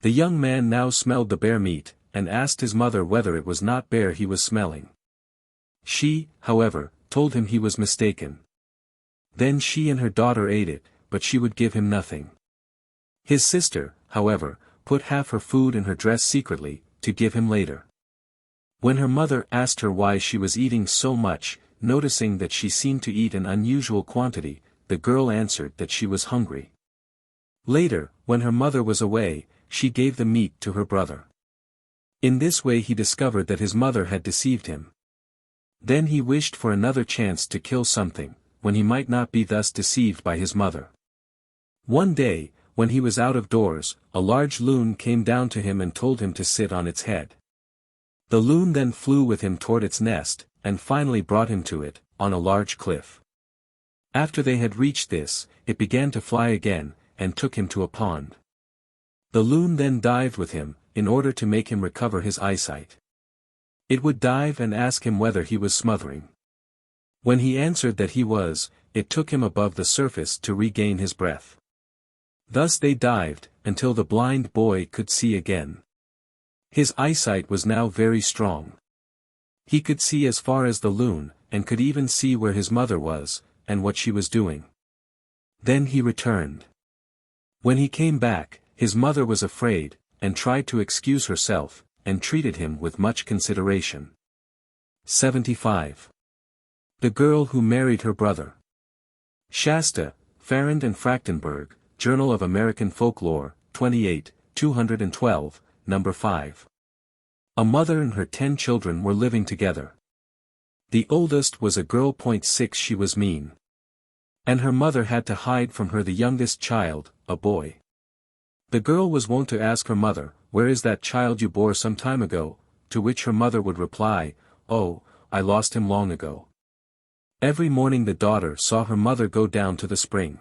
The young man now smelled the bear meat, and asked his mother whether it was not bear he was smelling. She, however, told him he was mistaken. Then she and her daughter ate it, but she would give him nothing. His sister, however, put half her food in her dress secretly, to give him later. When her mother asked her why she was eating so much, noticing that she seemed to eat an unusual quantity, the girl answered that she was hungry. Later, when her mother was away, she gave the meat to her brother. In this way he discovered that his mother had deceived him. Then he wished for another chance to kill something, when he might not be thus deceived by his mother. One day, when he was out of doors, a large loon came down to him and told him to sit on its head. The loon then flew with him toward its nest, and finally brought him to it, on a large cliff. After they had reached this, it began to fly again, and took him to a pond. The loon then dived with him, in order to make him recover his eyesight. It would dive and ask him whether he was smothering. When he answered that he was, it took him above the surface to regain his breath. Thus they dived, until the blind boy could see again. His eyesight was now very strong. He could see as far as the loon, and could even see where his mother was, and what she was doing. Then he returned. When he came back, his mother was afraid, and tried to excuse herself, and treated him with much consideration. 75. The Girl Who Married Her Brother. Shasta, Farrand and Frachtenberg, Journal of American Folklore, 28, 212, No. 5. A mother and her 10 children were living together. The oldest was a girl. 6 She was mean. And her mother had to hide from her the youngest child, a boy. The girl was wont to ask her mother, "Where is that child you bore some time ago?" To which her mother would reply, "Oh, I lost him long ago." Every morning the daughter saw her mother go down to the spring.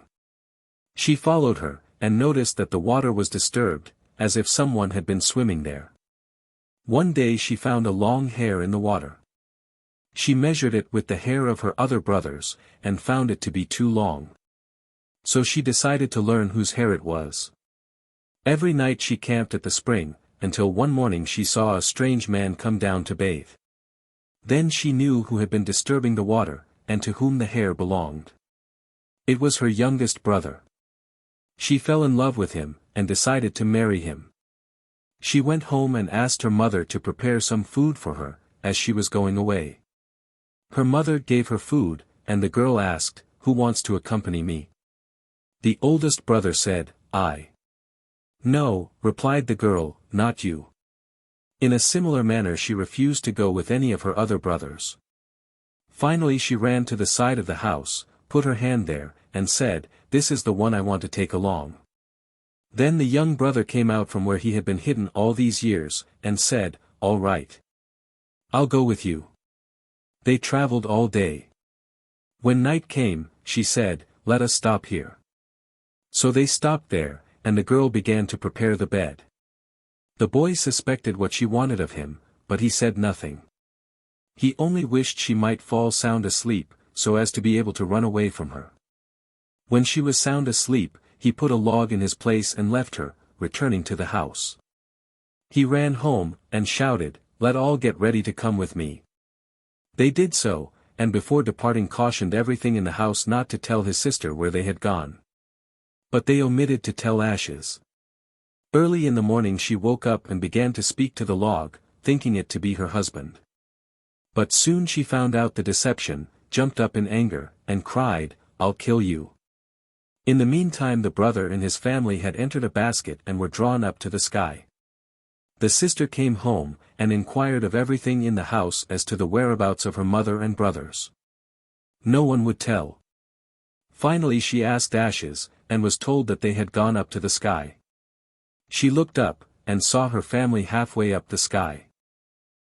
She followed her, and noticed that the water was disturbed, as if someone had been swimming there. One day she found a long hair in the water. She measured it with the hair of her other brothers, and found it to be too long. So she decided to learn whose hair it was. Every night she camped at the spring, until one morning she saw a strange man come down to bathe. Then she knew who had been disturbing the water, and to whom the hair belonged. It was her youngest brother. She fell in love with him, and decided to marry him. She went home and asked her mother to prepare some food for her, as she was going away. Her mother gave her food, and the girl asked, "Who wants to accompany me?" The oldest brother said, "I." "No," replied the girl, "not you." In a similar manner she refused to go with any of her other brothers. Finally she ran to the side of the house, put her hand there, and said, "This is the one I want to take along." Then the young brother came out from where he had been hidden all these years, and said, "All right. I'll go with you." They traveled all day. When night came, she said, "Let us stop here." So they stopped there, and the girl began to prepare the bed. The boy suspected what she wanted of him, but he said nothing. He only wished she might fall sound asleep, so as to be able to run away from her. When she was sound asleep, he put a log in his place and left her, returning to the house. He ran home, and shouted, "Let all get ready to come with me." They did so, and before departing cautioned everything in the house not to tell his sister where they had gone. But they omitted to tell Ashes. Early in the morning she woke up and began to speak to the log, thinking it to be her husband. But soon she found out the deception, jumped up in anger, and cried, "I'll kill you." In the meantime the brother and his family had entered a basket and were drawn up to the sky. The sister came home, and inquired of everything in the house as to the whereabouts of her mother and brothers. No one would tell. Finally she asked Ashes, and was told that they had gone up to the sky. She looked up, and saw her family halfway up the sky.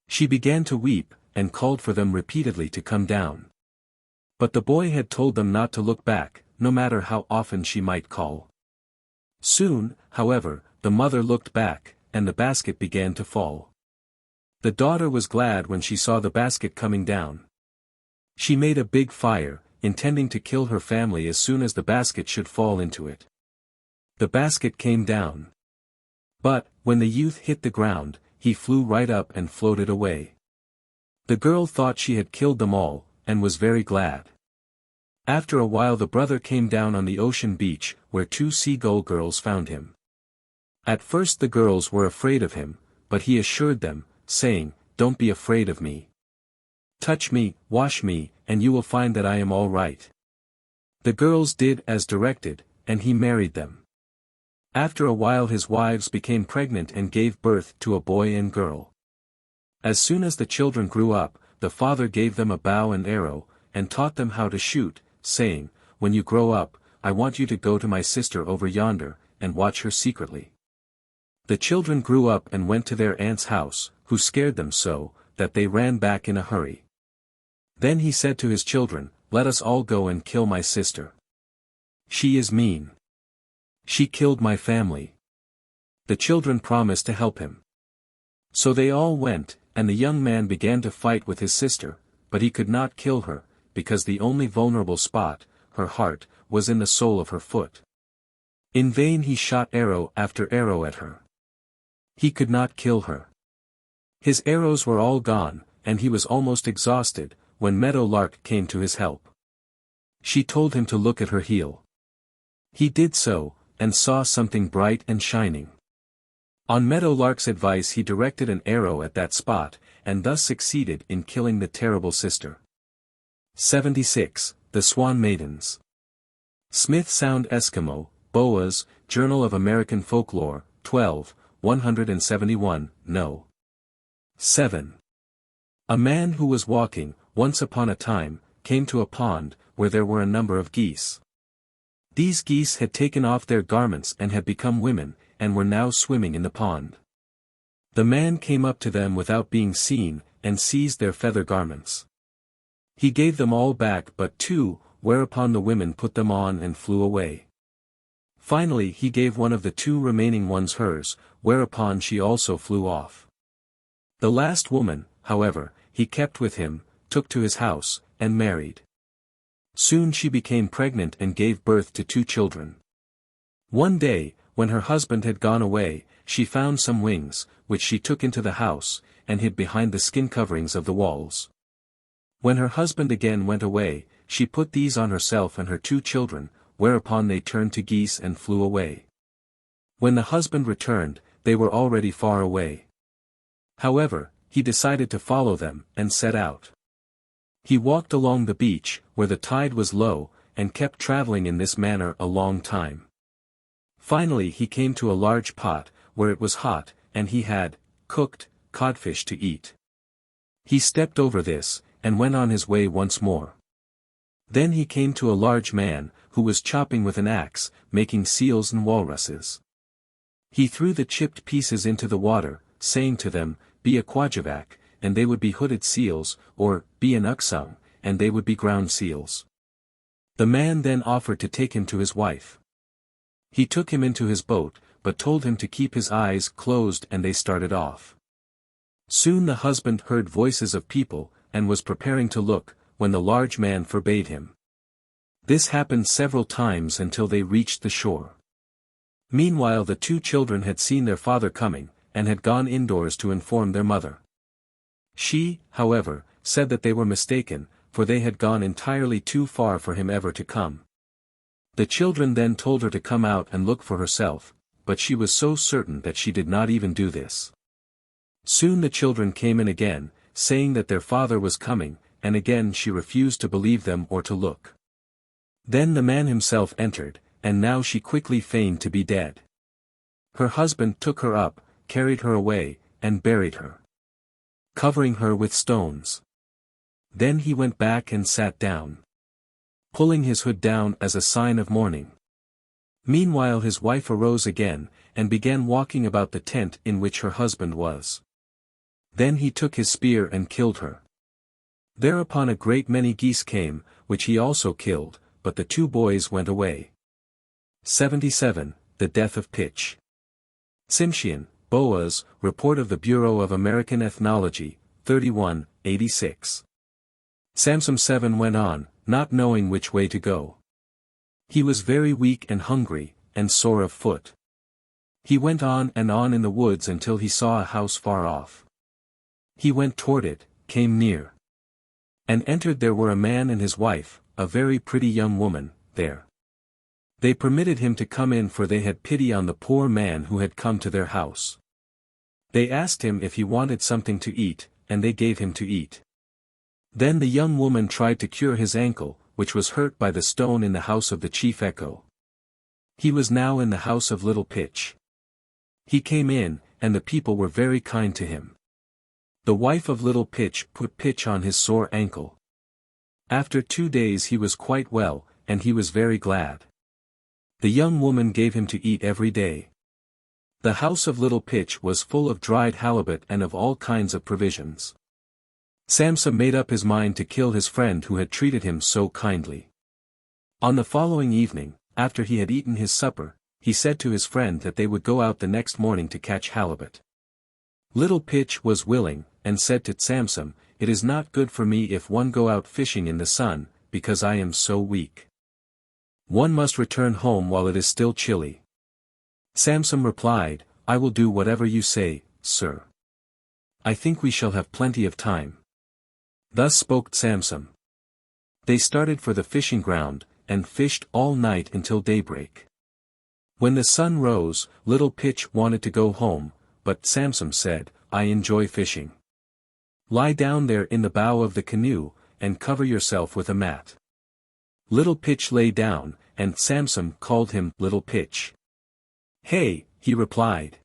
She began to weep, and called for them repeatedly to come down. But the boy had told them not to look back, no matter how often she might call. Soon, however, the mother looked back, and the basket began to fall. The daughter was glad when she saw the basket coming down. She made a big fire, intending to kill her family as soon as the basket should fall into it. The basket came down. But, when the youth hit the ground, he flew right up and floated away. The girl thought she had killed them all, and was very glad. After a while the brother came down on the ocean beach, where two seagull girls found him. At first the girls were afraid of him, but he assured them, saying, "Don't be afraid of me. Touch me, wash me, and you will find that I am all right." The girls did as directed, and he married them. After a while his wives became pregnant and gave birth to a boy and girl. As soon as the children grew up, the father gave them a bow and arrow, and taught them how to shoot, saying, "When you grow up, I want you to go to my sister over yonder, and watch her secretly." The children grew up and went to their aunt's house, who scared them so, that they ran back in a hurry. Then he said to his children, "Let us all go and kill my sister. She is mean. She killed my family." The children promised to help him. So they all went, and the young man began to fight with his sister, but he could not kill her, because the only vulnerable spot, her heart, was in the sole of her foot. In vain he shot arrow after arrow at her. He could not kill her. His arrows were all gone, and he was almost exhausted, when Meadowlark came to his help. She told him to look at her heel. He did so, and saw something bright and shining. On Meadowlark's advice he directed an arrow at that spot, and thus succeeded in killing the terrible sister. 76. The Swan Maidens. Smith Sound Eskimo, Boas, Journal of American Folklore, 12, 171, No. 7. A man who was walking, once upon a time, came to a pond, where there were a number of geese. These geese had taken off their garments and had become women, and were now swimming in the pond. The man came up to them without being seen, and seized their feather garments. He gave them all back but two, whereupon the women put them on and flew away. Finally he gave one of the two remaining ones hers, whereupon she also flew off. The last woman, however, he kept with him, took to his house, and married. Soon she became pregnant and gave birth to two children. One day, when her husband had gone away, she found some wings, which she took into the house, and hid behind the skin coverings of the walls. When her husband again went away, she put these on herself and her two children, whereupon they turned to geese and flew away. When the husband returned, they were already far away. However, he decided to follow them, and set out. He walked along the beach, where the tide was low, and kept traveling in this manner a long time. Finally he came to a large pot, where it was hot, and he had cooked codfish to eat. He stepped over this, and went on his way once more. Then he came to a large man, who was chopping with an axe, making seals and walruses. He threw the chipped pieces into the water, saying to them, "Be a quadjavac, and they would be hooded seals, or, be an uksung, and they would be ground seals." The man then offered to take him to his wife. He took him into his boat, but told him to keep his eyes closed, and they started off. Soon the husband heard voices of people, and was preparing to look, when the large man forbade him. This happened several times until they reached the shore. Meanwhile the two children had seen their father coming, and had gone indoors to inform their mother. She, however, said that they were mistaken, for they had gone entirely too far for him ever to come. The children then told her to come out and look for herself, but she was so certain that she did not even do this. Soon the children came in again, saying that their father was coming, and again she refused to believe them or to look. Then the man himself entered, and now she quickly feigned to be dead. Her husband took her up, carried her away, and buried her, covering her with stones. Then he went back and sat down, pulling his hood down as a sign of mourning. Meanwhile his wife arose again, and began walking about the tent in which her husband was. Then he took his spear and killed her. Thereupon a great many geese came, which he also killed, but the two boys went away. 77. The Death of Pitch. Tsimshian, Boas, Report of the Bureau of American Ethnology, 31, 86. Samson 7 went on, not knowing which way to go. He was very weak and hungry, and sore of foot. He went on and on in the woods until he saw a house far off. He went toward it, came near, and entered. There were a man and his wife, a very pretty young woman, there. They permitted him to come in, for they had pity on the poor man who had come to their house. They asked him if he wanted something to eat, and they gave him to eat. Then the young woman tried to cure his ankle, which was hurt by the stone in the house of the chief echo. He was now in the house of Little Pitch. He came in, and the people were very kind to him. The wife of Little Pitch put pitch on his sore ankle. After 2 days he was quite well, and he was very glad. The young woman gave him to eat every day. The house of Little Pitch was full of dried halibut and of all kinds of provisions. Samson made up his mind to kill his friend who had treated him so kindly. On the following evening, after he had eaten his supper, he said to his friend that they would go out the next morning to catch halibut. Little Pitch was willing, and said to Samson, "It is not good for me if one go out fishing in the sun, because I am so weak. One must return home while it is still chilly." Samson replied, "I will do whatever you say, sir. I think we shall have plenty of time." Thus spoke Samson. They started for the fishing ground, and fished all night until daybreak. When the sun rose, Little Pitch wanted to go home, but Samson said, "I enjoy fishing. Lie down there in the bow of the canoe, and cover yourself with a mat." Little Pitch lay down, and Samson called him Little Pitch. "Hey," he replied.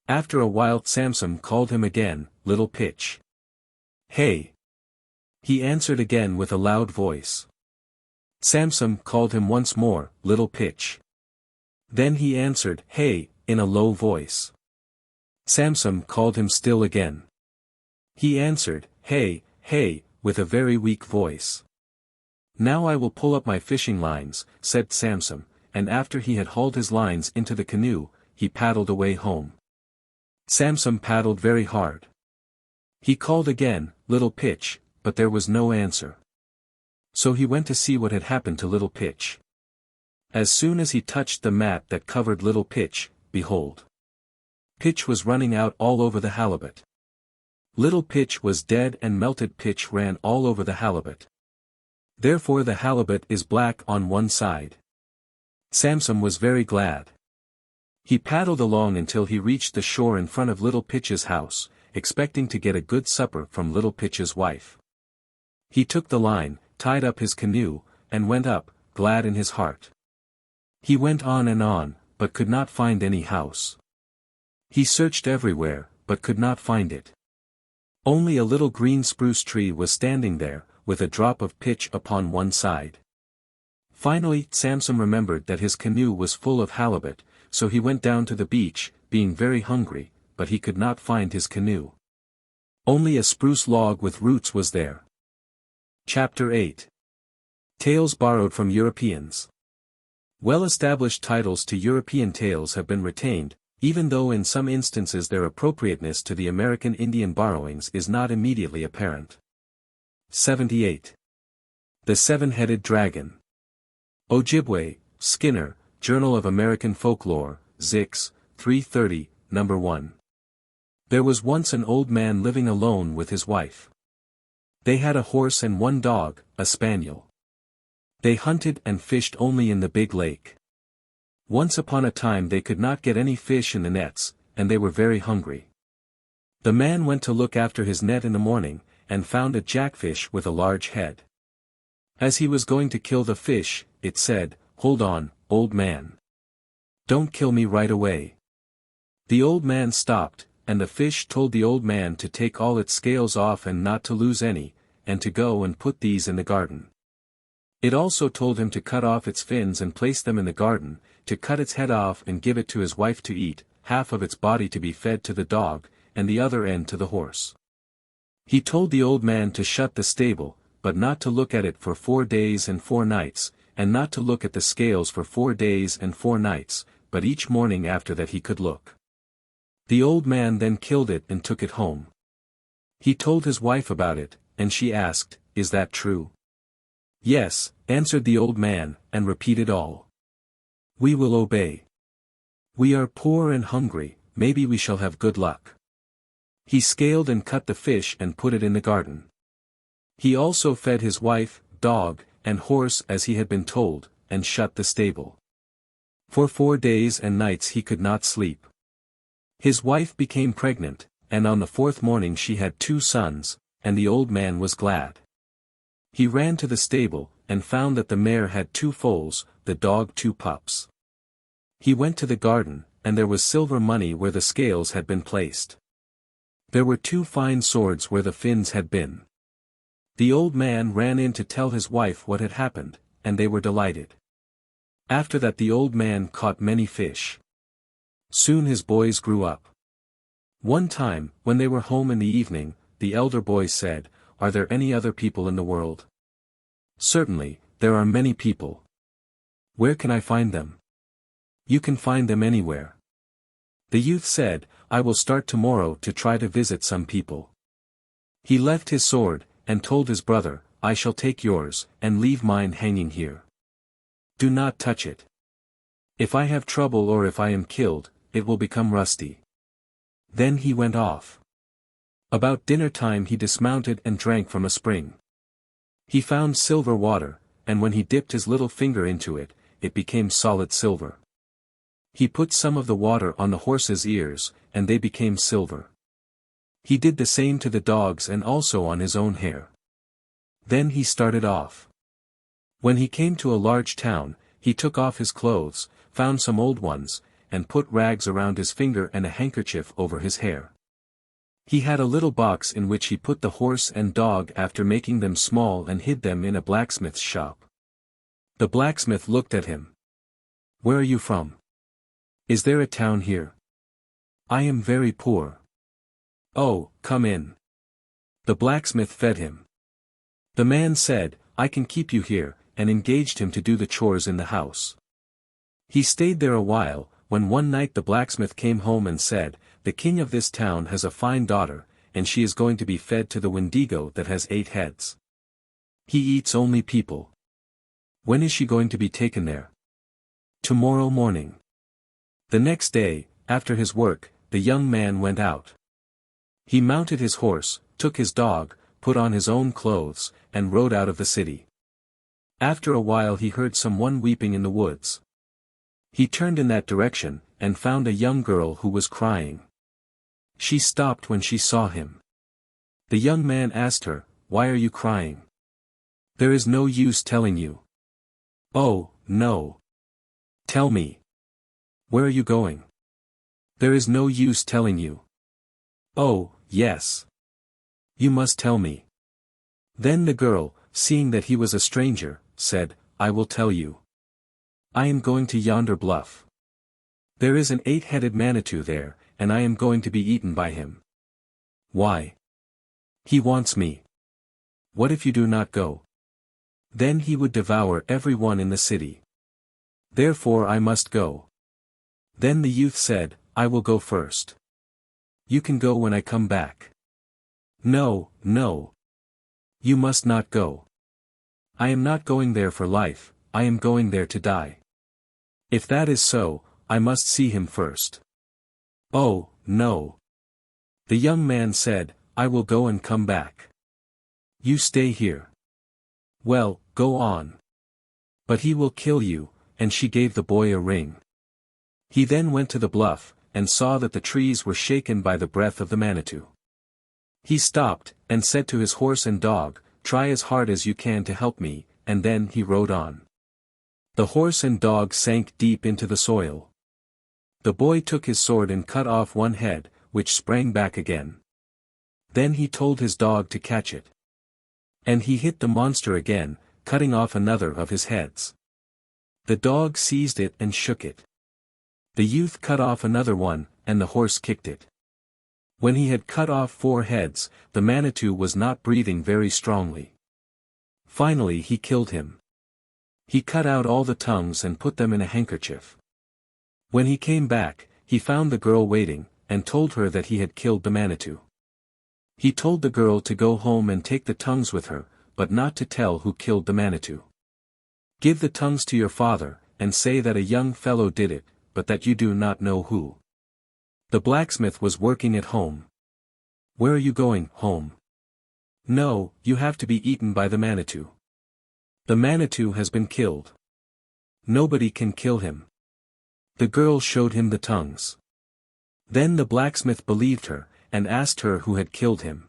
After a while Samson called him again, Little Pitch. "Hey." He answered again with a loud voice. Samson called him once more, Little Pitch. Then he answered, "Hey," in a low voice. Samson called him still again. He answered, "Hey, hey," with a very weak voice. "Now I will pull up my fishing lines," said Samson, and after he had hauled his lines into the canoe, he paddled away home. Samson paddled very hard. He called again, Little Pitch, but there was no answer. So he went to see what had happened to Little Pitch. As soon as he touched the mat that covered Little Pitch, behold, pitch was running out all over the halibut. Little Pitch was dead, and melted pitch ran all over the halibut. Therefore the halibut is black on one side. Samson was very glad. He paddled along until he reached the shore in front of Little Pitch's house, expecting to get a good supper from Little Pitch's wife. He took the line, tied up his canoe, and went up, glad in his heart. He went on and on, but could not find any house. He searched everywhere, but could not find it. Only a little green spruce tree was standing there, with a drop of pitch upon one side. Finally Samson remembered that his canoe was full of halibut, so he went down to the beach, being very hungry, but he could not find his canoe. Only a spruce log with roots was there. Chapter 8. Tales borrowed from Europeans. Well-established titles to European tales have been retained, even though in some instances their appropriateness to the American Indian borrowings is not immediately apparent. 78. The Seven-Headed Dragon. Ojibwe, Skinner, Journal of American Folklore, Zix, 330, Number 1. There was once an old man living alone with his wife. They had a horse and one dog, a spaniel. They hunted and fished only in the big lake. Once upon a time they could not get any fish in the nets, and they were very hungry. The man went to look after his net in the morning, and found a jackfish with a large head. As he was going to kill the fish, it said, "Hold on, old man. Don't kill me right away." The old man stopped, and the fish told the old man to take all its scales off and not to lose any, and to go and put these in the garden. It also told him to cut off its fins and place them in the garden, to cut its head off and give it to his wife to eat, half of its body to be fed to the dog, and the other end to the horse. He told the old man to shut the stable, but not to look at it for 4 days and 4 nights, and not to look at the scales for 4 days and 4 nights, but each morning after that he could look. The old man then killed it and took it home. He told his wife about it, and she asked, "Is that true?" "Yes," answered the old man, and repeated all. "We will obey. We are poor and hungry, maybe we shall have good luck." He scaled and cut the fish and put it in the garden. He also fed his wife, dog, and horse as he had been told, and shut the stable. For 4 days and nights he could not sleep. His wife became pregnant, and on the 4th morning she had 2 sons, and the old man was glad. He ran to the stable, and found that the mare had 2 foals, the dog 2 pups. He went to the garden, and there was silver money where the scales had been placed. There were 2 fine swords where the fins had been. The old man ran in to tell his wife what had happened, and they were delighted. After that the old man caught many fish. Soon his boys grew up. One time, when they were home in the evening, the elder boy said, "Are there any other people in the world?" "Certainly, there are many people." "Where can I find them?" "You can find them anywhere." The youth said, "I will start tomorrow to try to visit some people." He left his sword, and told his brother, "I shall take yours, and leave mine hanging here. Do not touch it. If I have trouble or if I am killed, it will become rusty." Then he went off. About dinner time he dismounted and drank from a spring. He found silver water, and when he dipped his little finger into it, it became solid silver. He put some of the water on the horse's ears, and they became silver. He did the same to the dogs and also on his own hair. Then he started off. When he came to a large town, he took off his clothes, found some old ones, and put rags around his finger and a handkerchief over his hair. He had a little box in which he put the horse and dog after making them small and hid them in a blacksmith's shop. The blacksmith looked at him. "Where are you from? Is there a town here?" "I am very poor." "Oh, come in." The blacksmith fed him. The man said, "I can keep you here," and engaged him to do the chores in the house. He stayed there a while, when one night the blacksmith came home and said, "The king of this town has a fine daughter, and she is going to be fed to the Wendigo that has 8 heads. He eats only people. When is she going to be taken there?" "Tomorrow morning." The next day, after his work, the young man went out. He mounted his horse, took his dog, put on his own clothes, and rode out of the city. After a while he heard someone weeping in the woods. He turned in that direction, and found a young girl who was crying. She stopped when she saw him. The young man asked her, "Why are you crying?" "There is no use telling you." "Oh, no. Tell me. Where are you going?" "There is no use telling you." "Oh, yes. You must tell me." Then the girl, seeing that he was a stranger, said, "I will tell you. I am going to yonder bluff. There is an 8-headed Manitou there, and I am going to be eaten by him." "Why?" "He wants me." "What if you do not go?" "Then he would devour everyone in the city. Therefore I must go." Then the youth said, "I will go first. You can go when I come back." "No, no. You must not go. I am not going there for life, I am going there to die. If that is so, I must see him first. Oh, no. The young man said, I will go and come back. You stay here. Well, go on. But he will kill you, and she gave the boy a ring. He then went to the bluff, and saw that the trees were shaken by the breath of the Manitou. He stopped, and said to his horse and dog, try as hard as you can to help me, and then he rode on. The horse and dog sank deep into the soil. The boy took his sword and cut off one head, which sprang back again. Then he told his dog to catch it. And he hit the monster again, cutting off another of his heads. The dog seized it and shook it. The youth cut off another one, and the horse kicked it. When he had cut off 4 heads, the Manitou was not breathing very strongly. Finally he killed him. He cut out all the tongues and put them in a handkerchief. When he came back, he found the girl waiting, and told her that he had killed the Manitou. He told the girl to go home and take the tongues with her, but not to tell who killed the Manitou. Give the tongues to your father, and say that a young fellow did it, but that you do not know who. The blacksmith was working at home. Where are you going? Home. No, you have to be eaten by the Manitou. The Manitou has been killed. Nobody can kill him. The girl showed him the tongues. Then the blacksmith believed her, and asked her who had killed him.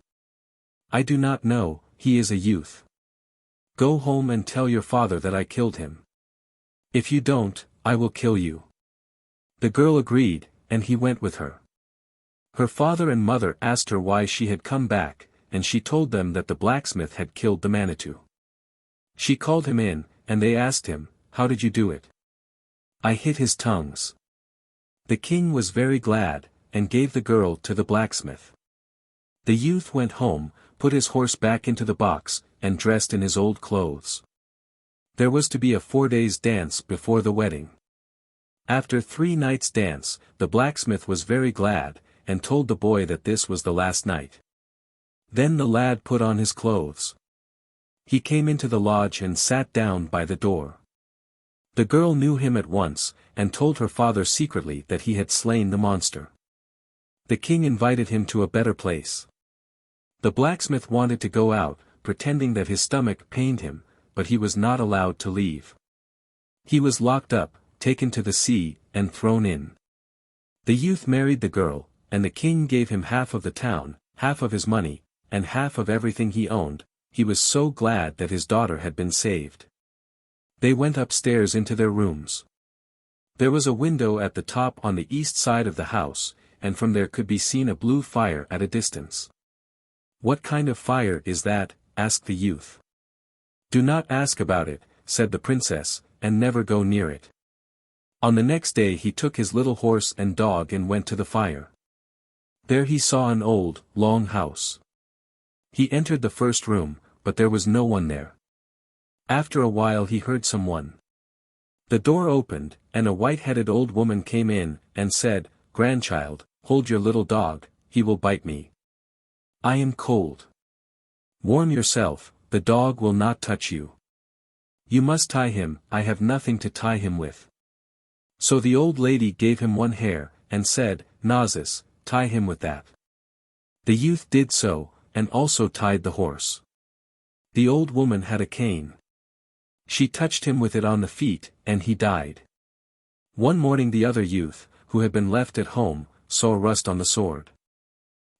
I do not know, he is a youth. Go home and tell your father that I killed him. If you don't, I will kill you. The girl agreed, and he went with her. Her father and mother asked her why she had come back, and she told them that the blacksmith had killed the Manitou. She called him in, and they asked him, how did you do it? I hit his tongues. The king was very glad, and gave the girl to the blacksmith. The youth went home, put his horse back into the box, and dressed in his old clothes. There was to be a 4 days' dance before the wedding. After 3 nights' dance, the blacksmith was very glad, and told the boy that this was the last night. Then the lad put on his clothes. He came into the lodge and sat down by the door. The girl knew him at once, and told her father secretly that he had slain the monster. The king invited him to a better place. The blacksmith wanted to go out, pretending that his stomach pained him, but he was not allowed to leave. He was locked up, taken to the sea, and thrown in. The youth married the girl, and the king gave him half of the town, half of his money, and half of everything he owned. He was so glad that his daughter had been saved. They went upstairs into their rooms. There was a window at the top on the east side of the house, and from there could be seen a blue fire at a distance. What kind of fire is that? Asked the youth. Do not ask about it, said the princess, and never go near it. On the next day he took his little horse and dog and went to the fire. There he saw an old, long house. He entered the first room, but there was no one there. After a while he heard someone. The door opened, and a white-headed old woman came in, and said, Grandchild, hold your little dog, he will bite me. I am cold. Warm yourself, the dog will not touch you. You must tie him, I have nothing to tie him with. So the old lady gave him one hair, and said, Nazis, tie him with that. The youth did so, and also tied the horse. The old woman had a cane. She touched him with it on the feet, and he died. One morning the other youth, who had been left at home, saw rust on the sword.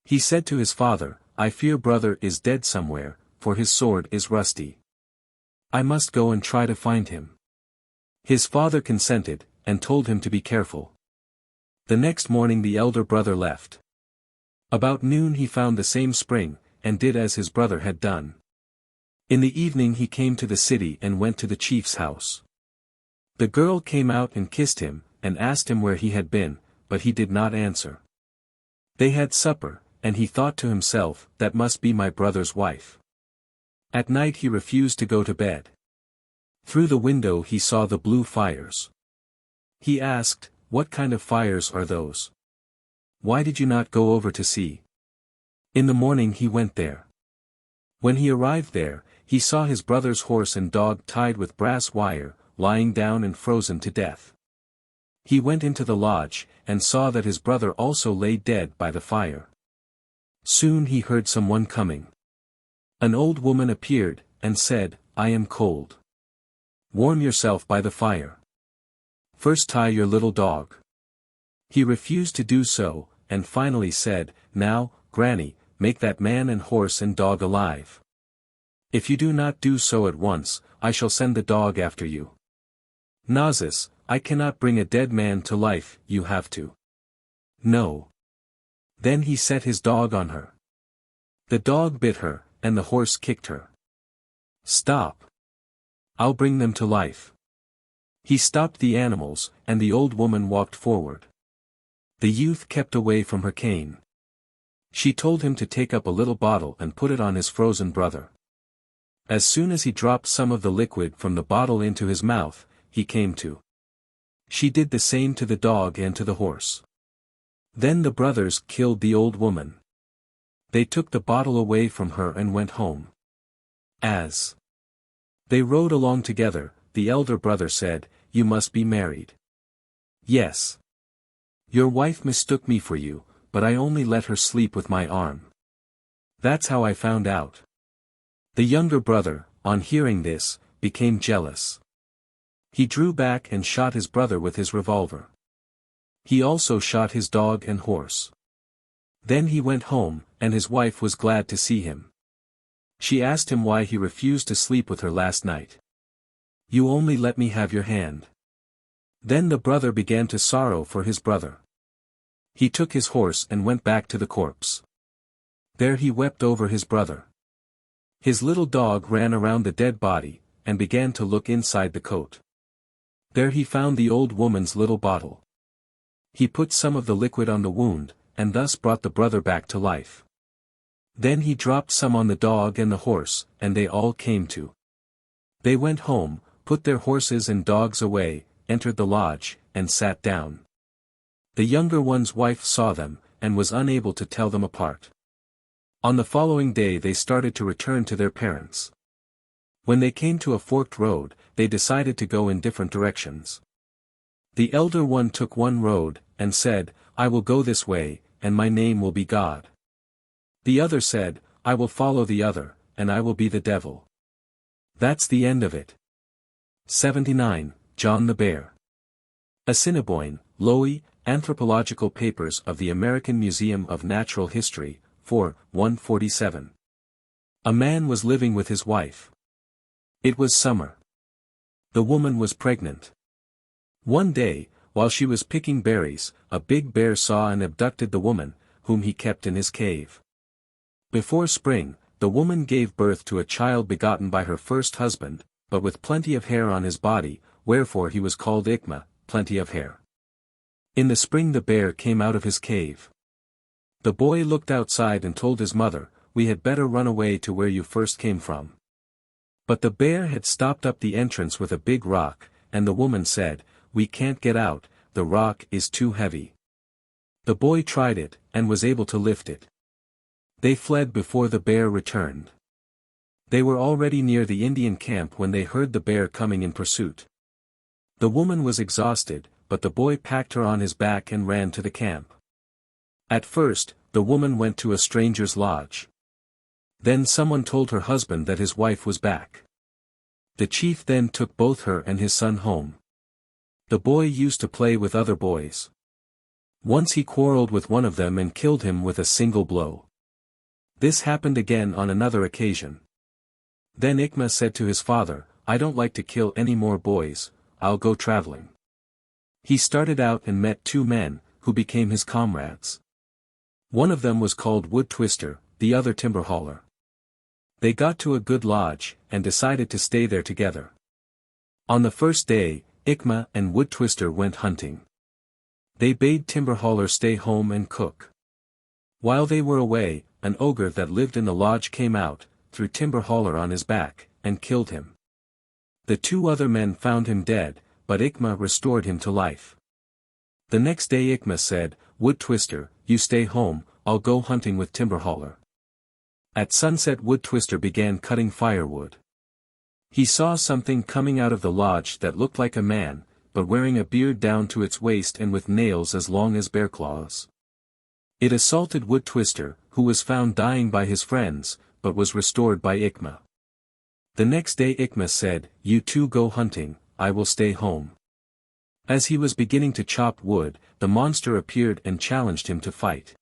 He said to his father, I fear brother is dead somewhere, for his sword is rusty. I must go and try to find him. His father consented, and told him to be careful. The next morning the elder brother left. About noon he found the same spring, and did as his brother had done. In the evening he came to the city and went to the chief's house. The girl came out and kissed him, and asked him where he had been, but he did not answer. They had supper, and he thought to himself, that must be my brother's wife. At night he refused to go to bed. Through the window he saw the blue fires. He asked, What kind of fires are those? Why did you not go over to see? In the morning he went there. When he arrived there, he saw his brother's horse and dog tied with brass wire, lying down and frozen to death. He went into the lodge, and saw that his brother also lay dead by the fire. Soon he heard someone coming. An old woman appeared, and said, "I am cold. Warm yourself by the fire. First tie your little dog." He refused to do so, and finally said, "Now, Granny, make that man and horse and dog alive. If you do not do so at once, I shall send the dog after you." "Nazis, I cannot bring a dead man to life, you have to." "No." Then he set his dog on her. The dog bit her, and the horse kicked her. "Stop. I'll bring them to life." He stopped the animals, and the old woman walked forward. The youth kept away from her cane. She told him to take up a little bottle and put it on his frozen brother. As soon as he dropped some of the liquid from the bottle into his mouth, he came to. She did the same to the dog and to the horse. Then the brothers killed the old woman. They took the bottle away from her and went home. As they rode along together, the elder brother said, "You must be married." "Yes. Your wife mistook me for you, but I only let her sleep with my arm. That's how I found out." The younger brother, on hearing this, became jealous. He drew back and shot his brother with his revolver. He also shot his dog and horse. Then he went home, and his wife was glad to see him. She asked him why he refused to sleep with her last night. "You only let me have your hand." Then the brother began to sorrow for his brother. He took his horse and went back to the corpse. There he wept over his brother. His little dog ran around the dead body, and began to look inside the coat. There he found the old woman's little bottle. He put some of the liquid on the wound, and thus brought the brother back to life. Then he dropped some on the dog and the horse, and they all came to. They went home, put their horses and dogs away, entered the lodge, and sat down. The younger one's wife saw them, and was unable to tell them apart. On the following day they started to return to their parents. When they came to a forked road, they decided to go in different directions. The elder one took one road, and said, "I will go this way, and my name will be God." The other said, "I will follow the other, and I will be the devil." That's the end of it. 79, John the Bear. Assiniboine, Lowy, Anthropological Papers of the American Museum of Natural History, 4, 147. A man was living with his wife. It was summer. The woman was pregnant. One day, while she was picking berries, a big bear saw and abducted the woman, whom he kept in his cave. Before spring, the woman gave birth to a child begotten by her first husband, but with plenty of hair on his body, wherefore he was called Ikma, plenty of hair. In the spring the bear came out of his cave. The boy looked outside and told his mother, "We had better run away to where you first came from." But the bear had stopped up the entrance with a big rock, and the woman said, "We can't get out, the rock is too heavy." The boy tried it, and was able to lift it. They fled before the bear returned. They were already near the Indian camp when they heard the bear coming in pursuit. The woman was exhausted, but the boy packed her on his back and ran to the camp. At first, the woman went to a stranger's lodge. Then someone told her husband that his wife was back. The chief then took both her and his son home. The boy used to play with other boys. Once he quarreled with one of them and killed him with a single blow. This happened again on another occasion. Then Ikma said to his father, "I don't like to kill any more boys, I'll go traveling." He started out and met two men, who became his comrades. One of them was called Wood Twister, the other Timber Hauler. They got to a good lodge, and decided to stay there together. On the first day, Ikma and Wood Twister went hunting. They bade Timber Hauler stay home and cook. While they were away, an ogre that lived in the lodge came out, threw Timber Hauler on his back, and killed him. The two other men found him dead, but Ikma restored him to life. The next day Ikma said, "Wood Twister, you stay home, I'll go hunting with Timber Hauler." At sunset Wood Twister began cutting firewood. He saw something coming out of the lodge that looked like a man, but wearing a beard down to its waist and with nails as long as bear claws. It assaulted Wood Twister, who was found dying by his friends, but was restored by Ikma. The next day Ikma said, "You two go hunting, I will stay home." As he was beginning to chop wood, the monster appeared and challenged him to fight.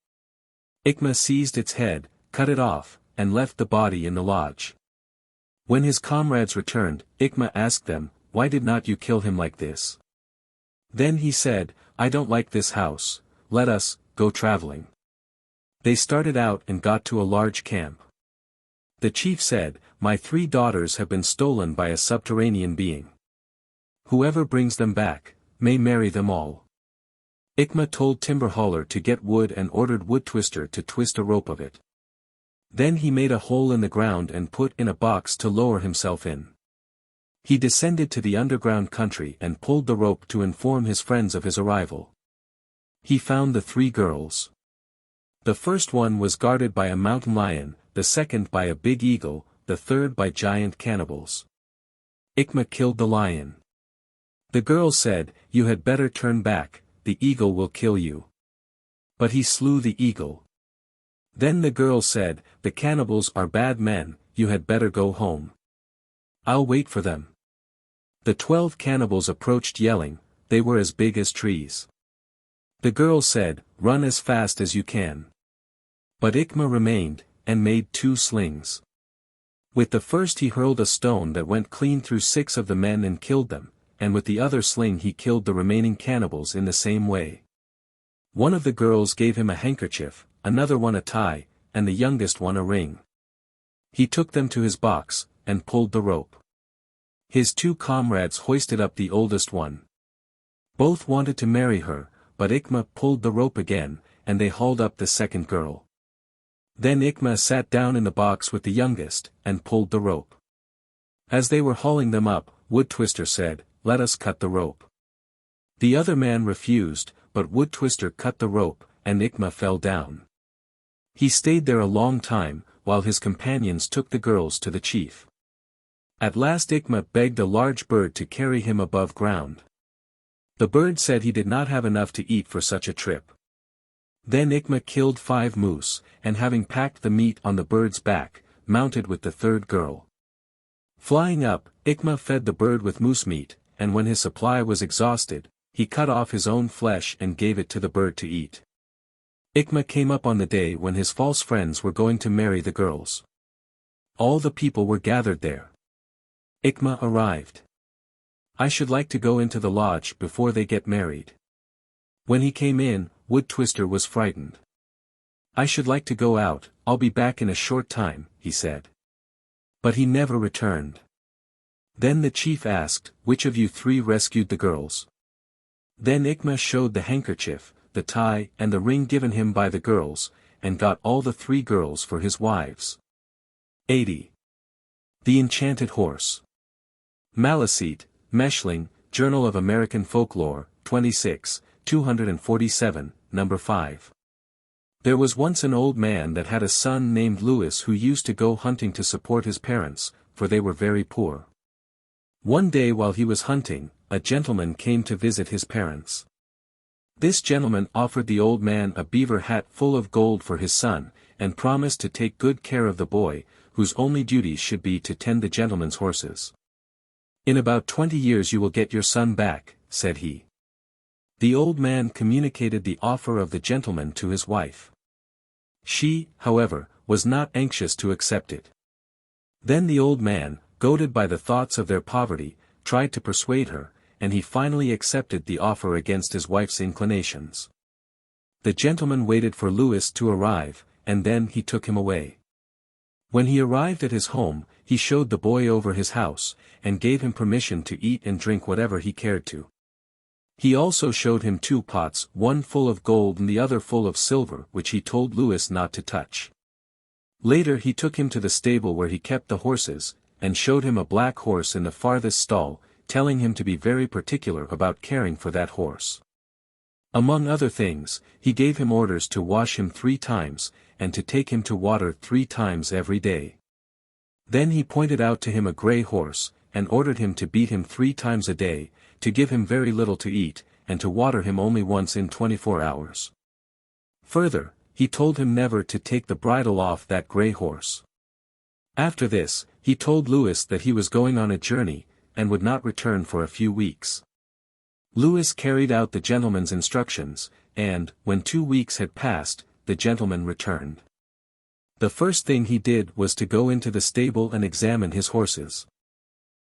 Ikma seized its head, cut it off, and left the body in the lodge. When his comrades returned, Ikma asked them, "Why did not you kill him like this?" Then he said, "I don't like this house, let us go traveling." They started out and got to a large camp. The chief said, "My 3 daughters have been stolen by a subterranean being. Whoever brings them back, may marry them all." Ikma told Timberhauler to get wood and ordered Wood Twister to twist a rope of it. Then he made a hole in the ground and put in a box to lower himself in. He descended to the underground country and pulled the rope to inform his friends of his arrival. He found the 3 girls. The first one was guarded by a mountain lion, the second by a big eagle, the third by giant cannibals. Ikma killed the lion. The girls said, "You had better turn back, the eagle will kill you." But he slew the eagle. Then the girls said, "The cannibals are bad men, you had better go home. I'll wait for them." The 12 cannibals approached yelling, they were as big as trees. The girls said, "Run as fast as you can." But Ikma remained, and made 2 slings. With the first he hurled a stone that went clean through 6 of the men and killed them, and with the other sling he killed the remaining cannibals in the same way. One of the girls gave him a handkerchief, another one a tie, and the youngest one a ring. He took them to his box, and pulled the rope. His 2 comrades hoisted up the oldest one. Both wanted to marry her, but Ikma pulled the rope again, and they hauled up the second girl. Then Ikma sat down in the box with the youngest, and pulled the rope. As they were hauling them up, Wood Twister said, "Let us cut the rope." The other man refused, but Wood Twister cut the rope, and Ikma fell down. He stayed there a long time, while his companions took the girls to the chief. At last Ikma begged a large bird to carry him above ground. The bird said he did not have enough to eat for such a trip. Then Ikma killed 5 moose, and having packed the meat on the bird's back, mounted with the 3rd girl. Flying up, Ikma fed the bird with moose meat, and when his supply was exhausted, he cut off his own flesh and gave it to the bird to eat. Ikma came up on the day when his false friends were going to marry the girls. All the people were gathered there. Ikma arrived. "I should like to go into the lodge before they get married." When he came in, Wood Twister was frightened. "I should like to go out, I'll be back in a short time," he said. But he never returned. Then the chief asked, "Which of you 3 rescued the girls?" Then Ikma showed the handkerchief, the tie and the ring given him by the girls, and got all the 3 girls for his wives. 80. The Enchanted Horse. Maliseet, Meshling, Journal of American Folklore, 26, 247, number 5. There was once an old man that had a son named Louis who used to go hunting to support his parents, for they were very poor. One day while he was hunting, a gentleman came to visit his parents. This gentleman offered the old man a beaver hat full of gold for his son, and promised to take good care of the boy, whose only duties should be to tend the gentleman's horses. "In about 20 years you will get your son back," said he. The old man communicated the offer of the gentleman to his wife. She, however, was not anxious to accept it. Then the old man, goaded by the thoughts of their poverty, tried to persuade her, and he finally accepted the offer against his wife's inclinations. The gentleman waited for Louis to arrive, and then he took him away. When he arrived at his home, he showed the boy over his house, and gave him permission to eat and drink whatever he cared to. He also showed him 2 pots, one full of gold and the other full of silver, which he told Louis not to touch. Later he took him to the stable where he kept the horses, and showed him a black horse in the farthest stall, telling him to be very particular about caring for that horse. Among other things, he gave him orders to wash him 3 times, and to take him to water 3 times every day. Then he pointed out to him a grey horse, and ordered him to beat him 3 times a day, to give him very little to eat, and to water him only once in 24 hours. Further, he told him never to take the bridle off that grey horse. After this, he told Lewis that he was going on a journey, and would not return for a few weeks. Lewis carried out the gentleman's instructions, and, when 2 weeks had passed, the gentleman returned. The first thing he did was to go into the stable and examine his horses.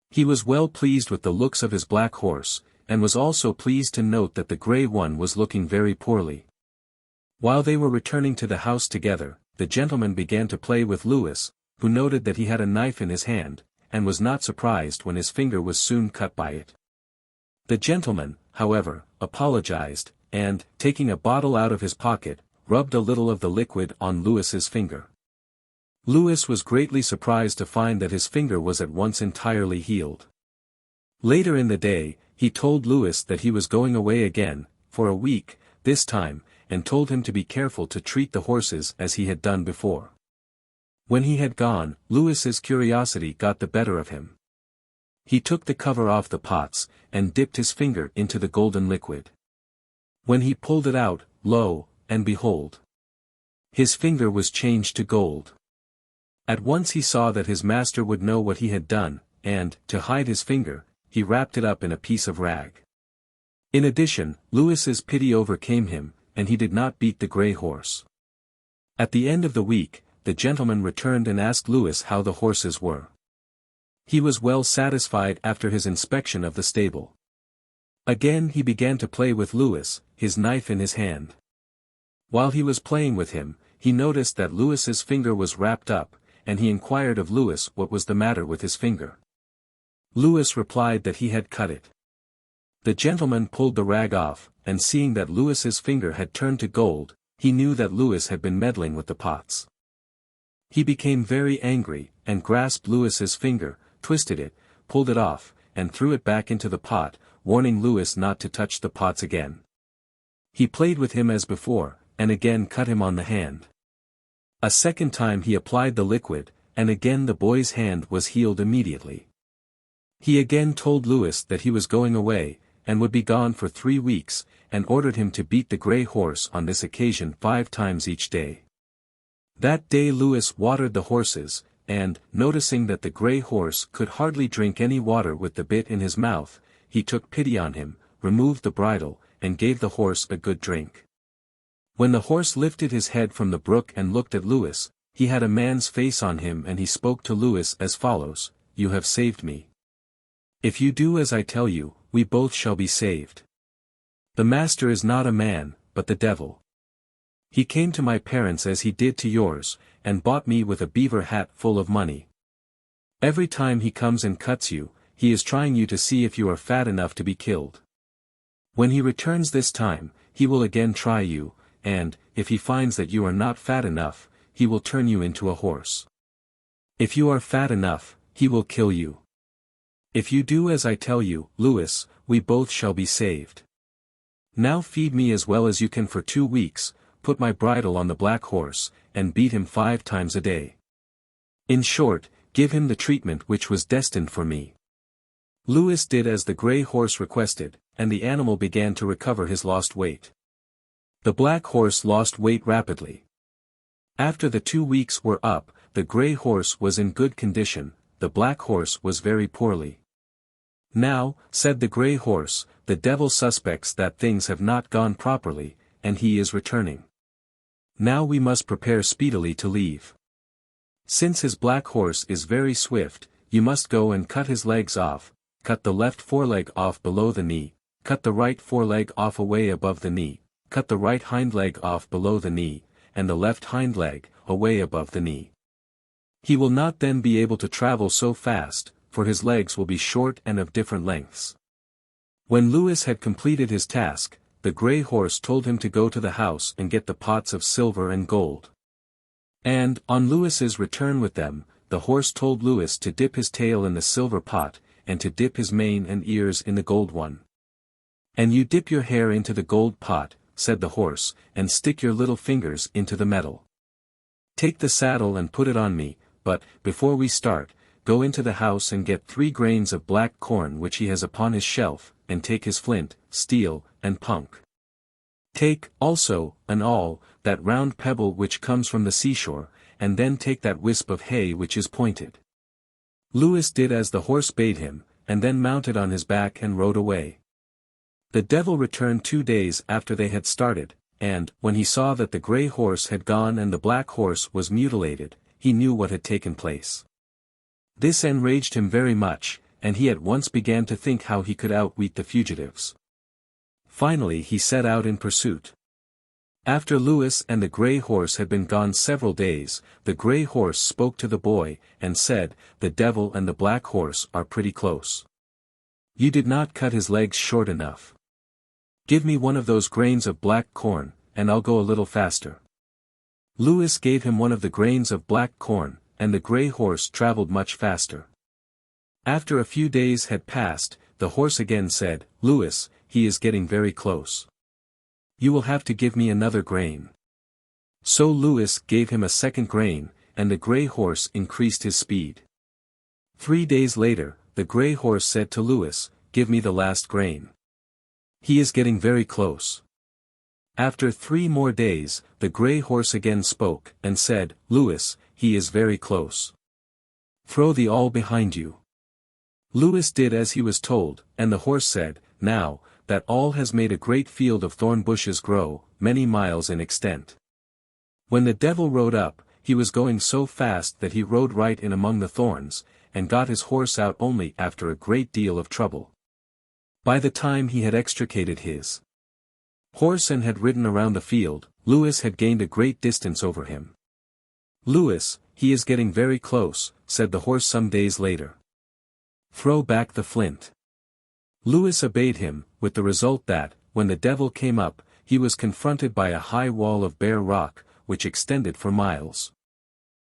He was well pleased with the looks of his black horse, and was also pleased to note that the grey one was looking very poorly. While they were returning to the house together, the gentleman began to play with Lewis, who noted that he had a knife in his hand, and was not surprised when his finger was soon cut by it. The gentleman, however, apologized, and, taking a bottle out of his pocket, rubbed a little of the liquid on Lewis's finger. Lewis was greatly surprised to find that his finger was at once entirely healed. Later in the day, he told Lewis that he was going away again, for a week, this time, and told him to be careful to treat the horses as he had done before. When he had gone, Lewis's curiosity got the better of him. He took the cover off the pots, and dipped his finger into the golden liquid. When he pulled it out, lo, and behold! His finger was changed to gold. At once he saw that his master would know what he had done, and, to hide his finger, he wrapped it up in a piece of rag. In addition, Lewis's pity overcame him, and he did not beat the grey horse. At the end of the week, the gentleman returned and asked Lewis how the horses were. He was well satisfied after his inspection of the stable. Again he began to play with Lewis, his knife in his hand. While he was playing with him, he noticed that Lewis's finger was wrapped up, and he inquired of Lewis what was the matter with his finger. Lewis replied that he had cut it. The gentleman pulled the rag off, and seeing that Lewis's finger had turned to gold, he knew that Lewis had been meddling with the pots. He became very angry, and grasped Lewis's finger, twisted it, pulled it off, and threw it back into the pot, warning Lewis not to touch the pots again. He played with him as before, and again cut him on the hand. A second time he applied the liquid, and again the boy's hand was healed immediately. He again told Lewis that he was going away, and would be gone for 3 weeks, and ordered him to beat the grey horse on this occasion 5 times each day. That day Lewis watered the horses, and, noticing that the grey horse could hardly drink any water with the bit in his mouth, he took pity on him, removed the bridle, and gave the horse a good drink. When the horse lifted his head from the brook and looked at Lewis, he had a man's face on him, and he spoke to Lewis as follows: "You have saved me. If you do as I tell you, we both shall be saved. The master is not a man, but the devil. He came to my parents as he did to yours, and bought me with a beaver hat full of money. Every time he comes and cuts you, he is trying you to see if you are fat enough to be killed. When he returns this time, he will again try you, and, if he finds that you are not fat enough, he will turn you into a horse. If you are fat enough, he will kill you. If you do as I tell you, Lewis, we both shall be saved. Now feed me as well as you can for 2 weeks, put my bridle on the black horse, and beat him 5 times a day. In short, give him the treatment which was destined for me." Lewis did as the grey horse requested, and the animal began to recover his lost weight. The black horse lost weight rapidly. After the 2 weeks were up, the grey horse was in good condition, the black horse was very poorly. "Now," said the grey horse, "the devil suspects that things have not gone properly, and he is returning. Now we must prepare speedily to leave. Since his black horse is very swift, you must go and cut his legs off, cut the left foreleg off below the knee, cut the right foreleg off away above the knee, cut the right hind leg off below the knee, and the left hind leg, away above the knee. He will not then be able to travel so fast, for his legs will be short and of different lengths." When Lewis had completed his task, the grey horse told him to go to the house and get the pots of silver and gold. And, on Lewis's return with them, the horse told Lewis to dip his tail in the silver pot, and to dip his mane and ears in the gold one. "And you dip your hair into the gold pot," said the horse, "and stick your little fingers into the metal. Take the saddle and put it on me, but, before we start, go into the house and get 3 grains of black corn which he has upon his shelf, and take his flint, steel, and punk. Take, also, an awl, that round pebble which comes from the seashore, and then take that wisp of hay which is pointed. Lewis did as the horse bade him, and then mounted on his back and rode away. The devil returned 2 days after they had started, and, when he saw that the grey horse had gone and the black horse was mutilated, he knew what had taken place. This enraged him very much, and he at once began to think how he could outwit the fugitives. Finally he set out in pursuit. After Lewis and the grey horse had been gone several days, the grey horse spoke to the boy, and said, "The devil and the black horse are pretty close. You did not cut his legs short enough. Give me one of those grains of black corn, and I'll go a little faster." Lewis gave him one of the grains of black corn, and the grey horse travelled much faster. After a few days had passed, the horse again said, "Lewis, he is getting very close. You will have to give me another grain." So Lewis gave him a second grain, and the grey horse increased his speed. 3 days later, the grey horse said to Lewis, "Give me the last grain. He is getting very close." After 3 more days, the grey horse again spoke, and said, "Lewis, he is very close. Throw the awl behind you." Lewis did as he was told, and the horse said, "Now, that awl has made a great field of thorn bushes grow, many miles in extent." When the devil rode up, he was going so fast that he rode right in among the thorns, and got his horse out only after a great deal of trouble. By the time he had extricated his horse and had ridden around the field, Lewis had gained a great distance over him. "Lewis, he is getting very close," said the horse some days later. "Throw back the flint." Lewis obeyed him, with the result that, when the devil came up, he was confronted by a high wall of bare rock, which extended for miles.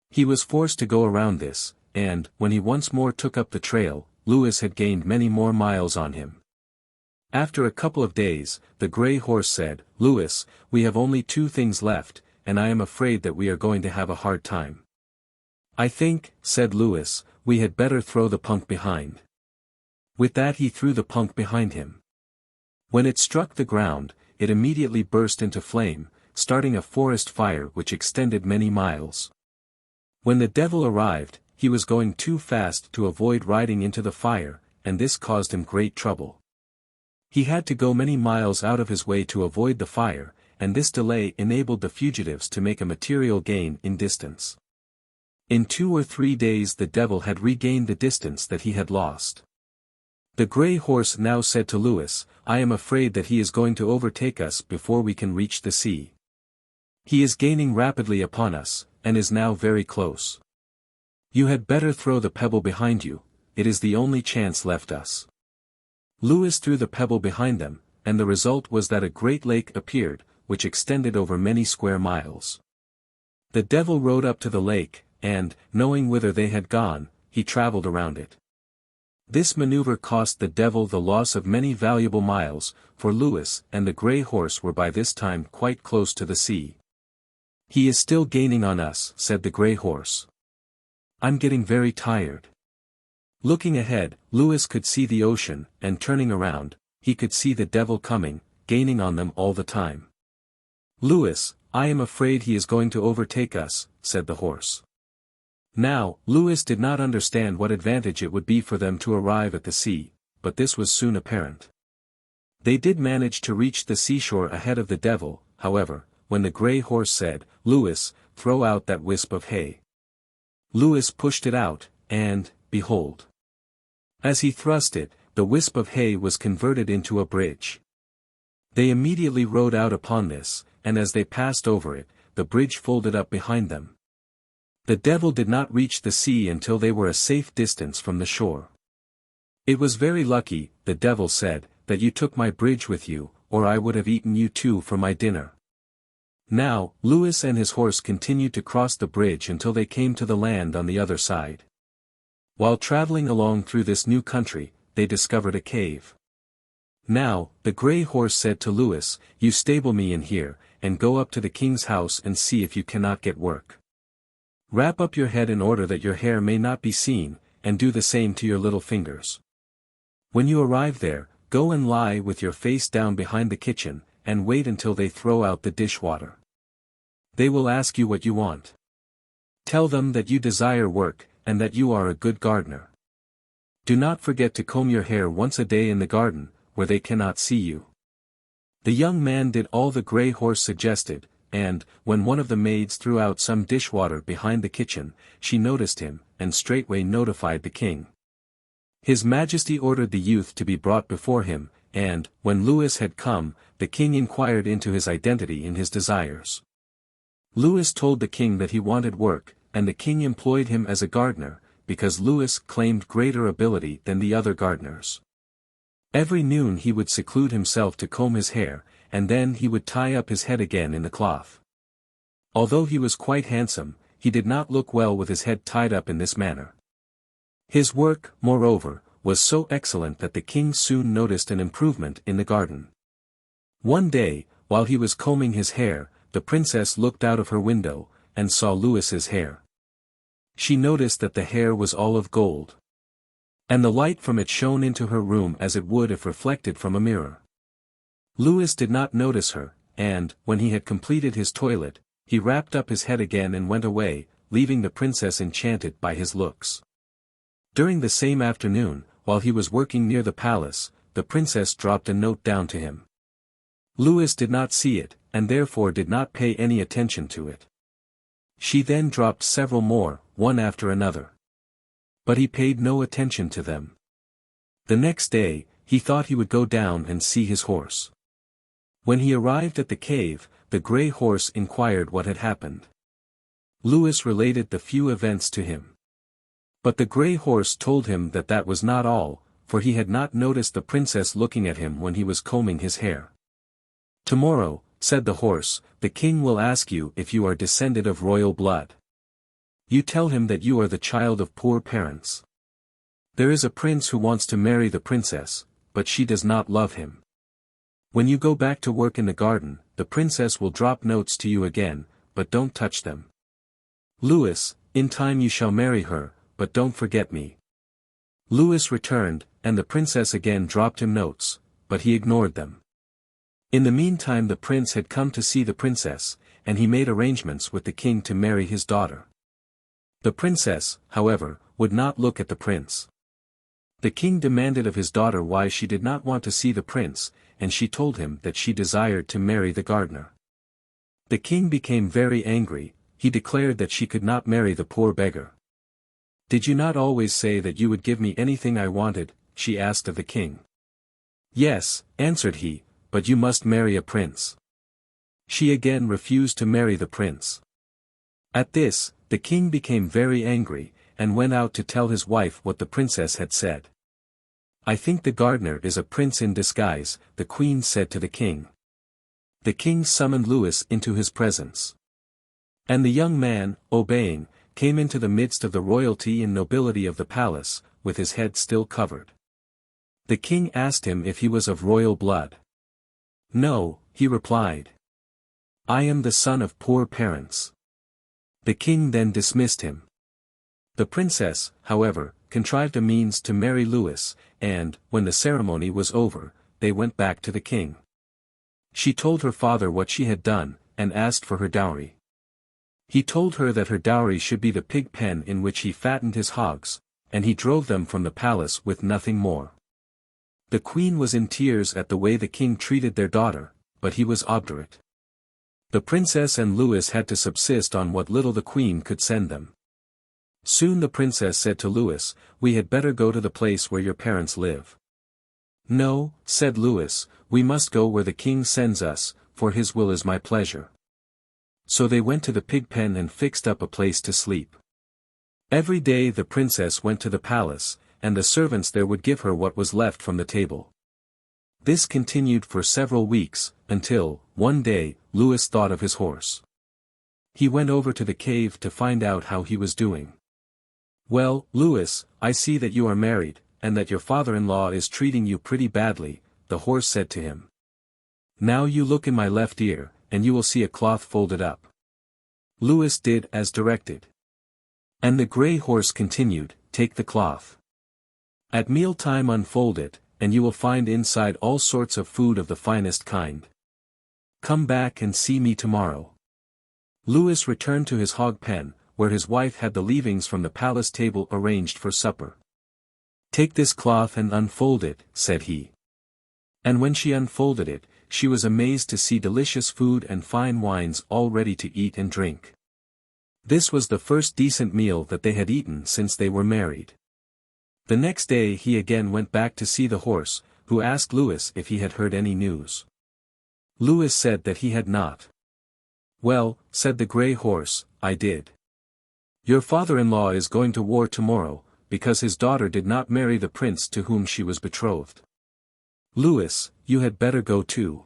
He was forced to go around this, and, when he once more took up the trail, Lewis had gained many more miles on him. After a couple of days, the grey horse said, "Lewis, we have only 2 things left, and I am afraid that we are going to have a hard time." "I think," said Lewis, "we had better throw the punk behind." With that he threw the punk behind him. When it struck the ground, it immediately burst into flame, starting a forest fire which extended many miles. When the devil arrived, he was going too fast to avoid riding into the fire, and this caused him great trouble. He had to go many miles out of his way to avoid the fire, and this delay enabled the fugitives to make a material gain in distance. In 2 or 3 days the devil had regained the distance that he had lost. The grey horse now said to Lewis, "I am afraid that he is going to overtake us before we can reach the sea. He is gaining rapidly upon us, and is now very close. You had better throw the pebble behind you, it is the only chance left us." Lewis threw the pebble behind them, and the result was that a great lake appeared, which extended over many square miles. The devil rode up to the lake, and, knowing whither they had gone, he travelled around it. This maneuver cost the devil the loss of many valuable miles, for Lewis and the grey horse were by this time quite close to the sea. "He is still gaining on us," said the grey horse. "I'm getting very tired." Looking ahead, Lewis could see the ocean, and turning around, he could see the devil coming, gaining on them all the time. "Lewis, I am afraid he is going to overtake us," said the horse. Now, Lewis did not understand what advantage it would be for them to arrive at the sea, but this was soon apparent. They did manage to reach the seashore ahead of the devil, however, when the grey horse said, "Lewis, throw out that wisp of hay." Lewis pushed it out, and, behold! As he thrust it, the wisp of hay was converted into a bridge. They immediately rode out upon this, and as they passed over it, the bridge folded up behind them. The devil did not reach the sea until they were a safe distance from the shore. "It was very lucky," the devil said, "that you took my bridge with you, or I would have eaten you too for my dinner." Now, Lewis and his horse continued to cross the bridge until they came to the land on the other side. While traveling along through this new country, they discovered a cave. Now, the grey horse said to Lewis, "You stable me in here, and go up to the king's house and see if you cannot get work. Wrap up your head in order that your hair may not be seen, and do the same to your little fingers. When you arrive there, go and lie with your face down behind the kitchen, and wait until they throw out the dishwater. They will ask you what you want. Tell them that you desire work, and that you are a good gardener. Do not forget to comb your hair once a day in the garden, where they cannot see you." The young man did all the grey horse suggested, and, when one of the maids threw out some dishwater behind the kitchen, she noticed him, and straightway notified the king. His Majesty ordered the youth to be brought before him, and, when Louis had come, the king inquired into his identity and his desires. Louis told the king that he wanted work, and the king employed him as a gardener, because Louis claimed greater ability than the other gardeners. Every noon he would seclude himself to comb his hair, and then he would tie up his head again in the cloth. Although he was quite handsome, he did not look well with his head tied up in this manner. His work, moreover, was so excellent that the king soon noticed an improvement in the garden. One day, while he was combing his hair, the princess looked out of her window, and saw Louis's hair. She noticed that the hair was all of gold, and the light from it shone into her room as it would if reflected from a mirror. Louis did not notice her, and, when he had completed his toilet, he wrapped up his head again and went away, leaving the princess enchanted by his looks. During the same afternoon, while he was working near the palace, the princess dropped a note down to him. Louis did not see it, and therefore did not pay any attention to it. She then dropped several more, one after another. But he paid no attention to them. The next day, he thought he would go down and see his horse. When he arrived at the cave, the grey horse inquired what had happened. Louis related the few events to him. But the grey horse told him that that was not all, for he had not noticed the princess looking at him when he was combing his hair. "Tomorrow," said the horse, "the king will ask you if you are descended of royal blood. You tell him that you are the child of poor parents. There is a prince who wants to marry the princess, but she does not love him. When you go back to work in the garden, the princess will drop notes to you again, but don't touch them. Louis, in time you shall marry her, but don't forget me." Louis returned, and the princess again dropped him notes, but he ignored them. In the meantime the prince had come to see the princess, and he made arrangements with the king to marry his daughter. The princess, however, would not look at the prince. The king demanded of his daughter why she did not want to see the prince, and she told him that she desired to marry the gardener. The king became very angry. He declared that she could not marry the poor beggar. "Did you not always say that you would give me anything I wanted?" she asked of the king. "Yes," answered he, "but you must marry a prince." She again refused to marry the prince. At this, the king became very angry, and went out to tell his wife what the princess had said. "I think the gardener is a prince in disguise," the queen said to the king. The king summoned Louis into his presence. And the young man, obeying, came into the midst of the royalty and nobility of the palace, with his head still covered. The king asked him if he was of royal blood. "No," he replied. "I am the son of poor parents." The king then dismissed him. The princess, however, contrived a means to marry Louis, and, when the ceremony was over, they went back to the king. She told her father what she had done, and asked for her dowry. He told her that her dowry should be the pig pen in which he fattened his hogs, and he drove them from the palace with nothing more. The queen was in tears at the way the king treated their daughter, but he was obdurate. The princess and Louis had to subsist on what little the queen could send them. Soon the princess said to Louis, "We had better go to the place where your parents live." "No," said Louis, "we must go where the king sends us, for his will is my pleasure." So they went to the pig pen and fixed up a place to sleep. Every day the princess went to the palace, and the servants there would give her what was left from the table. This continued for several weeks, until, one day, Louis thought of his horse. He went over to the cave to find out how he was doing. "Well, Louis, I see that you are married, and that your father-in-law is treating you pretty badly," the horse said to him. "Now you look in my left ear, and you will see a cloth folded up." Louis did as directed. And the grey horse continued, take the cloth. At mealtime unfold it, and you will find inside all sorts of food of the finest kind. Come back and see me tomorrow." Lewis returned to his hog pen, where his wife had the leavings from the palace table arranged for supper. "Take this cloth and unfold it," said he. And when she unfolded it, she was amazed to see delicious food and fine wines all ready to eat and drink. This was the first decent meal that they had eaten since they were married. The next day he again went back to see the horse, who asked Lewis if he had heard any news. Lewis said that he had not. "Well," said the grey horse, "I did. Your father-in-law is going to war tomorrow, because his daughter did not marry the prince to whom she was betrothed. Lewis, you had better go too.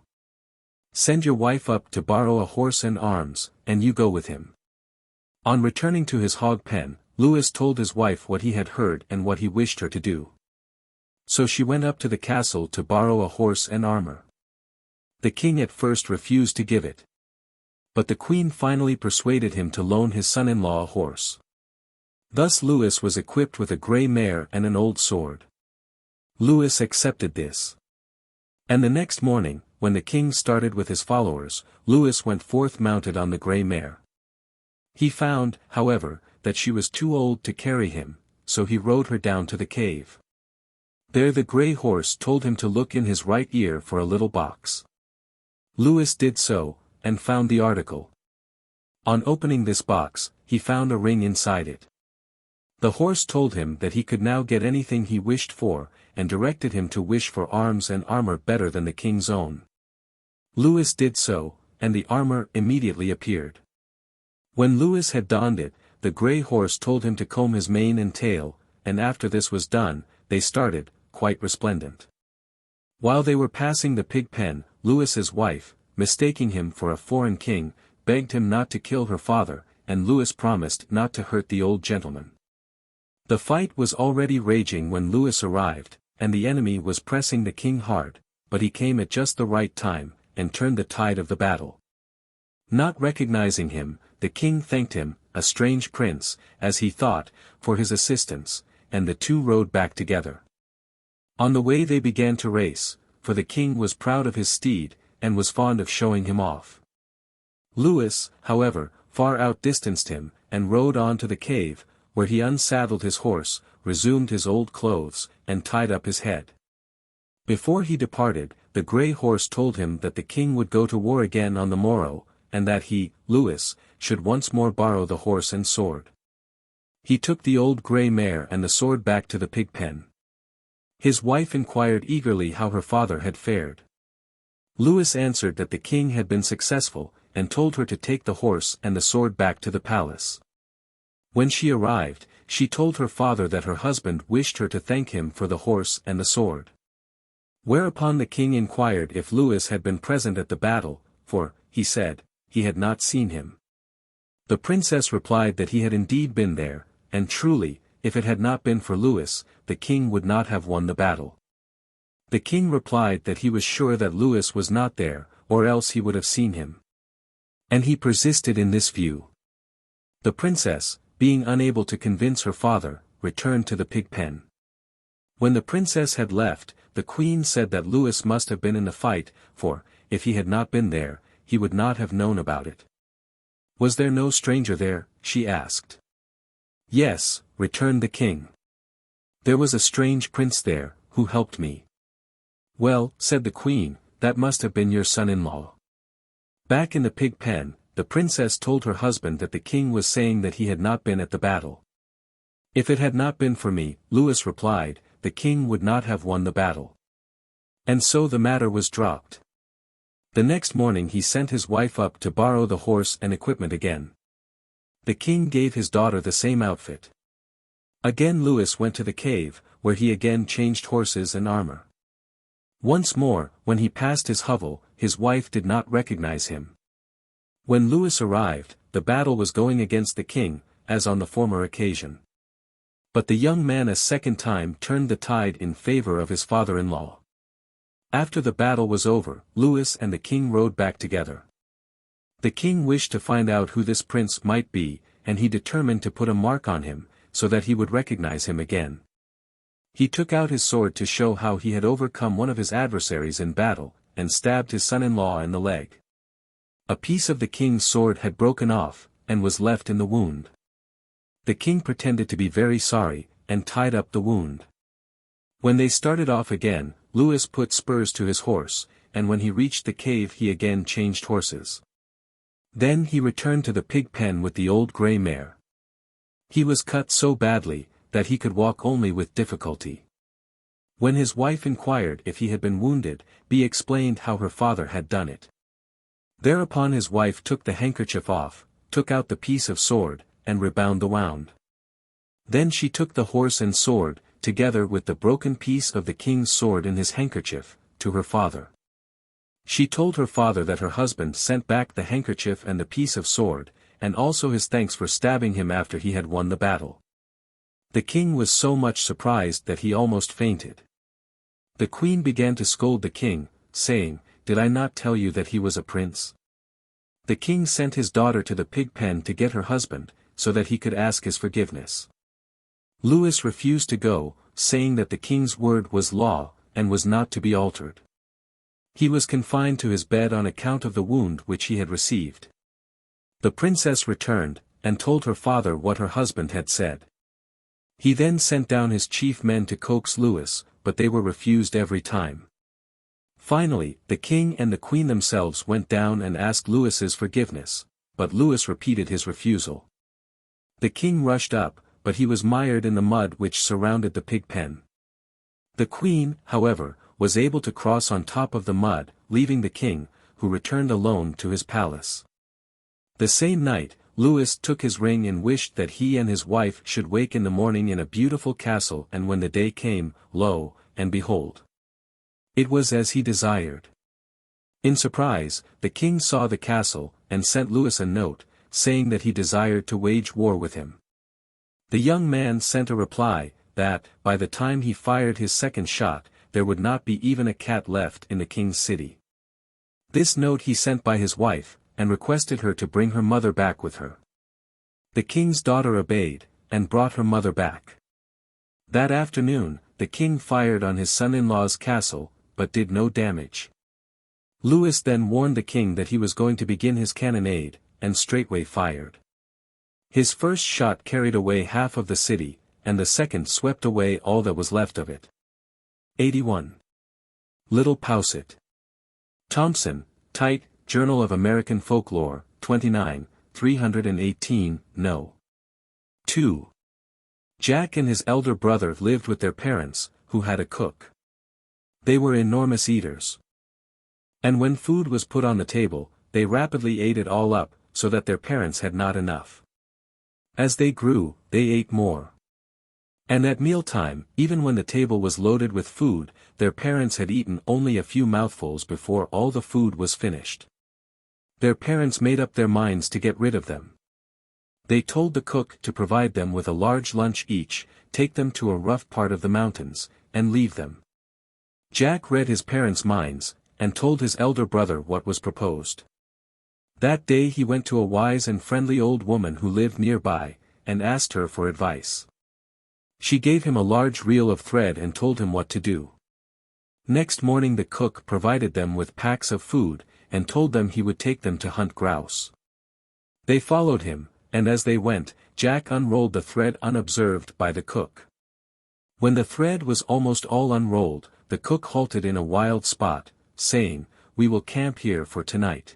Send your wife up to borrow a horse and arms, and you go with him." On returning to his hog pen, Lewis told his wife what he had heard and what he wished her to do. So she went up to the castle to borrow a horse and armor. The king at first refused to give it. But the queen finally persuaded him to loan his son-in-law a horse. Thus Lewis was equipped with a grey mare and an old sword. Lewis accepted this. And the next morning, when the king started with his followers, Lewis went forth mounted on the grey mare. He found, however, that she was too old to carry him, so he rode her down to the cave. There the grey horse told him to look in his right ear for a little box. Lewis did so, and found the article. On opening this box, he found a ring inside it. The horse told him that he could now get anything he wished for, and directed him to wish for arms and armor better than the king's own. Lewis did so, and the armor immediately appeared. When Lewis had donned it, the grey horse told him to comb his mane and tail, and after this was done, they started, quite resplendent. While they were passing the pig pen, Lewis's wife, mistaking him for a foreign king, begged him not to kill her father, and Lewis promised not to hurt the old gentleman. The fight was already raging when Lewis arrived, and the enemy was pressing the king hard, but he came at just the right time, and turned the tide of the battle. Not recognizing him, the king thanked him, a strange prince, as he thought, for his assistance, and the two rode back together. On the way they began to race, for the king was proud of his steed, and was fond of showing him off. Lewis, however, far outdistanced him, and rode on to the cave, where he unsaddled his horse, resumed his old clothes, and tied up his head. Before he departed, the grey horse told him that the king would go to war again on the morrow, and that he, Lewis, should once more borrow the horse and sword. He took the old grey mare and the sword back to the pig pen. His wife inquired eagerly how her father had fared. Lewis answered that the king had been successful, and told her to take the horse and the sword back to the palace. When she arrived, she told her father that her husband wished her to thank him for the horse and the sword. Whereupon the king inquired if Lewis had been present at the battle, for, he said, he had not seen him. The princess replied that he had indeed been there, and truly, if it had not been for Lewis, the king would not have won the battle. The king replied that he was sure that Lewis was not there, or else he would have seen him. And he persisted in this view. The princess, being unable to convince her father, returned to the pig pen. When the princess had left, the queen said that Lewis must have been in the fight, for, if he had not been there, he would not have known about it. Was there no stranger there? She asked. Yes, returned the king. There was a strange prince there, who helped me. Well, said the queen, that must have been your son-in-law. Back in the pig pen, the princess told her husband that the king was saying that he had not been at the battle. If it had not been for me, Lewis replied, the king would not have won the battle. And so the matter was dropped. The next morning he sent his wife up to borrow the horse and equipment again. The king gave his daughter the same outfit. Again Lewis went to the cave, where he again changed horses and armor. Once more, when he passed his hovel, his wife did not recognize him. When Lewis arrived, the battle was going against the king, as on the former occasion. But the young man a second time turned the tide in favor of his father-in-law. After the battle was over, Lewis and the king rode back together. The king wished to find out who this prince might be, and he determined to put a mark on him, so that he would recognize him again. He took out his sword to show how he had overcome one of his adversaries in battle, and stabbed his son-in-law in the leg. A piece of the king's sword had broken off, and was left in the wound. The king pretended to be very sorry, and tied up the wound. When they started off again, Lewis put spurs to his horse, and when he reached the cave he again changed horses. Then he returned to the pig pen with the old grey mare. He was cut so badly, that he could walk only with difficulty. When his wife inquired if he had been wounded, he explained how her father had done it. Thereupon his wife took the handkerchief off, took out the piece of sword, and rebound the wound. Then she took the horse and sword, together with the broken piece of the king's sword in his handkerchief, to her father. She told her father that her husband sent back the handkerchief and the piece of sword, and also his thanks for stabbing him after he had won the battle. The king was so much surprised that he almost fainted. The queen began to scold the king, saying, "Did I not tell you that he was a prince?" The king sent his daughter to the pig pen to get her husband, so that he could ask his forgiveness. Lewis refused to go, saying that the king's word was law, and was not to be altered. He was confined to his bed on account of the wound which he had received. The princess returned, and told her father what her husband had said. He then sent down his chief men to coax Lewis, but they were refused every time. Finally, the king and the queen themselves went down and asked Lewis's forgiveness, but Lewis repeated his refusal. The king rushed up, but he was mired in the mud which surrounded the pig pen. The queen, however, was able to cross on top of the mud, leaving the king, who returned alone to his palace. The same night, Lewis took his ring and wished that he and his wife should wake in the morning in a beautiful castle, and when the day came, lo, and behold, it was as he desired. In surprise, the king saw the castle, and sent Lewis a note, saying that he desired to wage war with him. The young man sent a reply, that, by the time he fired his second shot, there would not be even a cat left in the king's city. This note he sent by his wife, and requested her to bring her mother back with her. The king's daughter obeyed, and brought her mother back. That afternoon, the king fired on his son-in-law's castle, but did no damage. Lewis then warned the king that he was going to begin his cannonade, and straightway fired. His first shot carried away half of the city, and the second swept away all that was left of it. 81. Little Pouset. Thompson, Tite, Journal of American Folklore, 29, 318, No. 2. Jack and his elder brother lived with their parents, who had a cook. They were enormous eaters. And when food was put on the table, they rapidly ate it all up, so that their parents had not enough. As they grew, they ate more. And at mealtime, even when the table was loaded with food, their parents had eaten only a few mouthfuls before all the food was finished. Their parents made up their minds to get rid of them. They told the cook to provide them with a large lunch each, take them to a rough part of the mountains, and leave them. Jack read his parents' minds, and told his elder brother what was proposed. That day he went to a wise and friendly old woman who lived nearby, and asked her for advice. She gave him a large reel of thread and told him what to do. Next morning the cook provided them with packs of food, and told them he would take them to hunt grouse. They followed him, and as they went, Jack unrolled the thread unobserved by the cook. When the thread was almost all unrolled, the cook halted in a wild spot, saying, "We will camp here for tonight.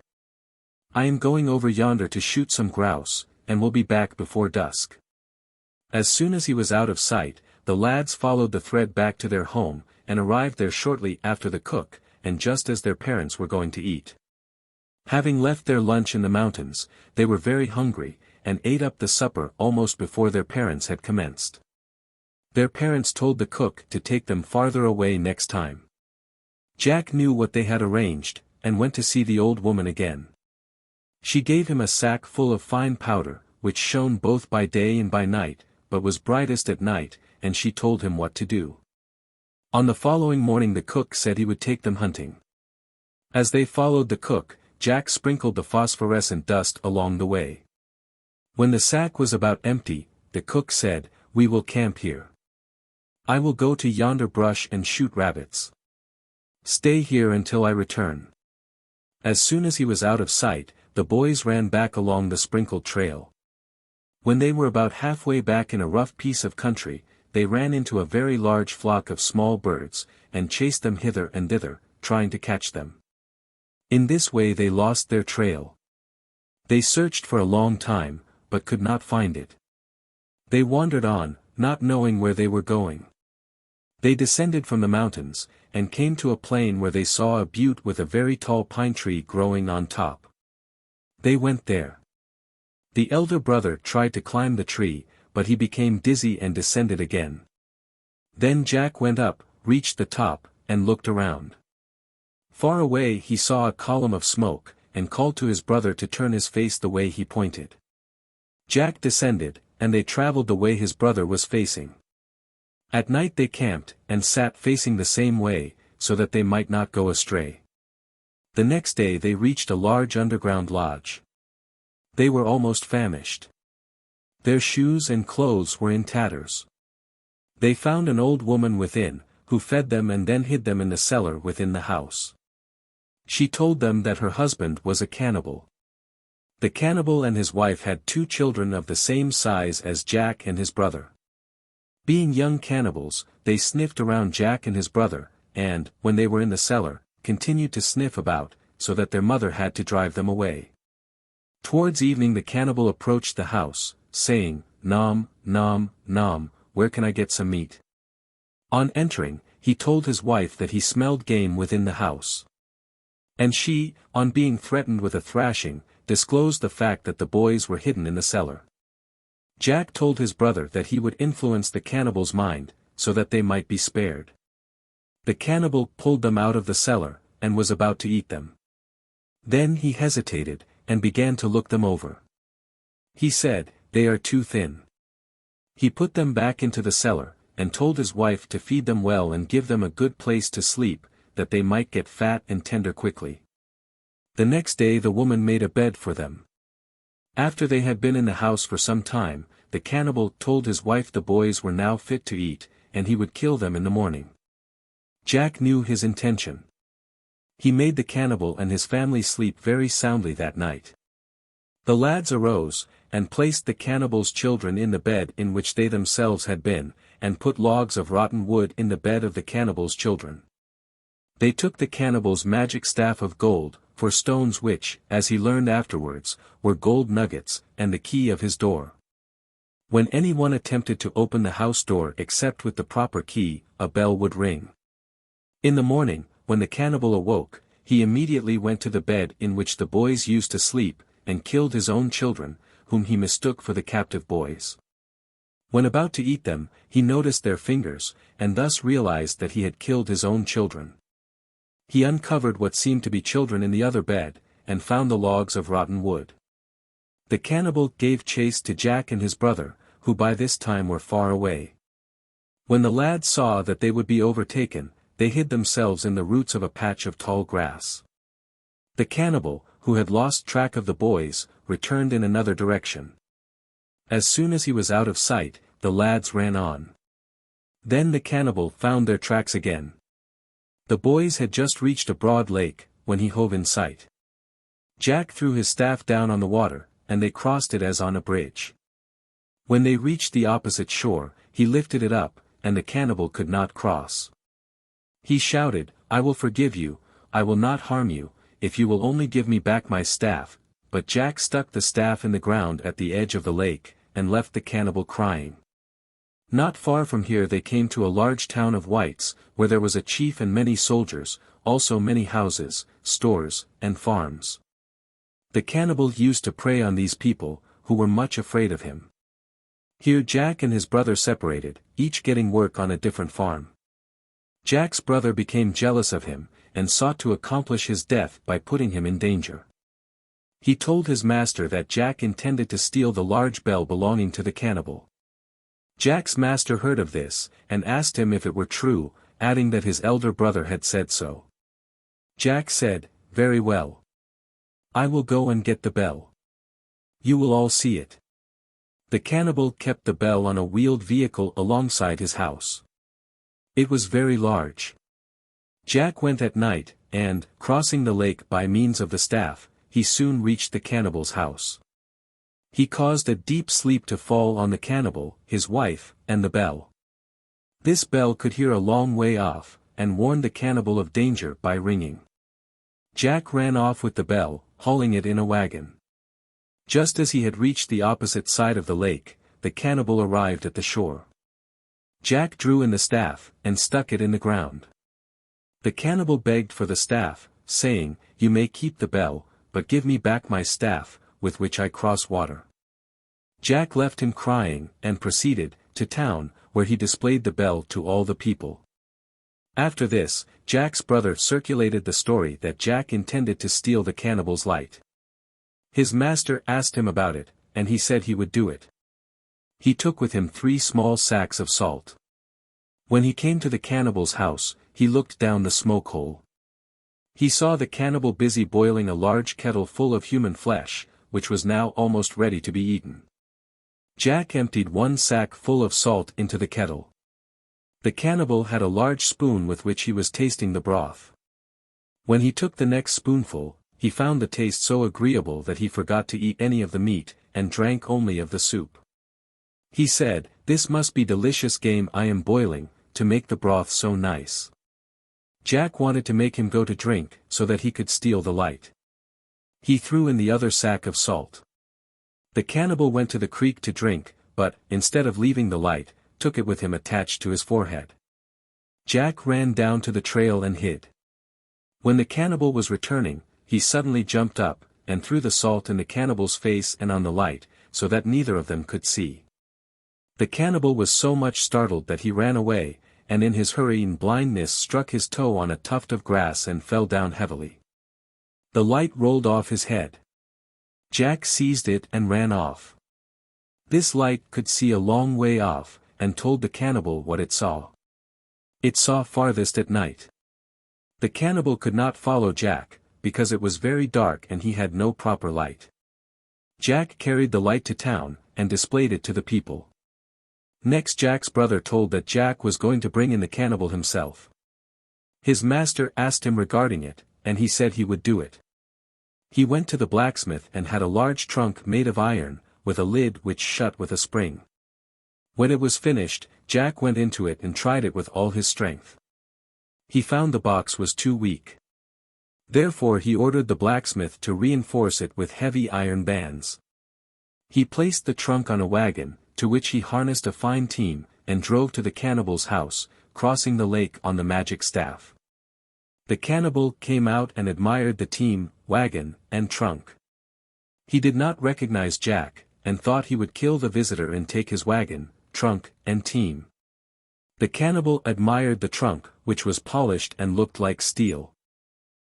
I am going over yonder to shoot some grouse, and will be back before dusk." As soon as he was out of sight, the lads followed the thread back to their home, and arrived there shortly after the cook, and just as their parents were going to eat. Having left their lunch in the mountains, they were very hungry, and ate up the supper almost before their parents had commenced. Their parents told the cook to take them farther away next time. Jack knew what they had arranged, and went to see the old woman again. She gave him a sack full of fine powder, which shone both by day and by night, but was brightest at night, and she told him what to do. On the following morning the cook said he would take them hunting. As they followed the cook, Jack sprinkled the phosphorescent dust along the way. When the sack was about empty, the cook said, we will camp here. I will go to yonder brush and shoot rabbits. Stay here until I return." As soon as he was out of sight, the boys ran back along the sprinkled trail. When they were about halfway back in a rough piece of country, they ran into a very large flock of small birds, and chased them hither and thither, trying to catch them. In this way they lost their trail. They searched for a long time, but could not find it. They wandered on, not knowing where they were going. They descended from the mountains, and came to a plain where they saw a butte with a very tall pine tree growing on top. They went there. The elder brother tried to climb the tree, but he became dizzy and descended again. Then Jack went up, reached the top, and looked around. Far away he saw a column of smoke, and called to his brother to turn his face the way he pointed. Jack descended, and they traveled the way his brother was facing. At night they camped, and sat facing the same way, so that they might not go astray. The next day they reached a large underground lodge. They were almost famished. Their shoes and clothes were in tatters. They found an old woman within, who fed them and then hid them in the cellar within the house. She told them that her husband was a cannibal. The cannibal and his wife had 2 children of the same size as Jack and his brother. Being young cannibals, they sniffed around Jack and his brother, and, when they were in the cellar, continued to sniff about, so that their mother had to drive them away. Towards evening the cannibal approached the house, saying, "Nom, nom, nom, where can I get some meat?" On entering, he told his wife that he smelled game within the house. And she, on being threatened with a thrashing, disclosed the fact that the boys were hidden in the cellar. Jack told his brother that he would influence the cannibal's mind, so that they might be spared. The cannibal pulled them out of the cellar, and was about to eat them. Then he hesitated, and began to look them over. He said, "They are too thin." He put them back into the cellar, and told his wife to feed them well and give them a good place to sleep, that they might get fat and tender quickly. The next day the woman made a bed for them. After they had been in the house for some time, the cannibal told his wife the boys were now fit to eat, and he would kill them in the morning. Jack knew his intention. He made the cannibal and his family sleep very soundly that night. The lads arose, and placed the cannibal's children in the bed in which they themselves had been, and put logs of rotten wood in the bed of the cannibal's children. They took the cannibal's magic staff of gold, for stones which, as he learned afterwards, were gold nuggets, and the key of his door. When anyone attempted to open the house door except with the proper key, a bell would ring. In the morning, when the cannibal awoke, he immediately went to the bed in which the boys used to sleep, and killed his own children, whom he mistook for the captive boys. When about to eat them, he noticed their fingers, and thus realized that he had killed his own children. He uncovered what seemed to be children in the other bed, and found the logs of rotten wood. The cannibal gave chase to Jack and his brother, who by this time were far away. When the lads saw that they would be overtaken, they hid themselves in the roots of a patch of tall grass. The cannibal, who had lost track of the boys, returned in another direction. As soon as he was out of sight, the lads ran on. Then the cannibal found their tracks again. The boys had just reached a broad lake, when he hove in sight. Jack threw his staff down on the water, and they crossed it as on a bridge. When they reached the opposite shore, he lifted it up, and the cannibal could not cross. He shouted, "I will forgive you, I will not harm you, if you will only give me back my staff," but Jack stuck the staff in the ground at the edge of the lake, and left the cannibal crying. Not far from here they came to a large town of whites, where there was a chief and many soldiers, also many houses, stores, and farms. The cannibal used to prey on these people, who were much afraid of him. Here Jack and his brother separated, each getting work on a different farm. Jack's brother became jealous of him, and sought to accomplish his death by putting him in danger. He told his master that Jack intended to steal the large bell belonging to the cannibal. Jack's master heard of this, and asked him if it were true, adding that his elder brother had said so. Jack said, "Very well. I will go and get the bell. You will all see it." The cannibal kept the bell on a wheeled vehicle alongside his house. It was very large. Jack went at night, and, crossing the lake by means of the staff, he soon reached the cannibal's house. He caused a deep sleep to fall on the cannibal, his wife, and the bell. This bell could hear a long way off, and warned the cannibal of danger by ringing. Jack ran off with the bell, hauling it in a wagon. Just as he had reached the opposite side of the lake, the cannibal arrived at the shore. Jack drew in the staff, and stuck it in the ground. The cannibal begged for the staff, saying, "You may keep the bell, but give me back my staff, with which I cross water." Jack left him crying, and proceeded to town, where he displayed the bell to all the people. After this, Jack's brother circulated the story that Jack intended to steal the cannibal's light. His master asked him about it, and he said he would do it. He took with him 3 small sacks of salt. When he came to the cannibal's house, he looked down the smoke hole. He saw the cannibal busy boiling a large kettle full of human flesh, which was now almost ready to be eaten. Jack emptied 1 sack full of salt into the kettle. The cannibal had a large spoon with which he was tasting the broth. When he took the next spoonful, he found the taste so agreeable that he forgot to eat any of the meat, and drank only of the soup. He said, "This must be delicious game I am boiling, to make the broth so nice." Jack wanted to make him go to drink, so that he could steal the light. He threw in the other sack of salt. The cannibal went to the creek to drink, but, instead of leaving the light, took it with him attached to his forehead. Jack ran down to the trail and hid. When the cannibal was returning, he suddenly jumped up, and threw the salt in the cannibal's face and on the light, so that neither of them could see. The cannibal was so much startled that he ran away, and in his hurry and blindness struck his toe on a tuft of grass and fell down heavily. The light rolled off his head. Jack seized it and ran off. This light could see a long way off, and told the cannibal what it saw. It saw farthest at night. The cannibal could not follow Jack, because it was very dark and he had no proper light. Jack carried the light to town, and displayed it to the people. Next Jack's brother told that Jack was going to bring in the cannibal himself. His master asked him regarding it, and he said he would do it. He went to the blacksmith and had a large trunk made of iron, with a lid which shut with a spring. When it was finished, Jack went into it and tried it with all his strength. He found the box was too weak. Therefore he ordered the blacksmith to reinforce it with heavy iron bands. He placed the trunk on a wagon, to which he harnessed a fine team, and drove to the cannibal's house, crossing the lake on the magic staff. The cannibal came out and admired the team, wagon, and trunk. He did not recognize Jack, and thought he would kill the visitor and take his wagon, trunk, and team. The cannibal admired the trunk, which was polished and looked like steel.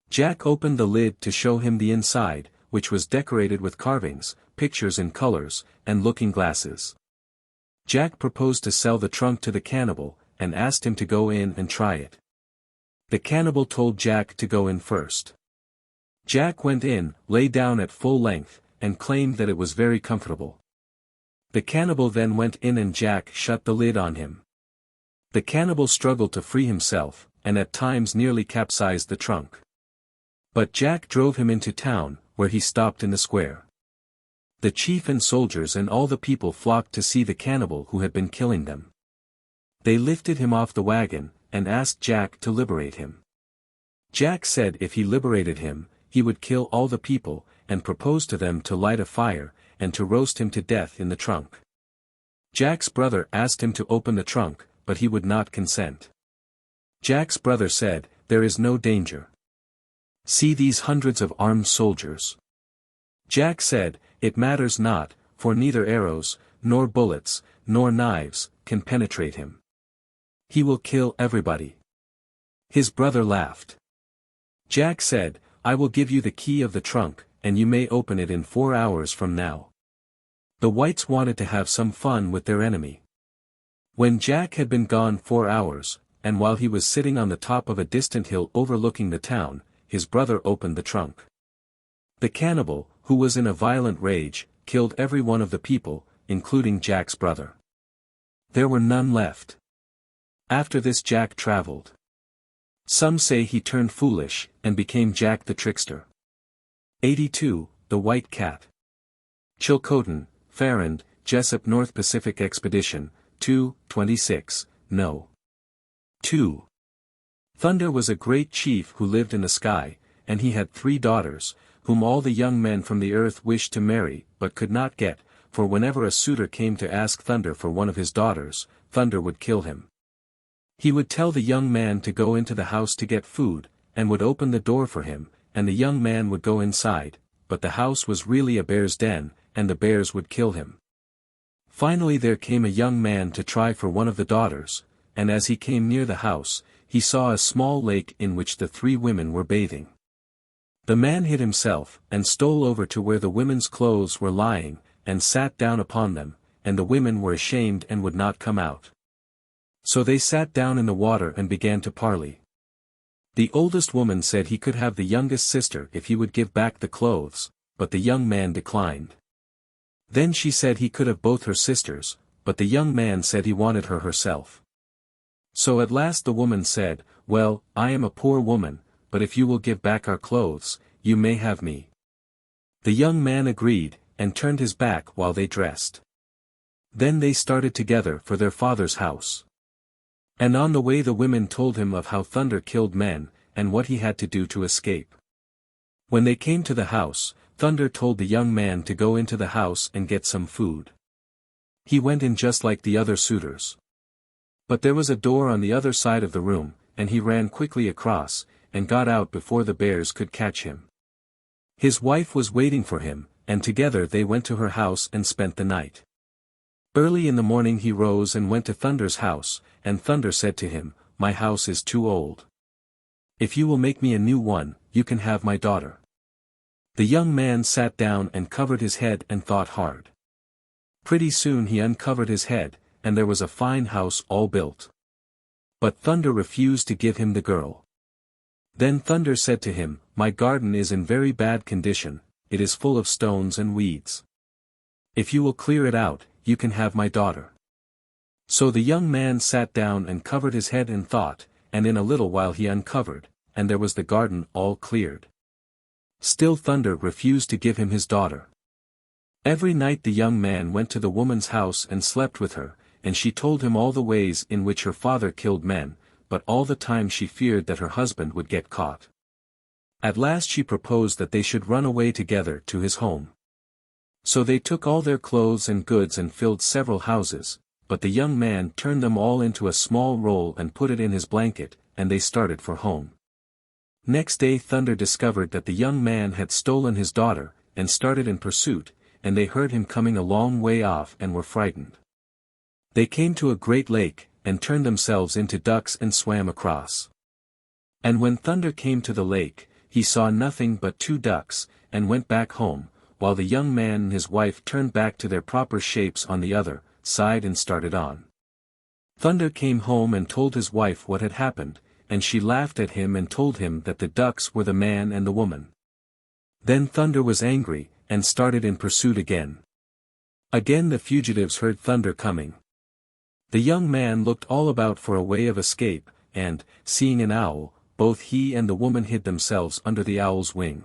Jack opened the lid to show him the inside, which was decorated with carvings, pictures in colors, and looking glasses. Jack proposed to sell the trunk to the cannibal, and asked him to go in and try it. The cannibal told Jack to go in first. Jack went in, lay down at full length, and claimed that it was very comfortable. The cannibal then went in and Jack shut the lid on him. The cannibal struggled to free himself, and at times nearly capsized the trunk. But Jack drove him into town, where he stopped in the square. The chief and soldiers and all the people flocked to see the cannibal who had been killing them. They lifted him off the wagon, and asked Jack to liberate him. Jack said if he liberated him, he would kill all the people, and proposed to them to light a fire, and to roast him to death in the trunk. Jack's brother asked him to open the trunk, but he would not consent. Jack's brother said, "There is no danger. See these hundreds of armed soldiers." Jack said, "It matters not, for neither arrows, nor bullets, nor knives, can penetrate him. He will kill everybody." His brother laughed. Jack said, "I will give you the key of the trunk, and you may open it in 4 hours from now." The whites wanted to have some fun with their enemy. When Jack had been gone 4 hours, and while he was sitting on the top of a distant hill overlooking the town, his brother opened the trunk. The cannibal, who was in a violent rage, killed every one of the people, including Jack's brother. There were none left. After this Jack traveled. Some say he turned foolish, and became Jack the Trickster. 82. The White Cat. Chilcotin, Farrand, Jessup North Pacific Expedition, 2, 26, No. 2. Thunder was a great chief who lived in the sky, and he had 3 daughters, whom all the young men from the earth wished to marry, but could not get, for whenever a suitor came to ask Thunder for one of his daughters, Thunder would kill him. He would tell the young man to go into the house to get food, and would open the door for him, and the young man would go inside, but the house was really a bear's den, and the bears would kill him. Finally there came a young man to try for one of the daughters, and as he came near the house, he saw a small lake in which the 3 women were bathing. The man hid himself, and stole over to where the women's clothes were lying, and sat down upon them, and the women were ashamed and would not come out. So they sat down in the water and began to parley. The oldest woman said he could have the youngest sister if he would give back the clothes, but the young man declined. Then she said he could have both her sisters, but the young man said he wanted her herself. So at last the woman said, "Well, I am a poor woman, but if you will give back our clothes, you may have me." The young man agreed, and turned his back while they dressed. Then they started together for their father's house. And on the way the women told him of how Thunder killed men, and what he had to do to escape. When they came to the house, Thunder told the young man to go into the house and get some food. He went in just like the other suitors. But there was a door on the other side of the room, and he ran quickly across, and got out before the bears could catch him. His wife was waiting for him, and together they went to her house and spent the night. Early in the morning he rose and went to Thunder's house, and Thunder said to him, "My house is too old. If you will make me a new one, you can have my daughter." The young man sat down and covered his head and thought hard. Pretty soon he uncovered his head, and there was a fine house all built. But Thunder refused to give him the girl. Then Thunder said to him, "My garden is in very bad condition, it is full of stones and weeds. If you will clear it out, you can have my daughter." So the young man sat down and covered his head and thought, and in a little while he uncovered, and there was the garden all cleared. Still Thunder refused to give him his daughter. Every night the young man went to the woman's house and slept with her, and she told him all the ways in which her father killed men, but all the time she feared that her husband would get caught. At last she proposed that they should run away together to his home. So they took all their clothes and goods and filled several houses, but the young man turned them all into a small roll and put it in his blanket, and they started for home. Next day Thunder discovered that the young man had stolen his daughter, and started in pursuit, and they heard him coming a long way off and were frightened. They came to a great lake, and turned themselves into ducks and swam across. And when Thunder came to the lake, he saw nothing but 2 ducks, and went back home, while the young man and his wife turned back to their proper shapes on the other side and started on. Thunder came home and told his wife what had happened, and she laughed at him and told him that the ducks were the man and the woman. Then Thunder was angry, and started in pursuit again. Again the fugitives heard Thunder coming. The young man looked all about for a way of escape, and, seeing an owl, both he and the woman hid themselves under the owl's wing.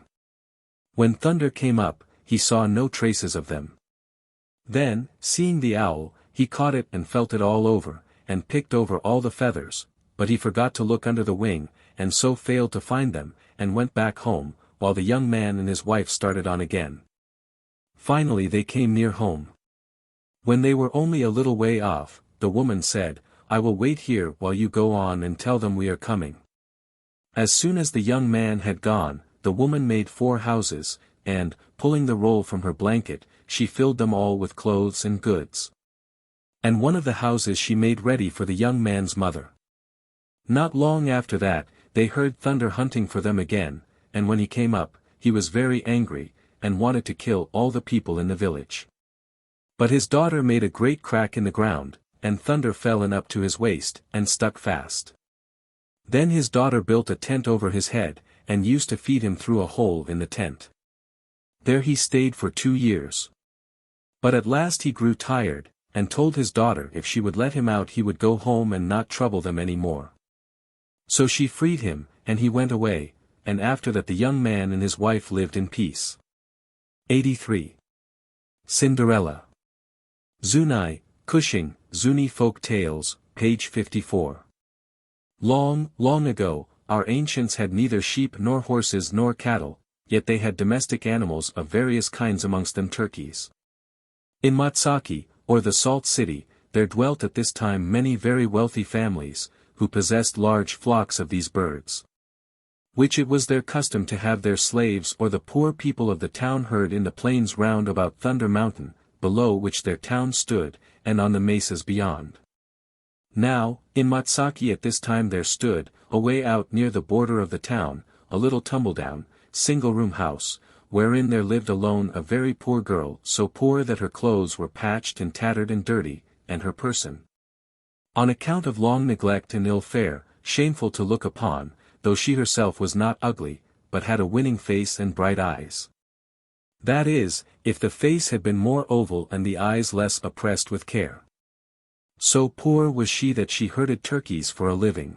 When Thunder came up, he saw no traces of them. Then, seeing the owl, he caught it and felt it all over, and picked over all the feathers, but he forgot to look under the wing, and so failed to find them, and went back home, while the young man and his wife started on again. Finally they came near home. When they were only a little way off, the woman said, "I will wait here while you go on and tell them we are coming." As soon as the young man had gone, the woman made 4 houses, and, pulling the roll from her blanket, she filled them all with clothes and goods. And one of the houses she made ready for the young man's mother. Not long after that, they heard Thunder hunting for them again, and when he came up, he was very angry, and wanted to kill all the people in the village. But his daughter made a great crack in the ground, and Thunder fell in up to his waist, and stuck fast. Then his daughter built a tent over his head, and used to feed him through a hole in the tent. There he stayed for 2 years. But at last he grew tired, and told his daughter if she would let him out he would go home and not trouble them any more. So she freed him, and he went away, and after that the young man and his wife lived in peace. 83. Cinderella. Zuni, Cushing, Zuni Folk Tales, page 54. Long, long ago, our ancients had neither sheep nor horses nor cattle, yet they had domestic animals of various kinds, amongst them turkeys. In Matsaki, or the Salt City, there dwelt at this time many very wealthy families, who possessed large flocks of these birds, which it was their custom to have their slaves or the poor people of the town herd in the plains round about Thunder Mountain, below which their town stood, and on the mesas beyond. Now, in Matsaki at this time there stood, away out near the border of the town, a little tumbledown, single-room house, wherein there lived alone a very poor girl, so poor that her clothes were patched and tattered and dirty, and her person, on account of long neglect and ill fare, shameful to look upon, though she herself was not ugly, but had a winning face and bright eyes. That is, if the face had been more oval and the eyes less oppressed with care. So poor was she that she herded turkeys for a living.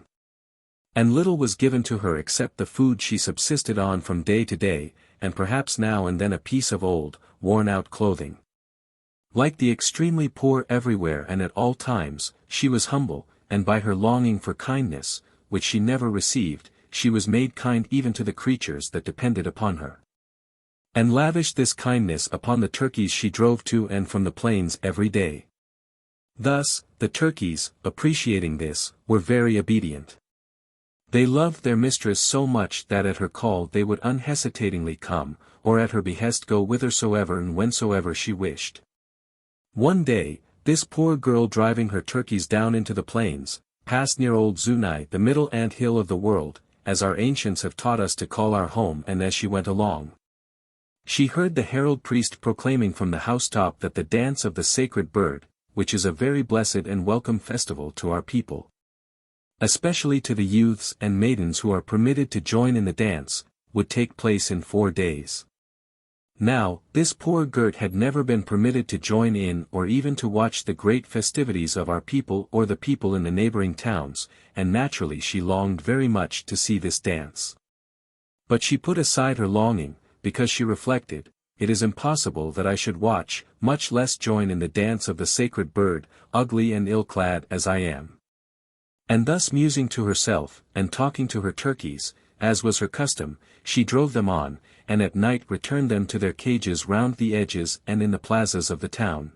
And little was given to her except the food she subsisted on from day to day, and perhaps now and then a piece of old, worn-out clothing. Like the extremely poor everywhere and at all times, she was humble, and by her longing for kindness, which she never received, she was made kind even to the creatures that depended upon her, and lavished this kindness upon the turkeys she drove to and from the plains every day. Thus, the turkeys, appreciating this, were very obedient. They loved their mistress so much that at her call they would unhesitatingly come, or at her behest go whithersoever and whensoever she wished. One day, this poor girl driving her turkeys down into the plains, passed near old Zuni, the middle ant hill of the world, as our ancients have taught us to call our home, and as she went along, she heard the herald priest proclaiming from the housetop that the dance of the sacred bird, which is a very blessed and welcome festival to our people, especially to the youths and maidens who are permitted to join in the dance, would take place in 4 days. Now, this poor Gert had never been permitted to join in or even to watch the great festivities of our people or the people in the neighboring towns, and naturally she longed very much to see this dance. But she put aside her longing, because she reflected, it is impossible that I should watch, much less join in the dance of the sacred bird, ugly and ill-clad as I am. And thus musing to herself, and talking to her turkeys, as was her custom, she drove them on, and at night returned them to their cages round the edges and in the plazas of the town.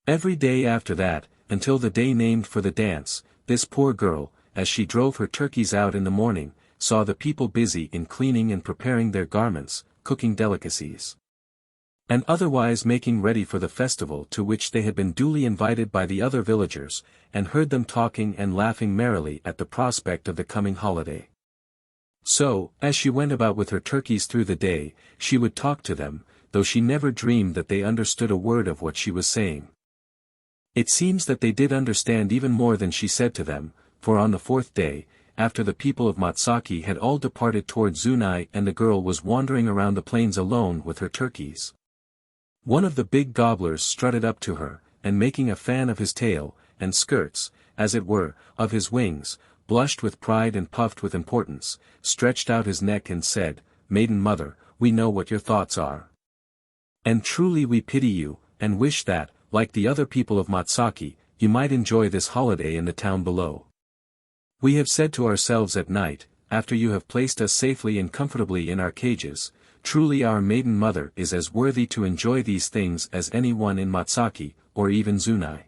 Every day after that, until the day named for the dance, this poor girl, as she drove her turkeys out in the morning, saw the people busy in cleaning and preparing their garments, cooking delicacies, and otherwise making ready for the festival to which they had been duly invited by the other villagers, and heard them talking and laughing merrily at the prospect of the coming holiday. So, as she went about with her turkeys through the day, she would talk to them, though she never dreamed that they understood a word of what she was saying. It seems that they did understand even more than she said to them, for on the 4th day, after the people of Matsaki had all departed toward Zuni and the girl was wandering around the plains alone with her turkeys, one of the big gobblers strutted up to her, and making a fan of his tail, and skirts, as it were, of his wings, blushed with pride and puffed with importance, stretched out his neck and said, "Maiden mother, we know what your thoughts are. And truly we pity you, and wish that, like the other people of Matsaki, you might enjoy this holiday in the town below. We have said to ourselves at night, after you have placed us safely and comfortably in our cages, truly our maiden mother is as worthy to enjoy these things as any one in Matsaki, or even Zuni.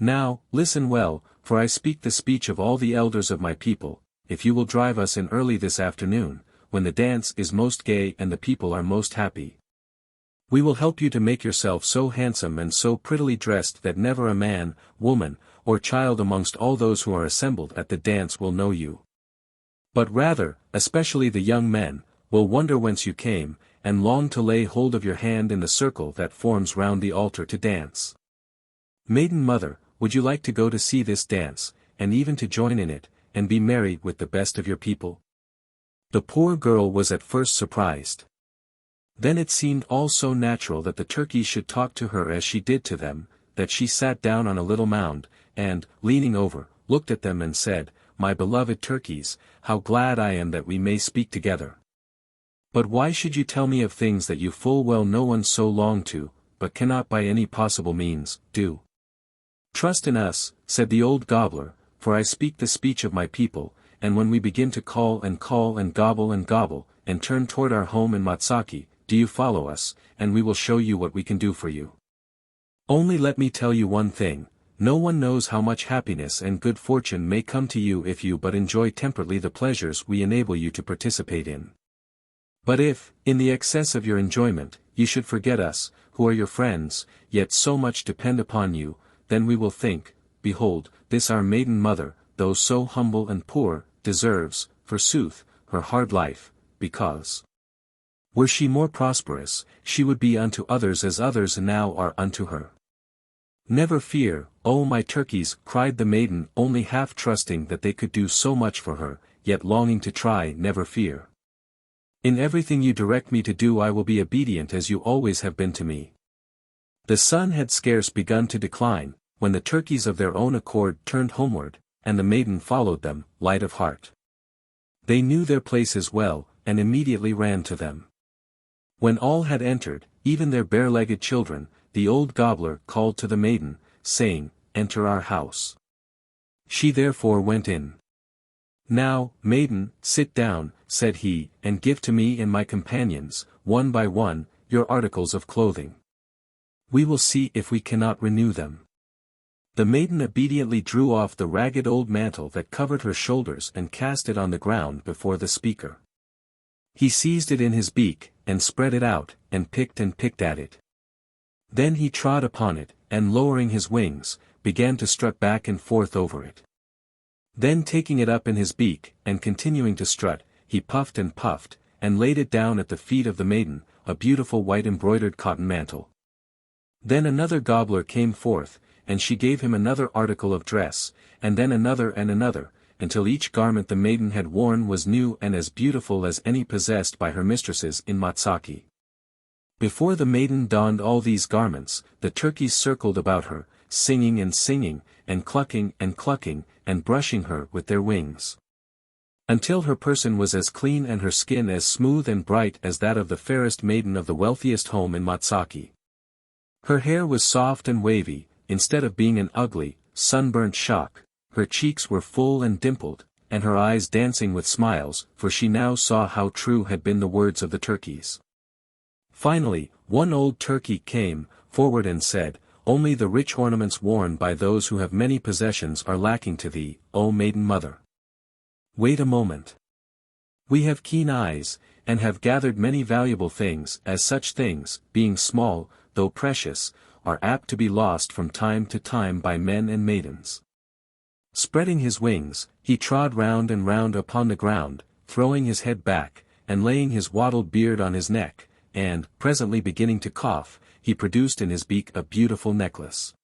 Now, listen well, for I speak the speech of all the elders of my people, if you will drive us in early this afternoon, when the dance is most gay and the people are most happy, we will help you to make yourself so handsome and so prettily dressed that never a man, woman, or child amongst all those who are assembled at the dance will know you, but rather, especially the young men, will wonder whence you came, and long to lay hold of your hand in the circle that forms round the altar to dance. Maiden mother, would you like to go to see this dance, and even to join in it, and be merry with the best of your people?" The poor girl was at first surprised. Then it seemed all so natural that the turkeys should talk to her as she did to them, that she sat down on a little mound, and, leaning over, looked at them and said, "My beloved turkeys, how glad I am that we may speak together. But why should you tell me of things that you full well know and so long to, but cannot by any possible means, do? Trust in us," said the old gobbler, "for I speak the speech of my people, and when we begin to call and gobble and turn toward our home in Matsaki, do you follow us, and we will show you what we can do for you. Only let me tell you one thing, no one knows how much happiness and good fortune may come to you if you but enjoy temperately the pleasures we enable you to participate in. But if, in the excess of your enjoyment, you should forget us, who are your friends, yet so much depend upon you, then we will think, behold, this our maiden mother, though so humble and poor, deserves, forsooth, her hard life, because were she more prosperous, she would be unto others as others now are unto her. Never fear, O my turkeys," cried the maiden, only half trusting that they could do so much for her, yet longing to try. "Never fear. In everything you direct me to do I will be obedient as you always have been to me." The sun had scarce begun to decline, when the turkeys of their own accord turned homeward, and the maiden followed them, light of heart. They knew their places well, and immediately ran to them. When all had entered, even their bare-legged children, the old gobbler called to the maiden, saying, "Enter our house." She therefore went in. "Now, maiden, sit down," said he, "and give to me and my companions, one by one, your articles of clothing. We will see if we cannot renew them." The maiden obediently drew off the ragged old mantle that covered her shoulders and cast it on the ground before the speaker. He seized it in his beak, and spread it out, and picked at it. Then he trod upon it, and lowering his wings, began to strut back and forth over it. Then taking it up in his beak, and continuing to strut, he puffed, and laid it down at the feet of the maiden, a beautiful white embroidered cotton mantle. Then another gobbler came forth, and she gave him another article of dress, and then another and another, until each garment the maiden had worn was new and as beautiful as any possessed by her mistresses in Matsaki. Before the maiden donned all these garments, the turkeys circled about her, singing, and clucking, and brushing her with their wings, until her person was as clean and her skin as smooth and bright as that of the fairest maiden of the wealthiest home in Matsaki. Her hair was soft and wavy, instead of being an ugly, sunburnt shock. Her cheeks were full and dimpled, and her eyes dancing with smiles, for she now saw how true had been the words of the turkeys. Finally, one old turkey came forward and said, "Only the rich ornaments worn by those who have many possessions are lacking to thee, O maiden mother. Wait a moment. We have keen eyes, and have gathered many valuable things, as such things, being small, though precious, are apt to be lost from time to time by men and maidens." Spreading his wings, he trod round and round upon the ground, throwing his head back, and laying his wattled beard on his neck, and, presently beginning to cough, he produced in his beak a beautiful necklace.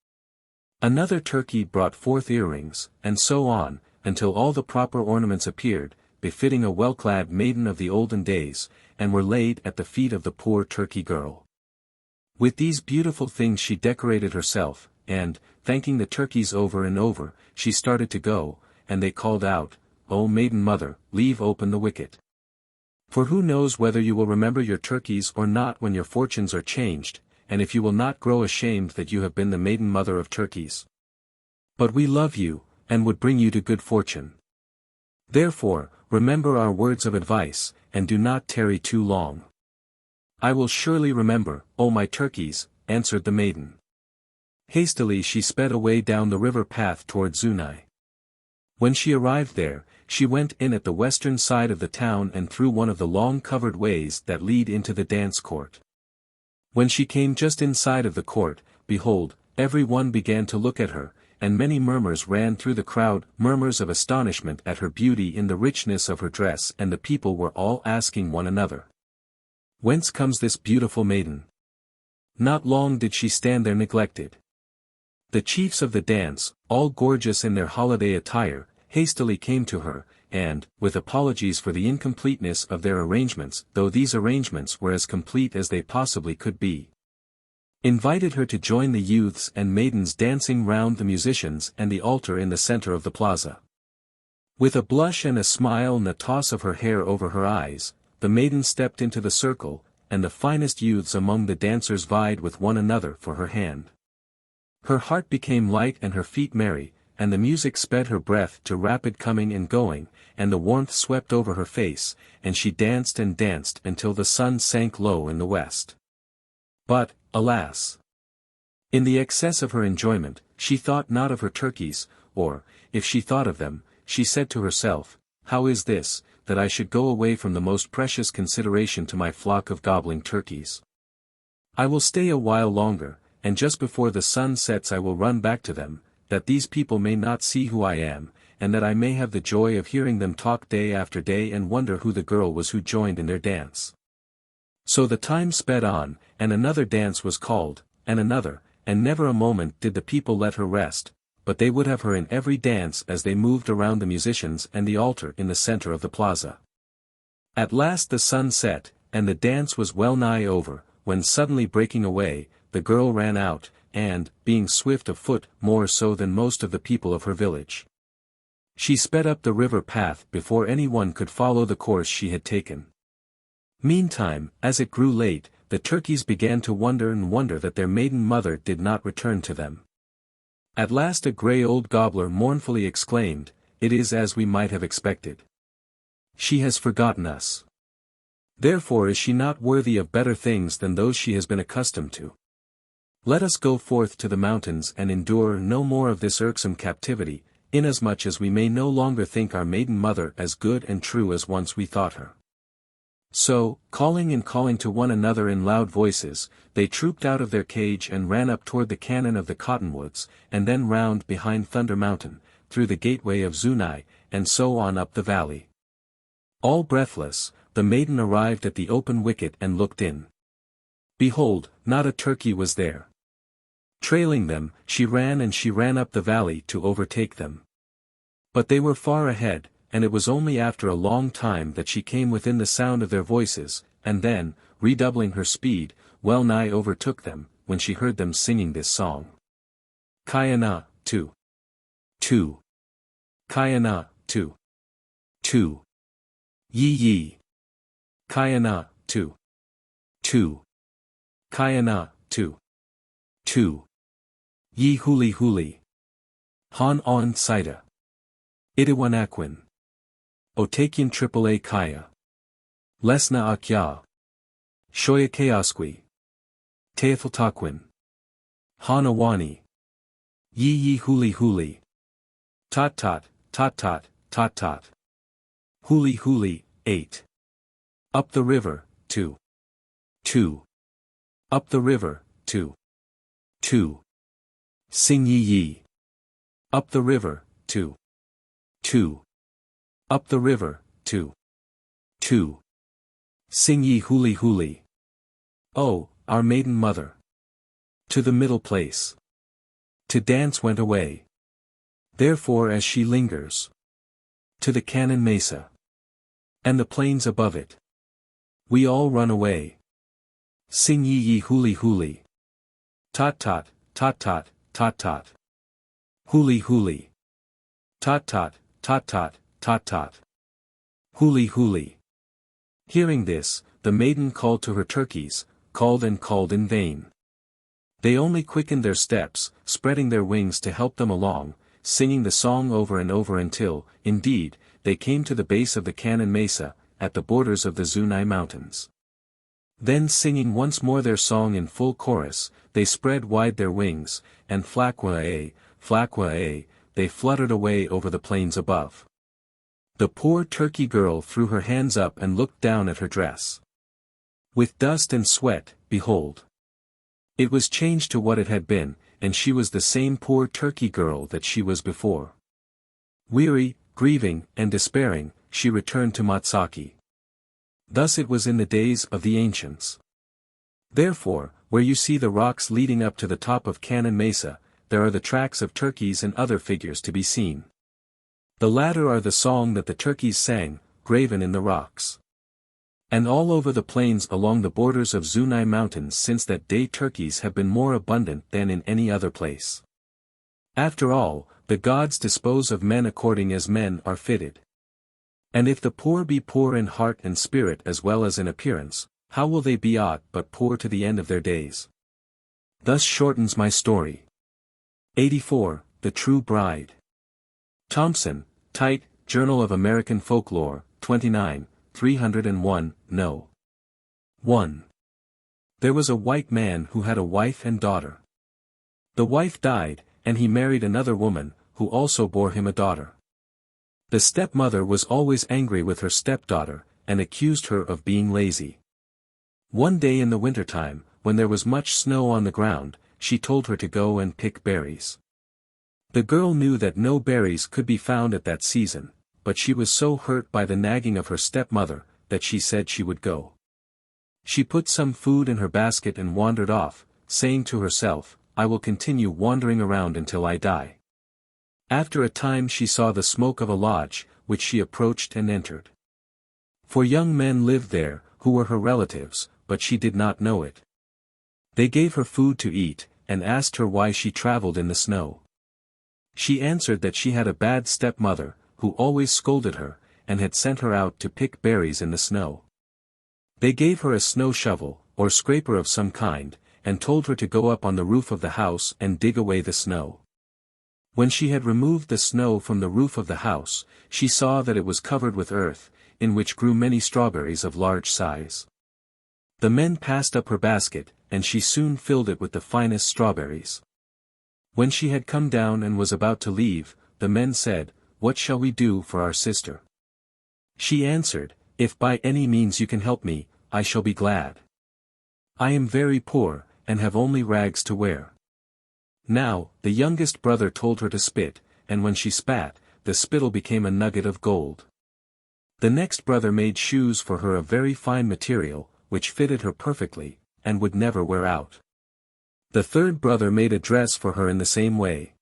Another turkey brought forth earrings, and so on, until all the proper ornaments appeared, befitting a well-clad maiden of the olden days, and were laid at the feet of the poor turkey girl. With these beautiful things she decorated herself, and, thanking the turkeys over and over, she started to go, and they called out, "O maiden mother, leave open the wicket. For who knows whether you will remember your turkeys or not when your fortunes are changed, and if you will not grow ashamed that you have been the maiden mother of turkeys. But we love you, and would bring you to good fortune. Therefore, remember our words of advice, and do not tarry too long." "I will surely remember, O my turkeys," answered the maiden. Hastily she sped away down the river path toward Zunai. When she arrived there, she went in at the western side of the town and through one of the long covered ways that lead into the dance court. When she came just inside of the court, behold, every one began to look at her, and many murmurs ran through the crowd, murmurs of astonishment at her beauty in the richness of her dress, and the people were all asking one another, "Whence comes this beautiful maiden?" Not long did she stand there neglected. The chiefs of the dance, all gorgeous in their holiday attire, hastily came to her, and, with apologies for the incompleteness of their arrangements, though these arrangements were as complete as they possibly could be, invited her to join the youths and maidens dancing round the musicians and the altar in the center of the plaza. With a blush and a smile and a toss of her hair over her eyes, the maiden stepped into the circle, and the finest youths among the dancers vied with one another for her hand. Her heart became light and her feet merry, and the music sped her breath to rapid coming and going, and the warmth swept over her face, and she danced and danced until the sun sank low in the west. But, alas! In the excess of her enjoyment, she thought not of her turkeys, or, if she thought of them, she said to herself, "How is this, that I should go away from the most precious consideration to my flock of gobbling turkeys? I will stay a while longer, and just before the sun sets I will run back to them, that these people may not see who I am, and that I may have the joy of hearing them talk day after day and wonder who the girl was who joined in their dance." So the time sped on, and another dance was called, and another, and never a moment did the people let her rest, but they would have her in every dance as they moved around the musicians and the altar in the center of the plaza. At last the sun set, and the dance was well nigh over, when suddenly breaking away, the girl ran out, and, being swift of foot more so than most of the people of her village, she sped up the river path before any one could follow the course she had taken. Meantime, as it grew late, the turkeys began to wonder and wonder that their maiden mother did not return to them. At last a grey old gobbler mournfully exclaimed, "It is as we might have expected. She has forgotten us. Therefore is she not worthy of better things than those she has been accustomed to. Let us go forth to the mountains and endure no more of this irksome captivity, inasmuch as we may no longer think our maiden mother as good and true as once we thought her." So, calling and calling to one another in loud voices, they trooped out of their cage and ran up toward the canon of the cottonwoods, and then round behind Thunder Mountain, through the gateway of Zunai, and so on up the valley. All breathless, the maiden arrived at the open wicket and looked in. Behold, not a turkey was there. Trailing them, she ran up the valley to overtake them. But they were far ahead, and it was only after a long time that she came within the sound of their voices, and then, redoubling her speed, well nigh overtook them, when she heard them singing this song. Kayana, 2. 2. Kayana, 2. 2. Yi. Kayana, 2. 2. Kayana, 2. 2. Yi huli. Han on Sida. Itawanakwan. Otakyan AAA Kaya. Lesna Akya. Shoya Kayaskwi. Teathaltakwin. Hanawani. Yi huli. Tot. Huli, 8. Up the river, 2. 2. Up the river, 2. 2. Sing ye. Up the river, 2. 2. Up the river, 2. 2. Sing ye huli. Oh, our maiden mother. To the middle place. To dance went away. Therefore as she lingers. To the Canon Mesa. And the plains above it. We all run away. Sing ye huli. Tot. Huli. Tot. Huli. Hearing this, the maiden called to her turkeys, called in vain. They only quickened their steps, spreading their wings to help them along, singing the song over and over until, indeed, they came to the base of the Canon Mesa, at the borders of the Zunai Mountains. Then singing once more their song in full chorus, they spread wide their wings, and flakwa, they fluttered away over the plains above. The poor turkey girl threw her hands up and looked down at her dress. With dust and sweat, behold. It was changed to what it had been, and she was the same poor turkey girl that she was before. Weary, grieving, and despairing, she returned to Matsaki. Thus it was in the days of the ancients. Therefore, where you see the rocks leading up to the top of Canon Mesa, there are the tracks of turkeys and other figures to be seen. The latter are the song that the turkeys sang, graven in the rocks. And all over the plains along the borders of Zunai mountains since that day turkeys have been more abundant than in any other place. After all, the gods dispose of men according as men are fitted. And if the poor be poor in heart and spirit as well as in appearance, how will they be aught but poor to the end of their days? Thus shortens my story. 84. The True Bride. Thompson, Tite, Journal of American Folklore, 29, 301, No. 1. There was a white man who had a wife and daughter. The wife died, and he married another woman, who also bore him a daughter. The stepmother was always angry with her stepdaughter, and accused her of being lazy. One day in the wintertime, when there was much snow on the ground, she told her to go and pick berries. The girl knew that no berries could be found at that season, but she was so hurt by the nagging of her stepmother, that she said she would go. She put some food in her basket and wandered off, saying to herself, I will continue wandering around until I die. After a time she saw the smoke of a lodge, which she approached and entered. For young men lived there, who were her relatives, but she did not know it. They gave her food to eat, and asked her why she traveled in the snow. She answered that she had a bad stepmother, who always scolded her, and had sent her out to pick berries in the snow. They gave her a snow shovel, or scraper of some kind, and told her to go up on the roof of the house and dig away the snow. When she had removed the snow from the roof of the house, she saw that it was covered with earth, in which grew many strawberries of large size. The men passed up her basket, and she soon filled it with the finest strawberries. When she had come down and was about to leave, the men said, What shall we do for our sister? She answered, If by any means you can help me, I shall be glad. I am very poor, and have only rags to wear. Now, the youngest brother told her to spit, and when she spat, the spittle became a nugget of gold. The next brother made shoes for her of very fine material, which fitted her perfectly, and would never wear out. The third brother made a dress for her in the same way.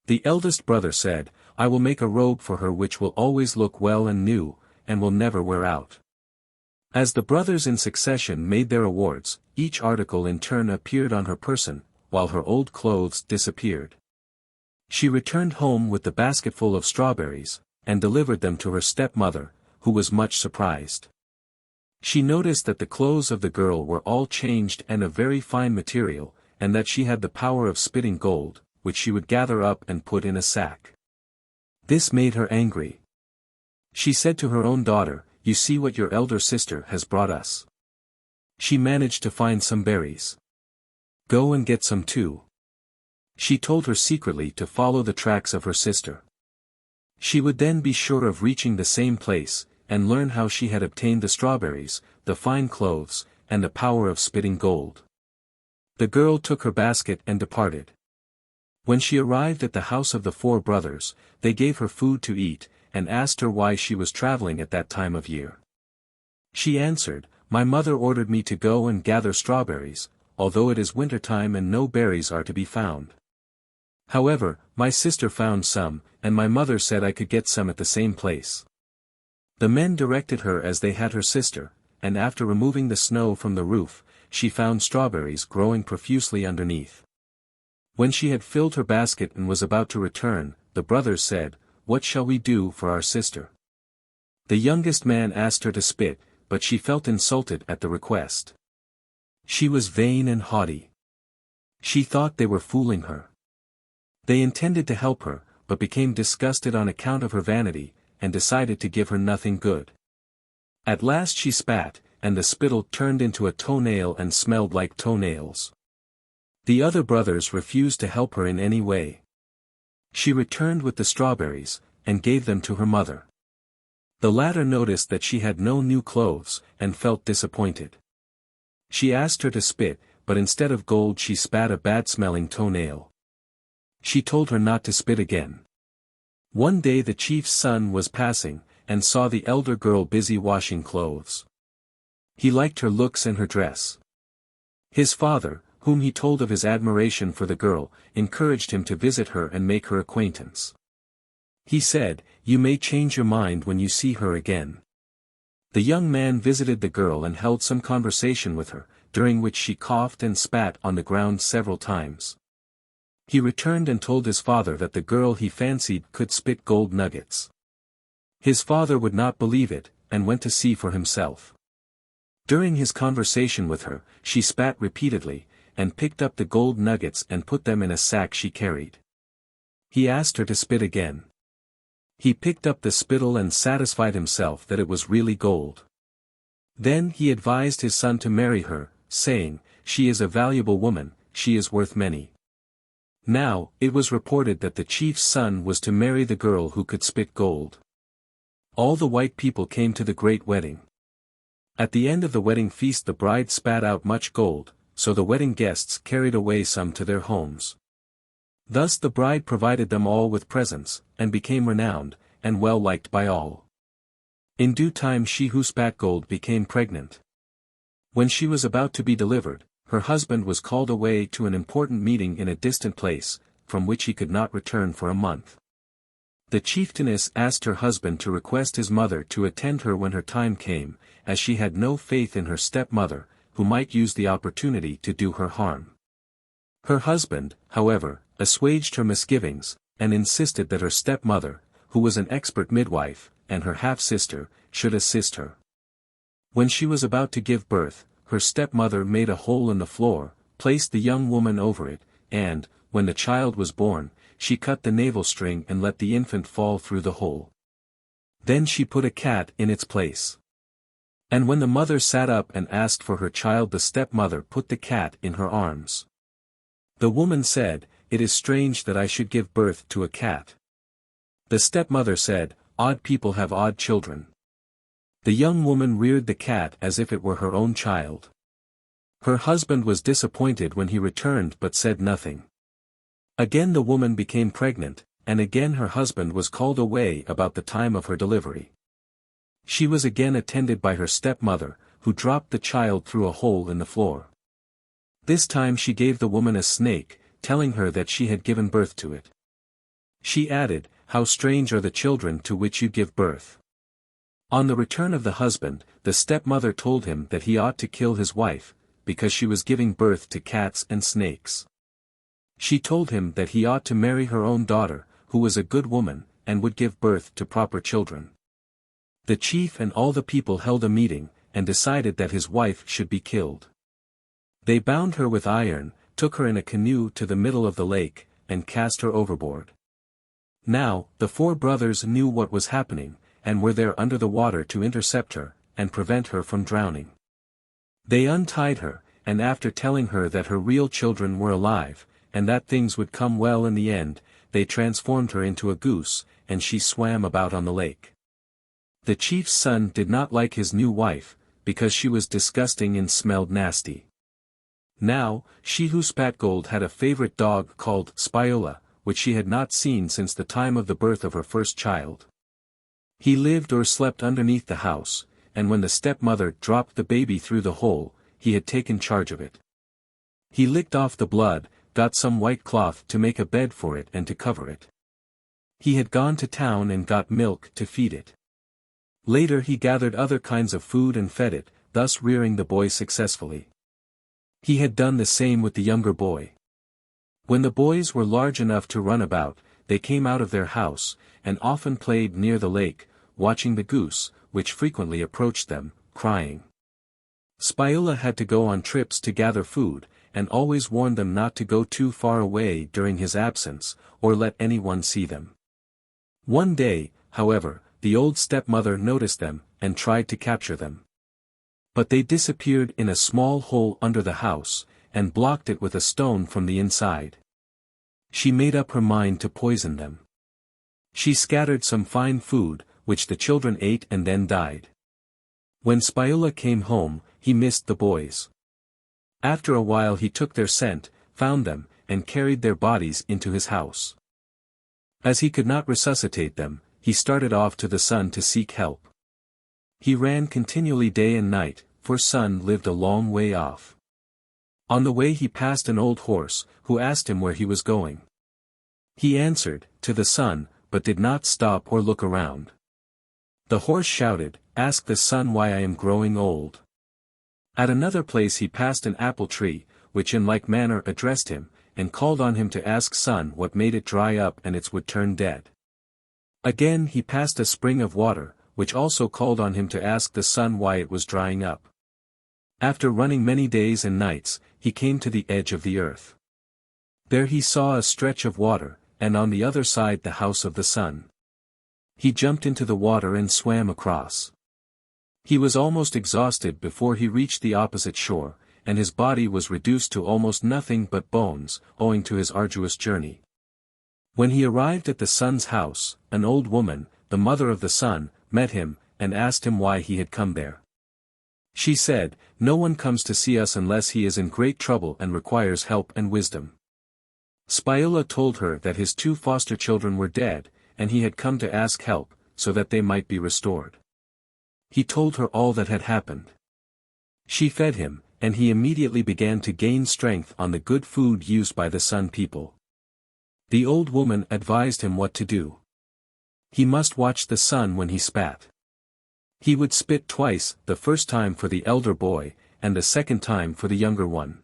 The eldest brother said, I will make a robe for her which will always look well and new, and will never wear out. As the brothers in succession made their awards, each article in turn appeared on her person, while her old clothes disappeared. She returned home with the basketful of strawberries, and delivered them to her stepmother, who was much surprised. She noticed that the clothes of the girl were all changed and of very fine material, and that she had the power of spitting gold, which she would gather up and put in a sack. This made her angry. She said to her own daughter, You see what your elder sister has brought us. She managed to find some berries. Go and get some too. She told her secretly to follow the tracks of her sister. She would then be sure of reaching the same place, and learn how she had obtained the strawberries, the fine clothes, and the power of spitting gold. The girl took her basket and departed. When she arrived at the house of the four brothers, they gave her food to eat, and asked her why she was traveling at that time of year. She answered, My mother ordered me to go and gather strawberries, although it is winter-time and no berries are to be found. However, my sister found some, and my mother said I could get some at the same place. The men directed her as they had her sister, and after removing the snow from the roof, she found strawberries growing profusely underneath. When she had filled her basket and was about to return, the brothers said, What shall we do for our sister? The youngest man asked her to spit, but she felt insulted at the request. She was vain and haughty. She thought they were fooling her. They intended to help her, but became disgusted on account of her vanity, and decided to give her nothing good. At last she spat, and the spittle turned into a toenail and smelled like toenails. The other brothers refused to help her in any way. She returned with the strawberries, and gave them to her mother. The latter noticed that she had no new clothes, and felt disappointed. She asked her to spit, but instead of gold she spat a bad-smelling toenail. She told her not to spit again. One day the chief's son was passing, and saw the elder girl busy washing clothes. He liked her looks and her dress. His father, whom he told of his admiration for the girl, encouraged him to visit her and make her acquaintance. He said, "You may change your mind when you see her again." The young man visited the girl and held some conversation with her, during which she coughed and spat on the ground several times. He returned and told his father that the girl he fancied could spit gold nuggets. His father would not believe it, and went to see for himself. During his conversation with her, she spat repeatedly, and picked up the gold nuggets and put them in a sack she carried. He asked her to spit again. He picked up the spittle and satisfied himself that it was really gold. Then he advised his son to marry her, saying, "She is a valuable woman, she is worth many." Now, it was reported that the chief's son was to marry the girl who could spit gold. All the white people came to the great wedding. At the end of the wedding feast the bride spat out much gold, so the wedding guests carried away some to their homes. Thus the bride provided them all with presents, and became renowned, and well liked by all. In due time she who spat gold became pregnant. When she was about to be delivered, her husband was called away to an important meeting in a distant place, from which he could not return for a month. The chieftainess asked her husband to request his mother to attend her when her time came, as she had no faith in her stepmother, who might use the opportunity to do her harm. Her husband, however, assuaged her misgivings, and insisted that her stepmother, who was an expert midwife, and her half-sister, should assist her. When she was about to give birth, her stepmother made a hole in the floor, placed the young woman over it, and, when the child was born, she cut the navel string and let the infant fall through the hole. Then she put a cat in its place. And when the mother sat up and asked for her child, the stepmother put the cat in her arms. The woman said, "It is strange that I should give birth to a cat." The stepmother said, "Odd people have odd children." The young woman reared the cat as if it were her own child. Her husband was disappointed when he returned but said nothing. Again the woman became pregnant, and again her husband was called away about the time of her delivery. She was again attended by her stepmother, who dropped the child through a hole in the floor. This time she gave the woman a snake, telling her that she had given birth to it. She added, "How strange are the children to which you give birth." On the return of the husband, the stepmother told him that he ought to kill his wife, because she was giving birth to cats and snakes. She told him that he ought to marry her own daughter, who was a good woman, and would give birth to proper children. The chief and all the people held a meeting, and decided that his wife should be killed. They bound her with iron, took her in a canoe to the middle of the lake, and cast her overboard. Now, the four brothers knew what was happening, and were there under the water to intercept her, and prevent her from drowning. They untied her, and after telling her that her real children were alive, and that things would come well in the end, they transformed her into a goose, and she swam about on the lake. The chief's son did not like his new wife, because she was disgusting and smelled nasty. Now, she who spat gold had a favorite dog called Spiola, which she had not seen since the time of the birth of her first child. He lived or slept underneath the house, and when the stepmother dropped the baby through the hole, he had taken charge of it. He licked off the blood, got some white cloth to make a bed for it and to cover it. He had gone to town and got milk to feed it. Later he gathered other kinds of food and fed it, thus rearing the boy successfully. He had done the same with the younger boy. When the boys were large enough to run about, they came out of their house, and often played near the lake, watching the goose, which frequently approached them, crying. Spiola had to go on trips to gather food, and always warned them not to go too far away during his absence, or let anyone see them. One day, however, the old stepmother noticed them, and tried to capture them. But they disappeared in a small hole under the house, and blocked it with a stone from the inside. She made up her mind to poison them. She scattered some fine food, which the children ate and then died. When Spiola came home, he missed the boys. After a while he took their scent, found them, and carried their bodies into his house. As he could not resuscitate them, he started off to the sun to seek help. He ran continually day and night, for Sun lived a long way off. On the way he passed an old horse, who asked him where he was going. He answered, "To the sun, but did not stop or look around. The horse shouted, "Ask the sun why I am growing old." At another place he passed an apple tree, which in like manner addressed him, and called on him to ask sun what made it dry up and its would turn dead. Again he passed a spring of water, which also called on him to ask the sun why it was drying up. After running many days and nights, he came to the edge of the earth. There he saw a stretch of water, and on the other side the house of the sun. He jumped into the water and swam across. He was almost exhausted before he reached the opposite shore, and his body was reduced to almost nothing but bones, owing to his arduous journey. When he arrived at the sun's house, an old woman, the mother of the sun, met him, and asked him why he had come there. She said, "No one comes to see us unless he is in great trouble and requires help and wisdom." Spiola told her that his 2 foster children were dead, and he had come to ask help, so that they might be restored. He told her all that had happened. She fed him, and he immediately began to gain strength on the good food used by the sun people. The old woman advised him what to do. He must watch the sun when he spat. He would spit twice, the first time for the elder boy, and the second time for the younger one.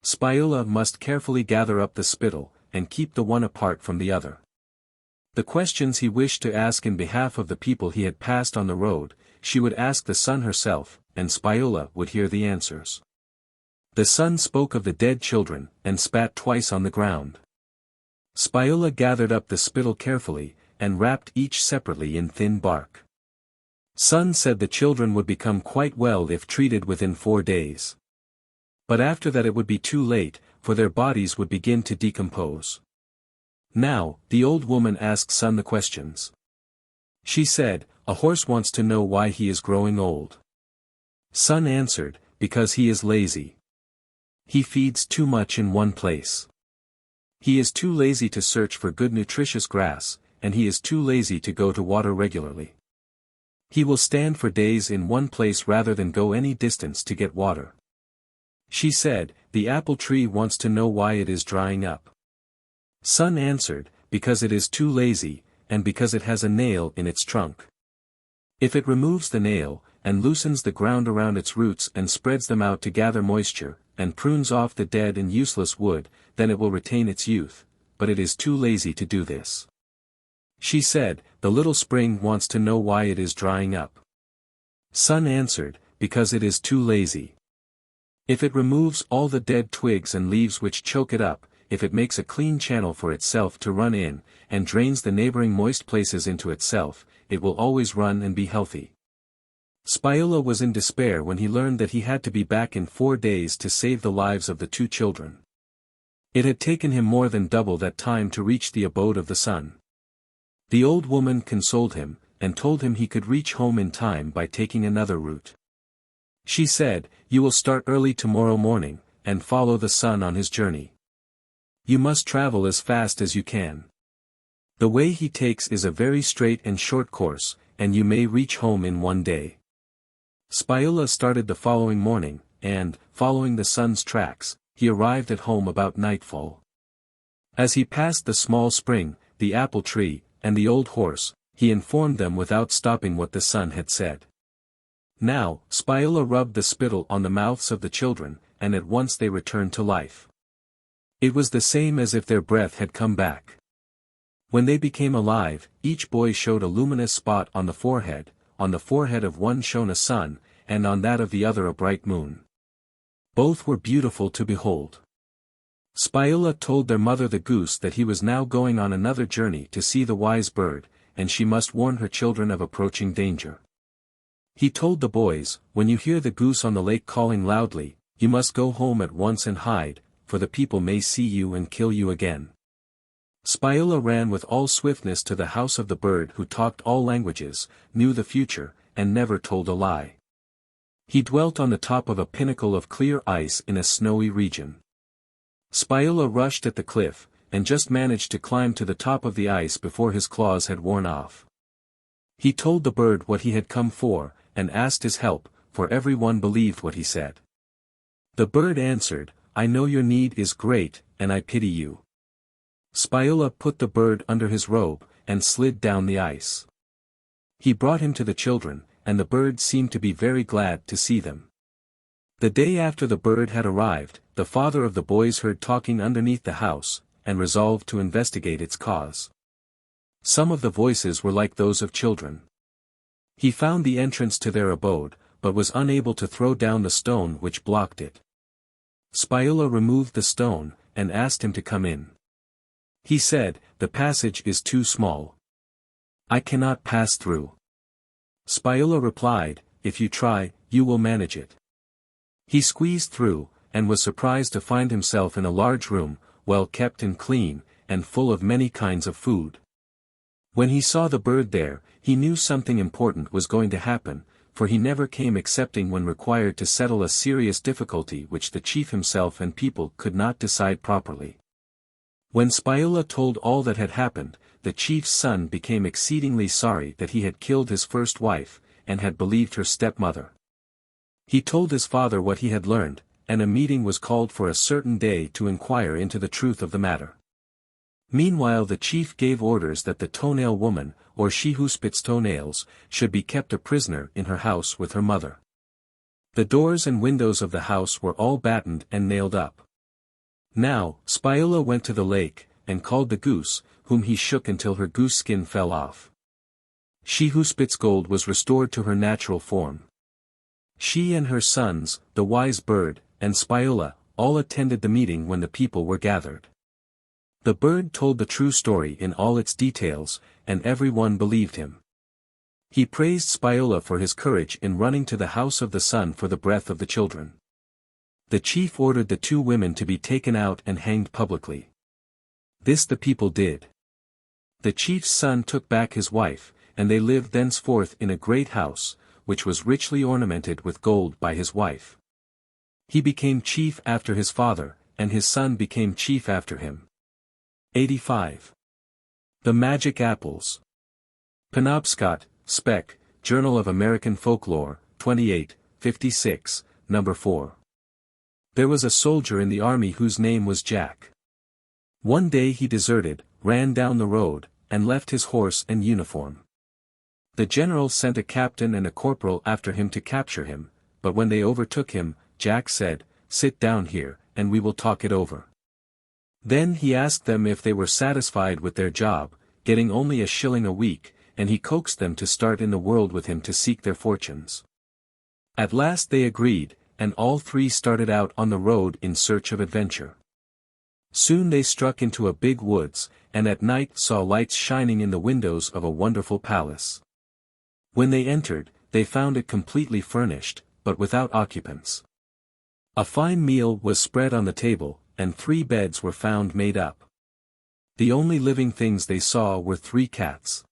Spiola must carefully gather up the spittle, and keep the one apart from the other. The questions he wished to ask in behalf of the people he had passed on the road, she would ask the sun herself, and Spiola would hear the answers. The sun spoke of the dead children, and spat twice on the ground. Spiola gathered up the spittle carefully, and wrapped each separately in thin bark. Sun said the children would become quite well if treated within 4 days. But after that it would be too late, for their bodies would begin to decompose. Now, the old woman asked Sun the questions. She said, "A horse wants to know why he is growing old." Sun answered, "Because he is lazy. He feeds too much in one place. He is too lazy to search for good nutritious grass, and he is too lazy to go to water regularly. He will stand for days in one place rather than go any distance to get water." She said, "The apple tree wants to know why it is drying up." Sun answered, "Because it is too lazy, and because it has a nail in its trunk. If it removes the nail, and loosens the ground around its roots and spreads them out to gather moisture, and prunes off the dead and useless wood, then it will retain its youth, but it is too lazy to do this." She said, "The little spring wants to know why it is drying up." Sun answered, "Because it is too lazy. If it removes all the dead twigs and leaves which choke it up, if it makes a clean channel for itself to run in, and drains the neighboring moist places into itself, it will always run and be healthy." Spiola was in despair when he learned that he had to be back in 4 days to save the lives of the 2 children. It had taken him more than double that time to reach the abode of the sun. The old woman consoled him, and told him he could reach home in time by taking another route. She said, "You will start early tomorrow morning, and follow the sun on his journey. You must travel as fast as you can. The way he takes is a very straight and short course, and you may reach home in 1 day." Spiola started the following morning, and, following the sun's tracks, he arrived at home about nightfall. As he passed the small spring, the apple tree, and the old horse, he informed them without stopping what the sun had said. Now, Spiola rubbed the spittle on the mouths of the children, and at once they returned to life. It was the same as if their breath had come back. When they became alive, each boy showed a luminous spot on the forehead of one shone a sun, and on that of the other a bright moon. Both were beautiful to behold. Spiola told their mother the goose that he was now going on another journey to see the wise bird, and she must warn her children of approaching danger. He told the boys, "When you hear the goose on the lake calling loudly, you must go home at once and hide, for the people may see you and kill you again." Spiola ran with all swiftness to the house of the bird who talked all languages, knew the future, and never told a lie. He dwelt on the top of a pinnacle of clear ice in a snowy region. Spiola rushed at the cliff, and just managed to climb to the top of the ice before his claws had worn off. He told the bird what he had come for, and asked his help, for everyone believed what he said. The bird answered, "I know your need is great, and I pity you." Spiola put the bird under his robe, and slid down the ice. He brought him to the children, and the bird seemed to be very glad to see them. The day after the bird had arrived, the father of the boys heard talking underneath the house, and resolved to investigate its cause. Some of the voices were like those of children. He found the entrance to their abode, but was unable to throw down the stone which blocked it. Spiula removed the stone, and asked him to come in. He said, "The passage is too small. I cannot pass through." Spiula replied, "If you try, you will manage it." He squeezed through, and was surprised to find himself in a large room, well kept and clean, and full of many kinds of food. When he saw the bird there, he knew something important was going to happen, for he never came excepting when required to settle a serious difficulty which the chief himself and people could not decide properly. When Spiula told all that had happened, the chief's son became exceedingly sorry that he had killed his first wife, and had believed her stepmother. He told his father what he had learned, and a meeting was called for a certain day to inquire into the truth of the matter. Meanwhile the chief gave orders that the toenail woman, or she who spits toenails, should be kept a prisoner in her house with her mother. The doors and windows of the house were all battened and nailed up. Now, Spiula went to the lake, and called the goose, whom he shook until her goose skin fell off. She who spits gold was restored to her natural form. She and her sons, the wise bird, and Spiula, all attended the meeting when the people were gathered. The bird told the true story in all its details, and everyone believed him. He praised Spiula for his courage in running to the house of the sun for the breath of the children. The chief ordered the two women to be taken out and hanged publicly. This the people did. The chief's son took back his wife, and they lived thenceforth in a great house, which was richly ornamented with gold by his wife. He became chief after his father, and his son became chief after him. 85. The Magic Apples. Penobscot, Spec, Journal of American Folklore, 28, 56, No. 4. There was a soldier in the army whose name was Jack. One day he deserted, ran down the road, and left his horse and uniform. The general sent a captain and a corporal after him to capture him, but when they overtook him, Jack said, "Sit down here, and we will talk it over." Then he asked them if they were satisfied with their job, getting only a shilling a week, and he coaxed them to start in the world with him to seek their fortunes. At last they agreed, and all three started out on the road in search of adventure. Soon they struck into a big woods, and at night saw lights shining in the windows of a wonderful palace. When they entered, they found it completely furnished, but without occupants. A fine meal was spread on the table, and 3 beds were found made up. The only living things they saw were 3 cats.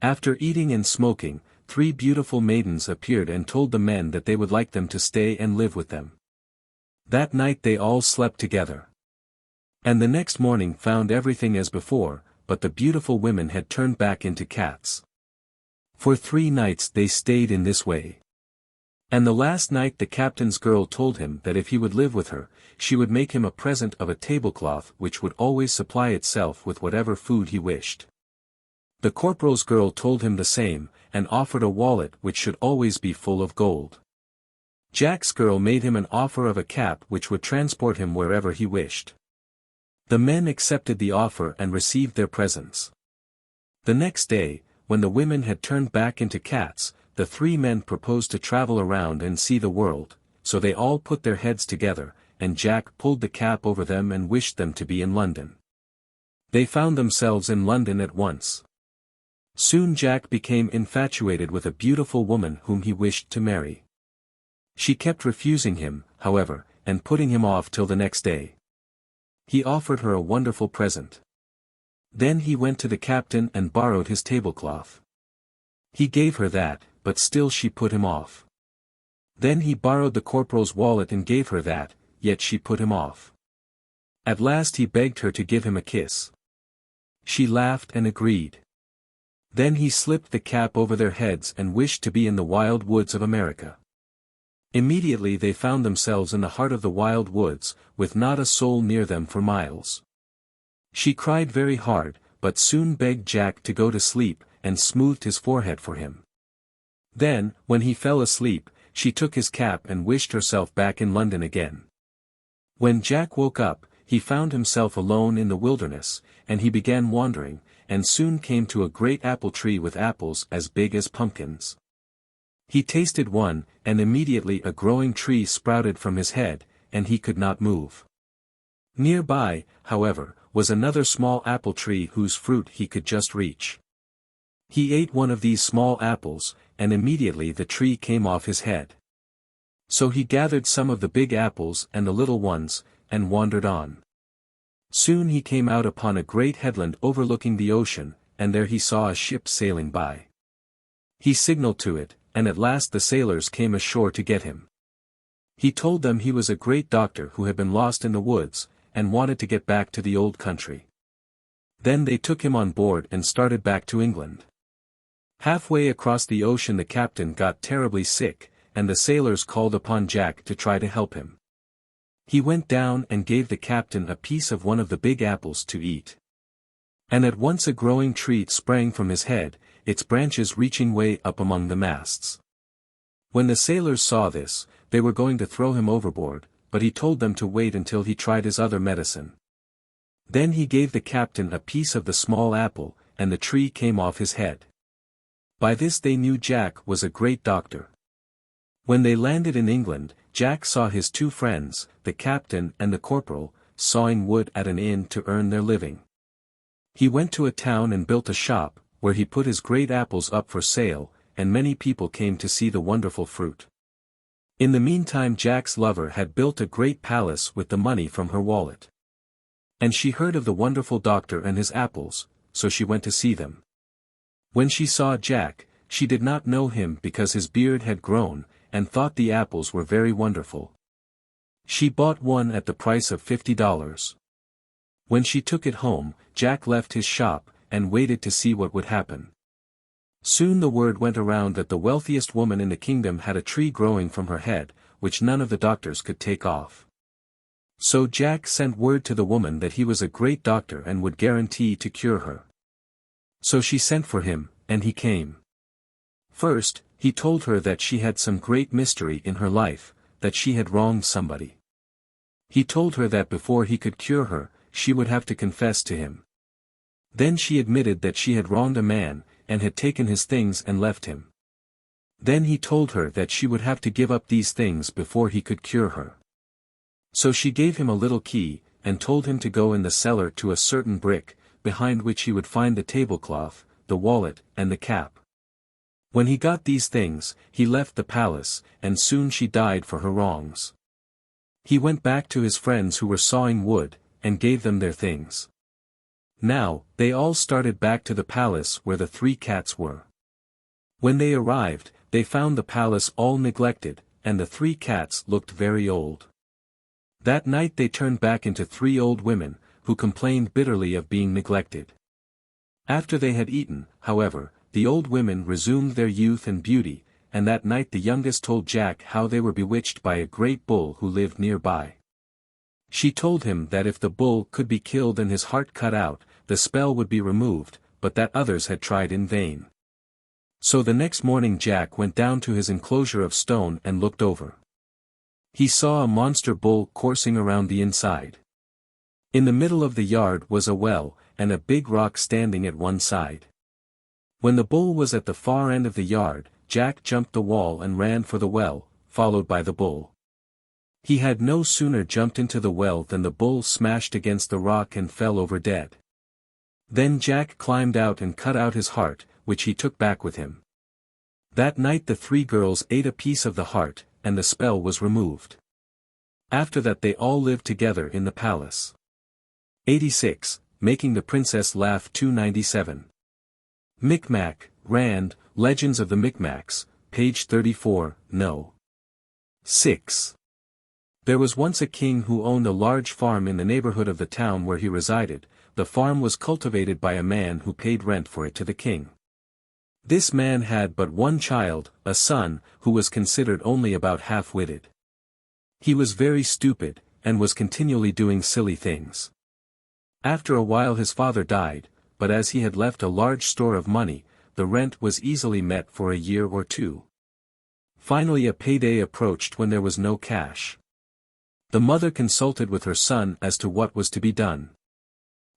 After eating and smoking, 3 beautiful maidens appeared and told the men that they would like them to stay and live with them. That night they all slept together. And the next morning found everything as before, but the beautiful women had turned back into cats. For 3 nights they stayed in this way. And the last night the captain's girl told him that if he would live with her, she would make him a present of a tablecloth which would always supply itself with whatever food he wished. The corporal's girl told him the same, and offered a wallet which should always be full of gold. Jack's girl made him an offer of a cap which would transport him wherever he wished. The men accepted the offer and received their presents. The next day, when the women had turned back into cats, the 3 men proposed to travel around and see the world, so they all put their heads together, and Jack pulled the cap over them and wished them to be in London. They found themselves in London at once. Soon Jack became infatuated with a beautiful woman whom he wished to marry. She kept refusing him, however, and putting him off till the next day. He offered her a wonderful present. Then he went to the captain and borrowed his tablecloth. He gave her that, but still she put him off. Then he borrowed the corporal's wallet and gave her that, yet she put him off. At last he begged her to give him a kiss. She laughed and agreed. Then he slipped the cap over their heads and wished to be in the wild woods of America. Immediately they found themselves in the heart of the wild woods, with not a soul near them for miles. She cried very hard, but soon begged Jack to go to sleep, and smoothed his forehead for him. Then, when he fell asleep, she took his cap and wished herself back in London again. When Jack woke up, he found himself alone in the wilderness, and he began wandering, and soon came to a great apple tree with apples as big as pumpkins. He tasted one, and immediately a growing tree sprouted from his head, and he could not move. Nearby, however, was another small apple tree whose fruit he could just reach. He ate one of these small apples, and immediately the tree came off his head. So he gathered some of the big apples and the little ones, and wandered on. Soon he came out upon a great headland overlooking the ocean, and there he saw a ship sailing by. He signaled to it, and at last the sailors came ashore to get him. He told them he was a great doctor who had been lost in the woods, and wanted to get back to the old country. Then they took him on board and started back to England. Halfway across the ocean the captain got terribly sick, and the sailors called upon Jack to try to help him. He went down and gave the captain a piece of one of the big apples to eat. And at once a growing tree sprang from his head, its branches reaching way up among the masts. When the sailors saw this, they were going to throw him overboard, but he told them to wait until he tried his other medicine. Then he gave the captain a piece of the small apple, and the tree came off his head. By this they knew Jack was a great doctor. When they landed in England, Jack saw his two friends, the captain and the corporal, sawing wood at an inn to earn their living. He went to a town and built a shop, where he put his great apples up for sale, and many people came to see the wonderful fruit. In the meantime Jack's lover had built a great palace with the money from her wallet. And she heard of the wonderful doctor and his apples, so she went to see them. When she saw Jack, she did not know him because his beard had grown, and thought the apples were very wonderful. She bought one at the price of $50. When she took it home, Jack left his shop, and waited to see what would happen. Soon the word went around that the wealthiest woman in the kingdom had a tree growing from her head, which none of the doctors could take off. So Jack sent word to the woman that he was a great doctor and would guarantee to cure her. So she sent for him, and he came. First, he told her that she had some great mystery in her life, that she had wronged somebody. He told her that before he could cure her, she would have to confess to him. Then she admitted that she had wronged a man, and had taken his things and left him. Then he told her that she would have to give up these things before he could cure her. So she gave him a little key, and told him to go in the cellar to a certain brick, behind which he would find the tablecloth, the wallet, and the cap. When he got these things, he left the palace, and soon she died for her wrongs. He went back to his friends who were sawing wood, and gave them their things. Now, they all started back to the palace where the three cats were. When they arrived, they found the palace all neglected, and the three cats looked very old. That night they turned back into three old women, who complained bitterly of being neglected. After they had eaten, however, the old women resumed their youth and beauty, and that night the youngest told Jack how they were bewitched by a great bull who lived nearby. She told him that if the bull could be killed and his heart cut out, the spell would be removed, but that others had tried in vain. So the next morning Jack went down to his enclosure of stone and looked over. He saw a monster bull coursing around the inside. In the middle of the yard was a well, and a big rock standing at one side. When the bull was at the far end of the yard, Jack jumped the wall and ran for the well, followed by the bull. He had no sooner jumped into the well than the bull smashed against the rock and fell over dead. Then Jack climbed out and cut out his heart, which he took back with him. That night the three girls ate a piece of the heart, and the spell was removed. After that they all lived together in the palace. 86. Making the Princess Laugh 297. Micmac, Rand, Legends of the Micmacs, page 34, no. 6. There was once a king who owned a large farm in the neighborhood of the town where he resided. The farm was cultivated by a man who paid rent for it to the king. This man had but one child, a son, who was considered only about half-witted. He was very stupid, and was continually doing silly things. After a while his father died, but as he had left a large store of money, the rent was easily met for a year or two. Finally a payday approached when there was no cash. The mother consulted with her son as to what was to be done.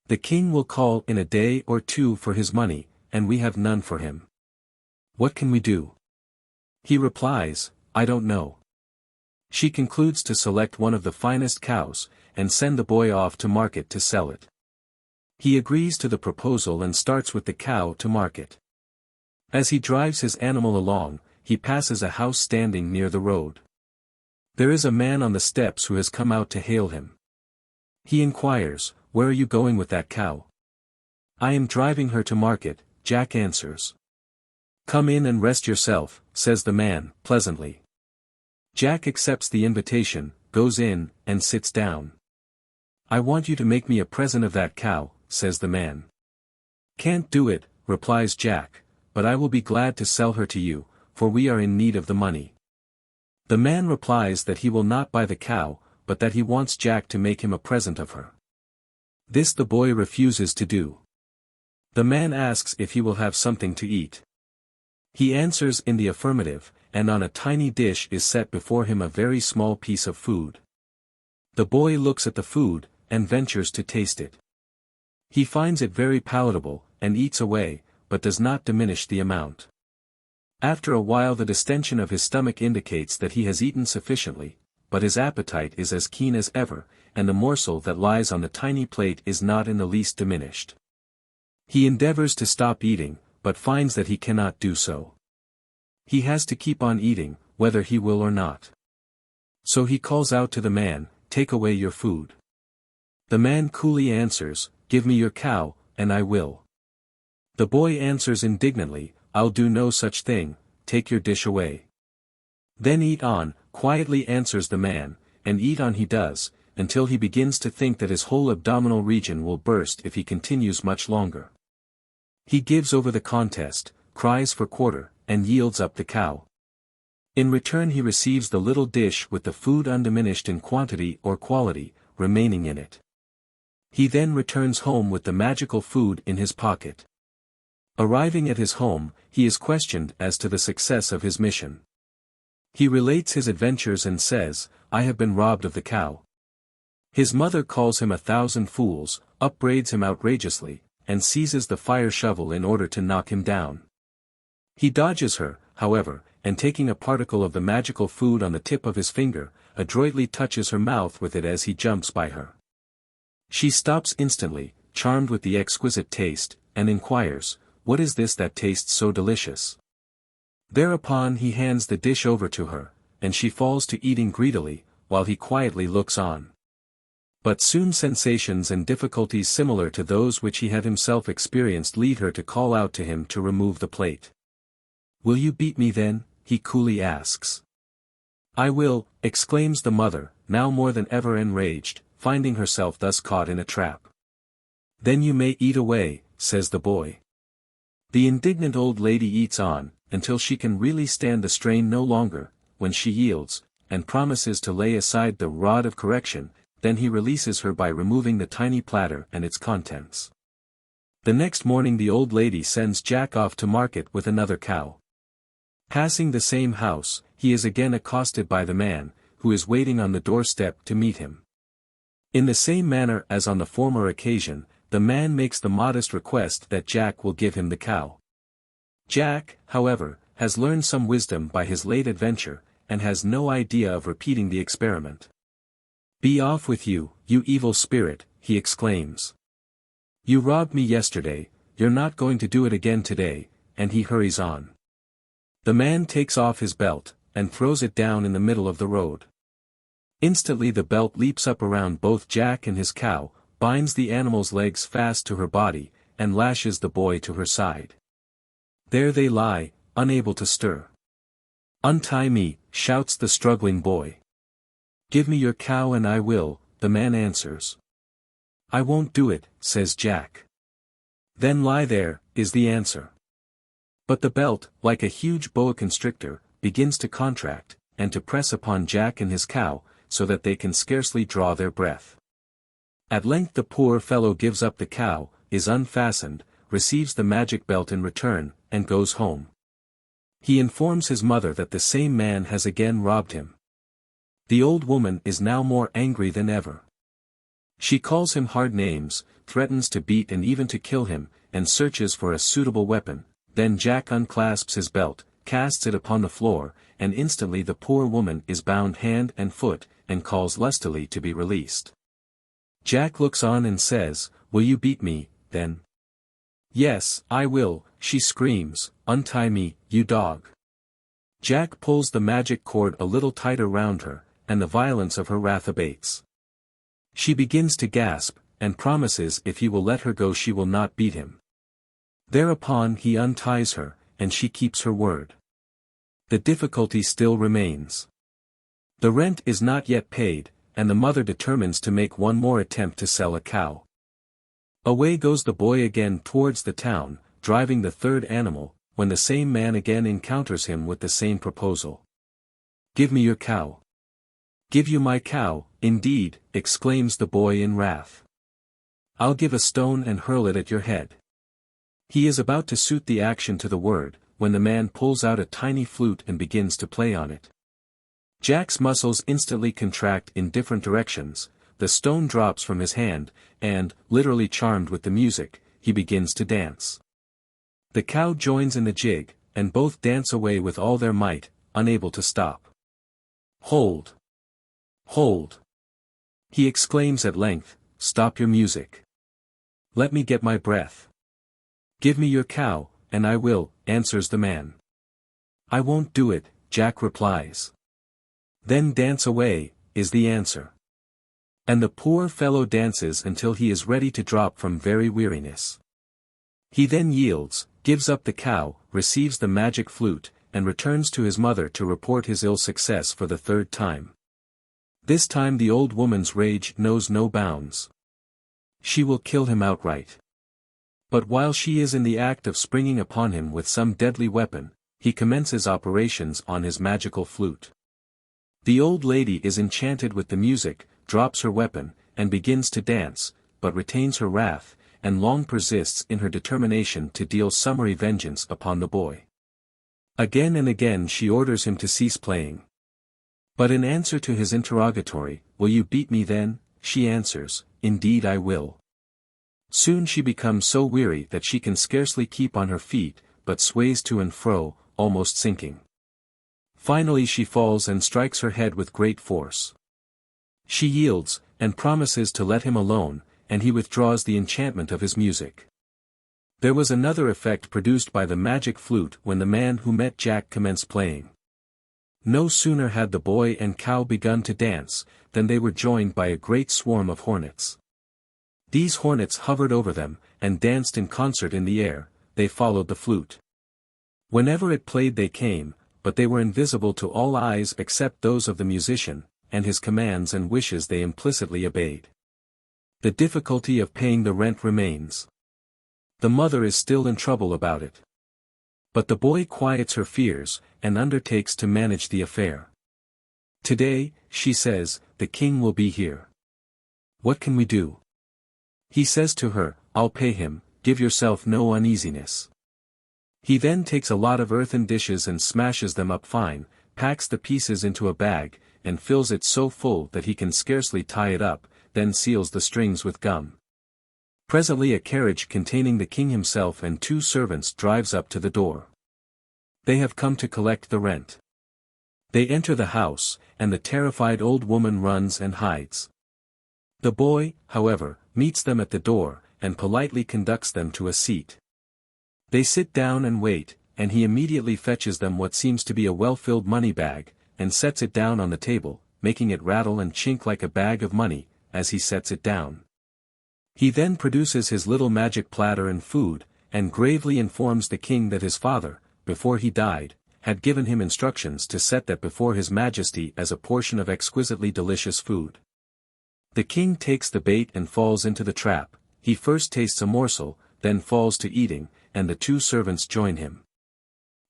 "The king will call in a day or two for his money, and we have none for him. What can we do?" He replies, "I don't know." She concludes to select one of the finest cows, and send the boy off to market to sell it. He agrees to the proposal and starts with the cow to market. As he drives his animal along, he passes a house standing near the road. There is a man on the steps who has come out to hail him. He inquires, "Where are you going with that cow?" "I am driving her to market," Jack answers. "Come in and rest yourself," says the man, pleasantly. Jack accepts the invitation, goes in, and sits down. "I want you to make me a present of that cow," says the man. "Can't do it," replies Jack, "but I will be glad to sell her to you, for we are in need of the money." The man replies that he will not buy the cow, but that he wants Jack to make him a present of her. This the boy refuses to do. The man asks if he will have something to eat. He answers in the affirmative, and on a tiny dish is set before him a very small piece of food. The boy looks at the food, and ventures to taste it. He finds it very palatable, and eats away, but does not diminish the amount. After a while the distension of his stomach indicates that he has eaten sufficiently, but his appetite is as keen as ever, and the morsel that lies on the tiny plate is not in the least diminished. He endeavors to stop eating, but finds that he cannot do so. He has to keep on eating, whether he will or not. So he calls out to the man, "Take away your food." The man coolly answers, "Give me your cow, and I will." The boy answers indignantly, "I'll do no such thing, take your dish away." "Then eat on," quietly answers the man, and eat on he does, until he begins to think that his whole abdominal region will burst if he continues much longer. He gives over the contest, cries for quarter, and yields up the cow. In return he receives the little dish with the food undiminished in quantity or quality, remaining in it. He then returns home with the magical food in his pocket. Arriving at his home, he is questioned as to the success of his mission. He relates his adventures and says, "I have been robbed of the cow." His mother calls him 1,000 fools, upbraids him outrageously, and seizes the fire shovel in order to knock him down. He dodges her, however, and taking a particle of the magical food on the tip of his finger, adroitly touches her mouth with it as he jumps by her. She stops instantly, charmed with the exquisite taste, and inquires, "What is this that tastes so delicious?" Thereupon he hands the dish over to her, and she falls to eating greedily, while he quietly looks on. But soon sensations and difficulties similar to those which he had himself experienced lead her to call out to him to remove the plate. "Will you beat me then?" he coolly asks. "I will," exclaims the mother, now more than ever enraged, finding herself thus caught in a trap. "Then you may eat away," says the boy. The indignant old lady eats on, until she can really stand the strain no longer, when she yields, and promises to lay aside the rod of correction, then he releases her by removing the tiny platter and its contents. The next morning the old lady sends Jack off to market with another cow. Passing the same house, he is again accosted by the man, who is waiting on the doorstep to meet him. In the same manner as on the former occasion, the man makes the modest request that Jack will give him the cow. Jack, however, has learned some wisdom by his late adventure, and has no idea of repeating the experiment. "Be off with you, you evil spirit," he exclaims. "You robbed me yesterday, you're not going to do it again today," and he hurries on. The man takes off his belt, and throws it down in the middle of the road. Instantly the belt leaps up around both Jack and his cow, binds the animal's legs fast to her body, and lashes the boy to her side. There they lie, unable to stir. "Untie me," shouts the struggling boy. "Give me your cow and I will," the man answers. "I won't do it," says Jack. "Then lie there," is the answer. But the belt, like a huge boa constrictor, begins to contract, and to press upon Jack and his cow, so that they can scarcely draw their breath. At length the poor fellow gives up the cow, is unfastened, receives the magic belt in return, and goes home. He informs his mother that the same man has again robbed him. The old woman is now more angry than ever. She calls him hard names, threatens to beat and even to kill him, and searches for a suitable weapon. Then Jack unclasps his belt, casts it upon the floor, and instantly the poor woman is bound hand and foot, and calls lustily to be released. Jack looks on and says, "Will you beat me, then?" "Yes, I will," she screams, "untie me, you dog." Jack pulls the magic cord a little tighter round her, and the violence of her wrath abates. She begins to gasp, and promises if he will let her go she will not beat him. Thereupon he unties her, and she keeps her word. The difficulty still remains. The rent is not yet paid, and the mother determines to make one more attempt to sell a cow. Away goes the boy again towards the town, driving the third animal, when the same man again encounters him with the same proposal. "Give me your cow." "Give you my cow, indeed," exclaims the boy in wrath. "I'll give a stone and hurl it at your head." He is about to suit the action to the word, when the man pulls out a tiny flute and begins to play on it. Jack's muscles instantly contract in different directions, the stone drops from his hand, and, literally charmed with the music, he begins to dance. The cow joins in the jig, and both dance away with all their might, unable to stop. "Hold! Hold!" he exclaims at length, "stop your music. Let me get my breath." "Give me your cow, and I will," answers the man. "I won't do it," Jack replies. "Then dance away," is the answer. And the poor fellow dances until he is ready to drop from very weariness. He then yields, gives up the cow, receives the magic flute, and returns to his mother to report his ill success for the third time. This time the old woman's rage knows no bounds. She will kill him outright. But while she is in the act of springing upon him with some deadly weapon, he commences operations on his magical flute. The old lady is enchanted with the music, drops her weapon, and begins to dance, but retains her wrath, and long persists in her determination to deal summary vengeance upon the boy. Again and again she orders him to cease playing. But in answer to his interrogatory, "Will you beat me then?" she answers, "Indeed I will." Soon she becomes so weary that she can scarcely keep on her feet, but sways to and fro, almost sinking. Finally she falls and strikes her head with great force. She yields, and promises to let him alone, and he withdraws the enchantment of his music. There was another effect produced by the magic flute when the man who met Jack commenced playing. No sooner had the boy and cow begun to dance, than they were joined by a great swarm of hornets. These hornets hovered over them, and danced in concert in the air. They followed the flute. Whenever it played they came, but they were invisible to all eyes except those of the musician, and his commands and wishes they implicitly obeyed. The difficulty of paying the rent remains. The mother is still in trouble about it. But the boy quiets her fears, and undertakes to manage the affair. "Today," she says, "the king will be here. What can we do?" He says to her, "I'll pay him, give yourself no uneasiness." He then takes a lot of earthen dishes and smashes them up fine, packs the pieces into a bag, and fills it so full that he can scarcely tie it up, then seals the strings with gum. Presently a carriage containing the king himself and 2 servants drives up to the door. They have come to collect the rent. They enter the house, and the terrified old woman runs and hides. The boy, however, meets them at the door, and politely conducts them to a seat. They sit down and wait, and he immediately fetches them what seems to be a well-filled money bag, and sets it down on the table, making it rattle and chink like a bag of money, as he sets it down. He then produces his little magic platter and food, and gravely informs the king that his father, before he died, had given him instructions to set that before his majesty as a portion of exquisitely delicious food. The king takes the bait and falls into the trap. He first tastes a morsel, then falls to eating, and the 2 servants join him.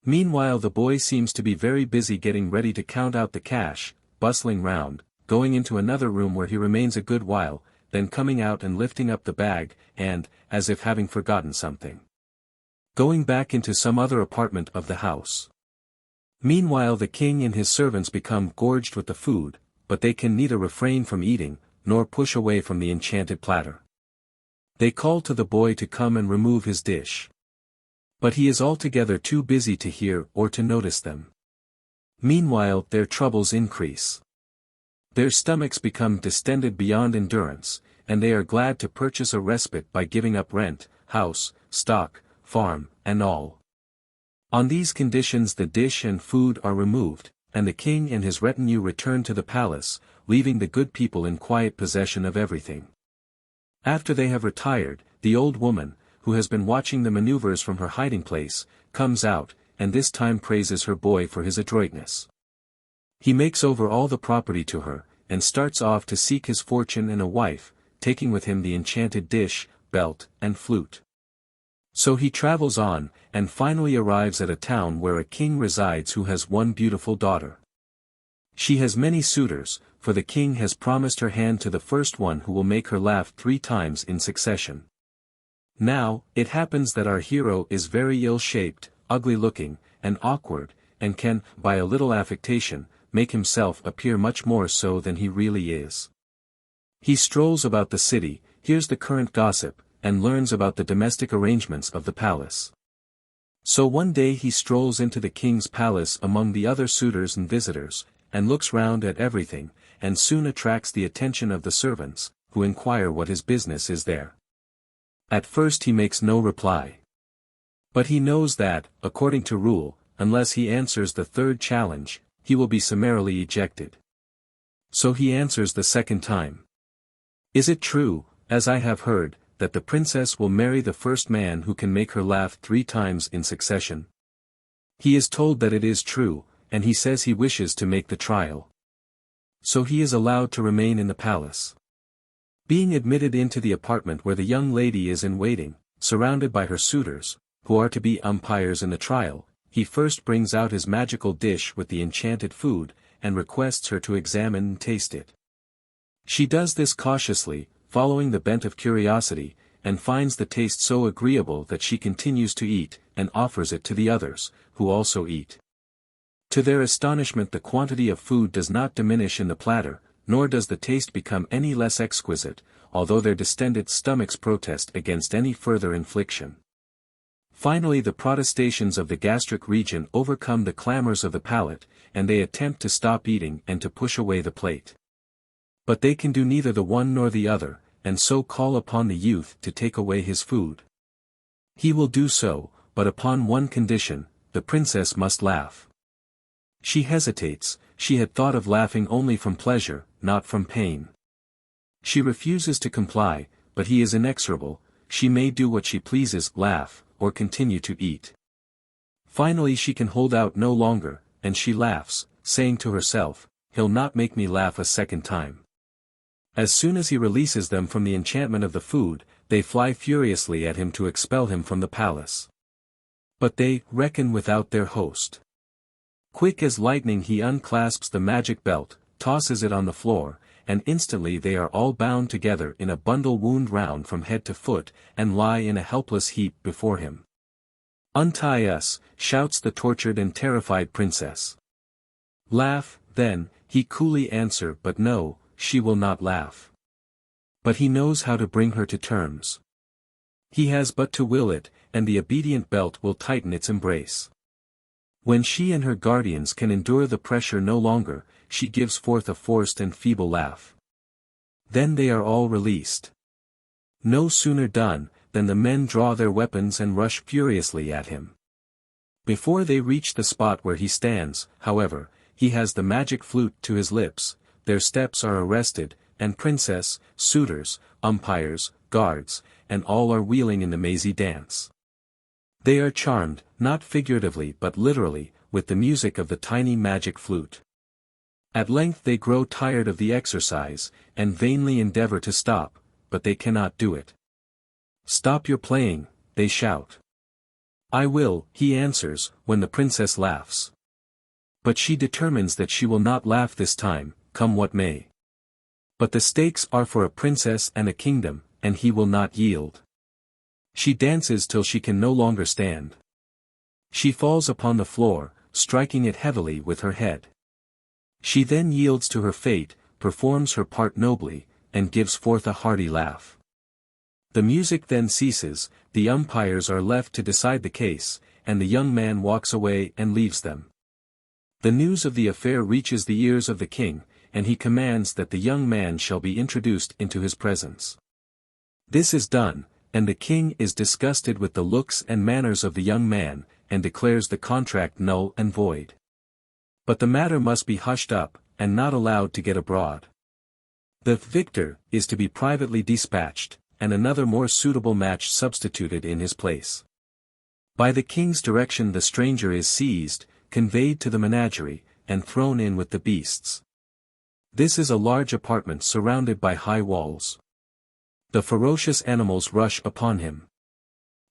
Meanwhile the boy seems to be very busy getting ready to count out the cash, bustling round, going into another room where he remains a good while, then coming out and lifting up the bag, and, as if having forgotten something, going back into some other apartment of the house. Meanwhile the king and his servants become gorged with the food, but they can neither refrain from eating, nor push away from the enchanted platter. They call to the boy to come and remove his dish. But he is altogether too busy to hear or to notice them. Meanwhile their troubles increase. Their stomachs become distended beyond endurance, and they are glad to purchase a respite by giving up rent, house, stock, farm, and all. On these conditions the dish and food are removed, and the king and his retinue return to the palace, leaving the good people in quiet possession of everything. After they have retired, the old woman, who has been watching the maneuvers from her hiding place, comes out, and this time praises her boy for his adroitness. He makes over all the property to her, and starts off to seek his fortune and a wife, taking with him the enchanted dish, belt, and flute. So he travels on, and finally arrives at a town where a king resides who has one beautiful daughter. She has many suitors, for the king has promised her hand to the first one who will make her laugh 3 times in succession. Now, it happens that our hero is very ill-shaped, ugly-looking, and awkward, and can, by a little affectation, make himself appear much more so than he really is. He strolls about the city, hears the current gossip, and learns about the domestic arrangements of the palace. So one day he strolls into the king's palace among the other suitors and visitors, and looks round at everything, and soon attracts the attention of the servants, who inquire what his business is there. At first he makes no reply. But he knows that, according to rule, unless he answers the 3rd challenge, he will be summarily ejected. So he answers the 2nd time. Is it true, as I have heard, that the princess will marry the first man who can make her laugh 3 times in succession? He is told that it is true, and he says he wishes to make the trial. So he is allowed to remain in the palace. Being admitted into the apartment where the young lady is in waiting, surrounded by her suitors, who are to be umpires in the trial, he first brings out his magical dish with the enchanted food, and requests her to examine and taste it. She does this cautiously, following the bent of curiosity, and finds the taste so agreeable that she continues to eat, and offers it to the others, who also eat. To their astonishment the quantity of food does not diminish in the platter, nor does the taste become any less exquisite, although their distended stomachs protest against any further infliction. Finally the protestations of the gastric region overcome the clamors of the palate, and they attempt to stop eating and to push away the plate. But they can do neither the one nor the other, and so call upon the youth to take away his food. He will do so, but upon one condition: the princess must laugh. She hesitates. She had thought of laughing only from pleasure, not from pain. She refuses to comply, but he is inexorable. She may do what she pleases, laugh, or continue to eat. Finally she can hold out no longer, and she laughs, saying to herself, "He'll not make me laugh a 2nd time." As soon as he releases them from the enchantment of the food, they fly furiously at him to expel him from the palace. But they reckon without their host. Quick as lightning he unclasps the magic belt, tosses it on the floor, and instantly they are all bound together in a bundle wound round from head to foot, and lie in a helpless heap before him. "Untie us," shouts the tortured and terrified princess. "Laugh, then," he coolly answer, but no, she will not laugh. But he knows how to bring her to terms. He has but to will it, and the obedient belt will tighten its embrace. When she and her guardians can endure the pressure no longer, she gives forth a forced and feeble laugh. Then they are all released. No sooner done, than the men draw their weapons and rush furiously at him. Before they reach the spot where he stands, however, he has the magic flute to his lips. Their steps are arrested, and princess, suitors, umpires, guards, and all are wheeling in the mazy dance. They are charmed, not figuratively but literally, with the music of the tiny magic flute. At length they grow tired of the exercise, and vainly endeavor to stop, but they cannot do it. "Stop your playing," they shout. "I will," he answers, when the princess laughs. But she determines that she will not laugh this time, come what may. But the stakes are for a princess and a kingdom, and he will not yield. She dances till she can no longer stand. She falls upon the floor, striking it heavily with her head. She then yields to her fate, performs her part nobly, and gives forth a hearty laugh. The music then ceases, the umpires are left to decide the case, and the young man walks away and leaves them. The news of the affair reaches the ears of the king, and he commands that the young man shall be introduced into his presence. This is done, and the king is disgusted with the looks and manners of the young man, and declares the contract null and void. But the matter must be hushed up, and not allowed to get abroad. The victor is to be privately dispatched, and another more suitable match substituted in his place. By the king's direction the stranger is seized, conveyed to the menagerie, and thrown in with the beasts. This is a large apartment surrounded by high walls. The ferocious animals rush upon him.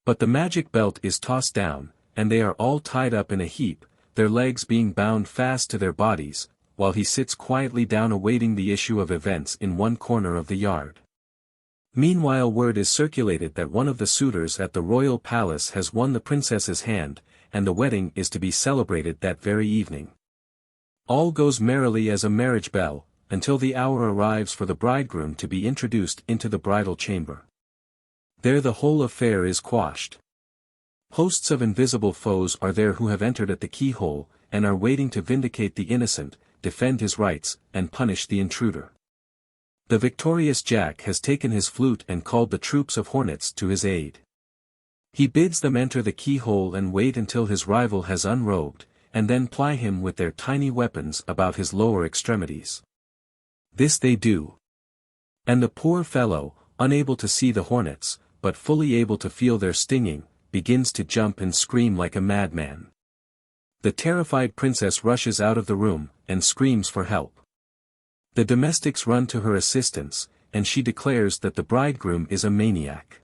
But the magic belt is tossed down, and they are all tied up in a heap, their legs being bound fast to their bodies, while he sits quietly down awaiting the issue of events in one corner of the yard. Meanwhile word is circulated that one of the suitors at the royal palace has won the princess's hand, and the wedding is to be celebrated that very evening. All goes merrily as a marriage bell, until the hour arrives for the bridegroom to be introduced into the bridal chamber. There the whole affair is quashed. Hosts of invisible foes are there who have entered at the keyhole, and are waiting to vindicate the innocent, defend his rights, and punish the intruder. The victorious Jack has taken his flute and called the troops of hornets to his aid. He bids them enter the keyhole and wait until his rival has unrobed, and then ply him with their tiny weapons about his lower extremities. This they do. And the poor fellow, unable to see the hornets, but fully able to feel their stinging, begins to jump and scream like a madman. The terrified princess rushes out of the room, and screams for help. The domestics run to her assistance, and she declares that the bridegroom is a maniac.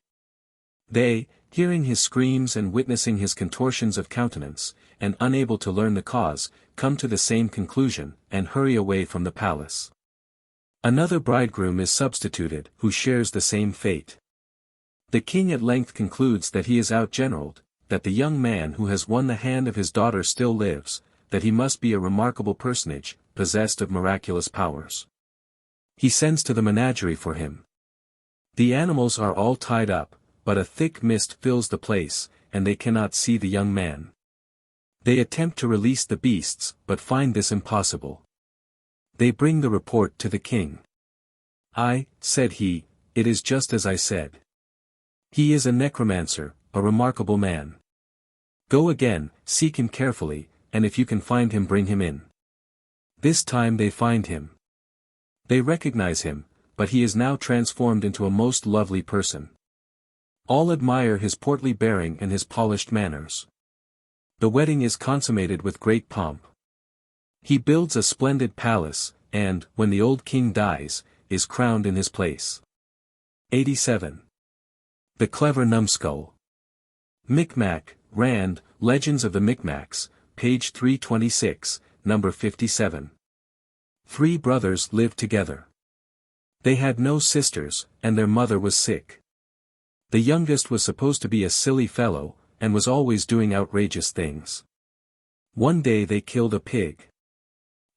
They, hearing his screams and witnessing his contortions of countenance, and unable to learn the cause, come to the same conclusion, and hurry away from the palace. Another bridegroom is substituted, who shares the same fate. The king at length concludes that he is outgeneraled, that the young man who has won the hand of his daughter still lives, that he must be a remarkable personage, possessed of miraculous powers. He sends to the menagerie for him. The animals are all tied up, but a thick mist fills the place, and they cannot see the young man. They attempt to release the beasts, but find this impossible. They bring the report to the king. Said he, it is just as I said. He is a necromancer, a remarkable man. Go again, seek him carefully, and if you can find him bring him in. This time they find him. They recognize him, but he is now transformed into a most lovely person. All admire his portly bearing and his polished manners. The wedding is consummated with great pomp. He builds a splendid palace, and, when the old king dies, is crowned in his place. 87. The Clever Numbskull. Micmac, Rand, Legends of the Micmacs, page 326, number 57. 3 brothers lived together. They had no sisters, and their mother was sick. The youngest was supposed to be a silly fellow, and was always doing outrageous things. One day they killed a pig.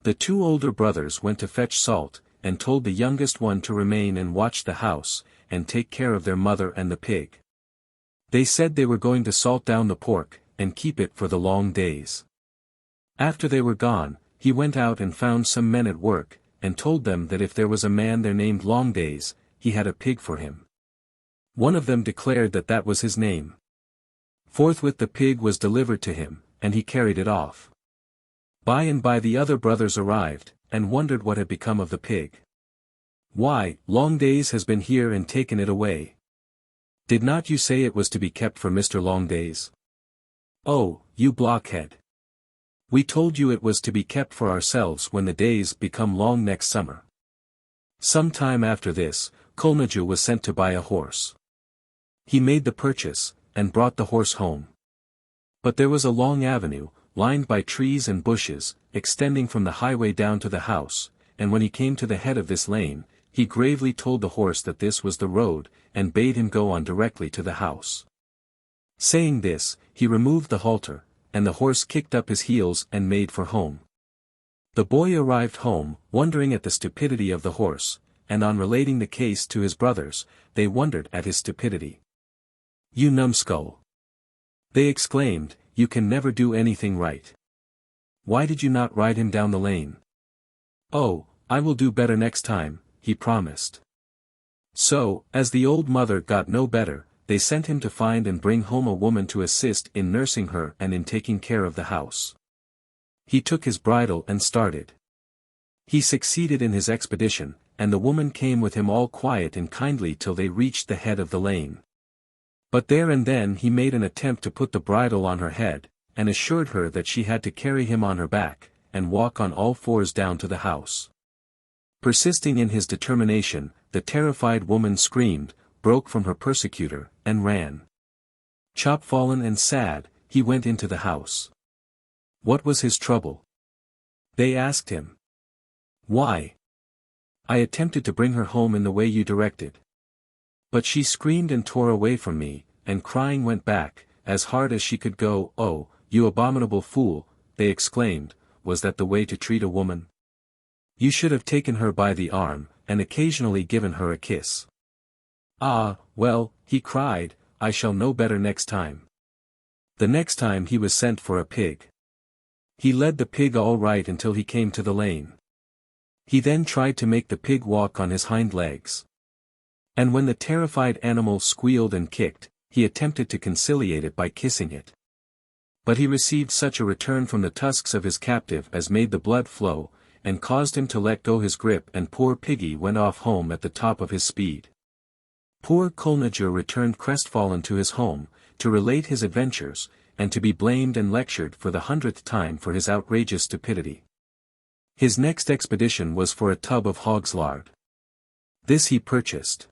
The 2 older brothers went to fetch salt, and told the youngest one to remain and watch the house, and take care of their mother and the pig. They said they were going to salt down the pork, and keep it for the long days. After they were gone, he went out and found some men at work, and told them that if there was a man there named Longdays, he had a pig for him. One of them declared that that was his name. Forthwith the pig was delivered to him, and he carried it off. By and by the other brothers arrived, and wondered what had become of the pig. Why, Longdays has been here and taken it away. Did not you say it was to be kept for Mr. Longdays? Oh, you blockhead. We told you it was to be kept for ourselves when the days become long next summer. Some time after this, Kolnaju was sent to buy a horse. He made the purchase, and brought the horse home. But there was a long avenue, lined by trees and bushes, extending from the highway down to the house, and when he came to the head of this lane, he gravely told the horse that this was the road, and bade him go on directly to the house. Saying this, he removed the halter, and the horse kicked up his heels and made for home. The boy arrived home, wondering at the stupidity of the horse, and on relating the case to his brothers, they wondered at his stupidity. "You numbskull!" they exclaimed, "you can never do anything right. Why did you not ride him down the lane?" "Oh, I will do better next time," he promised. So, as the old mother got no better, they sent him to find and bring home a woman to assist in nursing her and in taking care of the house. He took his bridle and started. He succeeded in his expedition, and the woman came with him all quiet and kindly till they reached the head of the lane. But there and then he made an attempt to put the bridle on her head, and assured her that she had to carry him on her back, and walk on all fours down to the house. Persisting in his determination, the terrified woman screamed, broke from her persecutor, and ran. Chopfallen and sad, he went into the house. What was his trouble? They asked him. "Why? I attempted to bring her home in the way you directed. But she screamed and tore away from me, and crying went back, as hard as she could go." "Oh, you abominable fool," they exclaimed, "was that the way to treat a woman? You should have taken her by the arm, and occasionally given her a kiss." "Ah, well," he cried, "I shall know better next time." The next time he was sent for a pig. He led the pig all right until he came to the lane. He then tried to make the pig walk on his hind legs. And when the terrified animal squealed and kicked, he attempted to conciliate it by kissing it. But he received such a return from the tusks of his captive as made the blood flow, and caused him to let go his grip, and poor piggy went off home at the top of his speed. Poor Kolnager returned crestfallen to his home, to relate his adventures, and to be blamed and lectured for the 100th time for his outrageous stupidity. His next expedition was for a tub of hog's lard. This he purchased.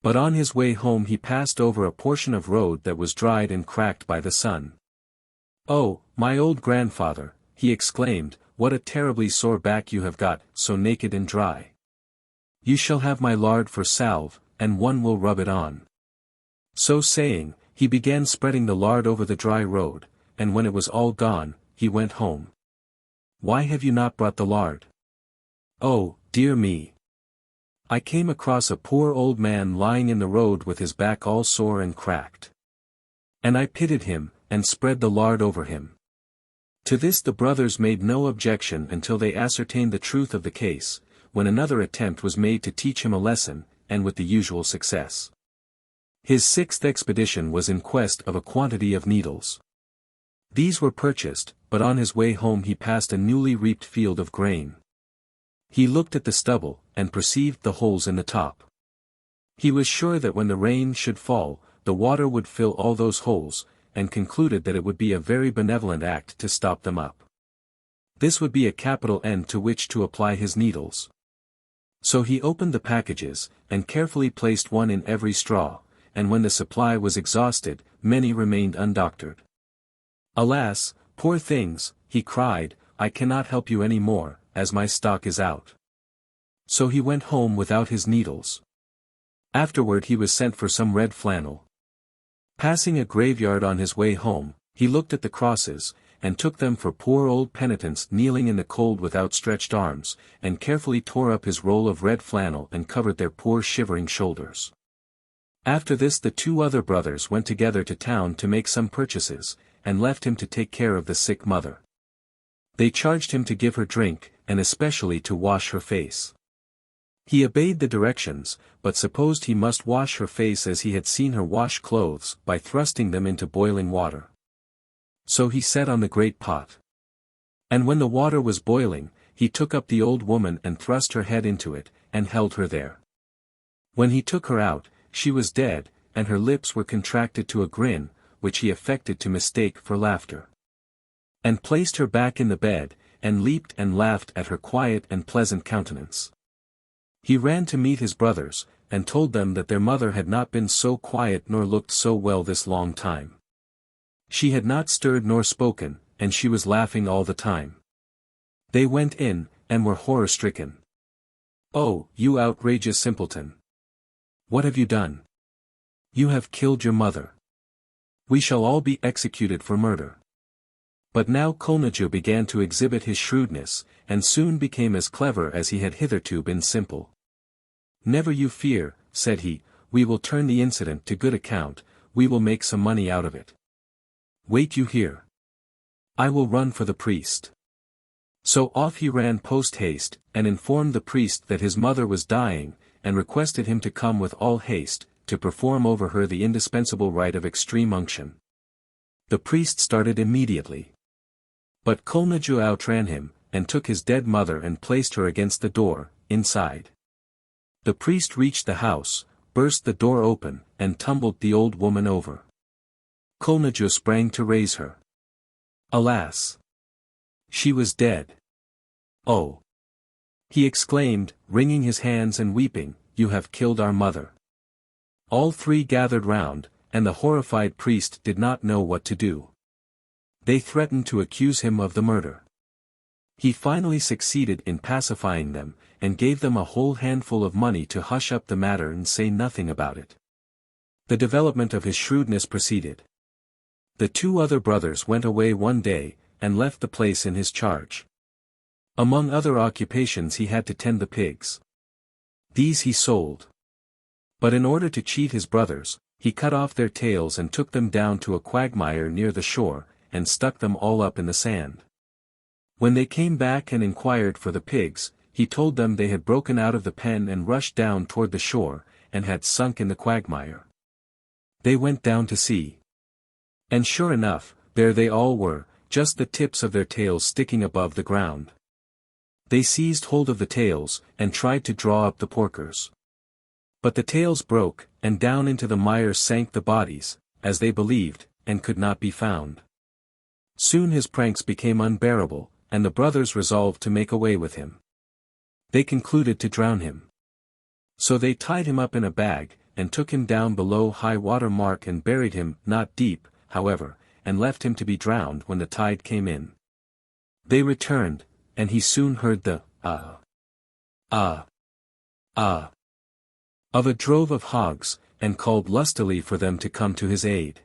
But on his way home he passed over a portion of road that was dried and cracked by the sun. "Oh, my old grandfather," he exclaimed, "what a terribly sore back you have got, so naked and dry. You shall have my lard for salve, and one will rub it on." So saying, he began spreading the lard over the dry road, and when it was all gone, he went home. "Why have you not brought the lard?" "Oh, dear me. I came across a poor old man lying in the road with his back all sore and cracked. And I pitied him, and spread the lard over him." To this the brothers made no objection until they ascertained the truth of the case, when another attempt was made to teach him a lesson, and with the usual success. His 6th expedition was in quest of a quantity of needles. These were purchased, but on his way home he passed a newly reaped field of grain. He looked at the stubble, and perceived the holes in the top. He was sure that when the rain should fall, the water would fill all those holes, and concluded that it would be a very benevolent act to stop them up. This would be a capital end to which to apply his needles. So he opened the packages, and carefully placed one in every straw, and when the supply was exhausted, many remained undoctored. "Alas, poor things," he cried, "I cannot help you any more, as my stock is out." So he went home without his needles. Afterward he was sent for some red flannel. Passing a graveyard on his way home, he looked at the crosses, and took them for poor old penitents kneeling in the cold with outstretched arms, and carefully tore up his roll of red flannel and covered their poor shivering shoulders. After this the 2 other brothers went together to town to make some purchases, and left him to take care of the sick mother. They charged him to give her drink, and especially to wash her face. He obeyed the directions, but supposed he must wash her face as he had seen her wash clothes, by thrusting them into boiling water. So he set on the great pot. And when the water was boiling, he took up the old woman and thrust her head into it, and held her there. When he took her out, she was dead, and her lips were contracted to a grin, which he affected to mistake for laughter. And placed her back in the bed, and leaped and laughed at her quiet and pleasant countenance. He ran to meet his brothers, and told them that their mother had not been so quiet nor looked so well this long time. She had not stirred nor spoken, and she was laughing all the time. They went in, and were horror-stricken. "Oh, you outrageous simpleton! What have you done? You have killed your mother." We shall all be executed for murder. But now Kolniju began to exhibit his shrewdness, and soon became as clever as he had hitherto been simple. Never you fear, said he, we will turn the incident to good account, we will make some money out of it. Wait you here. I will run for the priest. So off he ran post-haste, and informed the priest that his mother was dying, and requested him to come with all haste, to perform over her the indispensable rite of extreme unction. The priest started immediately. But Kolniju outran him, and took his dead mother and placed her against the door, inside. The priest reached the house, burst the door open, and tumbled the old woman over. Kolniju sprang to raise her. Alas! She was dead. Oh! He exclaimed, wringing his hands and weeping, you have killed our mother. All three gathered round, and the horrified priest did not know what to do. They threatened to accuse him of the murder. He finally succeeded in pacifying them, and gave them a whole handful of money to hush up the matter and say nothing about it. The development of his shrewdness proceeded. The two other brothers went away one day, and left the place in his charge. Among other occupations he had to tend the pigs. These he sold. But in order to cheat his brothers, he cut off their tails and took them down to a quagmire near the shore, and stuck them all up in the sand. When they came back and inquired for the pigs, he told them they had broken out of the pen and rushed down toward the shore, and had sunk in the quagmire. They went down to see. And sure enough, there they all were, just the tips of their tails sticking above the ground. They seized hold of the tails, and tried to draw up the porkers. But the tails broke, and down into the mire sank the bodies, as they believed, and could not be found. Soon his pranks became unbearable, and the brothers resolved to make away with him. They concluded to drown him. So they tied him up in a bag, and took him down below high water mark and buried him, not deep, however, and left him to be drowned when the tide came in. They returned, and he soon heard the of a drove of hogs, and called lustily for them to come to his aid.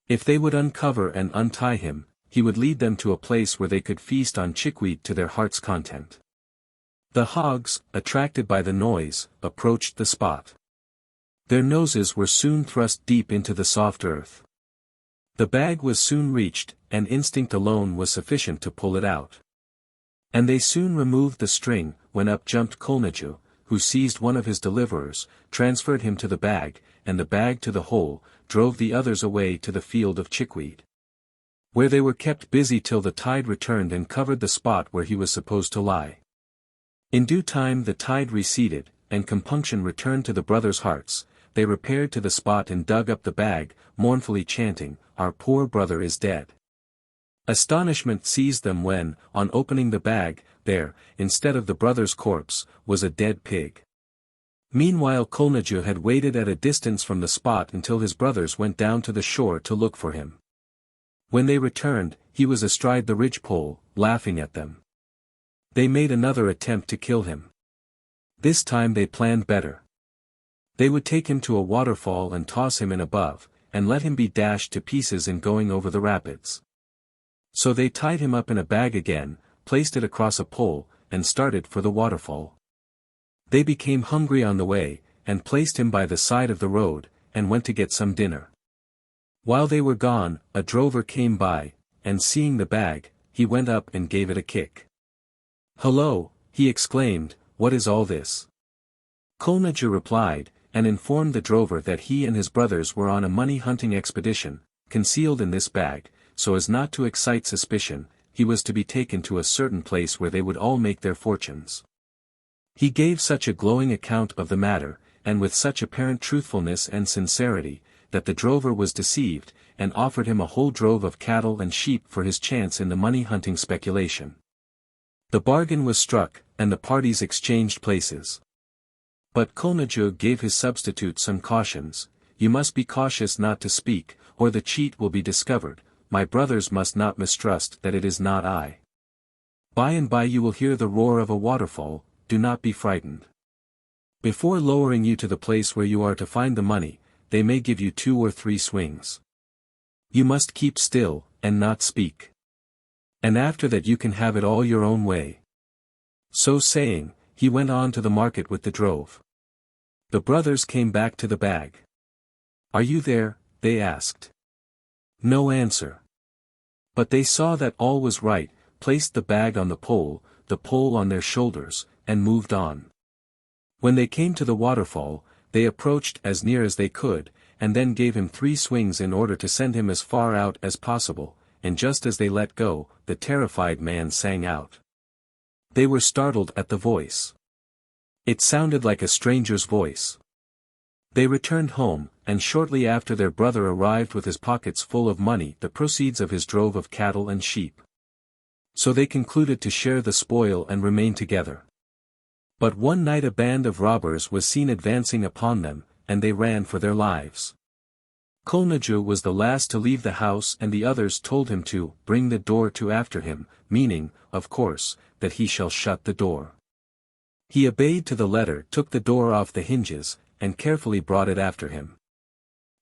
If they would uncover and untie him, he would lead them to a place where they could feast on chickweed to their heart's content. The hogs, attracted by the noise, approached the spot. Their noses were soon thrust deep into the soft earth. The bag was soon reached, and instinct alone was sufficient to pull it out. And they soon removed the string, when up jumped Kolniju, who seized one of his deliverers, transferred him to the bag, and the bag to the hole, drove the others away to the field of chickweed, where they were kept busy till the tide returned and covered the spot where he was supposed to lie. In due time the tide receded, and compunction returned to the brothers' hearts. They repaired to the spot and dug up the bag, mournfully chanting, "Our poor brother is dead." Astonishment seized them when, on opening the bag, there, instead of the brother's corpse, was a dead pig. Meanwhile Kolniju had waited at a distance from the spot until his brothers went down to the shore to look for him. When they returned, he was astride the ridgepole, laughing at them. They made another attempt to kill him. This time they planned better. They would take him to a waterfall and toss him in above, and let him be dashed to pieces in going over the rapids. So they tied him up in a bag again, placed it across a pole, and started for the waterfall. They became hungry on the way, and placed him by the side of the road, and went to get some dinner. While they were gone, a drover came by, and seeing the bag, he went up and gave it a kick. "Hullo," he exclaimed, "what is all this?" Kolniju replied, and informed the drover that he and his brothers were on a money-hunting expedition, concealed in this bag, so as not to excite suspicion. He was to be taken to a certain place where they would all make their fortunes. He gave such a glowing account of the matter, and with such apparent truthfulness and sincerity, that the drover was deceived, and offered him a whole drove of cattle and sheep for his chance in the money-hunting speculation. The bargain was struck, and the parties exchanged places. But Kolniju gave his substitute some cautions. "You must be cautious not to speak, or the cheat will be discovered. My brothers must not mistrust that it is not I. By and by you will hear the roar of a waterfall, do not be frightened. Before lowering you to the place where you are to find the money, they may give you 2 or 3 swings. You must keep still, and not speak. And after that you can have it all your own way." So saying, he went on to the market with the drove. The brothers came back to the bag. "Are you there?" they asked. No answer. But they saw that all was right, placed the bag on the pole on their shoulders, and moved on. When they came to the waterfall, they approached as near as they could, and then gave him 3 swings in order to send him as far out as possible, and just as they let go, the terrified man sang out. They were startled at the voice. It sounded like a stranger's voice. They returned home, and shortly after their brother arrived with his pockets full of money, the proceeds of his drove of cattle and sheep. So they concluded to share the spoil and remain together. But one night a band of robbers was seen advancing upon them, and they ran for their lives. Kolnaju was the last to leave the house, and the others told him to bring the door to after him, meaning, of course, that he shall shut the door. He obeyed to the letter, took the door off the hinges, and carefully brought it after him.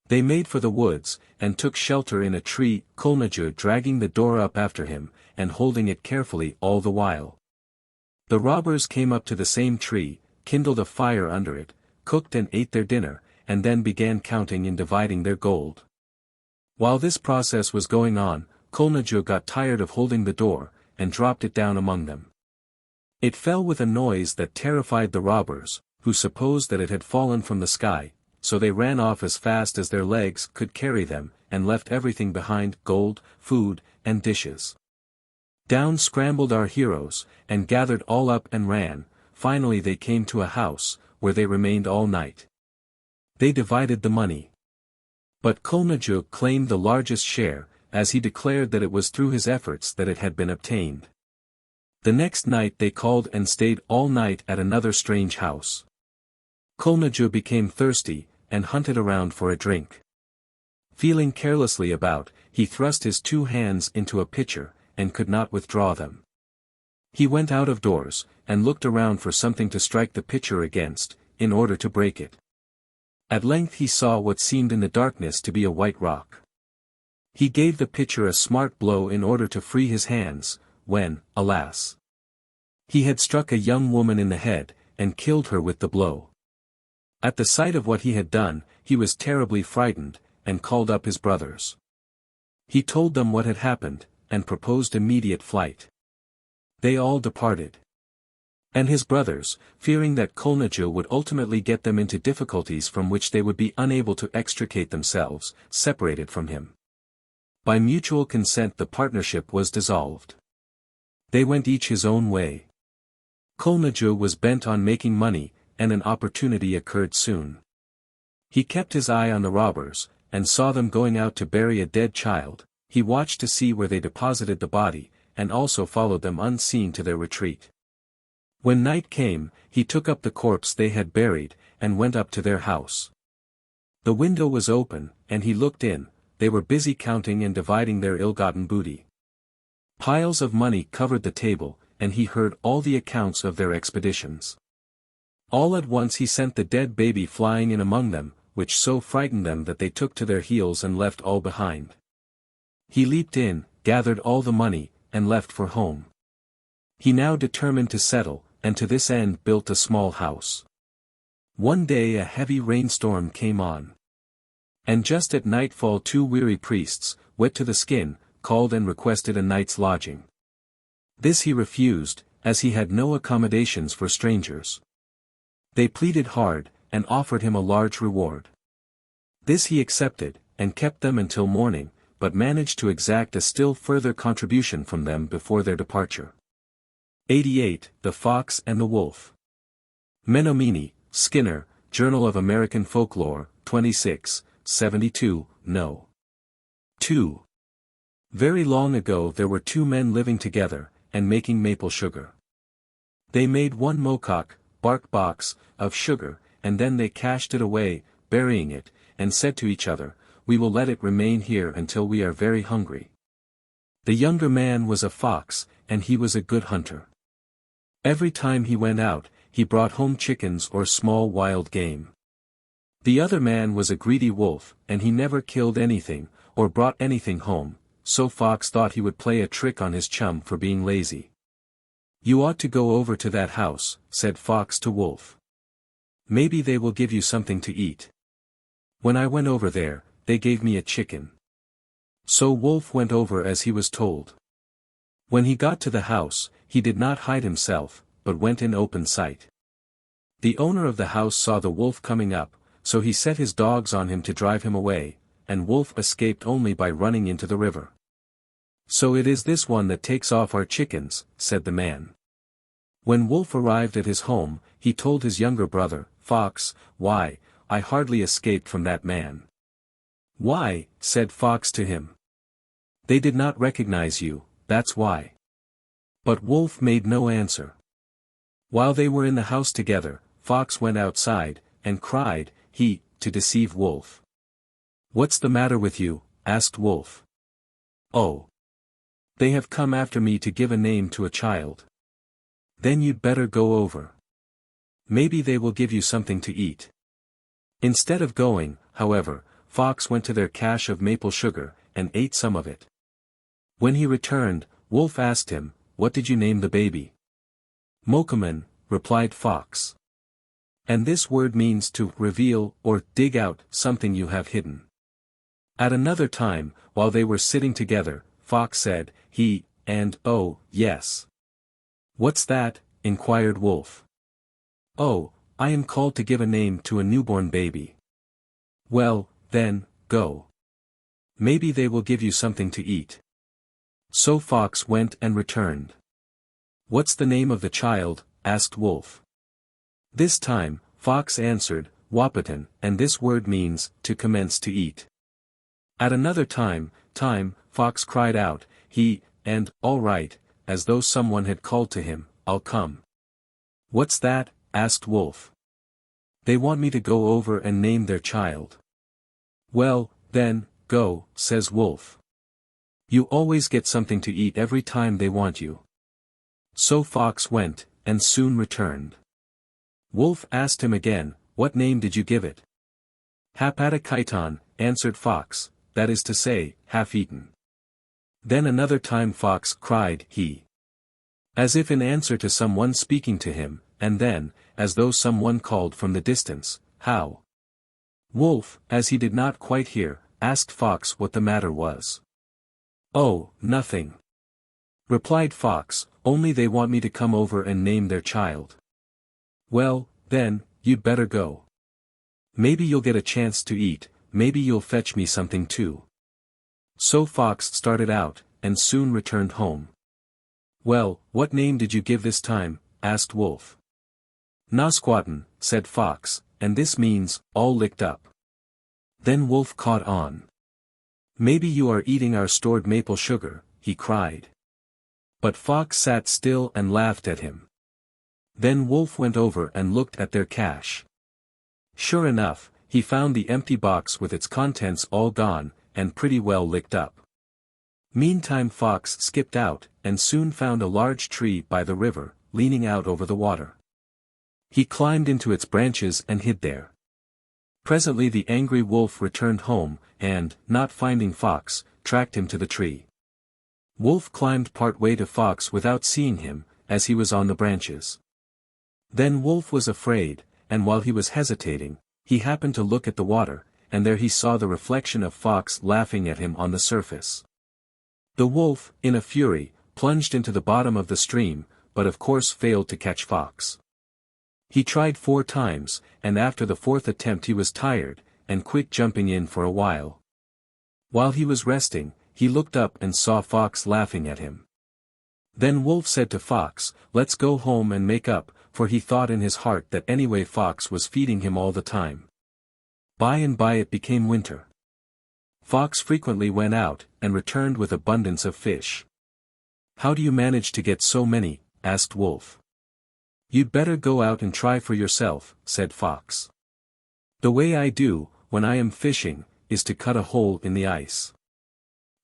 They made for the woods, and took shelter in a tree, Kolnaju dragging the door up after him, and holding it carefully all the while. The robbers came up to the same tree, kindled a fire under it, cooked and ate their dinner, and then began counting and dividing their gold. While this process was going on, Kolnaju got tired of holding the door, and dropped it down among them. It fell with a noise that terrified the robbers, who supposed that it had fallen from the sky, so they ran off as fast as their legs could carry them, and left everything behind, gold, food, and dishes. Down scrambled our heroes, and gathered all up and ran. Finally they came to a house, where they remained all night. They divided the money. But Kolnaju claimed the largest share, as he declared that it was through his efforts that it had been obtained. The next night they called and stayed all night at another strange house. Kolnaju became thirsty, and hunted around for a drink. Feeling carelessly about, he thrust his 2 hands into a pitcher, and could not withdraw them. He went out of doors, and looked around for something to strike the pitcher against, in order to break it. At length he saw what seemed in the darkness to be a white rock. He gave the pitcher a smart blow in order to free his hands, when, alas! He had struck a young woman in the head, and killed her with the blow. At the sight of what he had done, he was terribly frightened, and called up his brothers. He told them what had happened, and proposed immediate flight. They all departed. And his brothers, fearing that Kolnaju would ultimately get them into difficulties from which they would be unable to extricate themselves, separated from him. By mutual consent the partnership was dissolved. They went each his own way. Kolnaju was bent on making money, and an opportunity occurred soon. He kept his eye on the robbers, and saw them going out to bury a dead child. He watched to see where they deposited the body, and also followed them unseen to their retreat. When night came, he took up the corpse they had buried, and went up to their house. The window was open, and he looked in. They were busy counting and dividing their ill-gotten booty. Piles of money covered the table, and he heard all the accounts of their expeditions. All at once he sent the dead baby flying in among them, which so frightened them that they took to their heels and left all behind. He leaped in, gathered all the money, and left for home. He now determined to settle, and to this end built a small house. One day a heavy rainstorm came on. And just at nightfall 2 weary priests, wet to the skin, called and requested a night's lodging. This he refused, as he had no accommodations for strangers. They pleaded hard, and offered him a large reward. This he accepted, and kept them until morning, but managed to exact a still further contribution from them before their departure. 88. The Fox and the Wolf. Menominee, Skinner, Journal of American Folklore, 26, 72, No. 2. Very long ago there were 2 men living together, and making maple sugar. They made 1 mocock, bark box, of sugar, and then they cached it away, burying it, and said to each other, "We will let it remain here until we are very hungry." The younger man was a fox, and he was a good hunter. Every time he went out, he brought home chickens or small wild game. The other man was a greedy wolf, and he never killed anything, or brought anything home, so Fox thought he would play a trick on his chum for being lazy. "You ought to go over to that house," said Fox to Wolf. "Maybe they will give you something to eat. When I went over there, they gave me a chicken." So Wolf went over as he was told. When he got to the house, he did not hide himself, but went in open sight. The owner of the house saw the wolf coming up, so he set his dogs on him to drive him away, and Wolf escaped only by running into the river. "So it is this one that takes off our chickens," said the man. When Wolf arrived at his home, he told his younger brother, Fox, "Why, I hardly escaped from that man." "Why?" said Fox to him. "They did not recognize you, that's why." But Wolf made no answer. While they were in the house together, Fox went outside, and cried, to deceive Wolf. "What's the matter with you?" asked Wolf. "Oh. They have come after me to give a name to a child." "Then you'd better go over. Maybe they will give you something to eat." Instead of going, however, Fox went to their cache of maple sugar, and ate some of it. When he returned, Wolf asked him, "What did you name the baby?" "Mokumen," replied Fox. And this word means to reveal or dig out something you have hidden. At another time, while they were sitting together, Fox said, "Oh, yes." "What's that?" inquired Wolf. "Oh, I am called to give a name to a newborn baby." "Well, then, go. Maybe they will give you something to eat." So Fox went and returned. "What's the name of the child?" asked Wolf. This time, Fox answered, "Wahpeton," and this word means, to commence to eat. At another time, Fox cried out, "All right," as though someone had called to him, "I'll come." "What's that?" asked Wolf. "They want me to go over and name their child." "Well, then, go," says Wolf. "You always get something to eat every time they want you." So Fox went, and soon returned. Wolf asked him again, "What name did you give it?" "Hapatokaiton," answered Fox, that is to say, half-eaten. Then another time Fox cried, as if in answer to someone speaking to him, and then, as though someone called from the distance, "How?" Wolf, as he did not quite hear, asked Fox what the matter was. "Oh, nothing," replied Fox, "only they want me to come over and name their child." "Well, then, you'd better go. Maybe you'll get a chance to eat, maybe you'll fetch me something too." So Fox started out, and soon returned home. "Well, what name did you give this time?" asked Wolf. "Nosquatin," said Fox, and this means, all licked up. Then Wolf caught on. "Maybe you are eating our stored maple sugar," he cried. But Fox sat still and laughed at him. Then Wolf went over and looked at their cache. Sure enough, he found the empty box with its contents all gone, and pretty well licked up. Meantime Fox skipped out, and soon found a large tree by the river, leaning out over the water. He climbed into its branches and hid there. Presently the angry wolf returned home, and, not finding Fox, tracked him to the tree. Wolf climbed part way to Fox without seeing him, as he was on the branches. Then Wolf was afraid, and while he was hesitating, he happened to look at the water, and there he saw the reflection of Fox laughing at him on the surface. The wolf, in a fury, plunged into the bottom of the stream, but of course failed to catch Fox. He tried 4 times, and after the 4th attempt he was tired, and quit jumping in for a while. While he was resting, he looked up and saw Fox laughing at him. Then Wolf said to Fox, "Let's go home and make up," for he thought in his heart that anyway Fox was feeding him all the time. By and by it became winter. Fox frequently went out, and returned with abundance of fish. "How do you manage to get so many?" asked Wolf. "You'd better go out and try for yourself," said Fox. "The way I do, when I am fishing, is to cut a hole in the ice.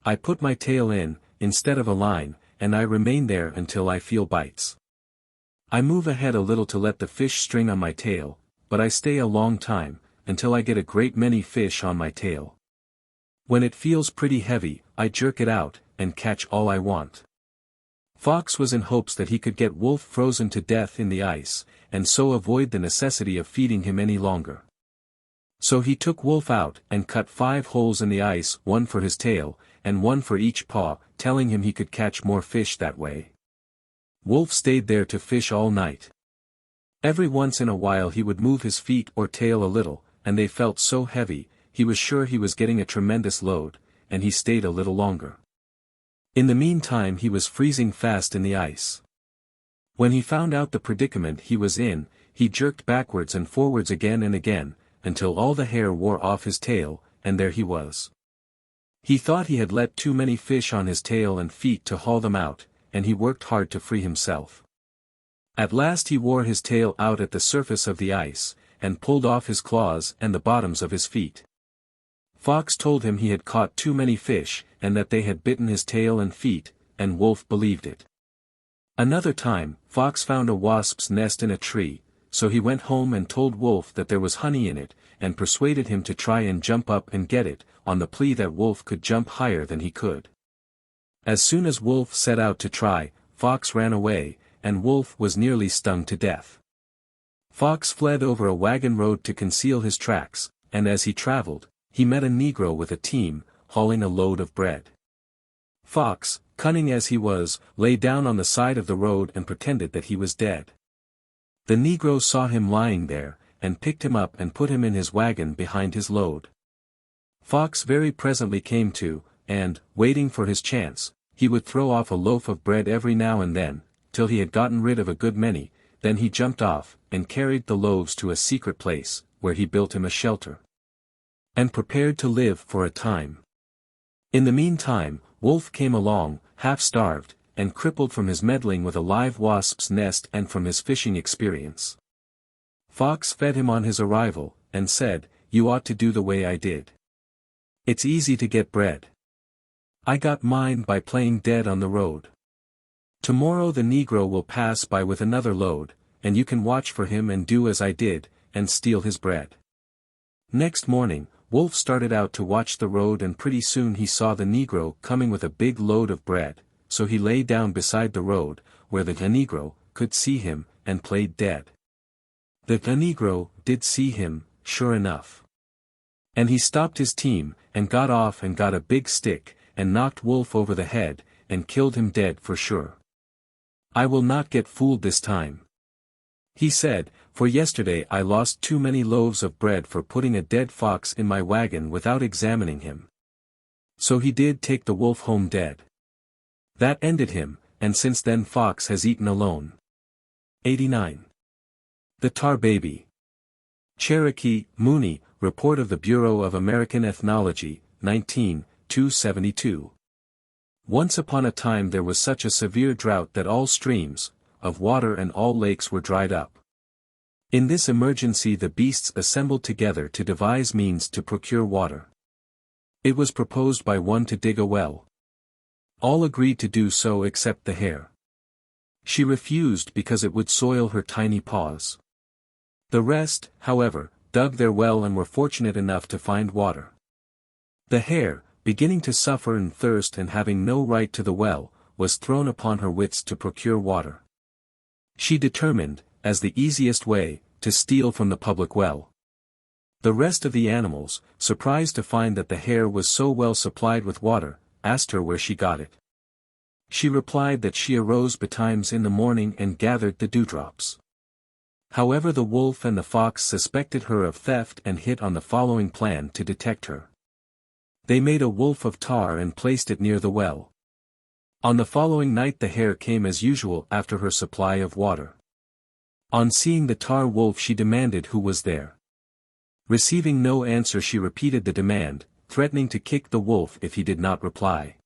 I put my tail in, instead of a line, and I remain there until I feel bites. I move ahead a little to let the fish string on my tail, but I stay a long time, until I get a great many fish on my tail. When it feels pretty heavy, I jerk it out, and catch all I want. Fox was in hopes that he could get Wolf frozen to death in the ice, and so avoid the necessity of feeding him any longer. So he took Wolf out and cut 5 holes in the ice, 1 for his tail, and 1 for each paw, telling him he could catch more fish that way. Wolf stayed there to fish all night. Every once in a while he would move his feet or tail a little, and they felt so heavy, he was sure he was getting a tremendous load, and he stayed a little longer. In the meantime he was freezing fast in the ice. When he found out the predicament he was in, he jerked backwards and forwards again and again, until all the hair wore off his tail, and there he was. He thought he had let too many fish on his tail and feet to haul them out, and he worked hard to free himself. At last he wore his tail out at the surface of the ice, and pulled off his claws and the bottoms of his feet. Fox told him he had caught too many fish, and that they had bitten his tail and feet, and Wolf believed it. Another time, Fox found a wasp's nest in a tree, so he went home and told Wolf that there was honey in it, and persuaded him to try and jump up and get it, on the plea that Wolf could jump higher than he could. As soon as Wolf set out to try, Fox ran away, and Wolf was nearly stung to death. Fox fled over a wagon road to conceal his tracks, and as he traveled, he met a Negro with a team, hauling a load of bread. Fox, cunning as he was, lay down on the side of the road and pretended that he was dead. The Negro saw him lying there, and picked him up and put him in his wagon behind his load. Fox very presently came to, and, waiting for his chance, he would throw off a loaf of bread every now and then, till he had gotten rid of a good many, then he jumped off, and carried the loaves to a secret place, where he built him a shelter, and prepared to live for a time. In the meantime, Wolf came along, half-starved, and crippled from his meddling with a live wasp's nest and from his fishing experience. Fox fed him on his arrival, and said, "You ought to do the way I did. It's easy to get bread. I got mine by playing dead on the road. Tomorrow the Negro will pass by with another load, and you can watch for him and do as I did, and steal his bread." Next morning, Wolf started out to watch the road, and pretty soon he saw the Negro coming with a big load of bread, so he lay down beside the road, where the Negro could see him, and played dead. The Negro did see him, sure enough. And he stopped his team, and got off and got a big stick, and knocked Wolf over the head, and killed him dead for sure. "I will not get fooled this time," he said, "for yesterday I lost too many loaves of bread for putting a dead fox in my wagon without examining him." So he did take the Wolf home dead. That ended him, and since then Fox has eaten alone. 89. The Tar Baby. Cherokee, Mooney, Report of the Bureau of American Ethnology, 19-272. Once upon a time there was such a severe drought that all streams of water and all lakes were dried up. In this emergency the beasts assembled together to devise means to procure water. It was proposed by one to dig a well. All agreed to do so except the hare. She refused because it would soil her tiny paws. The rest, however, dug their well and were fortunate enough to find water. The hare, beginning to suffer in thirst and having no right to the well, was thrown upon her wits to procure water. She determined, as the easiest way, to steal from the public well. The rest of the animals, surprised to find that the hare was so well supplied with water, asked her where she got it. She replied that she arose betimes in the morning and gathered the dewdrops. However, the wolf and the fox suspected her of theft and hit on the following plan to detect her. They made a wolf of tar and placed it near the well. On the following night the hare came as usual after her supply of water. On seeing the tar wolf she demanded who was there. Receiving no answer she repeated the demand, threatening to kick the wolf if he did not reply.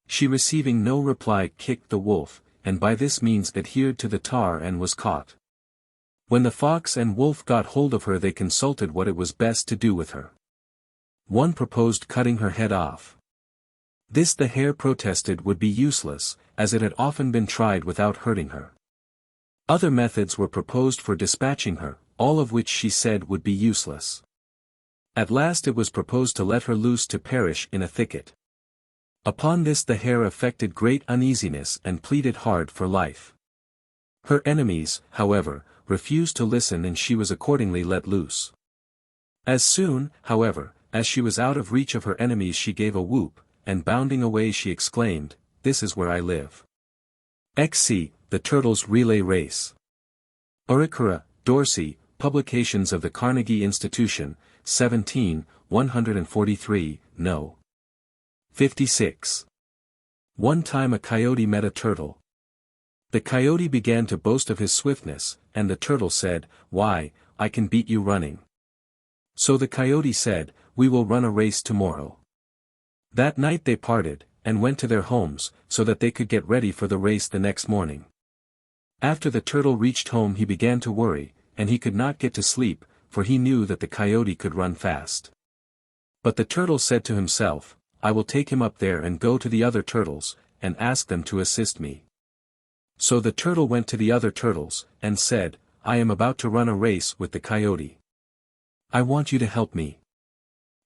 She receiving no reply kicked the wolf, and by this means adhered to the tar and was caught. When the fox and wolf got hold of her they consulted what it was best to do with her. One proposed cutting her head off. This the hare protested would be useless, as it had often been tried without hurting her. Other methods were proposed for dispatching her, all of which she said would be useless. At last it was proposed to let her loose to perish in a thicket. Upon this the hare affected great uneasiness and pleaded hard for life. Her enemies, however, refused to listen and she was accordingly let loose. As soon, however, as she was out of reach of her enemies she gave a whoop, and bounding away she exclaimed, "This is where I live." XC, The Turtles Relay Race. Orikura, Dorsey, Publications of the Carnegie Institution, 17, 143, No. 56. One time a coyote met a turtle. The coyote began to boast of his swiftness, and the turtle said, "Why, I can beat you running." So the coyote said, "We will run a race tomorrow." That night they parted, and went to their homes, so that they could get ready for the race the next morning. After the turtle reached home he began to worry, and he could not get to sleep, for he knew that the coyote could run fast. But the turtle said to himself, "I will take him up there and go to the other turtles, and ask them to assist me." So the turtle went to the other turtles, and said, "I am about to run a race with the coyote. I want you to help me."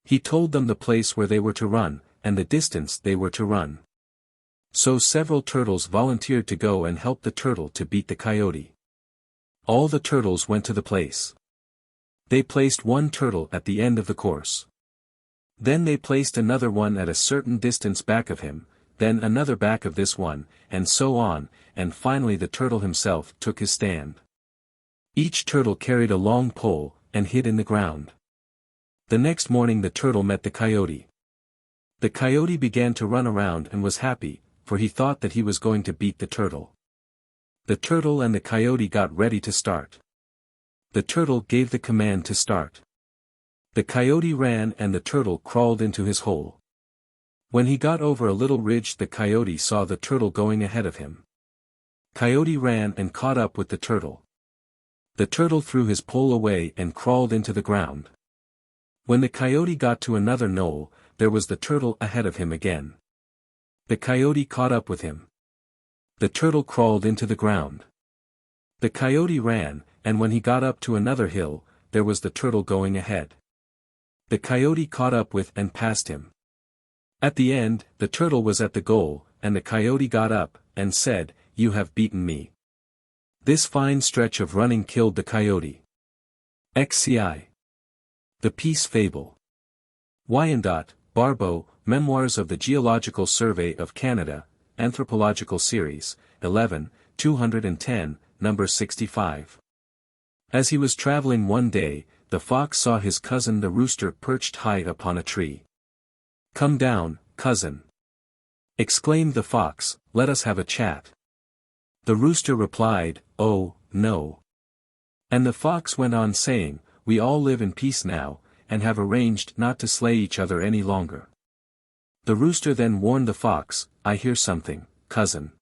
He told them the place where they were to run, and the distance they were to run. So several turtles volunteered to go and help the turtle to beat the coyote. All the turtles went to the place. They placed one turtle at the end of the course. Then they placed another one at a certain distance back of him, then another back of this one, and so on, and finally the turtle himself took his stand. Each turtle carried a long pole, and hid in the ground. The next morning the turtle met the coyote. The coyote began to run around and was happy, for he thought that he was going to beat the turtle. The turtle and the coyote got ready to start. The turtle gave the command to start. The coyote ran and the turtle crawled into his hole. When he got over a little ridge the coyote saw the turtle going ahead of him. Coyote ran and caught up with the turtle. The turtle threw his pole away and crawled into the ground. When the coyote got to another knoll, there was the turtle ahead of him again. The coyote caught up with him. The turtle crawled into the ground. The coyote ran, and when he got up to another hill, there was the turtle going ahead. The coyote caught up with and passed him. At the end, the turtle was at the goal, and the coyote got up, and said, "You have beaten me." This fine stretch of running killed the coyote. XCI. The Peace Fable. Wyandotte, Barbeau, Memoirs of the Geological Survey of Canada, Anthropological Series, 11, 210, number 65. As he was traveling one day, the fox saw his cousin the rooster perched high upon a tree. "Come down, cousin," exclaimed the fox, "let us have a chat." The rooster replied, "Oh, no." And the fox went on saying, "We all live in peace now, and have arranged not to slay each other any longer." The rooster then warned the fox, "I hear something, cousin.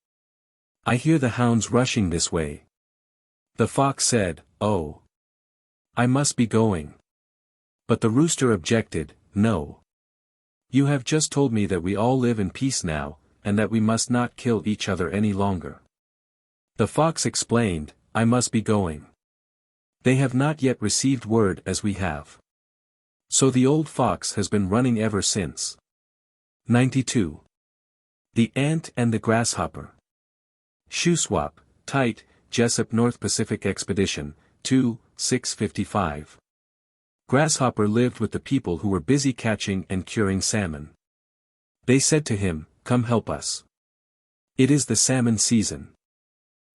I hear the hounds rushing this way." The fox said, "Oh, I must be going." But the rooster objected, "No. You have just told me that we all live in peace now, and that we must not kill each other any longer." The fox explained, "I must be going. They have not yet received word as we have." So the old fox has been running ever since. 92. The Ant and the Grasshopper. Shuswap, Tite, Jessup North Pacific Expedition, 2, 655. Grasshopper lived with the people who were busy catching and curing salmon. They said to him, "Come help us. It is the salmon season.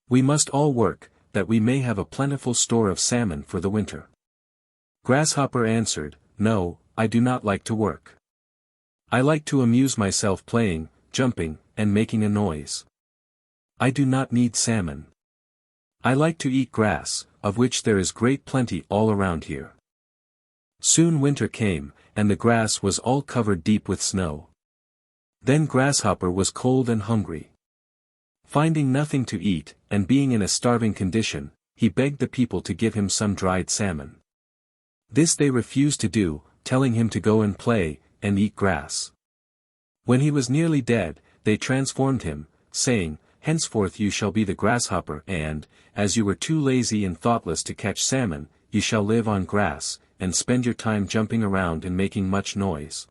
We must all work, that we may have a plentiful store of salmon for the winter." Grasshopper answered, "No, I do not like to work. I like to amuse myself playing, jumping, and making a noise. I do not need salmon. I like to eat grass, of which there is great plenty all around here." Soon winter came, and the grass was all covered deep with snow. Then Grasshopper was cold and hungry. Finding nothing to eat, and being in a starving condition, he begged the people to give him some dried salmon. This they refused to do, telling him to go and play, and eat grass. When he was nearly dead, they transformed him, saying, "Henceforth you shall be the grasshopper and, as you were too lazy and thoughtless to catch salmon, you shall live on grass, and spend your time jumping around and making much noise.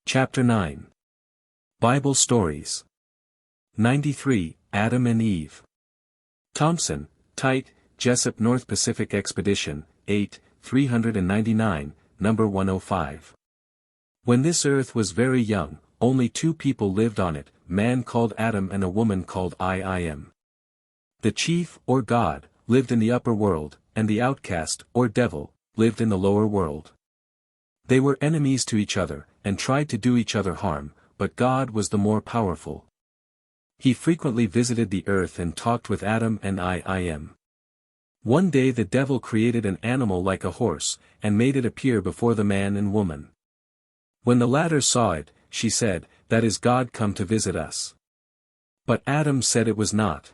Chapter 9. Bible Stories. 93, Adam and Eve. Thompson, Tite, Jessup North Pacific Expedition, 8, 399, number 105. When this earth was very young, only 2 people lived on it, man called Adam and a woman called Im. The chief, or God, lived in the upper world, and the outcast, or devil, lived in the lower world. They were enemies to each other, and tried to do each other harm, but God was the more powerful. He frequently visited the earth and talked with Adam and Im. One day the devil created an animal like a horse, and made it appear before the man and woman. When the latter saw it, she said, "That is God come to visit us." But Adam said it was not.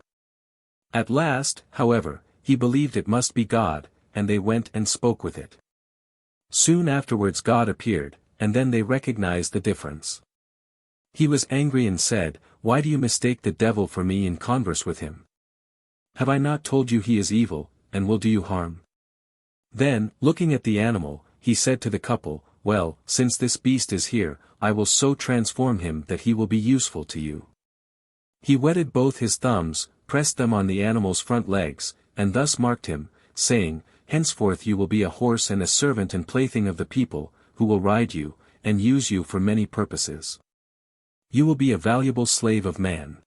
At last, however, he believed it must be God, and they went and spoke with it. Soon afterwards God appeared, and then they recognized the difference. He was angry and said, "Why do you mistake the devil for me and converse with him? Have I not told you he is evil, and will do you harm?" Then, looking at the animal, he said to the couple, "Well, since this beast is here, I will so transform him that he will be useful to you." He wetted both his thumbs, pressed them on the animal's front legs, and thus marked him, saying, "Henceforth you will be a horse and a servant and plaything of the people, who will ride you, and use you for many purposes. You will be a valuable slave of man."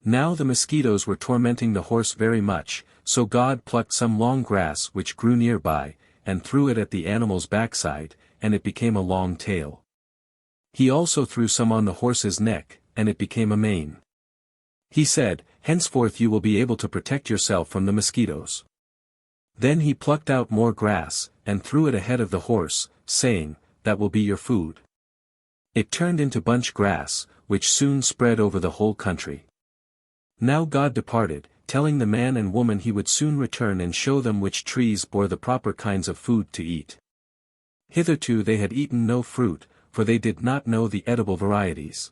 Now the mosquitoes were tormenting the horse very much, so God plucked some long grass which grew nearby, and threw it at the animal's backside, and it became a long tail. He also threw some on the horse's neck, and it became a mane. He said, "Henceforth you will be able to protect yourself from the mosquitoes." Then he plucked out more grass, and threw it ahead of the horse, saying, "That will be your food." It turned into bunch grass, which soon spread over the whole country. Now God departed, telling the man and woman he would soon return and show them which trees bore the proper kinds of food to eat. Hitherto they had eaten no fruit, for they did not know the edible varieties.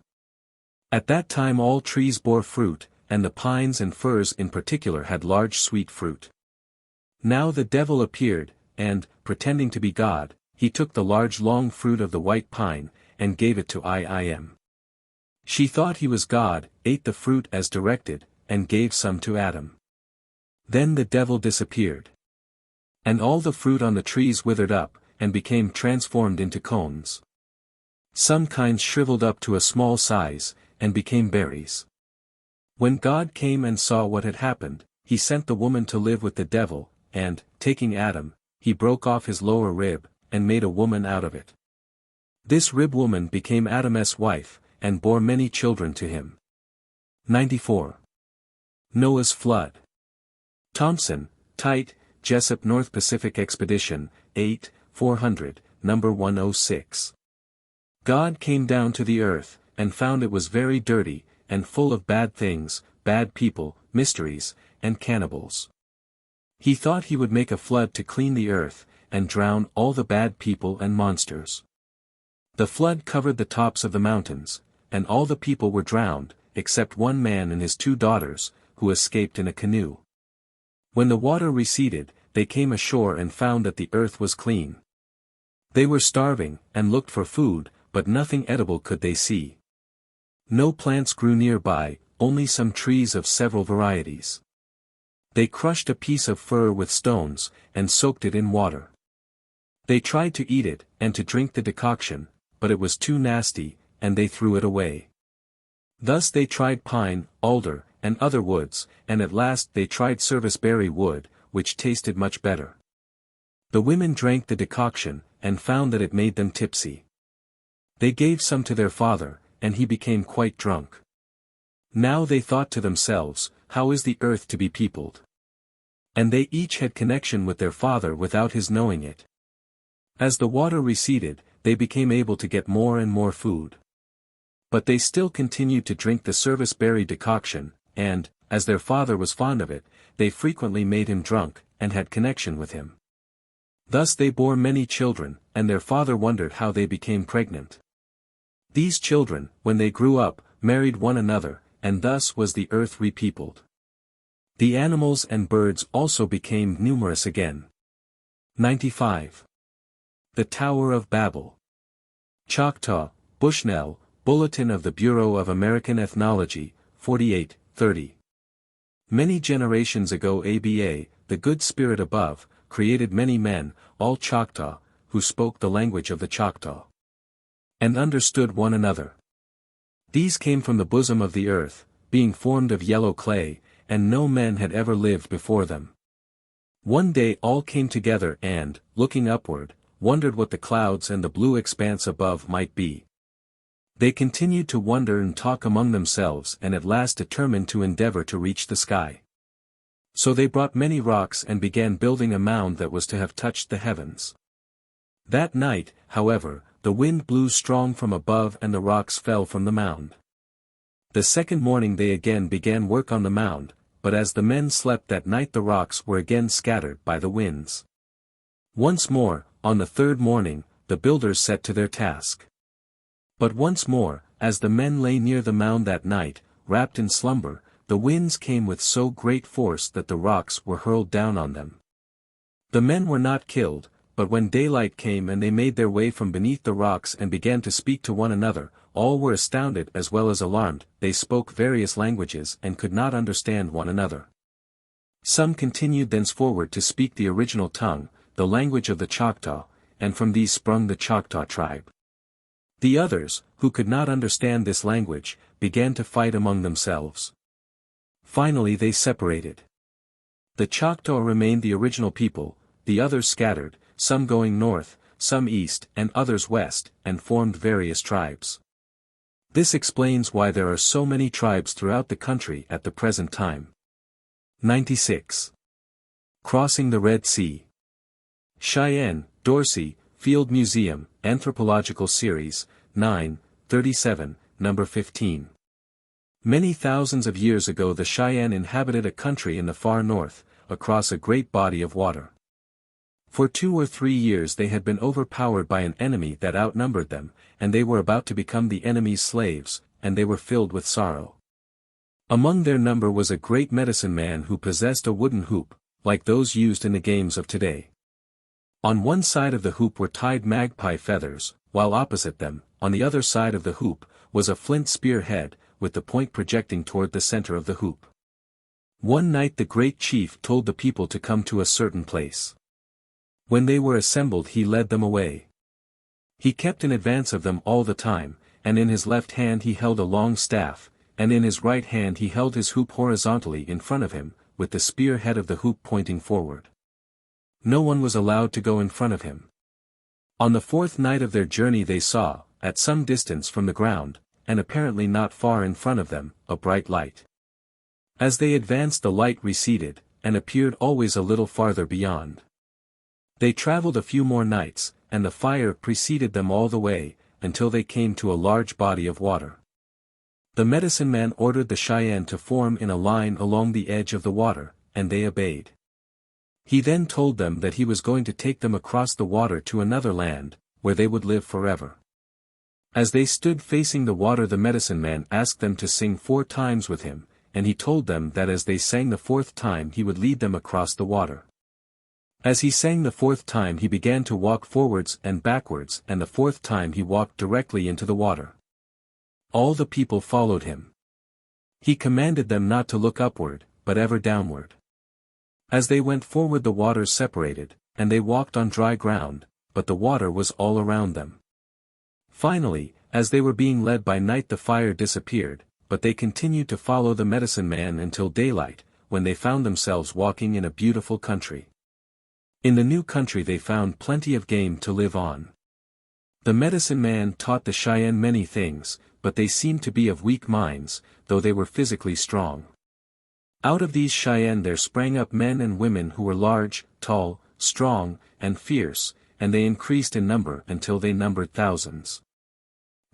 At that time all trees bore fruit, and the pines and firs in particular had large sweet fruit. Now the devil appeared, and, pretending to be God, he took the large long fruit of the white pine, and gave it to Im. She thought he was God, ate the fruit as directed, and gave some to Adam. Then the devil disappeared. And all the fruit on the trees withered up, and became transformed into cones. Some kinds shriveled up to a small size, and became berries. When God came and saw what had happened, he sent the woman to live with the devil, and, taking Adam, he broke off his lower rib, and made a woman out of it. This rib woman became Adam's wife, and bore many children to him. 94. Noah's Flood. Thompson, Tite, Jessup North Pacific Expedition, 8, 400, number 106. God came down to the earth, and found it was very dirty, and full of bad things, bad people, mysteries, and cannibals. He thought he would make a flood to clean the earth, and drown all the bad people and monsters. The flood covered the tops of the mountains, and all the people were drowned, except one man and his 2 daughters, who escaped in a canoe. When the water receded, they came ashore and found that the earth was clean. They were starving, and looked for food, but nothing edible could they see. No plants grew nearby, only some trees of several varieties. They crushed a piece of fir with stones, and soaked it in water. They tried to eat it, and to drink the decoction, but it was too nasty, and they threw it away. Thus they tried pine, alder, and other woods, and at last they tried serviceberry wood, which tasted much better. The women drank the decoction, and found that it made them tipsy. They gave some to their father, and he became quite drunk. Now they thought to themselves, "How is the earth to be peopled?" And they each had connection with their father without his knowing it. As the water receded, they became able to get more and more food. But they still continued to drink the serviceberry decoction, and, as their father was fond of it, they frequently made him drunk, and had connection with him. Thus they bore many children, and their father wondered how they became pregnant. These children, when they grew up, married one another, and thus was the earth repeopled. The animals and birds also became numerous again. 95. The Tower of Babel. Choctaw, Bushnell, Bulletin of the Bureau of American Ethnology, 48:30. Many generations ago ABA, the good spirit above, created many men, all Choctaw, who spoke the language of the Choctaw. And understood one another. These came from the bosom of the earth, being formed of yellow clay, and no men had ever lived before them. One day all came together and, looking upward, wondered what the clouds and the blue expanse above might be. They continued to wonder and talk among themselves and at last determined to endeavor to reach the sky. So they brought many rocks and began building a mound that was to have touched the heavens. That night, however, the wind blew strong from above and the rocks fell from the mound. The second morning they again began work on the mound, but as the men slept that night the rocks were again scattered by the winds. Once more, on the third morning, the builders set to their task. But once more, as the men lay near the mound that night, wrapped in slumber, the winds came with so great force that the rocks were hurled down on them. The men were not killed, but when daylight came and they made their way from beneath the rocks and began to speak to one another, all were astounded as well as alarmed. They spoke various languages and could not understand one another. Some continued thenceforward to speak the original tongue, the language of the Choctaw, and from these sprung the Choctaw tribe. The others, who could not understand this language, began to fight among themselves. Finally they separated. The Choctaw remained the original people, the others scattered, some going north, some east and others west, and formed various tribes. This explains why there are so many tribes throughout the country at the present time. 96. Crossing the Red Sea. Cheyenne, Dorsey, Field Museum, Anthropological Series, 9, 37, number 15. Many thousands of years ago the Cheyenne inhabited a country in the far north, across a great body of water. For 2 or 3 years they had been overpowered by an enemy that outnumbered them, and they were about to become the enemy's slaves, and they were filled with sorrow. Among their number was a great medicine man who possessed a wooden hoop, like those used in the games of today. On one side of the hoop were tied magpie feathers, while opposite them, on the other side of the hoop, was a flint spear head, with the point projecting toward the center of the hoop. One night the great chief told the people to come to a certain place. When they were assembled he led them away. He kept in advance of them all the time, and in his left hand he held a long staff, and in his right hand he held his hoop horizontally in front of him, with the spear head of the hoop pointing forward. No one was allowed to go in front of him. On the 4th night of their journey they saw, at some distance from the ground, and apparently not far in front of them, a bright light. As they advanced the light receded, and appeared always a little farther beyond. They traveled a few more nights, and the fire preceded them all the way, until they came to a large body of water. The medicine man ordered the Cheyenne to form in a line along the edge of the water, and they obeyed. He then told them that he was going to take them across the water to another land, where they would live forever. As they stood facing the water the medicine man asked them to sing 4 times with him, and he told them that as they sang the 4th time he would lead them across the water. As he sang the 4th time he began to walk forwards and backwards, and the 4th time he walked directly into the water. All the people followed him. He commanded them not to look upward, but ever downward. As they went forward the waters separated, and they walked on dry ground, but the water was all around them. Finally, as they were being led by night the fire disappeared, but they continued to follow the medicine man until daylight, when they found themselves walking in a beautiful country. In the new country they found plenty of game to live on. The medicine man taught the Cheyenne many things, but they seemed to be of weak minds, though they were physically strong. Out of these Cheyenne there sprang up men and women who were large, tall, strong, and fierce, and they increased in number until they numbered thousands.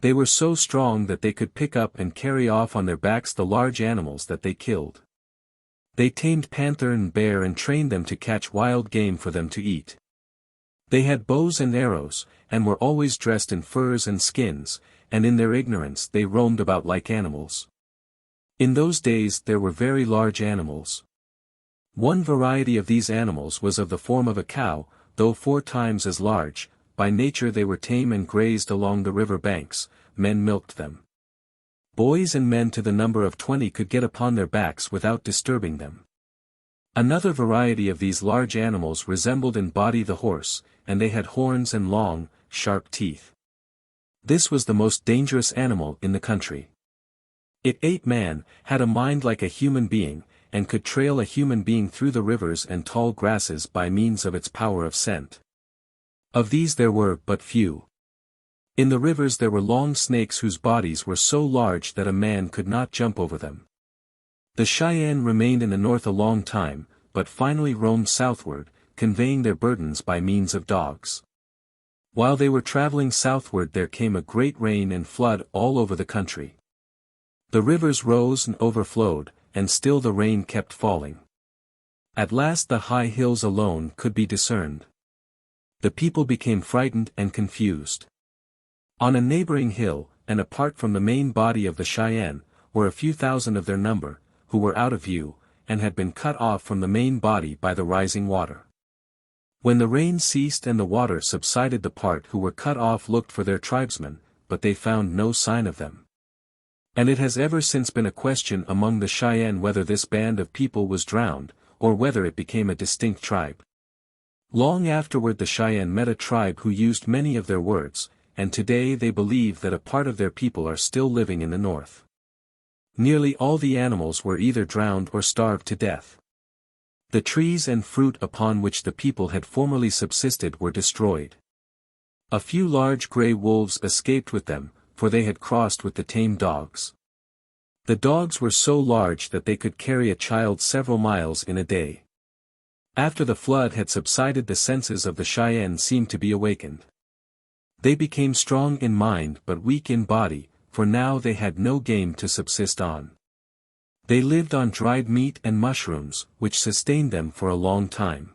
They were so strong that they could pick up and carry off on their backs the large animals that they killed. They tamed panther and bear and trained them to catch wild game for them to eat. They had bows and arrows, and were always dressed in furs and skins, and in their ignorance they roamed about like animals. In those days there were very large animals. One variety of these animals was of the form of a cow, though 4 times as large, by nature they were tame and grazed along the river banks, men milked them. Boys and men to the number of 20 could get upon their backs without disturbing them. Another variety of these large animals resembled in body the horse, and they had horns and long, sharp teeth. This was the most dangerous animal in the country. It ate man, had a mind like a human being, and could trail a human being through the rivers and tall grasses by means of its power of scent. Of these there were but few. In the rivers there were long snakes whose bodies were so large that a man could not jump over them. The Cheyenne remained in the north a long time, but finally roamed southward, conveying their burdens by means of dogs. While they were traveling southward there came a great rain and flood all over the country. The rivers rose and overflowed, and still the rain kept falling. At last the high hills alone could be discerned. The people became frightened and confused. On a neighboring hill, and apart from the main body of the Cheyenne, were a few thousand of their number, who were out of view, and had been cut off from the main body by the rising water. When the rain ceased and the water subsided, the part who were cut off looked for their tribesmen, but they found no sign of them. And it has ever since been a question among the Cheyenne whether this band of people was drowned, or whether it became a distinct tribe. Long afterward the Cheyenne met a tribe who used many of their words, and today they believe that a part of their people are still living in the north. Nearly all the animals were either drowned or starved to death. The trees and fruit upon which the people had formerly subsisted were destroyed. A few large gray wolves escaped with them, for they had crossed with the tame dogs. The dogs were so large that they could carry a child several miles in a day. After the flood had subsided, the senses of the Cheyenne seemed to be awakened. They became strong in mind but weak in body, for now they had no game to subsist on. They lived on dried meat and mushrooms, which sustained them for a long time.